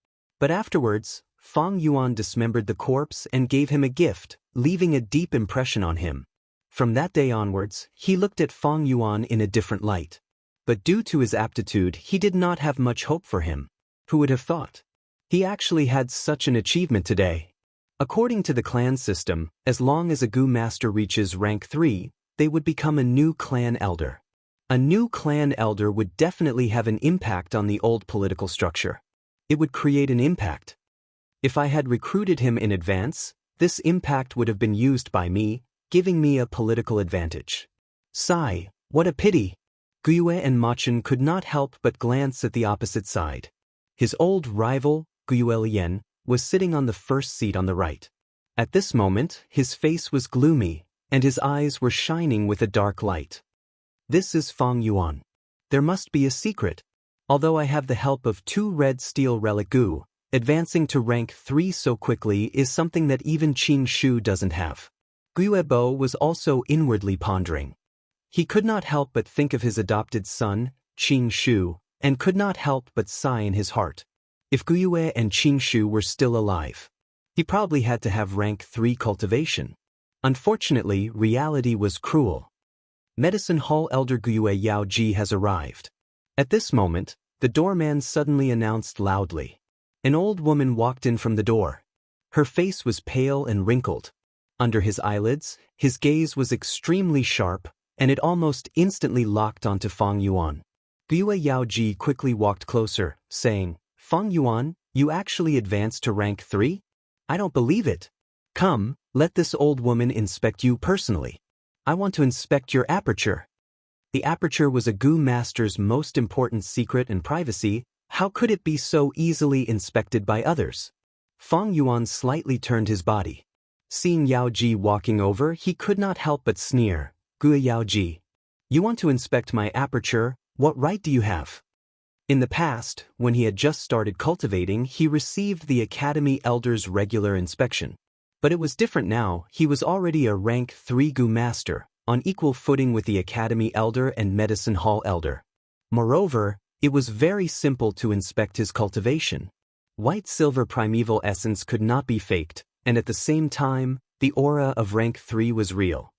But afterwards, Fang Yuan dismembered the corpse and gave him a gift, leaving a deep impression on him. From that day onwards, he looked at Fang Yuan in a different light. But due to his aptitude, he did not have much hope for him. Who would have thought? He actually had such an achievement today. According to the clan system, as long as a Gu master reaches rank 3, they would become a new clan elder. A new clan elder would definitely have an impact on the old political structure. It would create an impact. If I had recruited him in advance, this impact would have been used by me, giving me a political advantage. Sigh, what a pity. Guyue and Machin could not help but glance at the opposite side. His old rival, Guyue Lian, was sitting on the first seat on the right. At this moment, his face was gloomy, and his eyes were shining with a dark light. This is Fang Yuan. There must be a secret. Although I have the help of 2 red steel relic Gu, advancing to rank 3 so quickly is something that even Qing Shu doesn't have. Guyue was also inwardly pondering. He could not help but think of his adopted son, Qing Shu, and could not help but sigh in his heart. If Guyue and Qing Shu were still alive, he probably had to have rank 3 cultivation. Unfortunately, reality was cruel. Medicine Hall Elder Guyue Yaoji has arrived. At this moment, the doorman suddenly announced loudly. An old woman walked in from the door. Her face was pale and wrinkled. Under his eyelids, his gaze was extremely sharp, and it almost instantly locked onto Fang Yuan. Guyue Yaoji quickly walked closer, saying, Fang Yuan, you actually advanced to rank 3? I don't believe it. Come, let this old woman inspect you personally. I want to inspect your aperture. The aperture was a Gu master's most important secret and privacy. How could it be so easily inspected by others? Fang Yuan slightly turned his body. Seeing Yaoji walking over, he could not help but sneer. Guyue Yaoji, you want to inspect my aperture? What right do you have? In the past, when he had just started cultivating, he received the Academy Elder's regular inspection. But it was different now. He was already a rank 3 Gu master, on equal footing with the Academy Elder and Medicine Hall Elder. Moreover, it was very simple to inspect his cultivation. White-silver primeval essence could not be faked, and at the same time, the aura of rank 3 was real.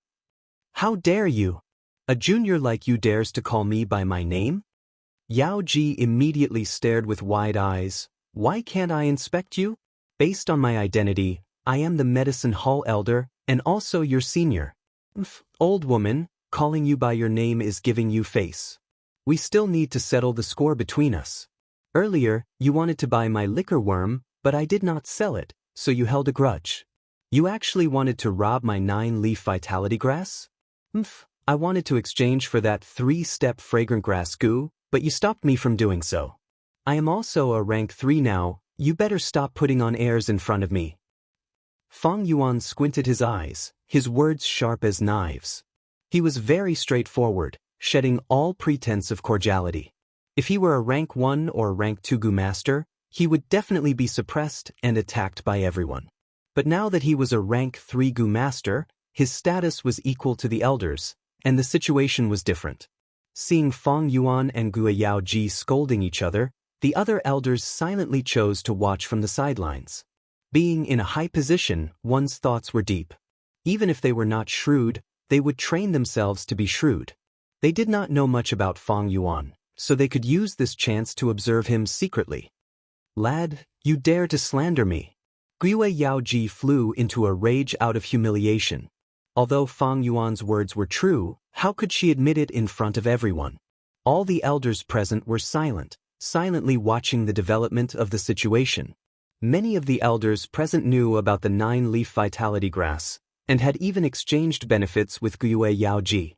How dare you? A junior like you dares to call me by my name? Yao Ji immediately stared with wide eyes. Why can't I inspect you? Based on my identity, I am the medicine hall elder, and also your senior. Old woman, calling you by your name is giving you face. We still need to settle the score between us. Earlier, you wanted to buy my liquor worm, but I did not sell it, so you held a grudge. You actually wanted to rob my 9-leaf vitality grass? I wanted to exchange for that 3-step fragrant grass goo, but you stopped me from doing so. I am also a rank 3 now, you better stop putting on airs in front of me. Fang Yuan squinted his eyes, his words sharp as knives. He was very straightforward, shedding all pretense of cordiality. If he were a rank 1 or rank 2 Gu master, he would definitely be suppressed and attacked by everyone. But now that he was a rank 3 Gu master, his status was equal to the elders, and the situation was different. Seeing Fang Yuan and Gu Yao Ji scolding each other, the other elders silently chose to watch from the sidelines. Being in a high position, one's thoughts were deep. Even if they were not shrewd, they would train themselves to be shrewd. They did not know much about Fang Yuan, so they could use this chance to observe him secretly. Lad, you dare to slander me. Gu Yao Ji flew into a rage out of humiliation. Although Fang Yuan's words were true, how could she admit it in front of everyone? All the elders present were silent, silently watching the development of the situation. Many of the elders present knew about the 9-leaf vitality grass, and had even exchanged benefits with Gu Yao Ji.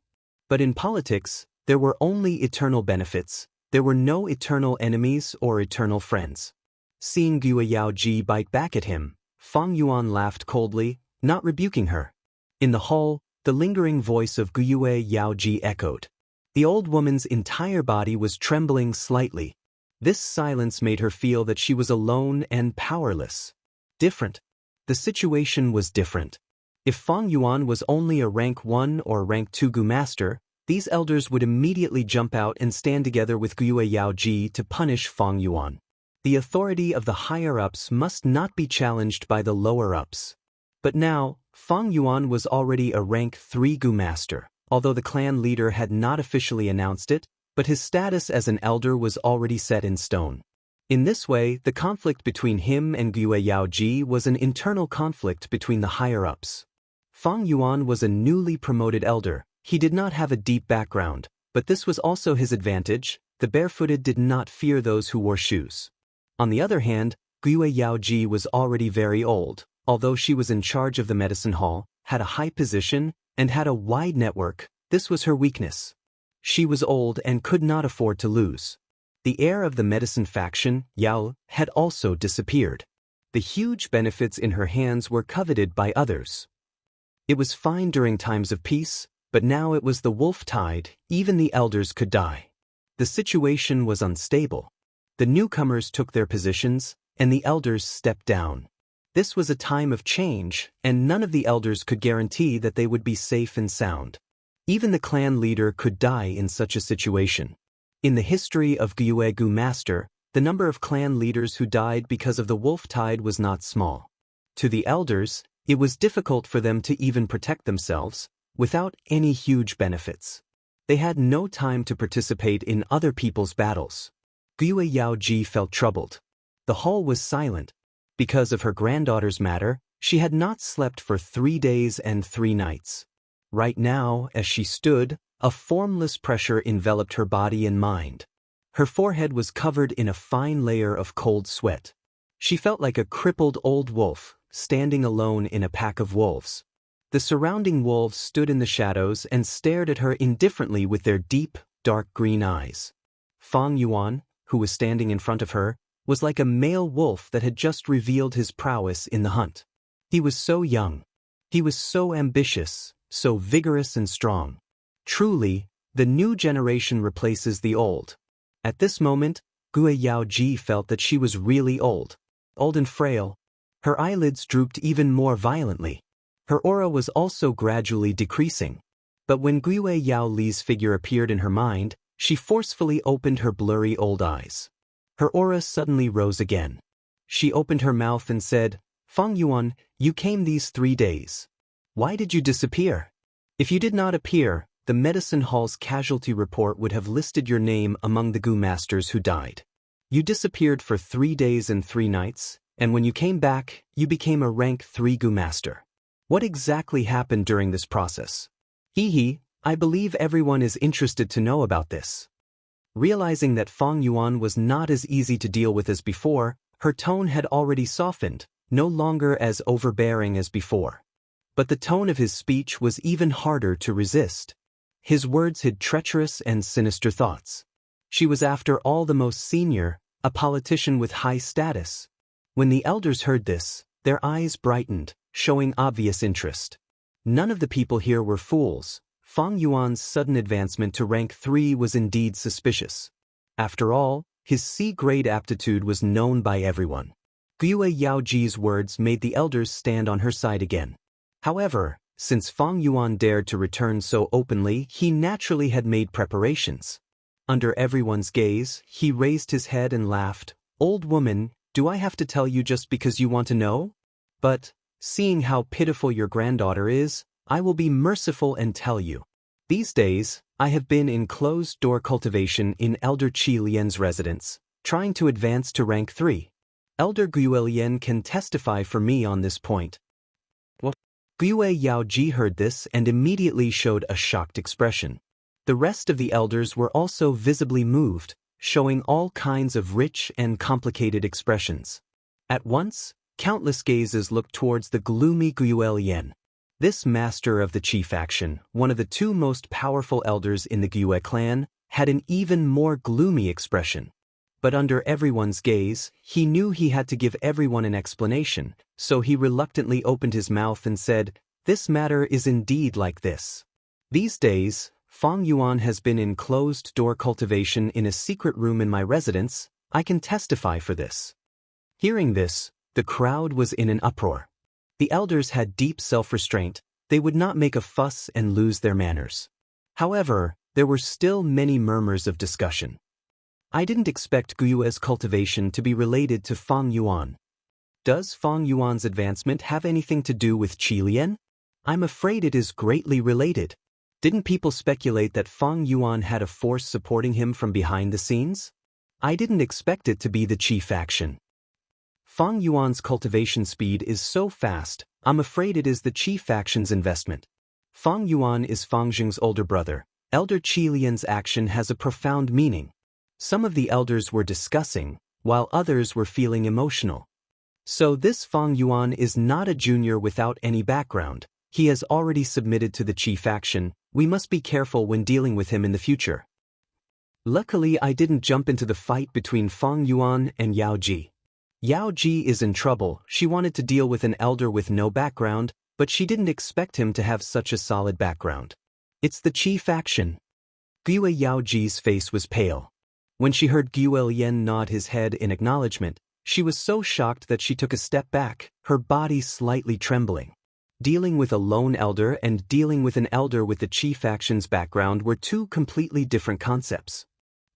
But in politics, there were only eternal benefits. There were no eternal enemies or eternal friends. Seeing Gu Yao Ji bite back at him, Fang Yuan laughed coldly, not rebuking her. In the hall, the lingering voice of Gu Yao Ji echoed. The old woman's entire body was trembling slightly. This silence made her feel that she was alone and powerless. Different. The situation was different. If Fang Yuan was only a rank 1 or rank 2 Gu master, these elders would immediately jump out and stand together with Gu Yao Ji to punish Fang Yuan. The authority of the higher-ups must not be challenged by the lower-ups. But now, Fang Yuan was already a rank 3 Gu master, although the clan leader had not officially announced it, but his status as an elder was already set in stone. In this way, the conflict between him and Gu Yao Ji was an internal conflict between the higher-ups. Fang Yuan was a newly promoted elder. He did not have a deep background, but this was also his advantage. The barefooted did not fear those who wore shoes. On the other hand, Gu Yao Ji was already very old, although she was in charge of the medicine hall, had a high position, and had a wide network. This was her weakness. She was old and could not afford to lose. The heir of the medicine faction, Yao, had also disappeared. The huge benefits in her hands were coveted by others. It was fine during times of peace, but now it was the wolf tide, even the elders could die. The situation was unstable. The newcomers took their positions, and the elders stepped down. This was a time of change, and none of the elders could guarantee that they would be safe and sound. Even the clan leader could die in such a situation. In the history of Gu Master, the number of clan leaders who died because of the wolf tide was not small. To the elders, it was difficult for them to even protect themselves, without any huge benefits. They had no time to participate in other people's battles. Gu Yao Ji felt troubled. The hall was silent. Because of her granddaughter's matter, she had not slept for 3 days and 3 nights. Right now, as she stood, a formless pressure enveloped her body and mind. Her forehead was covered in a fine layer of cold sweat. She felt like a crippled old wolf, standing alone in a pack of wolves. The surrounding wolves stood in the shadows and stared at her indifferently with their deep, dark green eyes. Fang Yuan, who was standing in front of her, was like a male wolf that had just revealed his prowess in the hunt. He was so young. He was so ambitious, so vigorous and strong. Truly, the new generation replaces the old. At this moment, Gu Yao Ji felt that she was really old and frail. Her eyelids drooped even more violently. Her aura was also gradually decreasing. But when Gu Yao Li's figure appeared in her mind, She forcefully opened her blurry old eyes. Her aura suddenly rose again. She opened her mouth and said, "Fang Yuan, you came these 3 days. Why did you disappear? If you did not appear, the medicine hall's casualty report would have listed your name among the Gu masters who died. You disappeared for 3 days and 3 nights, and when you came back, you became a rank 3 Gu master. What exactly happened during this process?" Hee, I believe everyone is interested to know about this. Realizing that Fang Yuan was not as easy to deal with as before, her tone had already softened, no longer as overbearing as before. But the tone of his speech was even harder to resist. His words hid treacherous and sinister thoughts. She was after all the most senior, a politician with high status. When the elders heard this, their eyes brightened, showing obvious interest. None of the people here were fools. Fang Yuan's sudden advancement to rank 3 was indeed suspicious. After all, his C-grade aptitude was known by everyone. Guiyue Yaoji's words made the elders stand on her side again. However, since Fang Yuan dared to return so openly, he naturally had made preparations. Under everyone's gaze, he raised his head and laughed. "Old woman, do I have to tell you just because you want to know? But, seeing how pitiful your granddaughter is, I will be merciful and tell you. These days, I have been in closed-door cultivation in Elder Qi Lian's residence, trying to advance to rank 3. Elder Guiyue Lian can testify for me on this point." What? Guiyue Yaoji heard this and immediately showed a shocked expression. The rest of the elders were also visibly moved, showing all kinds of rich and complicated expressions. At once, countless gazes looked towards the gloomy Guiyue Lian. This master of the Qi faction, one of the 2 most powerful elders in the Guiyue clan, had an even more gloomy expression. But under everyone's gaze, he knew he had to give everyone an explanation, so he reluctantly opened his mouth and said, "This matter is indeed like this. These days, Fang Yuan has been in closed-door cultivation in a secret room in my residence. I can testify for this." Hearing this, the crowd was in an uproar. The elders had deep self-restraint. They would not make a fuss and lose their manners. However, there were still many murmurs of discussion. "I didn't expect Guiyue's cultivation to be related to Fang Yuan. Does Fang Yuan's advancement have anything to do with Qi Lian? I'm afraid it is greatly related. Didn't people speculate that Fang Yuan had a force supporting him from behind the scenes? I didn't expect it to be the Qi faction. Fang Yuan's cultivation speed is so fast, I'm afraid it is the Qi faction's investment. Fang Yuan is Fang Jing's older brother. Elder Qi Lian's action has a profound meaning." Some of the elders were discussing, while others were feeling emotional. So this Fang Yuan is not a junior without any background. He has already submitted to the Qi faction. We must be careful when dealing with him in the future. Luckily, I didn't jump into the fight between Fang Yuan and Yao Ji. Yao Ji is in trouble. She wanted to deal with an elder with no background, but she didn't expect him to have such a solid background. It's the Qi faction. Guiyue Yao Ji's face was pale. When she heard Guiyue Lian nod his head in acknowledgement, she was so shocked that she took a step back, her body slightly trembling. Dealing with a lone elder and dealing with an elder with the Qi faction's background were 2 completely different concepts.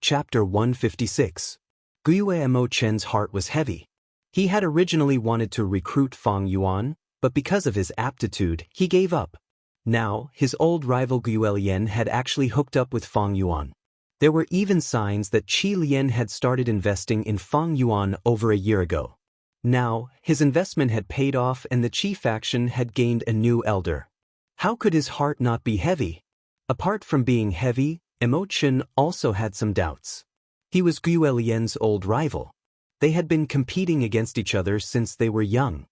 Chapter 156. Guiyue Mo Chen's heart was heavy. He had originally wanted to recruit Fang Yuan, but because of his aptitude, he gave up. Now, his old rival Guiyue Lian had actually hooked up with Fang Yuan. There were even signs that Qi Lian had started investing in Fang Yuan over a year ago. Now, his investment had paid off and the Qi faction had gained a new elder. How could his heart not be heavy? Apart from being heavy, Mo Chen also had some doubts. He was Guiyue Lian's old rival. They had been competing against each other since they were young.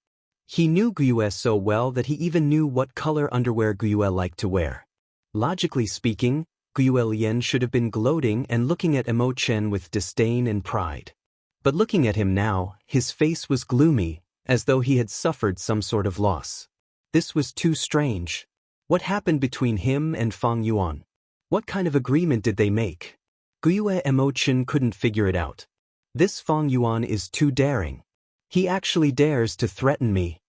He knew Guiyue so well that he even knew what color underwear Guiyue liked to wear. Logically speaking, Guiyue Lian should have been gloating and looking at Mo Chen with disdain and pride. But looking at him now, his face was gloomy, as though he had suffered some sort of loss. This was too strange. What happened between him and Fang Yuan? What kind of agreement did they make? Guiyue Mo Chen couldn't figure it out. This Fang Yuan is too daring. He actually dares to threaten me.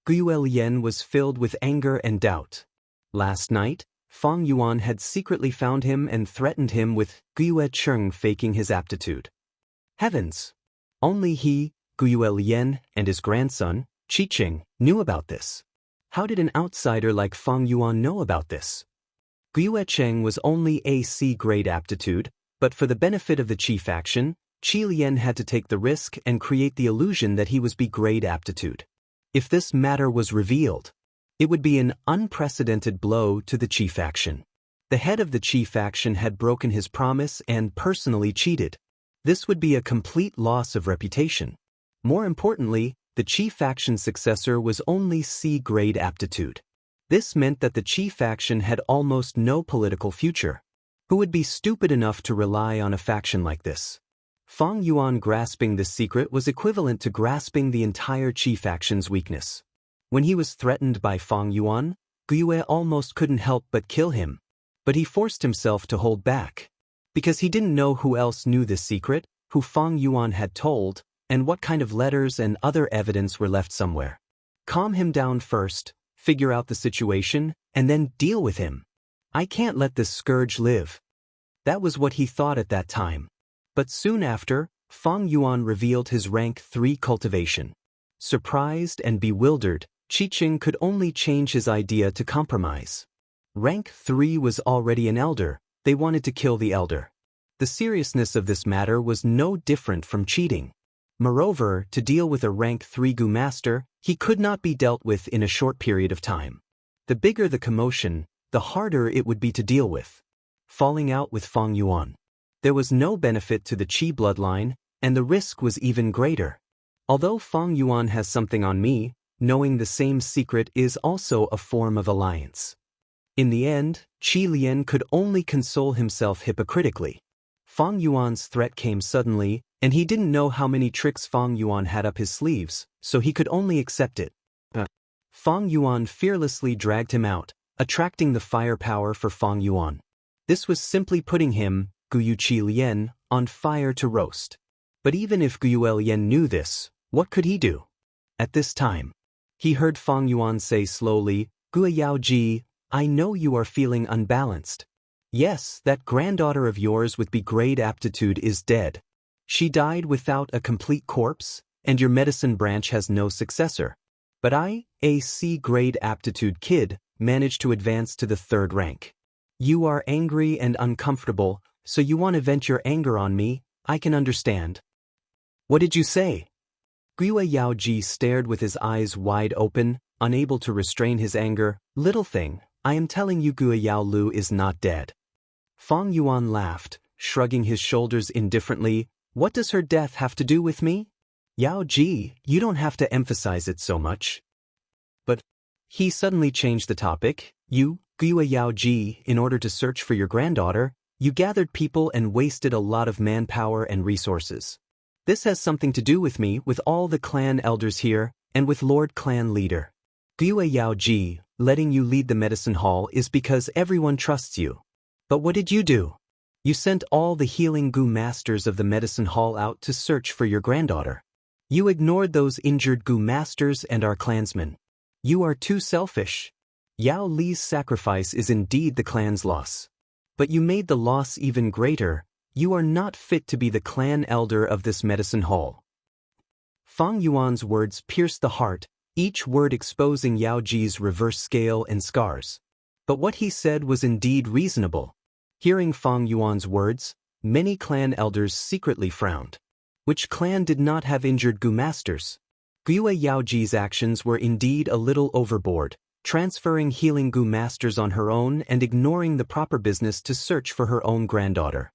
Guiyue Lian was filled with anger and doubt. Last night, Fang Yuan had secretly found him and threatened him with Guyue Cheng faking his aptitude. Heavens! Only he, Guyue Lian, and his grandson, Qiqing, knew about this. How did an outsider like Fang Yuan know about this? Guyue Cheng was only a C-grade aptitude, but for the benefit of the Qi faction, Qi Lian had to take the risk and create the illusion that he was B-grade aptitude. If this matter was revealed, it would be an unprecedented blow to the Qi faction. The head of the Qi faction had broken his promise and personally cheated. This would be a complete loss of reputation. More importantly, the Qi faction's successor was only C-grade aptitude. This meant that the Qi faction had almost no political future. Who would be stupid enough to rely on a faction like this? Fang Yuan grasping this secret was equivalent to grasping the entire Qi faction's weakness. When he was threatened by Fang Yuan, Guyue almost couldn't help but kill him. But he forced himself to hold back. Because he didn't know who else knew this secret, who Fang Yuan had told, and what kind of letters and other evidence were left somewhere. Calm him down first, figure out the situation, and then deal with him. I can't let this scourge live. That was what he thought at that time. But soon after, Fang Yuan revealed his rank 3 cultivation. Surprised and bewildered, Qiqing could only change his idea to compromise. Rank 3 was already an elder, they wanted to kill the elder. The seriousness of this matter was no different from cheating. Moreover, to deal with a rank 3 Gu master, he could not be dealt with in a short period of time. The bigger the commotion, the harder it would be to deal with. Falling out with Fang Yuan. There was no benefit to the Qi bloodline, and the risk was even greater. Although Fang Yuan has something on me, knowing the same secret is also a form of alliance. In the end, Qi Lian could only console himself hypocritically. Fang Yuan's threat came suddenly, and he didn't know how many tricks Fang Yuan had up his sleeves, so he could only accept it. Fang Yuan fearlessly dragged him out, attracting the firepower for Fang Yuan. This was simply putting him, Guyue Qi Lian, on fire to roast. But even if Guyue Lian knew this, what could he do? At this time, he heard Fang Yuan say slowly, Guyue Yaoji, I know you are feeling unbalanced. Yes, that granddaughter of yours with B-grade aptitude is dead. She died without a complete corpse, and your medicine branch has no successor. But I, a C-grade aptitude kid, managed to advance to the 3rd rank. You are angry and uncomfortable, so you want to vent your anger on me, I can understand. What did you say? Guyue Yaoji stared with his eyes wide open, unable to restrain his anger. Little thing, I am telling you Guyue Yao Lu is not dead. Fang Yuan laughed, shrugging his shoulders indifferently. What does her death have to do with me? Yaoji, you don't have to emphasize it so much. But he suddenly changed the topic. You, Guyue Yaoji, in order to search for your granddaughter, you gathered people and wasted a lot of manpower and resources. This has something to do with me, with all the clan elders here, and with Lord Clan Leader. Guyue Yaoji, letting you lead the medicine hall is because everyone trusts you. But what did you do? You sent all the healing Gu masters of the medicine hall out to search for your granddaughter. You ignored those injured Gu masters and our clansmen. You are too selfish. Yao Li's sacrifice is indeed the clan's loss. But you made the loss even greater. You are not fit to be the clan elder of this medicine hall. Fang Yuan's words pierced the heart, each word exposing Yaoji's reverse scale and scars. But what he said was indeed reasonable. Hearing Fang Yuan's words, many clan elders secretly frowned. Which clan did not have injured Gu masters? Guyue Yaoji's actions were indeed a little overboard, transferring healing Gu masters on her own and ignoring the proper business to search for her own granddaughter.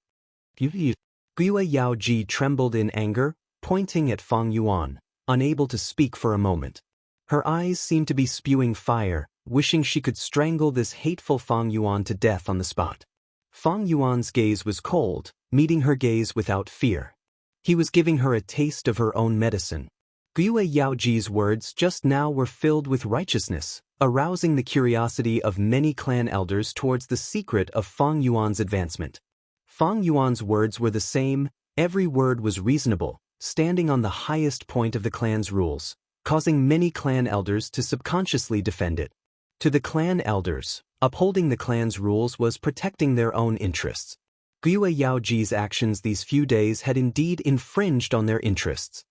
Guyue Yaoji trembled in anger, pointing at Fang Yuan, unable to speak for a moment. Her eyes seemed to be spewing fire, wishing she could strangle this hateful Fang Yuan to death on the spot. Fang Yuan's gaze was cold, meeting her gaze without fear. He was giving her a taste of her own medicine. Guyue Yaoji's words just now were filled with righteousness, arousing the curiosity of many clan elders towards the secret of Fang Yuan's advancement. Fang Yuan's words were the same, every word was reasonable, standing on the highest point of the clan's rules, causing many clan elders to subconsciously defend it. To the clan elders, Upholding the clan's rules was protecting their own interests. Gyue Yaoji's actions these few days had indeed infringed on their interests.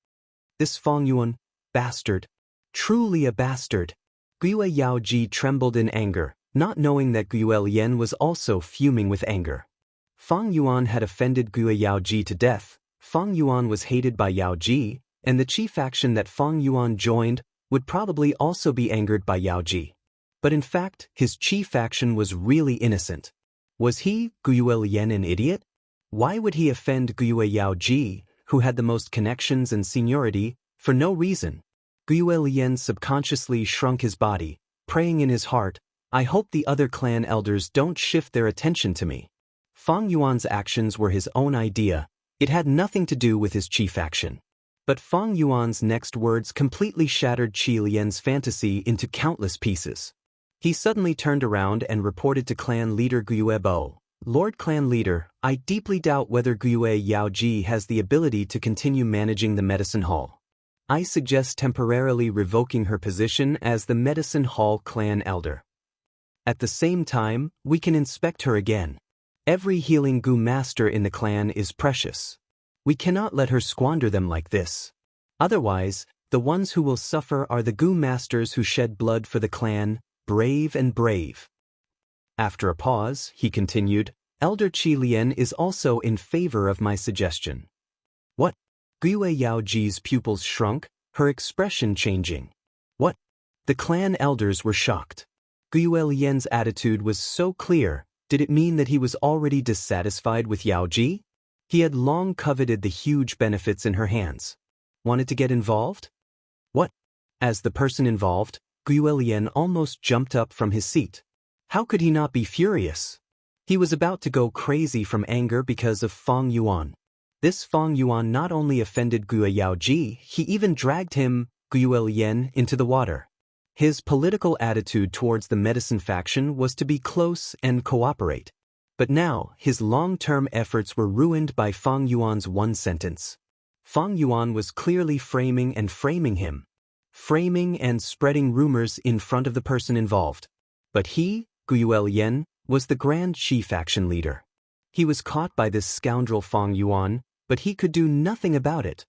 This Fang Yuan, bastard. Truly a bastard. Gyue Yaoji trembled in anger, not knowing that Gyue Lian was also fuming with anger. Fang Yuan had offended Gyue Yaoji to death. Fang Yuan was hated by Yaoji, and the chief faction that Fang Yuan joined would probably also be angered by Yaoji. But in fact, his chief faction was really innocent. Was he, Gyue Lian, an idiot? Why would he offend Gyue Yaoji, who had the most connections and seniority, for no reason? Gyue Lian subconsciously shrunk his body, praying in his heart, I hope the other clan elders don't shift their attention to me. Fang Yuan's actions were his own idea. It had nothing to do with his chief faction. But Fang Yuan's next words completely shattered Qi Lian's fantasy into countless pieces. He suddenly turned around and reported to clan leader Gyue Bo, Lord Clan Leader, I deeply doubt whether Gyue Yaoji has the ability to continue managing the medicine hall. I suggest temporarily revoking her position as the medicine hall clan elder. At the same time, we can inspect her again. Every healing Gu master in the clan is precious. We cannot let her squander them like this. Otherwise, the ones who will suffer are the Gu masters who shed blood for the clan, brave and brave. After a pause, he continued, Elder Qi Lian is also in favor of my suggestion. What? Gyue Yaoji's pupils shrunk, her expression changing. What? The clan elders were shocked. Gyue Lian's attitude was so clear. Did it mean that he was already dissatisfied with Yaoji? He had long coveted the huge benefits in her hands. Wanted to get involved? What? As the person involved, Gyue Lian almost jumped up from his seat. How could he not be furious? He was about to go crazy from anger because of Fang Yuan. This Fang Yuan not only offended Gyue Yaoji, he even dragged him, Gyue Lian, into the water. His political attitude towards the medicine faction was to be close and cooperate. But now, his long-term efforts were ruined by Fang Yuan's one sentence. Fang Yuan was clearly framing him. Framing and spreading rumors in front of the person involved. But he, Gyue Lian, was the Grand Qi faction leader. He was caught by this scoundrel Fang Yuan, but he could do nothing about it.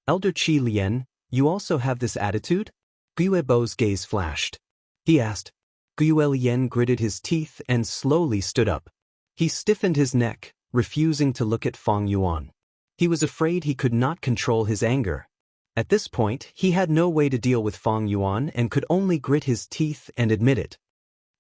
Elder Qi Lian, you also have this attitude? Gyue Bo's gaze flashed. He asked. Gyue Lian gritted his teeth and slowly stood up. He stiffened his neck, refusing to look at Fang Yuan. He was afraid he could not control his anger. At this point, he had no way to deal with Fang Yuan and could only grit his teeth and admit it.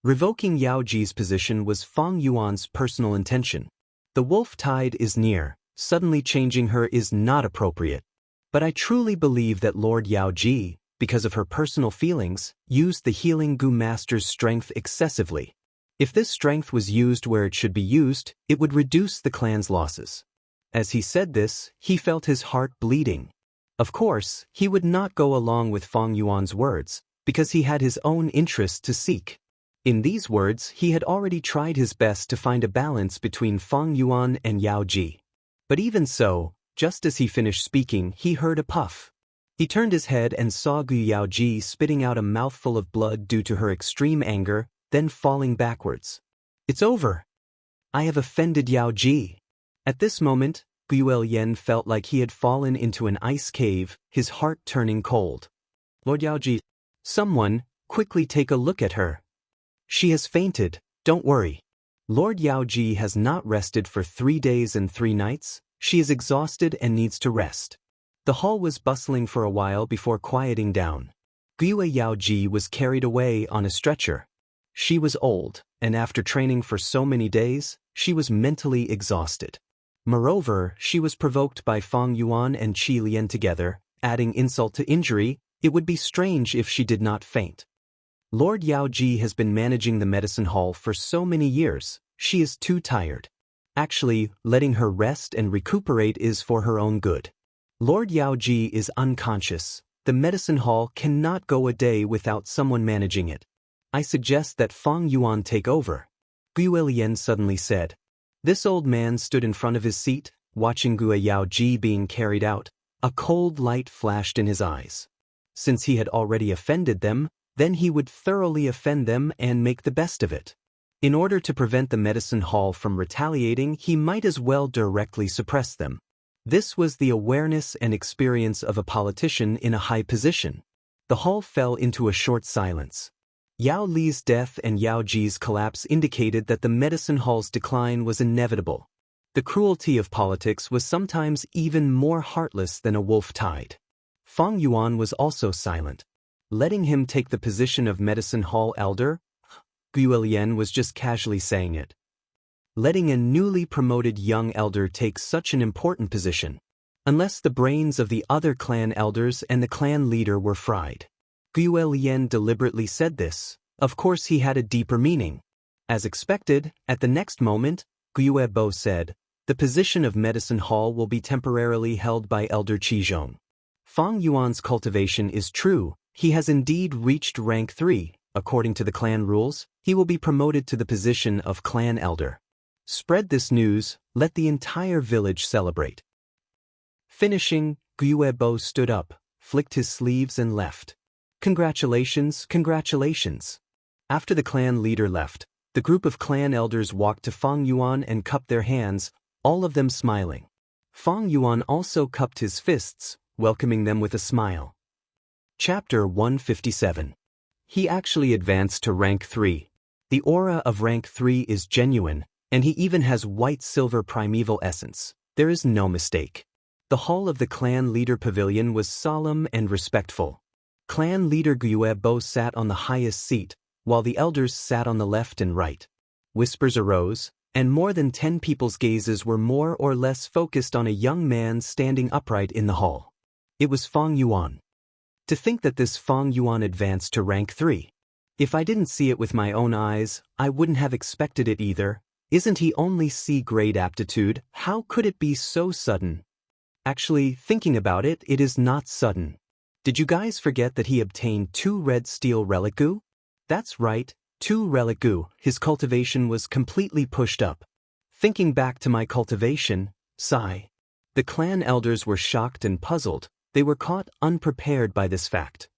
Revoking Yaoji's position was Fang Yuan's personal intention. The wolf tide is near, suddenly changing her is not appropriate. But I truly believe that Lord Yaoji, because of her personal feelings, used the healing Gu master's strength excessively. If this strength was used where it should be used, it would reduce the clan's losses. As he said this, he felt his heart bleeding. Of course, he would not go along with Fang Yuan's words, because he had his own interests to seek. In these words, he had already tried his best to find a balance between Fang Yuan and Yaoji. But even so, just as he finished speaking, he heard a puff. He turned his head and saw Gyue Yaoji spitting out a mouthful of blood due to her extreme anger, then falling backwards. It's over. I have offended Yaoji. At this moment, Gyue Lian felt like he had fallen into an ice cave, his heart turning cold. Lord Yaoji, someone, quickly take a look at her. She has fainted, don't worry. Lord Yaoji has not rested for 3 days and 3 nights. She is exhausted and needs to rest. The hall was bustling for a while before quieting down. Gyue Yaoji was carried away on a stretcher. She was old, and after training for so many days, she was mentally exhausted. Moreover, she was provoked by Fang Yuan and Qi Lian together, adding insult to injury. It would be strange if she did not faint. Lord Yaoji has been managing the medicine hall for so many years, she is too tired. Actually, letting her rest and recuperate is for her own good. Lord Yaoji is unconscious. The medicine hall cannot go a day without someone managing it. I suggest that Fang Yuan take over. Gyue Lian suddenly said. This old man stood in front of his seat, watching Gyue Yaoji being carried out. A cold light flashed in his eyes. Since he had already offended them, Then he would thoroughly offend them and make the best of it. In order to prevent the medicine hall from retaliating, he might as well directly suppress them. This was the awareness and experience of a politician in a high position. The hall fell into a short silence. Yao Li's death and Yao Ji's collapse indicated that the medicine hall's decline was inevitable. The cruelty of politics was sometimes even more heartless than a wolf tide. Fang Yuan was also silent. Letting him take the position of medicine hall elder? Gu Lian was just casually saying it. Letting a newly promoted young elder take such an important position. Unless the brains of the other clan elders and the clan leader were fried. Gu Lian deliberately said this. Of course he had a deeper meaning. As expected, at the next moment, Gu Bo said, "The position of medicine hall will be temporarily held by Elder Qizhong." Fang Yuan's cultivation is true. He has indeed reached rank 3. According to the clan rules, he will be promoted to the position of clan elder. Spread this news, let the entire village celebrate. Finishing, Gu Bo stood up, flicked his sleeves and left. Congratulations, congratulations. After the clan leader left, the group of clan elders walked to Fang Yuan and cupped their hands, all of them smiling. Fang Yuan also cupped his fists, welcoming them with a smile. Chapter 157. He actually advanced to rank 3. The aura of rank 3 is genuine, and he even has white-silver primeval essence. There is no mistake. The hall of the clan leader pavilion was solemn and respectful. Clan leader Gu Bo sat on the highest seat, while the elders sat on the left and right. Whispers arose, and more than 10 people's gazes were more or less focused on a young man standing upright in the hall. It was Fang Yuan. To think that this Fang Yuan advanced to rank 3. If I didn't see it with my own eyes, I wouldn't have expected it either. Isn't he only C-grade aptitude? How could it be so sudden? Actually, thinking about it, it is not sudden. Did you guys forget that he obtained 2 red steel relic goo? That's right, 2 relic goo. His cultivation was completely pushed up. Thinking back to my cultivation, sigh. The clan elders were shocked and puzzled. They were caught unprepared by this fact.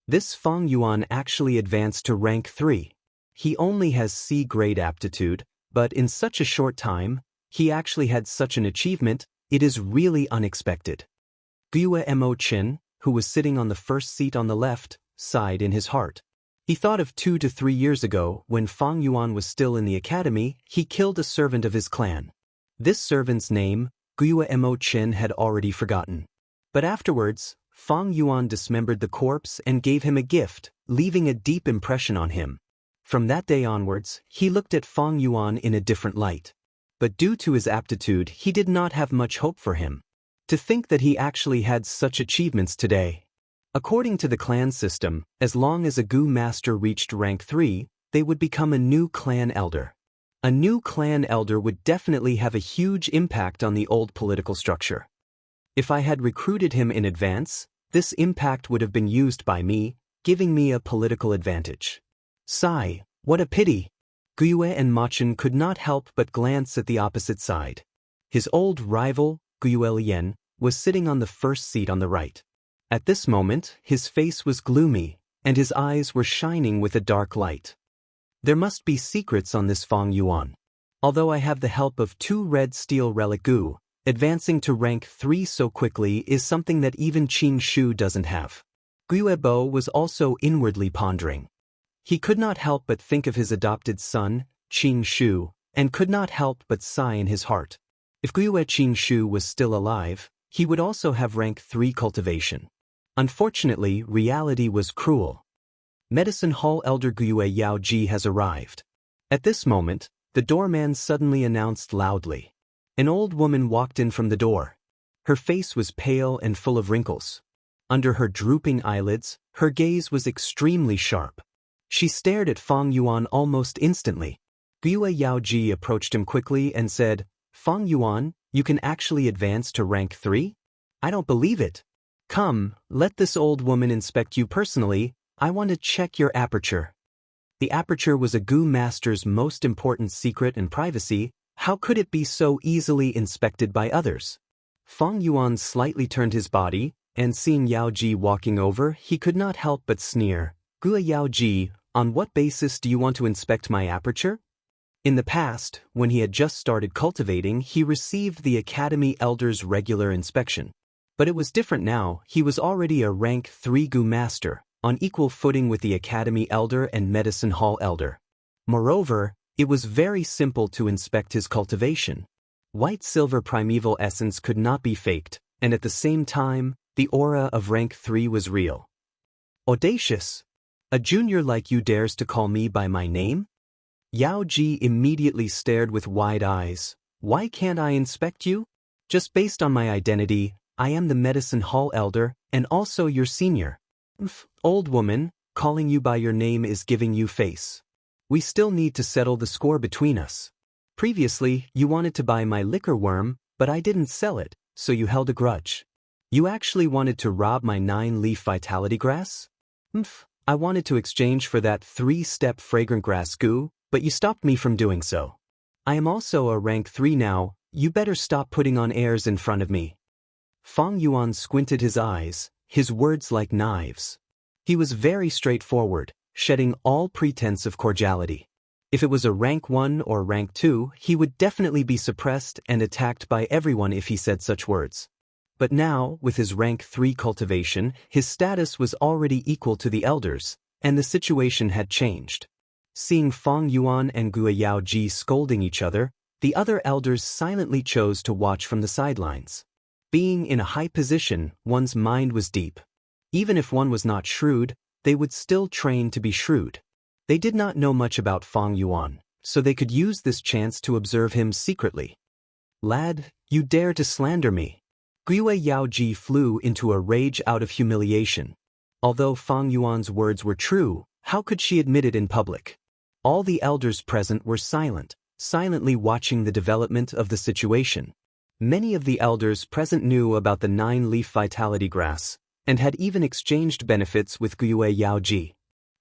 This Fang Yuan actually advanced to rank 3. He only has C-grade aptitude, but in such a short time, he actually had such an achievement. It is really unexpected. Gu Mo Chin, who was sitting on the first seat on the left, sighed in his heart. He thought of 2 to 3 years ago, when Fang Yuan was still in the academy, he killed a servant of his clan. This servant's name, Gu Mo Chin had already forgotten. But afterwards, Fang Yuan dismembered the corpse and gave him a gift, leaving a deep impression on him. From that day onwards, he looked at Fang Yuan in a different light. But due to his aptitude, he did not have much hope for him. To think that he actually had such achievements today. According to the clan system, as long as a Gu master reached rank 3, they would become a new clan elder. A new clan elder would definitely have a huge impact on the old political structure. If I had recruited him in advance, this impact would have been used by me, giving me a political advantage. Sigh, what a pity. Gu and Machin could not help but glance at the opposite side. His old rival, Gu Lian, was sitting on the first seat on the right. At this moment, his face was gloomy, and his eyes were shining with a dark light. There must be secrets on this Fang Yuan. Although I have the help of 2 red steel relic Gu, advancing to rank 3 so quickly is something that even Qin Shu doesn't have. Gu Bo was also inwardly pondering. He could not help but think of his adopted son, Qin Shu, and could not help but sigh in his heart. If Gu Qin Shu was still alive, he would also have rank 3 cultivation. Unfortunately, reality was cruel. Medicine Hall Elder Gu Yao Ji has arrived. At this moment, the doorman suddenly announced loudly. An old woman walked in from the door. Her face was pale and full of wrinkles. Under her drooping eyelids, her gaze was extremely sharp. She stared at Fang Yuan almost instantly. Gu Yao Ji approached him quickly and said, "Fang Yuan, you can actually advance to rank 3? I don't believe it. Come, let this old woman inspect you personally. I want to check your aperture." The aperture was a Gu master's most important secret and privacy. How could it be so easily inspected by others? Fang Yuan slightly turned his body, and seeing Yao Ji walking over, he could not help but sneer. Gua Yaoji, on what basis do you want to inspect my aperture? In the past, when he had just started cultivating, he received the Academy Elder's regular inspection. But it was different now. He was already a rank 3 Gu Master, on equal footing with the Academy Elder and Medicine Hall Elder. Moreover, it was very simple to inspect his cultivation. White-silver primeval essence could not be faked, and at the same time, the aura of rank 3 was real. Audacious! A junior like you dares to call me by my name? Yao Ji immediately stared with wide eyes. Why can't I inspect you? Just based on my identity, I am the Medicine Hall Elder, and also your senior. Old woman, calling you by your name is giving you face. We still need to settle the score between us. Previously, you wanted to buy my liquor worm, but I didn't sell it, so you held a grudge. You actually wanted to rob my 9-leaf vitality grass? I wanted to exchange for that 3-step fragrant grass goo, but you stopped me from doing so. I am also a rank 3 now, you better stop putting on airs in front of me. Fang Yuan squinted his eyes, his words like knives. He was very straightforward, shedding all pretense of cordiality. If it was a rank 1 or rank 2, he would definitely be suppressed and attacked by everyone if he said such words. But now, with his rank 3 cultivation, his status was already equal to the elders, and the situation had changed. Seeing Fang Yuan and Gua Yaoji scolding each other, the other elders silently chose to watch from the sidelines. Being in a high position, one's mind was deep. Even if one was not shrewd, they would still train to be shrewd. They did not know much about Fang Yuan, so they could use this chance to observe him secretly. Lad, you dare to slander me. Gua Yaoji flew into a rage out of humiliation. Although Fang Yuan's words were true, how could she admit it in public? All the elders present were silent, silently watching the development of the situation. Many of the elders present knew about the 9-leaf vitality grass, and had even exchanged benefits with Gua Yaoji.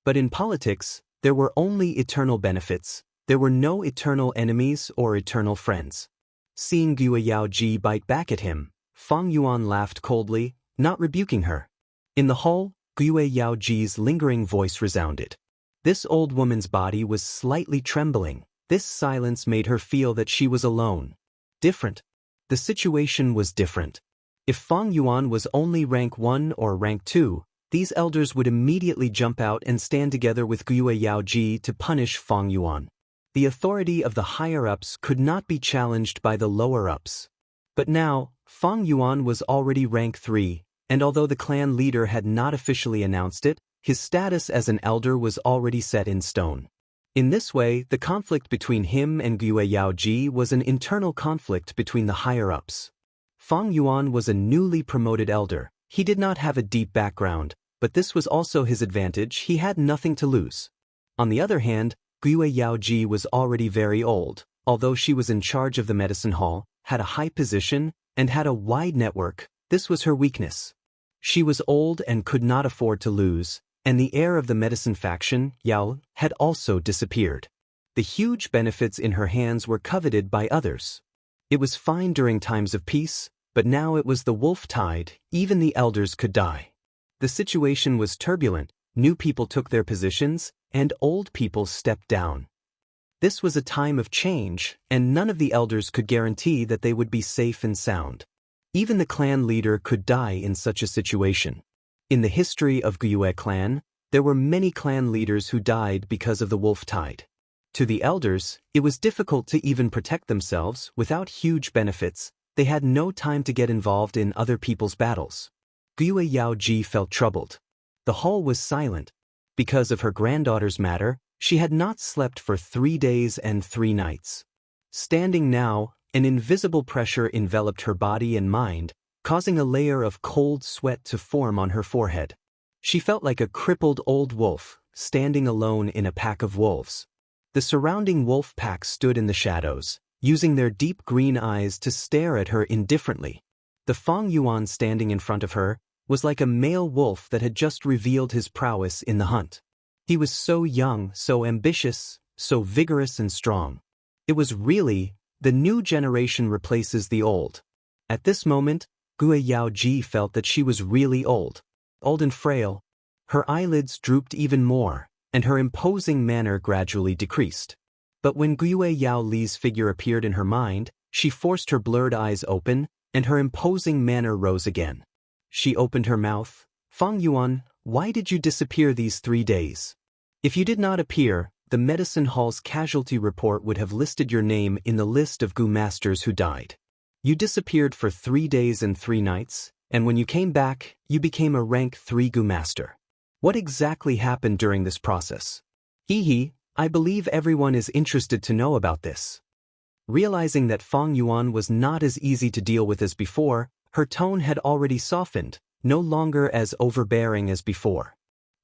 But in politics, there were only eternal benefits. There were no eternal enemies or eternal friends. Seeing Gua Yaoji bite back at him, Fang Yuan laughed coldly, not rebuking her. In the hall, Gua Yaoji's lingering voice resounded. This old woman's body was slightly trembling. This silence made her feel that she was alone. Different. The situation was different. If Fang Yuan was only rank 1 or rank 2, these elders would immediately jump out and stand together with Gua Yaoji to punish Fang Yuan. The authority of the higher-ups could not be challenged by the lower-ups. But now, Fang Yuan was already rank 3, and although the clan leader had not officially announced it, his status as an elder was already set in stone. In this way, the conflict between him and Gua Yaoji was an internal conflict between the higher-ups. Fang Yuan was a newly promoted elder. He did not have a deep background, but this was also his advantage. He had nothing to lose. On the other hand, Gua Yaoji was already very old, although she was in charge of the medicine hall, had a high position, and had a wide network. This was her weakness. She was old and could not afford to lose, and the heir of the medicine faction, Yao, had also disappeared. The huge benefits in her hands were coveted by others. It was fine during times of peace, but now it was the wolf tide. Even the elders could die. The situation was turbulent. New people took their positions, and old people stepped down. This was a time of change, and none of the elders could guarantee that they would be safe and sound. Even the clan leader could die in such a situation. In the history of Guyue clan, there were many clan leaders who died because of the wolf tide. To the elders, it was difficult to even protect themselves. Without huge benefits, they had no time to get involved in other people's battles. Guyue Yaoji felt troubled. The hall was silent. Because of her granddaughter's matter, she had not slept for 3 days and 3 nights. Standing now, an invisible pressure enveloped her body and mind, causing a layer of cold sweat to form on her forehead. She felt like a crippled old wolf, standing alone in a pack of wolves. The surrounding wolf pack stood in the shadows, using their deep green eyes to stare at her indifferently. The Fang Yuan standing in front of her was like a male wolf that had just revealed his prowess in the hunt. He was so young, so ambitious, so vigorous and strong. It was really, the new generation replaces the old. At this moment, Gua Yaoji felt that she was really old and frail. Her eyelids drooped even more, and her imposing manner gradually decreased. But when Guyue Yao Li's figure appeared in her mind, she forced her blurred eyes open, and her imposing manner rose again. She opened her mouth. Fang Yuan, why did you disappear these 3 days? If you did not appear, the medicine hall's casualty report would have listed your name in the list of Gu masters who died. You disappeared for 3 days and 3 nights, and when you came back, you became a rank 3 Gu master. What exactly happened during this process? Hehe, I believe everyone is interested to know about this. Realizing that Fang Yuan was not as easy to deal with as before, her tone had already softened, no longer as overbearing as before.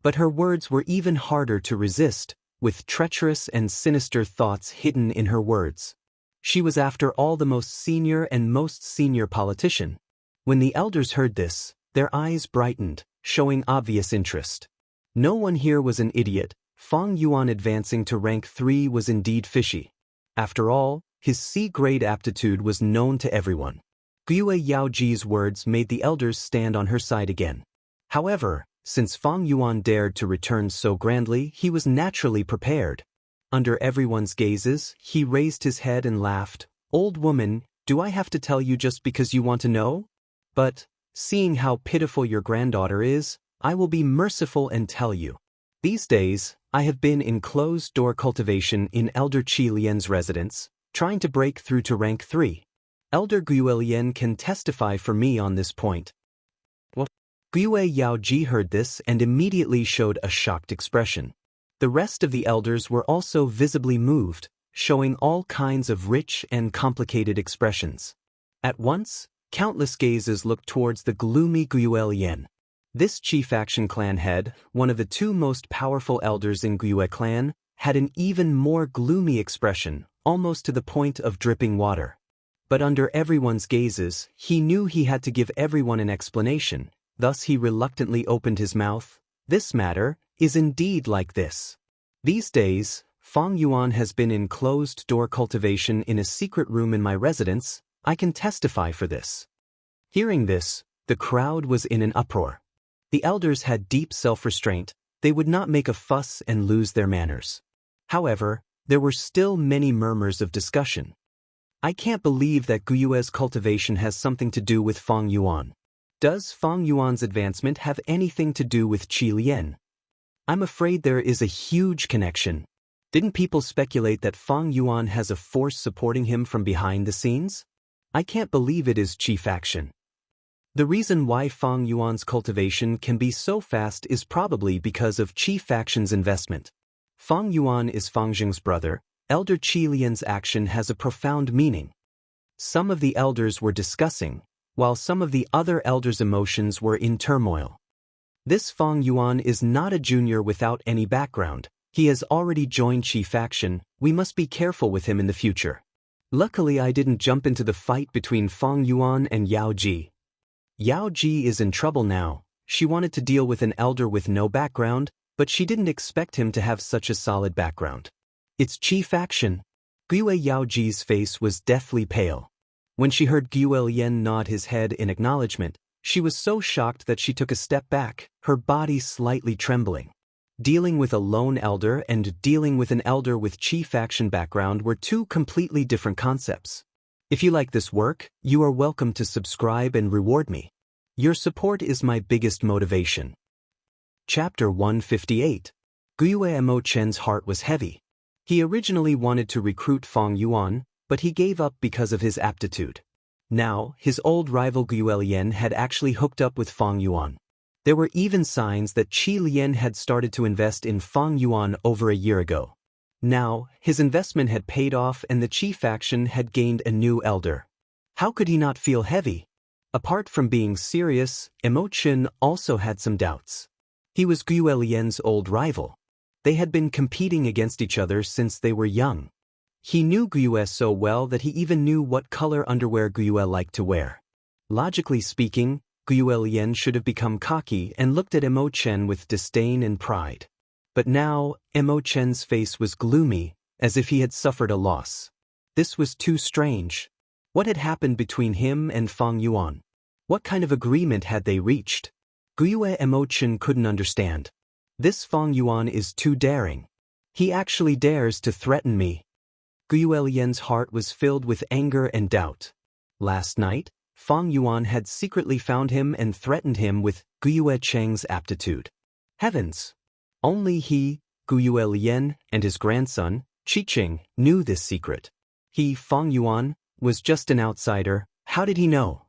But her words were even harder to resist, with treacherous and sinister thoughts hidden in her words. She was after all the most senior politician. When the elders heard this, their eyes brightened, showing obvious interest. No one here was an idiot. Fang Yuan advancing to rank 3 was indeed fishy. After all, his C-grade aptitude was known to everyone. Guyue Yaoji's words made the elders stand on her side again. However, since Fang Yuan dared to return so grandly, he was naturally prepared. Under everyone's gazes, he raised his head and laughed. Old woman, do I have to tell you just because you want to know? But, seeing how pitiful your granddaughter is, I will be merciful and tell you. These days, I have been in closed-door cultivation in Elder Qi Lian's residence, trying to break through to rank 3. Elder Guyue Lian can testify for me on this point. What? Guyue Yaoji heard this and immediately showed a shocked expression. The rest of the elders were also visibly moved, showing all kinds of rich and complicated expressions. At once, countless gazes looked towards the gloomy Guyue Lian. This chief action clan head, one of the 2 most powerful elders in Guyue clan, had an even more gloomy expression, almost to the point of dripping water. But under everyone's gazes, he knew he had to give everyone an explanation, thus he reluctantly opened his mouth. This matter is indeed like this. These days, Fang Yuan has been in closed-door cultivation in a secret room in my residence. I can testify for this. Hearing this, the crowd was in an uproar. The elders had deep self-restraint. They would not make a fuss and lose their manners. However, there were still many murmurs of discussion. I can't believe that Guyue's cultivation has something to do with Fang Yuan. Does Fang Yuan's advancement have anything to do with Qi Lian? I'm afraid there is a huge connection. Didn't people speculate that Fang Yuan has a force supporting him from behind the scenes? I can't believe it is Qi faction. The reason why Fang Yuan's cultivation can be so fast is probably because of Qi faction's investment. Fang Yuan is Fang Jing's brother. Elder Qi Lian's action has a profound meaning. Some of the elders were discussing, while some of the other elders' emotions were in turmoil. This Fang Yuan is not a junior without any background. He has already joined Qi faction. We must be careful with him in the future. Luckily I didn't jump into the fight between Fang Yuan and Yao Ji. Yao Ji is in trouble now. She wanted to deal with an elder with no background, but she didn't expect him to have such a solid background. It's Qi faction. Guyue Yaoji's face was deathly pale. When she heard Guyue Lian nod his head in acknowledgement, she was so shocked that she took a step back, her body slightly trembling. Dealing with a lone elder and dealing with an elder with Qi faction background were 2 completely different concepts. If you like this work, you are welcome to subscribe and reward me. Your support is my biggest motivation. Chapter 158. Guyue Mo Chen's heart was heavy. He originally wanted to recruit Fang Yuan, but he gave up because of his aptitude. Now, his old rival Guyue Lian had actually hooked up with Fang Yuan. There were even signs that Qi Lian had started to invest in Fang Yuan over a year ago. Now, his investment had paid off and the Qi faction had gained a new elder. How could he not feel heavy? Apart from being serious, Mo Chen also had some doubts. He was Guyue Lian's old rival. They had been competing against each other since they were young. He knew Guyue so well that he even knew what color underwear Guyue liked to wear. Logically speaking, Guyue Lian should have become cocky and looked at Mo Chen with disdain and pride. But now, Mo Chen's face was gloomy, as if he had suffered a loss. This was too strange. What had happened between him and Fang Yuan? What kind of agreement had they reached? Guyue Emotion couldn't understand. This Fang Yuan is too daring. He actually dares to threaten me. Guyue Lian's heart was filled with anger and doubt. Last night, Fang Yuan had secretly found him and threatened him with Guyue Cheng's aptitude. Heavens! Only he, Guyue Lian, and his grandson, Qiqing, knew this secret. He, Fang Yuan, was just an outsider. How did he know?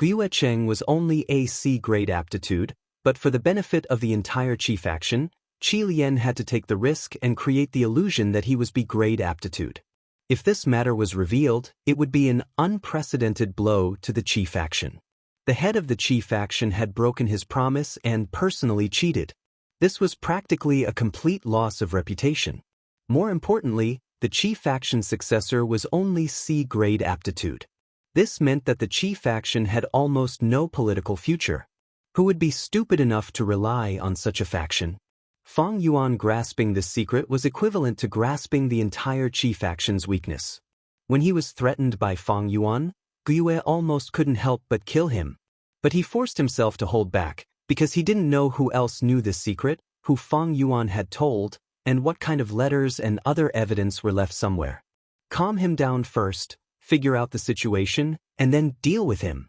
Guyue Cheng was only a C-grade aptitude, but for the benefit of the entire Qi faction, Qi Lian had to take the risk and create the illusion that he was B-grade aptitude. If this matter was revealed, it would be an unprecedented blow to the Qi faction. The head of the Qi faction had broken his promise and personally cheated. This was practically a complete loss of reputation. More importantly, the Qi faction's successor was only C-grade aptitude. This meant that the Qi faction had almost no political future. Who would be stupid enough to rely on such a faction? Fang Yuan grasping this secret was equivalent to grasping the entire Qi faction's weakness. When he was threatened by Fang Yuan, Guyue almost couldn't help but kill him. But he forced himself to hold back, because he didn't know who else knew this secret, who Fang Yuan had told, and what kind of letters and other evidence were left somewhere. Calm him down first, figure out the situation, and then deal with him.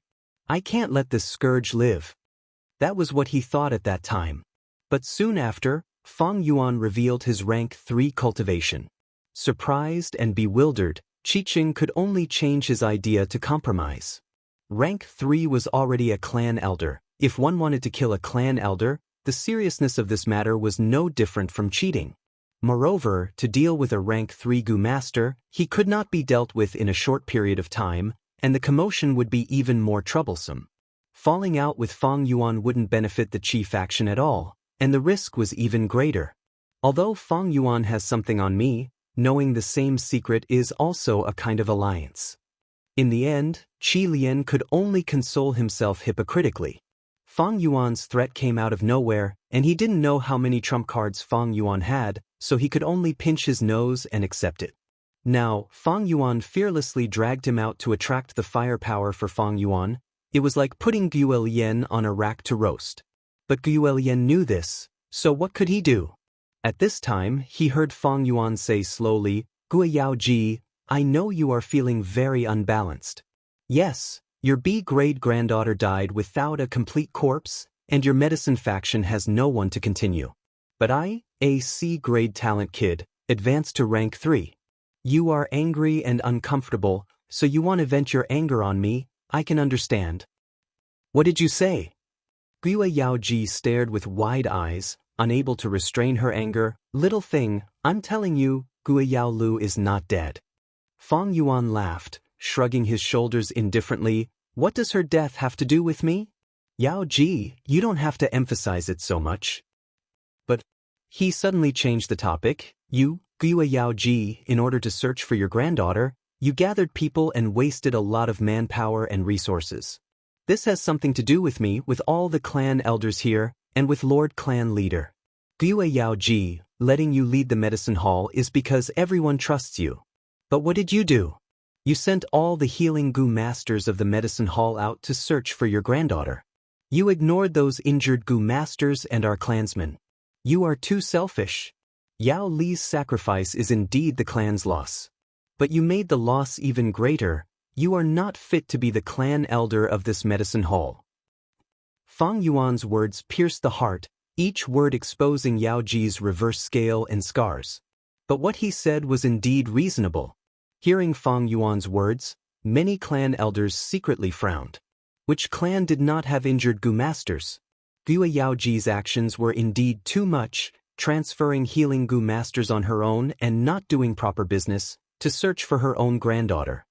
I can't let this scourge live. That was what he thought at that time. But soon after, Fang Yuan revealed his rank 3 cultivation. Surprised and bewildered, Qiqing could only change his idea to compromise. Rank 3 was already a clan elder. If one wanted to kill a clan elder, the seriousness of this matter was no different from cheating. Moreover, to deal with a rank 3 Gu master, he could not be dealt with in a short period of time, and the commotion would be even more troublesome. Falling out with Fang Yuan wouldn't benefit the Qi faction at all, and the risk was even greater. Although Fang Yuan has something on me, knowing the same secret is also a kind of alliance. In the end, Qi Lian could only console himself hypocritically. Fang Yuan's threat came out of nowhere, and he didn't know how many trump cards Fang Yuan had, so he could only pinch his nose and accept it. Now, Fang Yuan fearlessly dragged him out to attract the firepower for Fang Yuan. It was like putting Guyue Lian on a rack to roast. But Guyue Lian knew this, so what could he do? At this time, he heard Fang Yuan say slowly, "Gui Yaoji, I know you are feeling very unbalanced. Yes, your B-grade granddaughter died without a complete corpse, and your medicine faction has no one to continue. But I, a C-grade talent kid, advanced to rank 3. You are angry and uncomfortable, so you want to vent your anger on me. I can understand." "What did you say?" Guyue Yaoji stared with wide eyes, unable to restrain her anger. "Little thing, I'm telling you, Guyue Yaolu is not dead." Fang Yuan laughed, shrugging his shoulders indifferently. "What does her death have to do with me? Yaoji, you don't have to emphasize it so much." But he suddenly changed the topic. "You, Guyue Yaoji, in order to search for your granddaughter, you gathered people and wasted a lot of manpower and resources. This has something to do with me, with all the clan elders here, and with Lord Clan Leader. Guyue Yaoji, letting you lead the medicine hall is because everyone trusts you. But what did you do? You sent all the healing Gu masters of the medicine hall out to search for your granddaughter. You ignored those injured Gu masters and our clansmen. You are too selfish. Yao Li's sacrifice is indeed the clan's loss. But you made the loss even greater. You are not fit to be the clan elder of this medicine hall." Fang Yuan's words pierced the heart, each word exposing Yaoji's reverse scale and scars. But what he said was indeed reasonable. Hearing Fang Yuan's words, many clan elders secretly frowned. Which clan did not have injured Gu masters? Guyue Yaoji's actions were indeed too much, transferring healing Gu masters on her own and not doing proper business, to search for her own granddaughter.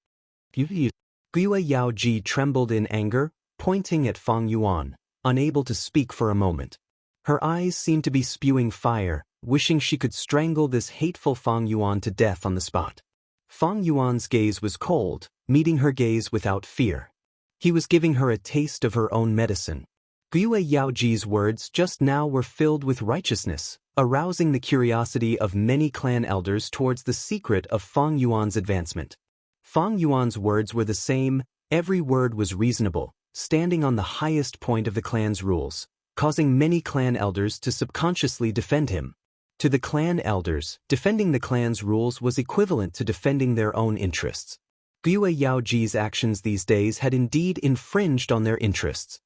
Guyue Yaoji trembled in anger, pointing at Fang Yuan, unable to speak for a moment. Her eyes seemed to be spewing fire, wishing she could strangle this hateful Fang Yuan to death on the spot. Fang Yuan's gaze was cold, meeting her gaze without fear. He was giving her a taste of her own medicine. Guyue Yaoji's words just now were filled with righteousness, arousing the curiosity of many clan elders towards the secret of Fang Yuan's advancement. Fang Yuan's words were the same, every word was reasonable, standing on the highest point of the clan's rules. causing many clan elders to subconsciously defend him. To the clan elders, defending the clan's rules was equivalent to defending their own interests. Gyue Yaoji's actions these days had indeed infringed on their interests.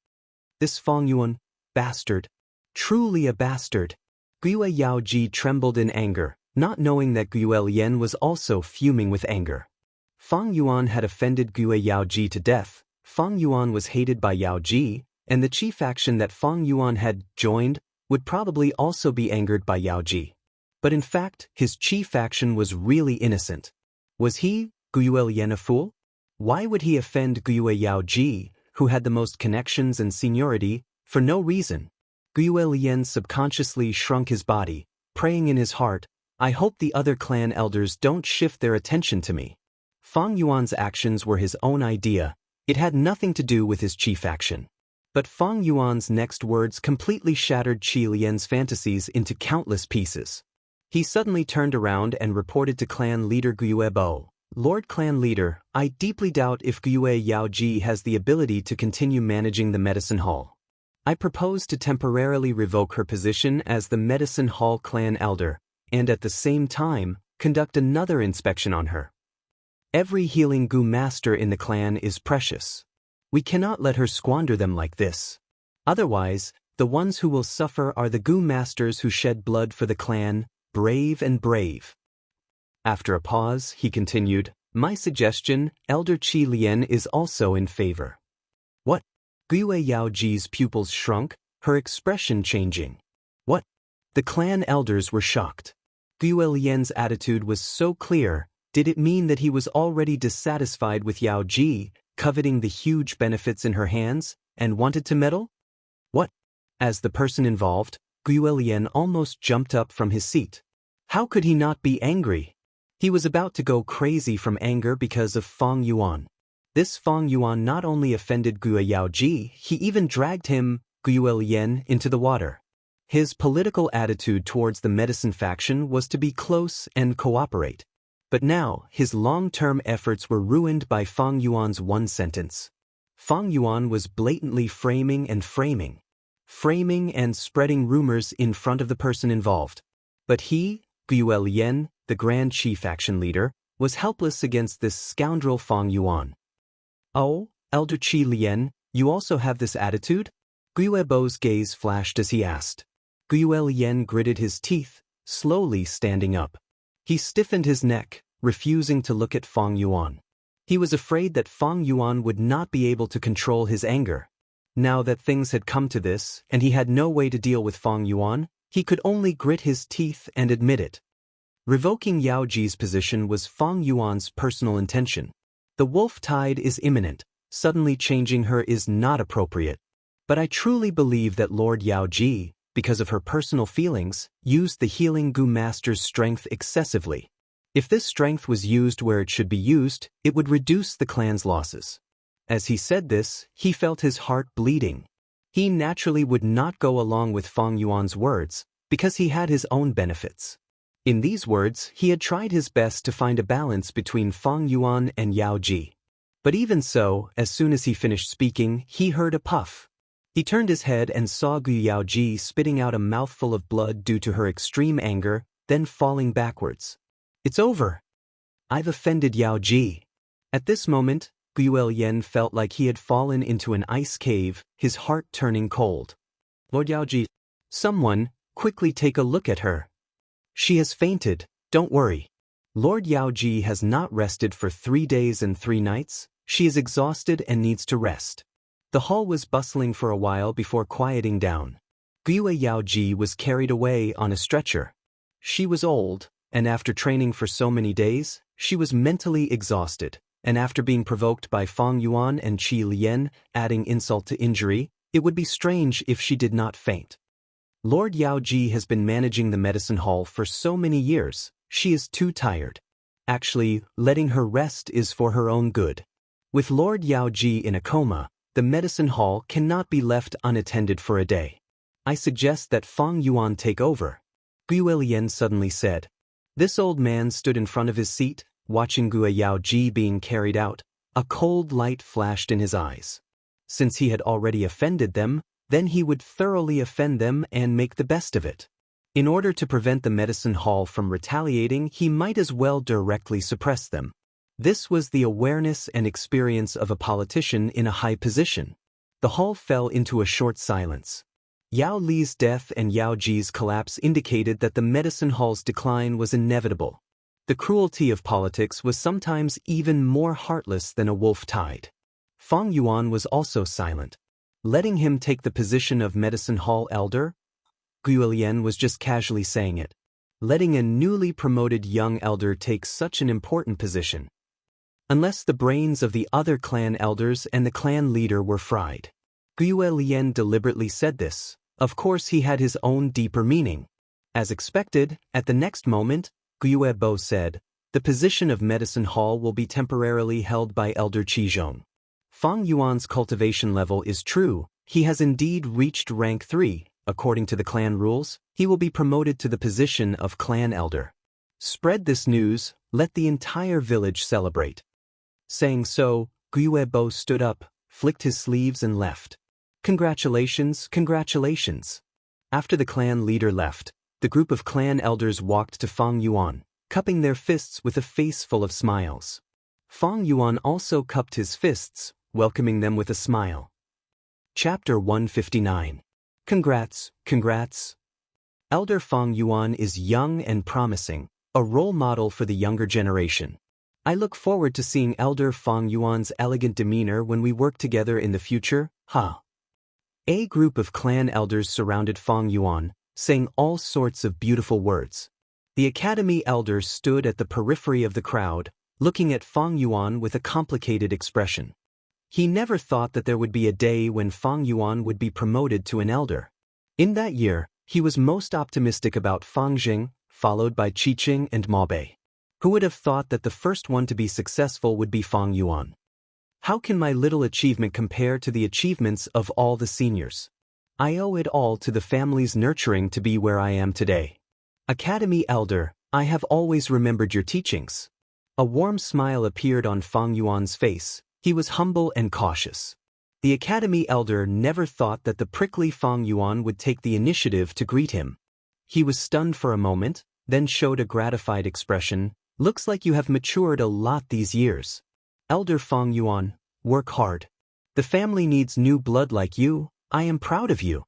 This Fang Yuan, bastard. Truly a bastard. Gyue Yaoji trembled in anger, not knowing that Gyue Lian was also fuming with anger. Fang Yuan had offended Gyue Yaoji to death. Fang Yuan was hated by Yaoji, and the chief faction that Fang Yuan had joined would probably also be angered by Yaoji. But in fact, his chief faction was really innocent. Was he, Gyue Lian, a fool? Why would he offend Gyue Yaoji, who had the most connections and seniority, for no reason? Gyue Lian subconsciously shrunk his body, praying in his heart, I hope the other clan elders don't shift their attention to me. Fang Yuan's actions were his own idea. It had nothing to do with his chief faction. But Fang Yuan's next words completely shattered Qi Lian's fantasies into countless pieces. He suddenly turned around and reported to clan leader Gyue Bo, Lord Clan Leader, I deeply doubt if Gyue Yaoji has the ability to continue managing the medicine hall. I propose to temporarily revoke her position as the medicine hall clan elder, and at the same time, conduct another inspection on her. Every healing Gu master in the clan is precious. We cannot let her squander them like this. Otherwise, the ones who will suffer are the Gu masters who shed blood for the clan, brave and brave. After a pause, he continued, my suggestion, Elder Qi Lian is also in favor. What? Gyue Yaoji's pupils shrunk, her expression changing. What? The clan elders were shocked. Gyue Lian's attitude was so clear. Did it mean that he was already dissatisfied with Yaoji, coveting the huge benefits in her hands, and wanted to meddle? What? As the person involved, Gyue Lian almost jumped up from his seat. How could he not be angry? He was about to go crazy from anger because of Fang Yuan. This Fang Yuan not only offended Gyue Yaoji, he even dragged him, Gyue Lian, into the water. His political attitude towards the medicine faction was to be close and cooperate. But now, his long-term efforts were ruined by Fang Yuan's one sentence. Fang Yuan was blatantly framing and spreading rumors in front of the person involved. But he, Gyue Lian, the Grand Qi faction leader, was helpless against this scoundrel Fang Yuan. Oh, Elder Qi Lian, you also have this attitude? Gyue Bo's gaze flashed as he asked. Gyue Lian gritted his teeth, slowly standing up. He stiffened his neck, refusing to look at Fang Yuan. He was afraid that Fang Yuan would not be able to control his anger. Now that things had come to this, and he had no way to deal with Fang Yuan, he could only grit his teeth and admit it. Revoking Yaoji's position was Fang Yuan's personal intention. The wolf tide is imminent. Suddenly changing her is not appropriate. But I truly believe that Lord Yaoji, because of her personal feelings, used the healing Gu master's strength excessively. If this strength was used where it should be used, it would reduce the clan's losses. As he said this, he felt his heart bleeding. He naturally would not go along with Fang Yuan's words, because he had his own benefits. In these words, he had tried his best to find a balance between Fang Yuan and Yaoji. But even so, as soon as he finished speaking, he heard a puff. He turned his head and saw Gu Yaoji spitting out a mouthful of blood due to her extreme anger, then falling backwards. It's over. I've offended Yaoji. At this moment, Gyue Lian felt like he had fallen into an ice cave, his heart turning cold. Lord Yaoji, someone, quickly take a look at her. She has fainted, don't worry. Lord Yaoji has not rested for 3 days and 3 nights. She is exhausted and needs to rest. The hall was bustling for a while before quieting down. Gyue Yaoji was carried away on a stretcher. She was old, and after training for so many days, she was mentally exhausted, and after being provoked by Fang Yuan and Qi Lian, adding insult to injury, it would be strange if she did not faint. Lord Yaoji has been managing the medicine hall for so many years, she is too tired. Actually, letting her rest is for her own good. With Lord Yaoji in a coma, the medicine hall cannot be left unattended for a day. I suggest that Fang Yuan take over. Gyue Lian suddenly said. This old man stood in front of his seat, watching Gyue Yaoji being carried out. A cold light flashed in his eyes. Since he had already offended them, then he would thoroughly offend them and make the best of it. In order to prevent the medicine hall from retaliating, he might as well directly suppress them. This was the awareness and experience of a politician in a high position. The hall fell into a short silence. Yao Li's death and Yao Ji's collapse indicated that the medicine hall's decline was inevitable. The cruelty of politics was sometimes even more heartless than a wolf tide. Fang Yuan was also silent. Letting him take the position of medicine hall elder? Guilian was just casually saying it. Letting a newly promoted young elder take such an important position. Unless the brains of the other clan elders and the clan leader were fried. Guilian deliberately said this. Of course he had his own deeper meaning. As expected, at the next moment, Guilebo said, the position of medicine hall will be temporarily held by Elder Qizhong. Fang Yuan's cultivation level is true, he has indeed reached rank 3, according to the clan rules, he will be promoted to the position of clan elder. Spread this news, let the entire village celebrate. Saying so, Guilebo stood up, flicked his sleeves and left. Congratulations, congratulations. After the clan leader left, the group of clan elders walked to Fang Yuan, cupping their fists with a face full of smiles. Fang Yuan also cupped his fists, welcoming them with a smile. Chapter 159. Congrats, congrats. Elder Fang Yuan is young and promising, a role model for the younger generation. I look forward to seeing Elder Fang Yuan's elegant demeanor when we work together in the future, ha. A group of clan elders surrounded Fang Yuan, saying all sorts of beautiful words. The academy elder stood at the periphery of the crowd, looking at Fang Yuan with a complicated expression. He never thought that there would be a day when Fang Yuan would be promoted to an elder. In that year, he was most optimistic about Fang Jing, followed by Qiqing and Maobei. Who would have thought that the first one to be successful would be Fang Yuan? How can my little achievement compare to the achievements of all the seniors? I owe it all to the family's nurturing to be where I am today. Academy elder, I have always remembered your teachings. A warm smile appeared on Fang Yuan's face. He was humble and cautious. The academy elder never thought that the prickly Fang Yuan would take the initiative to greet him. He was stunned for a moment, then showed a gratified expression. Looks like you have matured a lot these years. Elder Fang Yuan, work hard. The family needs new blood like you. I am proud of you.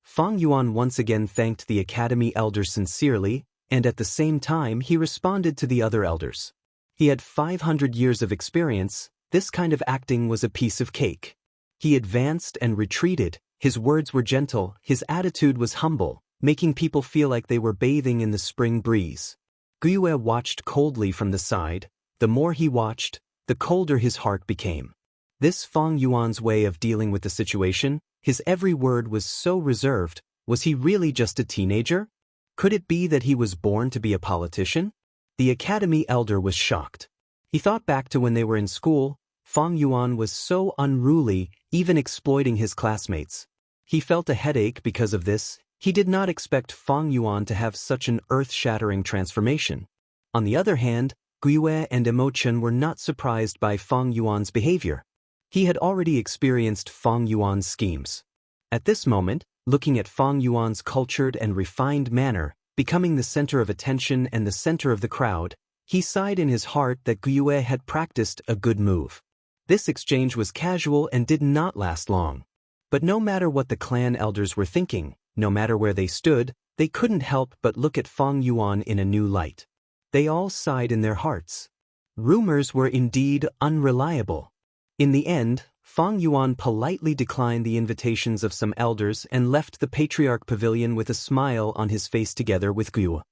Fang Yuan once again thanked the academy elder sincerely, and at the same time he responded to the other elders. He had 500 years of experience. This kind of acting was a piece of cake. He advanced and retreated, his words were gentle, his attitude was humble, making people feel like they were bathing in the spring breeze. Guiyue watched coldly from the side. The more he watched, the colder his heart became. This Fang Yuan's way of dealing with the situation, his every word was so reserved. Was he really just a teenager? Could it be that he was born to be a politician? The academy elder was shocked. He thought back to when they were in school. Fang Yuan was so unruly, even exploiting his classmates. He felt a headache because of this. He did not expect Fang Yuan to have such an earth-shattering transformation. On the other hand, Guiyue and Emochen were not surprised by Fang Yuan's behavior. He had already experienced Fang Yuan's schemes. At this moment, looking at Fang Yuan's cultured and refined manner, becoming the center of attention and the center of the crowd, he sighed in his heart that Guiyue had practiced a good move. This exchange was casual and did not last long. But no matter what the clan elders were thinking, no matter where they stood, they couldn't help but look at Fang Yuan in a new light. They all sighed in their hearts. Rumors were indeed unreliable. In the end, Fang Yuan politely declined the invitations of some elders and left the patriarch pavilion with a smile on his face together with Guiyue.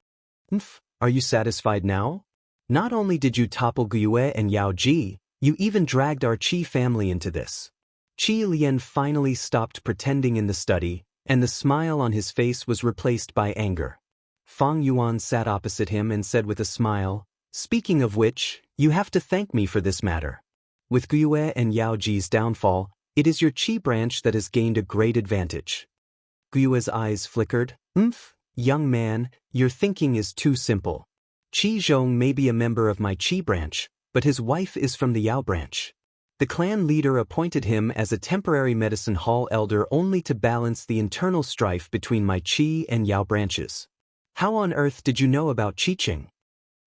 Are you satisfied now? Not only did you topple Guiyue and Yao Ji, you even dragged our Qi family into this. Qi Lian finally stopped pretending in the study, and the smile on his face was replaced by anger. Fang Yuan sat opposite him and said with a smile, "Speaking of which, you have to thank me for this matter. With Guiyue and Yao Ji's downfall, it is your Qi branch that has gained a great advantage." Guiyue's eyes flickered. Young man, your thinking is too simple. Qi Zhong may be a member of my Qi branch, but his wife is from the Yao branch. The clan leader appointed him as a temporary medicine hall elder only to balance the internal strife between my Qi and Yao branches. How on earth did you know about Qiqing?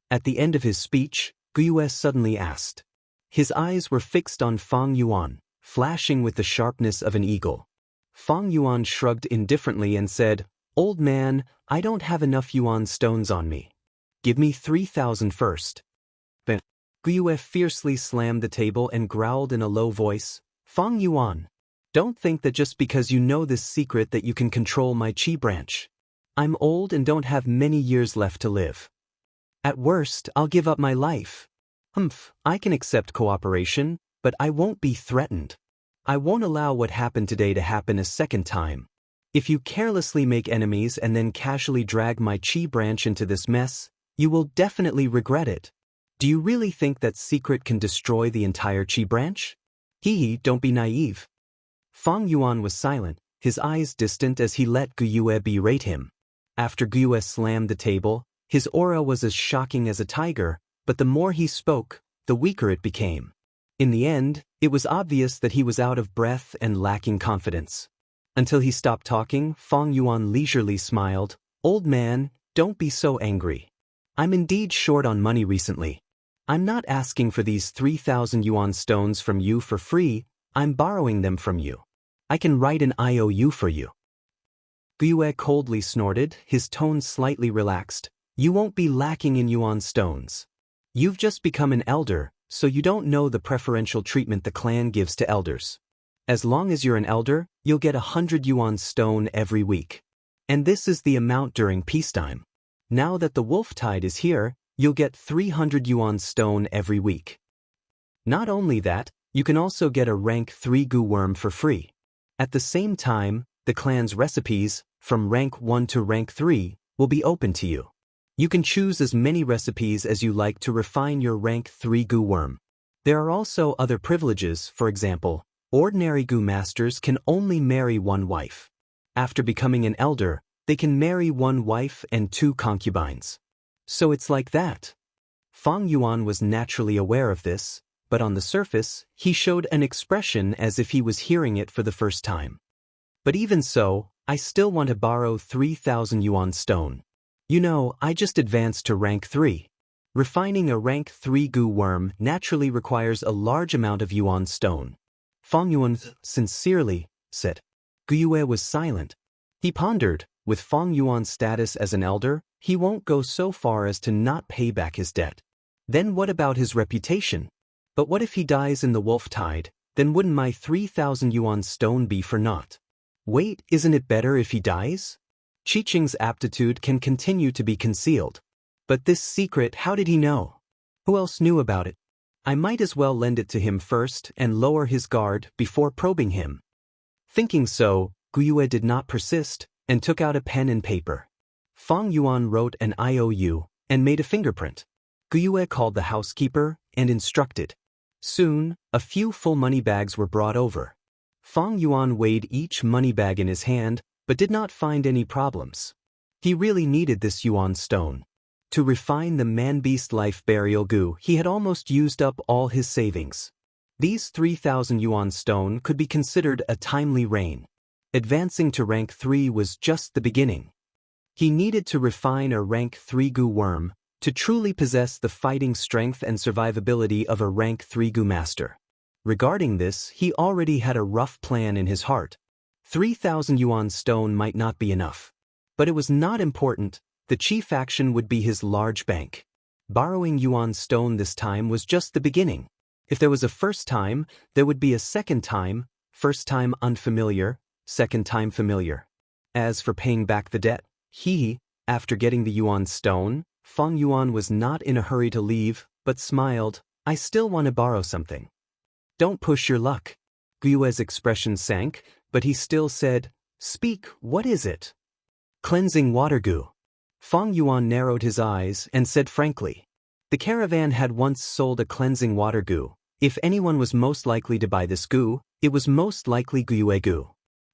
At the end of his speech, Guyue suddenly asked. His eyes were fixed on Fang Yuan, flashing with the sharpness of an eagle. Fang Yuan shrugged indifferently and said, Old man, I don't have enough yuan stones on me. Give me 3,000 first. But Guyue fiercely slammed the table and growled in a low voice, Fang Yuan, don't think that just because you know this secret that you can control my Qi branch. I'm old and don't have many years left to live. At worst, I'll give up my life. I can accept cooperation, but I won't be threatened. I won't allow what happened today to happen a second time. If you carelessly make enemies and then casually drag my Qi branch into this mess, you will definitely regret it. Do you really think that secret can destroy the entire Qi branch? Don't be naive. Fang Yuan was silent, his eyes distant as he let Guyue berate him. After Guyue slammed the table, his aura was as shocking as a tiger, but the more he spoke, the weaker it became. In the end, it was obvious that he was out of breath and lacking confidence. Until he stopped talking, Fang Yuan leisurely smiled, Old man, don't be so angry. I'm indeed short on money recently. I'm not asking for these 3,000 yuan stones from you for free, I'm borrowing them from you. I can write an IOU for you. Guyue coldly snorted, his tone slightly relaxed. You won't be lacking in yuan stones. You've just become an elder, so you don't know the preferential treatment the clan gives to elders. As long as you're an elder, you'll get 100 yuan stone every week. And this is the amount during peacetime. Now that the wolf tide is here, you'll get 300 yuan stone every week. Not only that, you can also get a rank 3 gu worm for free. At the same time, the clan's recipes, from rank 1 to rank 3, will be open to you. You can choose as many recipes as you like to refine your rank 3 gu worm. There are also other privileges, for example, ordinary gu masters can only marry one wife. After becoming an elder, they can marry one wife and 2 concubines. So it's like that. Fang Yuan was naturally aware of this, but on the surface, he showed an expression as if he was hearing it for the first time. But even so, I still want to borrow 3,000 yuan stone. You know, I just advanced to rank 3. Refining a rank 3 gu worm naturally requires a large amount of yuan stone. Fang Yuan sincerely said. Guyue was silent. He pondered, with Fang Yuan's status as an elder, he won't go so far as to not pay back his debt. Then what about his reputation? But what if he dies in the wolf tide, then wouldn't my 3,000 yuan stone be for naught? Wait, isn't it better if he dies? Qiqing's aptitude can continue to be concealed. But this secret, how did he know? Who else knew about it? I might as well lend it to him first and lower his guard before probing him. Thinking so, Guyue did not persist and took out a pen and paper. Fang Yuan wrote an IOU and made a fingerprint. Guyue called the housekeeper and instructed. Soon, a few full money bags were brought over. Fang Yuan weighed each money bag in his hand, but did not find any problems. He really needed this yuan stone. To refine the man-beast life burial gu, he had almost used up all his savings. These 3,000 yuan stone could be considered a timely rain. Advancing to rank 3 was just the beginning. He needed to refine a rank 3 gu worm to truly possess the fighting strength and survivability of a rank 3 gu master. Regarding this, he already had a rough plan in his heart. 3,000 yuan stone might not be enough. But it was not important, the chief action would be his large bank. Borrowing yuan stone this time was just the beginning. If there was a first time, there would be a second time, first time unfamiliar, second time familiar. As for paying back the debt, after getting the yuan stone, Fang Yuan was not in a hurry to leave, but smiled, I still want to borrow something. Don't push your luck. Guyue's expression sank, but he still said, Speak, what is it? Cleansing water gu. Fang Yuan narrowed his eyes and said frankly, the caravan had once sold a cleansing water gu. If anyone was most likely to buy this gu, it was most likely Guyue gu.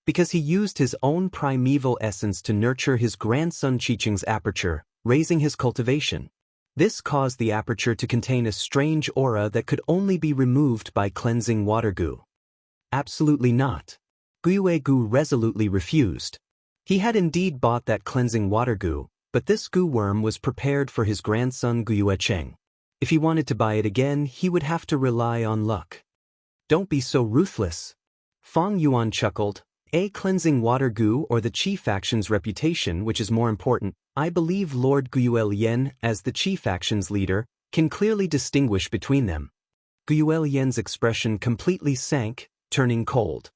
Because he used his own primeval essence to nurture his grandson Qiqing's aperture, raising his cultivation. This caused the aperture to contain a strange aura that could only be removed by cleansing water goo. Absolutely not. Gyue Gu resolutely refused. He had indeed bought that cleansing water goo, but this goo worm was prepared for his grandson Gyue Cheng. If he wanted to buy it again, he would have to rely on luck. Don't be so ruthless. Fang Yuan chuckled. A cleansing water goo or the Qi faction's reputation, which is more important? I believe Lord Gyue Lian, as the Qi faction's leader, can clearly distinguish between them. Gyue Lian's expression completely sank, turning cold.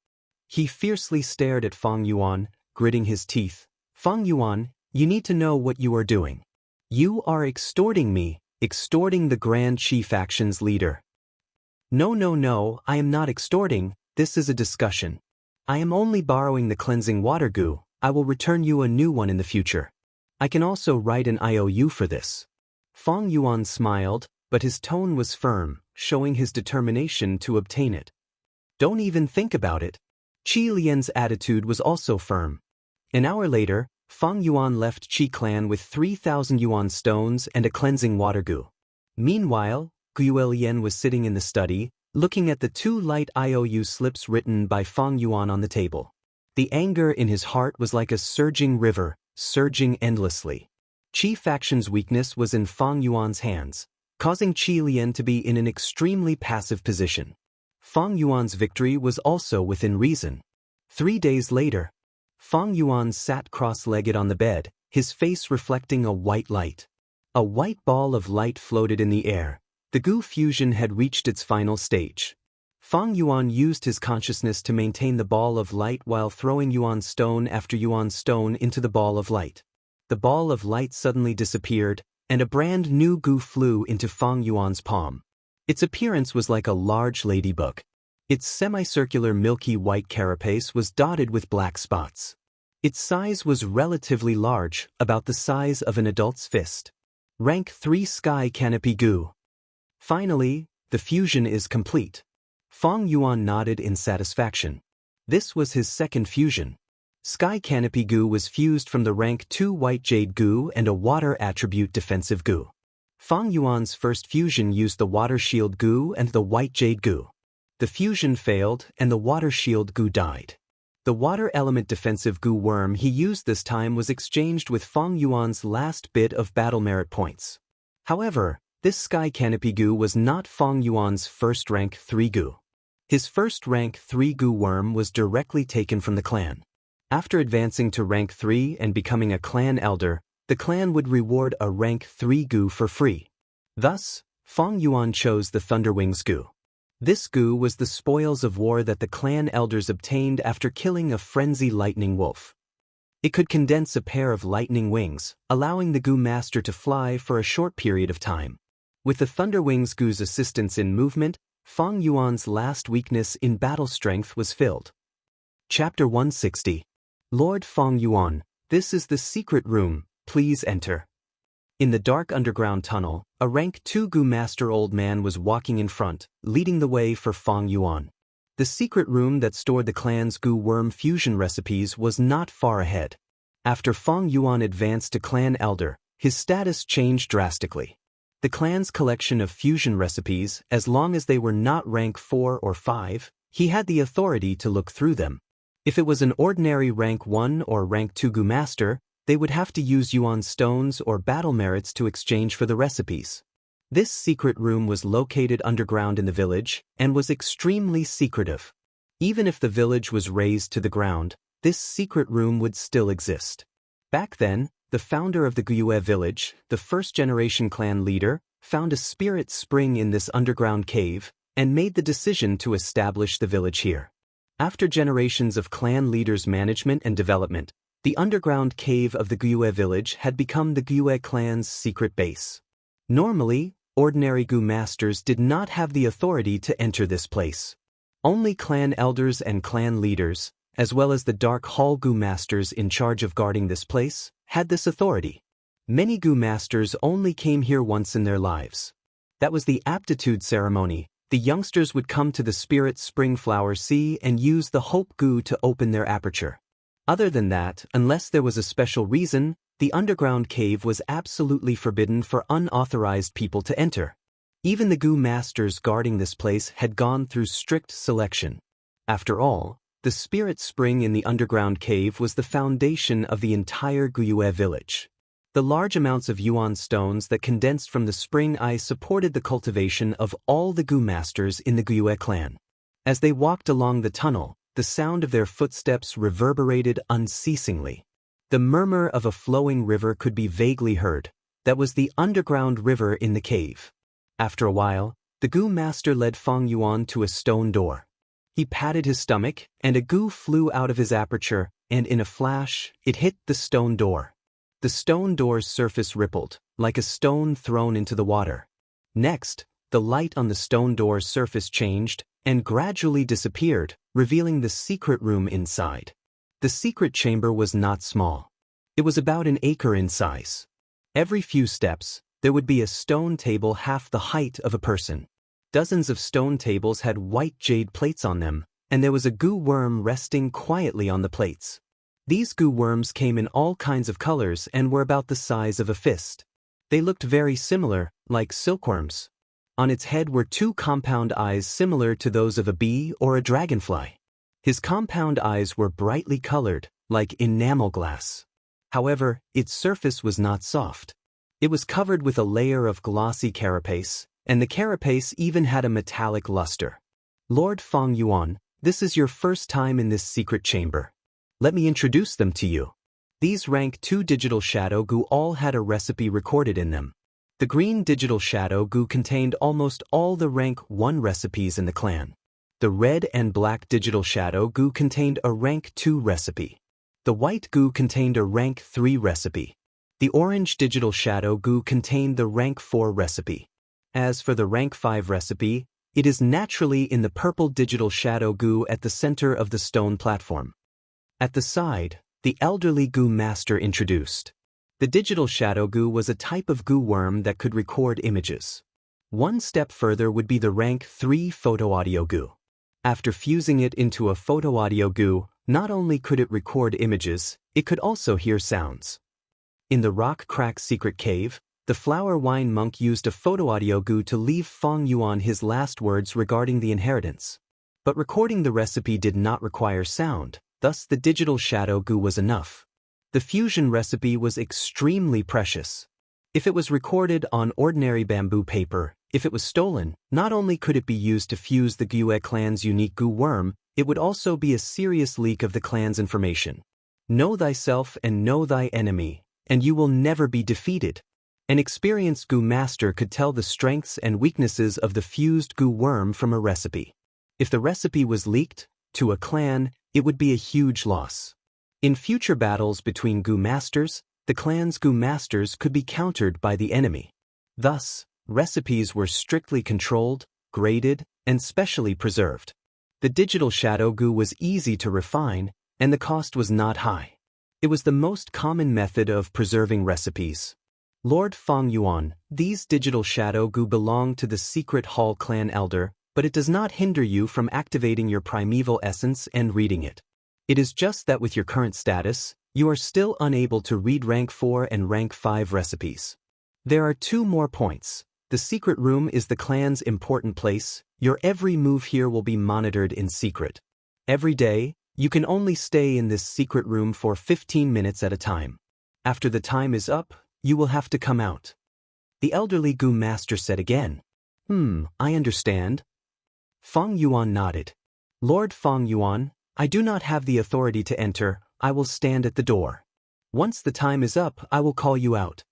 He fiercely stared at Fang Yuan, gritting his teeth. Fang Yuan, you need to know what you are doing. You are extorting me, extorting the Grand Qi faction's leader. No, I am not extorting, this is a discussion. I am only borrowing the cleansing water goo, I will return you a new one in the future. I can also write an IOU for this. Fang Yuan smiled, but his tone was firm, showing his determination to obtain it. Don't even think about it. Qi Lian's attitude was also firm. An hour later, Fang Yuan left Qi clan with 3,000 yuan stones and a cleansing water goo. Meanwhile, Gyue Lian was sitting in the study, looking at the 2 light IOU slips written by Fang Yuan on the table. The anger in his heart was like a surging river, surging endlessly. Qi faction's weakness was in Fang Yuan's hands, causing Qi Lian to be in an extremely passive position. Fang Yuan's victory was also within reason. 3 days later, Fang Yuan sat cross-legged on the bed, his face reflecting a white light. A white ball of light floated in the air. The goo fusion had reached its final stage. Fang Yuan used his consciousness to maintain the ball of light while throwing yuan stone after yuan stone into the ball of light. The ball of light suddenly disappeared, and a brand new goo flew into Fang Yuan's palm. Its appearance was like a large ladybug. Its semicircular milky white carapace was dotted with black spots. Its size was relatively large, about the size of an adult's fist. Rank 3 Sky Canopy Goo. Finally, the fusion is complete. Fang Yuan nodded in satisfaction. This was his second fusion. Sky Canopy Goo was fused from the rank 2 White Jade Goo and a Water Attribute Defensive Goo. Fang Yuan's first fusion used the Water Shield Goo and the White Jade Goo. The fusion failed and the Water Shield Goo died. The Water Element Defensive Goo worm he used this time was exchanged with Fang Yuan's last bit of battle merit points. However, this Sky Canopy Goo was not Fang Yuan's first rank 3 Goo. His first rank 3 Goo worm was directly taken from the clan. After advancing to rank 3 and becoming a clan elder, the clan would reward a rank 3 Goo for free. Thus, Fang Yuan chose the Thunderwings Goo. This goo was the spoils of war that the clan elders obtained after killing a frenzy lightning wolf. It could condense a pair of lightning wings, allowing the goo master to fly for a short period of time. With the Thunderwings Goo's assistance in movement, Fang Yuan's last weakness in battle strength was filled. Chapter 160. Lord Fang Yuan, this is the secret room, please enter. In the dark underground tunnel, a rank 2 Goo Master old man was walking in front, leading the way for Fang Yuan. The secret room that stored the clan's goo worm fusion recipes was not far ahead. After Fang Yuan advanced to clan elder, his status changed drastically. The clan's collection of fusion recipes, as long as they were not rank 4 or 5, he had the authority to look through them. If it was an ordinary rank 1 or rank 2 Goo Master, they would have to use yuan stones or battle merits to exchange for the recipes. This secret room was located underground in the village and was extremely secretive. Even if the village was razed to the ground, this secret room would still exist. Back then, the founder of the Gyue village, the first-generation clan leader, found a spirit spring in this underground cave and made the decision to establish the village here. After generations of clan leaders' management and development, the underground cave of the Gyue village had become the Gyue clan's secret base. Normally, ordinary Goo masters did not have the authority to enter this place. Only clan elders and clan leaders, as well as the Dark Hall Goo masters in charge of guarding this place, had this authority. Many Goo masters only came here once in their lives. That was the aptitude ceremony. The youngsters would come to the Spirit Spring Flower Sea and use the Hope Goo to open their aperture. Other than that, unless there was a special reason, the underground cave was absolutely forbidden for unauthorized people to enter. Even the goo masters guarding this place had gone through strict selection. After all, the spirit spring in the underground cave was the foundation of the entire Guyue village. The large amounts of yuan stones that condensed from the spring ice supported the cultivation of all the goo masters in the Guyue clan. As they walked along the tunnel, the sound of their footsteps reverberated unceasingly. The murmur of a flowing river could be vaguely heard. That was the underground river in the cave. After a while, the goo master led Feng Yuan to a stone door. He patted his stomach, and a goo flew out of his aperture, and in a flash, it hit the stone door. The stone door's surface rippled, like a stone thrown into the water. Next, the light on the stone door's surface changed and gradually disappeared, revealing the secret room inside. The secret chamber was not small. It was about an acre in size. Every few steps, there would be a stone table half the height of a person. Dozens of stone tables had white jade plates on them, and there was a goo worm resting quietly on the plates. These goo worms came in all kinds of colors and were about the size of a fist. They looked very similar, like silkworms. On its head were two compound eyes similar to those of a bee or a dragonfly. His compound eyes were brightly colored, like enamel glass. However, its surface was not soft. It was covered with a layer of glossy carapace, and the carapace even had a metallic luster. Lord Feng Yuan, this is your first time in this secret chamber. Let me introduce them to you. These rank 2 digital shadow goo all had a recipe recorded in them. The green digital shadow goo contained almost all the rank 1 recipes in the clan. The red and black digital shadow goo contained a rank 2 recipe. The white goo contained a rank 3 recipe. The orange digital shadow goo contained the rank 4 recipe. As for the rank 5 recipe, it is naturally in the purple digital shadow goo at the center of the stone platform. At the side, the elderly goo master introduced. The digital shadow goo was a type of goo worm that could record images. One step further would be the rank 3 photo-audio goo. After fusing it into a photo-audio goo, not only could it record images, it could also hear sounds. In the rock crack secret cave, the flower wine monk used a photo-audio goo to leave Feng Yuan his last words regarding the inheritance. But recording the recipe did not require sound, thus the digital shadow goo was enough. The fusion recipe was extremely precious. If it was recorded on ordinary bamboo paper, if it was stolen, not only could it be used to fuse the Guyue clan's unique goo worm, it would also be a serious leak of the clan's information. Know thyself and know thy enemy, and you will never be defeated. An experienced goo master could tell the strengths and weaknesses of the fused goo worm from a recipe. If the recipe was leaked, to a clan, it would be a huge loss. In future battles between goo masters, the clan's goo masters could be countered by the enemy. Thus, recipes were strictly controlled, graded, and specially preserved. The digital shadow goo was easy to refine, and the cost was not high. It was the most common method of preserving recipes. Lord Feng Yuan, these digital shadow goo belong to the secret hall clan elder, but it does not hinder you from activating your primeval essence and reading it. It is just that with your current status, you are still unable to read rank 4 and rank 5 recipes. There are 2 more points. The secret room is the clan's important place. Your every move here will be monitored in secret. Every day, you can only stay in this secret room for 15 minutes at a time. After the time is up, you will have to come out. The elderly goo master said again. I understand. Feng Yuan nodded. Lord Feng Yuan, I do not have the authority to enter. I will stand at the door. Once the time is up, I will call you out.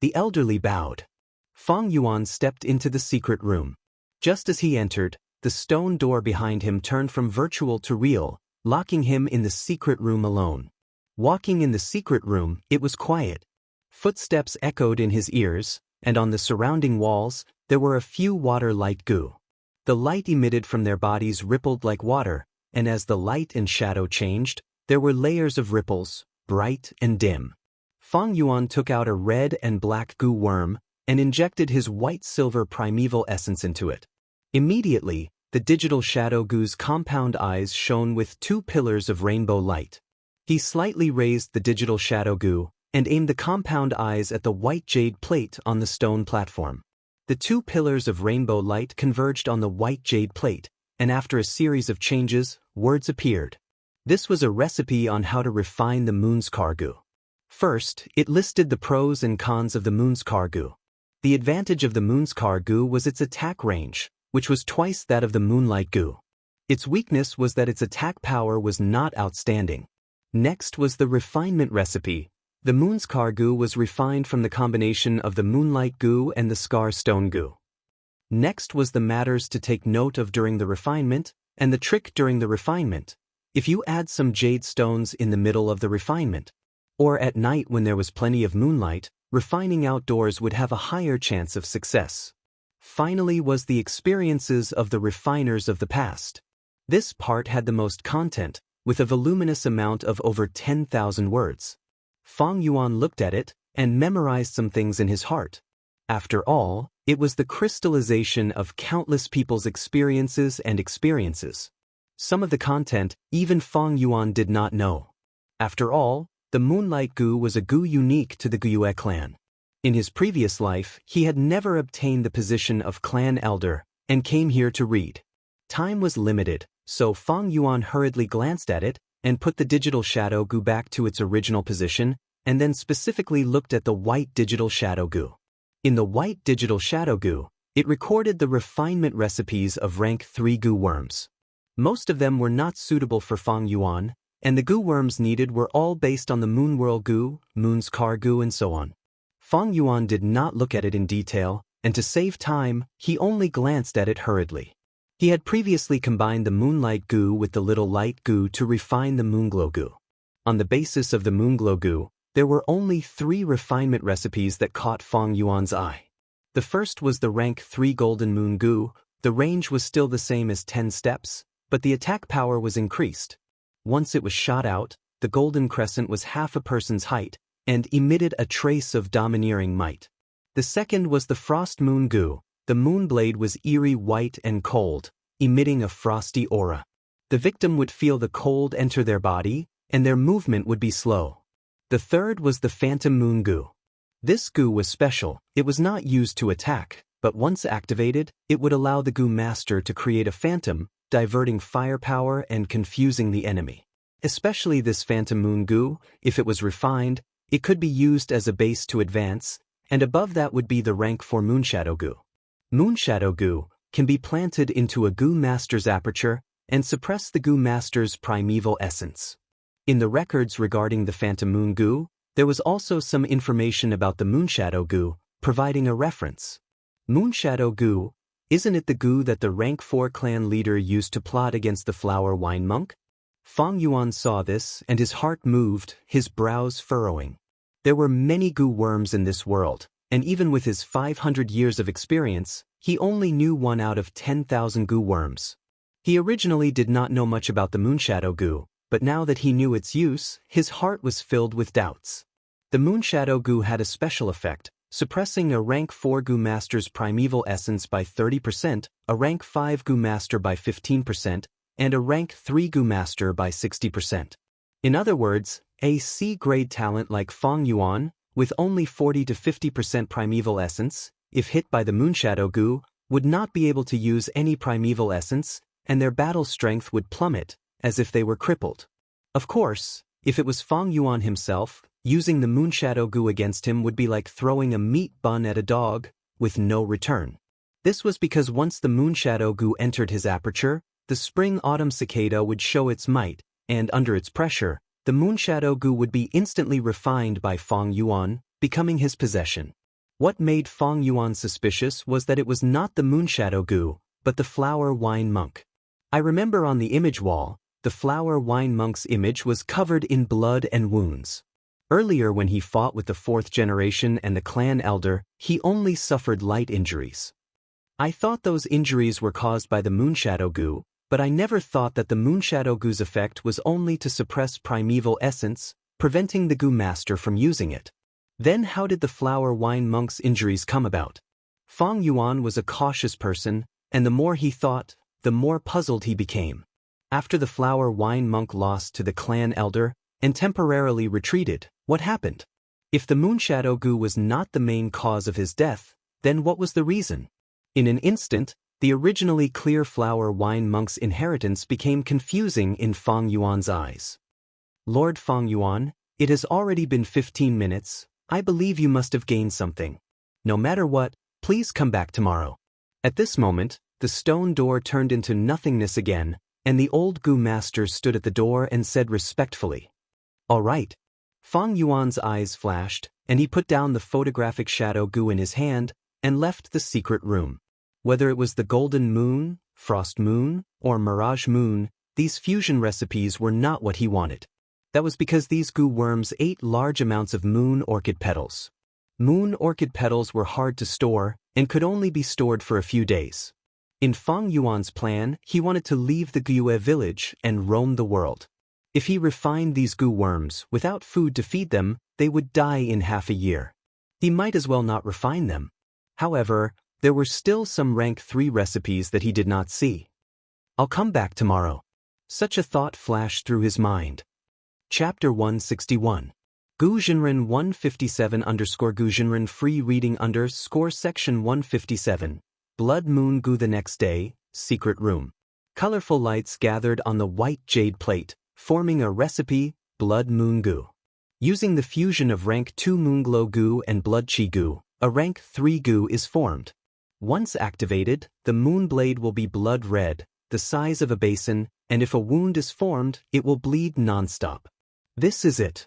The elderly bowed. Feng Yuan stepped into the secret room. Just as he entered, the stone door behind him turned from virtual to real, locking him in the secret room alone. Walking in the secret room, it was quiet. Footsteps echoed in his ears, and on the surrounding walls, there were a few water-like goo. The light emitted from their bodies rippled like water, and as the light and shadow changed, there were layers of ripples, bright and dim. Feng Yuan took out a red and black goo worm and injected his white-silver primeval essence into it. Immediately, the digital shadow goo's compound eyes shone with 2 pillars of rainbow light. He slightly raised the digital shadow goo, and aimed the compound eyes at the white jade plate on the stone platform. The two pillars of rainbow light converged on the white jade plate, and after a series of changes, words appeared. This was a recipe on how to refine the moon's Kargu. First, it listed the pros and cons of the moon's Kargu. The advantage of the moon's Kargu was its attack range, which was twice that of the moonlight Gu. Its weakness was that its attack power was not outstanding. Next was the refinement recipe. The moon's Kargu was refined from the combination of the moonlight Gu and the scar stone Gu. Next was the matters to take note of during the refinement, and the trick during the refinement. If you add some jade stones in the middle of the refinement, or at night when there was plenty of moonlight, refining outdoors would have a higher chance of success. Finally was the experiences of the refiners of the past. This part had the most content, with a voluminous amount of over 10,000 words. Fang Yuan looked at it and memorized some things in his heart. After all, it was the crystallization of countless people's experiences and experiences. Some of the content even Fang Yuan did not know. After all, the Moonlight Gu was a Gu unique to the Guyue clan. In his previous life, he had never obtained the position of clan elder and came here to read. Time was limited, so Fang Yuan hurriedly glanced at it and put the digital shadow Gu back to its original position, and then specifically looked at the white digital shadow Gu. In the white digital shadow Gu, it recorded the refinement recipes of rank 3 Gu worms. Most of them were not suitable for Fang Yuan, and the Gu worms needed were all based on the Moon World Gu, Moon's Kargu, and so on. Fang Yuan did not look at it in detail, and to save time, he only glanced at it hurriedly. He had previously combined the Moonlight Gu with the Little Light Gu to refine the Moonglow Gu. On the basis of the Moonglow Gu, there were only 3 refinement recipes that caught Fang Yuan's eye. The first was the rank 3 Golden Moon Gu. The range was still the same as 10 steps, but the attack power was increased. Once it was shot out, the golden crescent was half a person's height, and emitted a trace of domineering might. The second was the Frost Moon Gu. The moon blade was eerie white and cold, emitting a frosty aura. The victim would feel the cold enter their body, and their movement would be slow. The third was the Phantom Moon Gu. This Gu was special. It was not used to attack, but once activated, it would allow the Gu master to create a phantom, diverting firepower and confusing the enemy. Especially this Phantom Moon Gu, if it was refined, it could be used as a base to advance, and above that would be the rank 4 Moonshadow Gu. Moonshadow Gu can be planted into a Gu master's aperture and suppress the Gu master's primeval essence. In the records regarding the Phantom Moon Gu, there was also some information about the Moonshadow Gu, providing a reference. Moonshadow Gu, isn't it the Gu that the rank 4 clan leader used to plot against the Flower Wine Monk? Fang Yuan saw this, and his heart moved, his brows furrowing. There were many Gu worms in this world, and even with his 500 years of experience, he only knew 1 out of 10,000 Gu worms. He originally did not know much about the Moonshadow Gu, but now that he knew its use, his heart was filled with doubts. The Moonshadow Gu had a special effect, suppressing a rank 4 Gu master's primeval essence by 30%, a rank 5 Gu master by 15%, and a rank 3 Gu master by 60%. In other words, a C-grade talent like Fang Yuan, with only 40 to 50% primeval essence, if hit by the Moonshadow Gu, would not be able to use any primeval essence, and their battle strength would plummet, as if they were crippled. Of course, if it was Fang Yuan himself, using the Moonshadow Gu against him would be like throwing a meat bun at a dog, with no return. This was because once the Moonshadow Gu entered his aperture, the spring-autumn cicada would show its might, and under its pressure, the Moonshadow Gu would be instantly refined by Fang Yuan, becoming his possession. What made Fang Yuan suspicious was that it was not the Moonshadow Gu, but the Flower Wine Monk. I remember on the image wall, the Flower Wine Monk's image was covered in blood and wounds. Earlier when he fought with the 4th generation and the clan elder, he only suffered light injuries. I thought those injuries were caused by the Moonshadow Gu, but I never thought that the Moonshadow Gu's effect was only to suppress primeval essence, preventing the Gu master from using it. Then how did the Flower Wine Monk's injuries come about? Fang Yuan was a cautious person, and the more he thought, the more puzzled he became. After the Flower Wine Monk lost to the clan elder and temporarily retreated, what happened? If the Moonshadow Goo was not the main cause of his death, then what was the reason? In an instant, the originally clear flower wine monk's inheritance became confusing in Fang Yuan's eyes. Lord Fang Yuan, it has already been 15 minutes, I believe you must have gained something. No matter what, please come back tomorrow. At this moment, the stone door turned into nothingness again, and the old Goo master stood at the door and said respectfully, "All right." Fang Yuan's eyes flashed, and he put down the photographic shadow Goo in his hand and left the secret room. Whether it was the Golden Moon, Frost Moon, or Mirage Moon, these fusion recipes were not what he wanted. That was because these Goo worms ate large amounts of moon orchid petals. Moon orchid petals were hard to store and could only be stored for a few days. In Fang Yuan's plan, he wanted to leave the Gyue village and roam the world. If he refined these Goo worms without food to feed them, they would die in half a year. He might as well not refine them. However, there were still some rank 3 recipes that he did not see. I'll come back tomorrow. Such a thought flashed through his mind. Chapter 161. Guzhenren 157_Guzhenren free reading Section 157. Blood Moon Goo. The next day, secret room. Colorful lights gathered on the white jade plate, forming a recipe, Blood Moon Goo. Using the fusion of rank 2 Moonglow Goo and Blood Chi Goo, a rank 3 Goo is formed. Once activated, the moon blade will be blood red, the size of a basin, and if a wound is formed, it will bleed non-stop. This is it.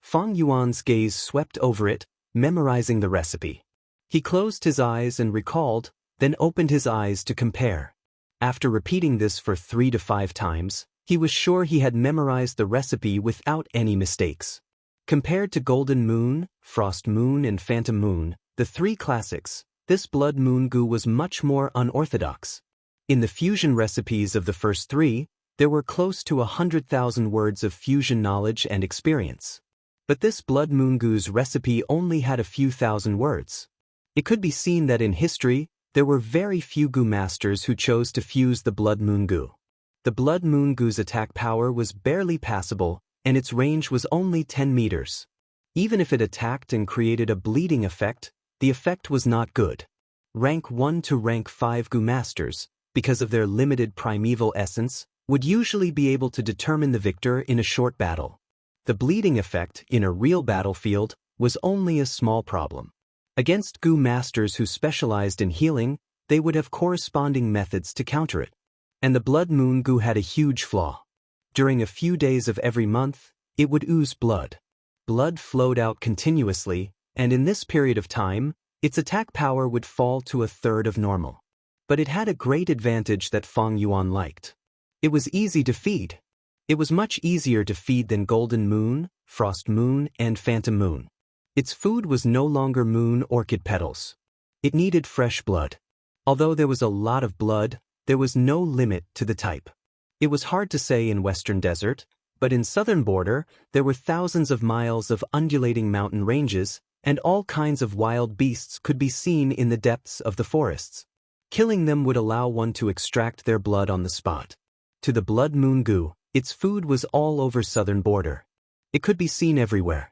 Fang Yuan's gaze swept over it, memorizing the recipe. He closed his eyes and recalled, then opened his eyes to compare. After repeating this for 3 to 5 times, he was sure he had memorized the recipe without any mistakes. Compared to Golden Moon, Frost Moon and Phantom Moon, the 3 classics, this Blood Moon Goo was much more unorthodox. In the fusion recipes of the first 3, there were close to 100,000 words of fusion knowledge and experience. But this Blood Moon Goo's recipe only had a few thousand words. It could be seen that in history, there were very few Goo masters who chose to fuse the Blood Moon Goo. The Blood Moon Goo's attack power was barely passable, and its range was only 10 meters. Even if it attacked and created a bleeding effect, the effect was not good. Rank 1 to rank 5 Goo masters, because of their limited primeval essence, would usually be able to determine the victor in a short battle. The bleeding effect in a real battlefield was only a small problem. Against Goo masters who specialized in healing, they would have corresponding methods to counter it. And the Blood Moon Goo had a huge flaw. During a few days of every month, it would ooze blood. Blood flowed out continuously, and in this period of time, its attack power would fall to a third of normal. But it had a great advantage that Fang Yuan liked. It was easy to feed. It was much easier to feed than Golden Moon, Frost Moon, and Phantom Moon. Its food was no longer moon orchid petals. It needed fresh blood. Although there was a lot of blood, there was no limit to the type. It was hard to say in Western Desert, but in Southern Border, there were thousands of miles of undulating mountain ranges, and all kinds of wild beasts could be seen in the depths of the forests. Killing them would allow one to extract their blood on the spot. To the Blood Moon Goo, its food was all over Southern Border. It could be seen everywhere.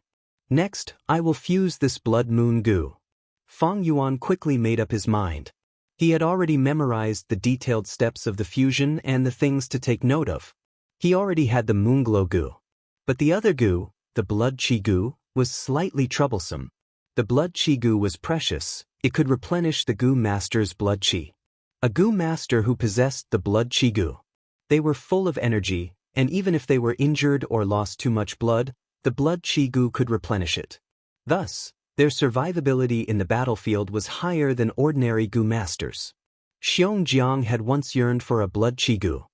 Next, I will fuse this Blood Moon Goo. Fang Yuan quickly made up his mind. He had already memorized the detailed steps of the fusion and the things to take note of. He already had the Moonglow Goo. But the other Goo, the Blood Chi Goo, was slightly troublesome. The Blood Chi Goo was precious. It could replenish the Goo master's blood chi. A Goo master who possessed the Blood Chi Goo. They were full of energy, and even if they were injured or lost too much blood, the Blood Chi Goo could replenish it. Thus, their survivability in the battlefield was higher than ordinary Goo masters. Xiong Jiang had once yearned for a Blood Chi Goo.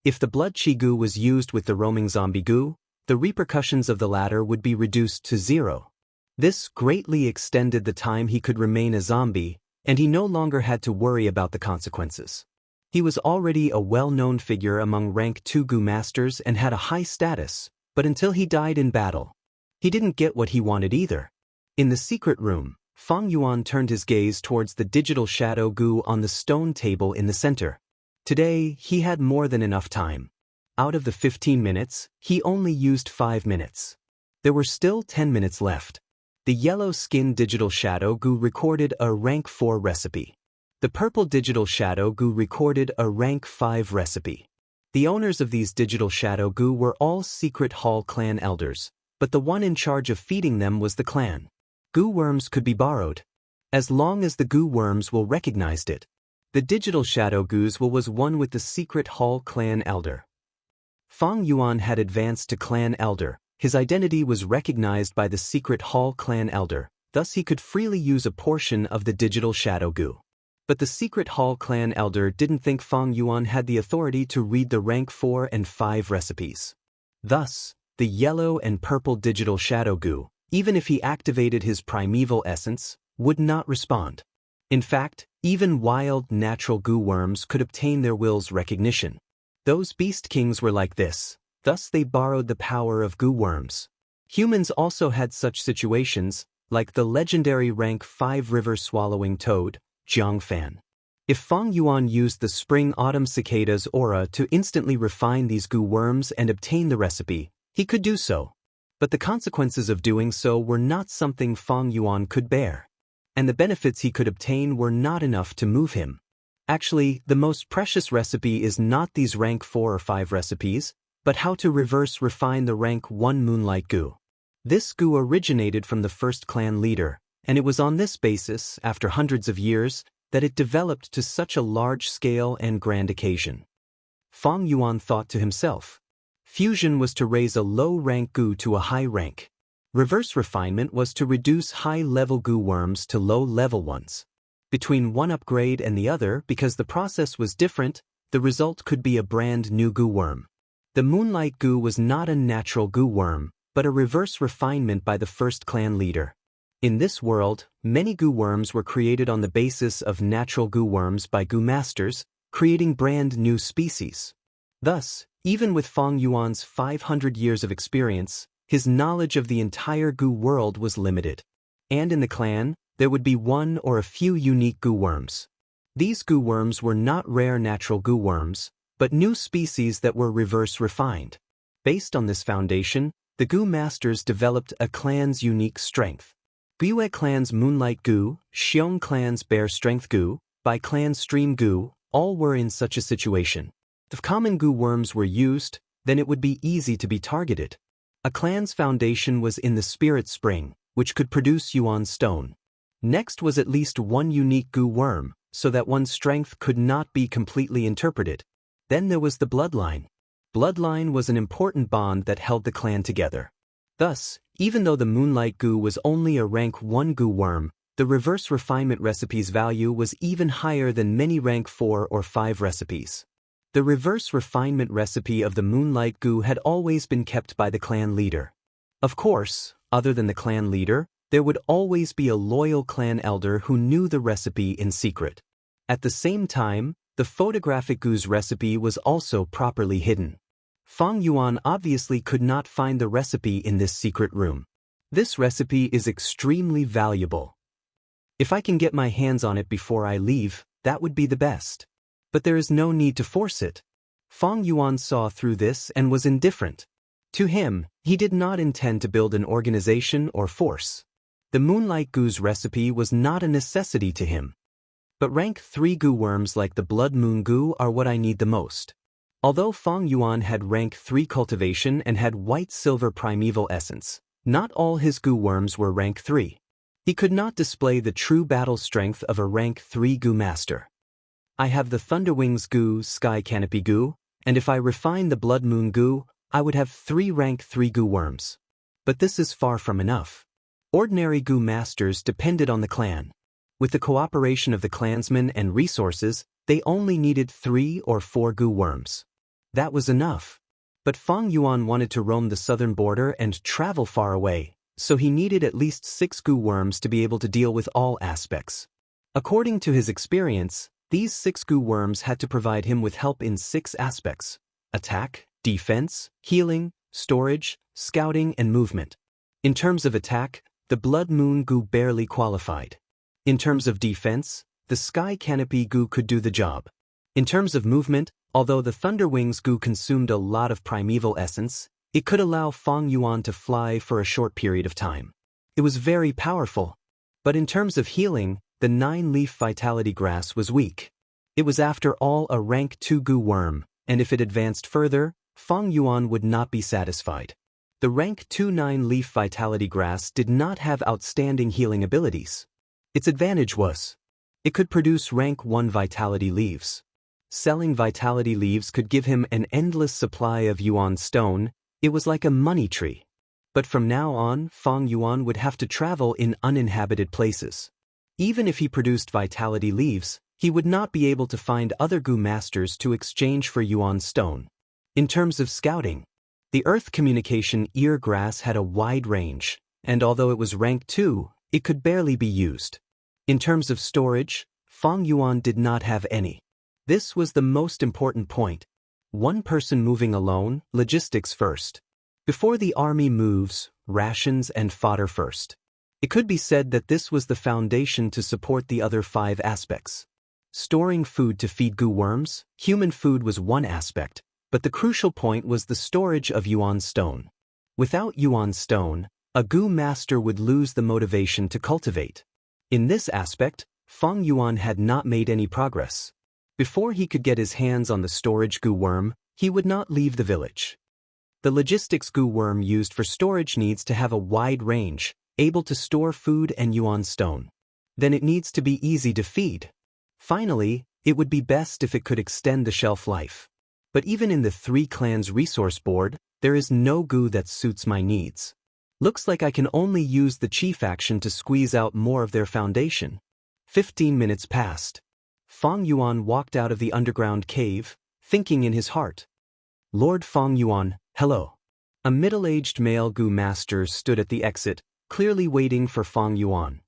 If the Blood Chi Goo was used with the roaming zombie Goo, the repercussions of the latter would be reduced to 0. This greatly extended the time he could remain a zombie, and he no longer had to worry about the consequences. He was already a well-known figure among rank 2 Goo masters and had a high status, but until he died in battle, he didn't get what he wanted either. In the secret room, Fang Yuan turned his gaze towards the digital shadow Goo on the stone table in the center. Today, he had more than enough time. Out of the 15 minutes, he only used 5 minutes. There were still 10 minutes left. The yellow skin digital shadow goo recorded a rank 4 recipe. The purple digital shadow goo recorded a rank 5 recipe. The owners of these digital shadow goo were all secret hall clan elders, but the one in charge of feeding them was the clan. Goo worms could be borrowed, as long as the goo worms will recognized it. The digital shadow goos was one with the secret hall clan elder. Fang Yuan had advanced to clan elder. His identity was recognized by the secret hall clan elder, thus he could freely use a portion of the digital shadow goo. But the secret hall clan elder didn't think Fang Yuan had the authority to read the rank 4 and 5 recipes. Thus, the yellow and purple digital shadow goo, even if he activated his primeval essence, would not respond. In fact, even wild natural goo worms could obtain their will's recognition. Those beast kings were like this, thus they borrowed the power of goo worms. Humans also had such situations, like the legendary rank 5 river swallowing toad, Jiangfan. If Fang Yuan used the spring-autumn cicada's aura to instantly refine these goo worms and obtain the recipe, he could do so. But the consequences of doing so were not something Fang Yuan could bear. And the benefits he could obtain were not enough to move him. Actually, the most precious recipe is not these rank 4 or 5 recipes, but how to reverse refine the rank 1 moonlight goo. This goo originated from the first clan leader, and it was on this basis, after hundreds of years, that it developed to such a large scale and grand occasion. Fang Yuan thought to himself, fusion was to raise a low-rank goo to a high rank. Reverse refinement was to reduce high-level goo worms to low-level ones. Between one upgrade and the other, because the process was different, the result could be a brand new goo worm. The moonlight goo was not a natural goo worm, but a reverse refinement by the first clan leader. In this world, many goo worms were created on the basis of natural goo worms by goo masters, creating brand new species. Thus, even with Fang Yuan's 500 years of experience, his knowledge of the entire goo world was limited. And in the clan, there would be one or a few unique goo worms. These goo worms were not rare natural goo worms, but new species that were reverse refined. Based on this foundation, the goo masters developed a clan's unique strength. Guyue clan's Moonlight Goo, Xiong clan's Bear Strength Goo, Bai clan's Stream Goo, all were in such a situation. If common goo worms were used, then it would be easy to be targeted. A clan's foundation was in the Spirit Spring, which could produce Yuan Stone. Next was at least one unique goo worm, so that one's strength could not be completely interpreted. Then there was the bloodline. Bloodline was an important bond that held the clan together. Thus, even though the Moonlight Goo was only a rank 1 goo worm, the reverse refinement recipe's value was even higher than many rank 4 or 5 recipes. The reverse refinement recipe of the Moonlight Goo had always been kept by the clan leader. Of course, other than the clan leader, there would always be a loyal clan elder who knew the recipe in secret. At the same time, the photographic goo's recipe was also properly hidden. Fang Yuan obviously could not find the recipe in this secret room. This recipe is extremely valuable. If I can get my hands on it before I leave, that would be the best. But there is no need to force it. Fang Yuan saw through this and was indifferent. To him, he did not intend to build an organization or force. The Moonlight Goo's recipe was not a necessity to him. But rank 3 goo worms like the Blood Moon Goo are what I need the most. Although Fang Yuan had rank 3 cultivation and had white-silver primeval essence, not all his goo worms were rank 3. He could not display the true battle strength of a rank 3 goo master. I have the Thunderwings Goo, Sky Canopy Goo, and if I refine the Blood Moon Goo, I would have 3 rank 3 goo worms. But this is far from enough. Ordinary goo masters depended on the clan. With the cooperation of the clansmen and resources, they only needed 3 or 4 goo worms. That was enough. But Fang Yuan wanted to roam the southern border and travel far away, so he needed at least 6 goo worms to be able to deal with all aspects. According to his experience, these 6 goo worms had to provide him with help in 6 aspects: attack, defense, healing, storage, scouting, and movement. In terms of attack, the Blood Moon Goo barely qualified. In terms of defense, the Sky Canopy Goo could do the job. In terms of movement, although the Thunderwings Goo consumed a lot of primeval essence, it could allow Fang Yuan to fly for a short period of time. It was very powerful. But in terms of healing, the 9-leaf vitality grass was weak. It was after all a rank 2 goo worm, and if it advanced further, Fang Yuan would not be satisfied. The rank 2 9-leaf vitality grass did not have outstanding healing abilities. Its advantage was, it could produce rank 1 vitality leaves. Selling vitality leaves could give him an endless supply of Yuan stone. It was like a money tree. But from now on, Fang Yuan would have to travel in uninhabited places. Even if he produced vitality leaves, he would not be able to find other goo masters to exchange for Yuan stone. In terms of scouting, the Earth Communication ear grass had a wide range, and although it was rank 2, it could barely be used. In terms of storage, Fang Yuan did not have any. This was the most important point. One person moving alone, logistics first. Before the army moves, rations and fodder first. It could be said that this was the foundation to support the other 5 aspects. Storing food to feed goo worms, human food was one aspect, but the crucial point was the storage of Yuan stone. Without Yuan stone, a goo master would lose the motivation to cultivate. In this aspect, Fang Yuan had not made any progress. Before he could get his hands on the storage goo worm, he would not leave the village. The logistics goo worm used for storage needs to have a wide range, able to store food and Yuan stone. Then it needs to be easy to feed. Finally, it would be best if it could extend the shelf life. But even in the 3 clans resource board, there is no goo that suits my needs. Looks like I can only use the chi faction to squeeze out more of their foundation. 15 minutes passed. Fang Yuan walked out of the underground cave, thinking in his heart. Lord Fang Yuan, hello. A middle-aged male goo master stood at the exit, clearly waiting for Fang Yuan.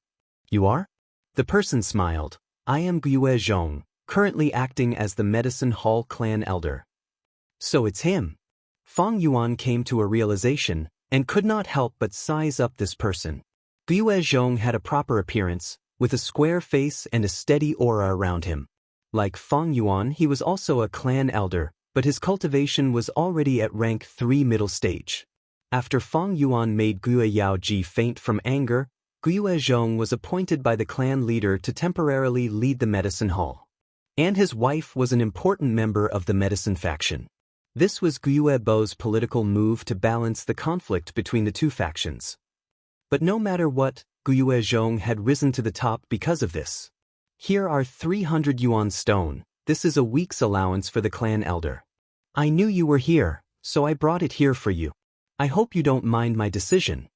You are? The person smiled. I am Gue Zhong, currently acting as the Medicine Hall clan elder. So it's him. Fang Yuan came to a realization, and could not help but size up this person. Gue Zhong had a proper appearance, with a square face and a steady aura around him. Like Fang Yuan, he was also a clan elder, but his cultivation was already at rank 3 middle stage. After Fang Yuan made Gue Yaoji faint from anger, Gue Zhong was appointed by the clan leader to temporarily lead the medicine hall. And his wife was an important member of the medicine faction. This was Gue Bo's political move to balance the conflict between the 2 factions. But no matter what, Gue Zhong had risen to the top because of this. Here are 300 Yuan stone. This is a week's allowance for the clan elder. I knew you were here, so I brought it here for you. I hope you don't mind my decision.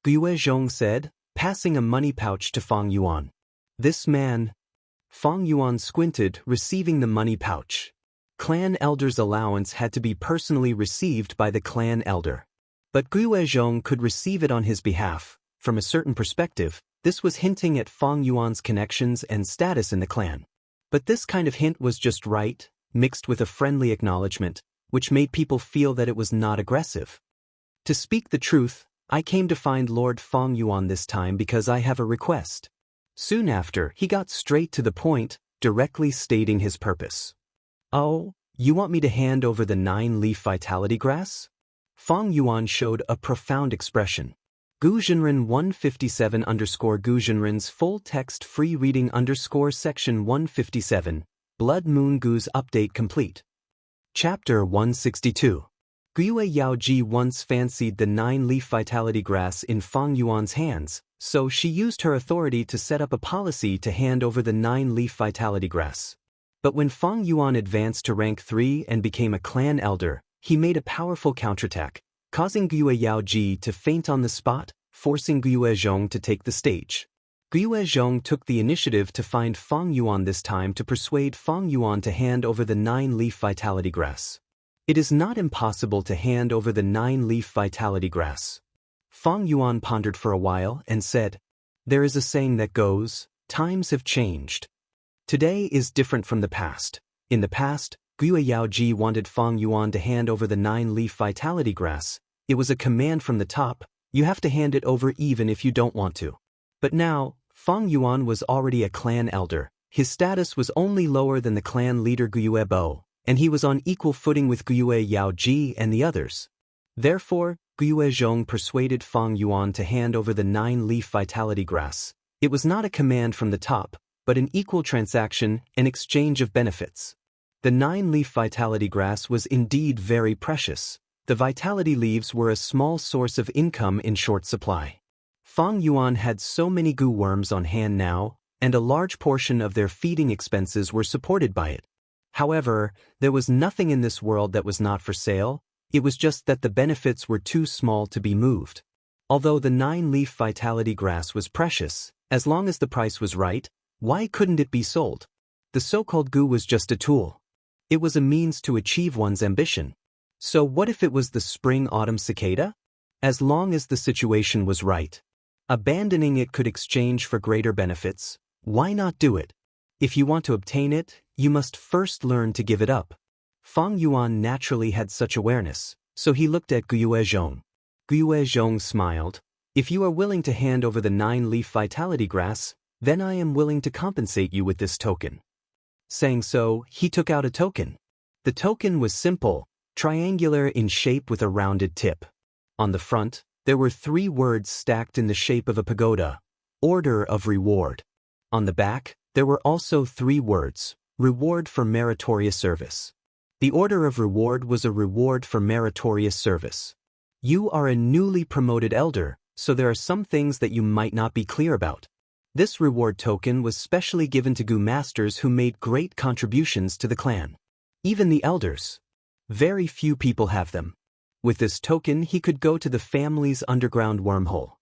Gue Zhong said, passing a money pouch to Fang Yuan. This man. Fang Yuan squinted, receiving the money pouch. Clan elder's allowance had to be personally received by the clan elder. But Gue Zhong could receive it on his behalf. From a certain perspective, this was hinting at Fang Yuan's connections and status in the clan. But this kind of hint was just right, mixed with a friendly acknowledgement, which made people feel that it was not aggressive. To speak the truth, I came to find Lord Fang Yuan this time because I have a request. Soon after, he got straight to the point, directly stating his purpose. Oh, you want me to hand over the 9-leaf vitality grass? Fang Yuan showed a profound expression. Guzhenren 157_Guzhenren's full text free reading _section 157, Blood Moon Gu's update complete. Chapter 162. Gue Yaoji once fancied the 9-leaf vitality grass in Fang Yuan's hands, so she used her authority to set up a policy to hand over the 9-leaf vitality grass. But when Fang Yuan advanced to rank 3 and became a clan elder, he made a powerful counterattack, causing Gue Yaoji to faint on the spot, forcing Gue Zhong to take the stage. Gue Zhong took the initiative to find Fang Yuan this time to persuade Fang Yuan to hand over the 9-leaf vitality grass. It is not impossible to hand over the 9-leaf vitality grass. Fang Yuan pondered for a while and said, there is a saying that goes, times have changed. Today is different from the past. In the past, Gue Yaoji wanted Fang Yuan to hand over the 9-leaf vitality grass. It was a command from the top, you have to hand it over even if you don't want to. But now, Fang Yuan was already a clan elder. His status was only lower than the clan leader Gue Bo, and he was on equal footing with Gue Yaoji and the others. Therefore, Guiyue Zhong persuaded Fang Yuan to hand over the 9-leaf vitality grass. It was not a command from the top, but an equal transaction, an exchange of benefits. The 9-leaf vitality grass was indeed very precious. The vitality leaves were a small source of income in short supply. Fang Yuan had so many goo worms on hand now, and a large portion of their feeding expenses were supported by it. However, there was nothing in this world that was not for sale. It was just that the benefits were too small to be moved. Although the 9-leaf vitality grass was precious, as long as the price was right, why couldn't it be sold? The so-called goo was just a tool. It was a means to achieve one's ambition. So what if it was the spring-autumn cicada? As long as the situation was right, abandoning it could exchange for greater benefits. Why not do it? If you want to obtain it, you must first learn to give it up. Fang Yuan naturally had such awareness, so he looked at Guiyue Zhong. Guiyue Zhong smiled. If you are willing to hand over the 9-leaf vitality grass, then I am willing to compensate you with this token. Saying so, he took out a token. The token was simple, triangular in shape with a rounded tip. On the front, there were 3 words stacked in the shape of a pagoda: Order of Reward. On the back, there were also 3 words: Reward for Meritorious Service. The Order of Reward was a reward for meritorious service. You are a newly promoted elder, so there are some things that you might not be clear about. This reward token was specially given to Goo masters who made great contributions to the clan. Even the elders. Very few people have them. With this token, he could go to the family's underground wormhole.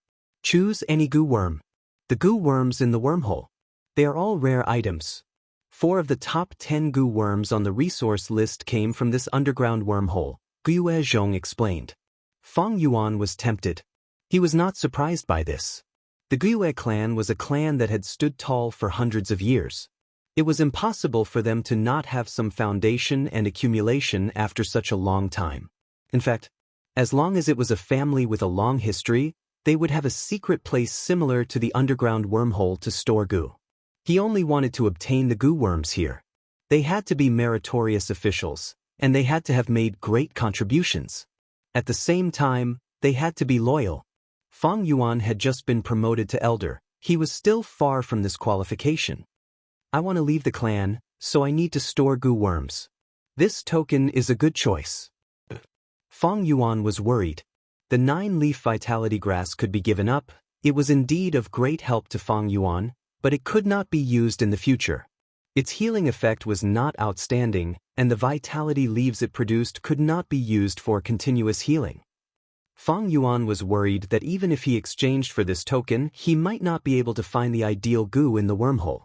Choose any goo worm. The goo worms in the wormhole. They are all rare items. 4 of the top 10 goo worms on the resource list came from this underground wormhole, Guiyue Zhong explained. Fang Yuan was tempted. He was not surprised by this. The Guiyue clan was a clan that had stood tall for hundreds of years. It was impossible for them to not have some foundation and accumulation after such a long time. In fact, as long as it was a family with a long history, they would have a secret place similar to the underground wormhole to store goo. He only wanted to obtain the goo worms here. They had to be meritorious officials, and they had to have made great contributions. At the same time, they had to be loyal. Fang Yuan had just been promoted to elder. He was still far from this qualification. I want to leave the clan, so I need to store goo worms. This token is a good choice. Fang Yuan was worried. The 9-leaf vitality grass could be given up. It was indeed of great help to Fang Yuan, but it could not be used in the future. Its healing effect was not outstanding, and the vitality leaves it produced could not be used for continuous healing. Fang Yuan was worried that even if he exchanged for this token, he might not be able to find the ideal goo in the wormhole.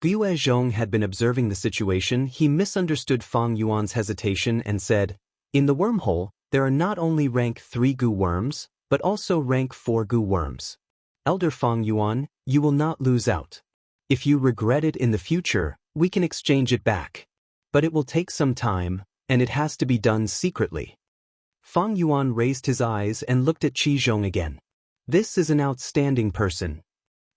Guiyue Zhong had been observing the situation. He misunderstood Fang Yuan's hesitation and said, "In the wormhole, there are not only rank 3 goo worms, but also rank 4 goo worms. Elder Fang Yuan, you will not lose out. If you regret it in the future, we can exchange it back. But it will take some time, and it has to be done secretly." Fang Yuan raised his eyes and looked at Qi Zhong again. This is an outstanding person.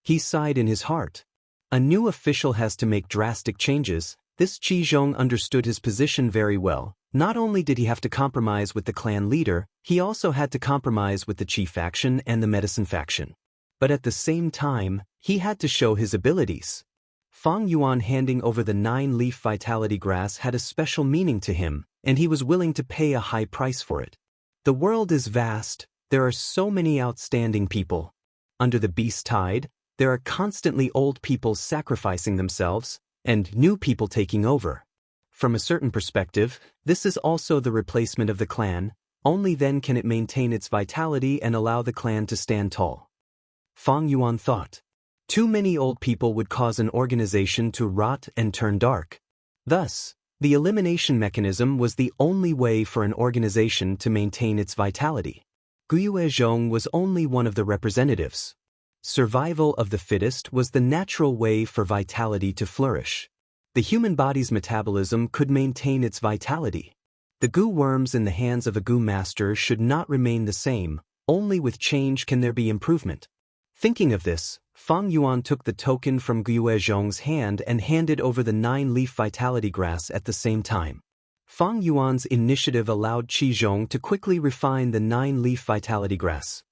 He sighed in his heart. A new official has to make drastic changes. This Qi Zhong understood his position very well. Not only did he have to compromise with the clan leader, he also had to compromise with the Qi faction and the medicine faction. But at the same time, he had to show his abilities. Fang Yuan handing over the 9-leaf vitality grass had a special meaning to him, and he was willing to pay a high price for it. The world is vast. There are so many outstanding people. Under the beast tide, there are constantly old people sacrificing themselves, and new people taking over. From a certain perspective, this is also the replacement of the clan. Only then can it maintain its vitality and allow the clan to stand tall. Fang Yuan thought. Too many old people would cause an organization to rot and turn dark. Thus, the elimination mechanism was the only way for an organization to maintain its vitality. Guiyue Zhong was only one of the representatives. Survival of the fittest was the natural way for vitality to flourish. The human body's metabolism could maintain its vitality. The goo worms in the hands of a goo master should not remain the same. Only with change can there be improvement. Thinking of this, Fang Yuan took the token from Guiyue Zhong's hand and handed over the 9-leaf vitality grass at the same time. Fang Yuan's initiative allowed Qi Zhong to quickly refine the 9-leaf vitality grass.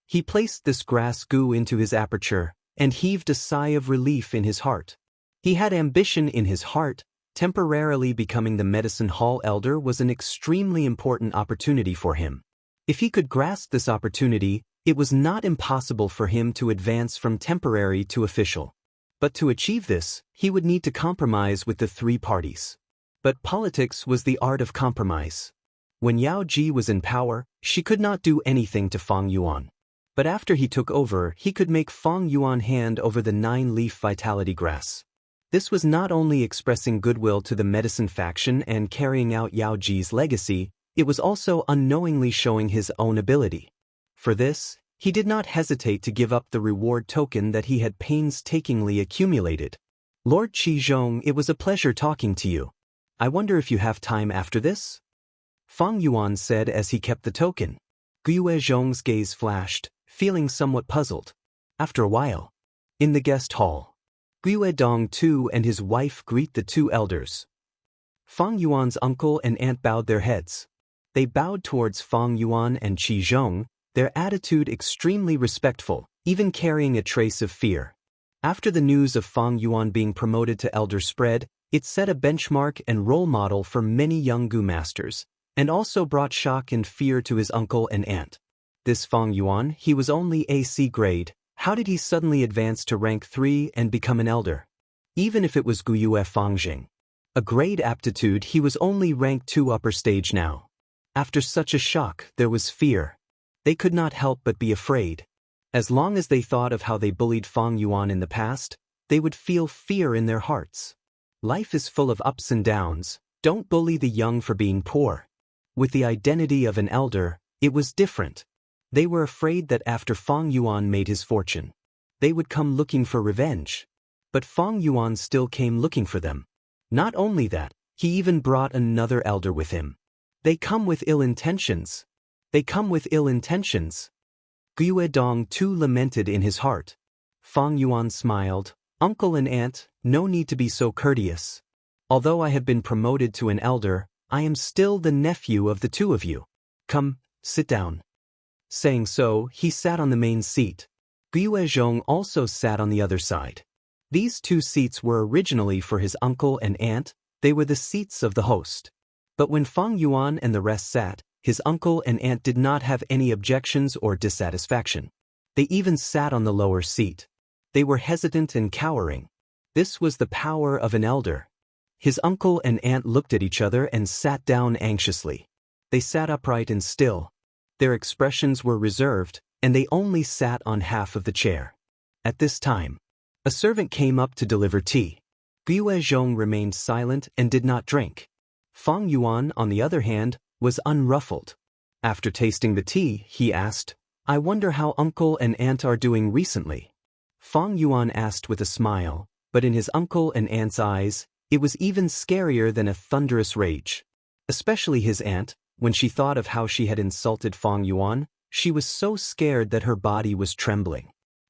He placed this grass goo into his aperture and heaved a sigh of relief in his heart. He had ambition in his heart. Temporarily becoming the medicine hall elder was an extremely important opportunity for him. If he could grasp this opportunity, it was not impossible for him to advance from temporary to official. But to achieve this, he would need to compromise with the 3 parties. But politics was the art of compromise. When Yao Ji was in power, she could not do anything to Fang Yuan. But after he took over, he could make Fang Yuan hand over the 9-leaf vitality grass. This was not only expressing goodwill to the medicine faction and carrying out Yao Ji's legacy, it was also unknowingly showing his own ability. For this, he did not hesitate to give up the reward token that he had painstakingly accumulated. Lord Qi Zhong, it was a pleasure talking to you. I wonder if you have time after this? Fang Yuan said as he kept the token. Guyue Zhong's gaze flashed, feeling somewhat puzzled. After a while, in the guest hall, Guyue Dong too and his wife greet the 2 elders. Fang Yuan's uncle and aunt bowed their heads. They bowed towards Fang Yuan and Qi Zhong, their attitude extremely respectful, even carrying a trace of fear. After the news of Fang Yuan being promoted to elder spread, it set a benchmark and role model for many young Gu masters, and also brought shock and fear to his uncle and aunt. This Fang Yuan, he was only AC grade. How did he suddenly advance to rank 3 and become an elder? Even if it was Guyue Fangjing, a grade aptitude, he was only rank 2 upper stage now. After such a shock, there was fear. They could not help but be afraid. As long as they thought of how they bullied Fang Yuan in the past, they would feel fear in their hearts. Life is full of ups and downs. Don't bully the young for being poor. With the identity of an elder, it was different. They were afraid that after Fang Yuan made his fortune, they would come looking for revenge. But Fang Yuan still came looking for them. Not only that, he even brought another elder with him. They come with ill intentions. They come with ill intentions. Guyue Dong too lamented in his heart. Fang Yuan smiled. Uncle and aunt, no need to be so courteous. Although I have been promoted to an elder, I am still the nephew of the 2 of you. Come, sit down. Saying so, he sat on the main seat. Guyue Zhong also sat on the other side. These 2 seats were originally for his uncle and aunt. They were the seats of the host. But when Fang Yuan and the rest sat, his uncle and aunt did not have any objections or dissatisfaction. They even sat on the lower seat. They were hesitant and cowering. This was the power of an elder. His uncle and aunt looked at each other and sat down anxiously. They sat upright and still. Their expressions were reserved, and they only sat on half of the chair. At this time, a servant came up to deliver tea. Guyue Zhong remained silent and did not drink. Fang Yuan, on the other hand, was unruffled. After tasting the tea, he asked, I wonder how uncle and aunt are doing recently. Fang Yuan asked with a smile, but in his uncle and aunt's eyes, it was even scarier than a thunderous rage. Especially his aunt. When she thought of how she had insulted Fang Yuan, she was so scared that her body was trembling.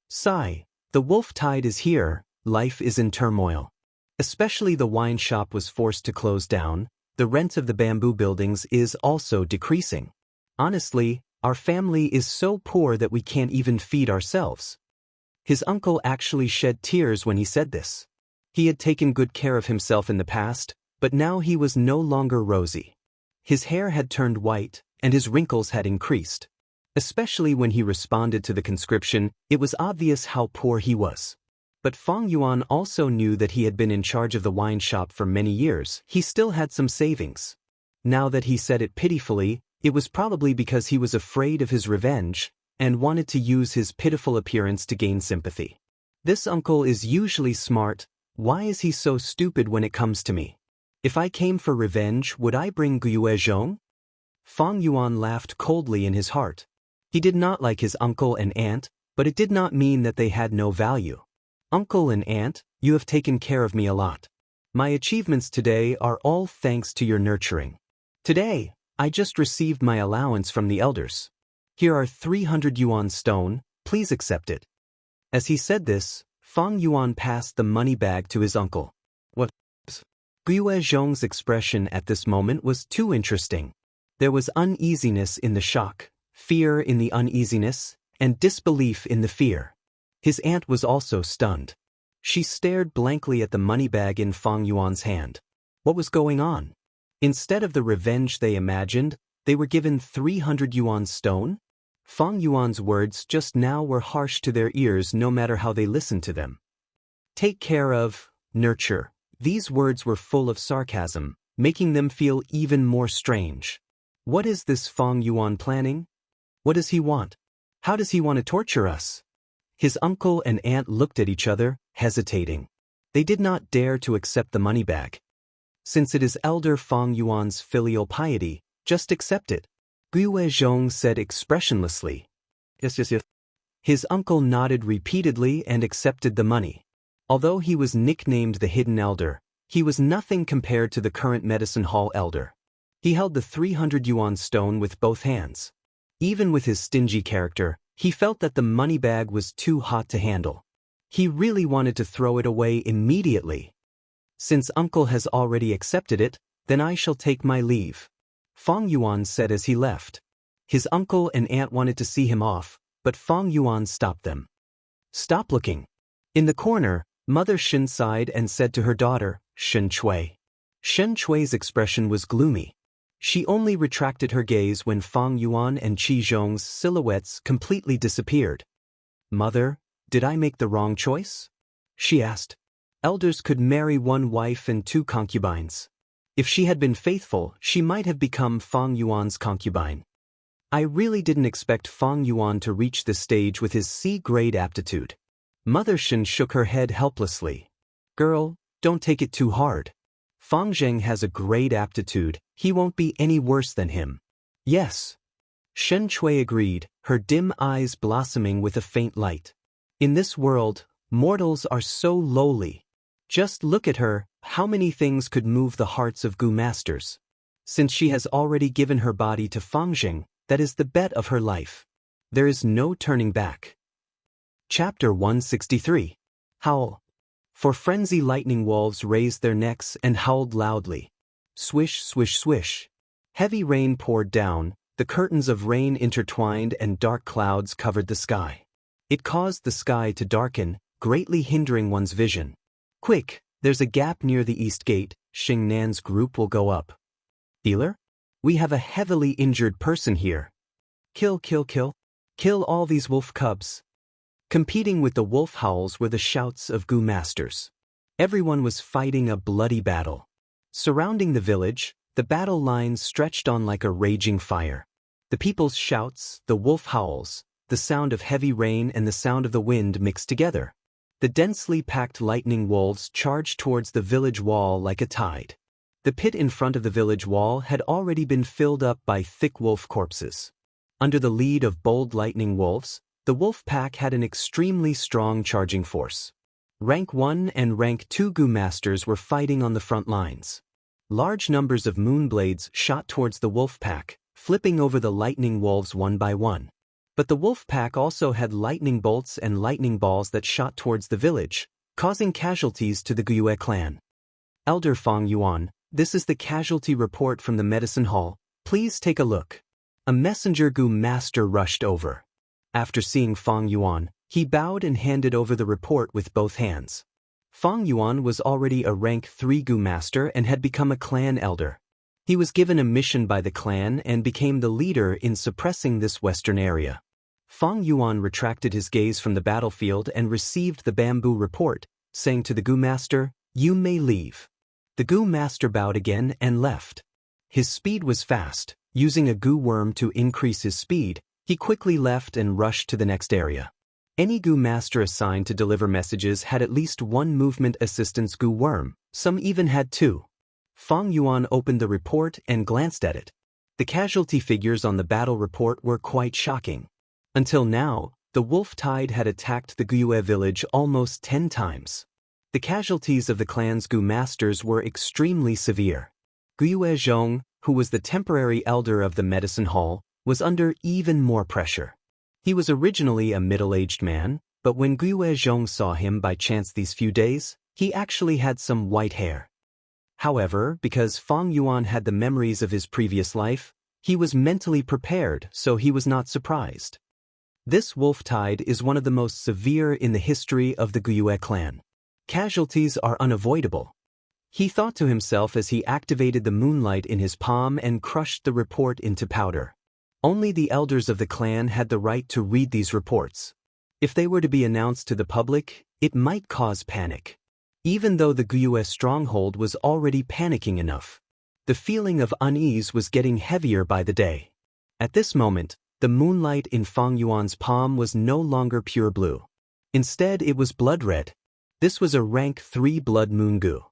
Sigh, the wolf tide is here, life is in turmoil. Especially the wine shop was forced to close down, the rent of the bamboo buildings is also decreasing. Honestly, our family is so poor that we can't even feed ourselves. His uncle actually shed tears when he said this. He had taken good care of himself in the past, but now he was no longer rosy. His hair had turned white, and his wrinkles had increased. Especially when he responded to the conscription, it was obvious how poor he was. But Fang Yuan also knew that he had been in charge of the wine shop for many years. He still had some savings. Now that he said it pitifully, it was probably because he was afraid of his revenge and wanted to use his pitiful appearance to gain sympathy. This uncle is usually smart. Why is he so stupid when it comes to me? If I came for revenge, would I bring Guyue Zhong? Fang Yuan laughed coldly in his heart. He did not like his uncle and aunt, but it did not mean that they had no value. Uncle and aunt, you have taken care of me a lot. My achievements today are all thanks to your nurturing. Today, I just received my allowance from the elders. Here are 300 yuan stone, please accept it. As he said this, Fang Yuan passed the money bag to his uncle. What? Guyue Zhong's expression at this moment was too interesting. There was uneasiness in the shock, fear in the uneasiness, and disbelief in the fear. His aunt was also stunned. She stared blankly at the money bag in Fang Yuan's hand. What was going on? Instead of the revenge they imagined, they were given 300 yuan stone? Fang Yuan's words just now were harsh to their ears no matter how they listened to them. Take care of, nurture. These words were full of sarcasm, making them feel even more strange. What is this Fang Yuan planning? What does he want? How does he want to torture us? His uncle and aunt looked at each other, hesitating. They did not dare to accept the money bag. Since it is elder Fang Yuan's filial piety, just accept it, Guyue Zhong said expressionlessly. Yes. His uncle nodded repeatedly and accepted the money. Although he was nicknamed the Hidden Elder, he was nothing compared to the current medicine hall elder. He held the 300 yuan stone with both hands. Even with his stingy character, he felt that the money bag was too hot to handle. He really wanted to throw it away immediately. Since uncle has already accepted it, then I shall take my leave, Fang Yuan said as he left. His uncle and aunt wanted to see him off, but Fang Yuan stopped them. Stop looking. In the corner, Mother Shen sighed and said to her daughter, Shen Chui. Shen Chui's expression was gloomy. She only retracted her gaze when Fang Yuan and Qi Zhong's silhouettes completely disappeared. Mother, did I make the wrong choice? She asked. Elders could marry one wife and 2 concubines. If she had been faithful, she might have become Fang Yuan's concubine. I really didn't expect Fang Yuan to reach this stage with his C-grade aptitude. Mother Shen shook her head helplessly. Girl, don't take it too hard. Fang Zheng has a great aptitude, he won't be any worse than him. Yes. Shen Chui agreed, her dim eyes blossoming with a faint light. In this world, mortals are so lowly. Just look at her, how many things could move the hearts of Gu masters? Since she has already given her body to Fang Zheng, that is the bet of her life. There is no turning back. Chapter 163. Howl. For frenzy lightning wolves raised their necks and howled loudly. Swish, swish, swish. Heavy rain poured down, the curtains of rain intertwined and dark clouds covered the sky. It caused the sky to darken, greatly hindering one's vision. Quick, there's a gap near the east gate, Xing Nan's group will go up. Healer? We have a heavily injured person here. Kill, kill, kill. Kill all these wolf cubs. Competing with the wolf howls were the shouts of Gu masters. Everyone was fighting a bloody battle. Surrounding the village, the battle lines stretched on like a raging fire. The people's shouts, the wolf howls, the sound of heavy rain and the sound of the wind mixed together. The densely packed lightning wolves charged towards the village wall like a tide. The pit in front of the village wall had already been filled up by thick wolf corpses. Under the lead of bold lightning wolves, the wolf pack had an extremely strong charging force. Rank 1 and Rank 2 Gu masters were fighting on the front lines. Large numbers of moonblades shot towards the wolf pack, flipping over the lightning wolves one by one. But the wolf pack also had lightning bolts and lightning balls that shot towards the village, causing casualties to the Guyue clan. Elder Fang Yuan, this is the casualty report from the medicine hall, please take a look. A messenger Gu master rushed over. After seeing Fang Yuan, he bowed and handed over the report with both hands. Fang Yuan was already a rank 3 Gu master and had become a clan elder. He was given a mission by the clan and became the leader in suppressing this western area. Fang Yuan retracted his gaze from the battlefield and received the bamboo report, saying to the Gu master, "You may leave." The Gu master bowed again and left. His speed was fast. Using a Gu worm to increase his speed, he quickly left and rushed to the next area. Any Gu master assigned to deliver messages had at least one movement assistance Gu worm, some even had 2. Fang Yuan opened the report and glanced at it. The casualty figures on the battle report were quite shocking. Until now, the wolf tide had attacked the Guyue village almost 10 times. The casualties of the clan's Gu masters were extremely severe. Guyue Zhong, who was the temporary elder of the medicine hall, was under even more pressure. He was originally a middle-aged man, but when Guyue Zhong saw him by chance these few days, he actually had some white hair. However, because Fang Yuan had the memories of his previous life, he was mentally prepared, so he was not surprised. This wolf tide is one of the most severe in the history of the Guyue clan. Casualties are unavoidable. He thought to himself as he activated the moonlight in his palm and crushed the report into powder. Only the elders of the clan had the right to read these reports. If they were to be announced to the public, it might cause panic. Even though the Guyue stronghold was already panicking enough, the feeling of unease was getting heavier by the day. At this moment, the moonlight in Fang Yuan's palm was no longer pure blue. Instead, it was blood red. This was a rank 3 blood moon goo.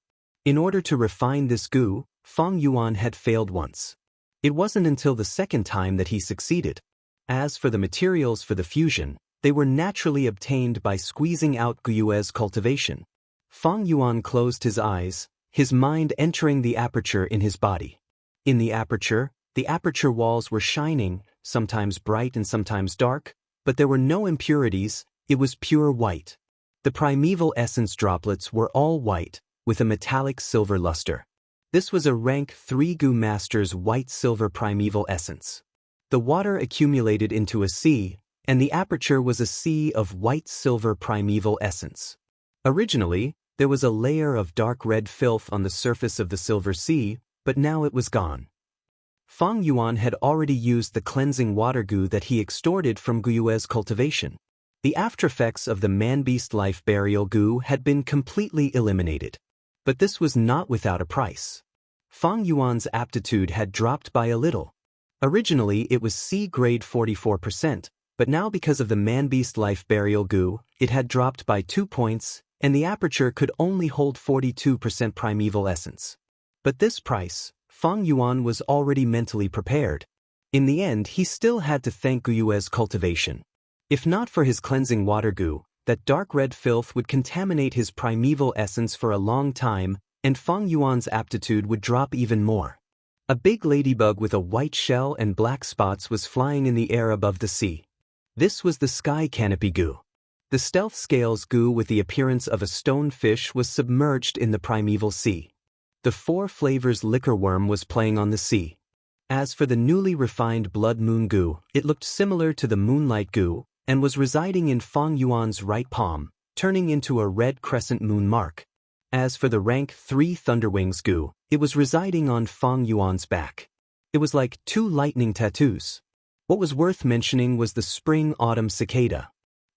In order to refine this goo, Fang Yuan had failed once. It wasn't until the second time that he succeeded. As for the materials for the fusion, they were naturally obtained by squeezing out Guyue's cultivation. Fang Yuan closed his eyes, his mind entering the aperture in his body. In the aperture walls were shining, sometimes bright and sometimes dark, but there were no impurities, it was pure white. The primeval essence droplets were all white, with a metallic silver luster. This was a rank 3 Gu Master's white-silver primeval essence. The water accumulated into a sea, and the aperture was a sea of white-silver primeval essence. Originally, there was a layer of dark red filth on the surface of the silver sea, but now it was gone. Fang Yuan had already used the cleansing water goo that he extorted from Guyue's cultivation. The aftereffects of the man-beast life burial goo had been completely eliminated. But this was not without a price. Fang Yuan's aptitude had dropped by a little. Originally it was C grade 44%, but now because of the man-beast life burial goo, it had dropped by 2 points, and the aperture could only hold 42% primeval essence. But this price, Fang Yuan was already mentally prepared. In the end, he still had to thank Guyue's cultivation. If not for his cleansing water goo, that dark red filth would contaminate his primeval essence for a long time, and Fang Yuan's aptitude would drop even more. A big ladybug with a white shell and black spots was flying in the air above the sea. This was the sky canopy goo. The stealth scales goo with the appearance of a stone fish was submerged in the primeval sea. The 4 flavors liquor worm was playing on the sea. As for the newly refined blood moon goo, it looked similar to the moonlight goo, and was residing in Fang Yuan's right palm, turning into a red crescent moon mark. As for the rank 3 Thunderwings goo, it was residing on Fang Yuan's back. It was like 2 lightning tattoos. What was worth mentioning was the spring-autumn cicada.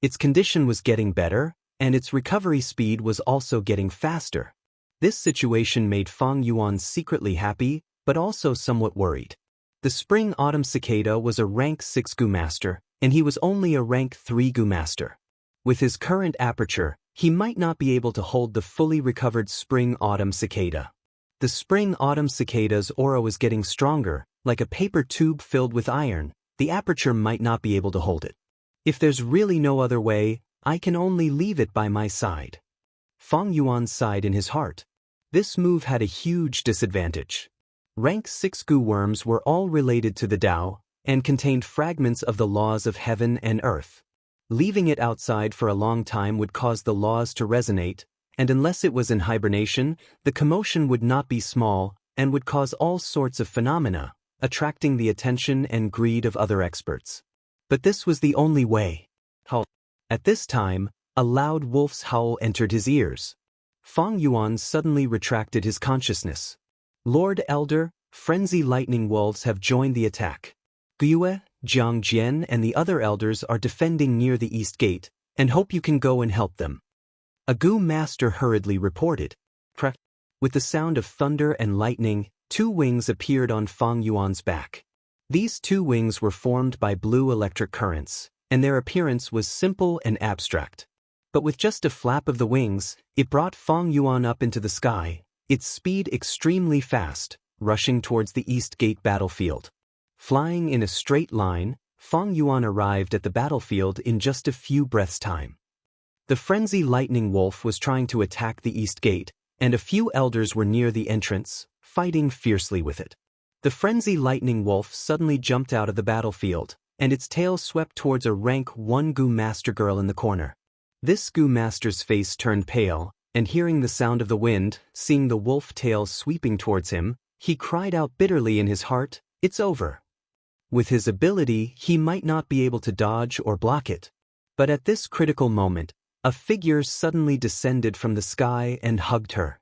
Its condition was getting better, and its recovery speed was also getting faster. This situation made Fang Yuan secretly happy, but also somewhat worried. The spring-autumn cicada was a rank 6 goo master, and he was only a rank 3 goo master. With his current aperture, he might not be able to hold the fully recovered spring-autumn cicada. The spring-autumn cicada's aura was getting stronger, like a paper tube filled with iron. The aperture might not be able to hold it. If there's really no other way, I can only leave it by my side. Fang Yuan sighed in his heart. This move had a huge disadvantage. Rank 6 goo worms were all related to the Tao, and contained fragments of the laws of heaven and earth. Leaving it outside for a long time would cause the laws to resonate, and unless it was in hibernation, the commotion would not be small and would cause all sorts of phenomena, attracting the attention and greed of other experts. But this was the only way. At this time, a loud wolf's howl entered his ears. Fang Yuan suddenly retracted his consciousness. Lord Elder, frenzy lightning wolves have joined the attack. Guyue, Jiang Jian and the other elders are defending near the east gate, and hope you can go and help them. A Gu master hurriedly reported. With the sound of thunder and lightning, 2 wings appeared on Fang Yuan's back. These 2 wings were formed by blue electric currents, and their appearance was simple and abstract. But with just a flap of the wings, it brought Fang Yuan up into the sky, its speed extremely fast, rushing towards the east gate battlefield. Flying in a straight line, Fang Yuan arrived at the battlefield in just a few breaths' time. The frenzy lightning wolf was trying to attack the east gate, and a few elders were near the entrance, fighting fiercely with it. The frenzy lightning wolf suddenly jumped out of the battlefield, and its tail swept towards a rank 1 Gu master girl in the corner. This Gu master's face turned pale, and hearing the sound of the wind, seeing the wolf tail sweeping towards him, he cried out bitterly in his heart, "It's over." With his ability, he might not be able to dodge or block it. But at this critical moment, a figure suddenly descended from the sky and hugged her.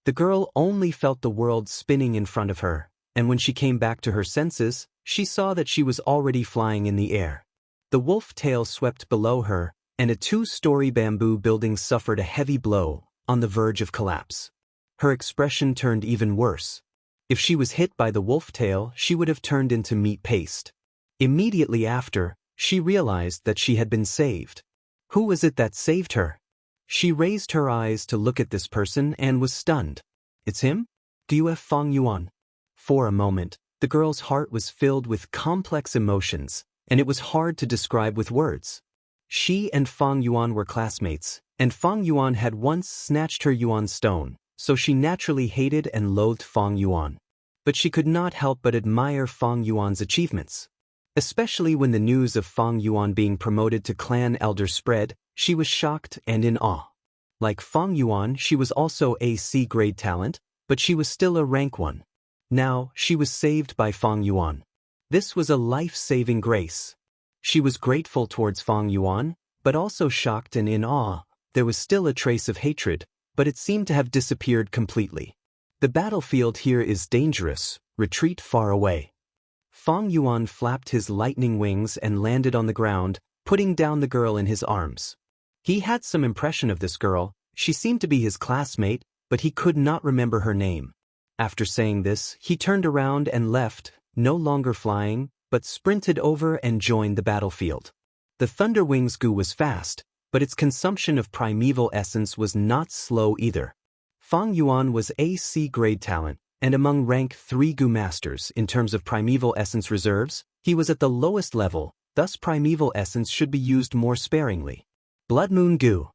The girl only felt the world spinning in front of her, and when she came back to her senses, she saw that she was already flying in the air. The wolf tail swept below her, and a 2-story bamboo building suffered a heavy blow, on the verge of collapse. Her expression turned even worse. If she was hit by the wolf tail, she would have turned into meat paste. Immediately after, she realized that she had been saved. Who was it that saved her? She raised her eyes to look at this person and was stunned. It's him? Guiyue Feng Yuan. For a moment, the girl's heart was filled with complex emotions, and it was hard to describe with words. She and Feng Yuan were classmates, and Feng Yuan had once snatched her Yuan stone, so she naturally hated and loathed Feng Yuan. But she could not help but admire Feng Yuan's achievements. Especially when the news of Feng Yuan being promoted to clan elder spread, she was shocked and in awe. Like Feng Yuan, she was also a C-grade talent, but she was still a rank 1. Now, she was saved by Feng Yuan. This was a life-saving grace. She was grateful towards Feng Yuan, but also shocked and in awe. There was still a trace of hatred, but it seemed to have disappeared completely. The battlefield here is dangerous. Retreat far away. Feng Yuan flapped his lightning wings and landed on the ground, putting down the girl in his arms. He had some impression of this girl. She seemed to be his classmate, but he could not remember her name. After saying this, he turned around and left, no longer flying, but sprinted over and joined the battlefield. The Thunderwings Gu was fast, but its consumption of primeval essence was not slow either. Feng Yuan was a C-grade talent, and among rank 3 Gu masters in terms of primeval essence reserves, he was at the lowest level, thus primeval essence should be used more sparingly. Blood Moon Gu.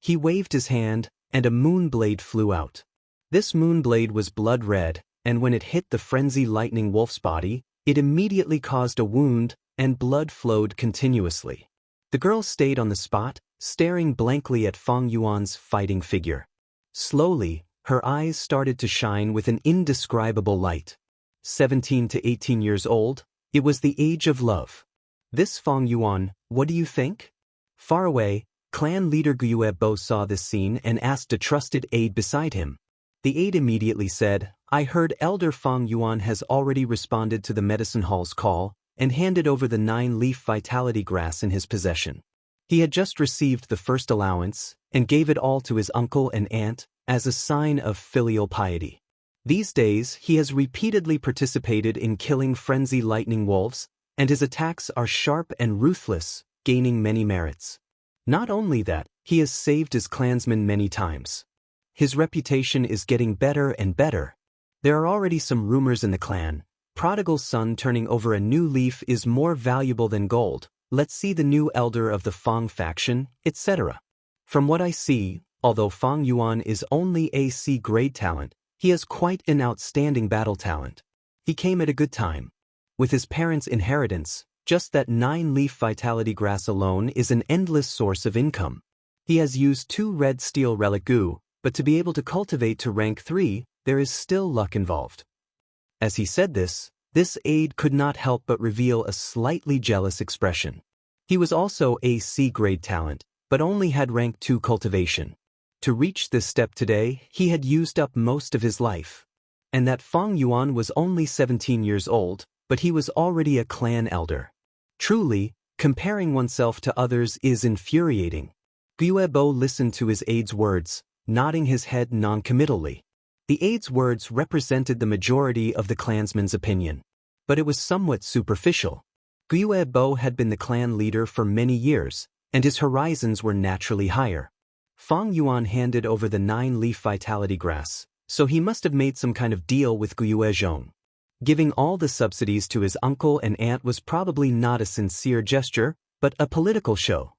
He waved his hand, and a moon blade flew out. This moon blade was blood red, and when it hit the frenzy lightning wolf's body, it immediately caused a wound, and blood flowed continuously. The girl stayed on the spot, staring blankly at Feng Yuan's fighting figure. Slowly, her eyes started to shine with an indescribable light. 17 to 18 years old, it was the age of love. This Feng Yuan, what do you think? Far away, clan leader Guiyue Bo saw this scene and asked a trusted aide beside him. The aide immediately said, "I heard Elder Feng Yuan has already responded to the medicine hall's call and handed over the 9-leaf vitality grass in his possession. He had just received the first allowance and gave it all to his uncle and aunt as a sign of filial piety. These days, he has repeatedly participated in killing frenzy lightning wolves, and his attacks are sharp and ruthless, gaining many merits. Not only that, he has saved his clansmen many times. His reputation is getting better and better. There are already some rumors in the clan. Prodigal son turning over a new leaf is more valuable than gold. Let's see the new elder of the Feng faction, etc. From what I see, although Feng Yuan is only a C-grade talent, he has quite an outstanding battle talent. He came at a good time. With his parents' inheritance, just that 9-leaf vitality grass alone is an endless source of income. He has used 2 red steel relic Gu, but to be able to cultivate to rank 3, there is still luck involved." As he said this aide could not help but reveal a slightly jealous expression. He was also a C-grade talent, but only had rank 2 cultivation. To reach this step today, he had used up most of his life. And that Feng Yuan was only 17 years old, but he was already a clan elder. Truly, comparing oneself to others is infuriating. Guiyue Bo listened to his aide's words, nodding his head non-committally. The aide's words represented the majority of the clansmen's opinion. But it was somewhat superficial. Guiyue Bo had been the clan leader for many years, and his horizons were naturally higher. Feng Yuan handed over the 9-leaf vitality grass, so he must have made some kind of deal with Guiyue Zhong. Giving all the subsidies to his uncle and aunt was probably not a sincere gesture, but a political show.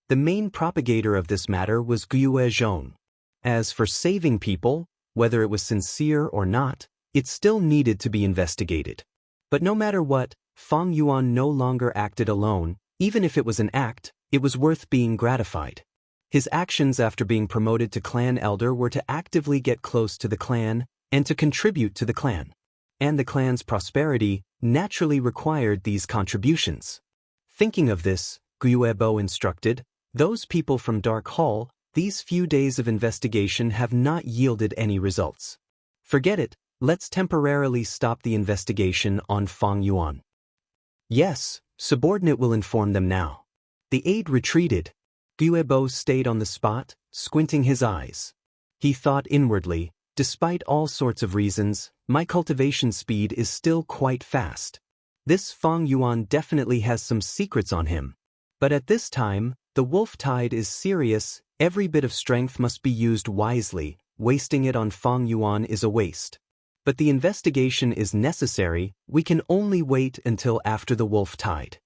The main propagator of this matter was Guiyue Zhong. As for saving people, whether it was sincere or not, it still needed to be investigated. But no matter what, Feng Yuan no longer acted alone. Even if it was an act, it was worth being gratified. His actions after being promoted to clan elder were to actively get close to the clan and to contribute to the clan. And the clan's prosperity naturally required these contributions. Thinking of this, Guyuebo instructed, "Those people from Dark Hall, these few days of investigation have not yielded any results. Forget it, let's temporarily stop the investigation on Fang Yuan." "Yes, subordinate will inform them now." The aide retreated. Guyuebo stayed on the spot, squinting his eyes. He thought inwardly, despite all sorts of reasons, my cultivation speed is still quite fast. This Fang Yuan definitely has some secrets on him. But at this time, the wolf tide is serious, every bit of strength must be used wisely, wasting it on Fang Yuan is a waste. But the investigation is necessary, we can only wait until after the wolf tide.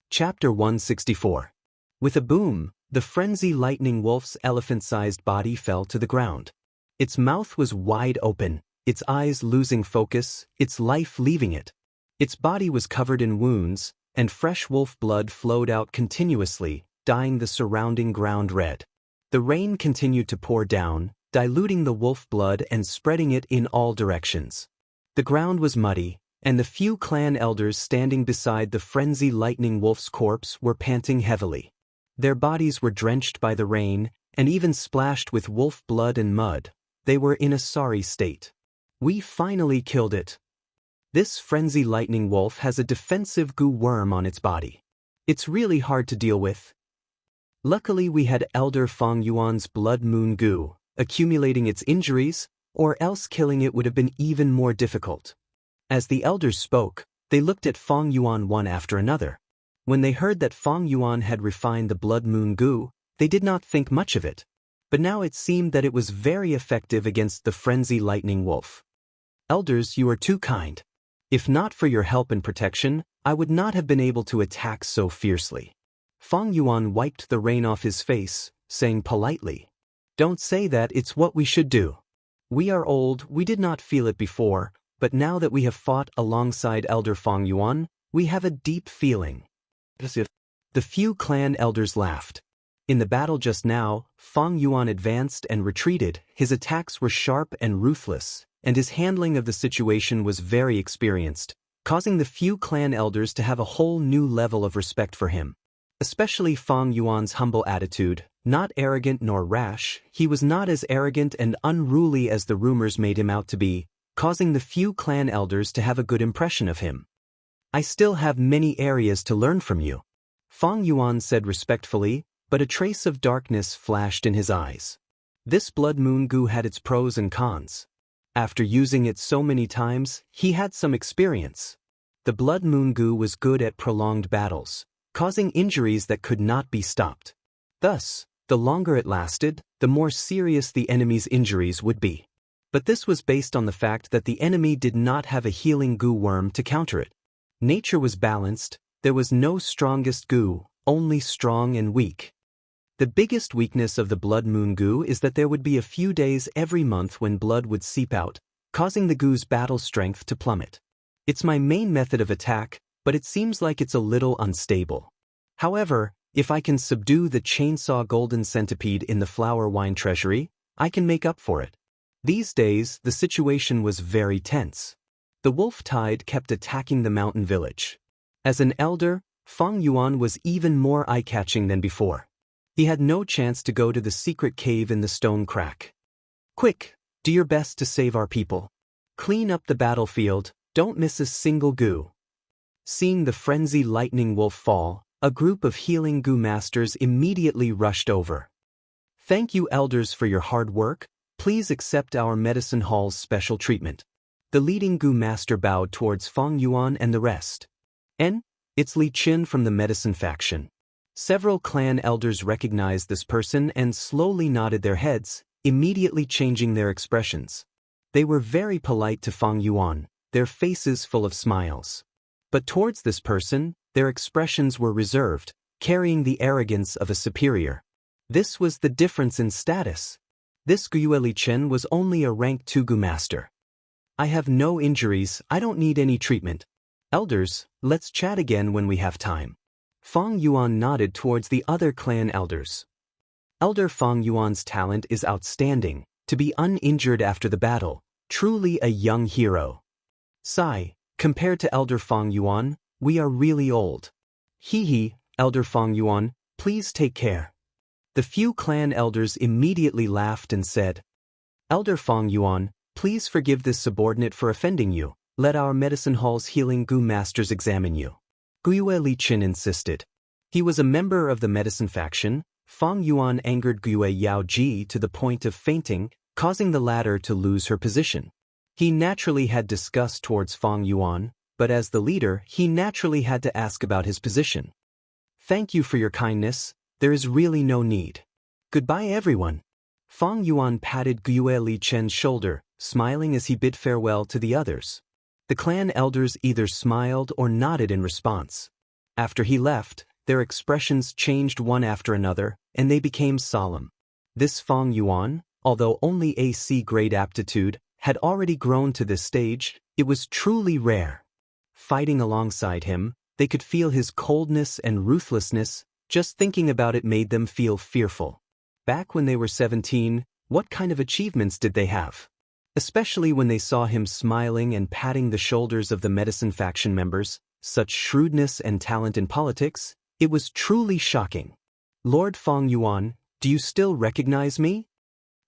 Chapter 164. With a boom, the frenzy lightning wolf's elephant-sized body fell to the ground. Its mouth was wide open, its eyes losing focus, its life leaving it. Its body was covered in wounds, and fresh wolf blood flowed out continuously, dyeing the surrounding ground red. The rain continued to pour down, diluting the wolf blood and spreading it in all directions. The ground was muddy, and the few clan elders standing beside the frenzy lightning wolf's corpse were panting heavily. Their bodies were drenched by the rain, and even splashed with wolf blood and mud. They were in a sorry state. "We finally killed it." This frenzy lightning wolf has a defensive goo worm on its body. It's really hard to deal with. Luckily we had Elder Fang Yuan's blood moon goo, accumulating its injuries, or else killing it would have been even more difficult. As the elders spoke, they looked at Fang Yuan one after another. When they heard that Fang Yuan had refined the blood moon goo, they did not think much of it. But now it seemed that it was very effective against the frenzy lightning wolf. "Elders, you are too kind. If not for your help and protection, I would not have been able to attack so fiercely." Fang Yuan wiped the rain off his face, saying politely, "Don't say that, it's what we should do. We are old, we did not feel it before, but now that we have fought alongside Elder Fang Yuan, we have a deep feeling." The few clan elders laughed. In the battle just now, Fang Yuan advanced and retreated, his attacks were sharp and ruthless, and his handling of the situation was very experienced, causing the few clan elders to have a whole new level of respect for him. Especially Fang Yuan's humble attitude, not arrogant nor rash, he was not as arrogant and unruly as the rumors made him out to be, causing the few clan elders to have a good impression of him. "I still have many areas to learn from you," Fang Yuan said respectfully, but a trace of darkness flashed in his eyes. This blood moon goo had its pros and cons. After using it so many times, he had some experience. The blood moon goo was good at prolonged battles, causing injuries that could not be stopped. Thus, the longer it lasted, the more serious the enemy's injuries would be. But this was based on the fact that the enemy did not have a healing goo worm to counter it. Nature was balanced, there was no strongest goo, only strong and weak. The biggest weakness of the blood moon goo is that there would be a few days every month when blood would seep out, causing the goo's battle strength to plummet. It's my main method of attack, but it seems like it's a little unstable. However, if I can subdue the chainsaw golden centipede in the flower wine treasury, I can make up for it. These days, the situation was very tense. The wolf tide kept attacking the mountain village. As an elder, Fang Yuan was even more eye-catching than before. He had no chance to go to the secret cave in the stone crack. "Quick, do your best to save our people. Clean up the battlefield, don't miss a single goo." Seeing the frenzy lightning wolf fall, a group of healing goo masters immediately rushed over. "Thank you elders for your hard work, please accept our medicine hall's special treatment." The leading goo master bowed towards Fang Yuan and the rest. It's Li Qin from the medicine faction." Several clan elders recognized this person and slowly nodded their heads, immediately changing their expressions. They were very polite to Fang Yuan, their faces full of smiles. But towards this person, their expressions were reserved, carrying the arrogance of a superior. This was the difference in status. This Guyue Li Chen was only a rank 2 goo master. "I have no injuries, I don't need any treatment. Elders, let's chat again when we have time." Fang Yuan nodded towards the other clan elders. Elder Fang Yuan's talent is outstanding, to be uninjured after the battle, truly a young hero. Sigh, compared to Elder Fang Yuan, we are really old. Hee, Elder Fang Yuan, please take care. The few clan elders immediately laughed and said, Elder Fang Yuan, please forgive this subordinate for offending you. Let our medicine hall's healing Gu masters examine you. Guyue Liqin insisted. He was a member of the medicine faction. Fang Yuan angered Guyue Yaoji to the point of fainting, causing the latter to lose her position. He naturally had disgust towards Fang Yuan, but as the leader, he naturally had to ask about his position. Thank you for your kindness, there is really no need. Goodbye everyone. Fang Yuan patted Guyue Liqin's shoulder, smiling as he bid farewell to the others. The clan elders either smiled or nodded in response. After he left, their expressions changed one after another, and they became solemn. This Fang Yuan, although only AC-grade aptitude, had already grown to this stage. It was truly rare. Fighting alongside him, they could feel his coldness and ruthlessness. Just thinking about it made them feel fearful. Back when they were 17, what kind of achievements did they have? Especially when they saw him smiling and patting the shoulders of the medicine faction members, such shrewdness and talent in politics, it was truly shocking. Lord Fang Yuan, do you still recognize me?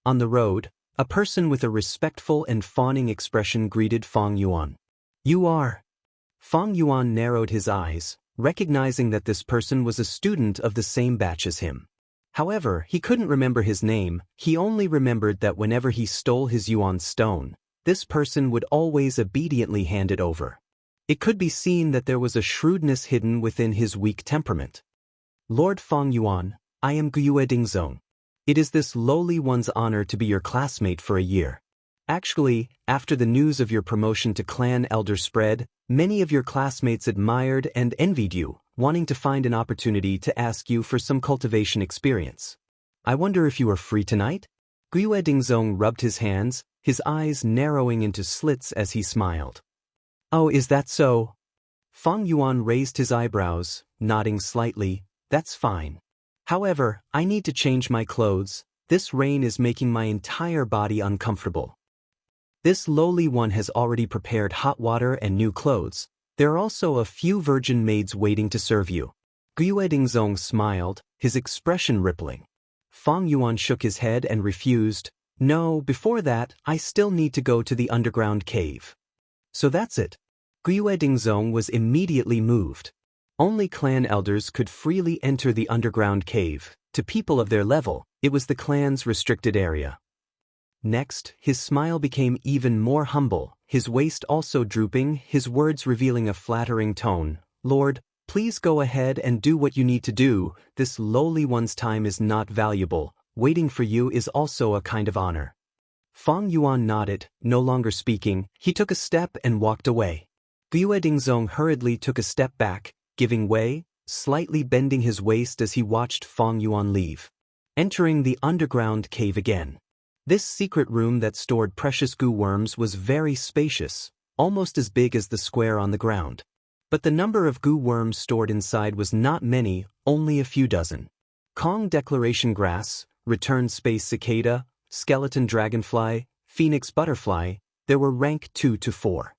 On the road, a person with a respectful and fawning expression greeted Fang Yuan. You are. Fang Yuan narrowed his eyes, recognizing that this person was a student of the same batch as him. However, he couldn't remember his name. He only remembered that whenever he stole his Yuan stone, this person would always obediently hand it over. It could be seen that there was a shrewdness hidden within his weak temperament. Lord Fang Yuan, I am Guyue Dingzong. It is this lowly one's honor to be your classmate for a year. Actually, after the news of your promotion to clan elder spread, many of your classmates admired and envied you, wanting to find an opportunity to ask you for some cultivation experience. I wonder if you are free tonight? Guyue Dingzong rubbed his hands, his eyes narrowing into slits as he smiled. Oh, is that so? Fang Yuan raised his eyebrows, nodding slightly. That's fine. However, I need to change my clothes. This rain is making my entire body uncomfortable. This lowly one has already prepared hot water and new clothes. There are also a few virgin maids waiting to serve you. Guyue Dingzong smiled, his expression rippling. Fang Yuan shook his head and refused. No, before that, I still need to go to the underground cave. So that's it. Guyue Dingzong was immediately moved. Only clan elders could freely enter the underground cave. To people of their level, it was the clan's restricted area. Next, his smile became even more humble, his waist also drooping, his words revealing a flattering tone. Lord, please go ahead and do what you need to do. This lowly one's time is not valuable. Waiting for you is also a kind of honor. Fang Yuan nodded, no longer speaking. He took a step and walked away. Guyue Dingzong hurriedly took a step back, giving way, slightly bending his waist as he watched Fang Yuan leave. Entering the underground cave again. This secret room that stored precious goo worms was very spacious, almost as big as the square on the ground. But the number of goo worms stored inside was not many, only a few dozen. Kong declaration grass, return space cicada, skeleton dragonfly, phoenix butterfly, there were rank 2 to 4.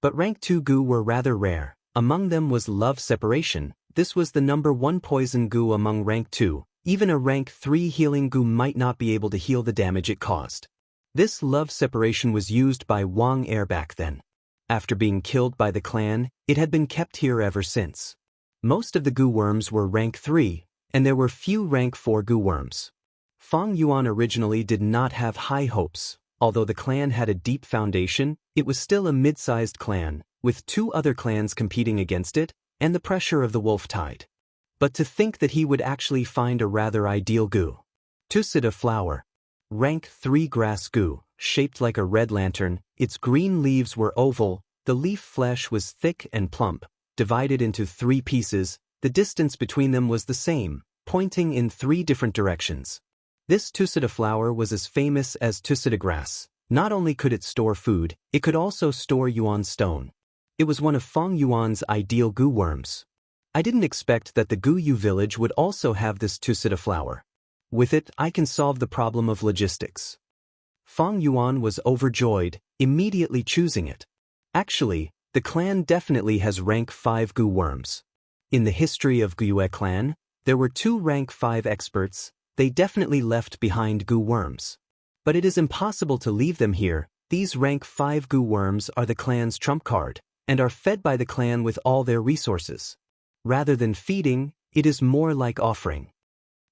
But rank 2 goo were rather rare. Among them was love separation. This was the number 1 poison goo among rank 2. Even a rank 3 healing goo might not be able to heal the damage it caused. This love separation was used by Wang Er back then. After being killed by the clan, it had been kept here ever since. Most of the goo worms were rank 3, and there were few rank 4 goo worms. Fang Yuan originally did not have high hopes. Although the clan had a deep foundation, it was still a mid-sized clan, with 2 other clans competing against it, and the pressure of the wolf tide. But to think that he would actually find a rather ideal goo. Tusita flower. Rank 3 grass goo, shaped like a red lantern, its green leaves were oval, the leaf flesh was thick and plump, divided into 3 pieces, the distance between them was the same, pointing in 3 different directions. This Tusita flower was as famous as Tusita grass. Not only could it store food, it could also store Yuan stone. It was one of Fang Yuan's ideal goo worms. I didn't expect that the Gu Yu village would also have this Tusita flower. With it, I can solve the problem of logistics. Fang Yuan was overjoyed, immediately choosing it. Actually, the clan definitely has rank 5 Gu worms. In the history of Guyue clan, there were 2 rank 5 experts. They definitely left behind Gu worms. But it is impossible to leave them here. These rank 5 Gu worms are the clan's trump card, and are fed by the clan with all their resources. Rather than feeding, it is more like offering.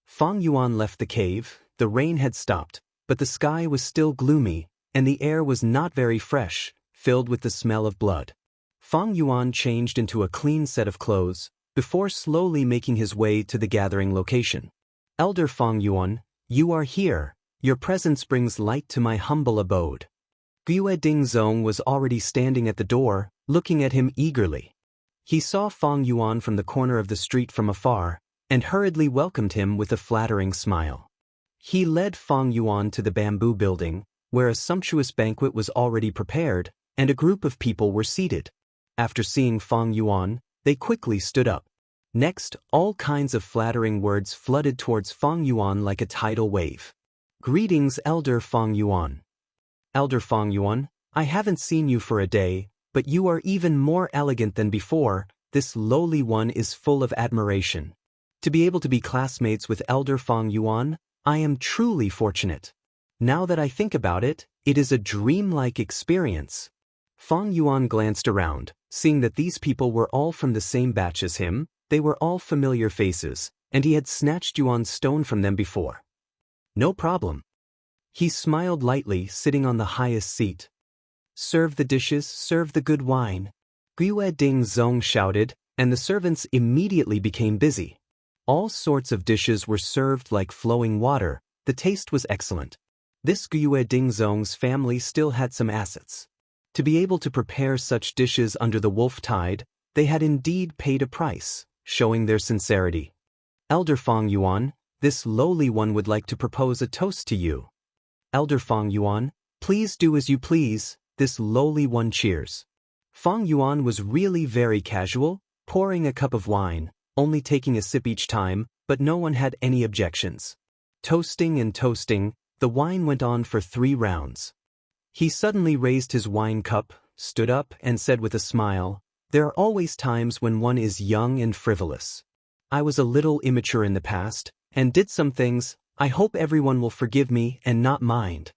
Fang Yuan left the cave. The rain had stopped, but the sky was still gloomy, and the air was not very fresh, filled with the smell of blood. Fang Yuan changed into a clean set of clothes, before slowly making his way to the gathering location. Elder Fang Yuan, you are here. Your presence brings light to my humble abode. Guyue Dingzong was already standing at the door, looking at him eagerly. He saw Fang Yuan from the corner of the street from afar, and hurriedly welcomed him with a flattering smile. He led Fang Yuan to the bamboo building, where a sumptuous banquet was already prepared, and a group of people were seated. After seeing Fang Yuan, they quickly stood up. Next, all kinds of flattering words flooded towards Fang Yuan like a tidal wave. Greetings, Elder Fang Yuan. Elder Fang Yuan, I haven't seen you for a day, but you are even more elegant than before. This lowly one is full of admiration. To be able to be classmates with Elder Fang Yuan, I am truly fortunate. Now that I think about it, it is a dreamlike experience. Fang Yuan glanced around, seeing that these people were all from the same batch as him. They were all familiar faces, and he had snatched Yuan's stone from them before. No problem. He smiled lightly, sitting on the highest seat. Serve the dishes, serve the good wine. Guyue Dingzong shouted, and the servants immediately became busy. All sorts of dishes were served like flowing water. The taste was excellent. This Guyue Dingzong's family still had some assets. To be able to prepare such dishes under the wolf tide, they had indeed paid a price, showing their sincerity. Elder Fang Yuan, this lowly one would like to propose a toast to you. Elder Fang Yuan, please do as you please. This lowly one cheers. Fang Yuan was really very casual, pouring a cup of wine, only taking a sip each time, but no one had any objections. Toasting and toasting, the wine went on for 3 rounds. He suddenly raised his wine cup, stood up, and said with a smile, "There are always times when one is young and frivolous. I was a little immature in the past, and did some things. I hope everyone will forgive me and not mind."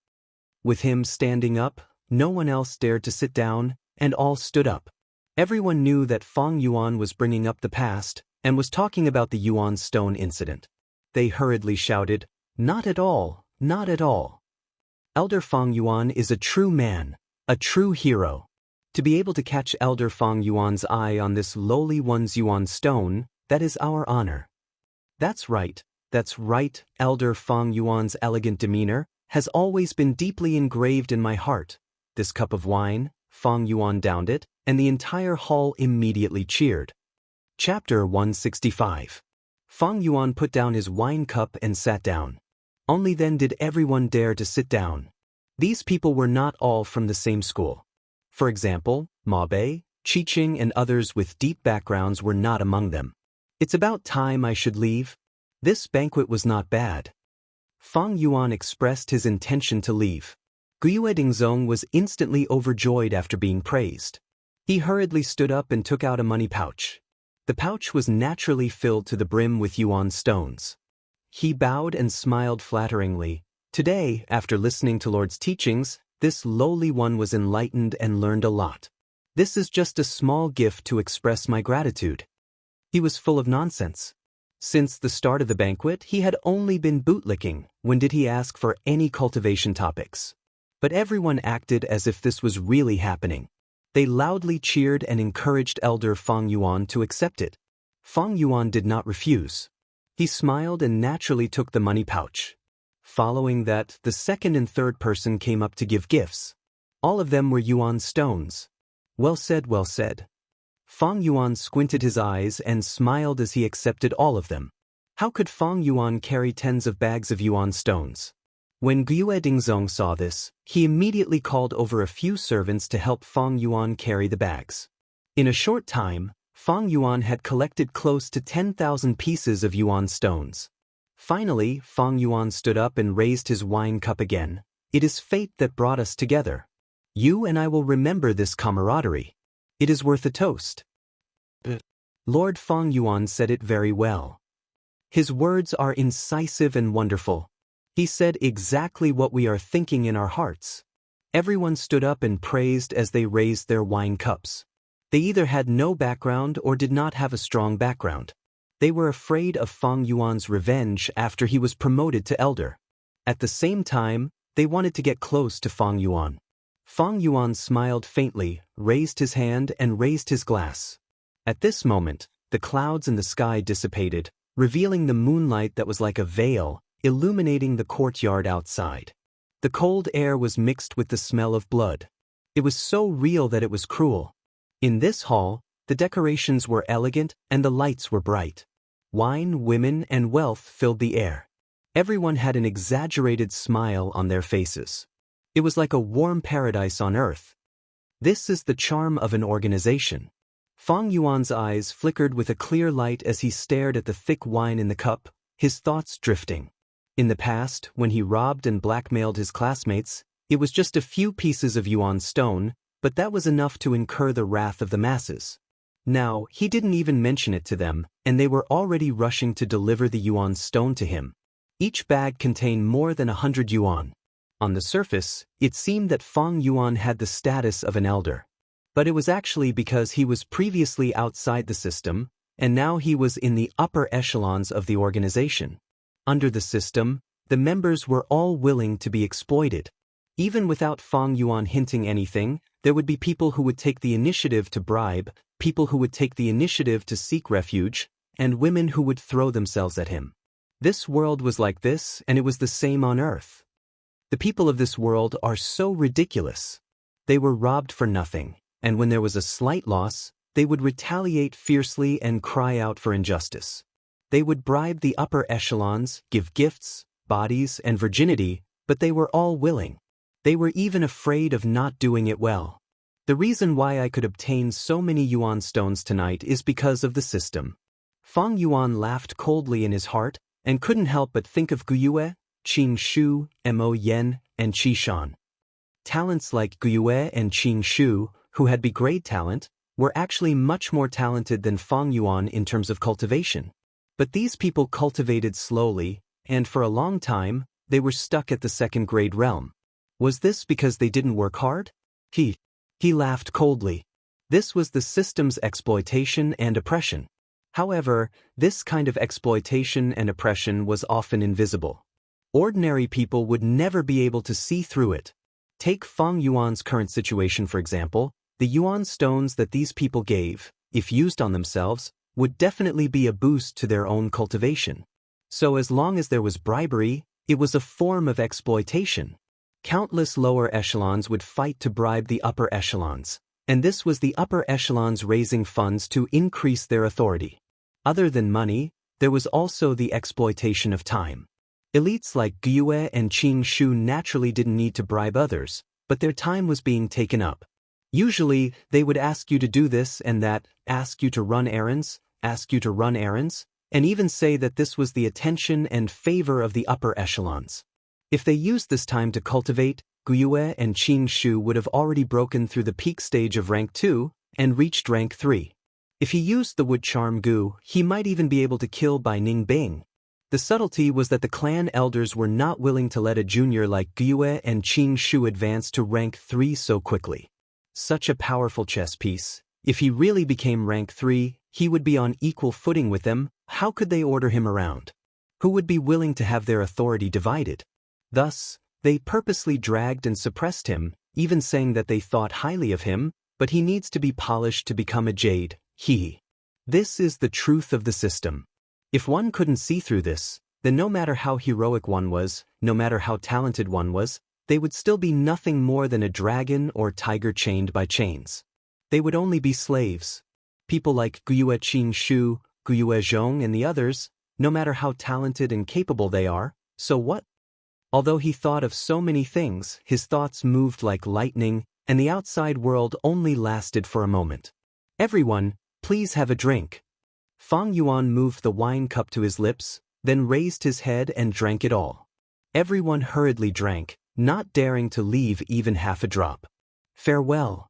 With him standing up, no one else dared to sit down, and all stood up. Everyone knew that Fang Yuan was bringing up the past, and was talking about the Yuan stone incident. They hurriedly shouted, "Not at all, not at all. Elder Fang Yuan is a true man, a true hero." To be able to catch Elder Fang Yuan's eye on this lowly one's Yuan stone, that is our honor. That's right, Elder Fang Yuan's elegant demeanor has always been deeply engraved in my heart. This cup of wine, Fang Yuan downed it, and the entire hall immediately cheered. Chapter 165. Fang Yuan put down his wine cup and sat down. Only then did everyone dare to sit down. These people were not all from the same school. For example, Ma Bei, Qiqing, and others with deep backgrounds were not among them. It's about time I should leave. This banquet was not bad. Fang Yuan expressed his intention to leave. Guyue Dingzong was instantly overjoyed after being praised. He hurriedly stood up and took out a money pouch. The pouch was naturally filled to the brim with Yuan stones. He bowed and smiled flatteringly. Today, after listening to Lord's teachings, this lowly one was enlightened and learned a lot. This is just a small gift to express my gratitude. He was full of nonsense. Since the start of the banquet, he had only been bootlicking. When did he ask for any cultivation topics? But everyone acted as if this was really happening. They loudly cheered and encouraged Elder Fang Yuan to accept it. Fang Yuan did not refuse. He smiled and naturally took the money pouch. Following that, the second and third person came up to give gifts. All of them were Yuan stones. Well said, well said. Fang Yuan squinted his eyes and smiled as he accepted all of them. How could Fang Yuan carry tens of bags of Yuan stones? When Guyue Dingzong saw this, he immediately called over a few servants to help Fang Yuan carry the bags. In a short time, Fang Yuan had collected close to 10,000 pieces of Yuan stones. Finally, Fang Yuan stood up and raised his wine cup again. It is fate that brought us together. You and I will remember this camaraderie. It is worth a toast. Lord Fang Yuan said it very well. His words are incisive and wonderful. He said exactly what we are thinking in our hearts. Everyone stood up and praised as they raised their wine cups. They either had no background or did not have a strong background. They were afraid of Fang Yuan's revenge after he was promoted to elder. At the same time, they wanted to get close to Fang Yuan. Fang Yuan smiled faintly, raised his hand and raised his glass. At this moment, the clouds in the sky dissipated, revealing the moonlight that was like a veil, illuminating the courtyard outside. The cold air was mixed with the smell of blood. It was so real that it was cruel. In this hall, the decorations were elegant and the lights were bright. Wine, women, and wealth filled the air. Everyone had an exaggerated smile on their faces. It was like a warm paradise on earth. This is the charm of an organization. Fang Yuan's eyes flickered with a clear light as he stared at the thick wine in the cup, his thoughts drifting. In the past, when he robbed and blackmailed his classmates, it was just a few pieces of yuan stone, but that was enough to incur the wrath of the masses. Now, he didn't even mention it to them, and they were already rushing to deliver the yuan stone to him. Each bag contained more than 100 yuan. On the surface, it seemed that Fang Yuan had the status of an elder. But it was actually because he was previously outside the system, and now he was in the upper echelons of the organization. Under the system, the members were all willing to be exploited. Even without Fang Yuan hinting anything, there would be people who would take the initiative to bribe, people who would take the initiative to seek refuge, and women who would throw themselves at him. This world was like this, and it was the same on Earth. The people of this world are so ridiculous. They were robbed for nothing, and when there was a slight loss, they would retaliate fiercely and cry out for injustice. They would bribe the upper echelons, give gifts, bodies, and virginity, but they were all willing. They were even afraid of not doing it well. The reason why I could obtain so many yuan stones tonight is because of the system. Fang Yuan laughed coldly in his heart and couldn't help but think of Guyue, Qing Shu, Mo Yen, and Qi Shan. Talents like Guyue and Qing Shu, who had great talent, were actually much more talented than Fang Yuan in terms of cultivation. But these people cultivated slowly, and for a long time, they were stuck at the second-grade realm. Was this because they didn't work hard? He laughed coldly. This was the system's exploitation and oppression. However, this kind of exploitation and oppression was often invisible. Ordinary people would never be able to see through it. Take Fang Yuan's current situation for example. The yuan stones that these people gave, if used on themselves, would definitely be a boost to their own cultivation. So as long as there was bribery, it was a form of exploitation. Countless lower echelons would fight to bribe the upper echelons, and this was the upper echelons raising funds to increase their authority. Other than money, there was also the exploitation of time. Elites like Guyue and Qing Shu naturally didn't need to bribe others, but their time was being taken up. Usually, they would ask you to do this and that, ask you to run errands, and even say that this was the attention and favor of the upper echelons. If they used this time to cultivate, Guyue and Qing Shu would have already broken through the peak stage of rank 2 and reached rank 3. If he used the wood charm Gu, he might even be able to kill Bai Ning Bing. The subtlety was that the clan elders were not willing to let a junior like Guyue and Qing Shu advance to rank 3 so quickly. Such a powerful chess piece. If he really became rank 3, he would be on equal footing with them. How could they order him around? Who would be willing to have their authority divided? Thus, they purposely dragged and suppressed him, even saying that they thought highly of him, but he needs to be polished to become a jade. This is the truth of the system. If one couldn't see through this, then no matter how heroic one was, no matter how talented one was, they would still be nothing more than a dragon or tiger chained by chains. They would only be slaves. People like Guyue Qing Shu, Guyue Zhong and the others, no matter how talented and capable they are, so what? Although he thought of so many things, his thoughts moved like lightning, and the outside world only lasted for a moment. Everyone, please have a drink. Fang Yuan moved the wine cup to his lips, then raised his head and drank it all. Everyone hurriedly drank, not daring to leave even half a drop. Farewell.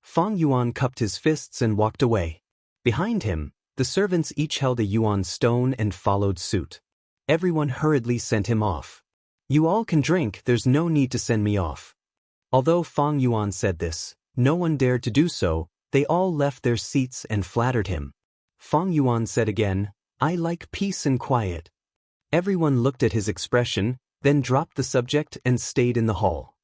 Fang Yuan cupped his fists and walked away. Behind him, the servants each held a yuan stone and followed suit. Everyone hurriedly sent him off. You all can drink, there's no need to send me off. Although Fang Yuan said this, no one dared to do so. They all left their seats and flattered him. Fang Yuan said again, I like peace and quiet. Everyone looked at his expression, then dropped the subject and stayed in the hall.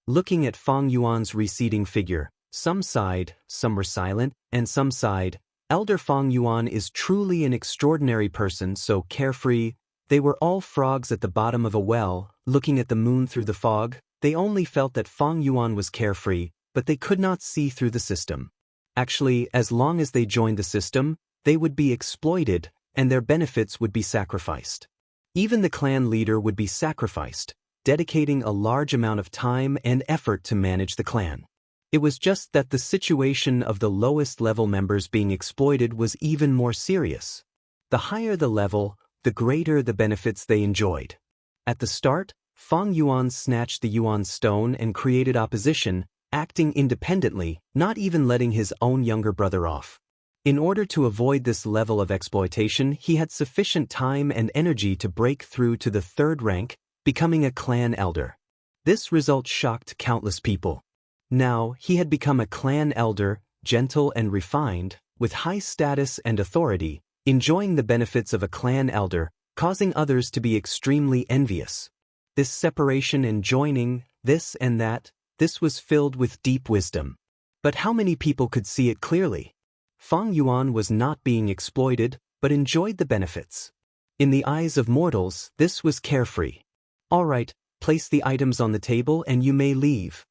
Looking at Fang Yuan's receding figure, some sighed, some were silent, and some sighed. Elder Fang Yuan is truly an extraordinary person, so carefree. They were all frogs at the bottom of a well, looking at the moon through the fog. They only felt that Fang Yuan was carefree, but they could not see through the system. Actually, as long as they joined the system, they would be exploited, and their benefits would be sacrificed. Even the clan leader would be sacrificed, dedicating a large amount of time and effort to manage the clan. It was just that the situation of the lowest level members being exploited was even more serious. The higher the level, the greater the benefits they enjoyed. At the start, Fang Yuan snatched the yuan stone and created opposition, acting independently, not even letting his own younger brother off. In order to avoid this level of exploitation, he had sufficient time and energy to break through to the third rank, becoming a clan elder. This result shocked countless people. Now, he had become a clan elder, gentle and refined, with high status and authority, enjoying the benefits of a clan elder, causing others to be extremely envious. This separation and joining, this and that, this was filled with deep wisdom. But how many people could see it clearly? Fang Yuan was not being exploited, but enjoyed the benefits. In the eyes of mortals, this was carefree. All right, place the items on the table and you may leave.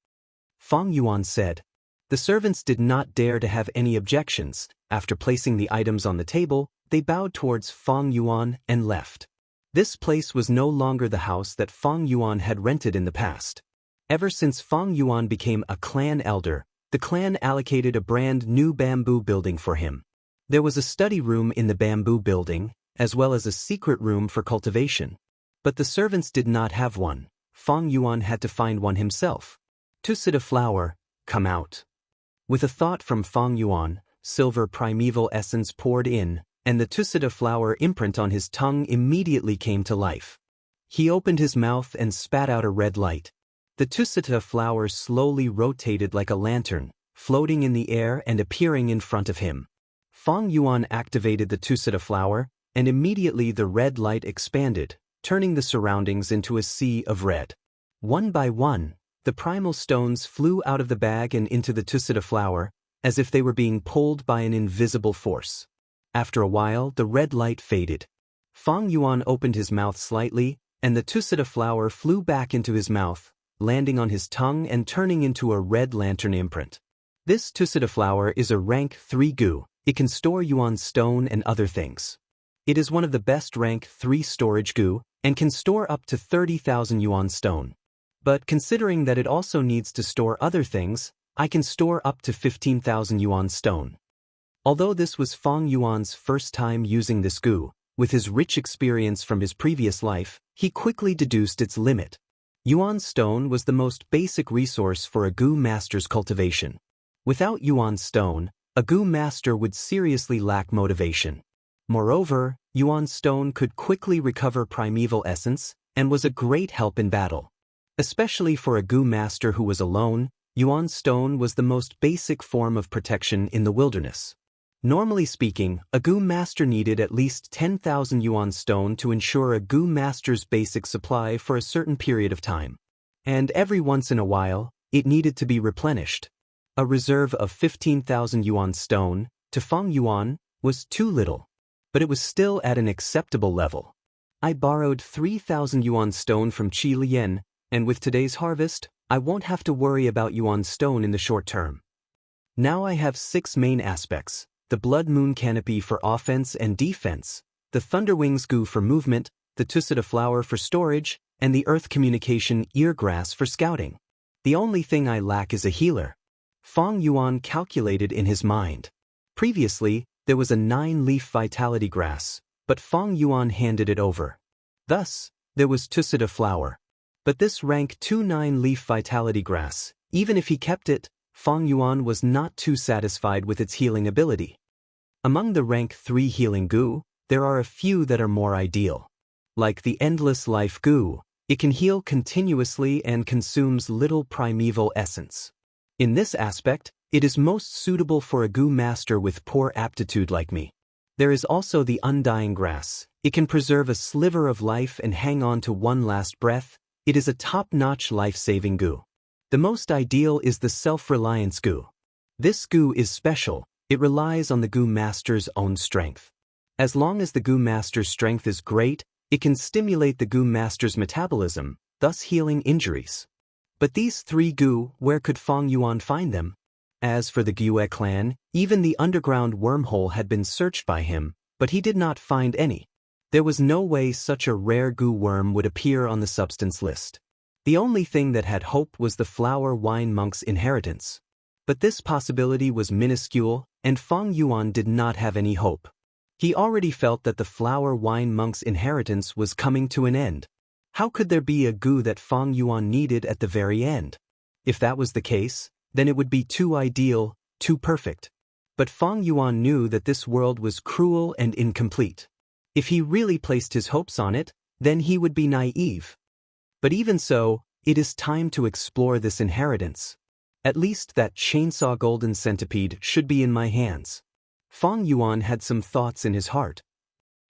Fang Yuan said. The servants did not dare to have any objections. After placing the items on the table, they bowed towards Fang Yuan and left. This place was no longer the house that Fang Yuan had rented in the past. Ever since Fang Yuan became a clan elder, the clan allocated a brand new bamboo building for him. There was a study room in the bamboo building, as well as a secret room for cultivation. But the servants did not have one. Fang Yuan had to find one himself. Tusita flower, come out. With a thought from Fang Yuan, silver primeval essence poured in, and the Tusita flower imprint on his tongue immediately came to life. He opened his mouth and spat out a red light. The Tusita flower slowly rotated like a lantern, floating in the air and appearing in front of him. Fang Yuan activated the Tusita flower, and immediately the red light expanded, turning the surroundings into a sea of red. One by one, the primal stones flew out of the bag and into the Tusita flower, as if they were being pulled by an invisible force. After a while, the red light faded. Fang Yuan opened his mouth slightly, and the Tusita flower flew back into his mouth, landing on his tongue and turning into a red lantern imprint. This Tusita flower is a rank 3 gu. It can store yuan stone and other things. It is one of the best rank 3 storage gu, and can store up to 30,000 yuan stone. But considering that it also needs to store other things, I can store up to 15,000 yuan stone. Although this was Fang Yuan's first time using this gu, with his rich experience from his previous life, he quickly deduced its limit. Yuan stone was the most basic resource for a gu master's cultivation. Without yuan stone, a gu master would seriously lack motivation. Moreover, yuan stone could quickly recover primeval essence, and was a great help in battle. Especially for a gu master who was alone, yuan stone was the most basic form of protection in the wilderness. Normally speaking, a gu master needed at least 10,000 yuan stone to ensure a gu master's basic supply for a certain period of time. And every once in a while, it needed to be replenished. A reserve of 15,000 yuan stone, to Fang Yuan, was too little. But it was still at an acceptable level. I borrowed 3,000 yuan stone from Qi Lian, and with today's harvest, I won't have to worry about yuan stone in the short term. Now I have 6 main aspects: the Blood Moon Canopy for offense and defense, the Thunderwings Gu for movement, the Tusita Flower for storage, and the Earth Communication Eargrass for scouting. The only thing I lack is a healer. Fang Yuan calculated in his mind. Previously, there was a 9-leaf vitality grass, but Fang Yuan handed it over. Thus, there was Tusita flower. But this rank 2 9-leaf vitality grass, even if he kept it, Fang Yuan was not too satisfied with its healing ability. Among the rank 3 healing goo, there are a few that are more ideal. Like the endless life goo, it can heal continuously and consumes little primeval essence. In this aspect, it is most suitable for a goo master with poor aptitude like me. There is also the undying grass. It can preserve a sliver of life and hang on to one last breath. It is a top-notch life-saving goo. The most ideal is the self-reliance goo. This goo is special. It relies on the goo master's own strength. As long as the goo master's strength is great, it can stimulate the goo master's metabolism, thus healing injuries. But these 3 goo, where could Fang Yuan find them? As for the Gyue clan, even the underground wormhole had been searched by him, but he did not find any. There was no way such a rare goo worm would appear on the substance list. The only thing that had hope was the flower wine monk's inheritance. But this possibility was minuscule, and Fang Yuan did not have any hope. He already felt that the flower wine monk's inheritance was coming to an end. How could there be a goo that Fang Yuan needed at the very end? If that was the case, then it would be too ideal, too perfect. But Fang Yuan knew that this world was cruel and incomplete. If he really placed his hopes on it, then he would be naive. But even so, it is time to explore this inheritance. At least that chainsaw golden centipede should be in my hands. Fang Yuan had some thoughts in his heart.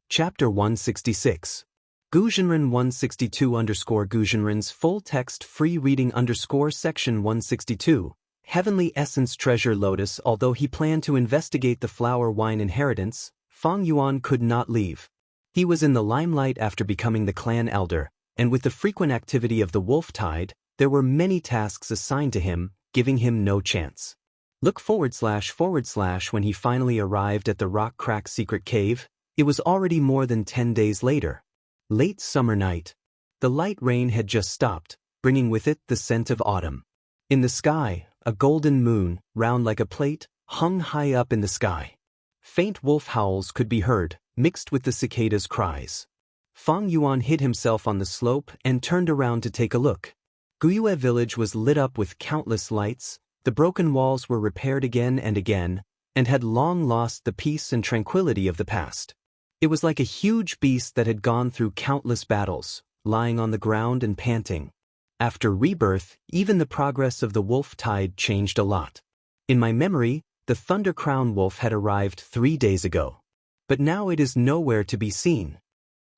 Chapter 166. Guzhenren 162_Guzhenren's full text free reading _section 162. Heavenly Essence Treasure Lotus. Although he planned to investigate the flower wine inheritance, Fang Yuan could not leave. He was in the limelight after becoming the clan elder, and with the frequent activity of the wolf tide, there were many tasks assigned to him, giving him no chance. Look / when he finally arrived at the rock crack secret cave, it was already more than 10 days later. Late summer night. The light rain had just stopped, bringing with it the scent of autumn. In the sky, a golden moon, round like a plate, hung high up in the sky. Faint wolf howls could be heard, mixed with the cicadas' cries. Fang Yuan hid himself on the slope and turned around to take a look. Gyue village was lit up with countless lights, the broken walls were repaired again and again, and had long lost the peace and tranquility of the past. It was like a huge beast that had gone through countless battles, lying on the ground and panting. After rebirth, even the progress of the wolf tide changed a lot. In my memory, the Thunder Crown Wolf had arrived 3 days ago. But now it is nowhere to be seen.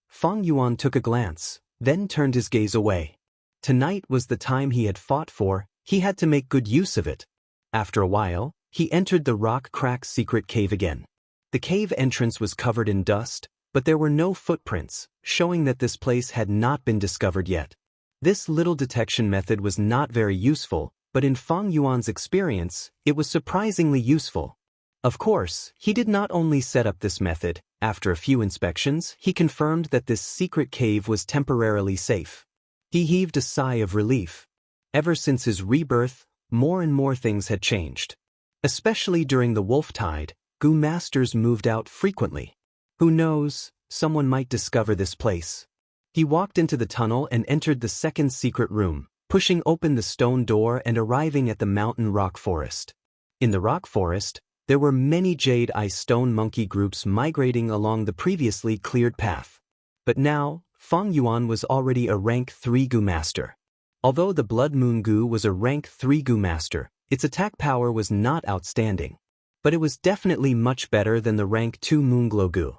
Fang Yuan took a glance, then turned his gaze away. Tonight was the time he had fought for, he had to make good use of it. After a while, he entered the rock crack secret cave again. The cave entrance was covered in dust, but there were no footprints, showing that this place had not been discovered yet. This little detection method was not very useful, but in Fang Yuan's experience, it was surprisingly useful. Of course, he did not only set up this method. After a few inspections, he confirmed that this secret cave was temporarily safe. He heaved a sigh of relief. Ever since his rebirth, more and more things had changed. Especially during the wolf tide, goo masters moved out frequently. Who knows, someone might discover this place. He walked into the tunnel and entered the second secret room, pushing open the stone door and arriving at the mountain rock forest. In the rock forest, there were many jade eye stone monkey groups migrating along the previously cleared path. But now, Fang Yuan was already a rank 3 goo master. Although the Blood Moon goo was a rank 3 goo master, its attack power was not outstanding. But it was definitely much better than the rank 2 Moonglow goo.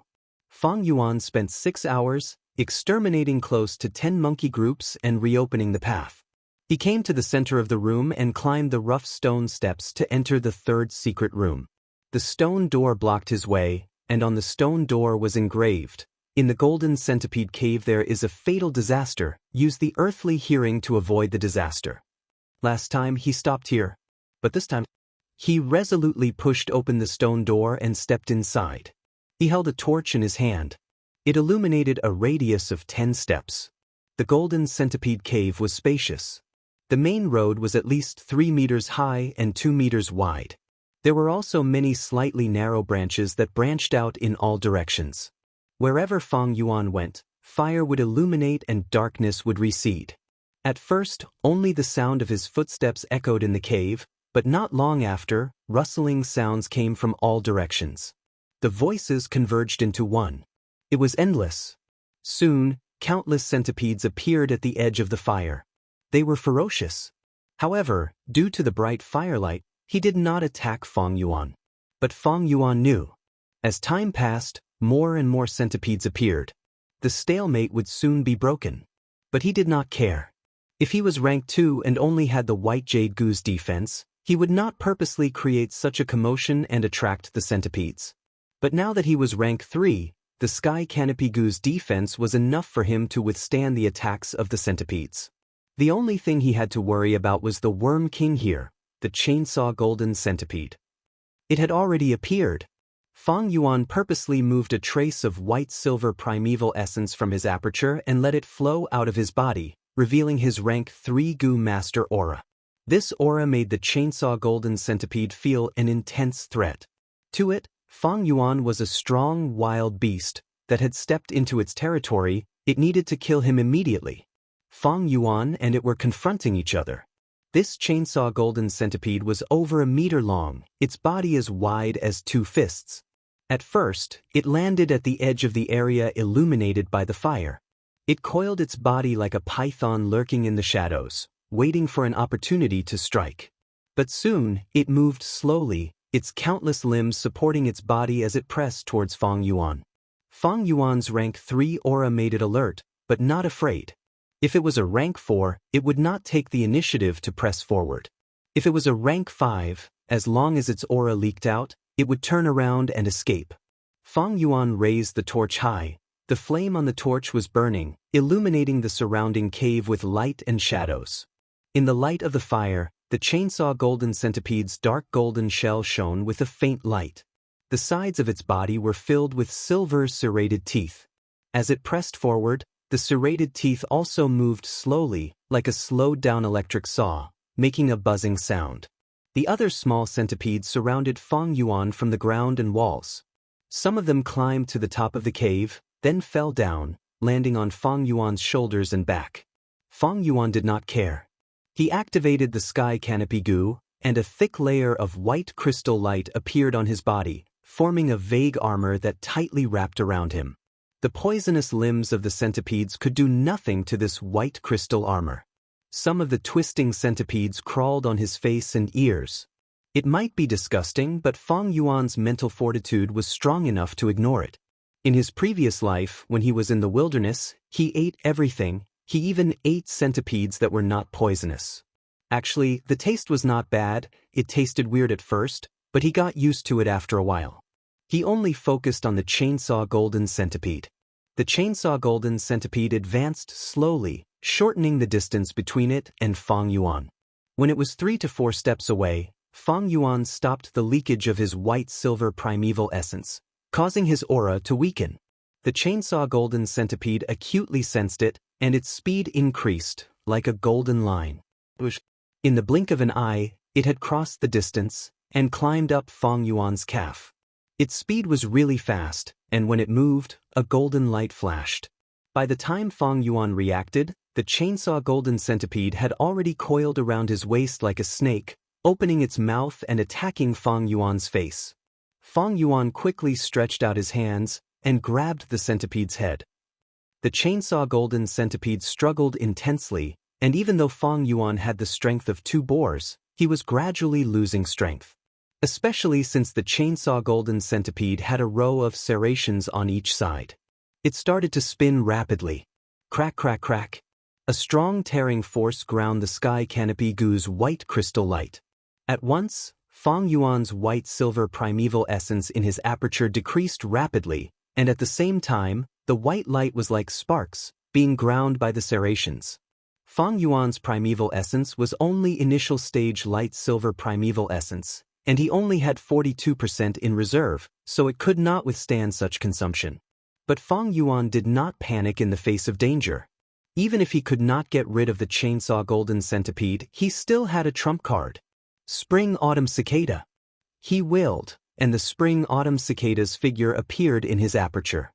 Fang Yuan spent 6 hours, exterminating close to 10 monkey groups and reopening the path. He came to the center of the room and climbed the rough stone steps to enter the third secret room. The stone door blocked his way, and on the stone door was engraved, "In the Golden Centipede Cave there is a fatal disaster. Use the earthly hearing to avoid the disaster." Last time he stopped here, but this time, he resolutely pushed open the stone door and stepped inside. He held a torch in his hand. It illuminated a radius of 10 steps. The Golden Centipede Cave was spacious. The main road was at least 3 meters high and 2 meters wide. There were also many slightly narrow branches that branched out in all directions. Wherever Fang Yuan went, fire would illuminate and darkness would recede. At first, only the sound of his footsteps echoed in the cave, but not long after, rustling sounds came from all directions. The voices converged into one. It was endless. Soon, countless centipedes appeared at the edge of the fire. They were ferocious. However, due to the bright firelight, he did not attack Fang Yuan. But Fang Yuan knew. As time passed, more and more centipedes appeared. The stalemate would soon be broken. But he did not care. If he was rank 2 and only had the white jade goo's defense, he would not purposely create such a commotion and attract the centipedes. But now that he was rank 3, the sky canopy goo's defense was enough for him to withstand the attacks of the centipedes. The only thing he had to worry about was the Worm King here, the chainsaw golden centipede. It had already appeared. Fang Yuan purposely moved a trace of white-silver primeval essence from his aperture and let it flow out of his body, revealing his rank 3 goo master aura. This aura made the chainsaw golden centipede feel an intense threat. To it, Fang Yuan was a strong, wild beast that had stepped into its territory. It needed to kill him immediately. Fang Yuan and it were confronting each other. This chainsaw golden centipede was over a meter long, its body as wide as 2 fists. At first, it landed at the edge of the area illuminated by the fire. It coiled its body like a python lurking in the shadows, waiting for an opportunity to strike. But soon, it moved slowly, its countless limbs supporting its body as it pressed towards Fang Yuan. Fang Yuan's rank 3 aura made it alert, but not afraid. If it was a rank 4, it would not take the initiative to press forward. If it was a rank 5, as long as its aura leaked out, it would turn around and escape. Fang Yuan raised the torch high. The flame on the torch was burning, illuminating the surrounding cave with light and shadows. In the light of the fire, the chainsaw golden centipede's dark golden shell shone with a faint light. The sides of its body were filled with silver serrated teeth. As it pressed forward, the serrated teeth also moved slowly, like a slowed-down electric saw, making a buzzing sound. The other small centipedes surrounded Fang Yuan from the ground and walls. Some of them climbed to the top of the cave, then fell down, landing on Fang Yuan's shoulders and back. Fang Yuan did not care. He activated the sky canopy goo, and a thick layer of white crystal light appeared on his body, forming a vague armor that tightly wrapped around him. The poisonous limbs of the centipedes could do nothing to this white crystal armor. Some of the twisting centipedes crawled on his face and ears. It might be disgusting, but Fang Yuan's mental fortitude was strong enough to ignore it. In his previous life, when he was in the wilderness, he ate everything. He even ate centipedes that were not poisonous. Actually, the taste was not bad. It tasted weird at first, but he got used to it after a while. He only focused on the chainsaw golden centipede. The chainsaw golden centipede advanced slowly, shortening the distance between it and Fang Yuan. When it was 3 to 4 steps away, Fang Yuan stopped the leakage of his white-silver primeval essence, causing his aura to weaken. The chainsaw golden centipede acutely sensed it, and its speed increased, like a golden line. In the blink of an eye, it had crossed the distance and climbed up Fang Yuan's calf. Its speed was really fast, and when it moved, a golden light flashed. By the time Fang Yuan reacted, the chainsaw golden centipede had already coiled around his waist like a snake, opening its mouth and attacking Fang Yuan's face. Fang Yuan quickly stretched out his hands and grabbed the centipede's head. The chainsaw golden centipede struggled intensely, and even though Fang Yuan had the strength of 2 boars, he was gradually losing strength. Especially since the chainsaw golden centipede had a row of serrations on each side. It started to spin rapidly. Crack, crack, crack. A strong tearing force ground the sky canopy goo's white crystal light. At once, Fang Yuan's white-silver primeval essence in his aperture decreased rapidly, and at the same time, the white light was like sparks, being ground by the serrations. Fang Yuan's primeval essence was only initial stage light-silver primeval essence, and he only had 42% in reserve, so it could not withstand such consumption. But Fang Yuan did not panic in the face of danger. Even if he could not get rid of the chainsaw golden centipede, he still had a trump card. Spring-Autumn Cicada. He willed, and the Spring-Autumn Cicada's figure appeared in his aperture.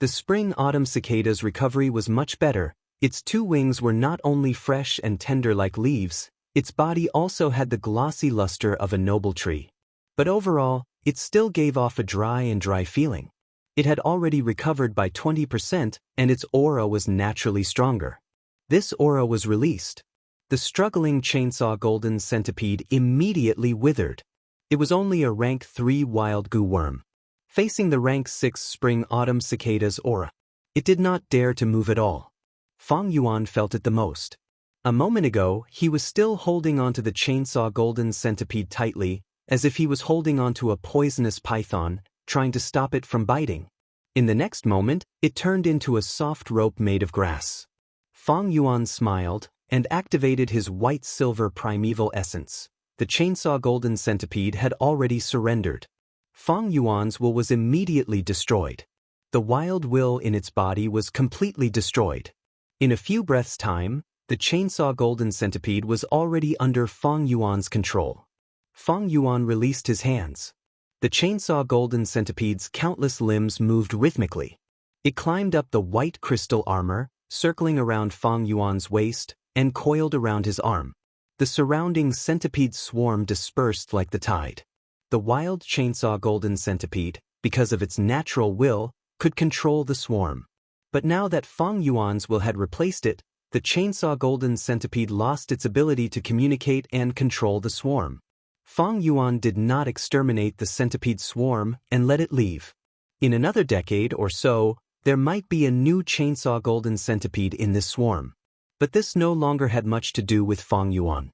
The spring-autumn cicada's recovery was much better. Its two wings were not only fresh and tender like leaves, its body also had the glossy luster of a noble tree. But overall, it still gave off a dry feeling. It had already recovered by 20%, and its aura was naturally stronger. This aura was released. The struggling chainsaw golden centipede immediately withered. It was only a rank 3 wild goo worm, facing the rank 6 spring-autumn cicada's aura. It did not dare to move at all. Fang Yuan felt it the most. A moment ago, he was still holding onto the chainsaw golden centipede tightly, as if he was holding onto a poisonous python, trying to stop it from biting. In the next moment, it turned into a soft rope made of grass. Fang Yuan smiled and activated his white-silver primeval essence. The chainsaw golden centipede had already surrendered. Fang Yuan's will was immediately destroyed. The wild will in its body was completely destroyed. In a few breaths' time, the chainsaw golden centipede was already under Fang Yuan's control. Fang Yuan released his hands. The chainsaw golden centipede's countless limbs moved rhythmically. It climbed up the white crystal armor, circling around Fang Yuan's waist, and coiled around his arm. The surrounding centipede swarm dispersed like the tide. The wild chainsaw golden centipede, because of its natural will, could control the swarm. But now that Fang Yuan's will had replaced it, the chainsaw golden centipede lost its ability to communicate and control the swarm. Fang Yuan did not exterminate the centipede swarm and let it leave. In another decade or so, there might be a new chainsaw golden centipede in this swarm. But this no longer had much to do with Fang Yuan.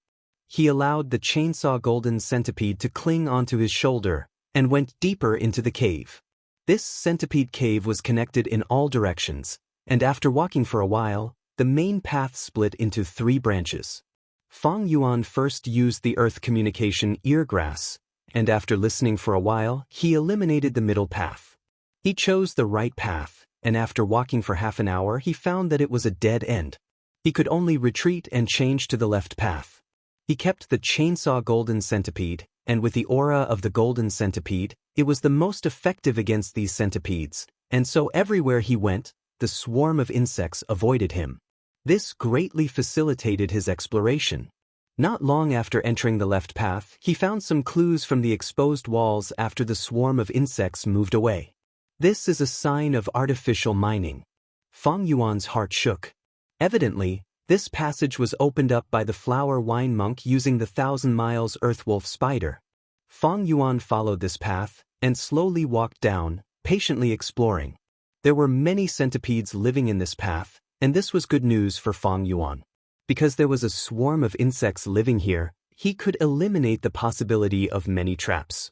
He allowed the chainsaw golden centipede to cling onto his shoulder and went deeper into the cave. This centipede cave was connected in all directions, and after walking for a while, the main path split into 3 branches. Fang Yuan first used the earth communication eargrass, and after listening for a while, he eliminated the middle path. He chose the right path, and after walking for half an hour, he found that it was a dead end. He could only retreat and change to the left path. He kept the chainsaw golden centipede, and with the aura of the golden centipede, it was the most effective against these centipedes, and so everywhere he went, the swarm of insects avoided him. This greatly facilitated his exploration. Not long after entering the left path, he found some clues from the exposed walls after the swarm of insects moved away. This is a sign of artificial mining. Fang Yuan's heart shook. Evidently, this passage was opened up by the flower wine monk using the 1,000 miles earthwolf spider. Fang Yuan followed this path and slowly walked down, patiently exploring. There were many centipedes living in this path, and this was good news for Fang Yuan. Because there was a swarm of insects living here, he could eliminate the possibility of many traps.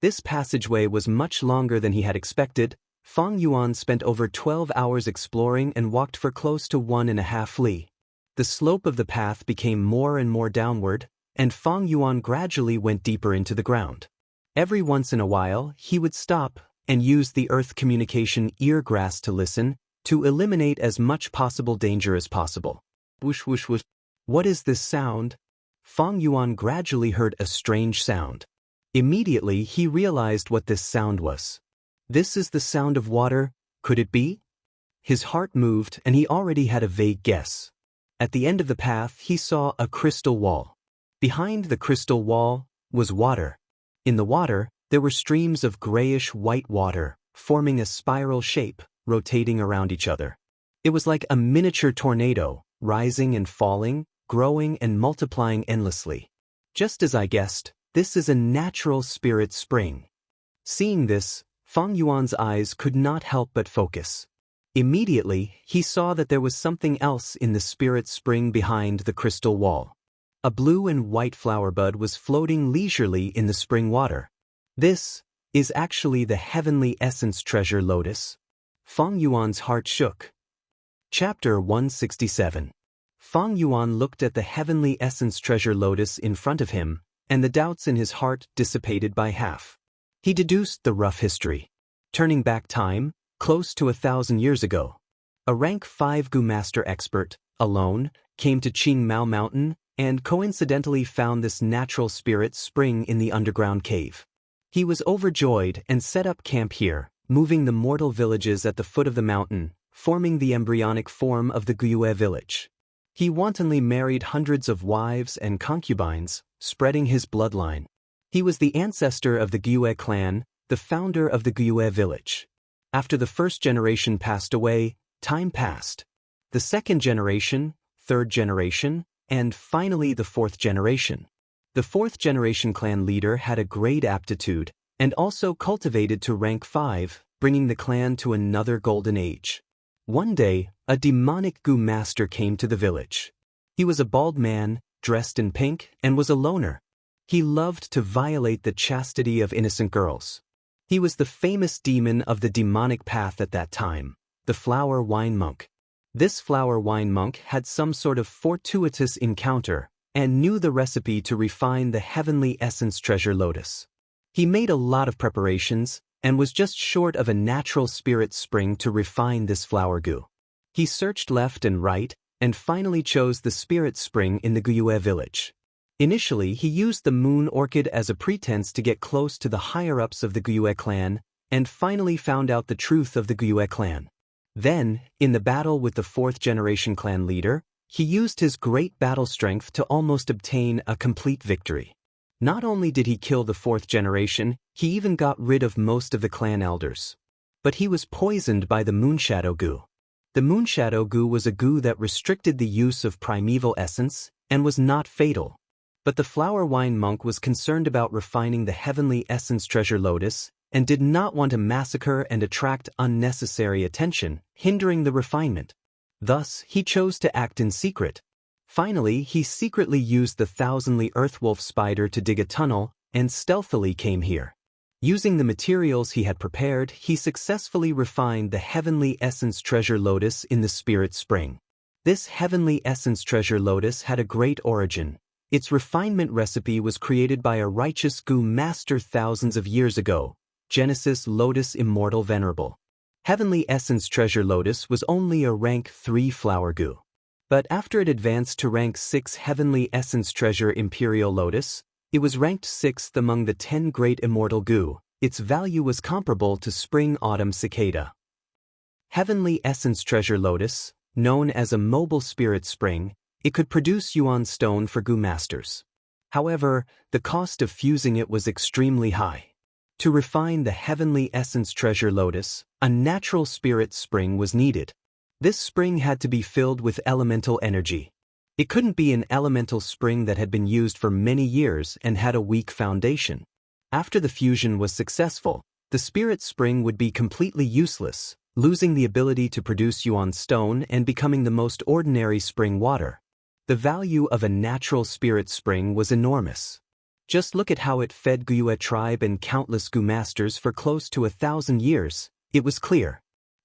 This passageway was much longer than he had expected. Fang Yuan spent over 12 hours exploring and walked for close to 1.5 li. The slope of the path became more and more downward, and Fang Yuan gradually went deeper into the ground. Every once in a while, he would stop and use the earth communication eargrass to listen, to eliminate as much possible danger as possible. Whoosh whoosh whoosh. What is this sound? Fang Yuan gradually heard a strange sound. Immediately he realized what this sound was. This is the sound of water, could it be? His heart moved and he already had a vague guess. At the end of the path he saw a crystal wall. Behind the crystal wall was water. In the water, there were streams of grayish-white water, forming a spiral shape, rotating around each other. It was like a miniature tornado, rising and falling, growing and multiplying endlessly. Just as I guessed, this is a natural spirit spring. Seeing this, Fang Yuan's eyes could not help but focus. Immediately, he saw that there was something else in the spirit spring behind the crystal wall. A blue and white flower bud was floating leisurely in the spring water. This is actually the heavenly essence treasure lotus. Fang Yuan's heart shook. Chapter 167. Fang Yuan looked at the heavenly essence treasure lotus in front of him, and the doubts in his heart dissipated by half. He deduced the rough history. Turning back time, close to 1,000 years ago, a rank 5 Gu Master expert, alone, came to Qingmao Mountain and coincidentally found this natural spirit spring in the underground cave. He was overjoyed and set up camp here, moving the mortal villages at the foot of the mountain, forming the embryonic form of the Gyue village. He wantonly married hundreds of wives and concubines, spreading his bloodline. He was the ancestor of the Gyue clan, the founder of the Gyue village. After the first generation passed away, time passed. The second generation, third generation, and finally the fourth generation. The fourth generation clan leader had a great aptitude, and also cultivated to rank 5, bringing the clan to another golden age. One day, a demonic Gu master came to the village. He was a bald man, dressed in pink, and was a loner. He loved to violate the chastity of innocent girls. He was the famous demon of the demonic path at that time, the flower wine monk. This flower wine monk had some sort of fortuitous encounter, and knew the recipe to refine the heavenly essence treasure lotus. He made a lot of preparations, and was just short of a natural spirit spring to refine this flower goo. He searched left and right, and finally chose the spirit spring in the Gyue village. Initially, he used the moon orchid as a pretense to get close to the higher-ups of the Gyue clan, and finally found out the truth of the Gyue clan. Then, in the battle with the fourth-generation clan leader, he used his great battle strength to almost obtain a complete victory. Not only did he kill the fourth generation, he even got rid of most of the clan elders. But he was poisoned by the Moonshadow Goo. The Moonshadow Goo was a goo that restricted the use of primeval essence, and was not fatal. But the flower wine monk was concerned about refining the heavenly essence treasure lotus, and did not want to massacre and attract unnecessary attention, hindering the refinement. Thus, he chose to act in secret. Finally, he secretly used the thousandly earthwolf spider to dig a tunnel, and stealthily came here. Using the materials he had prepared, he successfully refined the heavenly essence treasure lotus in the spirit spring. This heavenly essence treasure lotus had a great origin. Its refinement recipe was created by a righteous Gu master thousands of years ago, Genesis Lotus Immortal Venerable. Heavenly essence treasure lotus was only a rank 3 flower Gu. But after it advanced to rank 6 Heavenly Essence Treasure Imperial Lotus, it was ranked 6th among the 10 Great Immortal Goo. Its value was comparable to Spring Autumn Cicada. Heavenly Essence Treasure Lotus, known as a mobile spirit spring, it could produce Yuan Stone for Goo Masters. However, the cost of fusing it was extremely high. To refine the Heavenly Essence Treasure Lotus, a natural spirit spring was needed. This spring had to be filled with elemental energy. It couldn't be an elemental spring that had been used for many years and had a weak foundation. After the fusion was successful, the spirit spring would be completely useless, losing the ability to produce Yuan Stone and becoming the most ordinary spring water. The value of a natural spirit spring was enormous. Just look at how it fed Gyue tribe and countless Gu masters for close to 1,000 years. It was clear.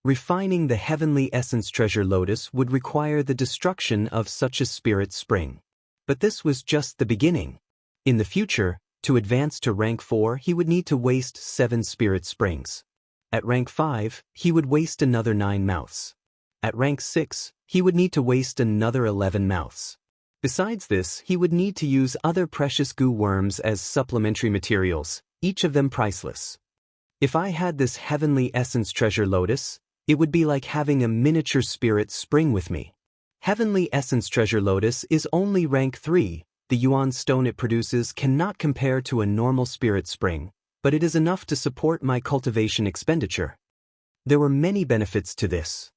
Refining the heavenly essence treasure lotus would require the destruction of such a spirit spring. But this was just the beginning. In the future, to advance to rank 4, he would need to waste 7 spirit springs. At rank 5, he would waste another 9 mouths. At rank 6, he would need to waste another 11 mouths. Besides this, he would need to use other precious goo worms as supplementary materials, each of them priceless. If I had this heavenly essence treasure lotus, it would be like having a miniature spirit spring with me. Heavenly Essence Treasure Lotus is only rank 3. The Yuan Stone it produces cannot compare to a normal spirit spring, but it is enough to support my cultivation expenditure. There were many benefits to this.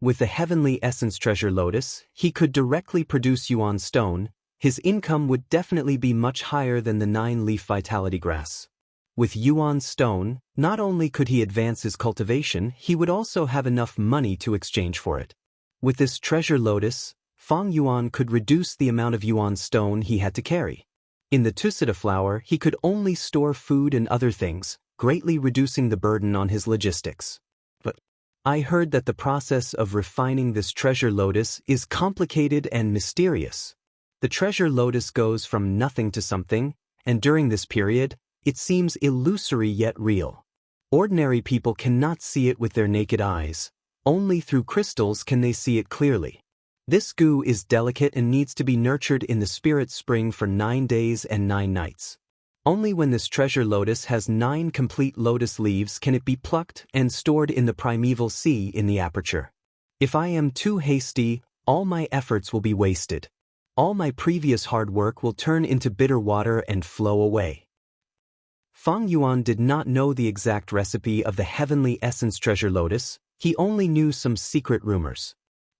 With the Heavenly Essence Treasure Lotus, he could directly produce Yuan Stone. His income would definitely be much higher than the 9-leaf vitality grass. With Yuan Stone, not only could he advance his cultivation, he would also have enough money to exchange for it. With this treasure lotus, Fang Yuan could reduce the amount of Yuan Stone he had to carry. In the Tusita flower, he could only store food and other things, greatly reducing the burden on his logistics. But I heard that the process of refining this treasure lotus is complicated and mysterious. The treasure lotus goes from nothing to something, and during this period, it seems illusory yet real. Ordinary people cannot see it with their naked eyes. Only through crystals can they see it clearly. This goo is delicate and needs to be nurtured in the spirit spring for 9 days and 9 nights. Only when this treasure lotus has 9 complete lotus leaves can it be plucked and stored in the primeval sea in the aperture. If I am too hasty, all my efforts will be wasted. All my previous hard work will turn into bitter water and flow away. Fang Yuan did not know the exact recipe of the heavenly essence treasure lotus, he only knew some secret rumors.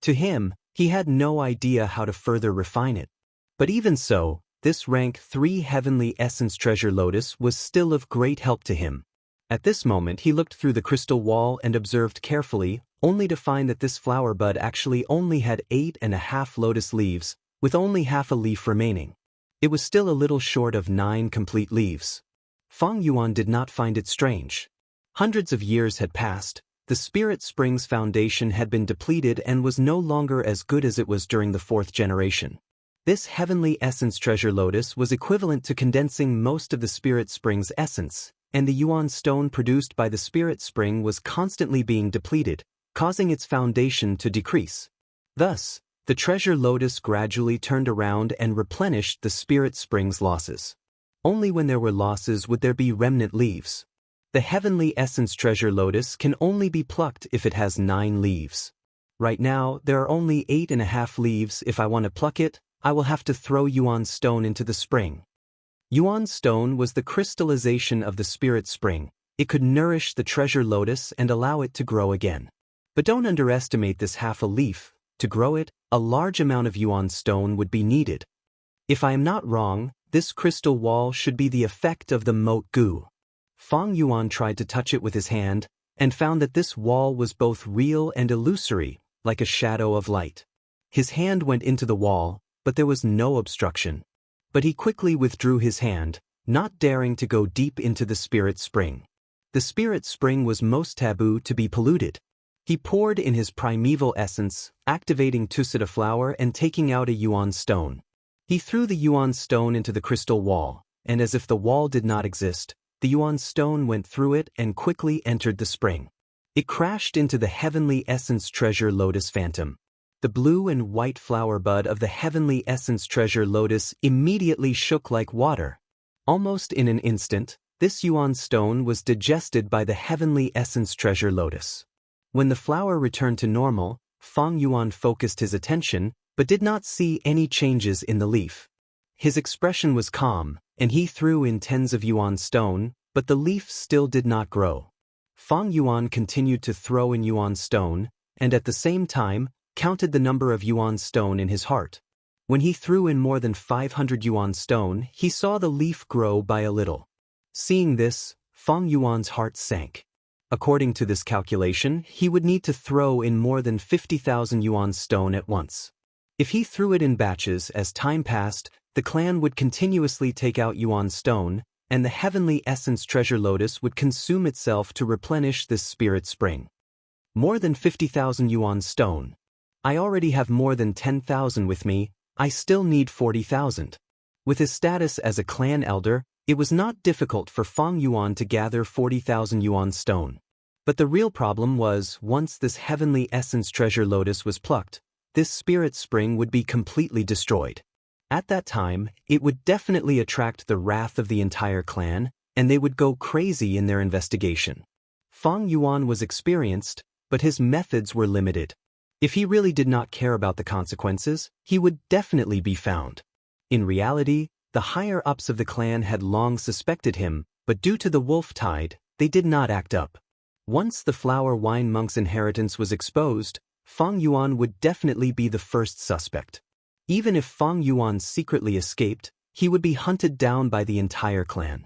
To him, he had no idea how to further refine it. But even so, this rank 3 heavenly essence treasure lotus was still of great help to him. At this moment he looked through the crystal wall and observed carefully, only to find that this flower bud actually only had 8.5 lotus leaves, with only half a leaf remaining. It was still a little short of 9 complete leaves. Fang Yuan did not find it strange. Hundreds of years had passed, the Spirit Spring's foundation had been depleted and was no longer as good as it was during the 4th generation. This heavenly essence treasure lotus was equivalent to condensing most of the Spirit Spring's essence, and the Yuan stone produced by the Spirit Spring was constantly being depleted, causing its foundation to decrease. Thus, the treasure lotus gradually turned around and replenished the Spirit Spring's losses. Only when there were losses would there be remnant leaves. The heavenly essence treasure lotus can only be plucked if it has 9 leaves. Right now, there are only 8.5 leaves. If I want to pluck it, I will have to throw Yuan stone into the spring. Yuan stone was the crystallization of the Spirit Spring. It could nourish the treasure lotus and allow it to grow again. But don't underestimate this half a leaf. To grow it, a large amount of Yuan stone would be needed. If I am not wrong, this crystal wall should be the effect of the moat goo. Fang Yuan tried to touch it with his hand, and found that this wall was both real and illusory, like a shadow of light. His hand went into the wall, but there was no obstruction. But he quickly withdrew his hand, not daring to go deep into the Spirit Spring. The Spirit Spring was most taboo to be polluted. He poured in his primeval essence, activating Tusita flower and taking out a Yuan stone. He threw the Yuan stone into the crystal wall, and as if the wall did not exist, the Yuan stone went through it and quickly entered the spring. It crashed into the heavenly essence treasure lotus phantom. The blue and white flower bud of the heavenly essence treasure lotus immediately shook like water. Almost in an instant, this Yuan stone was digested by the heavenly essence treasure lotus. When the flower returned to normal, Fang Yuan focused his attention, but did not see any changes in the leaf. His expression was calm, and he threw in tens of Yuan stone, but the leaf still did not grow. Fang Yuan continued to throw in Yuan stone, and at the same time, counted the number of Yuan stone in his heart. When he threw in more than 500 Yuan stone, he saw the leaf grow by a little. Seeing this, Fang Yuan's heart sank. According to this calculation, he would need to throw in more than 50,000 Yuan stone at once. If he threw it in batches as time passed, the clan would continuously take out Yuan stone, and the heavenly essence treasure lotus would consume itself to replenish this Spirit Spring. More than 50,000 Yuan stone. I already have more than 10,000 with me, I still need 40,000. With his status as a clan elder, it was not difficult for Fang Yuan to gather 40,000 Yuan stone. But the real problem was, once this heavenly essence treasure lotus was plucked, this Spirit Spring would be completely destroyed. At that time, it would definitely attract the wrath of the entire clan, and they would go crazy in their investigation. Fang Yuan was experienced, but his methods were limited. If he really did not care about the consequences, he would definitely be found. In reality, the higher-ups of the clan had long suspected him, but due to the wolf tide, they did not act up. Once the flower wine monk's inheritance was exposed, Fang Yuan would definitely be the first suspect. Even if Fang Yuan secretly escaped, he would be hunted down by the entire clan.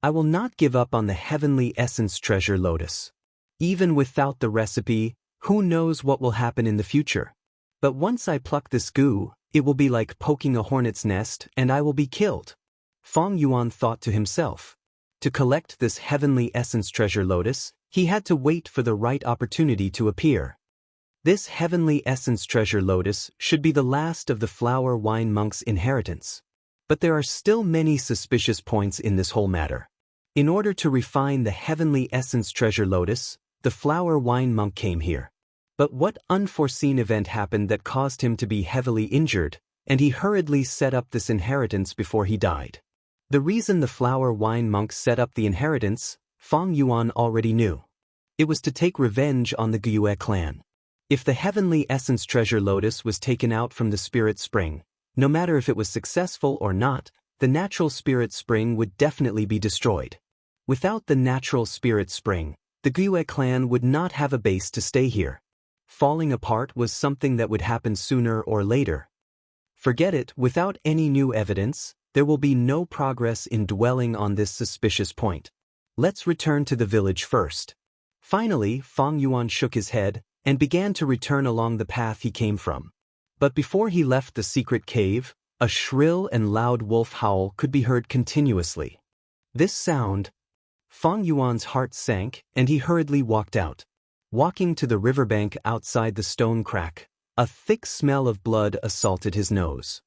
I will not give up on the heavenly essence treasure lotus. Even without the recipe, who knows what will happen in the future? But once I pluck this goo, it will be like poking a hornet's nest and I will be killed. Fang Yuan thought to himself. To collect this heavenly essence treasure lotus, he had to wait for the right opportunity to appear. This heavenly essence treasure lotus should be the last of the flower wine monk's inheritance. But there are still many suspicious points in this whole matter. In order to refine the heavenly essence treasure lotus, the flower wine monk came here. But what unforeseen event happened that caused him to be heavily injured, and he hurriedly set up this inheritance before he died? The reason the flower wine monks set up the inheritance, Fang Yuan already knew. It was to take revenge on the Gyue clan. If the heavenly essence treasure lotus was taken out from the spirit spring, no matter if it was successful or not, the natural spirit spring would definitely be destroyed. Without the natural spirit spring, the Gyue clan would not have a base to stay here. Falling apart was something that would happen sooner or later. Forget it, without any new evidence, there will be no progress in dwelling on this suspicious point. Let's return to the village first. Finally, Fang Yuan shook his head and began to return along the path he came from. But before he left the secret cave, a shrill and loud wolf howl could be heard continuously. This sound, Fang Yuan's heart sank and he hurriedly walked out. Walking to the riverbank outside the stone crack, a thick smell of blood assaulted his nose.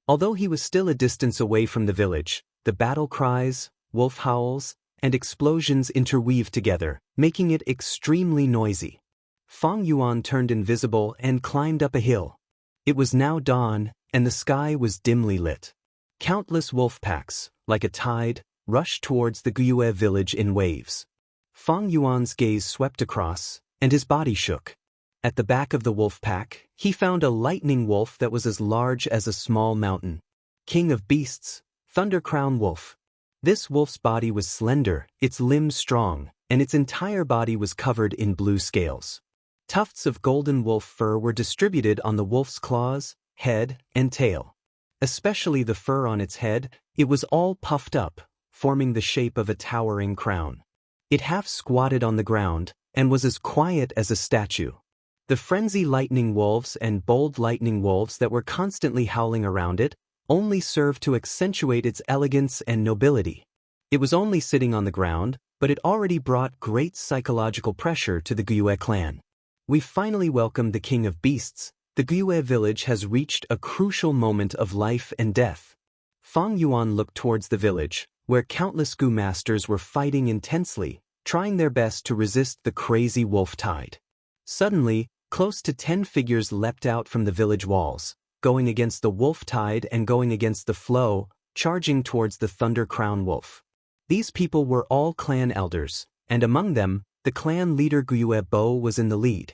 Although he was still a distance away from the village, the battle cries, wolf howls, and explosions interweaved together, making it extremely noisy. Fang Yuan turned invisible and climbed up a hill. It was now dawn, and the sky was dimly lit. Countless wolf packs, like a tide, rushed towards the Gyue village in waves. Fang Yuan's gaze swept across, and his body shook. At the back of the wolf pack, he found a lightning wolf that was as large as a small mountain. King of beasts, Thunder Crown Wolf. This wolf's body was slender, its limbs strong, and its entire body was covered in blue scales. Tufts of golden wolf fur were distributed on the wolf's claws, head, and tail. Especially the fur on its head, it was all puffed up, forming the shape of a towering crown. It half squatted on the ground, and was as quiet as a statue. The frenzy lightning wolves and bold lightning wolves that were constantly howling around it only served to accentuate its elegance and nobility. It was only sitting on the ground, but it already brought great psychological pressure to the Gyue clan. We finally welcomed the King of Beasts. The Gyue village has reached a crucial moment of life and death. Fang Yuan looked towards the village, where countless Gu masters were fighting intensely, trying their best to resist the crazy wolf tide. Suddenly, close to 10 figures leapt out from the village walls, going against the wolf tide and going against the flow, charging towards the Thunder Crown Wolf. These people were all clan elders, and among them, the clan leader Gyue Bo was in the lead.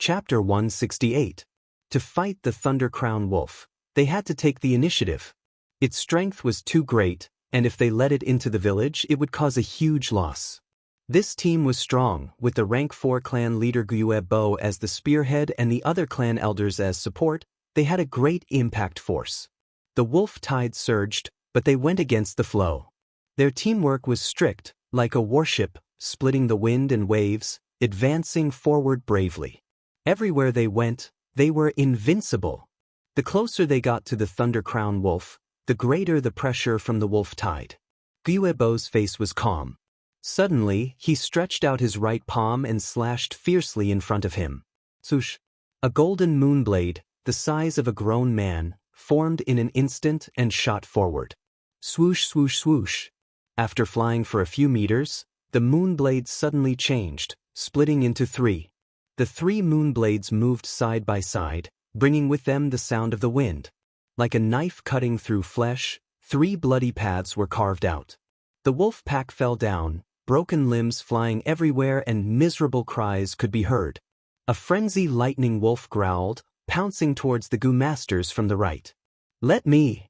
Chapter 168. To fight the Thunder Crown Wolf, they had to take the initiative. Its strength was too great, and if they let it into the village, it would cause a huge loss. This team was strong, with the rank 4 clan leader Gyue Bo as the spearhead and the other clan elders as support. They had a great impact force. The wolf tide surged, but they went against the flow. Their teamwork was strict, like a warship, splitting the wind and waves, advancing forward bravely. Everywhere they went, they were invincible. The closer they got to the Thunder Crown Wolf, the greater the pressure from the wolf tide. Gyue Bo's face was calm. Suddenly, he stretched out his right palm and slashed fiercely in front of him. Swoosh! A golden moonblade, the size of a grown man, formed in an instant and shot forward. Swoosh, swoosh, swoosh. After flying for a few meters, the moonblade suddenly changed, splitting into 3. The 3 moonblades moved side by side, bringing with them the sound of the wind. Like a knife cutting through flesh, 3 bloody paths were carved out. The wolf pack fell down, broken limbs flying everywhere and miserable cries could be heard. A frenzy lightning wolf growled, pouncing towards the Gu masters from the right. Let me!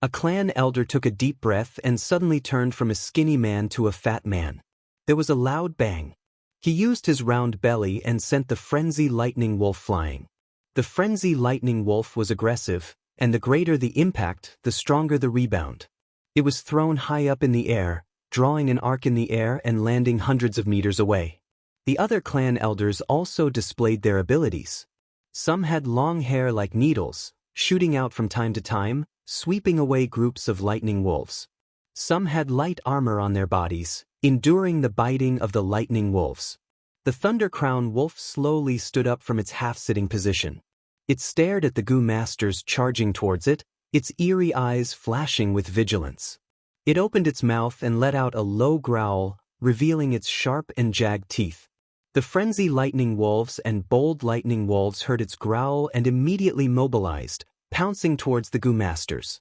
A clan elder took a deep breath and suddenly turned from a skinny man to a fat man. There was a loud bang. He used his round belly and sent the frenzy lightning wolf flying. The frenzy lightning wolf was aggressive, and the greater the impact, the stronger the rebound. It was thrown high up in the air, drawing an arc in the air and landing hundreds of meters away. The other clan elders also displayed their abilities. Some had long hair like needles, shooting out from time to time, sweeping away groups of lightning wolves. Some had light armor on their bodies, enduring the biting of the lightning wolves. The Thunder Crown Wolf slowly stood up from its half-sitting position. It stared at the Gu masters charging towards it, its eerie eyes flashing with vigilance. It opened its mouth and let out a low growl, revealing its sharp and jagged teeth. The frenzy lightning wolves and bold lightning wolves heard its growl and immediately mobilized, pouncing towards the Gu masters.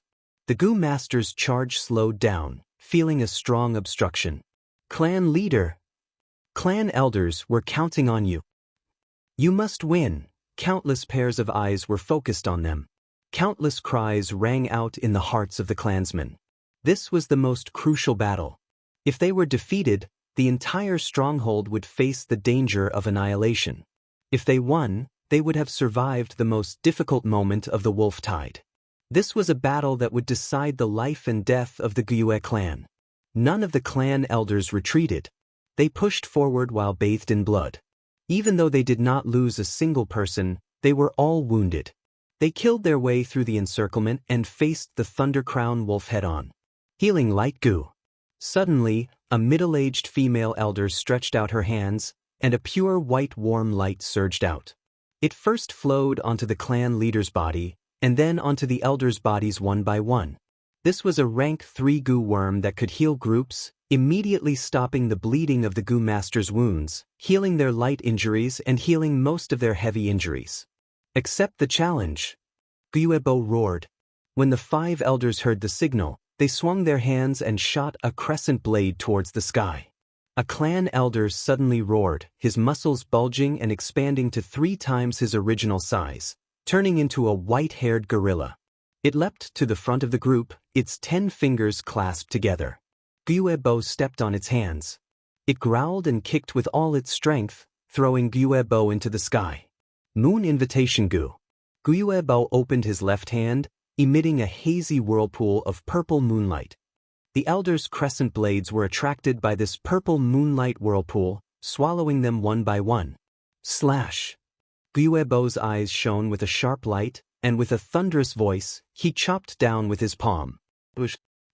The Gu Master's charge slowed down, feeling a strong obstruction. Clan leader. Clan elders were counting on you. You must win. Countless pairs of eyes were focused on them. Countless cries rang out in the hearts of the clansmen. This was the most crucial battle. If they were defeated, the entire stronghold would face the danger of annihilation. If they won, they would have survived the most difficult moment of the Wolf Tide. This was a battle that would decide the life and death of the Gyue clan. None of the clan elders retreated. They pushed forward while bathed in blood. Even though they did not lose a single person, they were all wounded. They killed their way through the encirclement and faced the Thunder Crown Wolf head-on. Healing Light Gu. Suddenly, a middle-aged female elder stretched out her hands, and a pure white warm light surged out. It first flowed onto the clan leader's body, and then onto the elders' bodies one by one. This was a rank 3 Gu worm that could heal groups, immediately stopping the bleeding of the Gu Master's wounds, healing their light injuries and healing most of their heavy injuries. Accept the challenge. Gyuebo roared. When the 5 elders heard the signal, they swung their hands and shot a crescent blade towards the sky. A clan elder suddenly roared, his muscles bulging and expanding to 3 times his original size, turning into a white-haired gorilla. It leapt to the front of the group, its 10 fingers clasped together. Gyuebo stepped on its hands. It growled and kicked with all its strength, throwing Gyuebo into the sky. Moon Invitation Gu. Gyuebo opened his left hand, emitting a hazy whirlpool of purple moonlight. The elders' crescent blades were attracted by this purple moonlight whirlpool, swallowing them one by one. Slash! Gyuebo's eyes shone with a sharp light, and with a thunderous voice, he chopped down with his palm.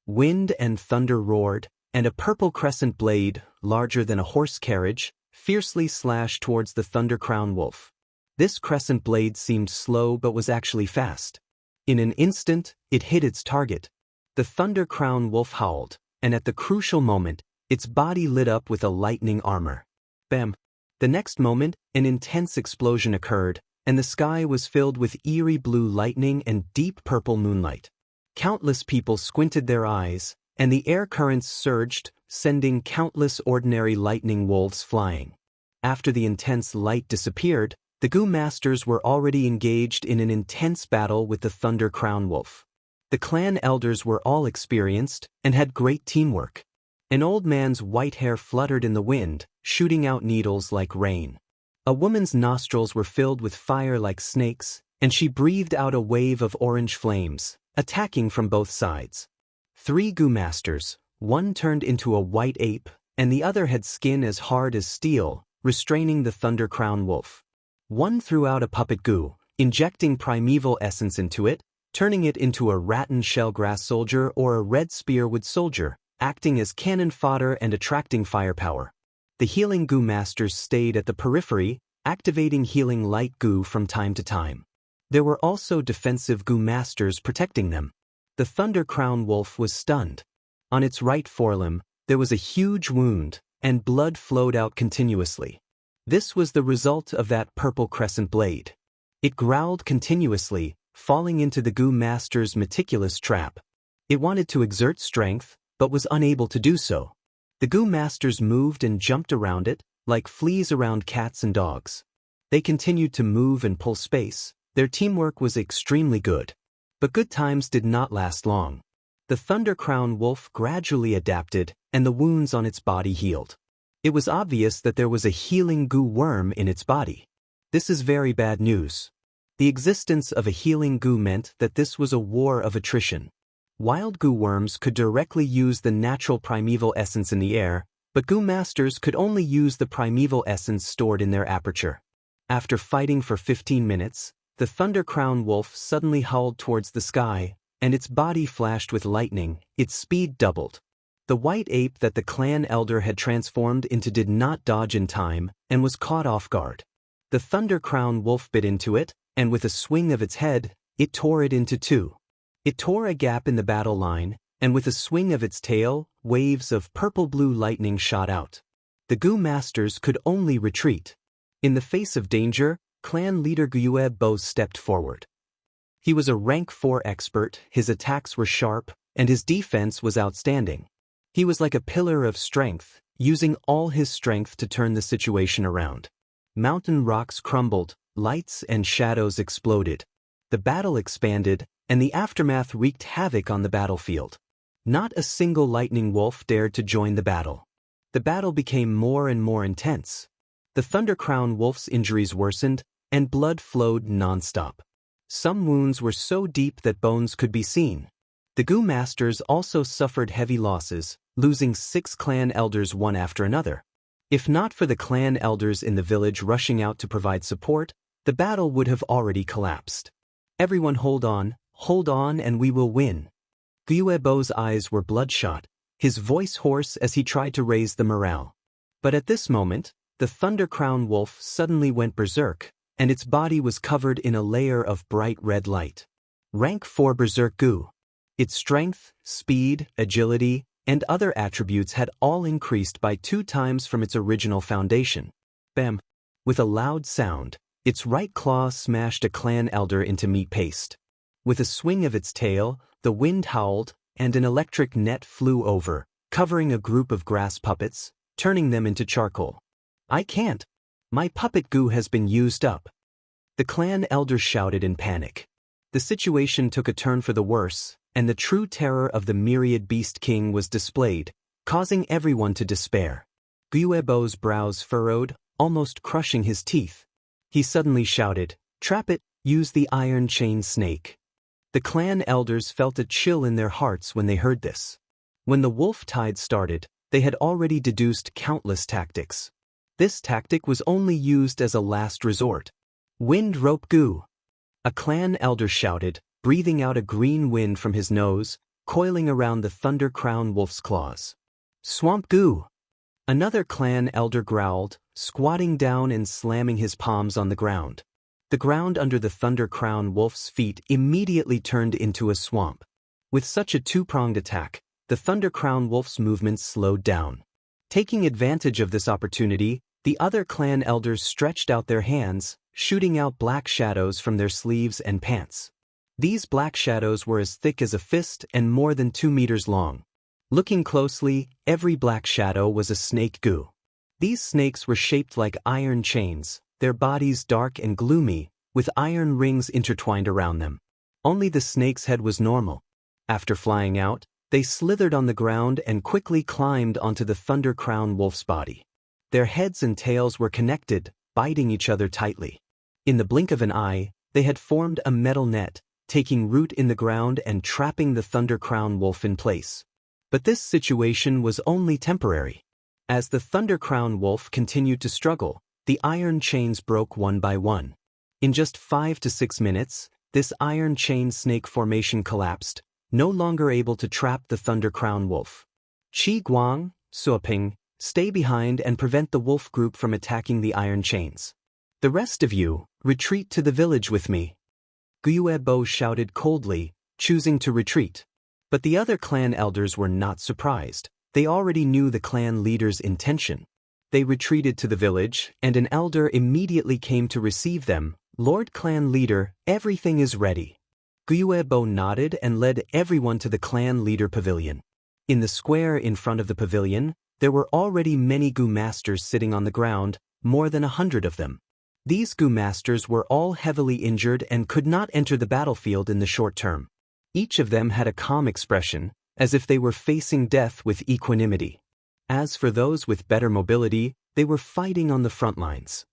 Wind and thunder roared, and a purple crescent blade, larger than a horse carriage, fiercely slashed towards the Thunder Crown Wolf. This crescent blade seemed slow but was actually fast. In an instant, it hit its target. The Thunder Crown Wolf howled, and at the crucial moment, its body lit up with a lightning armor. Bam! The next moment, an intense explosion occurred, and the sky was filled with eerie blue lightning and deep purple moonlight. Countless people squinted their eyes, and the air currents surged, sending countless ordinary lightning wolves flying. After the intense light disappeared, the Gu Masters were already engaged in an intense battle with the Thunder Crown Wolf. The clan elders were all experienced and had great teamwork. An old man's white hair fluttered in the wind, shooting out needles like rain. A woman's nostrils were filled with fire like snakes, and she breathed out a wave of orange flames, attacking from both sides. 3 Gu Masters, one turned into a white ape, and the other had skin as hard as steel, restraining the Thunder Crown Wolf. One threw out a puppet Gu, injecting primeval essence into it, turning it into a rattan shellgrass soldier or a red spearwood soldier, acting as cannon fodder and attracting firepower. The healing Gu Masters stayed at the periphery, activating healing light Gu from time to time. There were also defensive Gu Masters protecting them. The Thunder Crown Wolf was stunned. On its right forelimb, there was a huge wound, and blood flowed out continuously. This was the result of that purple crescent blade. It growled continuously, falling into the Gu Master's meticulous trap. It wanted to exert strength, but was unable to do so. The Gu Masters moved and jumped around it, like fleas around cats and dogs. They continued to move and pull space. Their teamwork was extremely good. But good times did not last long. The Thunder Crown Wolf gradually adapted, and the wounds on its body healed. It was obvious that there was a healing Gu worm in its body. This is very bad news. The existence of a healing Gu meant that this was a war of attrition. Wild Gu worms could directly use the natural primeval essence in the air, but Gu Masters could only use the primeval essence stored in their aperture. After fighting for 15 minutes, the Thunder Crown Wolf suddenly howled towards the sky, and its body flashed with lightning, its speed doubled. The white ape that the clan elder had transformed into did not dodge in time, and was caught off guard. The Thunder Crown Wolf bit into it, and with a swing of its head, it tore it into 2. It tore a gap in the battle line, and with a swing of its tail, waves of purple-blue lightning shot out. The Gu Masters could only retreat. In the face of danger, clan leader Gyuebo stepped forward. He was a rank 4 expert, his attacks were sharp, and his defense was outstanding. He was like a pillar of strength, using all his strength to turn the situation around. Mountain rocks crumbled, lights and shadows exploded. The battle expanded, and the aftermath wreaked havoc on the battlefield. Not a single lightning wolf dared to join the battle. The battle became more and more intense. The Thunder Crown Wolf's injuries worsened, and blood flowed non-stop. Some wounds were so deep that bones could be seen. The Goo Masters also suffered heavy losses, losing 6 clan elders one after another. If not for the clan elders in the village rushing out to provide support, the battle would have already collapsed. Everyone hold on, and we will win. Gyuebo's eyes were bloodshot, his voice hoarse as he tried to raise the morale. But at this moment, the Thunder Crown Wolf suddenly went berserk, and its body was covered in a layer of bright red light. Rank 4 Berserk Goo. Its strength, speed, agility, and other attributes had all increased by 2 times from its original foundation. Bam! With a loud sound, its right claw smashed a clan elder into meat paste. With a swing of its tail, the wind howled, and an electric net flew over, covering a group of grass puppets, turning them into charcoal. I can't! My puppet goo has been used up. The clan elder shouted in panic. The situation took a turn for the worse, and the true terror of the myriad beast king was displayed, causing everyone to despair. Gyuebo's brows furrowed, almost crushing his teeth. He suddenly shouted, "Trap it, use the iron chain snake." The clan elders felt a chill in their hearts when they heard this. When the wolf tide started, they had already deduced countless tactics. This tactic was only used as a last resort. Wind rope goo! A clan elder shouted, breathing out a green wind from his nose, coiling around the Thunder Crown Wolf's claws. Swamp goo! Another clan elder growled, squatting down and slamming his palms on the ground. The ground under the Thunder Crown Wolf's feet immediately turned into a swamp. With such a 2-pronged attack, the Thunder Crown Wolf's movements slowed down. Taking advantage of this opportunity, the other clan elders stretched out their hands, shooting out black shadows from their sleeves and pants. These black shadows were as thick as a fist and more than 2 meters long. Looking closely, every black shadow was a snake goo. These snakes were shaped like iron chains, their bodies dark and gloomy, with iron rings intertwined around them. Only the snake's head was normal. After flying out, they slithered on the ground and quickly climbed onto the Thunder Crown Wolf's body. Their heads and tails were connected, biting each other tightly. In the blink of an eye, they had formed a metal net, taking root in the ground and trapping the Thunder Crown Wolf in place. But this situation was only temporary. As the Thunder Crown Wolf continued to struggle, the iron chains broke one by one. In just 5 to 6 minutes, this iron chain snake formation collapsed, no longer able to trap the Thunder Crown Wolf. Qi Guang, Suoping, stay behind and prevent the wolf group from attacking the iron chains. The rest of you, retreat to the village with me. Gyuebo shouted coldly, choosing to retreat. But the other clan elders were not surprised. They already knew the clan leader's intention. They retreated to the village, and an elder immediately came to receive them. Lord Clan Leader, everything is ready. Gyuebo nodded and led everyone to the clan leader pavilion. In the square in front of the pavilion, there were already many Goo Masters sitting on the ground, more than 100 of them. These Goo Masters were all heavily injured and could not enter the battlefield in the short term. Each of them had a calm expression, as if they were facing death with equanimity. As for those with better mobility, they were fighting on the front lines.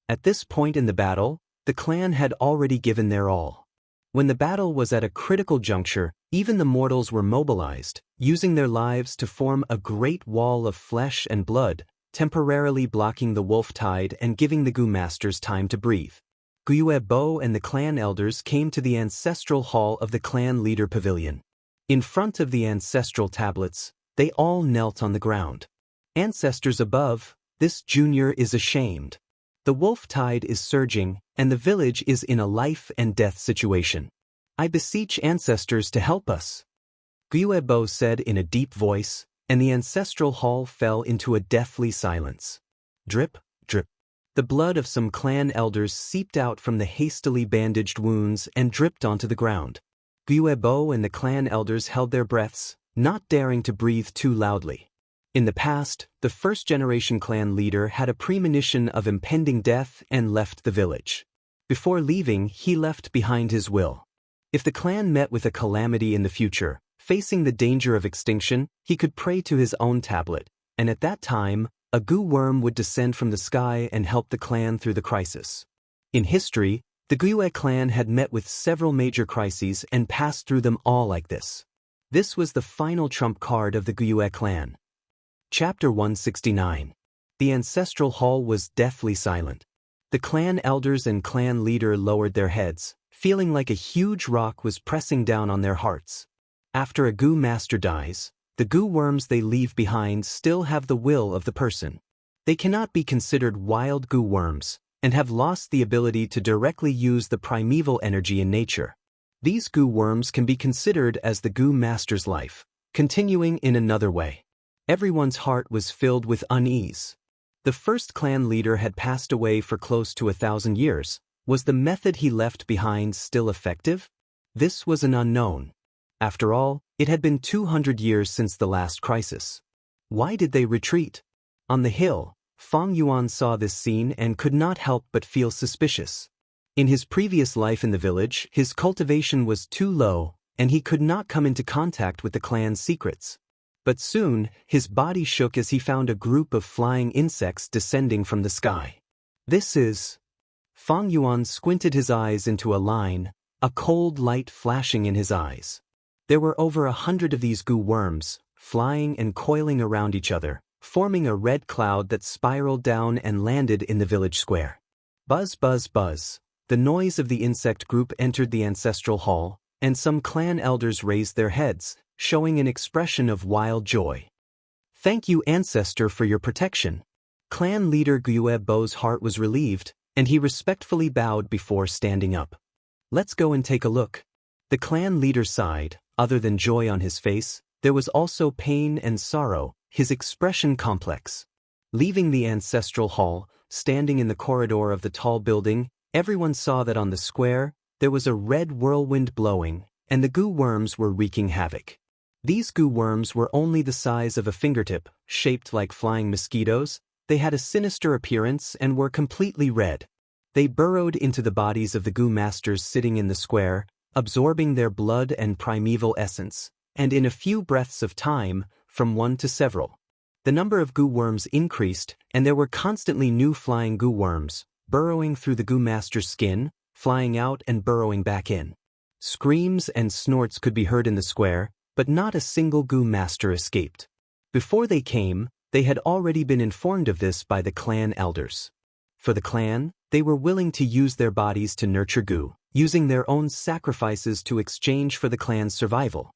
At this point in the battle, the clan had already given their all. When the battle was at a critical juncture, even the mortals were mobilized, using their lives to form a great wall of flesh and blood, temporarily blocking the wolf tide and giving the Goo Masters time to breathe. Gyuebo and the clan elders came to the ancestral hall of the clan leader pavilion. In front of the ancestral tablets, they all knelt on the ground. Ancestors above, this junior is ashamed. The wolf tide is surging, and the village is in a life and death situation. I beseech ancestors to help us. Gyuebo said in a deep voice, and the ancestral hall fell into a deathly silence. Drip, drip. The blood of some clan elders seeped out from the hastily bandaged wounds and dripped onto the ground. Guebo and the clan elders held their breaths, not daring to breathe too loudly. In the past, the first-generation clan leader had a premonition of impending death and left the village. Before leaving, he left behind his will. If the clan met with a calamity in the future, facing the danger of extinction, he could pray to his own tablet, and at that time, a goo worm would descend from the sky and help the clan through the crisis. In history, the Guyue clan had met with several major crises and passed through them all like this. This was the final trump card of the Guyue clan. Chapter 169. The ancestral hall was deathly silent. The clan elders and clan leader lowered their heads, feeling like a huge rock was pressing down on their hearts. After a goo master dies, the goo worms they leave behind still have the will of the person. They cannot be considered wild goo worms, and have lost the ability to directly use the primeval energy in nature. These goo worms can be considered as the goo master's life, continuing in another way. Everyone's heart was filled with unease. The first clan leader had passed away for close to 1,000 years. Was the method he left behind still effective? This was an unknown. After all, it had been 200 years since the last crisis. Why did they retreat? On the hill, Fang Yuan saw this scene and could not help but feel suspicious. In his previous life in the village, his cultivation was too low, and he could not come into contact with the clan's secrets. But soon, his body shook as he found a group of flying insects descending from the sky. This is... Fang Yuan squinted his eyes into a line, a cold light flashing in his eyes. There were over 100 of these goo worms, flying and coiling around each other, forming a red cloud that spiraled down and landed in the village square. Buzz, buzz, buzz. The noise of the insect group entered the ancestral hall, and some clan elders raised their heads, showing an expression of wild joy. Thank you, ancestor, for your protection. Clan leader Guebo's heart was relieved, and he respectfully bowed before standing up. Let's go and take a look. The clan leader sighed. Other than joy on his face, there was also pain and sorrow, his expression complex. Leaving the ancestral hall, standing in the corridor of the tall building, everyone saw that on the square, there was a red whirlwind blowing, and the goo worms were wreaking havoc. These goo worms were only the size of a fingertip, shaped like flying mosquitoes. They had a sinister appearance and were completely red. They burrowed into the bodies of the goo masters sitting in the square, absorbing their blood and primeval essence, and in a few breaths of time, from one to several. The number of goo worms increased, and there were constantly new flying goo worms, burrowing through the goo master's skin, flying out and burrowing back in. Screams and snorts could be heard in the square, but not a single goo master escaped. Before they came, they had already been informed of this by the clan elders. For the clan, they were willing to use their bodies to nurture goo, using their own sacrifices to exchange for the clan's survival.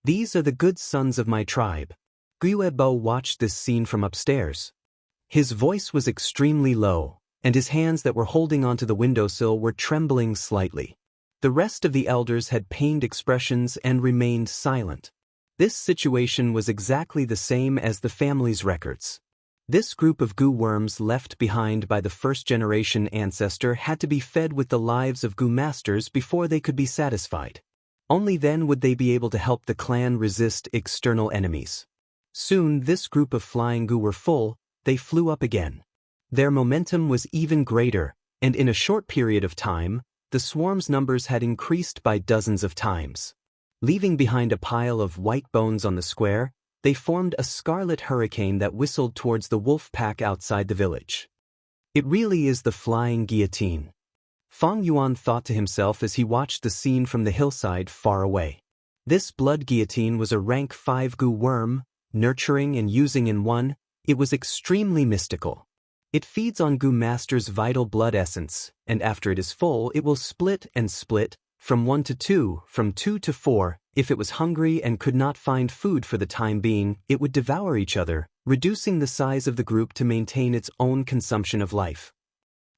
These are the good sons of my tribe. Guebo watched this scene from upstairs. His voice was extremely low, and his hands that were holding onto the windowsill were trembling slightly. The rest of the elders had pained expressions and remained silent. This situation was exactly the same as the family's records. This group of goo worms left behind by the first-generation ancestor had to be fed with the lives of goo masters before they could be satisfied. Only then would they be able to help the clan resist external enemies. Soon this group of flying goo were full. They flew up again. Their momentum was even greater, and in a short period of time, the swarm's numbers had increased by dozens of times. Leaving behind a pile of white bones on the square, they formed a scarlet hurricane that whistled towards the wolf pack outside the village. It really is the flying guillotine. Fang Yuan thought to himself as he watched the scene from the hillside far away. This blood guillotine was a rank 5 goo worm, nurturing and using in one. It was extremely mystical. It feeds on goo master's vital blood essence, and after it is full it will split and split, from 1 to 2, from 2 to 4. If it was hungry and could not find food for the time being, it would devour each other, reducing the size of the group to maintain its own consumption of life.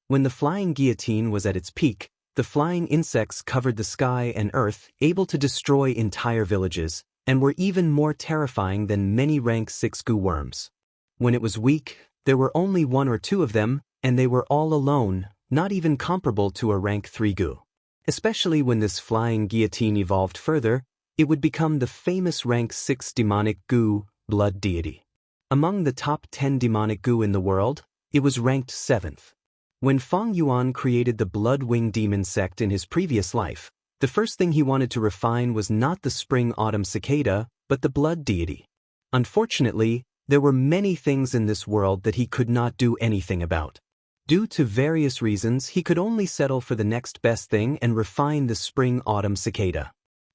When the flying guillotine was at its peak, the flying insects covered the sky and earth, able to destroy entire villages, and were even more terrifying than many rank 6 goo worms. When it was weak, there were only 1 or 2 of them, and they were all alone, not even comparable to a rank 3 gu. Especially when this flying guillotine evolved further, it would become the famous rank 6 demonic gu, blood deity. Among the top 10 demonic gu in the world, it was ranked 7th. When Feng Yuan created the Blood Wing Demon sect in his previous life, the first thing he wanted to refine was not the spring-autumn cicada, but the blood deity. Unfortunately, there were many things in this world that he could not do anything about. Due to various reasons, he could only settle for the next best thing and refine the spring-autumn cicada.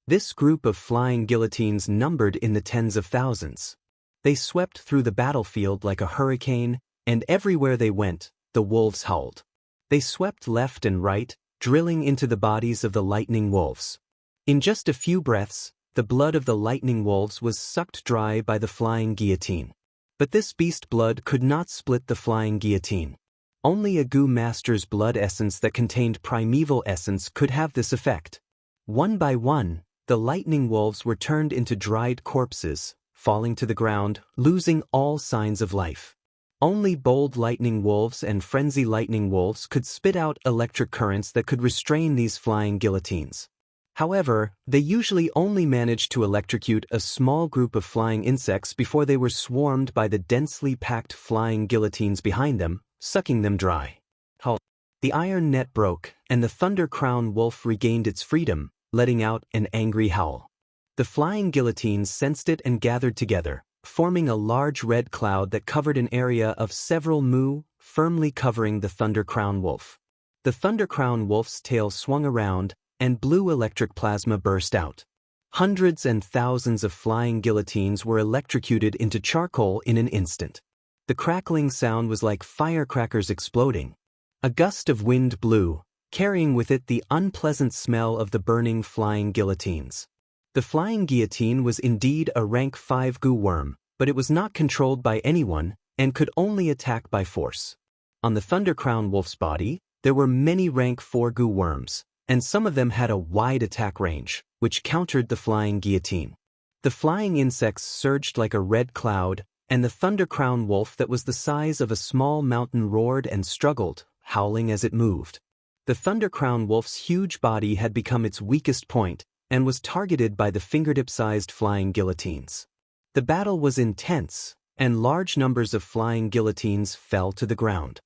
This group of flying guillotines numbered in the tens of thousands. They swept through the battlefield like a hurricane, and everywhere they went, the wolves howled. They swept left and right, drilling into the bodies of the lightning wolves. In just a few breaths, the blood of the lightning wolves was sucked dry by the flying guillotine. But this beast blood could not split the flying guillotine. Only a gu master's blood essence that contained primeval essence could have this effect. One by one, the lightning wolves were turned into dried corpses, falling to the ground, losing all signs of life. Only bold lightning wolves and frenzy lightning wolves could spit out electric currents that could restrain these flying guillotines. However, they usually only managed to electrocute a small group of flying insects before they were swarmed by the densely packed flying guillotines behind them, sucking them dry. The iron net broke, and the Thunder Crown Wolf regained its freedom, letting out an angry howl. The flying guillotines sensed it and gathered together, forming a large red cloud that covered an area of several mu, firmly covering the Thunder Crown Wolf. The Thunder Crown Wolf's tail swung around, and blue electric plasma burst out. Hundreds and thousands of flying guillotines were electrocuted into charcoal in an instant. The crackling sound was like firecrackers exploding. A gust of wind blew, carrying with it the unpleasant smell of the burning flying guillotines. The flying guillotine was indeed a rank 5 gu worm, but it was not controlled by anyone and could only attack by force. On the Thunder Crown Wolf's body, there were many rank 4 gu worms, and some of them had a wide attack range, which countered the flying guillotine. The flying insects surged like a red cloud, and the Thunder Crown Wolf that was the size of a small mountain roared and struggled, howling as it moved. The Thunder Crown Wolf's huge body had become its weakest point, and was targeted by the fingertip-sized flying guillotines. The battle was intense, and large numbers of flying guillotines fell to the ground.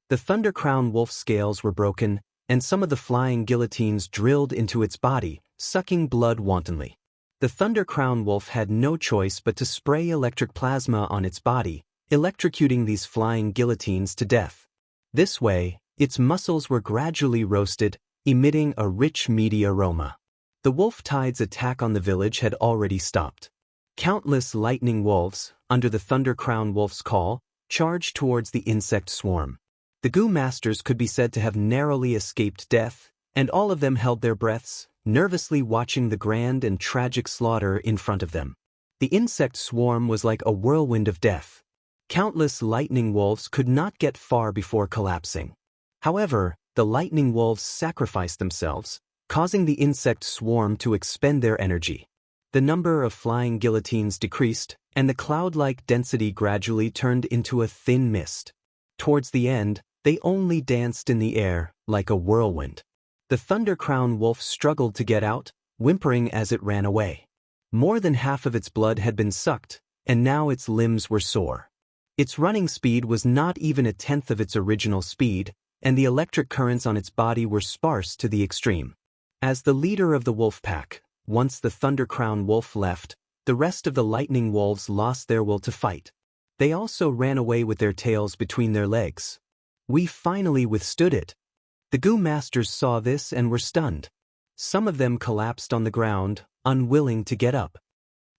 The Thunder Crown Wolf's scales were broken, and some of the flying guillotines drilled into its body, sucking blood wantonly. The Thunder Crown Wolf had no choice but to spray electric plasma on its body, electrocuting these flying guillotines to death. This way, its muscles were gradually roasted, emitting a rich meaty aroma. The wolf tide's attack on the village had already stopped. Countless lightning wolves, under the Thunder Crown Wolf's call, charged towards the insect swarm. The gu masters could be said to have narrowly escaped death, and all of them held their breaths, nervously watching the grand and tragic slaughter in front of them. The insect swarm was like a whirlwind of death. Countless lightning wolves could not get far before collapsing. However, the lightning wolves sacrificed themselves, causing the insect swarm to expend their energy. The number of flying guillotines decreased, and the cloud-like density gradually turned into a thin mist. Towards the end, they only danced in the air, like a whirlwind. The Thunder Crown Wolf struggled to get out, whimpering as it ran away. More than half of its blood had been sucked, and now its limbs were sore. Its running speed was not even a tenth of its original speed, and the electric currents on its body were sparse to the extreme. As the leader of the wolf pack, once the Thunder Crown Wolf left, the rest of the lightning wolves lost their will to fight. They also ran away with their tails between their legs. We finally withstood it. The gu masters saw this and were stunned. Some of them collapsed on the ground, unwilling to get up.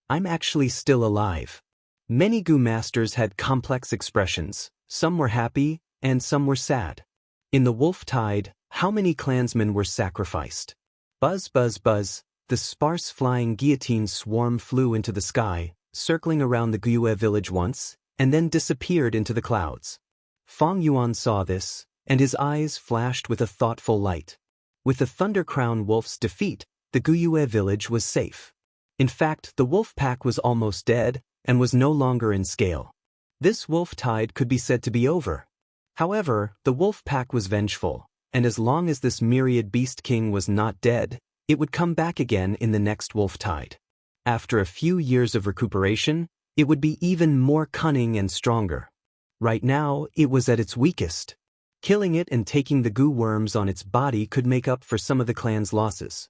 I'm actually still alive. Many gu masters had complex expressions. Some were happy, and some were sad. In the wolf tide, how many clansmen were sacrificed? Buzz, buzz, buzz, the sparse flying guillotine swarm flew into the sky, circling around the Guiyue village once, and then disappeared into the clouds. Feng Yuan saw this, and his eyes flashed with a thoughtful light. With the Thunder Crown Wolf's defeat, the Guiyue village was safe. In fact, the wolf pack was almost dead, and was no longer in scale. This wolf tide could be said to be over. However, the wolf pack was vengeful, and as long as this myriad beast king was not dead, it would come back again in the next wolf tide. After a few years of recuperation, it would be even more cunning and stronger. Right now, it was at its weakest. Killing it and taking the goo worms on its body could make up for some of the clan's losses.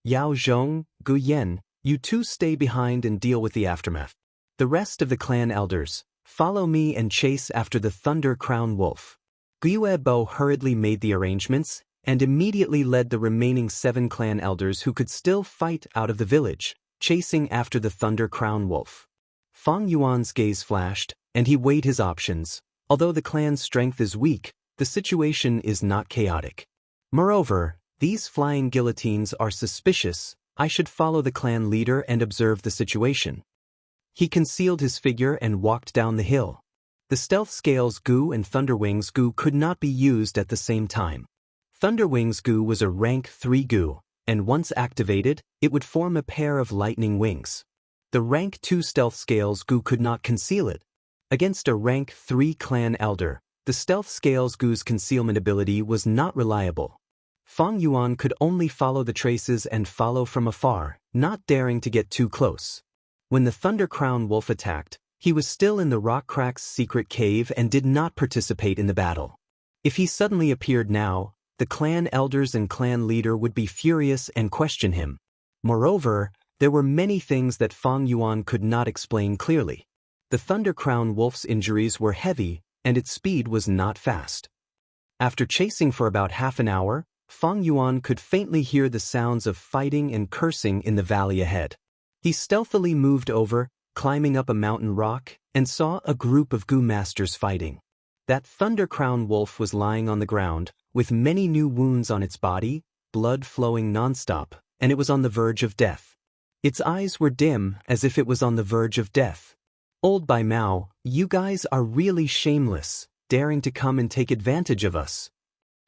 Yao Zhong, Gu Yen, you two stay behind and deal with the aftermath. The rest of the clan elders, follow me and chase after the Thunder Crown Wolf. Guyue Bo hurriedly made the arrangements and immediately led the remaining 7 clan elders who could still fight out of the village, chasing after the Thunder Crown Wolf. Fang Yuan's gaze flashed, and he weighed his options. Although the clan's strength is weak, the situation is not chaotic. Moreover, these flying guillotines are suspicious. I should follow the clan leader and observe the situation. He concealed his figure and walked down the hill. The Stealth Scales Gu and Thunderwings Gu could not be used at the same time. Thunderwings Gu was a rank 3 Gu, and once activated, it would form a pair of lightning wings. The rank 2 Stealth Scales Gu could not conceal it. Against a rank 3 clan elder, the Stealth Scales Gu's concealment ability was not reliable. Fang Yuan could only follow the traces and follow from afar, not daring to get too close. When the Thunder Crown Wolf attacked, he was still in the Rock Crack's secret cave and did not participate in the battle. If he suddenly appeared now, the clan elders and clan leader would be furious and question him. Moreover, there were many things that Fang Yuan could not explain clearly. The Thunder Crown Wolf's injuries were heavy, and its speed was not fast. After chasing for about half an hour, Fang Yuan could faintly hear the sounds of fighting and cursing in the valley ahead. He stealthily moved over, climbing up a mountain rock, and saw a group of Gu masters fighting. That Thunder Crown Wolf was lying on the ground, with many new wounds on its body, blood flowing nonstop, and it was on the verge of death. Its eyes were dim, as if it was on the verge of death. Old Bai Mao, you guys are really shameless, daring to come and take advantage of us.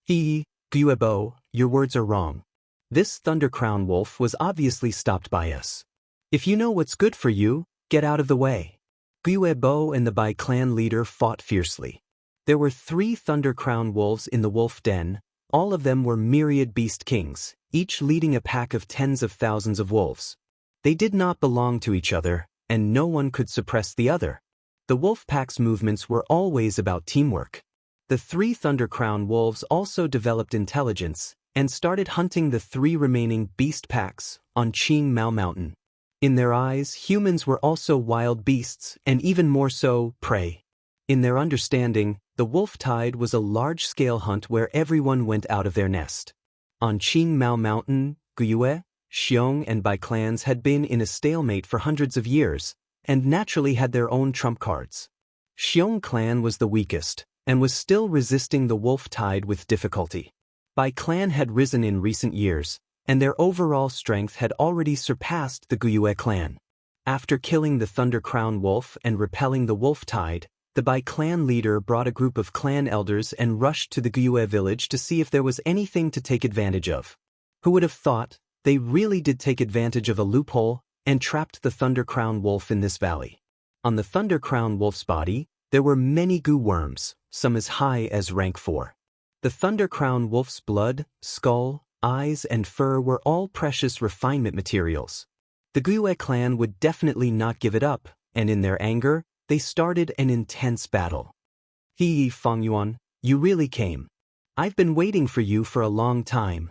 Guebo, your words are wrong. This Thunder Crown Wolf was obviously stopped by us. If you know what's good for you, get out of the way. Guebo and the Bai clan leader fought fiercely. There were 3 Thunder Crown Wolves in the wolf den. All of them were myriad beast kings, each leading a pack of tens of thousands of wolves. They did not belong to each other, and no one could suppress the other. The wolf pack's movements were always about teamwork. The 3 Thunder Crown Wolves also developed intelligence and started hunting the 3 remaining beast packs on Qing Mao Mountain. In their eyes, humans were also wild beasts, and even more so, prey. In their understanding, the wolf tide was a large-scale hunt where everyone went out of their nest. On Qing Mao Mountain, Guyue, Xiong and Bai clans had been in a stalemate for hundreds of years, and naturally had their own trump cards. Xiong clan was the weakest, and was still resisting the wolf tide with difficulty. Bai clan had risen in recent years, and their overall strength had already surpassed the Guyue clan. After killing the Thunder Crown Wolf and repelling the wolf tide, the Bai clan leader brought a group of clan elders and rushed to the Guyue village to see if there was anything to take advantage of. Who would have thought? They really did take advantage of a loophole and trapped the Thunder Crown Wolf in this valley. On the Thunder Crown Wolf's body, there were many goo worms, some as high as rank 4. The Thunder Crown Wolf's blood, skull, eyes and fur were all precious refinement materials. The Guyue clan would definitely not give it up, and in their anger, they started an intense battle. Fang Yuan, you really came. I've been waiting for you for a long time.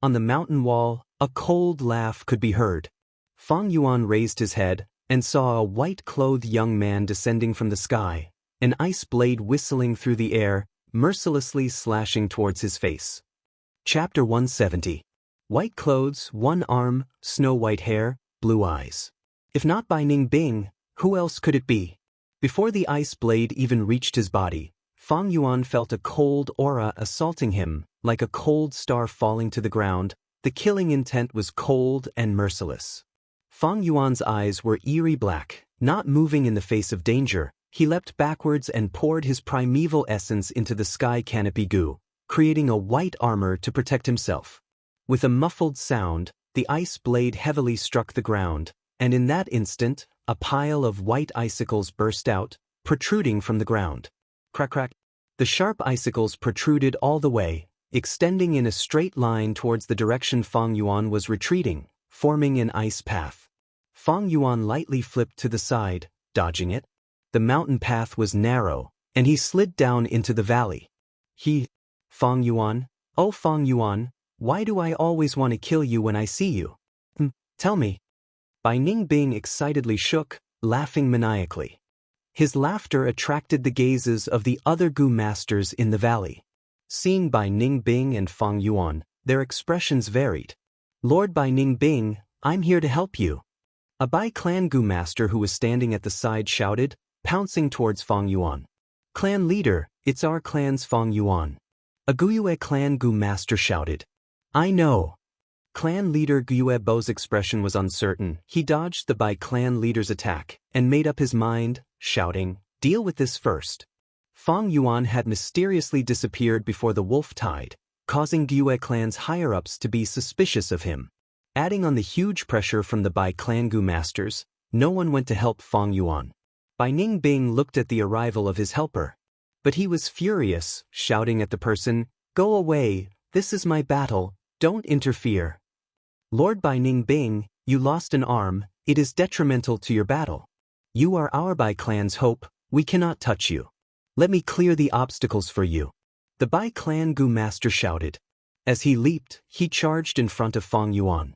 On the mountain wall, a cold laugh could be heard. Fang Yuan raised his head and saw a white-clothed young man descending from the sky, an ice blade whistling through the air, mercilessly slashing towards his face. Chapter 170. White clothes, one arm, snow-white hair, blue eyes. If not by Ning Bing, who else could it be? Before the ice blade even reached his body, Fang Yuan felt a cold aura assaulting him, like a cold star falling to the ground. The killing intent was cold and merciless. Fang Yuan's eyes were eerie black, not moving in the face of danger. He leapt backwards and poured his primeval essence into the sky canopy goo, creating a white armor to protect himself. With a muffled sound, the ice blade heavily struck the ground, and in that instant, a pile of white icicles burst out, protruding from the ground. Crack crack. The sharp icicles protruded all the way, extending in a straight line towards the direction Fang Yuan was retreating, forming an ice path. Fang Yuan lightly flipped to the side, dodging it. The mountain path was narrow, and he slid down into the valley. Fang Yuan, oh Fang Yuan, why do I always want to kill you when I see you? Tell me. Bai Ningbing excitedly shook, laughing maniacally. His laughter attracted the gazes of the other Gu masters in the valley. Seeing Bai Ningbing and Fang Yuan, their expressions varied. Lord Bai Ningbing, I'm here to help you. A Bai clan Gu master who was standing at the side shouted, pouncing towards Fang Yuan. Clan leader, it's our clan's Fang Yuan. A Guyue clan Gu master shouted. I know. Clan leader Guyue Bo's expression was uncertain. He dodged the Bai clan leader's attack and made up his mind, shouting, deal with this first. Fang Yuan had mysteriously disappeared before the wolf tide, causing Guyue clan's higher-ups to be suspicious of him. Adding on the huge pressure from the Bai clan Gu masters, no one went to help Fang Yuan. Bai Ningbing looked at the arrival of his helper. But he was furious, shouting at the person, go away, this is my battle, don't interfere. Lord Bai Ningbing, you lost an arm, it is detrimental to your battle. You are our Bai clan's hope, we cannot touch you. Let me clear the obstacles for you. The Bai clan Gu master shouted. As he leaped, he charged in front of Fang Yuan.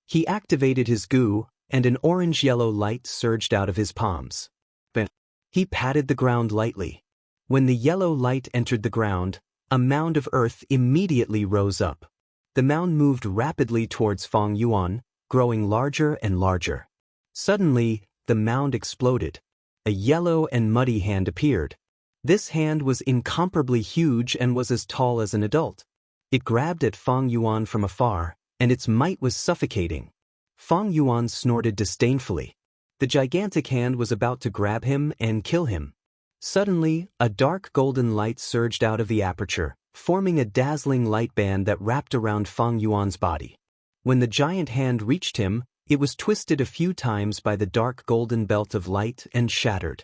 He activated his Gu, and an orange-yellow light surged out of his palms. But he patted the ground lightly. When the yellow light entered the ground, a mound of earth immediately rose up. The mound moved rapidly towards Fang Yuan, growing larger and larger. Suddenly, the mound exploded. A yellow and muddy hand appeared. This hand was incomparably huge and was as tall as an adult. It grabbed at Fang Yuan from afar, and its might was suffocating. Fang Yuan snorted disdainfully. The gigantic hand was about to grab him and kill him. Suddenly, a dark golden light surged out of the aperture, forming a dazzling light band that wrapped around Fang Yuan's body. When the giant hand reached him, it was twisted a few times by the dark golden belt of light and shattered.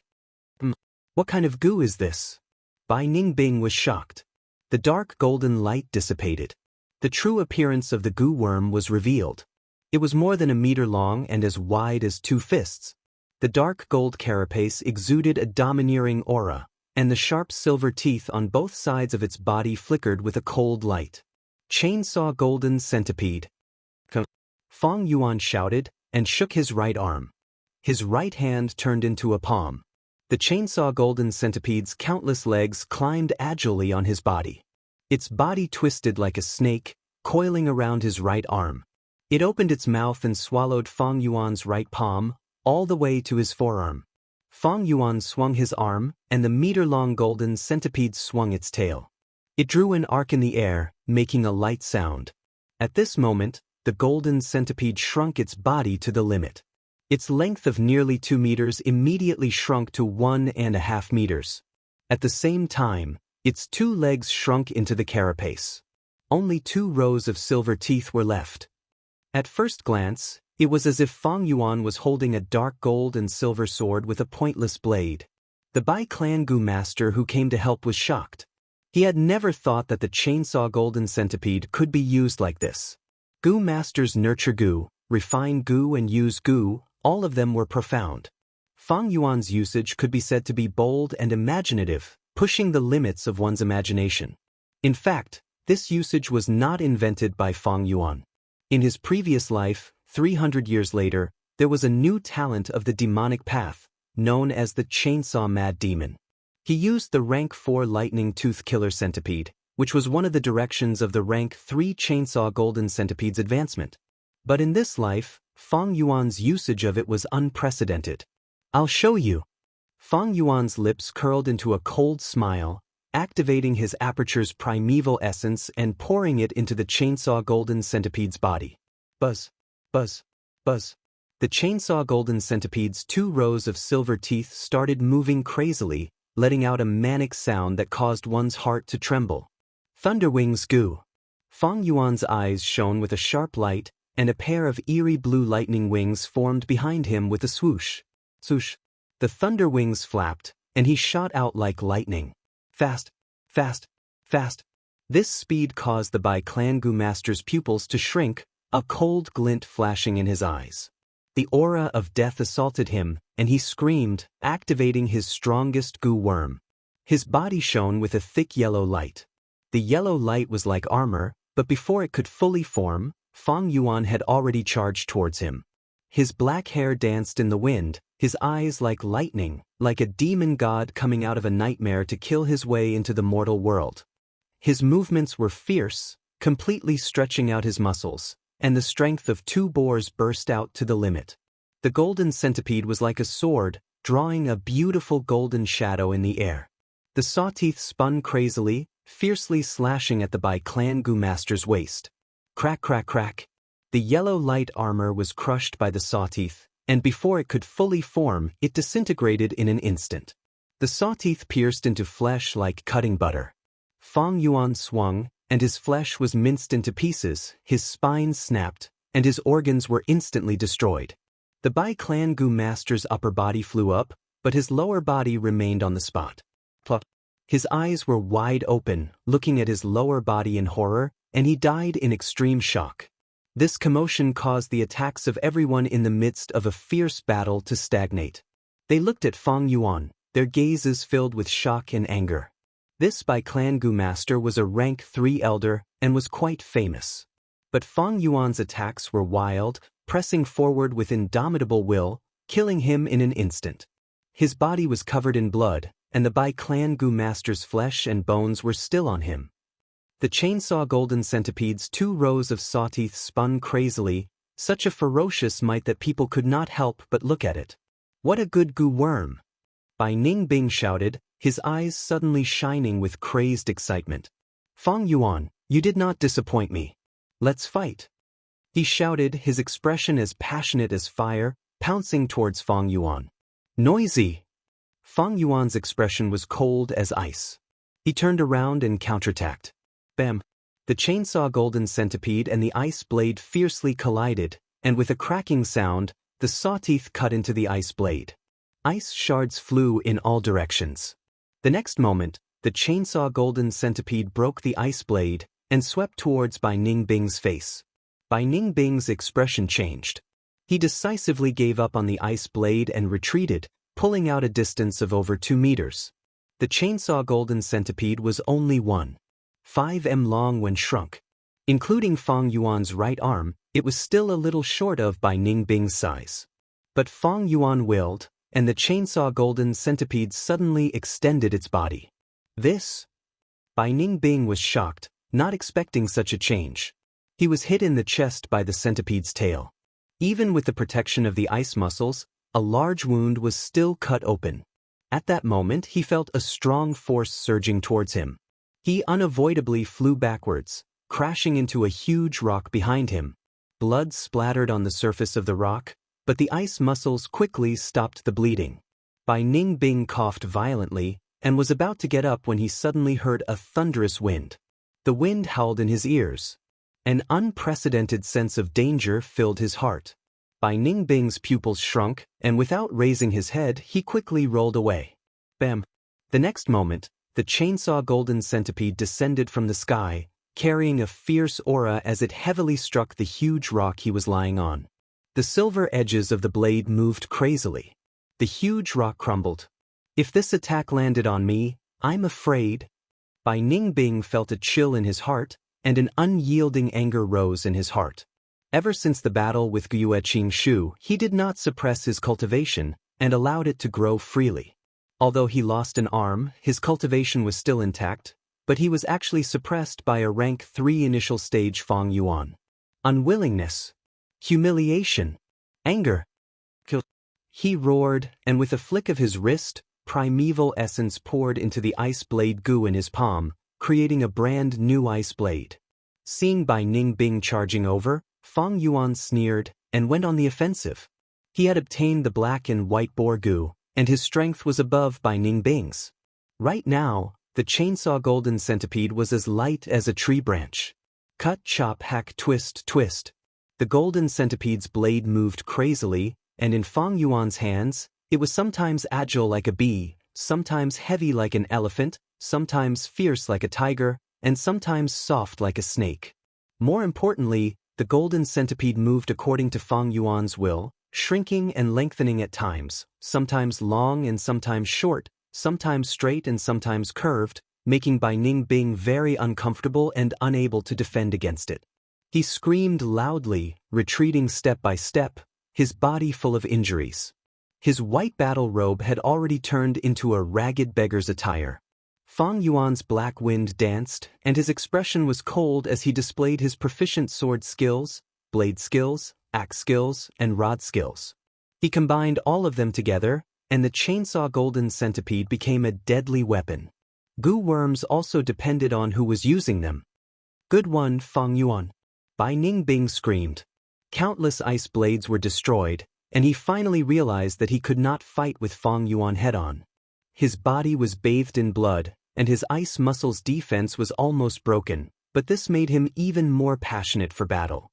What kind of goo is this? Bai Ningbing was shocked. The dark golden light dissipated. The true appearance of the goo worm was revealed. It was more than a meter long and as wide as 2 fists. The dark gold carapace exuded a domineering aura, and the sharp silver teeth on both sides of its body flickered with a cold light. Chainsaw Golden Centipede. Fang Yuan shouted, and shook his right arm. His right hand turned into a palm. The Chainsaw Golden Centipede's countless legs climbed agilely on his body. Its body twisted like a snake, coiling around his right arm. It opened its mouth and swallowed Fang Yuan's right palm, all the way to his forearm. Fang Yuan swung his arm, and the meter-long golden centipede swung its tail. It drew an arc in the air, making a light sound. At this moment, the golden centipede shrunk its body to the limit. Its length of nearly 2 meters immediately shrunk to 1.5 meters. At the same time, its 2 legs shrunk into the carapace. Only 2 rows of silver teeth were left. At first glance, it was as if Fang Yuan was holding a dark gold and silver sword with a pointless blade. The Bai clan Gu master who came to help was shocked. He had never thought that the Chainsaw Golden Centipede could be used like this. Gu masters nurture Gu, refine Gu and use Gu, all of them were profound. Fang Yuan's usage could be said to be bold and imaginative, pushing the limits of one's imagination. In fact, this usage was not invented by Fang Yuan. In his previous life, 300 years later, there was a new talent of the demonic path, known as the Chainsaw Mad Demon. He used the rank 4 Lightning Tooth Killer Centipede, which was one of the directions of the rank 3 Chainsaw Golden Centipede's advancement. But in this life, Fang Yuan's usage of it was unprecedented. I'll show you. Fang Yuan's lips curled into a cold smile, activating his aperture's primeval essence and pouring it into the Chainsaw Golden Centipede's body. Buzz. Buzz. Buzz. The Chainsaw Golden Centipede's 2 rows of silver teeth started moving crazily, letting out a manic sound that caused one's heart to tremble. Thunderwings Gu. Fang Yuan's eyes shone with a sharp light, and a pair of eerie blue lightning wings formed behind him with a swoosh. Swoosh. The thunder wings flapped, and he shot out like lightning. Fast. Fast, fast. This speed caused the Bai Clan Gu Master's pupils to shrink, a cold glint flashing in his eyes. The aura of death assaulted him, and he screamed, activating his strongest Gu worm. His body shone with a thick yellow light. The yellow light was like armor, but before it could fully form, Fang Yuan had already charged towards him. His black hair danced in the wind, his eyes like lightning, like a demon god coming out of a nightmare to kill his way into the mortal world. His movements were fierce, completely stretching out his muscles, and the strength of 2 boars burst out to the limit. The golden centipede was like a sword, drawing a beautiful golden shadow in the air. The sawteeth spun crazily, fiercely slashing at the Bai Clan Gu Master's waist. Crack, crack, crack. The yellow light armor was crushed by the sawteeth, and before it could fully form, it disintegrated in an instant. The sawteeth pierced into flesh like cutting butter. Fang Yuan swung, and his flesh was minced into pieces, his spine snapped, and his organs were instantly destroyed. The Bai Clan Gu Master's upper body flew up, but his lower body remained on the spot. Plop. His eyes were wide open, looking at his lower body in horror, and he died in extreme shock. This commotion caused the attacks of everyone in the midst of a fierce battle to stagnate. They looked at Fang Yuan, their gazes filled with shock and anger. This Bai Clan Gu Master was a rank 3 elder and was quite famous. But Fang Yuan's attacks were wild, pressing forward with indomitable will, killing him in an instant. His body was covered in blood, and the Bai Clan Gu Master's flesh and bones were still on him. The chainsaw golden centipede's 2 rows of sawteeth spun crazily, such a ferocious might that people could not help but look at it. What a good Gu worm! Bai Ningbing shouted, his eyes suddenly shining with crazed excitement. Fang Yuan, you did not disappoint me. Let's fight. He shouted, his expression as passionate as fire, pouncing towards Fang Yuan. Noisy! Fang Yuan's expression was cold as ice. He turned around and counterattacked. Bam! The chainsaw golden centipede and the ice blade fiercely collided, and with a cracking sound, the sawteeth cut into the ice blade. Ice shards flew in all directions. The next moment, the chainsaw golden centipede broke the ice blade and swept towards Bai Ningbing's face. Bai Ningbing's expression changed. He decisively gave up on the ice blade and retreated, pulling out a distance of over 2 meters. The chainsaw golden centipede was only 1.5 m long when shrunk. Including Fang Yuan's right arm, it was still a little short of Bai Ningbing's size. But Fang Yuan willed, and the chainsaw golden centipede suddenly extended its body. This? Bai Ningbing was shocked, not expecting such a change. He was hit in the chest by the centipede's tail. Even with the protection of the ice muscles, a large wound was still cut open. At that moment, he felt a strong force surging towards him. He unavoidably flew backwards, crashing into a huge rock behind him. Blood splattered on the surface of the rock, but the ice muscles quickly stopped the bleeding. Bai Ningbing coughed violently and was about to get up when he suddenly heard a thunderous wind. The wind howled in his ears. An unprecedented sense of danger filled his heart. Bai Ningbing's pupils shrunk, and without raising his head, he quickly rolled away. Bam! The next moment, the chainsaw golden centipede descended from the sky, carrying a fierce aura as it heavily struck the huge rock he was lying on. The silver edges of the blade moved crazily. The huge rock crumbled. If this attack landed on me, I'm afraid. Bai Ningbing felt a chill in his heart, and an unyielding anger rose in his heart. Ever since the battle with Gyue Qingshu, he did not suppress his cultivation, and allowed it to grow freely. Although he lost an arm, his cultivation was still intact, but he was actually suppressed by a rank 3 initial stage Fang Yuan. Unwillingness. Humiliation. Anger. Kill. He roared, and with a flick of his wrist, primeval essence poured into the ice blade Gu in his palm, creating a brand new ice blade. Seeing Bai Ningbing charging over, Fang Yuan sneered and went on the offensive. He had obtained the black and white boar Gu, and his strength was above Bai Ningbing's. Right now, the chainsaw golden centipede was as light as a tree branch. Cut, chop, hack, twist, twist. The golden centipede's blade moved crazily, and in Fang Yuan's hands, it was sometimes agile like a bee, sometimes heavy like an elephant, sometimes fierce like a tiger, and sometimes soft like a snake. More importantly, the golden centipede moved according to Fang Yuan's will, shrinking and lengthening at times, sometimes long and sometimes short, sometimes straight and sometimes curved, making Bai Ningbing very uncomfortable and unable to defend against it. He screamed loudly, retreating step by step, his body full of injuries. His white battle robe had already turned into a ragged beggar's attire. Fang Yuan's black wind danced, and his expression was cold as he displayed his proficient sword skills, blade skills, axe skills, and rod skills. He combined all of them together, and the chainsaw golden centipede became a deadly weapon. Goo worms also depended on who was using them. Good one, Fang Yuan. Bai Ningbing screamed. Countless ice blades were destroyed, and he finally realized that he could not fight with Fang Yuan head-on. His body was bathed in blood, and his ice muscles' defense was almost broken, but this made him even more passionate for battle.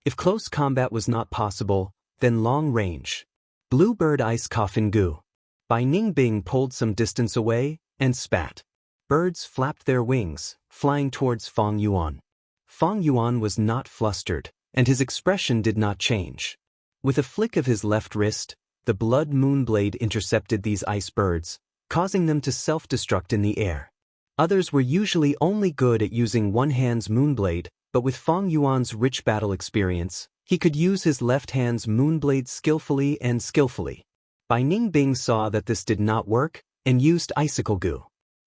If close combat was not possible, then long range. Bluebird ice coffin goo. Bai Ningbing pulled some distance away and spat. Birds flapped their wings, flying towards Fang Yuan. Fang Yuan was not flustered, and his expression did not change. With a flick of his left wrist, the blood moonblade intercepted these ice birds, causing them to self-destruct in the air. Others were usually only good at using one hand's moonblade, but with Fang Yuan's rich battle experience, he could use his left hand's moonblade skillfully and skillfully. Bai Ningbing saw that this did not work, and used icicle goo.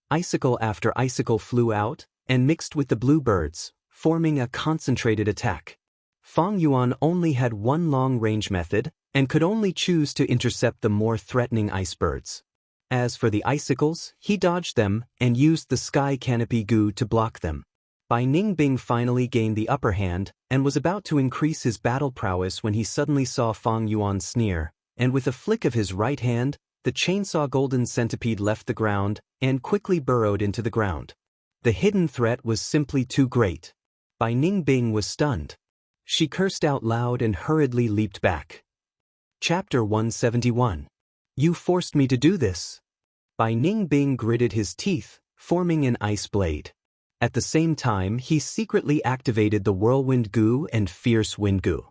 Icicle after icicle flew out, and mixed with the bluebirds, forming a concentrated attack. Fang Yuan only had one long-range method, and could only choose to intercept the more threatening ice birds. As for the icicles, he dodged them and used the sky canopy goo to block them. Bai Ningbing finally gained the upper hand and was about to increase his battle prowess when he suddenly saw Fang Yuan sneer, and with a flick of his right hand, the chainsaw golden centipede left the ground and quickly burrowed into the ground. The hidden threat was simply too great. Bai Ningbing was stunned. She cursed out loud and hurriedly leaped back. Chapter 171. You forced me to do this. Bai Ningbing gritted his teeth, forming an ice blade. At the same time, he secretly activated the whirlwind goo and fierce wind goo.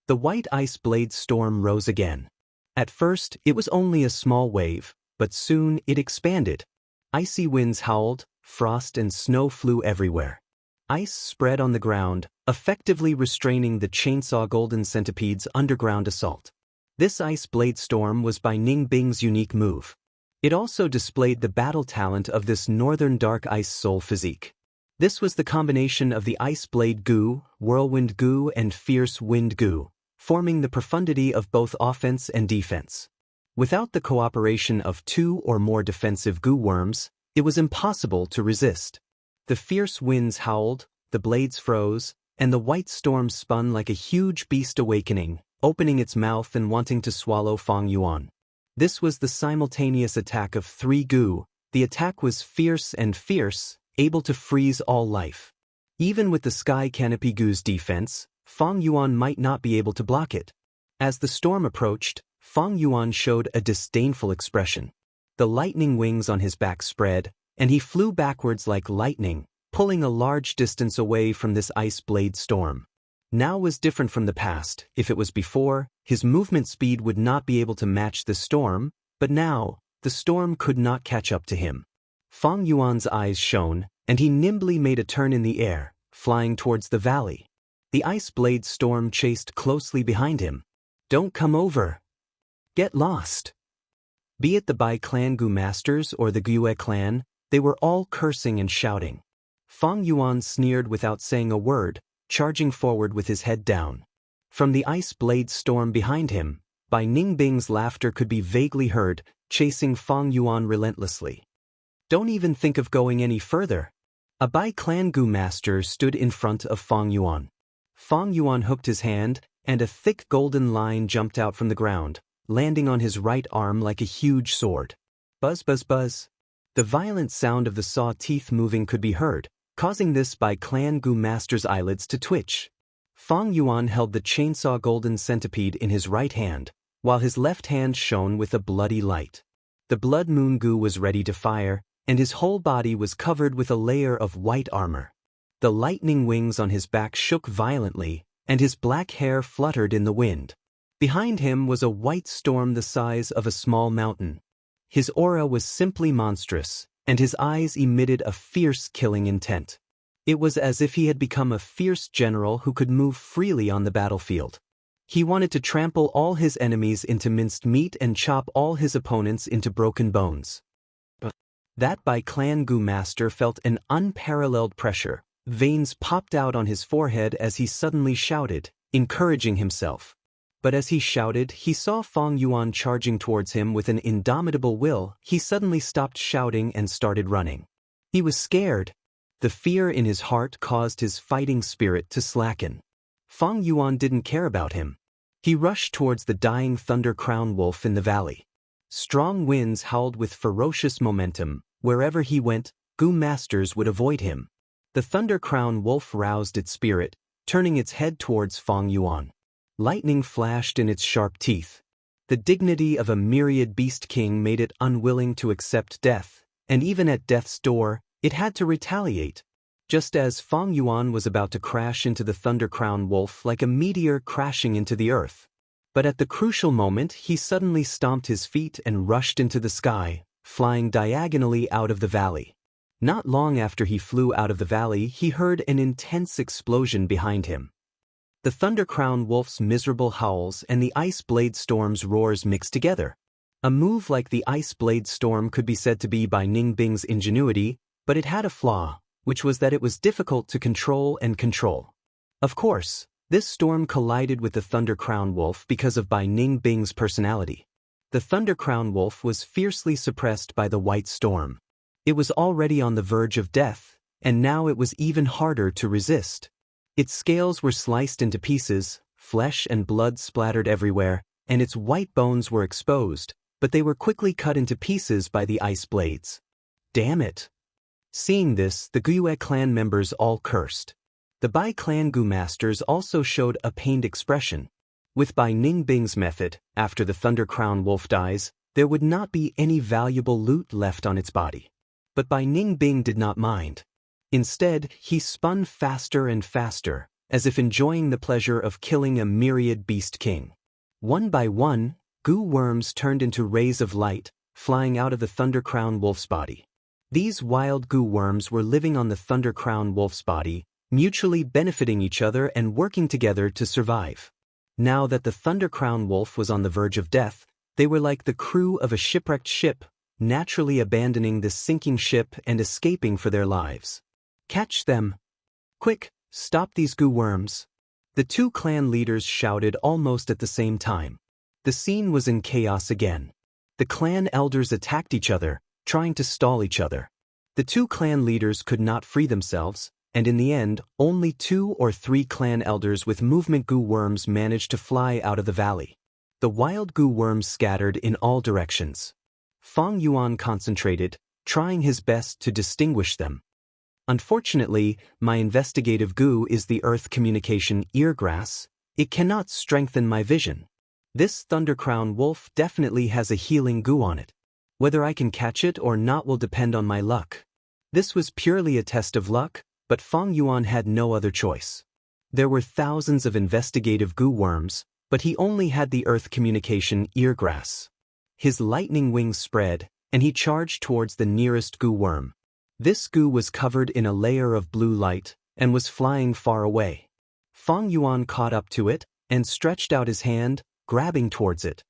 The white ice blade storm rose again. At first, it was only a small wave, but soon it expanded. Icy winds howled, frost and snow flew everywhere. Ice spread on the ground, effectively restraining the chainsaw golden centipede's underground assault. This ice blade storm was Bai Ningbing's unique move. It also displayed the battle talent of this northern dark ice soul physique. This was the combination of the ice blade goo, whirlwind goo and fierce wind goo, forming the profundity of both offense and defense. Without the cooperation of two or more defensive goo worms, it was impossible to resist. The fierce winds howled, the blades froze, and the white storm spun like a huge beast awakening, opening its mouth and wanting to swallow Fang Yuan. This was the simultaneous attack of three goo. The attack was fierce and fierce, able to freeze all life. Even with the sky canopy goo's defense, Fang Yuan might not be able to block it. As the storm approached, Fang Yuan showed a disdainful expression. The lightning wings on his back spread, and he flew backwards like lightning, pulling a large distance away from this ice blade storm. Now was different from the past. If it was before, his movement speed would not be able to match the storm, but now, the storm could not catch up to him. Fang Yuan's eyes shone, and he nimbly made a turn in the air, flying towards the valley. The ice blade storm chased closely behind him. Don't come over. Get lost. Be it the Bai clan Gu masters or the Gue clan, they were all cursing and shouting. Fang Yuan sneered without saying a word, charging forward with his head down. From the ice blade storm behind him, Bai Ningbing's laughter could be vaguely heard, chasing Fang Yuan relentlessly. Don't even think of going any further. A Bai clan Gu master stood in front of Fang Yuan. Fang Yuan hooked his hand, and a thick golden line jumped out from the ground, landing on his right arm like a huge sword. Buzz buzz buzz. The violent sound of the saw teeth moving could be heard, causing this Bai clan Gu master's eyelids to twitch. Fang Yuan held the chainsaw golden centipede in his right hand, while his left hand shone with a bloody light. The blood moon goo was ready to fire, and his whole body was covered with a layer of white armor. The lightning wings on his back shook violently, and his black hair fluttered in the wind. Behind him was a white storm the size of a small mountain. His aura was simply monstrous, and his eyes emitted a fierce killing intent. It was as if he had become a fierce general who could move freely on the battlefield. He wanted to trample all his enemies into minced meat and chop all his opponents into broken bones. That Bai Clan Gu master felt an unparalleled pressure. Veins popped out on his forehead as he suddenly shouted, encouraging himself. But as he shouted, he saw Fang Yuan charging towards him with an indomitable will. He suddenly stopped shouting and started running. He was scared. The fear in his heart caused his fighting spirit to slacken. Fang Yuan didn't care about him. He rushed towards the dying Thunder Crown Wolf in the valley. Strong winds howled with ferocious momentum. Wherever he went, Gu masters would avoid him. The Thunder Crown Wolf roused its spirit, turning its head towards Fang Yuan. Lightning flashed in its sharp teeth. The dignity of a myriad beast king made it unwilling to accept death, and even at death's door, it had to retaliate. Just as Fang Yuan was about to crash into the Thunder Crown Wolf like a meteor crashing into the earth. But at the crucial moment, he suddenly stomped his feet and rushed into the sky, flying diagonally out of the valley. Not long after he flew out of the valley, he heard an intense explosion behind him. The Thunder Crown Wolf's miserable howls and the Ice Blade Storm's roars mixed together. A move like the Ice Blade Storm could be said to be by Ning Bing's ingenuity, but it had a flaw, which was that it was difficult to control and control. Of course, this storm collided with the Thunder Crown Wolf because of Bai Ning Bing's personality. The Thunder Crown Wolf was fiercely suppressed by the White Storm. It was already on the verge of death, and now it was even harder to resist. Its scales were sliced into pieces, flesh and blood splattered everywhere, and its white bones were exposed, but they were quickly cut into pieces by the ice blades. Damn it! Seeing this, the Guyue clan members all cursed. The Bai Clan Gu masters also showed a pained expression. With Bai Ning Bing's method, after the Thunder Crown Wolf dies, there would not be any valuable loot left on its body. But Bai Ning Bing did not mind. Instead, he spun faster and faster, as if enjoying the pleasure of killing a myriad beast king. One by one, goo worms turned into rays of light, flying out of the Thunder Crown Wolf's body. These wild goo worms were living on the Thunder Crown Wolf's body, mutually benefiting each other and working together to survive. Now that the Thunder Crown Wolf was on the verge of death, they were like the crew of a shipwrecked ship, naturally abandoning this sinking ship and escaping for their lives. Catch them! Quick, stop these goo worms! The two clan leaders shouted almost at the same time. The scene was in chaos again. The clan elders attacked each other, trying to stall each other. The two clan leaders could not free themselves, and in the end, only 2 or 3 clan elders with movement goo worms managed to fly out of the valley. The wild goo worms scattered in all directions. Fang Yuan concentrated, trying his best to distinguish them. Unfortunately, my investigative goo is the Earth Communication Eargrass. It cannot strengthen my vision. This Thunder Crown Wolf definitely has a healing goo on it. Whether I can catch it or not will depend on my luck. This was purely a test of luck, but Fang Yuan had no other choice. There were thousands of investigative goo worms, but he only had the Earth Communication Eargrass. His lightning wings spread, and he charged towards the nearest goo worm. This goo was covered in a layer of blue light, and was flying far away. Fang Yuan caught up to it, and stretched out his hand, grabbing towards it.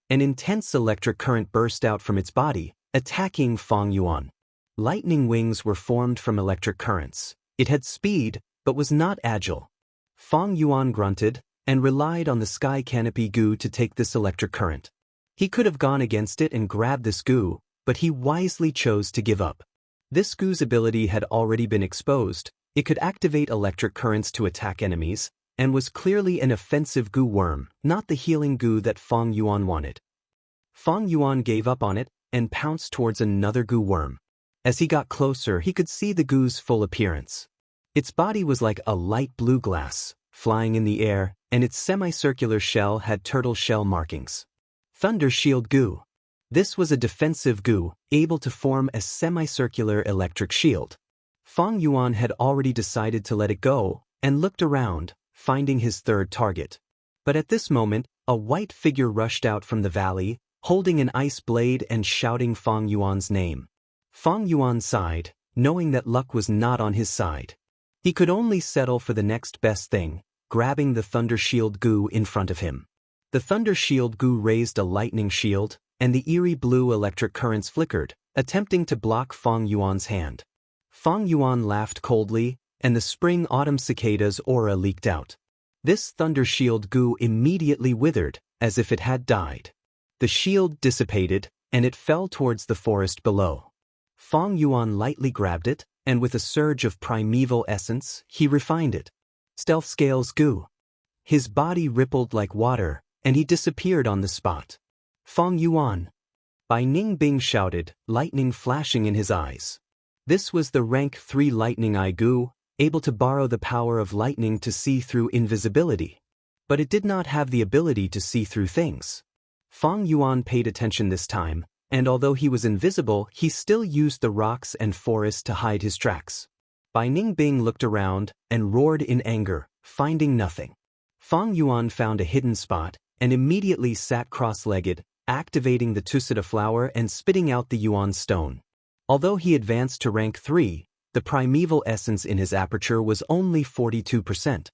An intense electric current burst out from its body, attacking Fang Yuan. Lightning wings were formed from electric currents. It had speed, but was not agile. Fang Yuan grunted, and relied on the sky canopy goo to take this electric current. He could have gone against it and grabbed this goo, but he wisely chose to give up. This goo's ability had already been exposed. It could activate electric currents to attack enemies, and was clearly an offensive goo worm, not the healing goo that Fang Yuan wanted. Fang Yuan gave up on it, and pounced towards another goo worm. As he got closer, he could see the goo's full appearance. Its body was like a light blue glass, flying in the air, and its semicircular shell had turtle shell markings. Thunder Shield Goo. This was a defensive goo, able to form a semicircular electric shield. Fang Yuan had already decided to let it go, and looked around, finding his third target. But at this moment, a white figure rushed out from the valley, holding an ice blade and shouting Fang Yuan's name. Fang Yuan sighed, knowing that luck was not on his side. He could only settle for the next best thing, grabbing the Thunder Shield goo in front of him. The Thunder Shield goo raised a lightning shield, and the eerie blue electric currents flickered, attempting to block Fang Yuan's hand. Fang Yuan laughed coldly, and the spring-autumn cicada's aura leaked out. This Thunder Shield goo immediately withered, as if it had died. The shield dissipated, and it fell towards the forest below. Fang Yuan lightly grabbed it, and with a surge of primeval essence, he refined it. Stealth Scales goo. His body rippled like water, and he disappeared on the spot. Fang Yuan. Bai Ningbing shouted, lightning flashing in his eyes. This was the rank 3 Lightning Eye goo, able to borrow the power of lightning to see through invisibility. But it did not have the ability to see through things. Fang Yuan paid attention this time, and although he was invisible, he still used the rocks and forest to hide his tracks. Bai Ningbing looked around and roared in anger, finding nothing. Fang Yuan found a hidden spot and immediately sat cross-legged, activating the Tusita flower and spitting out the Yuan stone. Although he advanced to rank 3, the primeval essence in his aperture was only 42%.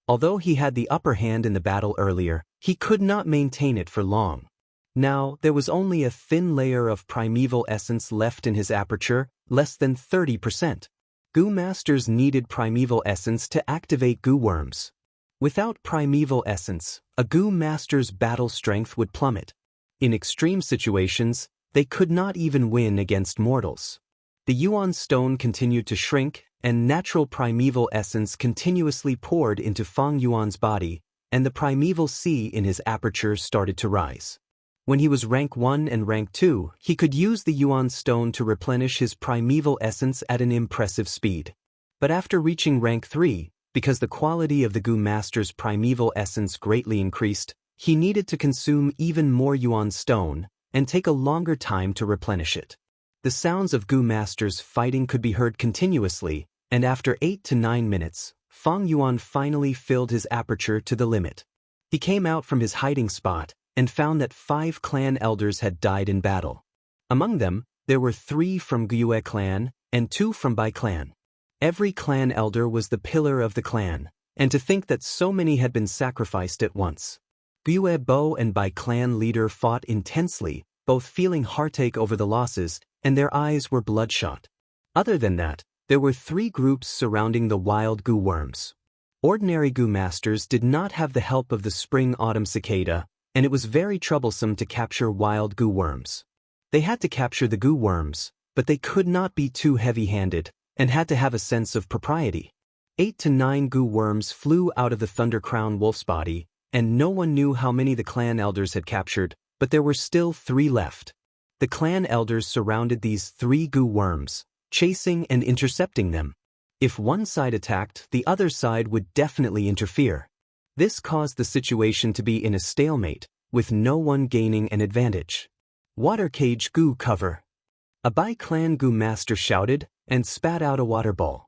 Although he had the upper hand in the battle earlier, he could not maintain it for long. Now, there was only a thin layer of primeval essence left in his aperture, less than 30%. Goo Masters needed primeval essence to activate goo worms. Without primeval essence, a Goo Master's battle strength would plummet. In extreme situations, they could not even win against mortals. The Yuan stone continued to shrink, and natural primeval essence continuously poured into Fang Yuan's body, and the primeval sea in his aperture started to rise. When he was rank 1 and rank 2, he could use the Yuan stone to replenish his primeval essence at an impressive speed. But after reaching rank 3, because the quality of the Goo Master's primeval essence greatly increased, he needed to consume even more Yuan stone and take a longer time to replenish it. The sounds of Goo Masters fighting could be heard continuously, and after 8 to 9 minutes, Fang Yuan finally filled his aperture to the limit. He came out from his hiding spot and found that 5 clan elders had died in battle. Among them, there were 3 from Gyue clan and 2 from Bai clan. Every clan elder was the pillar of the clan, and to think that so many had been sacrificed at once. Gyue Bo and Bai clan leader fought intensely, both feeling heartache over the losses, and their eyes were bloodshot. Other than that, there were 3 groups surrounding the wild goo worms. Ordinary Goo Masters did not have the help of the spring-autumn cicada, and it was very troublesome to capture wild goo worms. They had to capture the goo worms, but they could not be too heavy-handed, and had to have a sense of propriety. 8 to 9 goo worms flew out of the Thunder Crown Wolf's body, and no one knew how many the clan elders had captured, but there were still 3 left. The clan elders surrounded these 3 goo worms, chasing and intercepting them. If one side attacked, the other side would definitely interfere. This caused the situation to be in a stalemate, with no one gaining an advantage. Water Cage Goo Cover. A Bai clan Goo Master shouted, and spat out a water ball.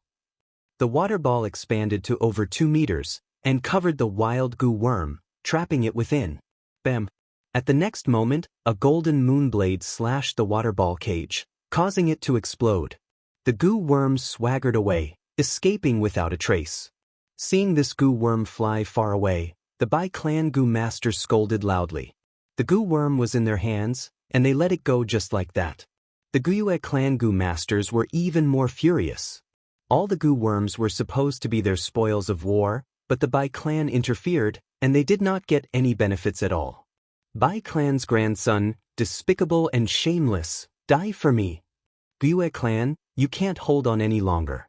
The water ball expanded to over 2 meters, and covered the wild goo worm, trapping it within. Bam! At the next moment, a golden moon blade slashed the water ball cage, causing it to explode. The goo worm swaggered away, escaping without a trace. Seeing this goo worm fly far away, the Bai clan Goo Master scolded loudly. The goo worm was in their hands, and they let it go just like that. The Gyue clan Goo Masters were even more furious. All the goo worms were supposed to be their spoils of war, but the Bai clan interfered, and they did not get any benefits at all. Bai clan's grandson, despicable and shameless, die for me. Gyue clan, you can't hold on any longer.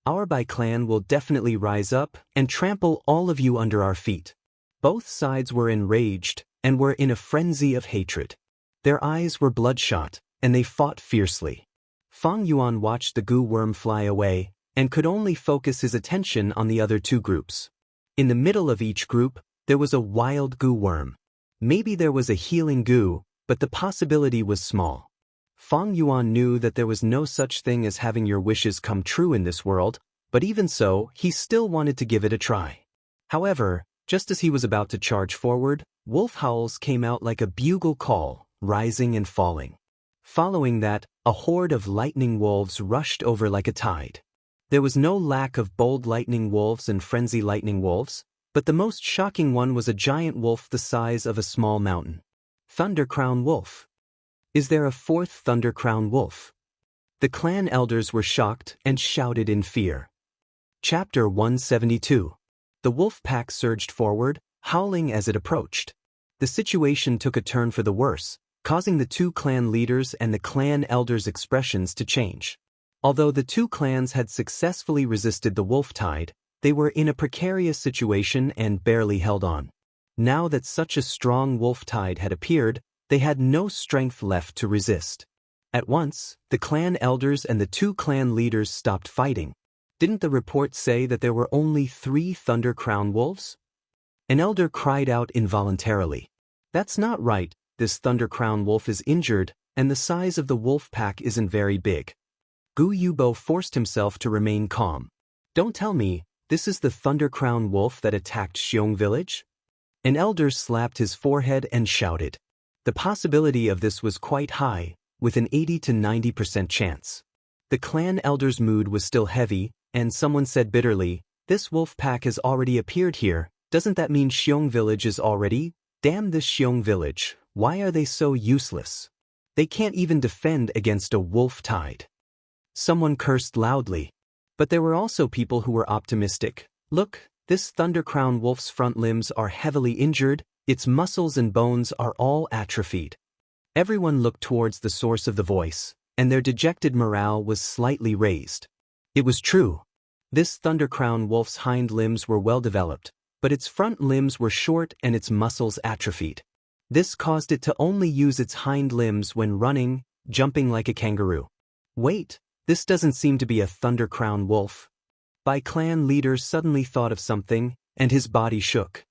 Our Bai clan will definitely rise up and trample all of you under our feet. Both sides were enraged and were in a frenzy of hatred. Their eyes were bloodshot, and they fought fiercely. Fang Yuan watched the goo worm fly away, and could only focus his attention on the other 2 groups. In the middle of each group, there was a wild goo worm. Maybe there was a healing goo, but the possibility was small. Fang Yuan knew that there was no such thing as having your wishes come true in this world, but even so, he still wanted to give it a try. However, just as he was about to charge forward, wolf howls came out like a bugle call, rising and falling. Following that, a horde of lightning wolves rushed over like a tide. There was no lack of bold lightning wolves and frenzy lightning wolves, but the most shocking one was a giant wolf the size of a small mountain. Thundercrown Wolf. Is there a fourth Thundercrown Wolf? The clan elders were shocked and shouted in fear. Chapter 172. The wolf pack surged forward, howling as it approached. The situation took a turn for the worse, causing the two clan leaders and the clan elders' expressions to change. Although the two clans had successfully resisted the wolf tide, they were in a precarious situation and barely held on. Now that such a strong wolf tide had appeared, they had no strength left to resist. At once, the clan elders and the two clan leaders stopped fighting. Didn't the report say that there were only 3 Thundercrown wolves? An elder cried out involuntarily. That's not right, this Thundercrown wolf is injured, and the size of the wolf pack isn't very big. Gu Yubo forced himself to remain calm. Don't tell me, this is the Thundercrown wolf that attacked Xiong village? An elder slapped his forehead and shouted. The possibility of this was quite high, with an 80 to 90% chance. The clan elder's mood was still heavy, and someone said bitterly, this wolf pack has already appeared here, doesn't that mean Xiong village is already? Damn this Xiong village, why are they so useless? They can't even defend against a wolf tide. Someone cursed loudly. But there were also people who were optimistic. Look, this Thundercrown wolf's front limbs are heavily injured, its muscles and bones are all atrophied. Everyone looked towards the source of the voice, and their dejected morale was slightly raised. It was true. This Thundercrown wolf's hind limbs were well developed, but its front limbs were short and its muscles atrophied. This caused it to only use its hind limbs when running, jumping like a kangaroo. Wait, this doesn't seem to be a Thundercrown wolf. My clan leader suddenly thought of something, and his body shook.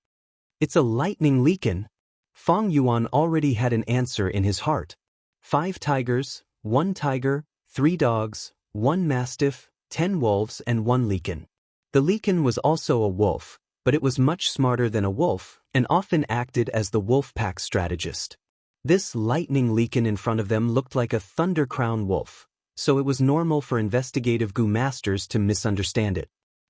It's a lightning leakin. Fang Yuan already had an answer in his heart. 5 tigers, 1 tiger, 3 dogs, 1 mastiff, 10 wolves and 1 leakin. The leakin was also a wolf, but it was much smarter than a wolf, and often acted as the wolf pack strategist. This lightning leakin in front of them looked like a Thundercrown wolf, so it was normal for investigative Gu masters to misunderstand it.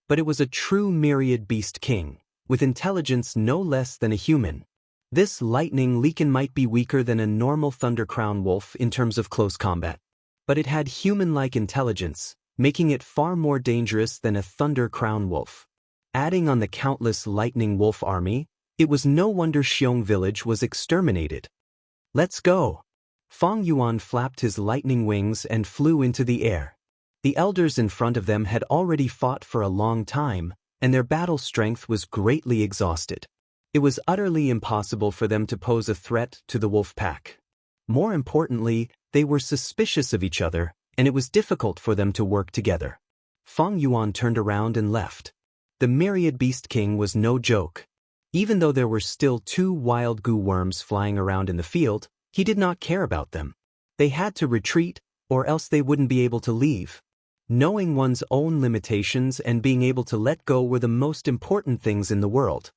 But it was a true myriad beast king, with intelligence no less than a human. This lightning leakin might be weaker than a normal Thundercrown wolf in terms of close combat, but it had human-like intelligence, making it far more dangerous than a Thundercrown wolf. Adding on the countless lightning wolf army, it was no wonder Xiong village was exterminated. Let's go! Fang Yuan flapped his lightning wings and flew into the air. The elders in front of them had already fought for a long time, and their battle strength was greatly exhausted. It was utterly impossible for them to pose a threat to the wolf pack. More importantly, they were suspicious of each other, and it was difficult for them to work together. Fang Yuan turned around and left. The myriad beast king was no joke. Even though there were still 2 wild Gu worms flying around in the field, he did not care about them. They had to retreat, or else they wouldn't be able to leave. Knowing one's own limitations and being able to let go were the most important things in the world.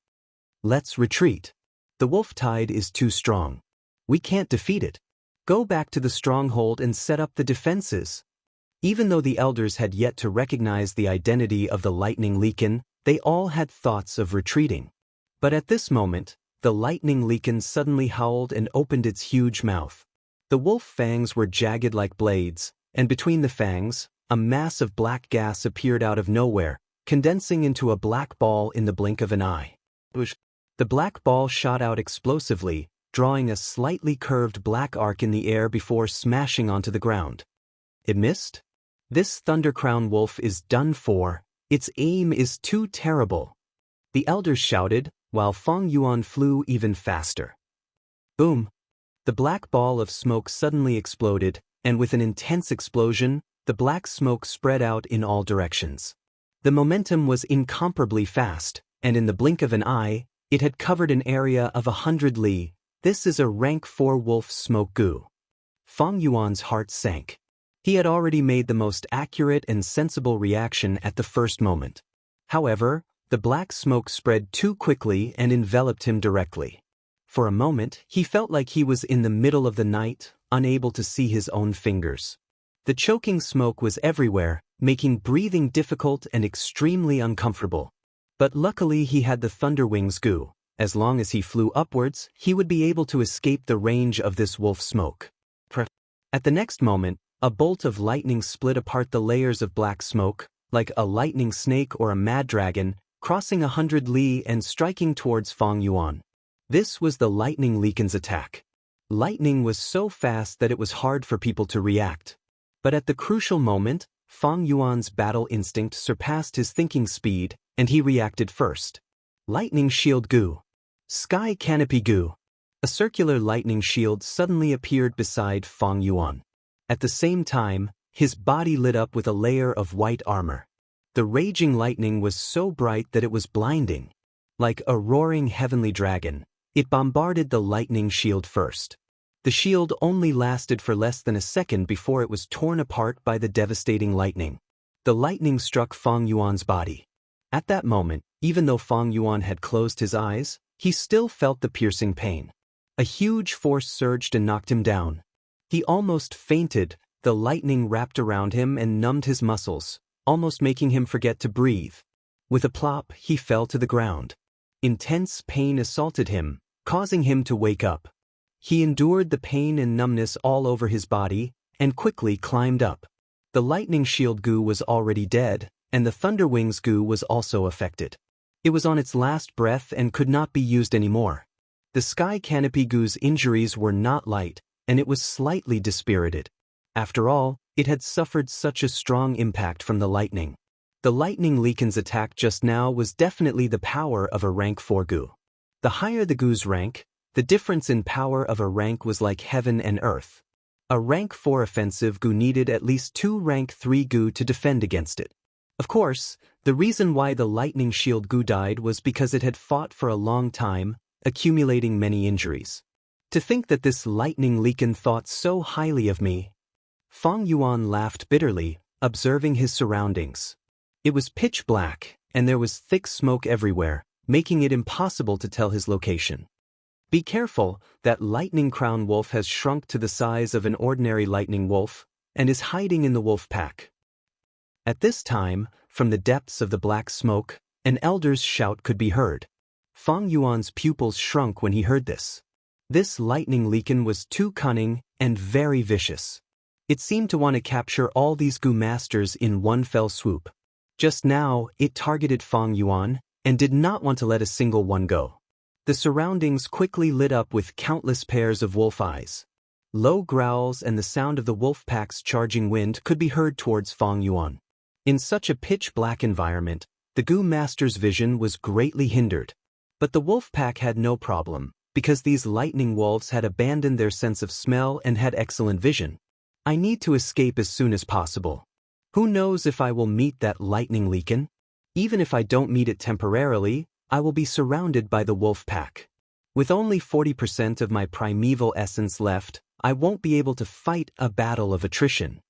Let's retreat. The wolf tide is too strong. We can't defeat it. Go back to the stronghold and set up the defenses. Even though the elders had yet to recognize the identity of the lightning leakin, they all had thoughts of retreating. But at this moment, the lightning leakin suddenly howled and opened its huge mouth. The wolf fangs were jagged like blades, and between the fangs, a mass of black gas appeared out of nowhere, condensing into a black ball in the blink of an eye. The black ball shot out explosively, drawing a slightly curved black arc in the air before smashing onto the ground. It missed? This Thundercrown wolf is done for. Its aim is too terrible. The elders shouted, while Fang Yuan flew even faster. Boom! The black ball of smoke suddenly exploded, and with an intense explosion, the black smoke spread out in all directions. The momentum was incomparably fast, and in the blink of an eye, it had covered an area of 100 li, This is a rank 4 wolf smoke goo. Fang Yuan's heart sank. He had already made the most accurate and sensible reaction at the first moment. However, the black smoke spread too quickly and enveloped him directly. For a moment, he felt like he was in the middle of the night, unable to see his own fingers. The choking smoke was everywhere, making breathing difficult and extremely uncomfortable. But luckily he had the Thunder Wings goo. As long as he flew upwards, he would be able to escape the range of this wolf smoke. At the next moment, a bolt of lightning split apart the layers of black smoke, like a lightning snake or a mad dragon, crossing 100 li and striking towards Fang Yuan. This was the lightning Liken's attack. Lightning was so fast that it was hard for people to react. But at the crucial moment, Fang Yuan's battle instinct surpassed his thinking speed, and he reacted first. Lightning Shield Goo. Sky Canopy Goo. A circular lightning shield suddenly appeared beside Fang Yuan. At the same time, his body lit up with a layer of white armor. The raging lightning was so bright that it was blinding. Like a roaring heavenly dragon, it bombarded the lightning shield first. The shield only lasted for less than a second before it was torn apart by the devastating lightning. The lightning struck Fang Yuan's body. At that moment, even though Fang Yuan had closed his eyes, he still felt the piercing pain. A huge force surged and knocked him down. He almost fainted. The lightning wrapped around him and numbed his muscles, almost making him forget to breathe. With a plop, he fell to the ground. Intense pain assaulted him, causing him to wake up. He endured the pain and numbness all over his body, and quickly climbed up. The lightning shield goo was already dead, and the Thunder Wings goo was also affected. It was on its last breath and could not be used anymore. The Sky Canopy goo's injuries were not light, and it was slightly dispirited. After all, it had suffered such a strong impact from the lightning. The lightning Liken's attack just now was definitely the power of a rank 4 goo. The higher the goo's rank, the difference in power of a rank was like heaven and earth. A rank 4 offensive goo needed at least 2 rank 3 goo to defend against it. Of course, the reason why the lightning shield goo died was because it had fought for a long time, accumulating many injuries. To think that this lightning Liken thought so highly of me. Fang Yuan laughed bitterly, observing his surroundings. It was pitch black, and there was thick smoke everywhere, making it impossible to tell his location. Be careful, that lightning crown wolf has shrunk to the size of an ordinary lightning wolf, and is hiding in the wolf pack. At this time, from the depths of the black smoke, an elder's shout could be heard. Fang Yuan's pupils shrunk when he heard this. This lightning Liken was too cunning and very vicious. It seemed to want to capture all these goo masters in one fell swoop. Just now, it targeted Fang Yuan, and did not want to let a single one go. The surroundings quickly lit up with countless pairs of wolf eyes. Low growls and the sound of the wolf pack's charging wind could be heard towards Fang Yuan. In such a pitch-black environment, the goo master's vision was greatly hindered. But the wolf pack had no problem, because these lightning wolves had abandoned their sense of smell and had excellent vision. I need to escape as soon as possible. Who knows if I will meet that lightning Liken? Even if I don't meet it temporarily, I will be surrounded by the wolf pack. With only 40% of my primeval essence left, I won't be able to fight a battle of attrition.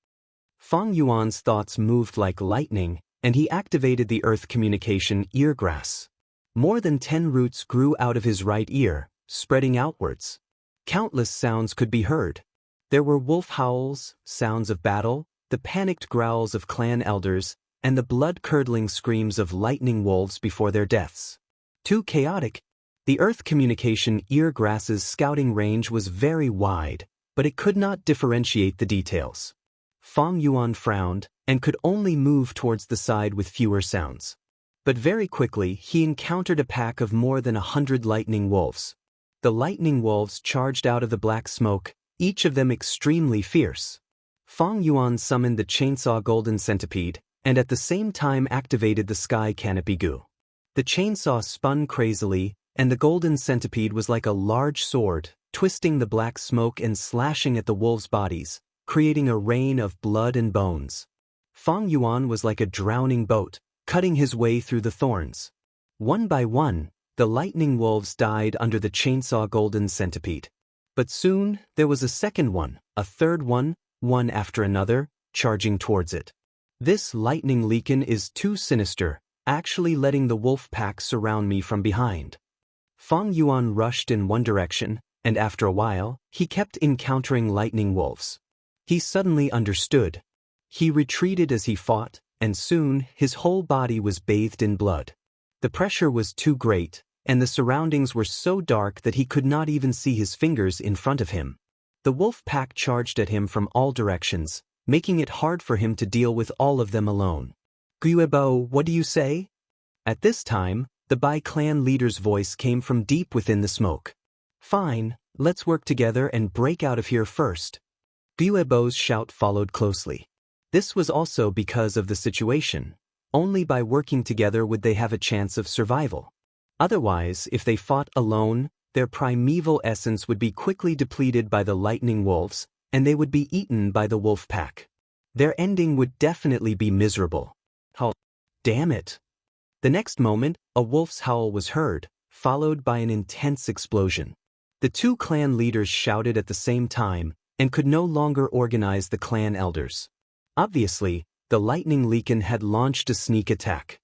Fang Yuan's thoughts moved like lightning, and he activated the earth communication eargrass. More than 10 roots grew out of his right ear, spreading outwards. Countless sounds could be heard. There were wolf howls, sounds of battle, the panicked growls of clan elders, and the blood-curdling screams of lightning wolves before their deaths. Too chaotic. The earth communication eargrass's scouting range was very wide, but it could not differentiate the details. Fang Yuan frowned, and could only move towards the side with fewer sounds. But very quickly he encountered a pack of more than 100 lightning wolves. The lightning wolves charged out of the black smoke, each of them extremely fierce. Fang Yuan summoned the chainsaw golden centipede, and at the same time activated the sky canopy goo. The chainsaw spun crazily, and the golden centipede was like a large sword, twisting the black smoke and slashing at the wolves' bodies, creating a rain of blood and bones. Fang Yuan was like a drowning boat, cutting his way through the thorns. One by one, the lightning wolves died under the chainsaw golden centipede. But soon, there was a second one, a third one after another, charging towards it. This lightning leakin is too sinister, actually letting the wolf pack surround me from behind. Feng Yuan rushed in one direction, and after a while, he kept encountering lightning wolves. He suddenly understood. He retreated as he fought, and soon, his whole body was bathed in blood. The pressure was too great, and the surroundings were so dark that he could not even see his fingers in front of him. The wolf pack charged at him from all directions, making it hard for him to deal with all of them alone. Guiyebo, what do you say? At this time, the Bai clan leader's voice came from deep within the smoke. Fine, let's work together and break out of here first. Guiyebo's shout followed closely. This was also because of the situation. Only by working together would they have a chance of survival. Otherwise, if they fought alone, their primeval essence would be quickly depleted by the lightning wolves, and they would be eaten by the wolf pack. Their ending would definitely be miserable. Oh, damn it. The next moment, a wolf's howl was heard, followed by an intense explosion. The two clan leaders shouted at the same time, and could no longer organize the clan elders. Obviously, the lightning leakin had launched a sneak attack.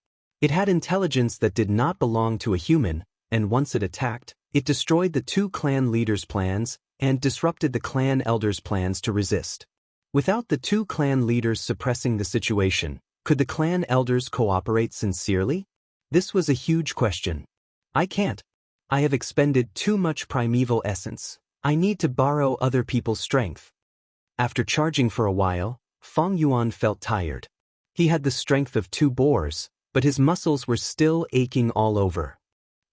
It had intelligence that did not belong to a human, and once it attacked, it destroyed the two clan leaders' plans and disrupted the clan elders' plans to resist. Without the two clan leaders suppressing the situation, could the clan elders cooperate sincerely? This was a huge question. I can't. I have expended too much primeval essence. I need to borrow other people's strength. After charging for a while, Feng Yuan felt tired. He had the strength of two boars, but his muscles were still aching all over.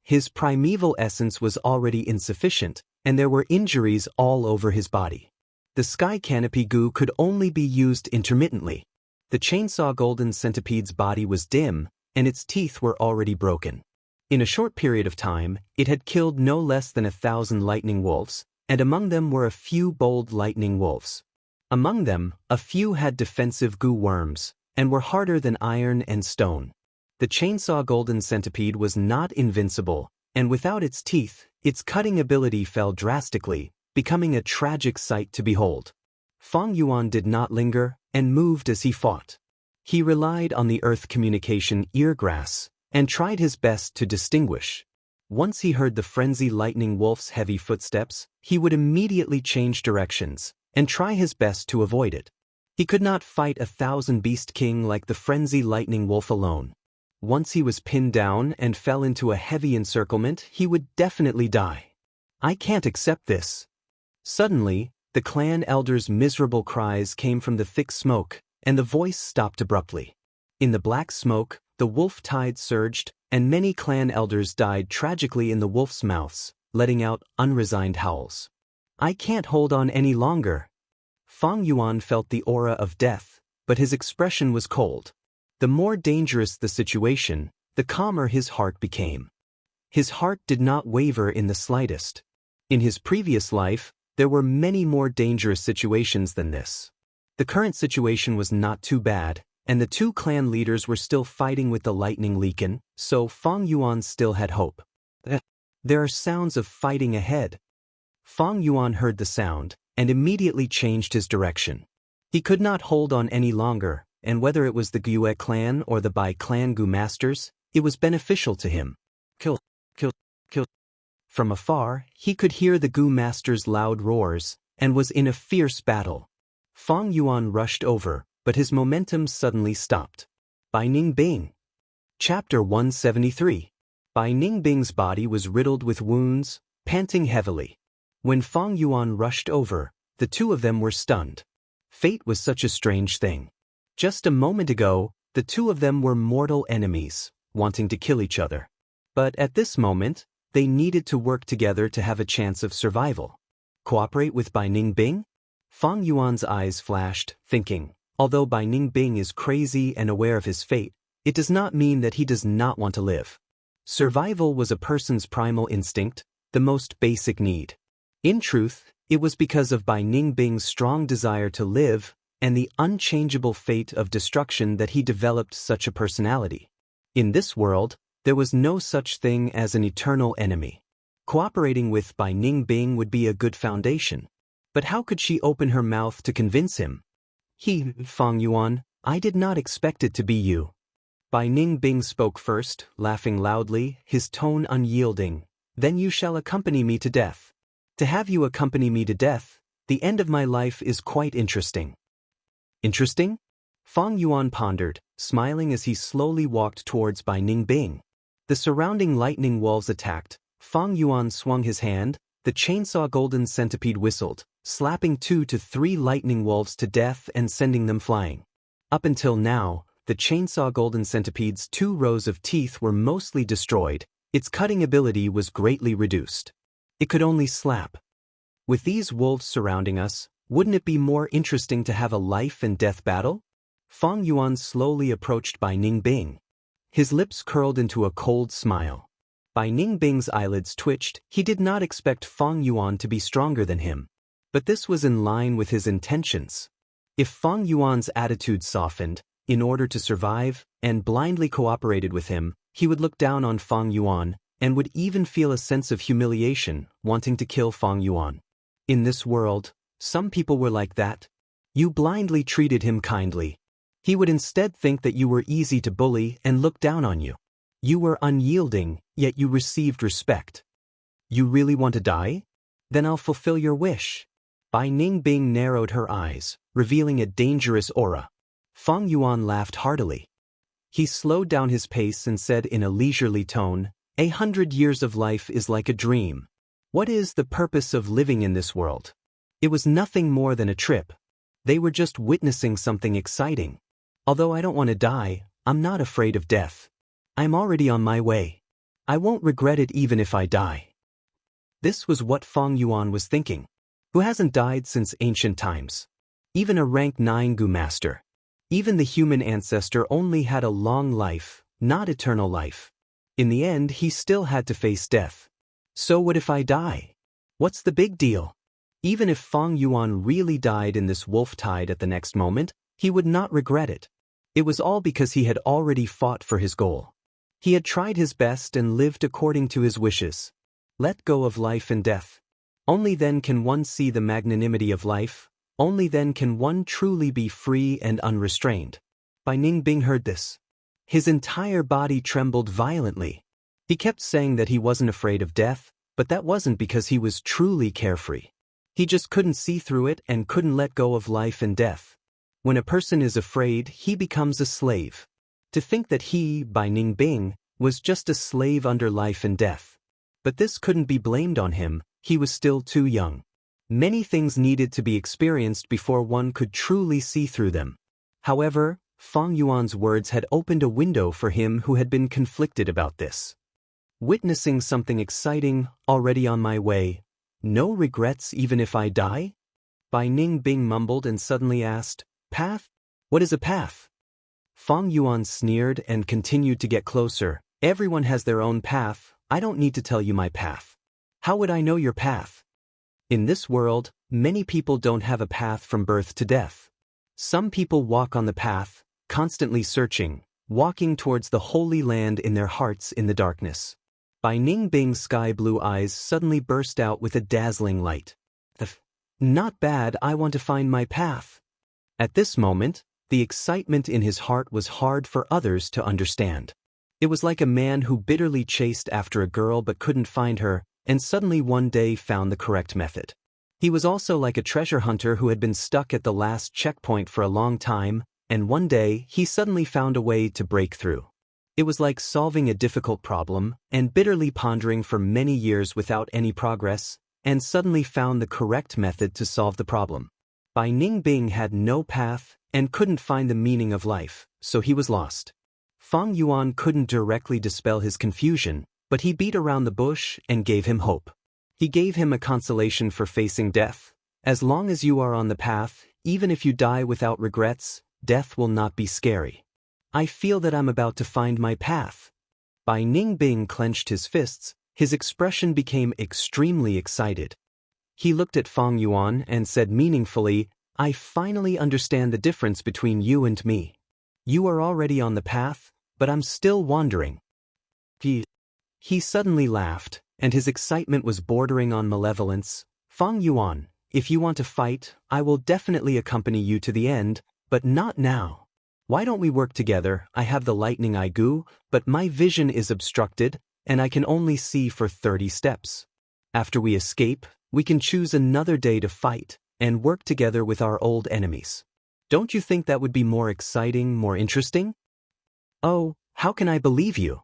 His primeval essence was already insufficient, and there were injuries all over his body. The sky canopy goo could only be used intermittently. The chainsaw golden centipede's body was dim, and its teeth were already broken. In a short period of time, it had killed no less than 1,000 lightning wolves, and among them were a few bold lightning wolves. Among them, a few had defensive goo worms, and were harder than iron and stone. The chainsaw golden centipede was not invincible, and without its teeth, its cutting ability fell drastically, becoming a tragic sight to behold. Feng Yuan did not linger, and moved as he fought. He relied on the earth communication eargrass, and tried his best to distinguish. Once he heard the frenzy lightning wolf's heavy footsteps, he would immediately change directions, and try his best to avoid it. He could not fight 1,000 beast king like the frenzy lightning wolf alone. Once he was pinned down and fell into a heavy encirclement, he would definitely die. I can't accept this. Suddenly, the clan elder's miserable cries came from the thick smoke, and the voice stopped abruptly. In the black smoke, the wolf tide surged, and many clan elders died tragically in the wolf's mouths, letting out unresigned howls. I can't hold on any longer. Feng Yuan felt the aura of death, but his expression was cold. The more dangerous the situation, the calmer his heart became. His heart did not waver in the slightest. In his previous life, there were many more dangerous situations than this. The current situation was not too bad, and the two clan leaders were still fighting with the lightning leakin, so Feng Yuan still had hope. There are sounds of fighting ahead. Feng Yuan heard the sound, and immediately changed his direction. He could not hold on any longer, and whether it was the Gyue clan or the Bai clan Gu masters, it was beneficial to him. Kill, kill, kill. From afar, he could hear the Gu masters' loud roars, and was in a fierce battle. Feng Yuan rushed over, but his momentum suddenly stopped. Bai Ningbing. Chapter 173. Bai Ningbing's body was riddled with wounds, panting heavily. When Feng Yuan rushed over, the two of them were stunned. Fate was such a strange thing. Just a moment ago, the two of them were mortal enemies, wanting to kill each other. But at this moment, they needed to work together to have a chance of survival. Cooperate with Bai Ningbing? Feng Yuan's eyes flashed, thinking, although Bai Ningbing is crazy and aware of his fate, it does not mean that he does not want to live. Survival was a person's primal instinct, the most basic need. In truth, it was because of Bai Ningbing's strong desire to live and the unchangeable fate of destruction that he developed such a personality. In this world, There was no such thing as an eternal enemy. Cooperating with Bai Ningbing would be a good foundation. But how could she open her mouth to convince him? Fang Yuan, I did not expect it to be you. Bai Ningbing spoke first, laughing loudly, his tone unyielding. Then you shall accompany me to death. To have you accompany me to death, the end of my life is quite interesting. Interesting? Fang Yuan pondered, smiling as he slowly walked towards Bai Ningbing. The surrounding lightning walls attacked. Fang Yuan swung his hand, the chainsaw golden centipede whistled, slapping 2 to 3 lightning wolves to death and sending them flying. Up until now, the chainsaw golden centipede's 2 rows of teeth were mostly destroyed, its cutting ability was greatly reduced. It could only slap. With these wolves surrounding us, wouldn't it be more interesting to have a life and death battle? Fang Yuan slowly approached Bai Ningbing. His lips curled into a cold smile. Bai Ningbing's eyelids twitched. He did not expect Fang Yuan to be stronger than him. But this was in line with his intentions. If Fang Yuan's attitude softened, in order to survive, and blindly cooperated with him, he would look down on Fang Yuan, and would even feel a sense of humiliation, wanting to kill Fang Yuan. In this world, some people were like that. You blindly treated him kindly. He would instead think that you were easy to bully and look down on you. You were unyielding, yet you received respect. You really want to die? Then I'll fulfill your wish. Bai Ningbing narrowed her eyes, revealing a dangerous aura. Fang Yuan laughed heartily. He slowed down his pace and said in a leisurely tone, 100 years of life is like a dream. What is the purpose of living in this world? It was nothing more than a trip. They were just witnessing something exciting. Although I don't want to die, I'm not afraid of death. I'm already on my way. I won't regret it even if I die. This was what Fang Yuan was thinking. Who hasn't died since ancient times? Even a rank 9 Gu master. Even the human ancestor only had a long life, not eternal life. In the end, he still had to face death. So what if I die? What's the big deal? Even if Fang Yuan really died in this wolf tide at the next moment, he would not regret it. It was all because he had already fought for his goal. He had tried his best and lived according to his wishes. Let go of life and death. Only then can one see the magnanimity of life. Only then can one truly be free and unrestrained. Bai Ningbing heard this. His entire body trembled violently. He kept saying that he wasn't afraid of death, but that wasn't because he was truly carefree. He just couldn't see through it and couldn't let go of life and death. When a person is afraid, he becomes a slave. To think that he, Bai Ningbing, was just a slave under life and death. But this couldn't be blamed on him, he was still too young. Many things needed to be experienced before one could truly see through them. However, Fang Yuan's words had opened a window for him who had been conflicted about this. Witnessing something exciting, already on my way. No regrets even if I die? Bai Ningbing mumbled and suddenly asked, Path? What is a path? Fang Yuan sneered and continued to get closer. Everyone has their own path, I don't need to tell you my path. How would I know your path? In this world, many people don't have a path from birth to death. Some people walk on the path, constantly searching, walking towards the holy land in their hearts in the darkness. Bai Ningbing's sky-blue eyes suddenly burst out with a dazzling light. Not bad, I want to find my path. At this moment, the excitement in his heart was hard for others to understand. It was like a man who bitterly chased after a girl but couldn't find her, and suddenly one day found the correct method. He was also like a treasure hunter who had been stuck at the last checkpoint for a long time, and one day he suddenly found a way to break through. It was like solving a difficult problem, and bitterly pondering for many years without any progress, and suddenly found the correct method to solve the problem. Bai Ningbing had no path, and couldn't find the meaning of life, so he was lost. Fang Yuan couldn't directly dispel his confusion, but he beat around the bush and gave him hope. He gave him a consolation for facing death. As long as you are on the path, even if you die without regrets, death will not be scary. I feel that I'm about to find my path. Bai Ningbing clenched his fists, his expression became extremely excited. He looked at Fang Yuan and said meaningfully, I finally understand the difference between you and me. You are already on the path, but I'm still wandering. He suddenly laughed, and his excitement was bordering on malevolence. Fang Yuan, if you want to fight, I will definitely accompany you to the end, but not now. Why don't we work together? I have the lightning eye goo, but my vision is obstructed, and I can only see for 30 steps. After we escape, we can choose another day to fight, and work together with our old enemies. Don't you think that would be more exciting, more interesting? Oh, how can I believe you?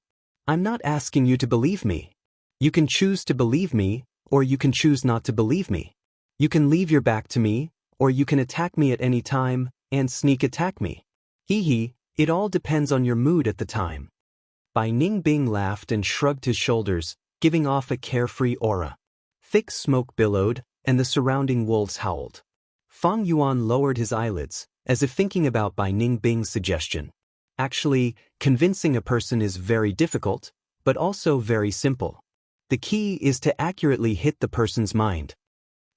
I'm not asking you to believe me. You can choose to believe me, or you can choose not to believe me. You can leave your back to me, or you can attack me at any time, and sneak attack me. It all depends on your mood at the time. Bai Ningbing laughed and shrugged his shoulders, giving off a carefree aura. Thick smoke billowed, and the surrounding wolves howled. Fang Yuan lowered his eyelids, as if thinking about Bai Ningbing's suggestion. Actually, convincing a person is very difficult, but also very simple. The key is to accurately hit the person's mind.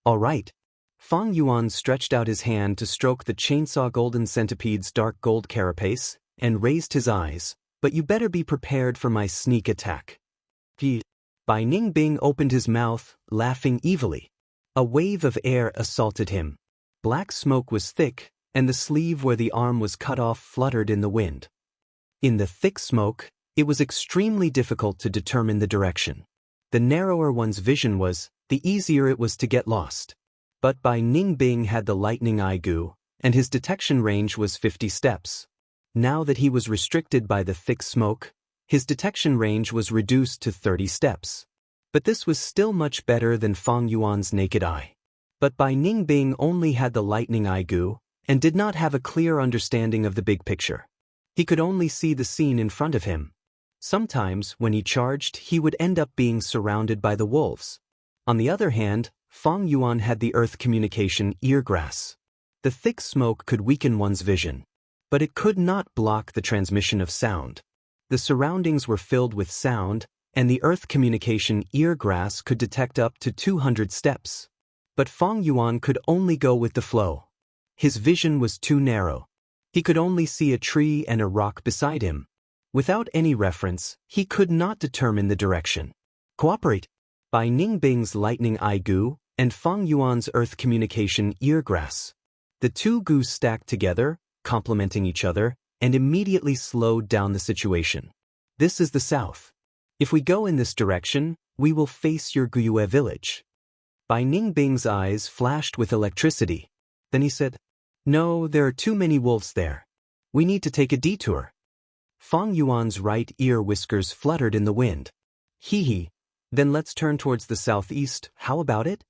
All right. Fang Yuan stretched out his hand to stroke the chainsaw golden centipede's dark gold carapace, and raised his eyes, but you better be prepared for my sneak attack. Bai Ningbing opened his mouth, laughing evilly. A wave of air assaulted him. Black smoke was thick, and the sleeve where the arm was cut off fluttered in the wind. In the thick smoke, it was extremely difficult to determine the direction. The narrower one's vision was, the easier it was to get lost. But Bai Ningbing had the lightning eye goo, and his detection range was 50 steps. Now that he was restricted by the thick smoke, his detection range was reduced to 30 steps. But this was still much better than Fang Yuan's naked eye. But Bai Ningbing only had the lightning eye goo, and did not have a clear understanding of the big picture. He could only see the scene in front of him. Sometimes, when he charged, he would end up being surrounded by the wolves. On the other hand, Fang Yuan had the earth communication eargrass. The thick smoke could weaken one's vision, but it could not block the transmission of sound. The surroundings were filled with sound, and the earth communication eargrass could detect up to 200 steps. But Fang Yuan could only go with the flow. His vision was too narrow. He could only see a tree and a rock beside him. Without any reference, he could not determine the direction. Cooperate! Bai Ningbing's lightning eye goo, and Fang Yuan's earth communication eargrass. The two goos stacked together, complementing each other, and immediately slowed down the situation. This is the south. If we go in this direction, we will face your Guyue village. Bai Ningbing's eyes flashed with electricity. Then he said, No, there are too many wolves there. We need to take a detour. Fang Yuan's right ear whiskers fluttered in the wind. Then let's turn towards the southeast, how about it?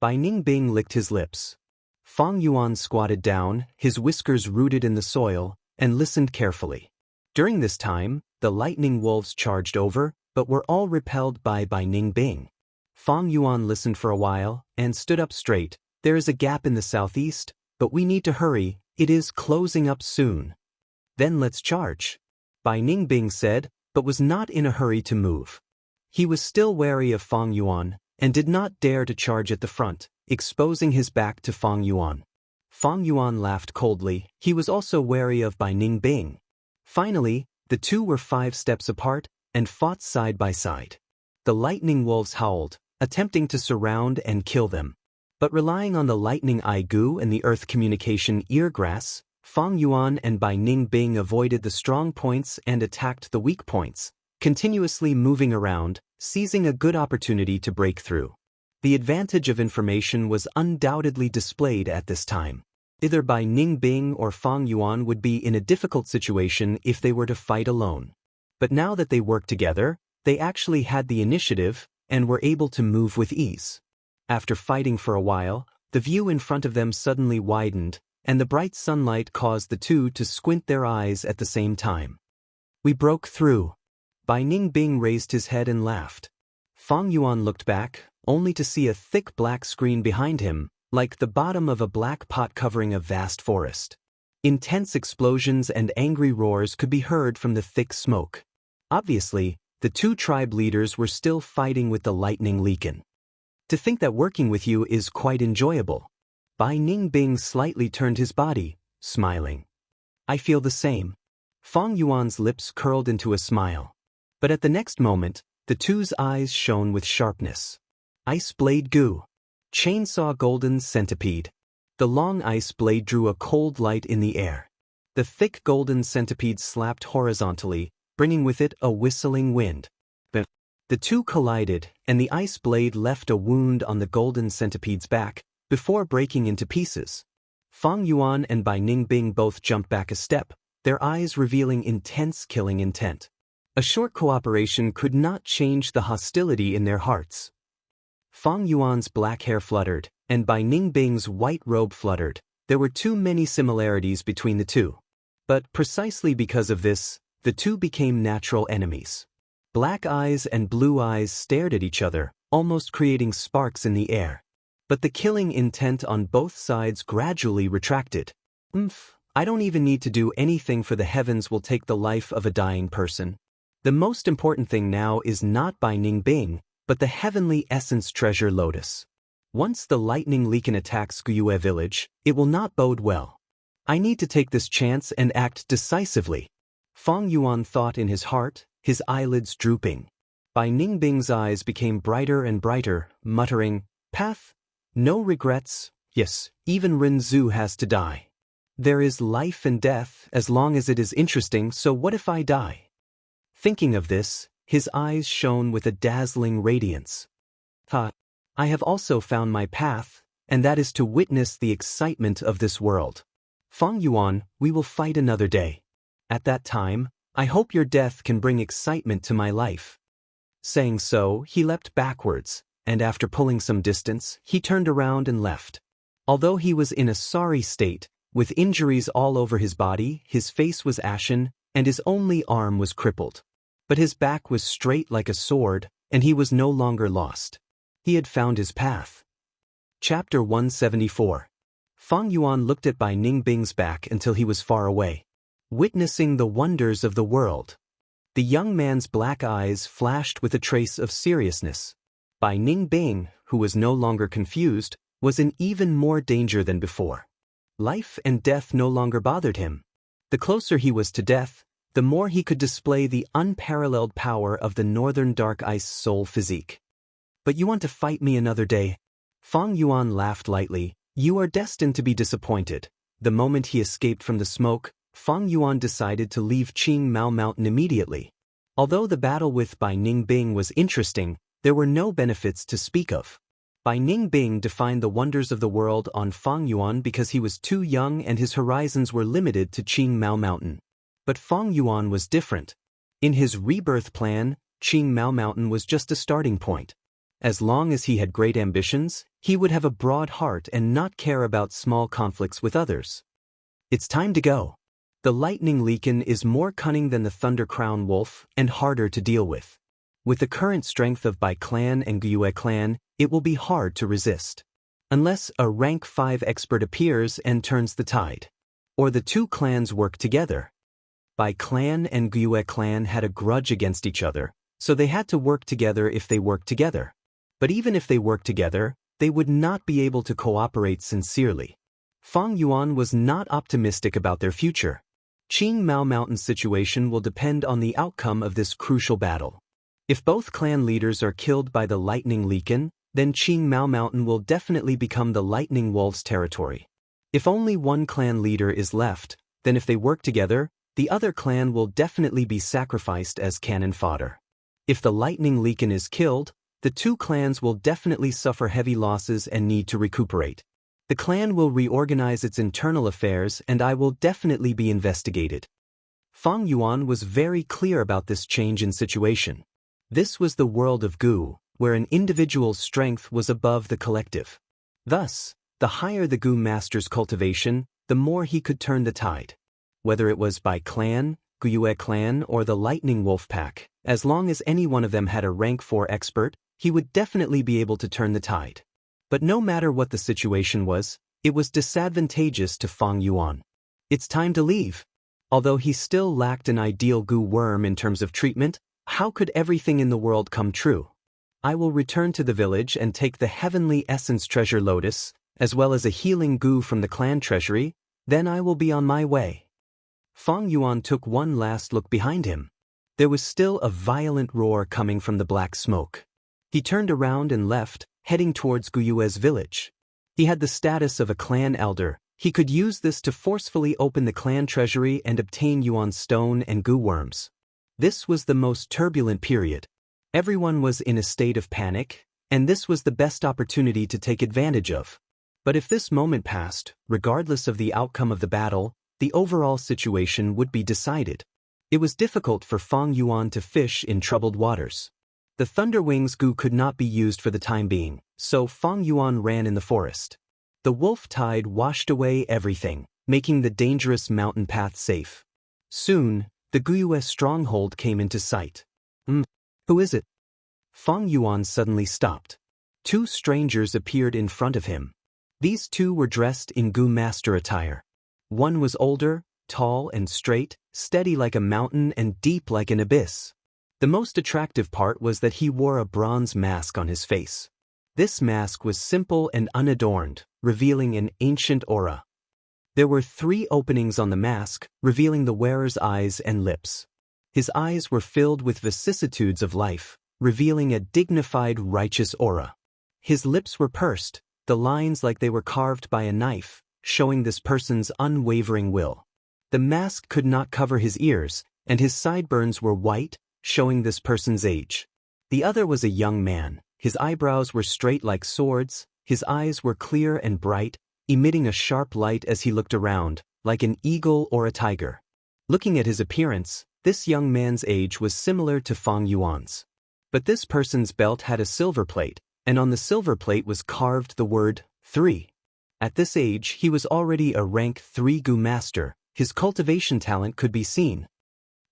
Bai Ningbing licked his lips. Fang Yuan squatted down, his whiskers rooted in the soil, and listened carefully. During this time, the lightning wolves charged over, but were all repelled by Bai Ningbing. Fang Yuan listened for a while, and stood up straight. There is a gap in the southeast, but we need to hurry, it is closing up soon. Then let's charge. Bai Ningbing said, but was not in a hurry to move. He was still wary of Fang Yuan, and did not dare to charge at the front, exposing his back to Fang Yuan. Fang Yuan laughed coldly, he was also wary of Bai Ningbing. Finally, the two were 5 steps apart, and fought side by side. The lightning wolves howled, attempting to surround and kill them. But relying on the lightning eye goo and the earth communication eargrass, Fang Yuan and Bai Ningbing avoided the strong points and attacked the weak points, continuously moving around, seizing a good opportunity to break through. The advantage of information was undoubtedly displayed at this time. Either Bai Ningbing or Fang Yuan would be in a difficult situation if they were to fight alone. But now that they worked together, they actually had the initiative and were able to move with ease. After fighting for a while, the view in front of them suddenly widened, and the bright sunlight caused the two to squint their eyes at the same time. We broke through. Bai Ningbing raised his head and laughed. Fang Yuan looked back, only to see a thick black screen behind him, like the bottom of a black pot covering a vast forest. Intense explosions and angry roars could be heard from the thick smoke. Obviously, the two tribe leaders were still fighting with the lightning leakin. To think that working with you is quite enjoyable. Bai Ningbing slightly turned his body, smiling. I feel the same. Fang Yuan's lips curled into a smile. But at the next moment, the two's eyes shone with sharpness. Ice blade Gu. Chainsaw golden centipede. The long ice blade drew a cold light in the air. The thick golden centipede slapped horizontally, bringing with it a whistling wind. The two collided, and the ice blade left a wound on the golden centipede's back, before breaking into pieces. Fang Yuan and Bai Ningbing both jumped back a step, their eyes revealing intense killing intent. A short cooperation could not change the hostility in their hearts. Fang Yuan's black hair fluttered, and Bai Ningbing's white robe fluttered. There were too many similarities between the two. But precisely because of this, the two became natural enemies. Black eyes and blue eyes stared at each other, almost creating sparks in the air. But the killing intent on both sides gradually retracted. I don't even need to do anything, for the heavens will take the life of a dying person. The most important thing now is not Bai Ningbing, but the heavenly essence treasure lotus. Once the lightning leaken attacks Guyue village, it will not bode well. I need to take this chance and act decisively. Fang Yuan thought in his heart, his eyelids drooping. Bai Ningbing's eyes became brighter and brighter, muttering, "Path? No regrets. Yes, even Renzu has to die. There is life and death as long as it is interesting, so what if I die?" Thinking of this, his eyes shone with a dazzling radiance. I have also found my path, and that is to witness the excitement of this world. Fang Yuan, we will fight another day. At that time, I hope your death can bring excitement to my life. Saying so, he leapt backwards, and after pulling some distance, he turned around and left. Although he was in a sorry state, with injuries all over his body, his face was ashen, and his only arm was crippled. But his back was straight like a sword, and he was no longer lost. He had found his path. Chapter 174. Fang Yuan looked at Bai Ningbing's back until he was far away, witnessing the wonders of the world. The young man's black eyes flashed with a trace of seriousness. Bai Ningbing, who was no longer confused, was in even more danger than before. Life and death no longer bothered him. The closer he was to death, the more he could display the unparalleled power of the northern dark ice soul physique. But you want to fight me another day? Fang Yuan laughed lightly. You are destined to be disappointed. The moment he escaped from the smoke, Fang Yuan decided to leave Qing Mao Mountain immediately. Although the battle with Bai Ningbing was interesting, there were no benefits to speak of. Bai Ningbing defined the wonders of the world on Fang Yuan because he was too young and his horizons were limited to Qing Mao Mountain. But Fang Yuan was different. In his rebirth plan, Qing Mao Mountain was just a starting point. As long as he had great ambitions, he would have a broad heart and not care about small conflicts with others. It's time to go. The lightning leaken is more cunning than the thunder crown wolf and harder to deal with. With the current strength of Bai clan and Guyue clan, it will be hard to resist. Unless a rank 5 expert appears and turns the tide. Or the two clans work together. Bai clan and Guyue clan had a grudge against each other, so they had to work together if they worked together. But even if they worked together, they would not be able to cooperate sincerely. Fang Yuan was not optimistic about their future. Qing Mao Mountain's situation will depend on the outcome of this crucial battle. If both clan leaders are killed by the lightning leaken, then Qing Mao Mountain will definitely become the lightning wolf's territory. If only one clan leader is left, then if they work together, the other clan will definitely be sacrificed as cannon fodder. If the lightning leaken is killed, the two clans will definitely suffer heavy losses and need to recuperate. The clan will reorganize its internal affairs and I will definitely be investigated. Fang Yuan was very clear about this change in situation. This was the world of Gu, where an individual's strength was above the collective. Thus, the higher the Gu master's cultivation, the more he could turn the tide. Whether it was Bai clan, Guyue clan or the Lightning Wolf Pack, as long as any one of them had a rank 4 expert, he would definitely be able to turn the tide. But no matter what the situation was, it was disadvantageous to Fang Yuan. It's time to leave. Although he still lacked an ideal Gu worm in terms of treatment, how could everything in the world come true? I will return to the village and take the heavenly essence treasure lotus, as well as a healing Gu from the clan treasury, then I will be on my way. Fang Yuan took one last look behind him. There was still a violent roar coming from the black smoke. He turned around and left, heading towards Guyue's village. He had the status of a clan elder. He could use this to forcefully open the clan treasury and obtain Yuan stone and gu worms. This was the most turbulent period. Everyone was in a state of panic, and this was the best opportunity to take advantage of. But if this moment passed, regardless of the outcome of the battle, the overall situation would be decided. It was difficult for Fang Yuan to fish in troubled waters. The Thunder Wings gu could not be used for the time being, so Fang Yuan ran in the forest. The wolf tide washed away everything, making the dangerous mountain path safe. Soon, the Guyue stronghold came into sight. Who is it? Fang Yuan suddenly stopped. Two strangers appeared in front of him. These two were dressed in gu master attire. One was older, tall and straight, steady like a mountain and deep like an abyss. The most attractive part was that he wore a bronze mask on his face. This mask was simple and unadorned, revealing an ancient aura. There were 3 openings on the mask, revealing the wearer's eyes and lips. His eyes were filled with vicissitudes of life, revealing a dignified, righteous aura. His lips were pursed, the lines like they were carved by a knife, showing this person's unwavering will. The mask could not cover his ears, and his sideburns were white, showing this person's age. The other was a young man. His eyebrows were straight like swords, his eyes were clear and bright, emitting a sharp light as he looked around, like an eagle or a tiger. Looking at his appearance, this young man's age was similar to Fang Yuan's. But this person's belt had a silver plate, and on the silver plate was carved the word 3. At this age, he was already a rank 3 gu master. His cultivation talent could be seen.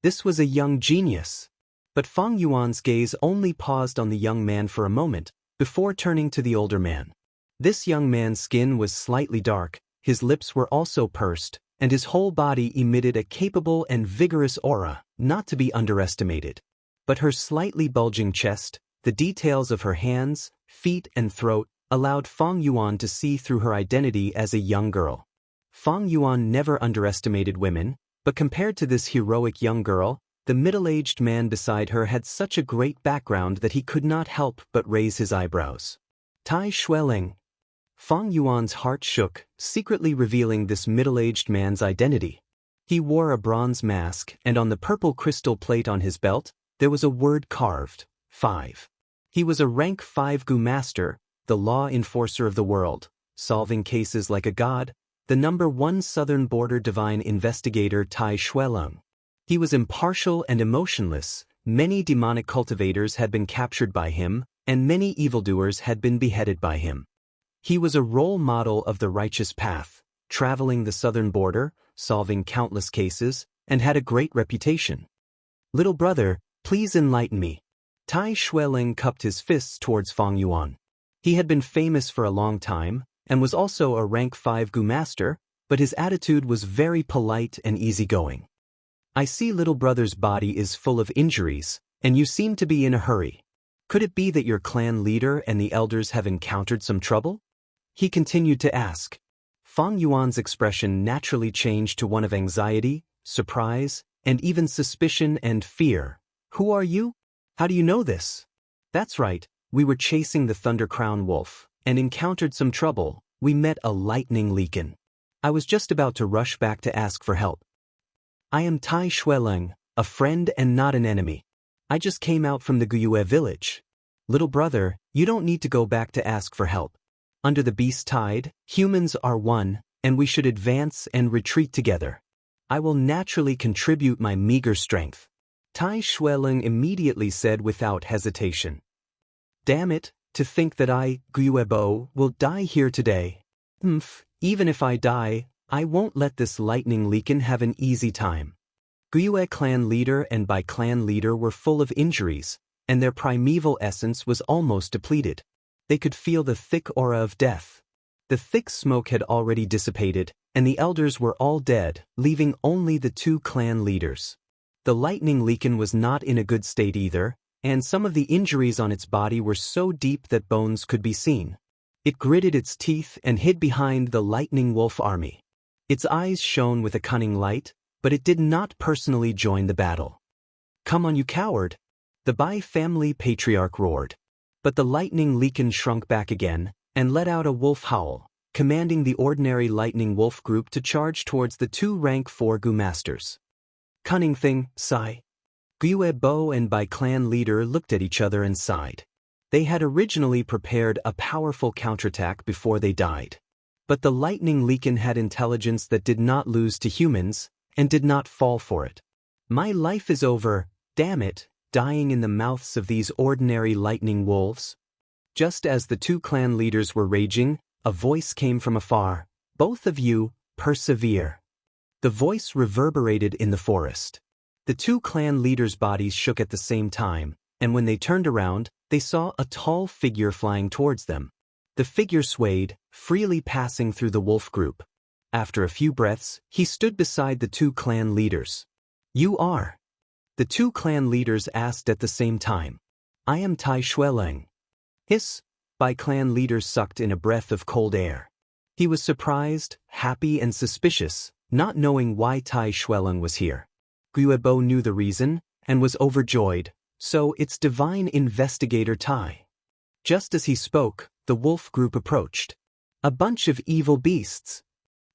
This was a young genius. But Fang Yuan's gaze only paused on the young man for a moment, before turning to the older man. This young man's skin was slightly dark, his lips were also pursed, and his whole body emitted a capable and vigorous aura, not to be underestimated. But her slightly bulging chest, the details of her hands, feet and throat, allowed Fang Yuan to see through her identity as a young girl. Fang Yuan never underestimated women, but compared to this heroic young girl, the middle-aged man beside her had such a great background that he could not help but raise his eyebrows. Tai Xueling. Fang Yuan's heart shook, secretly revealing this middle-aged man's identity. He wore a bronze mask, and on the purple crystal plate on his belt, there was a word carved, 5. He was a rank 5 gu master, the law enforcer of the world, solving cases like a god, the number 1 southern border divine investigator Tai Xueling. He was impartial and emotionless. Many demonic cultivators had been captured by him, and many evildoers had been beheaded by him. He was a role model of the righteous path, traveling the southern border, solving countless cases, and had a great reputation. Little brother, please enlighten me. Tai Xueling cupped his fists towards Fang Yuan. He had been famous for a long time, and was also a rank 5 gu master, but his attitude was very polite and easygoing. I see little brother's body is full of injuries, and you seem to be in a hurry. Could it be that your clan leader and the elders have encountered some trouble? He continued to ask. Fang Yuan's expression naturally changed to one of anxiety, surprise, and even suspicion and fear. Who are you? How do you know this? That's right, we were chasing the Thunder Crown Wolf, and encountered some trouble. We met a lightning leakin. I was just about to rush back to ask for help. I am Tai Xueling, a friend and not an enemy. I just came out from the Guyue village. Little brother, you don't need to go back to ask for help. Under the beast tide, humans are one, and we should advance and retreat together. I will naturally contribute my meager strength. Tai Xueling immediately said without hesitation. Damn it, to think that I, Guyuebo, will die here today. Even if I die, I won't let this lightning leakin have an easy time. Guyue clan leader and by clan leader were full of injuries, and their primeval essence was almost depleted. They could feel the thick aura of death. The thick smoke had already dissipated, and the elders were all dead, leaving only the 2 clan leaders. The lightning leakin was not in a good state either, and some of the injuries on its body were so deep that bones could be seen. It gritted its teeth and hid behind the lightning wolf army. Its eyes shone with a cunning light, but it did not personally join the battle. "Come on, you coward!" The Bai family patriarch roared. But the lightning Leakin shrunk back again and let out a wolf howl, commanding the ordinary lightning wolf group to charge towards the two rank 4 Gu masters. "Cunning thing, sigh." Gyue Bo and Bai clan leader looked at each other and sighed. They had originally prepared a powerful counterattack before they died. But the lightning Leakin had intelligence that did not lose to humans, and did not fall for it. "My life is over, damn it, dying in the mouths of these ordinary lightning wolves." Just as the two clan leaders were raging, a voice came from afar. "Both of you, persevere." The voice reverberated in the forest. The two clan leaders' bodies shook at the same time, and when they turned around, they saw a tall figure flying towards them. The figure swayed, freely passing through the wolf group. After a few breaths, he stood beside the two clan leaders. "You are?" the two clan leaders asked at the same time. "I am Tai Xueleng." "Hiss." Bai clan leader sucked in a breath of cold air. He was surprised, happy and suspicious, not knowing why Tai Xueleng was here. Gyue Bo knew the reason, and was overjoyed. "So it's divine investigator Tai." Just as he spoke, the wolf group approached. "A bunch of evil beasts."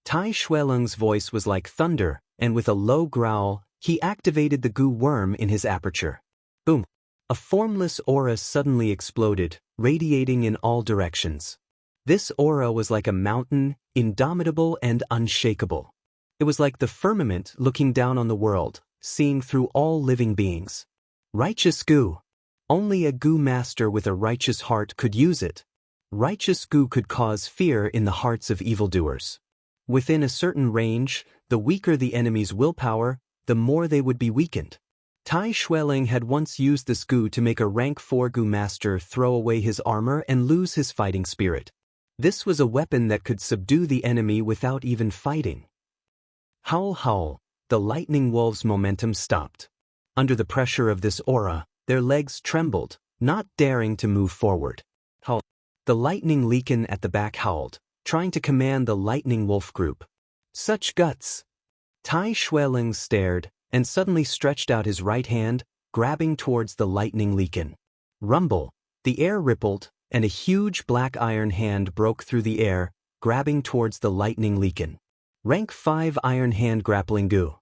Tai Xueleng's voice was like thunder, and with a low growl, he activated the Gu worm in his aperture. Boom! A formless aura suddenly exploded, radiating in all directions. This aura was like a mountain, indomitable and unshakable. It was like the firmament looking down on the world, seeing through all living beings. Righteous Gu. Only a Gu master with a righteous heart could use it. Righteous Gu could cause fear in the hearts of evildoers. Within a certain range, the weaker the enemy's willpower, the more they would be weakened. Tai Xueleng had once used this Gu to make a rank 4 Gu master throw away his armor and lose his fighting spirit. This was a weapon that could subdue the enemy without even fighting. Howl howl, the lightning wolves' momentum stopped. Under the pressure of this aura, their legs trembled, not daring to move forward. Howl. The lightning Leakin at the back howled, trying to command the lightning wolf group. "Such guts!" Tai Xueleng stared, and suddenly stretched out his right hand, grabbing towards the lightning Leakin. Rumble! The air rippled, and a huge black iron hand broke through the air, grabbing towards the lightning Leakin. Rank 5 Iron Hand Grappling Gu.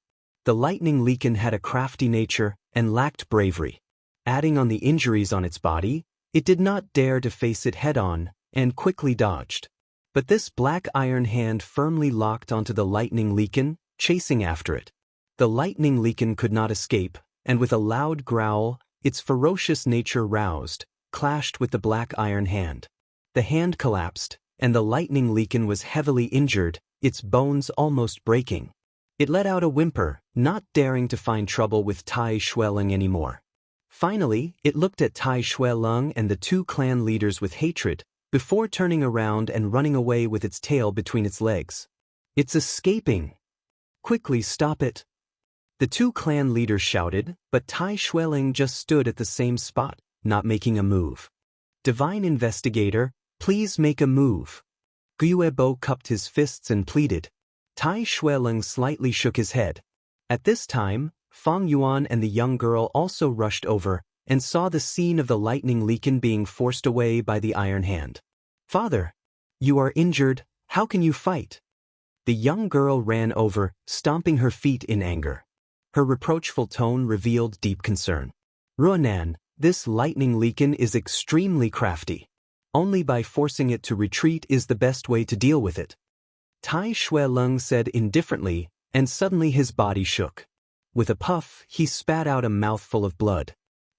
The lightning Leakin had a crafty nature, and lacked bravery. Adding on the injuries on its body, it did not dare to face it head-on, and quickly dodged. But this black iron hand firmly locked onto the lightning Leakin, chasing after it. The lightning Leakin could not escape, and with a loud growl, its ferocious nature roused, clashed with the black iron hand. The hand collapsed, and the lightning Leakin was heavily injured, its bones almost breaking. It let out a whimper, not daring to find trouble with Tai Xueleng anymore. Finally, it looked at Tai Xueleng and the two clan leaders with hatred, before turning around and running away with its tail between its legs. "It's escaping! Quickly stop it!" The two clan leaders shouted, but Tai Xueleng just stood at the same spot, not making a move. "Divine investigator, please make a move." Gyue Bo cupped his fists and pleaded. Tai Xueleng slightly shook his head. At this time, Fang Yuan and the young girl also rushed over, and saw the scene of the lightning Leakin being forced away by the iron hand. "Father, you are injured, how can you fight?" The young girl ran over, stomping her feet in anger. Her reproachful tone revealed deep concern. "Ruanan, this lightning Leakin is extremely crafty. Only by forcing it to retreat is the best way to deal with it." Tai Xueleng said indifferently, and suddenly his body shook. With a puff, he spat out a mouthful of blood.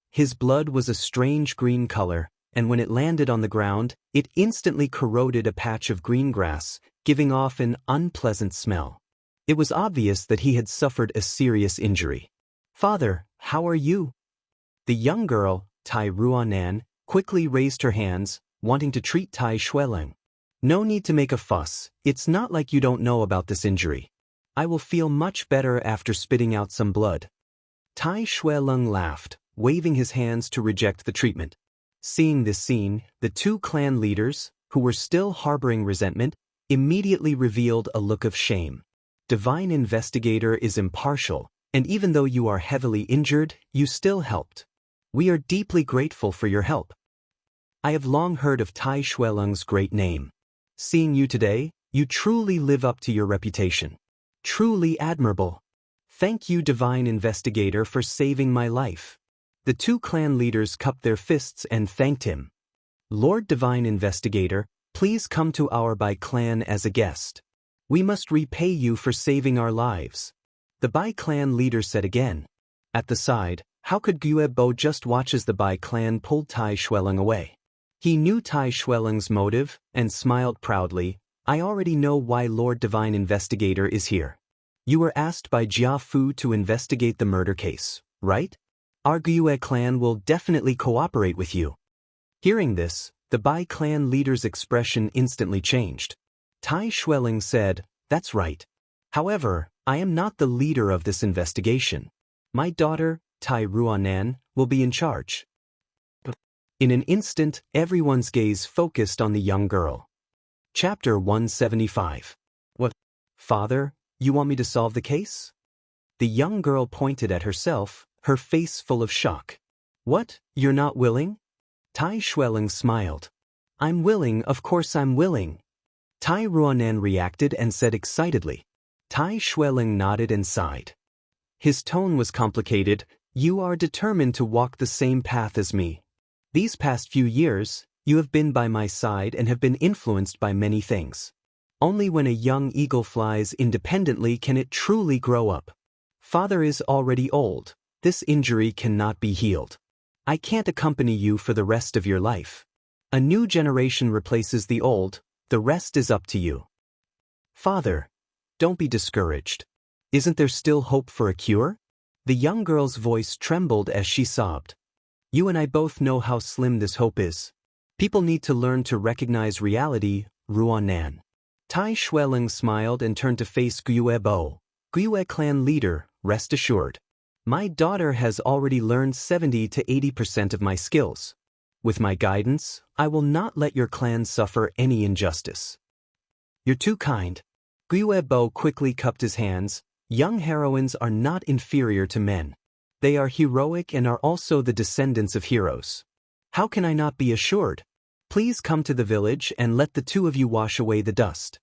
His blood was a strange green color, and when it landed on the ground, it instantly corroded a patch of green grass, giving off an unpleasant smell. It was obvious that he had suffered a serious injury. "Father, how are you?" The young girl, Tai Ruanan, quickly raised her hands, wanting to treat Tai Xueleng. "No need to make a fuss, it's not like you don't know about this injury. I will feel much better after spitting out some blood." Tai Xueleng laughed, waving his hands to reject the treatment. Seeing this scene, the two clan leaders, who were still harboring resentment, immediately revealed a look of shame. Divine investigator is impartial, And even though you are heavily injured, you still helped. We are deeply grateful for your help. I have long heard of Tai Shueleng's great name. Seeing you today, you truly live up to your reputation. Truly admirable. Thank you, Divine Investigator, for saving my life. The two clan leaders cupped their fists and thanked him. Lord Divine Investigator, please come to our Bai clan as a guest. We must repay you for saving our lives. The Bai clan leader said again. At the side, how could Guebo just watch as the Bai clan pulled Tai Shueleng away? He knew Tai Shueleng's motive and smiled proudly. I already know why Lord Divine Investigator is here. You were asked by Jia Fu to investigate the murder case, right? Our Guiyue clan will definitely cooperate with you. Hearing this, the Bai clan leader's expression instantly changed. Tai Shueleng said, that's right. However, I am not the leader of this investigation. My daughter, Tai Ruanan, will be in charge. In an instant, everyone's gaze focused on the young girl. Chapter 175. What? Father, you want me to solve the case? The young girl pointed at herself, her face full of shock. What, you're not willing? Tai Shueleng smiled. I'm willing, of course I'm willing. Tai Ruanan reacted and said excitedly. Tai Shueleng nodded and sighed. His tone was complicated. You are determined to walk the same path as me. These past few years, you have been by my side and have been influenced by many things. Only when a young eagle flies independently can it truly grow up. Father is already old. This injury cannot be healed. I can't accompany you for the rest of your life. A new generation replaces the old. The rest is up to you. Father, don't be discouraged. Isn't there still hope for a cure? The young girl's voice trembled as she sobbed. You and I both know how slim this hope is. People need to learn to recognize reality, Ruanan. Tai Shueleng smiled and turned to face Guiyebo. Guiyue clan leader, rest assured. My daughter has already learned 70 to 80% of my skills. With my guidance, I will not let your clan suffer any injustice. You're too kind. Guiyebo quickly cupped his hands. Young heroines are not inferior to men. They are heroic and are also the descendants of heroes. How can I not be assured? Please come to the village and let the two of you wash away the dust.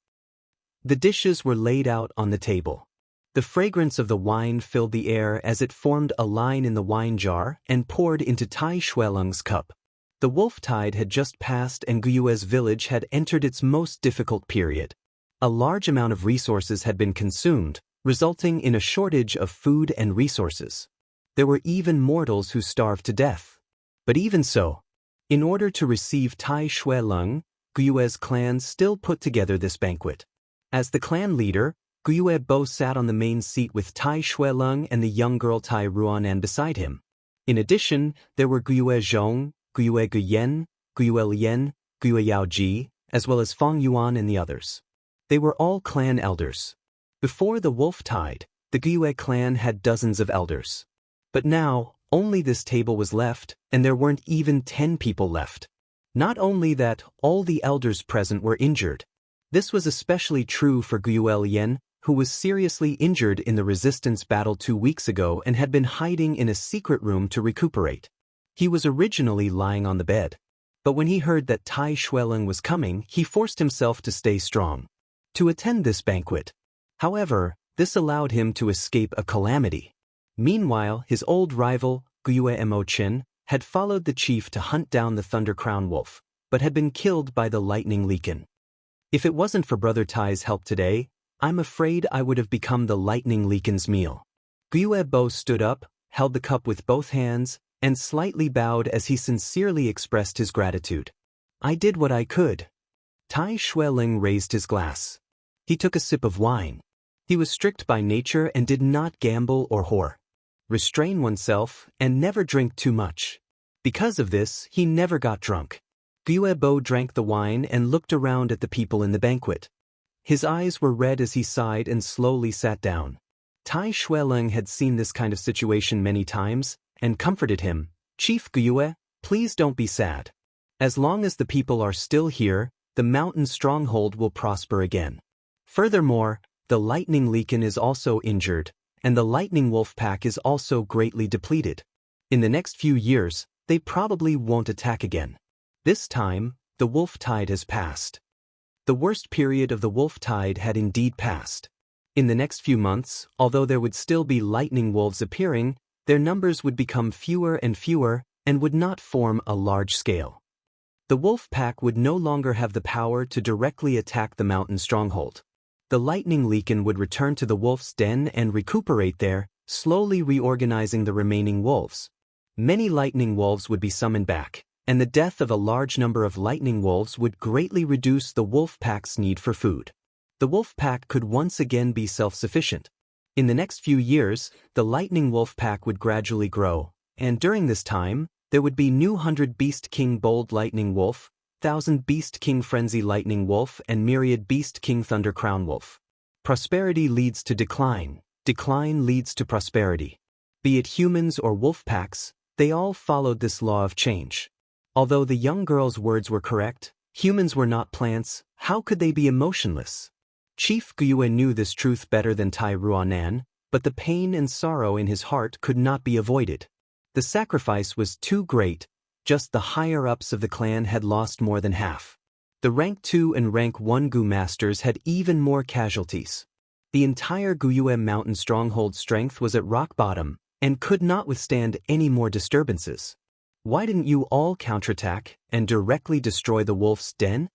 The dishes were laid out on the table. The fragrance of the wine filled the air as it formed a line in the wine jar and poured into Tai Shueleng's cup. The wolf tide had just passed and Guiyue's village had entered its most difficult period. A large amount of resources had been consumed, resulting in a shortage of food and resources. There were even mortals who starved to death. But even so, in order to receive Tai Shueleng, Guiyue's clan still put together this banquet. As the clan leader, Guiyebo sat on the main seat with Tai Shueleng and the young girl Tai Ruanan beside him. In addition, there were Guiyue Zhong, Guiyue Guyen, Guiyue Lian, Guiyue Yaoji, as well as Feng Yuan and the others. They were all clan elders. Before the wolf tide, the Guiyue clan had dozens of elders. But now, only this table was left, and there weren't even 10 people left. Not only that, all the elders present were injured. This was especially true for Guiyue Lian, who was seriously injured in the resistance battle 2 weeks ago and had been hiding in a secret room to recuperate. He was originally lying on the bed. But when he heard that Tai Shueleng was coming, he forced himself to stay strong, to attend this banquet. However, this allowed him to escape a calamity. Meanwhile, his old rival, Guiyue Emochen, had followed the chief to hunt down the Thunder Crown Wolf, but had been killed by the Lightning Leakin. If it wasn't for Brother Tai's help today, I'm afraid I would have become the Lightning Leakin's meal. Guiyebo stood up, held the cup with both hands, and slightly bowed as he sincerely expressed his gratitude. I did what I could. Tai Shueleng raised his glass. He took a sip of wine. He was strict by nature and did not gamble or whore. Restrain oneself and never drink too much. Because of this, he never got drunk. Guiyebo drank the wine and looked around at the people in the banquet. His eyes were red as he sighed and slowly sat down. Tai Shueleng had seen this kind of situation many times and comforted him. Chief Guiyue, please don't be sad. As long as the people are still here, the mountain stronghold will prosper again. Furthermore, the Lightning Leakin is also injured, and the lightning wolf pack is also greatly depleted. In the next few years, they probably won't attack again. This time, the wolf tide has passed. The worst period of the wolf tide had indeed passed. In the next few months, although there would still be lightning wolves appearing, their numbers would become fewer and would not form a large scale. The wolf pack would no longer have the power to directly attack the mountain stronghold. The lightning legion would return to the wolf's den and recuperate there, slowly reorganizing the remaining wolves. Many lightning wolves would be summoned back, and the death of a large number of lightning wolves would greatly reduce the wolf pack's need for food. The wolf pack could once again be self-sufficient. In the next few years, the lightning wolf pack would gradually grow, and during this time, there would be new 100 Beast King Bold Lightning Wolf, 1,000 Beast King Frenzy Lightning Wolf, and myriad Beast King Thunder Crown Wolf. Prosperity leads to decline. Decline leads to prosperity. Be it humans or wolf packs, they all followed this law of change. Although the young girl's words were correct, humans were not plants, how could they be emotionless? Chief Gyue knew this truth better than Tai Ruanan, but the pain and sorrow in his heart could not be avoided. The sacrifice was too great, just the higher-ups of the clan had lost more than half. The Rank 2 and Rank 1 Gu Masters had even more casualties. The entire Gyue mountain stronghold strength was at rock bottom, and could not withstand any more disturbances. Why didn't you all counterattack and directly destroy the wolf's den?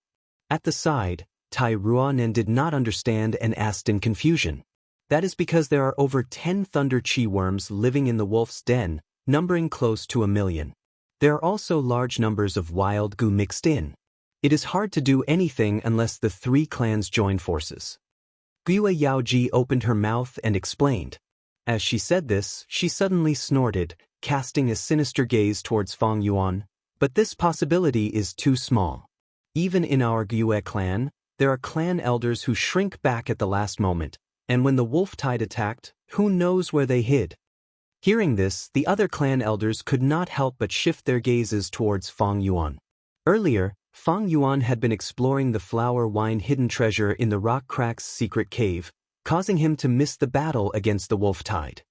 At the side, Tai Ruanan did not understand and asked in confusion. That is because there are over 10 thunder chi worms living in the wolf's den, numbering close to 1 million. There are also large numbers of wild Gu mixed in. It is hard to do anything unless the 3 clans join forces. Gyue Yaoji opened her mouth and explained. As she said this, she suddenly snorted, casting a sinister gaze towards Fang Yuan. But this possibility is too small. Even in our Gyue clan, there are clan elders who shrink back at the last moment, and when the wolf tide attacked, who knows where they hid? Hearing this, the other clan elders could not help but shift their gazes towards Fang Yuan. Earlier, Fang Yuan had been exploring the flower wine hidden treasure in the rock crack's secret cave, causing him to miss the battle against the wolf tide.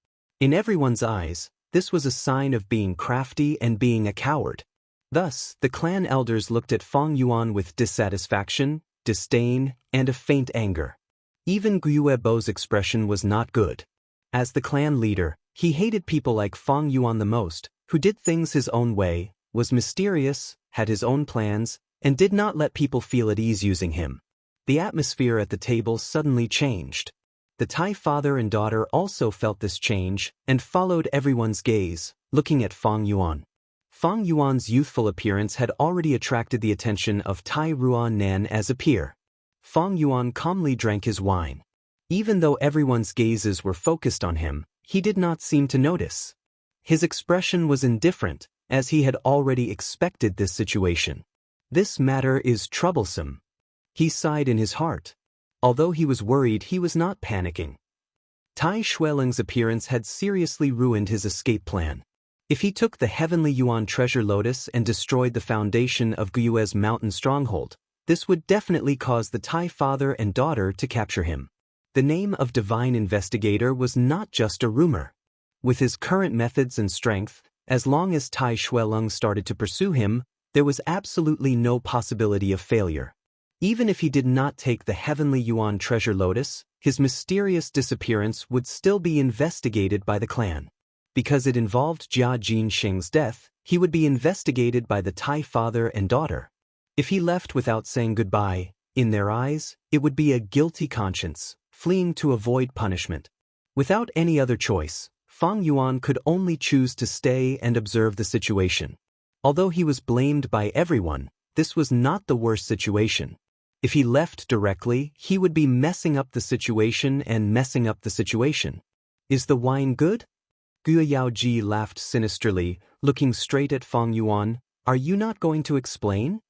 In everyone's eyes, this was a sign of being crafty and being a coward. Thus, the clan elders looked at Fang Yuan with dissatisfaction, disdain, and a faint anger. Even Gyue Bo's expression was not good. As the clan leader, he hated people like Fang Yuan the most, who did things his own way, was mysterious, had his own plans, and did not let people feel at ease using him. The atmosphere at the table suddenly changed. The Tai father and daughter also felt this change and followed everyone's gaze, looking at Fang Yuan. Fang Yuan's youthful appearance had already attracted the attention of Tai Ruanan as a peer. Fang Yuan calmly drank his wine. Even though everyone's gazes were focused on him, he did not seem to notice. His expression was indifferent, as he had already expected this situation. This matter is troublesome. He sighed in his heart. Although he was worried, he was not panicking. Tai Xueling's appearance had seriously ruined his escape plan. If he took the Heavenly Yuan treasure lotus and destroyed the foundation of Gyue's mountain stronghold, this would definitely cause the Tai father and daughter to capture him. The name of Divine Investigator was not just a rumor. With his current methods and strength, as long as Tai Xueling started to pursue him, there was absolutely no possibility of failure. Even if he did not take the Heavenly Yuan treasure lotus, his mysterious disappearance would still be investigated by the clan. Because it involved Jia Jinxing's death, he would be investigated by the Tai father and daughter. If he left without saying goodbye, in their eyes, it would be a guilty conscience, fleeing to avoid punishment. Without any other choice, Fang Yuan could only choose to stay and observe the situation. Although he was blamed by everyone, this was not the worst situation. If he left directly, he would be messing up the situation and messing up the situation. Is the wine good? Gyue Yaoji laughed sinisterly, looking straight at Fang Yuan. Are you not going to explain?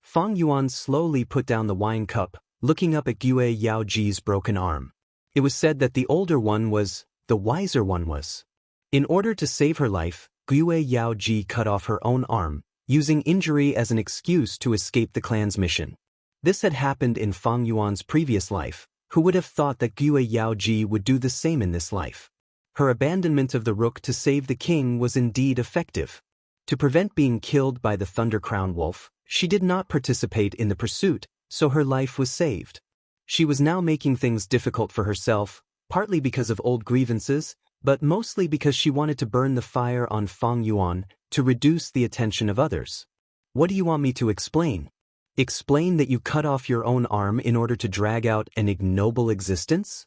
Fang Yuan slowly put down the wine cup, looking up at Gyue Yaoji's broken arm. It was said that the older one was, the wiser one was. In order to save her life, Gyue Yaoji cut off her own arm, using injury as an excuse to escape the clan's mission. This had happened in Fang Yuan's previous life. Who would have thought that Gyue Yaoji would do the same in this life? Her abandonment of the rook to save the king was indeed effective. To prevent being killed by the Thunder Crown Wolf, she did not participate in the pursuit, so her life was saved. She was now making things difficult for herself, partly because of old grievances, but mostly because she wanted to burn the fire on Fang Yuan to reduce the attention of others. What do you want me to explain? Explain that you cut off your own arm in order to drag out an ignoble existence?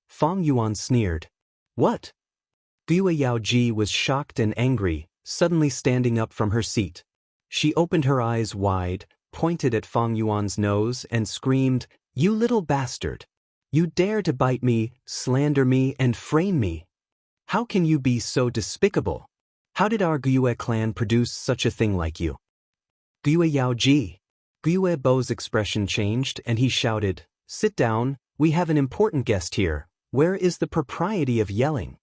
Fang Yuan sneered. What? Gue Yaoji was shocked and angry, suddenly standing up from her seat. She opened her eyes wide, pointed at Fang Yuan's nose, and screamed, "You little bastard! You dare to bite me, slander me, and frame me! How can you be so despicable? How did our Gue clan produce such a thing like you?" Gue Yaoji. Gue Bo's expression changed and he shouted, "Sit down, we have an important guest here. Where is the propriety of yelling?"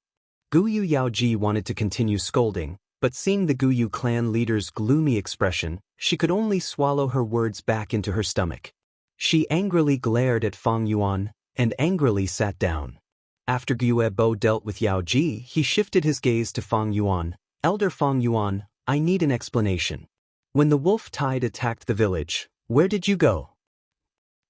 Gue Yaoji wanted to continue scolding, but seeing the Gue clan leader's gloomy expression, she could only swallow her words back into her stomach. She angrily glared at Fang Yuan, and angrily sat down. After Gue Bo dealt with Yaoji, he shifted his gaze to Fang Yuan. "Elder Fang Yuan, I need an explanation. When the wolf tide attacked the village, where did you go?"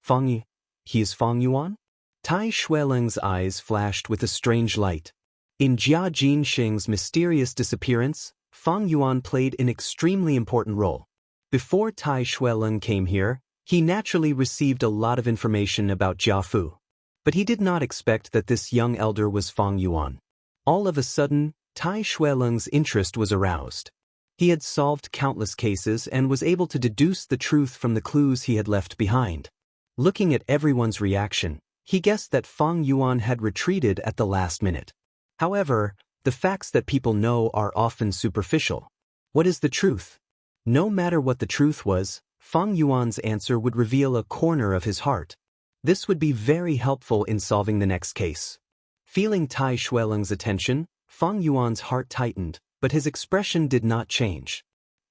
"Fang, he is Fang Yuan?" Tai Shuileng's eyes flashed with a strange light. In Jia Jinxing's mysterious disappearance, Fang Yuan played an extremely important role. Before Tai Shuileng came here, he naturally received a lot of information about Jia Fu. But he did not expect that this young elder was Fang Yuan. All of a sudden, Tai Shuileng's interest was aroused. He had solved countless cases and was able to deduce the truth from the clues he had left behind. Looking at everyone's reaction, he guessed that Fang Yuan had retreated at the last minute. However, the facts that people know are often superficial. What is the truth? No matter what the truth was, Fang Yuan's answer would reveal a corner of his heart. This would be very helpful in solving the next case. Feeling Tai Shuileng's attention, Fang Yuan's heart tightened, but his expression did not change.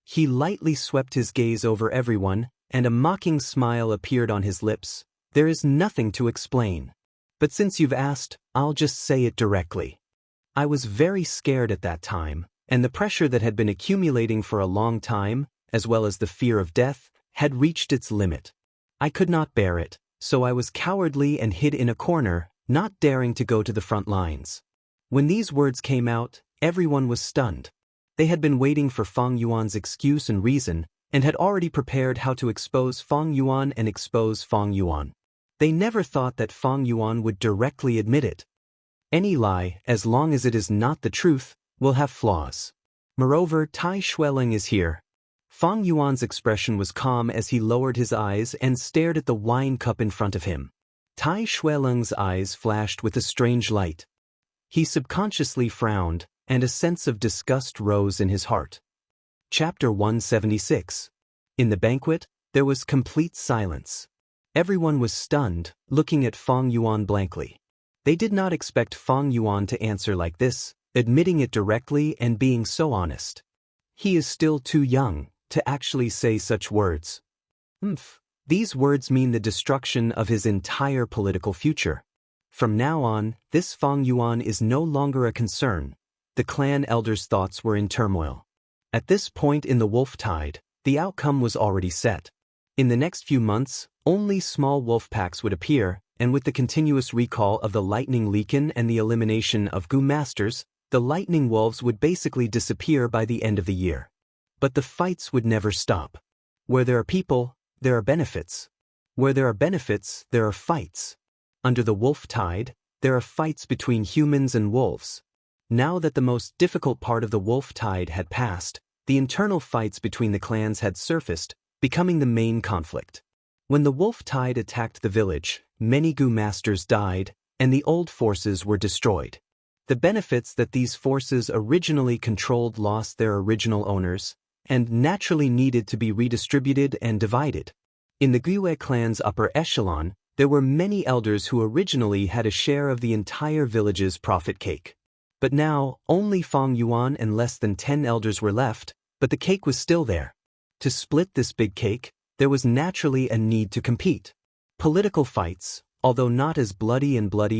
He lightly swept his gaze over everyone, and a mocking smile appeared on his lips. "There is nothing to explain. But since you've asked, I'll just say it directly. I was very scared at that time, and the pressure that had been accumulating for a long time, as well as the fear of death, had reached its limit. I could not bear it, so I was cowardly and hid in a corner, not daring to go to the front lines." When these words came out, everyone was stunned. They had been waiting for Fang Yuan's excuse and reason, and had already prepared how to expose Fang Yuan and expose Fang Yuan. They never thought that Fang Yuan would directly admit it. Any lie, as long as it is not the truth, will have flaws. Moreover, Tai Shuileng is here. Fang Yuan's expression was calm as he lowered his eyes and stared at the wine cup in front of him. Tai Shuileng's eyes flashed with a strange light. He subconsciously frowned, and a sense of disgust rose in his heart. Chapter 176. In the banquet, there was complete silence. Everyone was stunned, looking at Fang Yuan blankly. They did not expect Fang Yuan to answer like this, admitting it directly and being so honest. He is still too young to actually say such words. These words mean the destruction of his entire political future. From now on, this Fang Yuan is no longer a concern. The clan elders' thoughts were in turmoil. At this point in the wolf tide, the outcome was already set. In the next few months, only small wolf packs would appear, and with the continuous recall of the lightning leaken and the elimination of Gu masters, the lightning wolves would basically disappear by the end of the year. But the fights would never stop. Where there are people, there are benefits. Where there are benefits, there are fights. Under the wolf tide, there are fights between humans and wolves. Now that the most difficult part of the wolf tide had passed, the internal fights between the clans had surfaced, becoming the main conflict. When the wolf tide attacked the village, many Gu masters died, and the old forces were destroyed. The benefits that these forces originally controlled lost their original owners, and naturally needed to be redistributed and divided. In the Gue clan's upper echelon, there were many elders who originally had a share of the entire village's profit cake. But now, only Fang Yuan and less than 10 elders were left, but the cake was still there. To split this big cake, there was naturally a need to compete. Political fights, although not as bloody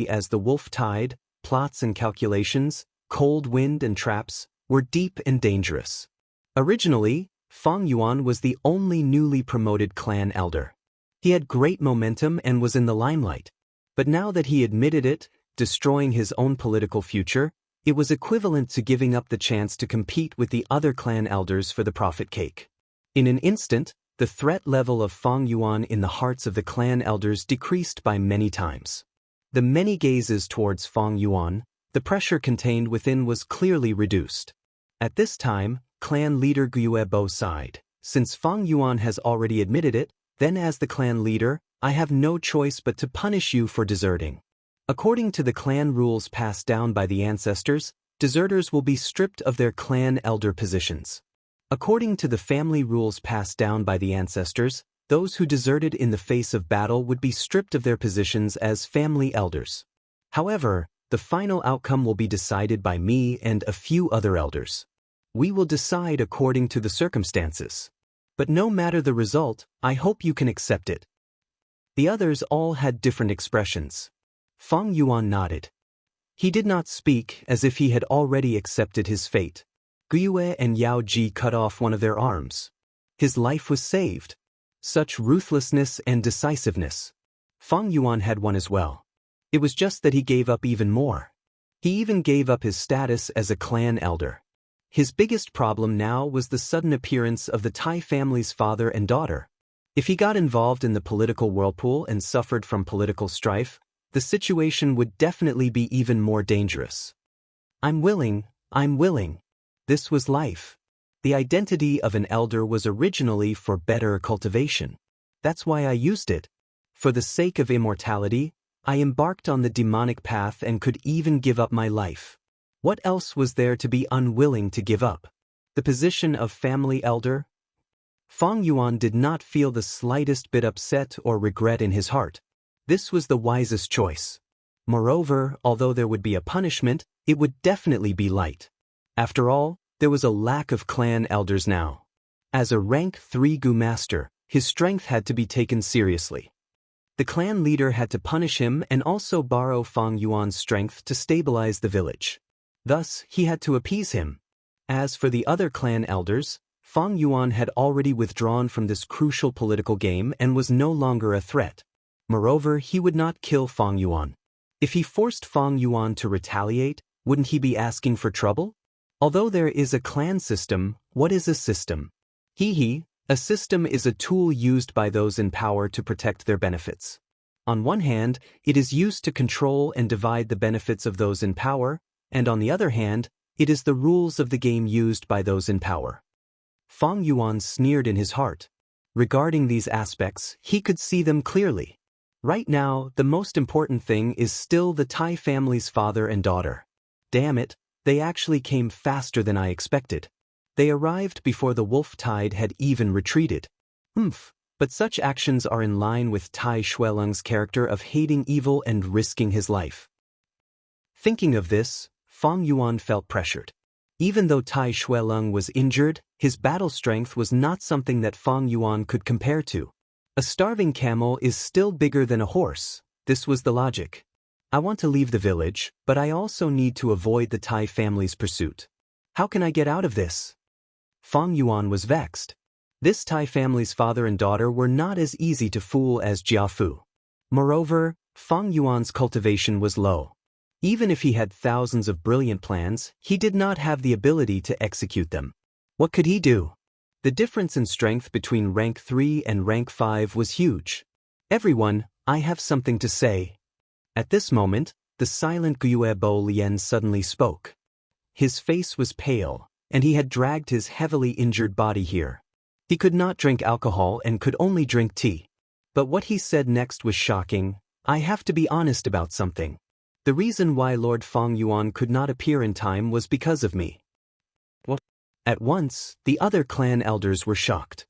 as the wolf tide, plots and calculations, cold wind and traps, were deep and dangerous. Originally, Fang Yuan was the only newly promoted clan elder. He had great momentum and was in the limelight. But now that he admitted it, destroying his own political future, it was equivalent to giving up the chance to compete with the other clan elders for the profit cake. In an instant, the threat level of Fang Yuan in the hearts of the clan elders decreased by many times. The many gazes towards Fang Yuan, the pressure contained within was clearly reduced. At this time, clan leader Guiyebo sighed. Since Fang Yuan has already admitted it, then as the clan leader, I have no choice but to punish you for deserting. According to the clan rules passed down by the ancestors, deserters will be stripped of their clan elder positions. According to the family rules passed down by the ancestors, those who deserted in the face of battle would be stripped of their positions as family elders. However, the final outcome will be decided by me and a few other elders. We will decide according to the circumstances. But no matter the result, I hope you can accept it. The others all had different expressions. Fang Yuan nodded. He did not speak as if he had already accepted his fate. Guiyue and Yao Ji cut off one of their arms. His life was saved. Such ruthlessness and decisiveness. Fang Yuan had one as well. It was just that he gave up even more. He even gave up his status as a clan elder. His biggest problem now was the sudden appearance of the Tai family's father and daughter. If he got involved in the political whirlpool and suffered from political strife, the situation would definitely be even more dangerous. I'm willing. This was life. The identity of an elder was originally for better cultivation. That's why I used it. For the sake of immortality, I embarked on the demonic path and could even give up my life. What else was there to be unwilling to give up? The position of family elder? Fang Yuan did not feel the slightest bit upset or regret in his heart. This was the wisest choice. Moreover, although there would be a punishment, it would definitely be light. After all, there was a lack of clan elders now. As a rank 3 Gu master, his strength had to be taken seriously. The clan leader had to punish him and also borrow Fang Yuan's strength to stabilize the village. Thus, he had to appease him. As for the other clan elders, Fang Yuan had already withdrawn from this crucial political game and was no longer a threat. Moreover, he would not kill Fang Yuan. If he forced Fang Yuan to retaliate, wouldn't he be asking for trouble? Although there is a clan system, what is a system? A system is a tool used by those in power to protect their benefits. On one hand, it is used to control and divide the benefits of those in power, and on the other hand, it is the rules of the game used by those in power. Fang Yuan sneered in his heart. Regarding these aspects, he could see them clearly. Right now, the most important thing is still the Tai family's father and daughter. Damn it, they actually came faster than I expected. They arrived before the wolf tide had even retreated. But such actions are in line with Tai Shueleng's character of hating evil and risking his life. Thinking of this, Fang Yuan felt pressured. Even though Tai Shueleng was injured, his battle strength was not something that Fang Yuan could compare to. A starving camel is still bigger than a horse. This was the logic. I want to leave the village, but I also need to avoid the Tai family's pursuit. How can I get out of this? Fang Yuan was vexed. This Tai family's father and daughter were not as easy to fool as Jiafu. Moreover, Fang Yuan's cultivation was low. Even if he had thousands of brilliant plans, he did not have the ability to execute them. What could he do? The difference in strength between rank 3 and rank 5 was huge. Everyone, I have something to say. At this moment, the silent Guiyebo Lien suddenly spoke. His face was pale, and he had dragged his heavily injured body here. He could not drink alcohol and could only drink tea. But what he said next was shocking. I have to be honest about something. The reason why Lord Fang Yuan could not appear in time was because of me. What? At once, the other clan elders were shocked.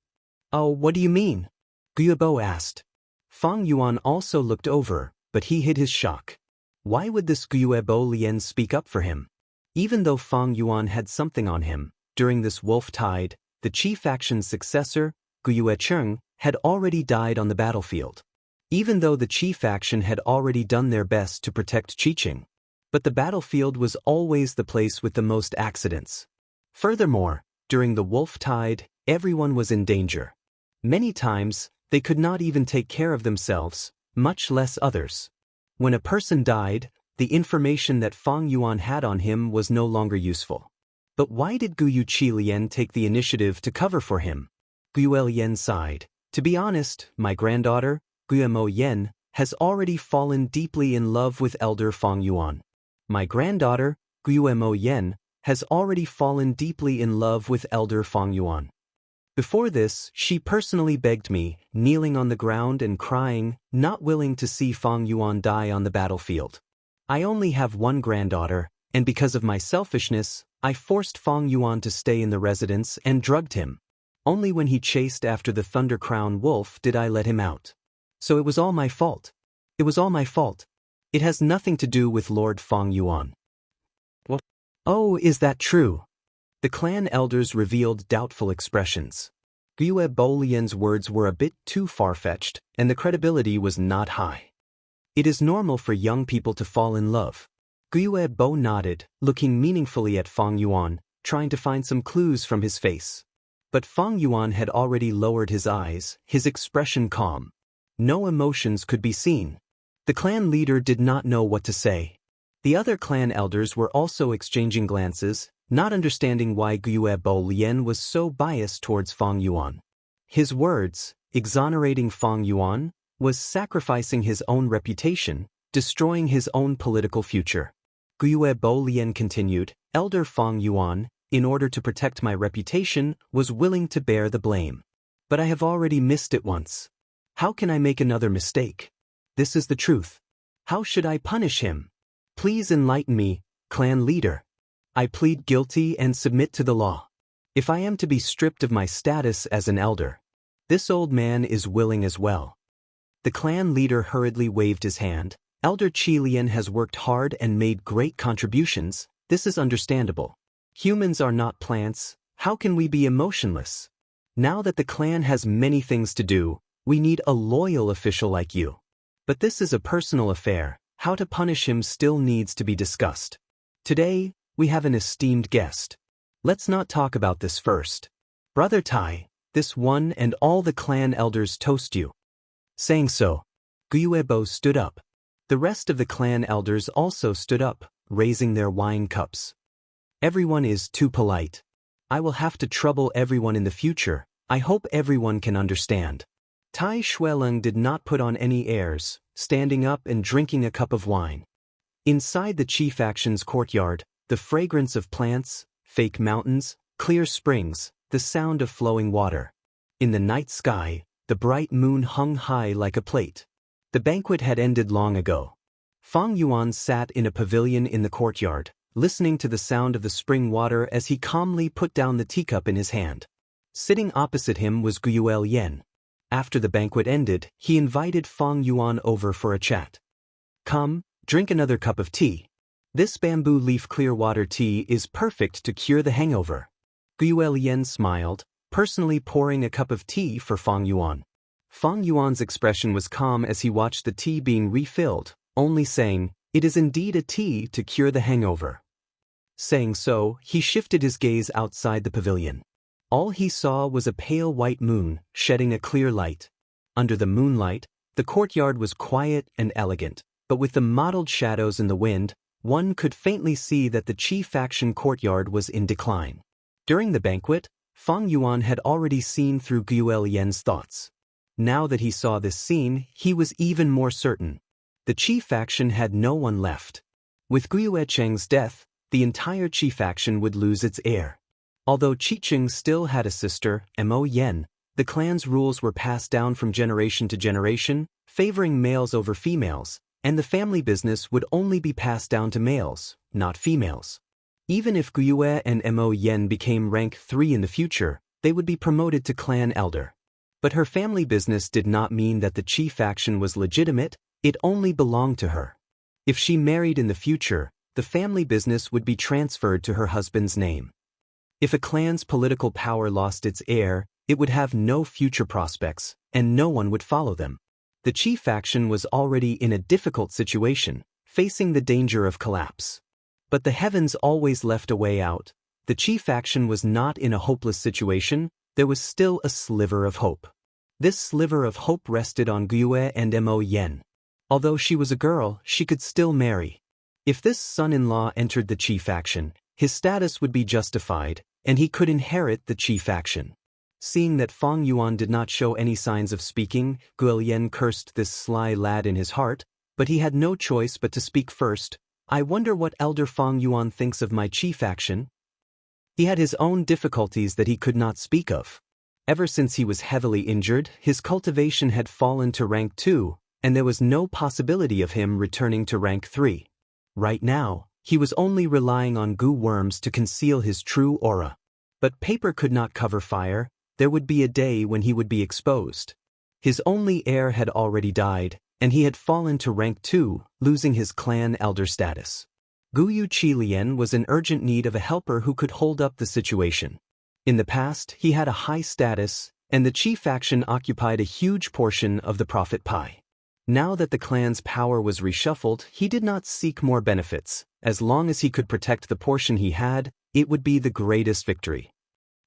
Oh, what do you mean? Guiyebo asked. Fang Yuan also looked over, but he hid his shock. Why would this Guiyebo Lien speak up for him? Even though Fang Yuan had something on him, during this wolf tide, the chief action's successor, Guiyue Cheng, had already died on the battlefield. Even though the chief action had already done their best to protect Qiqing. But the battlefield was always the place with the most accidents. Furthermore, during the wolf tide, everyone was in danger. Many times, they could not even take care of themselves, much less others. When a person died, the information that Fang Yuan had on him was no longer useful. But why did Guyu Qilian take the initiative to cover for him? Guyu Yen sighed. To be honest, my granddaughter, Guyu Yen, has already fallen deeply in love with elder Fang Yuan. My granddaughter, Guyu Yen, has already fallen deeply in love with elder Fang Yuan. Before this, she personally begged me, kneeling on the ground and crying, not willing to see Fang Yuan die on the battlefield. I only have one granddaughter, and because of my selfishness, I forced Fang Yuan to stay in the residence and drugged him. Only when he chased after the Thunder Crown wolf did I let him out. So it was all my fault. It was all my fault. It has nothing to do with Lord Fang Yuan. What? Oh, is that true? The clan elders revealed doubtful expressions. Guyu Bolian's words were a bit too far-fetched, and the credibility was not high. It is normal for young people to fall in love. Guyu Bo nodded, looking meaningfully at Fang Yuan, trying to find some clues from his face. But Fang Yuan had already lowered his eyes, his expression calm. No emotions could be seen. The clan leader did not know what to say. The other clan elders were also exchanging glances, not understanding why Guyu Bolian was so biased towards Fang Yuan. His words, exonerating Fang Yuan, was sacrificing his own reputation, destroying his own political future. Guyu Bolian continued, Elder Fang Yuan, in order to protect my reputation, was willing to bear the blame. But I have already missed it once. How can I make another mistake? This is the truth. How should I punish him? Please enlighten me, clan leader. I plead guilty and submit to the law. If I am to be stripped of my status as an elder, this old man is willing as well. The clan leader hurriedly waved his hand. Elder Qilian has worked hard and made great contributions. This is understandable. Humans are not plants. How can we be emotionless? Now that the clan has many things to do, we need a loyal official like you. But this is a personal affair. How to punish him still needs to be discussed. Today, we have an esteemed guest. Let's not talk about this first. Brother Tai, this one and all the clan elders toast you. Saying so, Guyu Bo stood up. The rest of the clan elders also stood up, raising their wine cups. Everyone is too polite. I will have to trouble everyone in the future. I hope everyone can understand. Tai Shueleng did not put on any airs, standing up and drinking a cup of wine. Inside the chief action's courtyard, the fragrance of plants, fake mountains, clear springs, the sound of flowing water. In the night sky, the bright moon hung high like a plate. The banquet had ended long ago. Fang Yuan sat in a pavilion in the courtyard, listening to the sound of the spring water as he calmly put down the teacup in his hand. Sitting opposite him was Guyu Yen. After the banquet ended, he invited Fang Yuan over for a chat. Come, drink another cup of tea. This bamboo leaf clear water tea is perfect to cure the hangover. Guyu Yen smiled, personally pouring a cup of tea for Fang Yuan. Fang Yuan's expression was calm as he watched the tea being refilled, only saying, "It is indeed a tea to cure the hangover." Saying so, he shifted his gaze outside the pavilion. All he saw was a pale white moon, shedding a clear light. Under the moonlight, the courtyard was quiet and elegant, but with the mottled shadows in the wind, one could faintly see that the chief action courtyard was in decline. During the banquet, Fang Yuan had already seen through Guyu Yen's thoughts. Now that he saw this scene, he was even more certain. The chief action had no one left. With Guyu Cheng's death, the entire chief action would lose its heir. Although Chicheng still had a sister, Mo Yen, the clan's rules were passed down from generation to generation, favoring males over females, and the family business would only be passed down to males, not females. Even if Guyu and Mo Yen became rank 3 in the future, they would be promoted to clan elder. But her family business did not mean that the chief action was legitimate, it only belonged to her. If she married in the future, the family business would be transferred to her husband's name. If a clan's political power lost its heir, it would have no future prospects, and no one would follow them. The chief action was already in a difficult situation, facing the danger of collapse. But the heavens always left a way out. The chief faction was not in a hopeless situation, there was still a sliver of hope. This sliver of hope rested on Gyue and Mo Yen. Although she was a girl, she could still marry. If this son-in-law entered the chief faction, his status would be justified, and he could inherit the chief faction. Seeing that Fang Yuan did not show any signs of speaking, Guo Yen cursed this sly lad in his heart, but he had no choice but to speak first. I wonder what Elder Fang Yuan thinks of my chief action? He had his own difficulties that he could not speak of. Ever since he was heavily injured, his cultivation had fallen to rank 2, and there was no possibility of him returning to rank 3. Right now, he was only relying on goo worms to conceal his true aura. But paper could not cover fire, there would be a day when he would be exposed. His only heir had already died, and he had fallen to rank 2, losing his clan elder status. Guyu Qilian was in urgent need of a helper who could hold up the situation. In the past, he had a high status, and the chief faction occupied a huge portion of the profit pie. Now that the clan's power was reshuffled, he did not seek more benefits. As long as he could protect the portion he had, it would be the greatest victory.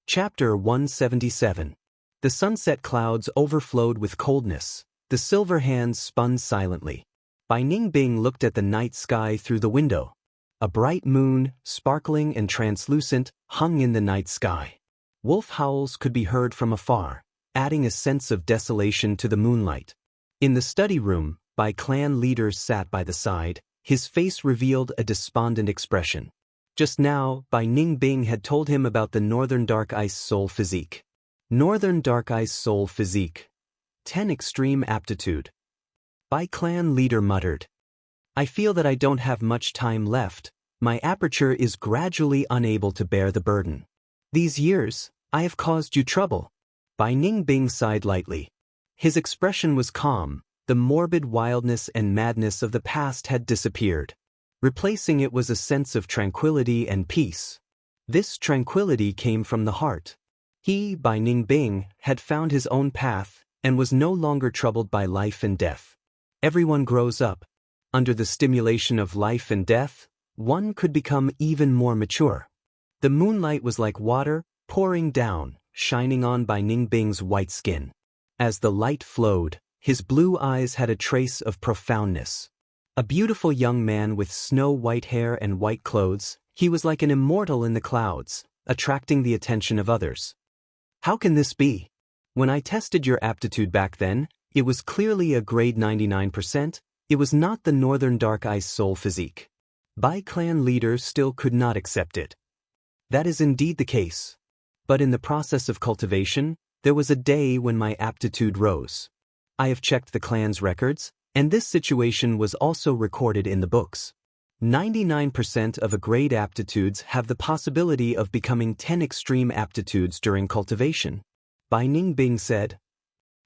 Chapter 177. The sunset clouds overflowed with coldness. The silver hands spun silently. Bai Ningbing looked at the night sky through the window. A bright moon, sparkling and translucent, hung in the night sky. Wolf howls could be heard from afar, adding a sense of desolation to the moonlight. In the study room, Bai clan leader sat by the side, his face revealed a despondent expression. Just now, Bai Ningbing had told him about the Northern Dark Ice Soul Physique. Northern Dark Ice Soul Physique. 10 Extreme Aptitude. Bai clan leader muttered. I feel that I don't have much time left. My aperture is gradually unable to bear the burden. These years, I have caused you trouble. Bai Ningbing sighed lightly. His expression was calm, the morbid wildness and madness of the past had disappeared. Replacing it was a sense of tranquility and peace. This tranquility came from the heart. He, Bai Ningbing, had found his own path, and was no longer troubled by life and death. Everyone grows up. Under the stimulation of life and death, one could become even more mature. The moonlight was like water, pouring down, shining on Bai Ningbing's white skin. As the light flowed, his blue eyes had a trace of profoundness. A beautiful young man with snow-white hair and white clothes, he was like an immortal in the clouds, attracting the attention of others. How can this be? When I tested your aptitude back then, it was clearly a grade 99%, it was not the Northern Dark Ice Soul Physique. Bai clan leader still could not accept it. That is indeed the case. But in the process of cultivation, there was a day when my aptitude rose. I have checked the clan's records, and this situation was also recorded in the books. 99% of a grade aptitudes have the possibility of becoming 10 extreme aptitudes during cultivation. Bai Ningbing said,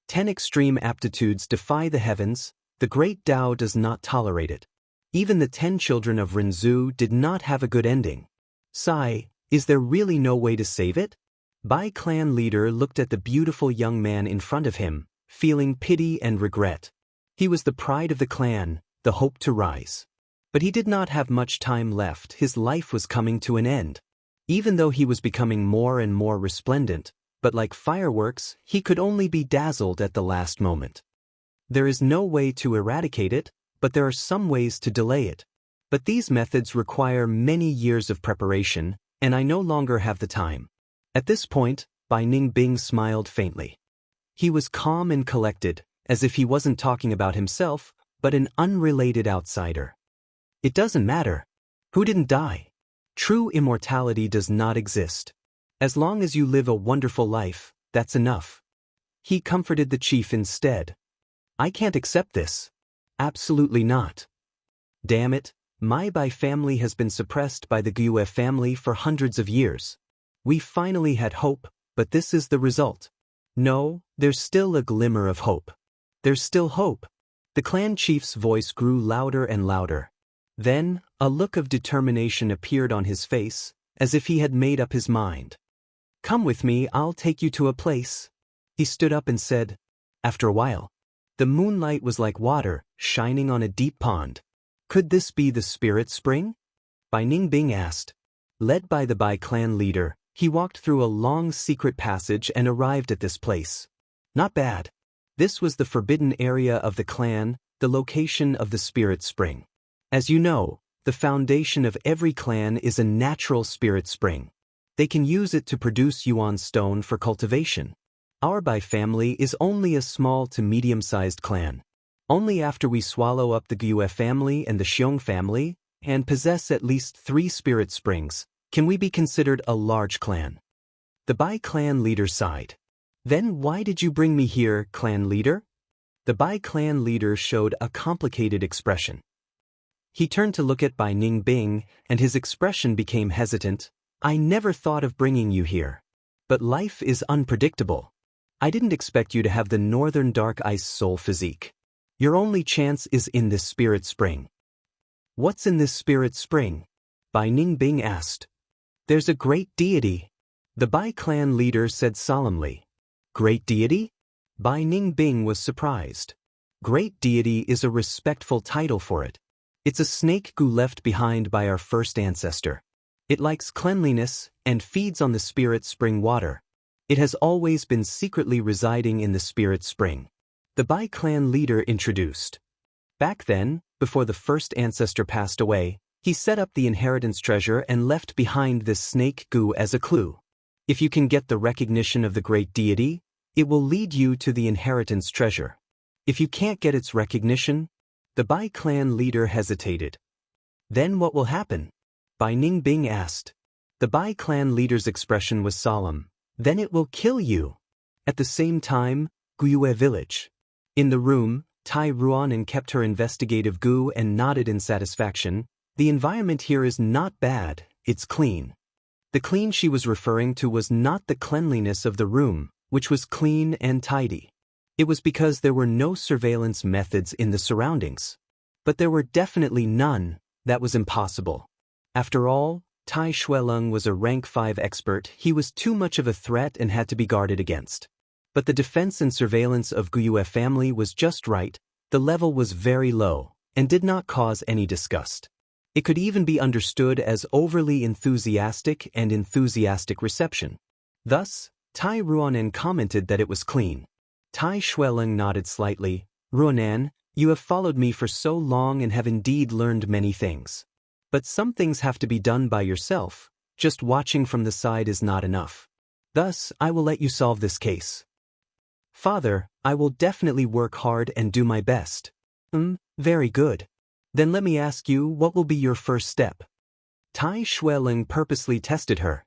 10 extreme aptitudes defy the heavens, the great Tao does not tolerate it. Even the 10 children of Renzu did not have a good ending. Sai, is there really no way to save it? Bai clan leader looked at the beautiful young man in front of him, feeling pity and regret. He was the pride of the clan, the hope to rise. But he did not have much time left, his life was coming to an end. Even though he was becoming more and more resplendent, but like fireworks, he could only be dazzled at the last moment. There is no way to eradicate it, but there are some ways to delay it. But these methods require many years of preparation, and I no longer have the time. At this point, Bai Ningbing smiled faintly. He was calm and collected, as if he wasn't talking about himself, but an unrelated outsider. It doesn't matter. Who didn't die? True immortality does not exist. As long as you live a wonderful life, that's enough. He comforted the chief instead. I can't accept this. Absolutely not. Damn it, my Bai family has been suppressed by the Gyue family for hundreds of years. We finally had hope, but this is the result. No, there's still a glimmer of hope. There's still hope. The clan chief's voice grew louder and louder. Then, a look of determination appeared on his face, as if he had made up his mind. Come with me, I'll take you to a place. He stood up and said, after a while. The moonlight was like water, shining on a deep pond. Could this be the spirit spring? Bai Ningbing asked. Led by the Bai clan leader, he walked through a long secret passage and arrived at this place. Not bad. This was the forbidden area of the clan, the location of the spirit spring. As you know, the foundation of every clan is a natural spirit spring. They can use it to produce yuan stone for cultivation. Our Bai family is only a small to medium-sized clan. Only after we swallow up the Gyue family and the Xiong family, and possess at least 3 spirit springs, can we be considered a large clan. The Bai clan leader sighed. Then why did you bring me here, clan leader? The Bai clan leader showed a complicated expression. He turned to look at Bai Ningbing, and his expression became hesitant. I never thought of bringing you here. But life is unpredictable. I didn't expect you to have the northern dark ice soul physique. Your only chance is in this spirit spring. What's in this spirit spring? Bai Ningbing asked. There's a great deity. The Bai clan leader said solemnly. Great deity? Bai Ningbing was surprised. Great deity is a respectful title for it. It's a snake goo left behind by our first ancestor. It likes cleanliness and feeds on the spirit spring water. It has always been secretly residing in the spirit spring. The Bai clan leader introduced. Back then, before the first ancestor passed away, he set up the inheritance treasure and left behind this snake goo as a clue. If you can get the recognition of the great deity, it will lead you to the inheritance treasure. If you can't get its recognition, the Bai clan leader hesitated. Then what will happen? Bai Ningbing asked. The Bai clan leader's expression was solemn. Then it will kill you. At the same time, Gyue village. In the room, Tai Ruanen kept her investigative goo and nodded in satisfaction. The environment here is not bad, it's clean. The clean she was referring to was not the cleanliness of the room, which was clean and tidy. It was because there were no surveillance methods in the surroundings. But there were definitely none. That was impossible. After all, Tai Shueleng was a rank 5 expert. He was too much of a threat and had to be guarded against. But the defense and surveillance of Gyue family was just right. The level was very low, and did not cause any disgust. It could even be understood as overly enthusiastic and enthusiastic reception. Thus, Tai Ruanen commented that it was clean. Tai Shueleng nodded slightly. Ruanen, you have followed me for so long and have indeed learned many things. But some things have to be done by yourself. Just watching from the side is not enough. Thus, I will let you solve this case. Father, I will definitely work hard and do my best. Very good. Then let me ask you, what will be your first step? Tai Shueleng purposely tested her.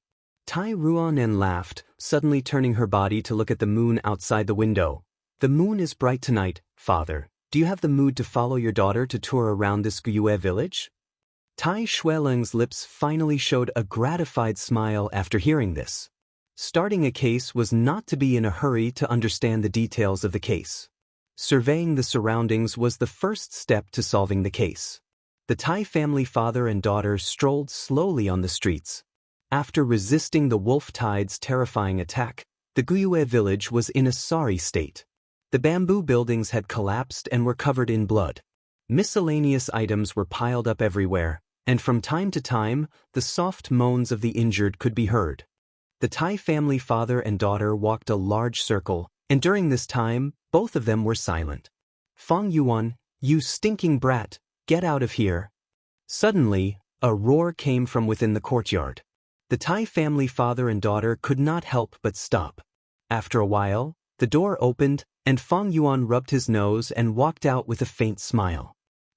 Tai Ruanen laughed, suddenly turning her body to look at the moon outside the window. The moon is bright tonight, father. Do you have the mood to follow your daughter to tour around this Gyue village? Tai Shueleng's lips finally showed a gratified smile after hearing this. Starting a case was not to be in a hurry to understand the details of the case. Surveying the surroundings was the first step to solving the case. The Tai family father and daughter strolled slowly on the streets. After resisting the wolf tide's terrifying attack, the Gyue village was in a sorry state. The bamboo buildings had collapsed and were covered in blood. Miscellaneous items were piled up everywhere, and from time to time, the soft moans of the injured could be heard. The Tai family father and daughter walked a large circle, and during this time, both of them were silent. Fang Yuan, you stinking brat, get out of here. Suddenly, a roar came from within the courtyard. The Tai family father and daughter could not help but stop. After a while, the door opened, and Fang Yuan rubbed his nose and walked out with a faint smile.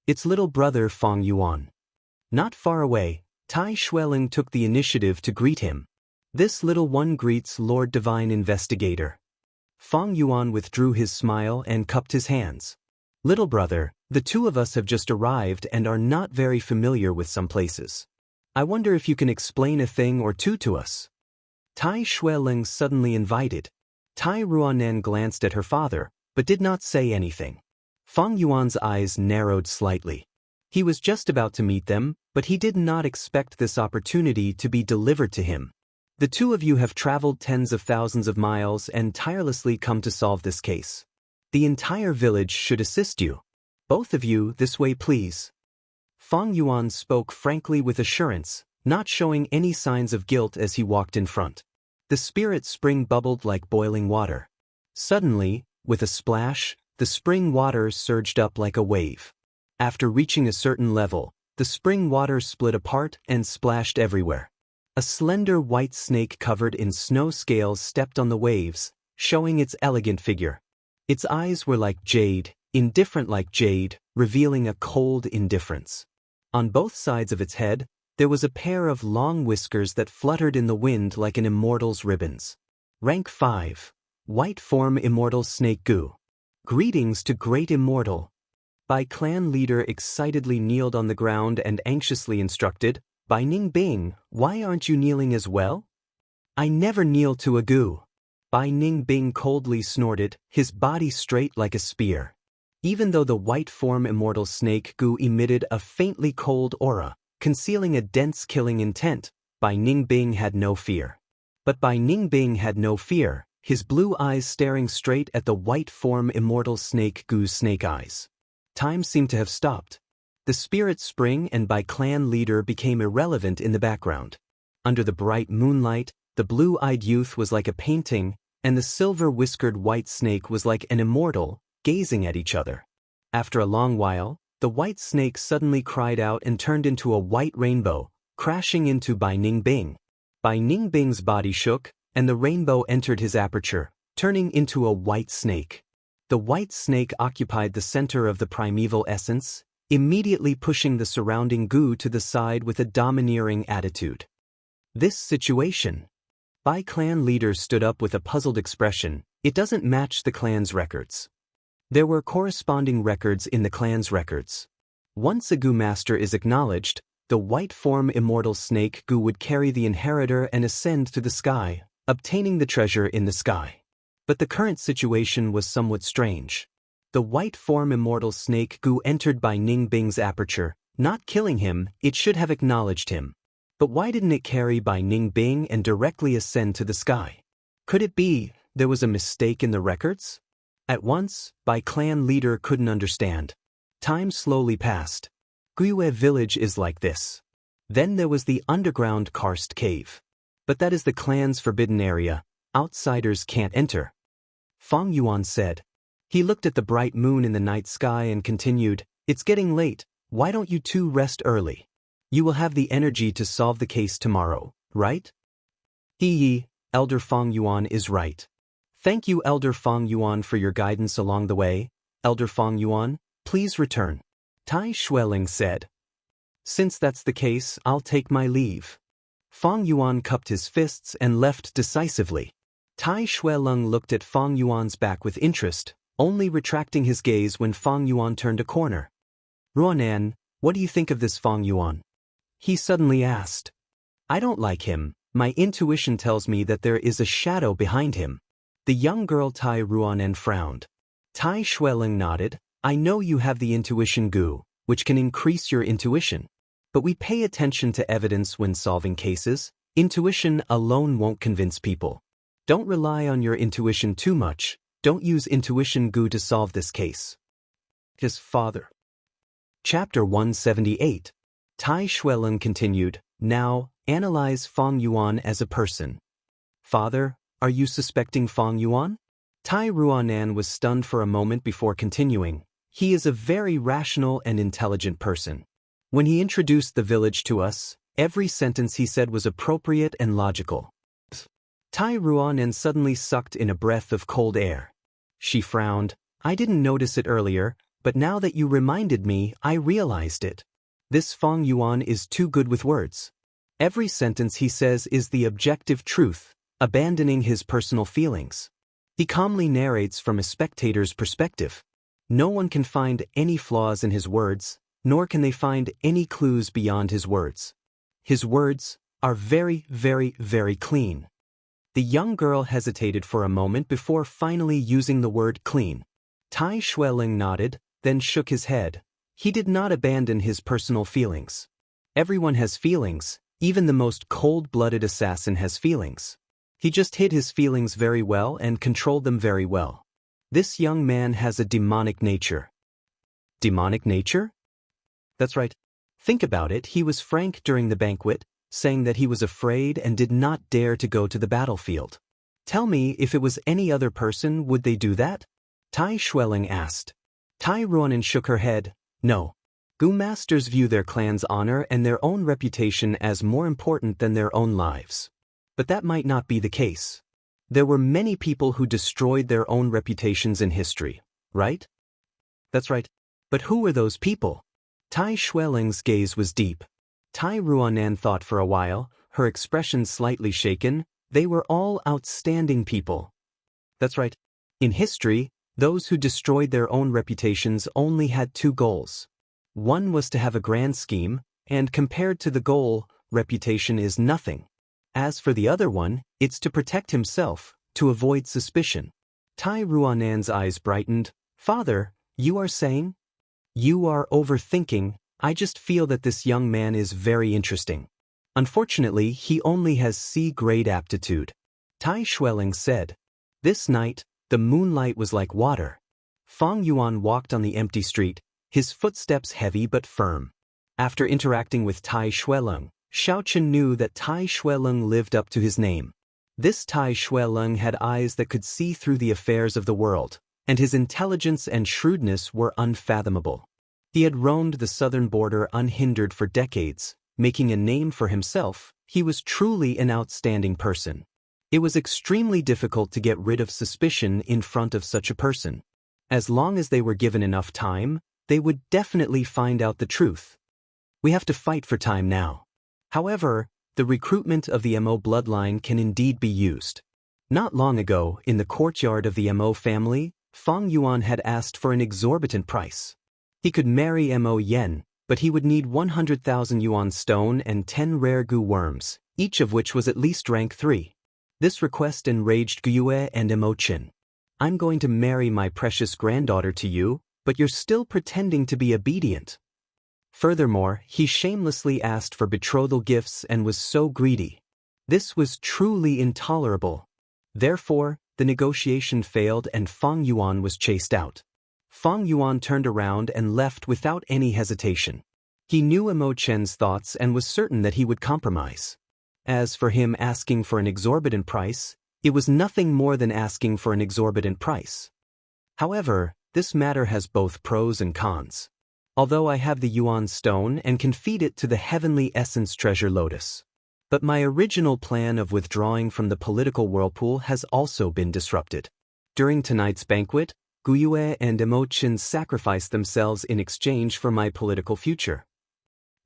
It's little brother Fang Yuan. Not far away, Tai Shueleng took the initiative to greet him. This little one greets Lord Divine Investigator. Fang Yuan withdrew his smile and cupped his hands. Little brother, the two of us have just arrived and are not very familiar with some places. I wonder if you can explain a thing or two to us. Tai Shueleng suddenly invited. Tai Ruanen glanced at her father, but did not say anything. Fang Yuan's eyes narrowed slightly. He was just about to meet them, but he did not expect this opportunity to be delivered to him. The two of you have traveled tens of thousands of miles and tirelessly come to solve this case. The entire village should assist you. Both of you, this way please. Fang Yuan spoke frankly with assurance, not showing any signs of guilt as he walked in front. The spirit spring bubbled like boiling water. Suddenly, with a splash, the spring water surged up like a wave. After reaching a certain level, the spring water split apart and splashed everywhere. A slender white snake covered in snow scales stepped on the waves, showing its elegant figure. Its eyes were like jade, indifferent like jade, revealing a cold indifference. On both sides of its head, there was a pair of long whiskers that fluttered in the wind like an immortal's ribbons. Rank 5. White Form Immortal Snake Gu. Greetings to Great Immortal. Bai clan leader excitedly kneeled on the ground and anxiously instructed, Bai Ningbing, why aren't you kneeling as well? I never kneel to a Gu. Bai Ningbing coldly snorted, his body straight like a spear. Even though the white form immortal snake Gu emitted a faintly cold aura, concealing a dense killing intent, Bai Ningbing had no fear. But Bai Ningbing had no fear, his blue eyes staring straight at the white form immortal snake Gu's snake eyes. Time seemed to have stopped. The spirit spring and Bai clan leader became irrelevant in the background. Under the bright moonlight, the blue-eyed youth was like a painting, and the silver-whiskered white snake was like an immortal, gazing at each other. After a long while, the white snake suddenly cried out and turned into a white rainbow, crashing into Bai Ningbing. Bai Ningbing's body shook, and the rainbow entered his aperture, turning into a white snake. The white snake occupied the center of the primeval essence, immediately pushing the surrounding Gu to the side with a domineering attitude. This situation. Bai clan leader stood up with a puzzled expression. It doesn't match the clan's records. There were corresponding records in the clan's records. Once a Gu master is acknowledged, the white form immortal snake Gu would carry the inheritor and ascend to the sky, obtaining the treasure in the sky. But the current situation was somewhat strange. The white form immortal snake Gu entered Bai Ningbing's aperture, not killing him, it should have acknowledged him. But why didn't it carry Bai Ningbing and directly ascend to the sky? Could it be there was a mistake in the records? At once, Bai clan leader couldn't understand. Time slowly passed. Guyue village is like this. Then there was the underground karst cave. But that is the clan's forbidden area. Outsiders can't enter. Fang Yuan said. He looked at the bright moon in the night sky and continued, It's getting late, why don't you two rest early? You will have the energy to solve the case tomorrow, right? Yi, Elder Fang Yuan is right. Thank you Elder Fang Yuan for your guidance along the way. Elder Fang Yuan, please return. Tai Xueling said. Since that's the case, I'll take my leave. Fang Yuan cupped his fists and left decisively. Tai Xueling looked at Fang Yuan's back with interest, only retracting his gaze when Fang Yuan turned a corner. Ruanan, what do you think of this Fang Yuan? He suddenly asked. I don't like him. My intuition tells me that there is a shadow behind him. The young girl Tai Ruanan frowned. Tai Xueling nodded. I know you have the intuition Gu, which can increase your intuition. But we pay attention to evidence when solving cases. Intuition alone won't convince people. Don't rely on your intuition too much. Don't use intuition Gu to solve this case. His father. Chapter 178. Tai Xueling continued, Now, analyze Fang Yuan as a person. Father, are you suspecting Fang Yuan? Tai Ruanan was stunned for a moment before continuing. He is a very rational and intelligent person. When he introduced the village to us, every sentence he said was appropriate and logical. Tai Ruanan suddenly sucked in a breath of cold air. She frowned. I didn't notice it earlier, but now that you reminded me, I realized it. This Fang Yuan is too good with words. Every sentence he says is the objective truth, abandoning his personal feelings. He calmly narrates from a spectator's perspective. No one can find any flaws in his words, nor can they find any clues beyond his words. His words are very, very, very clean. The young girl hesitated for a moment before finally using the word clean. Tai Xueling nodded, then shook his head. He did not abandon his personal feelings. Everyone has feelings, even the most cold-blooded assassin has feelings. He just hid his feelings very well and controlled them very well. This young man has a demonic nature. Demonic nature? That's right. Think about it, he was frank during the banquet, saying that he was afraid and did not dare to go to the battlefield. Tell me, if it was any other person, would they do that? Tai Xueling asked. Tai Ruonan shook her head. No. Gu masters view their clan's honor and their own reputation as more important than their own lives. But that might not be the case. There were many people who destroyed their own reputations in history, right? That's right. But who were those people? Tai Xueling's gaze was deep. Tai Ruonan thought for a while, her expression slightly shaken. They were all outstanding people. That's right. In history, those who destroyed their own reputations only had two goals. One was to have a grand scheme, and compared to the goal, reputation is nothing. As for the other one, it's to protect himself, to avoid suspicion. Tai Ruonan's eyes brightened. Father, you are saying? You are overthinking. I just feel that this young man is very interesting. Unfortunately, he only has C-grade aptitude. Tai Xueling said. This night, the moonlight was like water. Fang Yuan walked on the empty street, his footsteps heavy but firm. After interacting with Tai Xueling, Xiaochen knew that Tai Xueling lived up to his name. This Tai Xueling had eyes that could see through the affairs of the world, and his intelligence and shrewdness were unfathomable. He had roamed the southern border unhindered for decades, making a name for himself. He was truly an outstanding person. It was extremely difficult to get rid of suspicion in front of such a person. As long as they were given enough time, they would definitely find out the truth. We have to fight for time now. However, the recruitment of the Mo bloodline can indeed be used. Not long ago, in the courtyard of the Mo family, Fang Yuan had asked for an exorbitant price. He could marry Mo Yen, but he would need 100,000 yuan stone and 10 rare gu worms, each of which was at least rank 3. This request enraged Guyue and Mo Qin. I'm going to marry my precious granddaughter to you, but you're still pretending to be obedient. Furthermore, he shamelessly asked for betrothal gifts and was so greedy. This was truly intolerable. Therefore, the negotiation failed and Fang Yuan was chased out. Fang Yuan turned around and left without any hesitation. He knew Mo Chen's thoughts and was certain that he would compromise. As for him asking for an exorbitant price, it was nothing more than asking for an exorbitant price. However, this matter has both pros and cons. Although I have the Yuan stone and can feed it to the heavenly essence treasure lotus. But my original plan of withdrawing from the political whirlpool has also been disrupted. During tonight's banquet, Guyue and Mo Qin sacrificed themselves in exchange for my political future.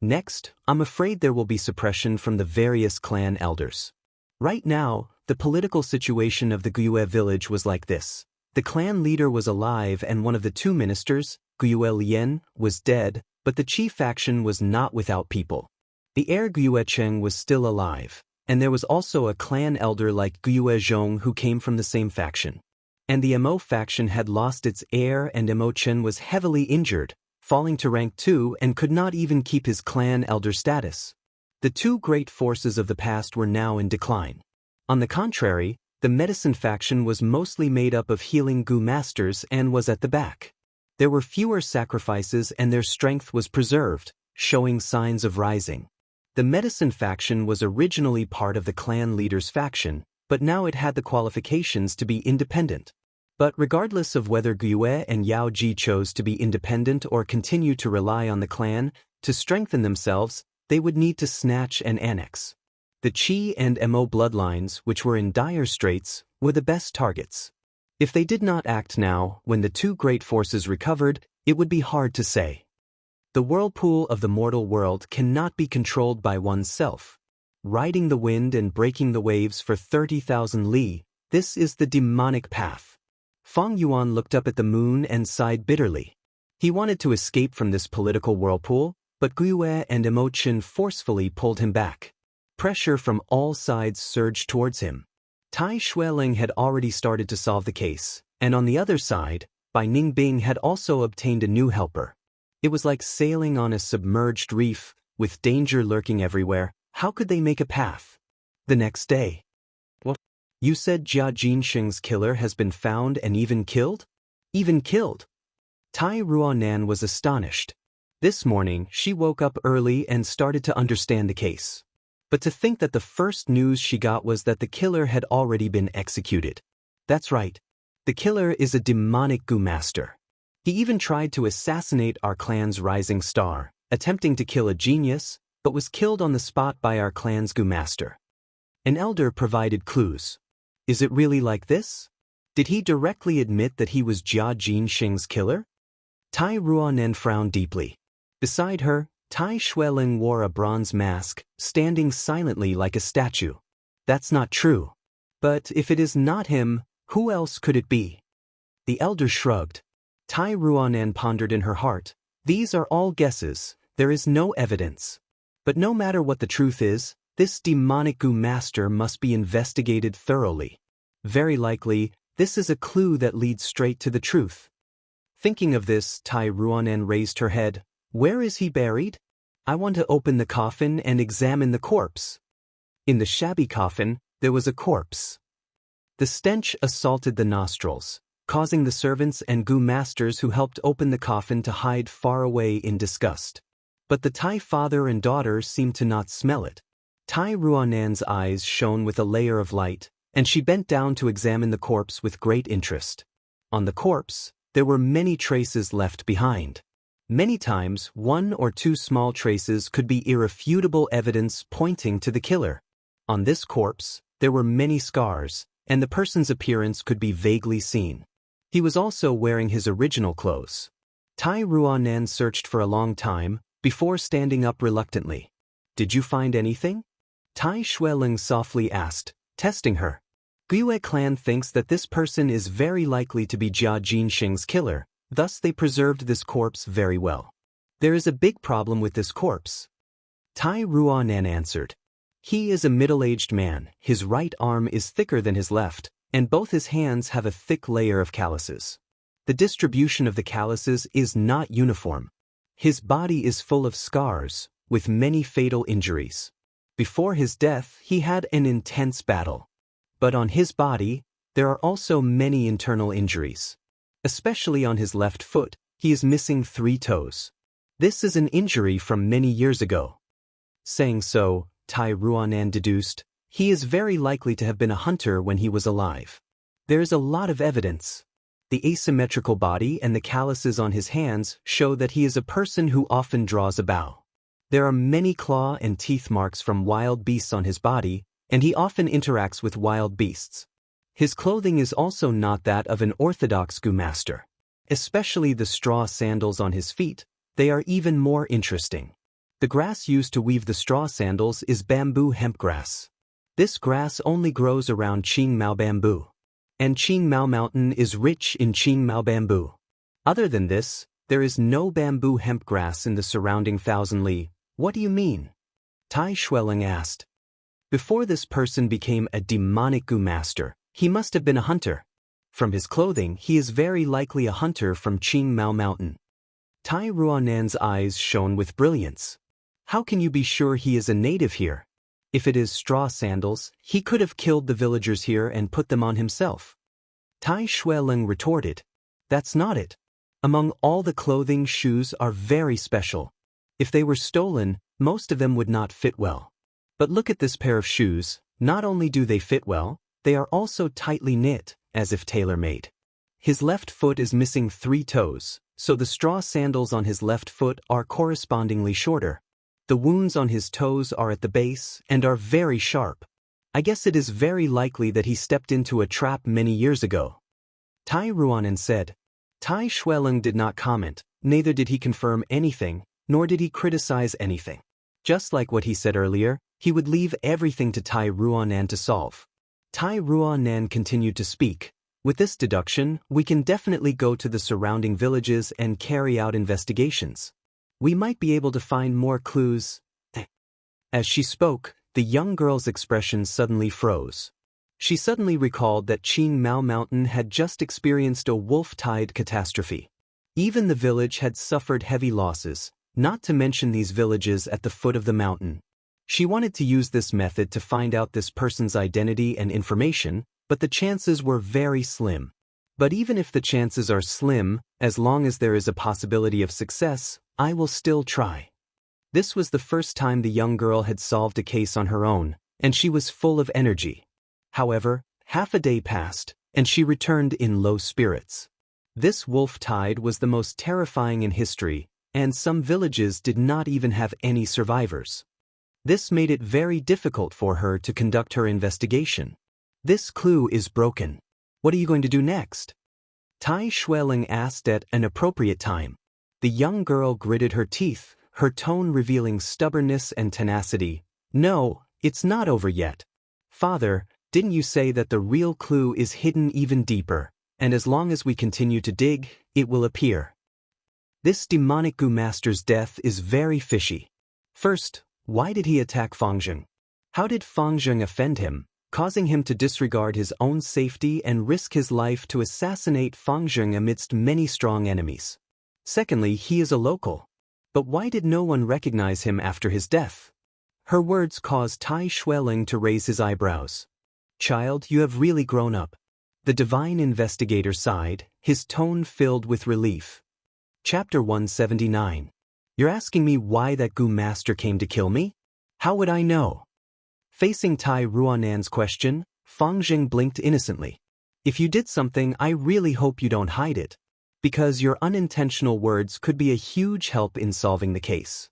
Next, I'm afraid there will be suppression from the various clan elders. Right now, the political situation of the Guyue village was like this. The clan leader was alive and one of the two ministers, Guyue Lian, was dead, but the chief faction was not without people. The heir Guyue Cheng was still alive, and there was also a clan elder like Guyue Zhong who came from the same faction. And the Mo faction had lost its heir and Mo Chen was heavily injured, falling to rank 2 and could not even keep his clan elder status. The two great forces of the past were now in decline. On the contrary, the medicine faction was mostly made up of healing Gu masters and was at the back. There were fewer sacrifices and their strength was preserved, showing signs of rising. The medicine faction was originally part of the clan leader's faction, but now it had the qualifications to be independent. But regardless of whether Guyue and Yao Ji chose to be independent or continue to rely on the clan to strengthen themselves, they would need to snatch and annex. The Qi and Mo bloodlines, which were in dire straits, were the best targets. If they did not act now, when the two great forces recovered, it would be hard to say. The whirlpool of the mortal world cannot be controlled by oneself. Riding the wind and breaking the waves for 30,000 li, this is the demonic path. Fang Yuan looked up at the moon and sighed bitterly. He wanted to escape from this political whirlpool, but Guyue and Mo Qin forcefully pulled him back. Pressure from all sides surged towards him. Tai Xueling had already started to solve the case, and on the other side, Bai Ningbing had also obtained a new helper. It was like sailing on a submerged reef, with danger lurking everywhere. How could they make a path? The next day. What? You said Jia Jinsheng's killer has been found and even killed? Even killed? Tai Ruonan was astonished. This morning, she woke up early and started to understand the case. But to think that the first news she got was that the killer had already been executed. That's right. The killer is a demonic goo master. He even tried to assassinate our clan's rising star, attempting to kill a genius, but was killed on the spot by our clan's goo master. An elder provided clues. Is it really like this? Did he directly admit that he was Jia Jinxing's killer? Tai Ruanen frowned deeply. Beside her, Tai Xueling wore a bronze mask, standing silently like a statue. That's not true. But if it is not him, who else could it be? The elder shrugged. Tai Ruanen pondered in her heart. These are all guesses, there is no evidence. But no matter what the truth is, this demonic goo master must be investigated thoroughly. Very likely, this is a clue that leads straight to the truth. Thinking of this, Tai Ruanen raised her head. Where is he buried? I want to open the coffin and examine the corpse. In the shabby coffin, there was a corpse. The stench assaulted the nostrils, causing the servants and goo masters who helped open the coffin to hide far away in disgust. But the Tai father and daughter seemed to not smell it. Tai Ruanen's eyes shone with a layer of light, and she bent down to examine the corpse with great interest. On the corpse, there were many traces left behind. Many times, 1 or 2 small traces could be irrefutable evidence pointing to the killer. On this corpse, there were many scars, and the person's appearance could be vaguely seen. He was also wearing his original clothes. Tai Ruanen searched for a long time, before standing up reluctantly. Did you find anything? Tai Xueling softly asked, testing her. Guyue clan thinks that this person is very likely to be Jia Jinxing's killer. Thus they preserved this corpse very well. There is a big problem with this corpse. Tai Ruanen answered. He is a middle-aged man, his right arm is thicker than his left, and both his hands have a thick layer of calluses. The distribution of the calluses is not uniform. His body is full of scars, with many fatal injuries. Before his death, he had an intense battle. But on his body, there are also many internal injuries. Especially on his left foot, he is missing 3 toes. This is an injury from many years ago. Saying so, Tai Ruanen deduced, he is very likely to have been a hunter when he was alive. There is a lot of evidence. The asymmetrical body and the calluses on his hands show that he is a person who often draws a bow. There are many claw and teeth marks from wild beasts on his body, and he often interacts with wild beasts. His clothing is also not that of an orthodox goo master. Especially the straw sandals on his feet, they are even more interesting. The grass used to weave the straw sandals is bamboo hemp grass. This grass only grows around Qingmao bamboo. And Qingmao Mountain is rich in Qingmao bamboo. Other than this, there is no bamboo hemp grass in the surrounding 1,000 li. What do you mean? Tai Xueling asked. Before this person became a demonic goo master, he must have been a hunter. From his clothing, he is very likely a hunter from Qingmao Mountain. Tai Ruanen's eyes shone with brilliance. How can you be sure he is a native here? If it is straw sandals, he could have killed the villagers here and put them on himself. Tai Xueling retorted. That's not it. Among all the clothing, shoes are very special. If they were stolen, most of them would not fit well. But look at this pair of shoes, not only do they fit well, they are also tightly knit, as if tailor-made. His left foot is missing 3 toes, so the straw sandals on his left foot are correspondingly shorter. The wounds on his toes are at the base and are very sharp. I guess it is very likely that he stepped into a trap many years ago. Tai Ruanen said. Tai Xueling did not comment, neither did he confirm anything, nor did he criticize anything. Just like what he said earlier, he would leave everything to Tai Ruanen to solve. Tai Ruanen continued to speak. With this deduction, we can definitely go to the surrounding villages and carry out investigations. We might be able to find more clues. As she spoke, the young girl's expression suddenly froze. She suddenly recalled that Qingmao Mountain had just experienced a wolf tide catastrophe. Even the village had suffered heavy losses, not to mention these villages at the foot of the mountain. She wanted to use this method to find out this person's identity and information, but the chances were very slim. But even if the chances are slim, as long as there is a possibility of success, I will still try. This was the first time the young girl had solved a case on her own, and she was full of energy. However, half a day passed, and she returned in low spirits. This wolf tide was the most terrifying in history, and some villages did not even have any survivors. This made it very difficult for her to conduct her investigation. This clue is broken. What are you going to do next? Tai Xueling asked at an appropriate time. The young girl gritted her teeth, her tone revealing stubbornness and tenacity. No, it's not over yet. Father, didn't you say that the real clue is hidden even deeper, and as long as we continue to dig, it will appear? This demonic Gu master's death is very fishy. First, why did he attack Fangzheng? How did Fangzheng offend him, causing him to disregard his own safety and risk his life to assassinate Fangzheng amidst many strong enemies? Secondly, he is a local. But why did no one recognize him after his death? Her words caused Tai Xueling to raise his eyebrows. Child, you have really grown up. The divine investigator sighed, his tone filled with relief. Chapter 179. You're asking me why that Gu master came to kill me? How would I know? Facing Tai Ruanan's question, Fangzheng blinked innocently. If you did something, I really hope you don't hide it, because your unintentional words could be a huge help in solving the case.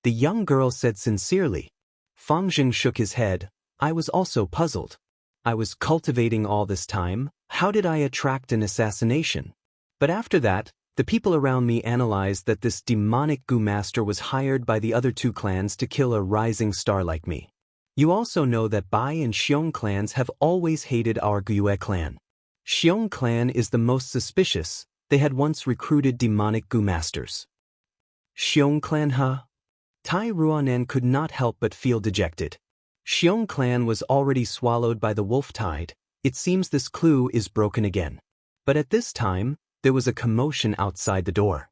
The young girl said sincerely. Fangzheng shook his head. I was also puzzled. I was cultivating all this time. How did I attract an assassination? But after that, the people around me analyzed that this demonic Gu master was hired by the other two clans to kill a rising star like me. You also know that Bai and Xiong clans have always hated our Guyue clan. Xiong clan is the most suspicious. They had once recruited demonic Gu masters. Xiong clan, huh? Tai Ruanan could not help but feel dejected. Xiong clan was already swallowed by the wolf tide. It seems this clue is broken again. But at this time, there was a commotion outside the door.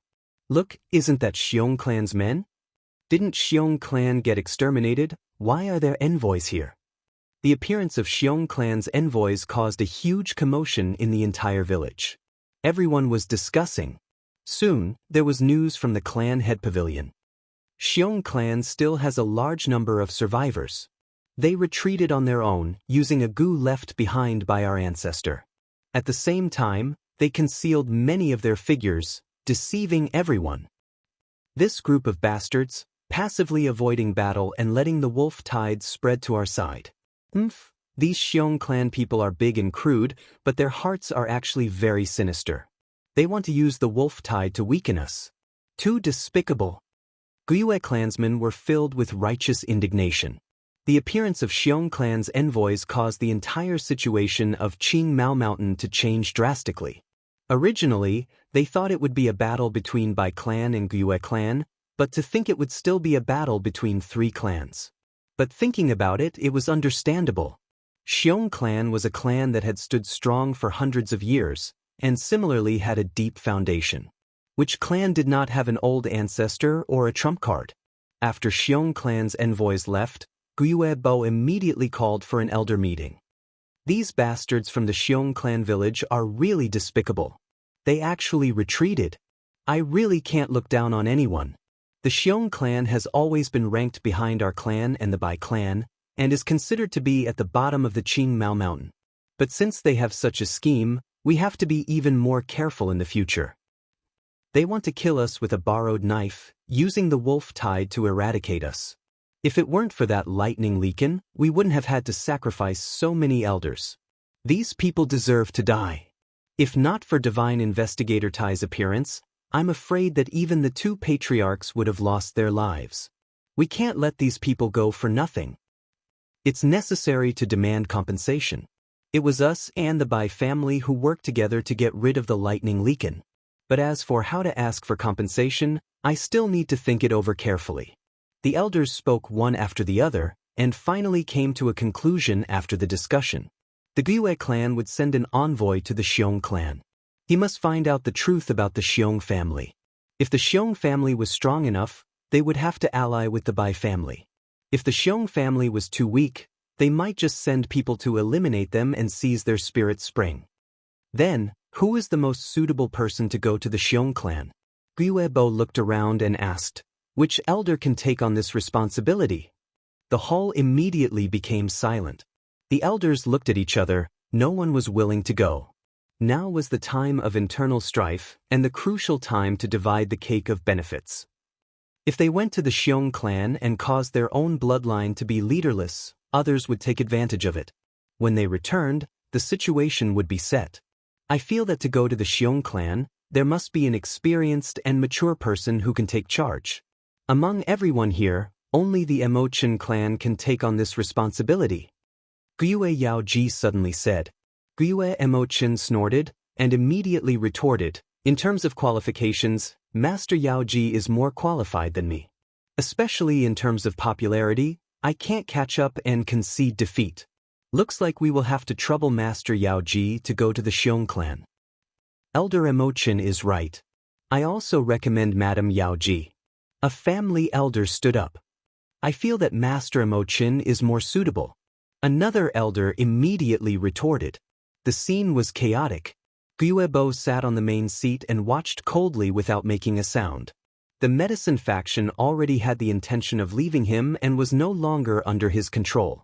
Look, isn't that Xiong clan's men? Didn't Xiong clan get exterminated? Why are there envoys here? The appearance of Xiong clan's envoys caused a huge commotion in the entire village. Everyone was discussing. Soon, there was news from the clan head pavilion. Xiong clan still has a large number of survivors. They retreated on their own, using a Gu left behind by our ancestor. At the same time, they concealed many of their figures, deceiving everyone. This group of bastards, passively avoiding battle and letting the wolf tide spread to our side. These Xiong clan people are big and crude, but their hearts are actually very sinister. They want to use the wolf tide to weaken us. Too despicable. Guyue clansmen were filled with righteous indignation. The appearance of Xiong clan's envoys caused the entire situation of Qing Mao Mountain to change drastically. Originally, they thought it would be a battle between Bai clan and Guyue clan, but to think it would still be a battle between three clans. But thinking about it, it was understandable. Xiong clan was a clan that had stood strong for hundreds of years, and similarly had a deep foundation. Which clan did not have an old ancestor or a trump card? After Xiong clan's envoys left, Guyue Bo immediately called for an elder meeting. These bastards from the Xiong clan village are really despicable. They actually retreated. I really can't look down on anyone. The Xiong clan has always been ranked behind our clan and the Bai clan, and is considered to be at the bottom of the Qing Mao Mountain. But since they have such a scheme, we have to be even more careful in the future. They want to kill us with a borrowed knife, using the wolf tide to eradicate us. If it weren't for that lightning leakin, we wouldn't have had to sacrifice so many elders. These people deserve to die. If not for Divine Investigator Tai's appearance, I'm afraid that even the two patriarchs would have lost their lives. We can't let these people go for nothing. It's necessary to demand compensation. It was us and the Bai family who worked together to get rid of the lightning leakin. But as for how to ask for compensation, I still need to think it over carefully. The elders spoke one after the other, and finally came to a conclusion after the discussion. The Guyue clan would send an envoy to the Xiong clan. He must find out the truth about the Xiong family. If the Xiong family was strong enough, they would have to ally with the Bai family. If the Xiong family was too weak, they might just send people to eliminate them and seize their spirit spring. Then, who is the most suitable person to go to the Xiong clan? Guiebo looked around and asked, "Which elder can take on this responsibility?" The hall immediately became silent. The elders looked at each other, no one was willing to go. Now was the time of internal strife and the crucial time to divide the cake of benefits. If they went to the Xiong clan and caused their own bloodline to be leaderless, others would take advantage of it. When they returned, the situation would be set. I feel that to go to the Xiong clan, there must be an experienced and mature person who can take charge. Among everyone here, only the Emochen clan can take on this responsibility. Gyue Yaoji suddenly said. Gyue Emochen snorted and immediately retorted, "In terms of qualifications, Master Yaoji is more qualified than me. Especially in terms of popularity, I can't catch up and concede defeat. Looks like we will have to trouble Master Yaoji to go to the Xiong clan." Elder Emochen is right. I also recommend Madam Yaoji. A family elder stood up. I feel that Master Emochen is more suitable. Another elder immediately retorted. The scene was chaotic. Guiebo sat on the main seat and watched coldly without making a sound. The medicine faction already had the intention of leaving him and was no longer under his control.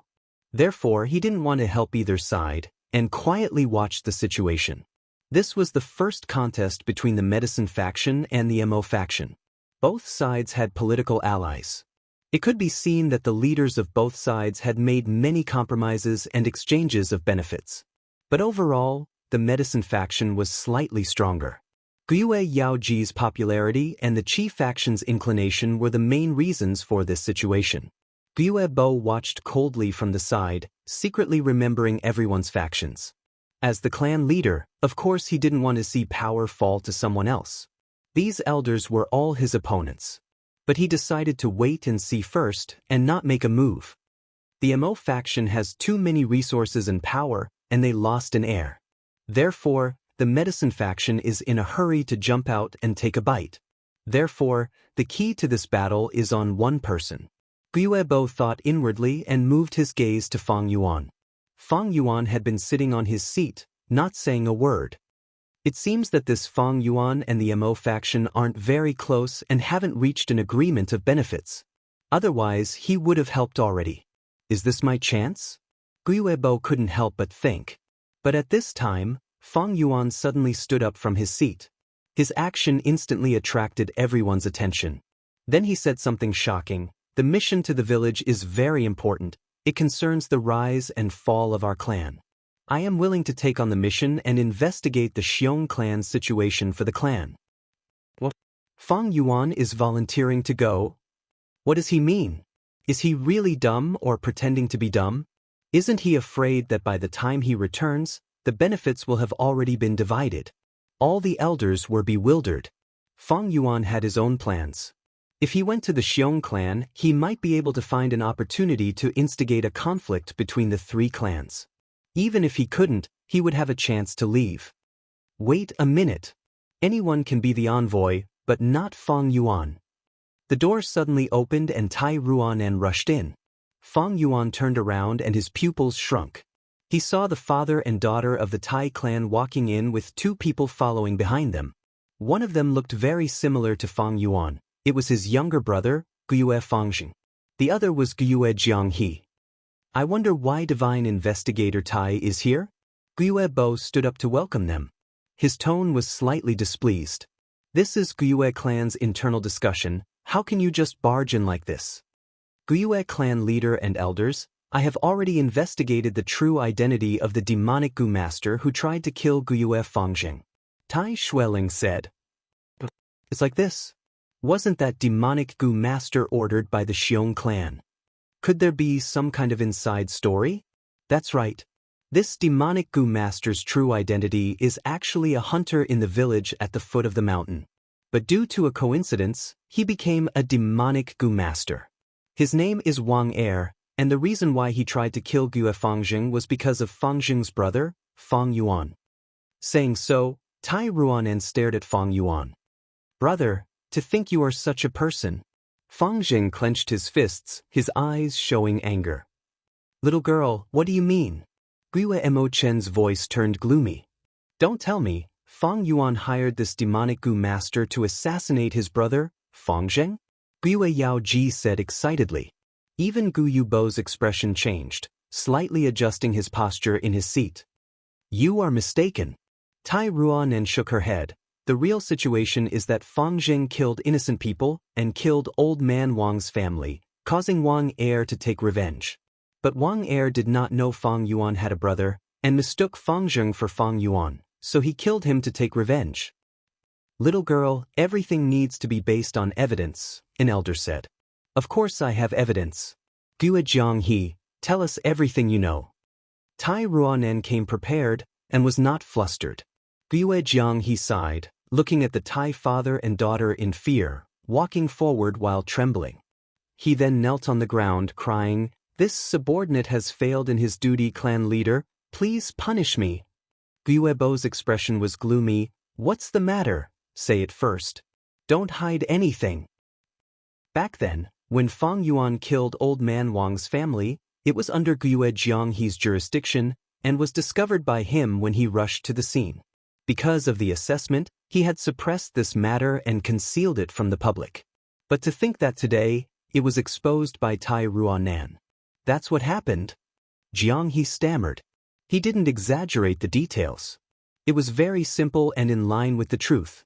Therefore, he didn't want to help either side, and quietly watched the situation. This was the first contest between the medicine faction and the MO faction. Both sides had political allies. It could be seen that the leaders of both sides had made many compromises and exchanges of benefits. But overall, the medicine faction was slightly stronger. Gyue Yaoji's popularity and the Qi faction's inclination were the main reasons for this situation. Guiebo watched coldly from the side, secretly remembering everyone's factions. As the clan leader, of course he didn't want to see power fall to someone else. These elders were all his opponents. But he decided to wait and see first and not make a move. The MO faction has too many resources and power, and they lost an heir. Therefore, the medicine faction is in a hurry to jump out and take a bite. Therefore, the key to this battle is on one person. Guiebo thought inwardly and moved his gaze to Fang Yuan. Fang Yuan had been sitting on his seat, not saying a word. It seems that this Fang Yuan and the MO faction aren't very close and haven't reached an agreement of benefits. Otherwise, he would have helped already. Is this my chance? Guiebo couldn't help but think. But at this time, Fang Yuan suddenly stood up from his seat. His action instantly attracted everyone's attention. Then he said something shocking. "The mission to the village is very important. It concerns the rise and fall of our clan. I am willing to take on the mission and investigate the Xiong clan's situation for the clan." What? Fang Yuan is volunteering to go? What does he mean? Is he really dumb or pretending to be dumb? Isn't he afraid that by the time he returns, the benefits will have already been divided? All the elders were bewildered. Fang Yuan had his own plans. If he went to the Xiong clan, he might be able to find an opportunity to instigate a conflict between the three clans. Even if he couldn't, he would have a chance to leave. Wait a minute. Anyone can be the envoy, but not Fang Yuan. The door suddenly opened and Tai Ruanan rushed in. Fang Yuan turned around and his pupils shrunk. He saw the father and daughter of the Tai clan walking in with two people following behind them. One of them looked very similar to Fang Yuan. It was his younger brother, Gyue Fangjing. The other was Gyue Jianghe. I wonder why Divine Investigator Tai is here? Guiebo stood up to welcome them. His tone was slightly displeased. This is Gyue clan's internal discussion. How can you just barge in like this? Gyue clan leader and elders, I have already investigated the true identity of the demonic Gu master who tried to kill Gyue Fangjing. Tai Xueling said. It's like this. Wasn't that demonic Gu master ordered by the Xiong clan? Could there be some kind of inside story? That's right. This demonic Gu master's true identity is actually a hunter in the village at the foot of the mountain. But due to a coincidence, he became a demonic Gu master. His name is Wang Er, and the reason why he tried to kill Gyue Fangjing was because of Fangjing's brother, Fang Yuan. Saying so, Tai Ruanan stared at Fang Yuan. Brother, to think you are such a person. Fangjing clenched his fists, his eyes showing anger. Little girl, what do you mean? Gyue Emochen's voice turned gloomy. Don't tell me, Fang Yuan hired this demonic Gu master to assassinate his brother, Fang Zheng? Gu Yao Ji said excitedly. Even Gu Yubo's expression changed, slightly adjusting his posture in his seat. You are mistaken. Tai Ruanen shook her head. The real situation is that Fang Zheng killed innocent people and killed old man Wang's family, causing Wang Er to take revenge. But Wang Er did not know Fang Yuan had a brother, and mistook Fang Zheng for Fang Yuan, so he killed him to take revenge. Little girl, everything needs to be based on evidence, an elder said. Of course I have evidence. Gue Jianghe, tell us everything you know. Tai Ruanen came prepared, and was not flustered. Gue Jianghe sighed, looking at the Tai father and daughter in fear, walking forward while trembling. He then knelt on the ground, crying, This subordinate has failed in his duty, clan leader, please punish me. Gue Bo's expression was gloomy. What's the matter? Say it first. Don't hide anything. Back then, when Fang Yuan killed old man Wang's family, it was under Gue Jianghe's jurisdiction, and was discovered by him when he rushed to the scene. Because of the assessment, he had suppressed this matter and concealed it from the public. But to think that today, it was exposed by Tai Ruanan. That's what happened. Jianghe stammered. He didn't exaggerate the details. It was very simple and in line with the truth.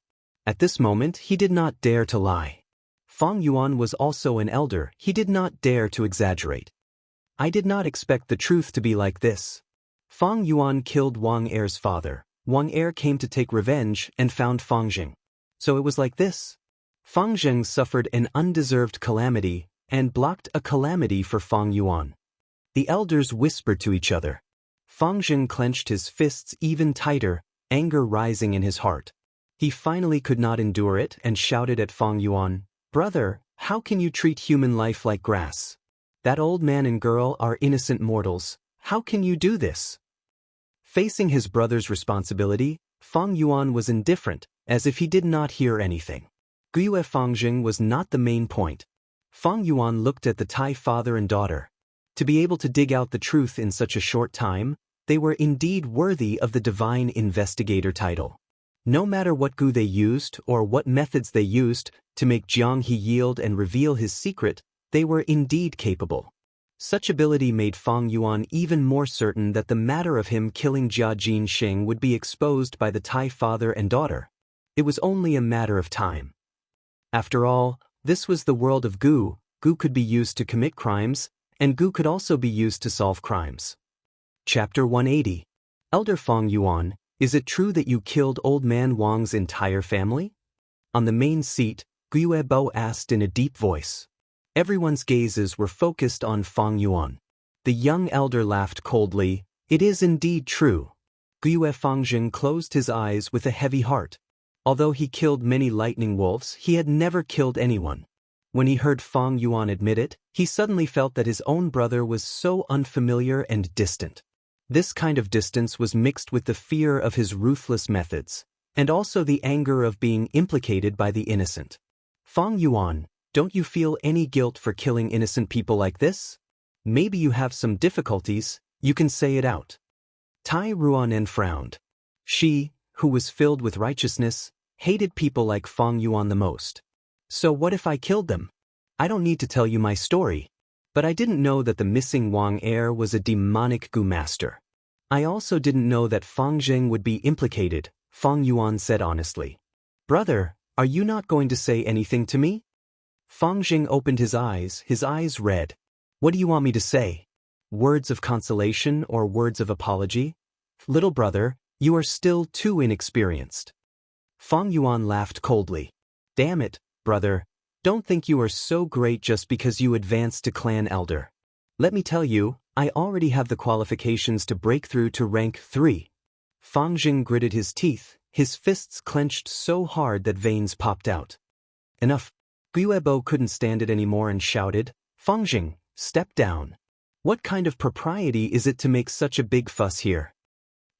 At this moment, he did not dare to lie. Fang Yuan was also an elder, he did not dare to exaggerate. I did not expect the truth to be like this. Fang Yuan killed Wang Er's father. Wang Er came to take revenge and found Fang Zheng. So it was like this. Fang Zheng suffered an undeserved calamity and blocked a calamity for Fang Yuan. The elders whispered to each other. Fang Zheng clenched his fists even tighter, anger rising in his heart. He finally could not endure it and shouted at Fang Yuan, Brother, how can you treat human life like grass? That old man and girl are innocent mortals. How can you do this? Facing his brother's responsibility, Fang Yuan was indifferent, as if he did not hear anything. Gue Fang Zheng was not the main point. Fang Yuan looked at the Tai father and daughter. To be able to dig out the truth in such a short time, they were indeed worthy of the divine investigator title. No matter what Gu they used or what methods they used to make Jianghe yield and reveal his secret, they were indeed capable. Such ability made Fang Yuan even more certain that the matter of him killing Jia Jinxing would be exposed by the Tai father and daughter. It was only a matter of time. After all, this was the world of Gu. Gu could be used to commit crimes, and Gu could also be used to solve crimes. Chapter 180. Elder Fang Yuan, is it true that you killed old man Wang's entire family? On the main seat, Gue Bo asked in a deep voice. Everyone's gazes were focused on Fang Yuan. The young elder laughed coldly. It is indeed true. Gue Fang Zheng closed his eyes with a heavy heart. Although he killed many lightning wolves, he had never killed anyone. When he heard Fang Yuan admit it, he suddenly felt that his own brother was so unfamiliar and distant. This kind of distance was mixed with the fear of his ruthless methods, and also the anger of being implicated by the innocent. Fang Yuan, don't you feel any guilt for killing innocent people like this? Maybe you have some difficulties, you can say it out. Tai Ruanen frowned. She, who was filled with righteousness, hated people like Fang Yuan the most. So what if I killed them? I don't need to tell you my story. But I didn't know that the missing Wang Er was a demonic Gu master. I also didn't know that Fang Zheng would be implicated, Fang Yuan said honestly. Brother, are you not going to say anything to me? Fang Zheng opened his eyes red. What do you want me to say? Words of consolation or words of apology? Little brother, you are still too inexperienced. Fang Yuan laughed coldly. Damn it, brother, don't think you are so great just because you advanced to clan elder. Let me tell you, I already have the qualifications to break through to rank 3. Fang Zheng gritted his teeth, his fists clenched so hard that veins popped out. Enough. Gue Bo couldn't stand it anymore and shouted, Fang Zheng, step down. What kind of propriety is it to make such a big fuss here?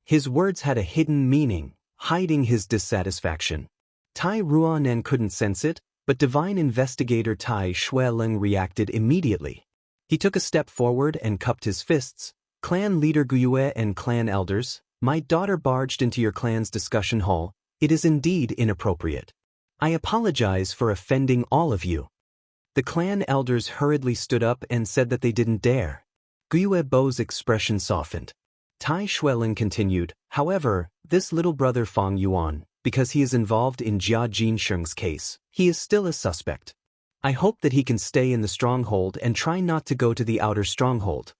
His words had a hidden meaning, hiding his dissatisfaction. Tai Ruanen couldn't sense it, but divine investigator Tai Shueleng reacted immediately. He took a step forward and cupped his fists. Clan leader Gue and clan elders, My daughter barged into your clan's discussion hall. It is indeed inappropriate. I apologize for offending all of you. The clan elders hurriedly stood up and said that they didn't dare. Gyue Bo's expression softened. Tai Xueling continued, however, this little brother Fang Yuan, because he is involved in Jia Jinsheng's case, he is still a suspect. I hope that he can stay in the stronghold and try not to go to the outer stronghold.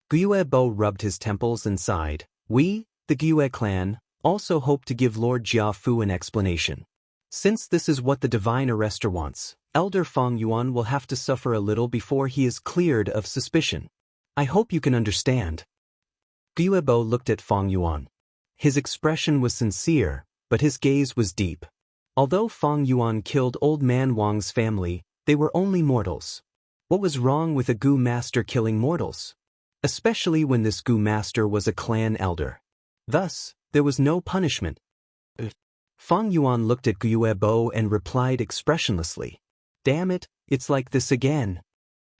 Gyue Bo rubbed his temples and sighed. We, the Gyue clan, also hope to give Lord Jia Fu an explanation. Since this is what the divine arrestor wants, Elder Fang Yuan will have to suffer a little before he is cleared of suspicion. I hope you can understand. Gyue Bo looked at Fang Yuan. His expression was sincere, but his gaze was deep. Although Fang Yuan killed Old Man Wang's family, they were only mortals. What was wrong with a Gu master killing mortals? Especially when this Gu master was a clan elder. Thus, there was no punishment. Fang Yuan looked at Gyue Bo and replied expressionlessly. Damn it, it's like this again.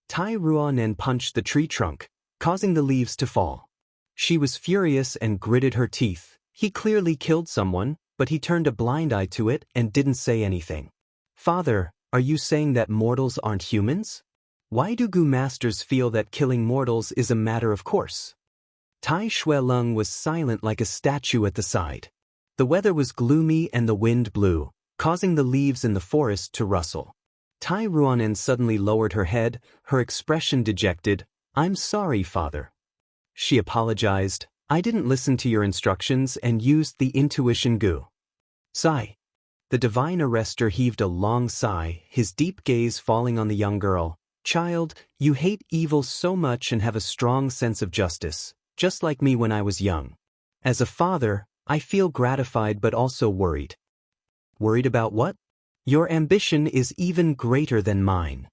Tai Ruanen punched the tree trunk, causing the leaves to fall. She was furious and gritted her teeth. He clearly killed someone, but he turned a blind eye to it and didn't say anything. Father, are you saying that mortals aren't humans? Why do Gu masters feel that killing mortals is a matter of course? Tai Xueleng was silent like a statue at the side. The weather was gloomy and the wind blew, causing the leaves in the forest to rustle. Tai Ruanen suddenly lowered her head, her expression dejected. I'm sorry, father. She apologized. I didn't listen to your instructions and used the intuition Gu. Sigh. The divine arrestor heaved a long sigh, his deep gaze falling on the young girl. Child, you hate evil so much and have a strong sense of justice, just like me when I was young. As a father, I feel gratified but also worried. Worried about what? Your ambition is even greater than mine.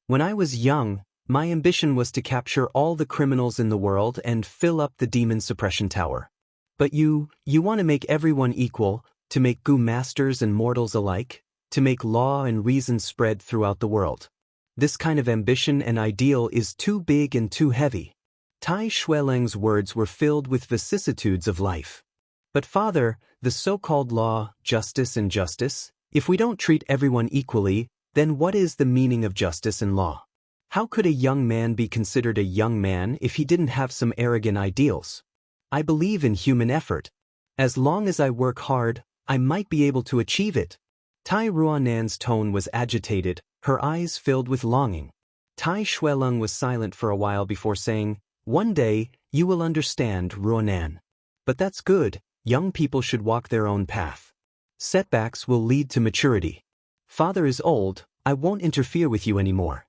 When I was young, my ambition was to capture all the criminals in the world and fill up the demon suppression tower. But you want to make everyone equal, to make Gu masters and mortals alike, to make law and reason spread throughout the world. This kind of ambition and ideal is too big and too heavy. Tai Xueleng's words were filled with vicissitudes of life. But father, the so-called law, justice and justice, if we don't treat everyone equally, then what is the meaning of justice and law? How could a young man be considered a young man if he didn't have some arrogant ideals? I believe in human effort. As long as I work hard, I might be able to achieve it. Tai Ruanen's tone was agitated, her eyes filled with longing. Tai Xueleng was silent for a while before saying, one day, you will understand, Ruanen. But that's good, young people should walk their own path. Setbacks will lead to maturity. Father is old, I won't interfere with you anymore.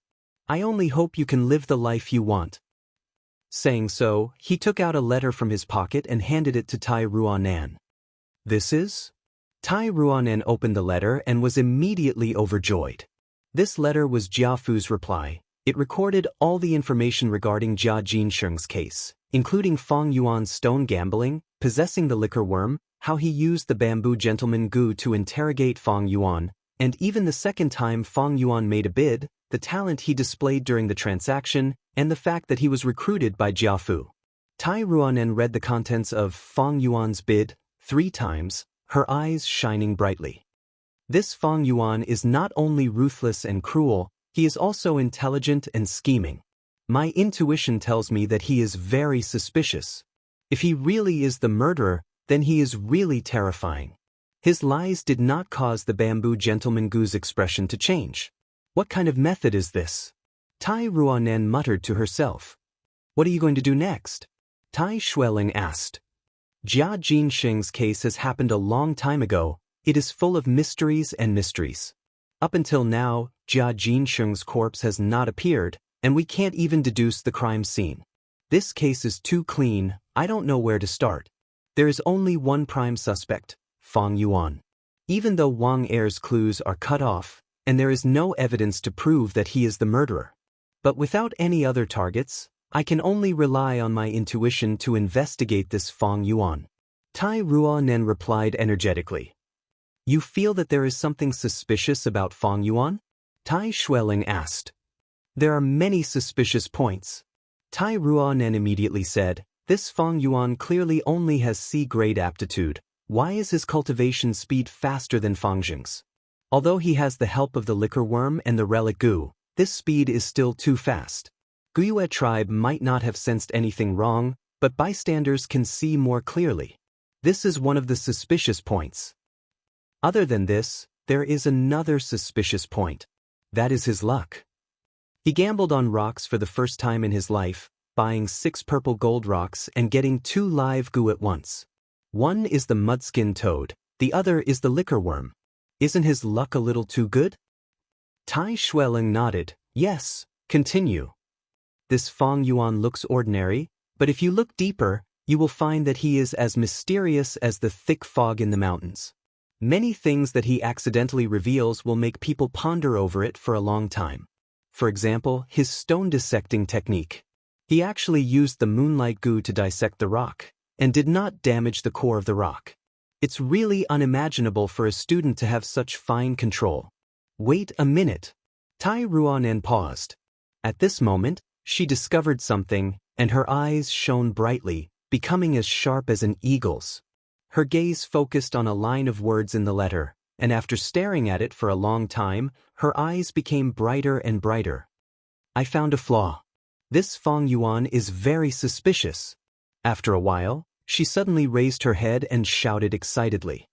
I only hope you can live the life you want. Saying so, he took out a letter from his pocket and handed it to Tai Ruanen. This is? Tai Ruanen opened the letter and was immediately overjoyed. This letter was Jia Fu's reply. It recorded all the information regarding Jia Jinsheng's case, including Fang Yuan's stone gambling, possessing the liquor worm, how he used the bamboo gentleman Gu to interrogate Fang Yuan, and even the second time Fang Yuan made a bid, the talent he displayed during the transaction, and the fact that he was recruited by Jia Fu. Tai Ruanen read the contents of Fang Yuan's bid 3 times, her eyes shining brightly. This Fang Yuan is not only ruthless and cruel, he is also intelligent and scheming. My intuition tells me that he is very suspicious. If he really is the murderer, then he is really terrifying. His lies did not cause the bamboo gentleman Gu's expression to change. What kind of method is this? Tai Ruanen muttered to herself. What are you going to do next? Tai Xueleng asked. Jia Jinsheng's case has happened a long time ago. It is full of mysteries and mysteries. Up until now, Jia Jinsheng's corpse has not appeared, and we can't even deduce the crime scene. This case is too clean, I don't know where to start. There is only one prime suspect, Fang Yuan. Even though Wang Er's clues are cut off, and there is no evidence to prove that he is the murderer. But without any other targets, I can only rely on my intuition to investigate this Fang Yuan. Tai Ruanen replied energetically. You feel that there is something suspicious about Fang Yuan? Tai Xueleng asked. There are many suspicious points. Tai Ruanen immediately said, This Fong Yuan clearly only has C-grade aptitude. Why is his cultivation speed faster than Fang Jing's? Although he has the help of the liquor worm and the relic Gu, this speed is still too fast. Guyue tribe might not have sensed anything wrong, but bystanders can see more clearly. This is one of the suspicious points. Other than this, there is another suspicious point. That is his luck. He gambled on rocks for the first time in his life, buying 6 purple gold rocks and getting 2 live Gu at once. One is the mudskin toad, the other is the liquor worm. Isn't his luck a little too good? Tai Shueling nodded. Yes, continue. This Fong Yuan looks ordinary, but if you look deeper, you will find that he is as mysterious as the thick fog in the mountains. Many things that he accidentally reveals will make people ponder over it for a long time. For example, his stone dissecting technique. He actually used the moonlight Gu to dissect the rock, and did not damage the core of the rock. It's really unimaginable for a student to have such fine control. Wait a minute. Tai Ruanan paused. At this moment, she discovered something, and her eyes shone brightly, becoming as sharp as an eagle's. Her gaze focused on a line of words in the letter, and after staring at it for a long time, her eyes became brighter and brighter. I found a flaw. This Fong Yuan is very suspicious. After a while, she suddenly raised her head and shouted excitedly.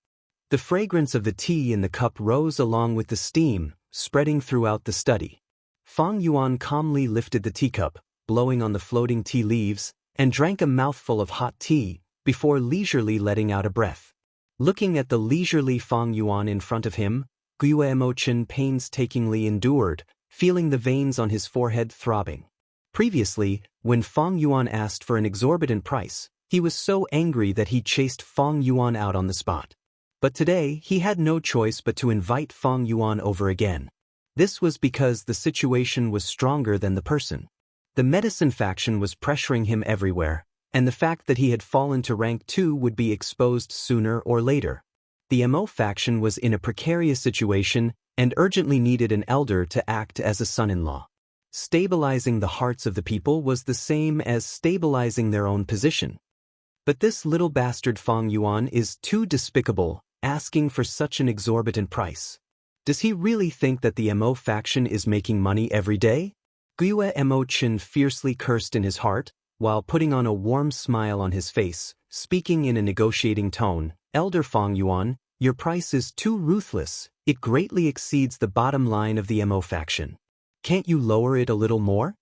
The fragrance of the tea in the cup rose along with the steam, spreading throughout the study. Fong Yuan calmly lifted the teacup, blowing on the floating tea leaves, and drank a mouthful of hot tea, before leisurely letting out a breath. Looking at the leisurely Fong Yuan in front of him, Guyue Mochen painstakingly endured, feeling the veins on his forehead throbbing. Previously, when Fong Yuan asked for an exorbitant price, he was so angry that he chased Fong Yuan out on the spot. But today, he had no choice but to invite Fong Yuan over again. This was because the situation was stronger than the person. The medicine faction was pressuring him everywhere, and the fact that he had fallen to rank 2 would be exposed sooner or later. The MO faction was in a precarious situation and urgently needed an elder to act as a son-in-law. Stabilizing the hearts of the people was the same as stabilizing their own position. But this little bastard Fong Yuan is too despicable, asking for such an exorbitant price. Does he really think that the MO faction is making money every day? Guyue Mo Chin fiercely cursed in his heart, while putting on a warm smile on his face, speaking in a negotiating tone. Elder Fong Yuan, your price is too ruthless, it greatly exceeds the bottom line of the MO faction. Can't you lower it a little more?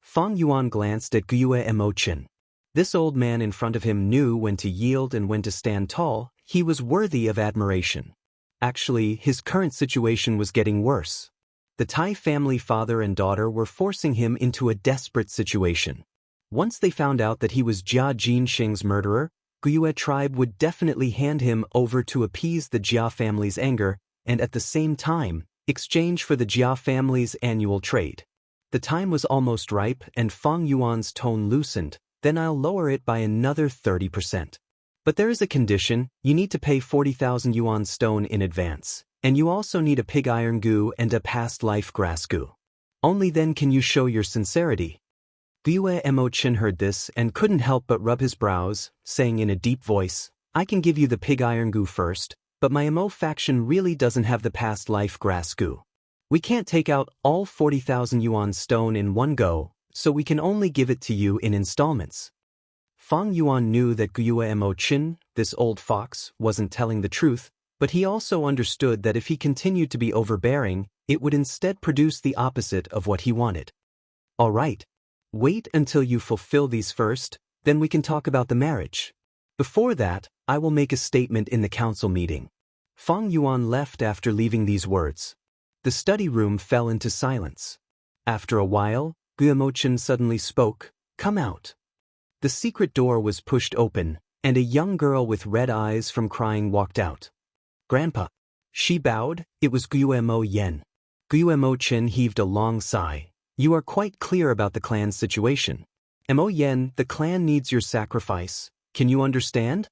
Fong Yuan glanced at Guyue Mo Chin. This old man in front of him knew when to yield and when to stand tall. He was worthy of admiration. Actually, his current situation was getting worse. The Tai family father and daughter were forcing him into a desperate situation. Once they found out that he was Jia Jinsheng's murderer, Guyue tribe would definitely hand him over to appease the Jia family's anger, and at the same time, exchange for the Jia family's annual trade. The time was almost ripe and Fong Yuan's tone loosened. Then I'll lower it by another 30%. But there is a condition, you need to pay 40,000 yuan stone in advance, and you also need a pig iron Gu and a past life grass Gu. Only then can you show your sincerity. Guyue Mo Chin heard this and couldn't help but rub his brows, saying in a deep voice, I can give you the pig iron Gu first, but my MO faction really doesn't have the past life grass Gu. We can't take out all 40,000 yuan stone in one go, so we can only give it to you in installments. Fong Yuan knew that Guyue Mo Chin, this old fox, wasn't telling the truth, but he also understood that if he continued to be overbearing, it would instead produce the opposite of what he wanted. All right. Wait until you fulfill these first, then we can talk about the marriage. Before that, I will make a statement in the council meeting. Fong Yuan left after leaving these words. The study room fell into silence. After a while, Guyue Mo Chin suddenly spoke, Come out. The secret door was pushed open, and a young girl with red eyes from crying walked out. Grandpa. She bowed, it was Guyue Mo Yen. Guyue Mo Chin heaved a long sigh. You are quite clear about the clan's situation. Mo Yen, the clan needs your sacrifice. Can you understand?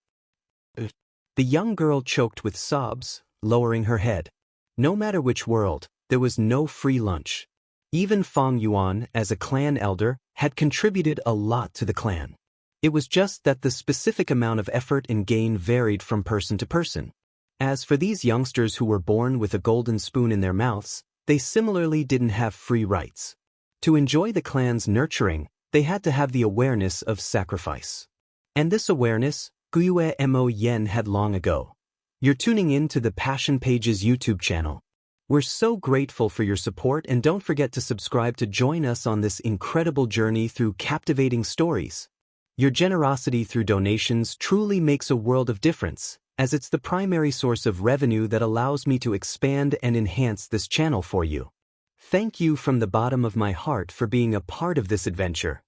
The young girl choked with sobs, lowering her head. No matter which world, there was no free lunch. Even Fong Yuan, as a clan elder, had contributed a lot to the clan. It was just that the specific amount of effort and gain varied from person to person. As for these youngsters who were born with a golden spoon in their mouths, they similarly didn't have free rights. To enjoy the clan's nurturing, they had to have the awareness of sacrifice. And this awareness, Guyue Mo Yen had long ago. You're tuning in to the Passion Pages YouTube channel. We're so grateful for your support, and don't forget to subscribe to join us on this incredible journey through captivating stories. Your generosity through donations truly makes a world of difference, as it's the primary source of revenue that allows me to expand and enhance this channel for you. Thank you from the bottom of my heart for being a part of this adventure.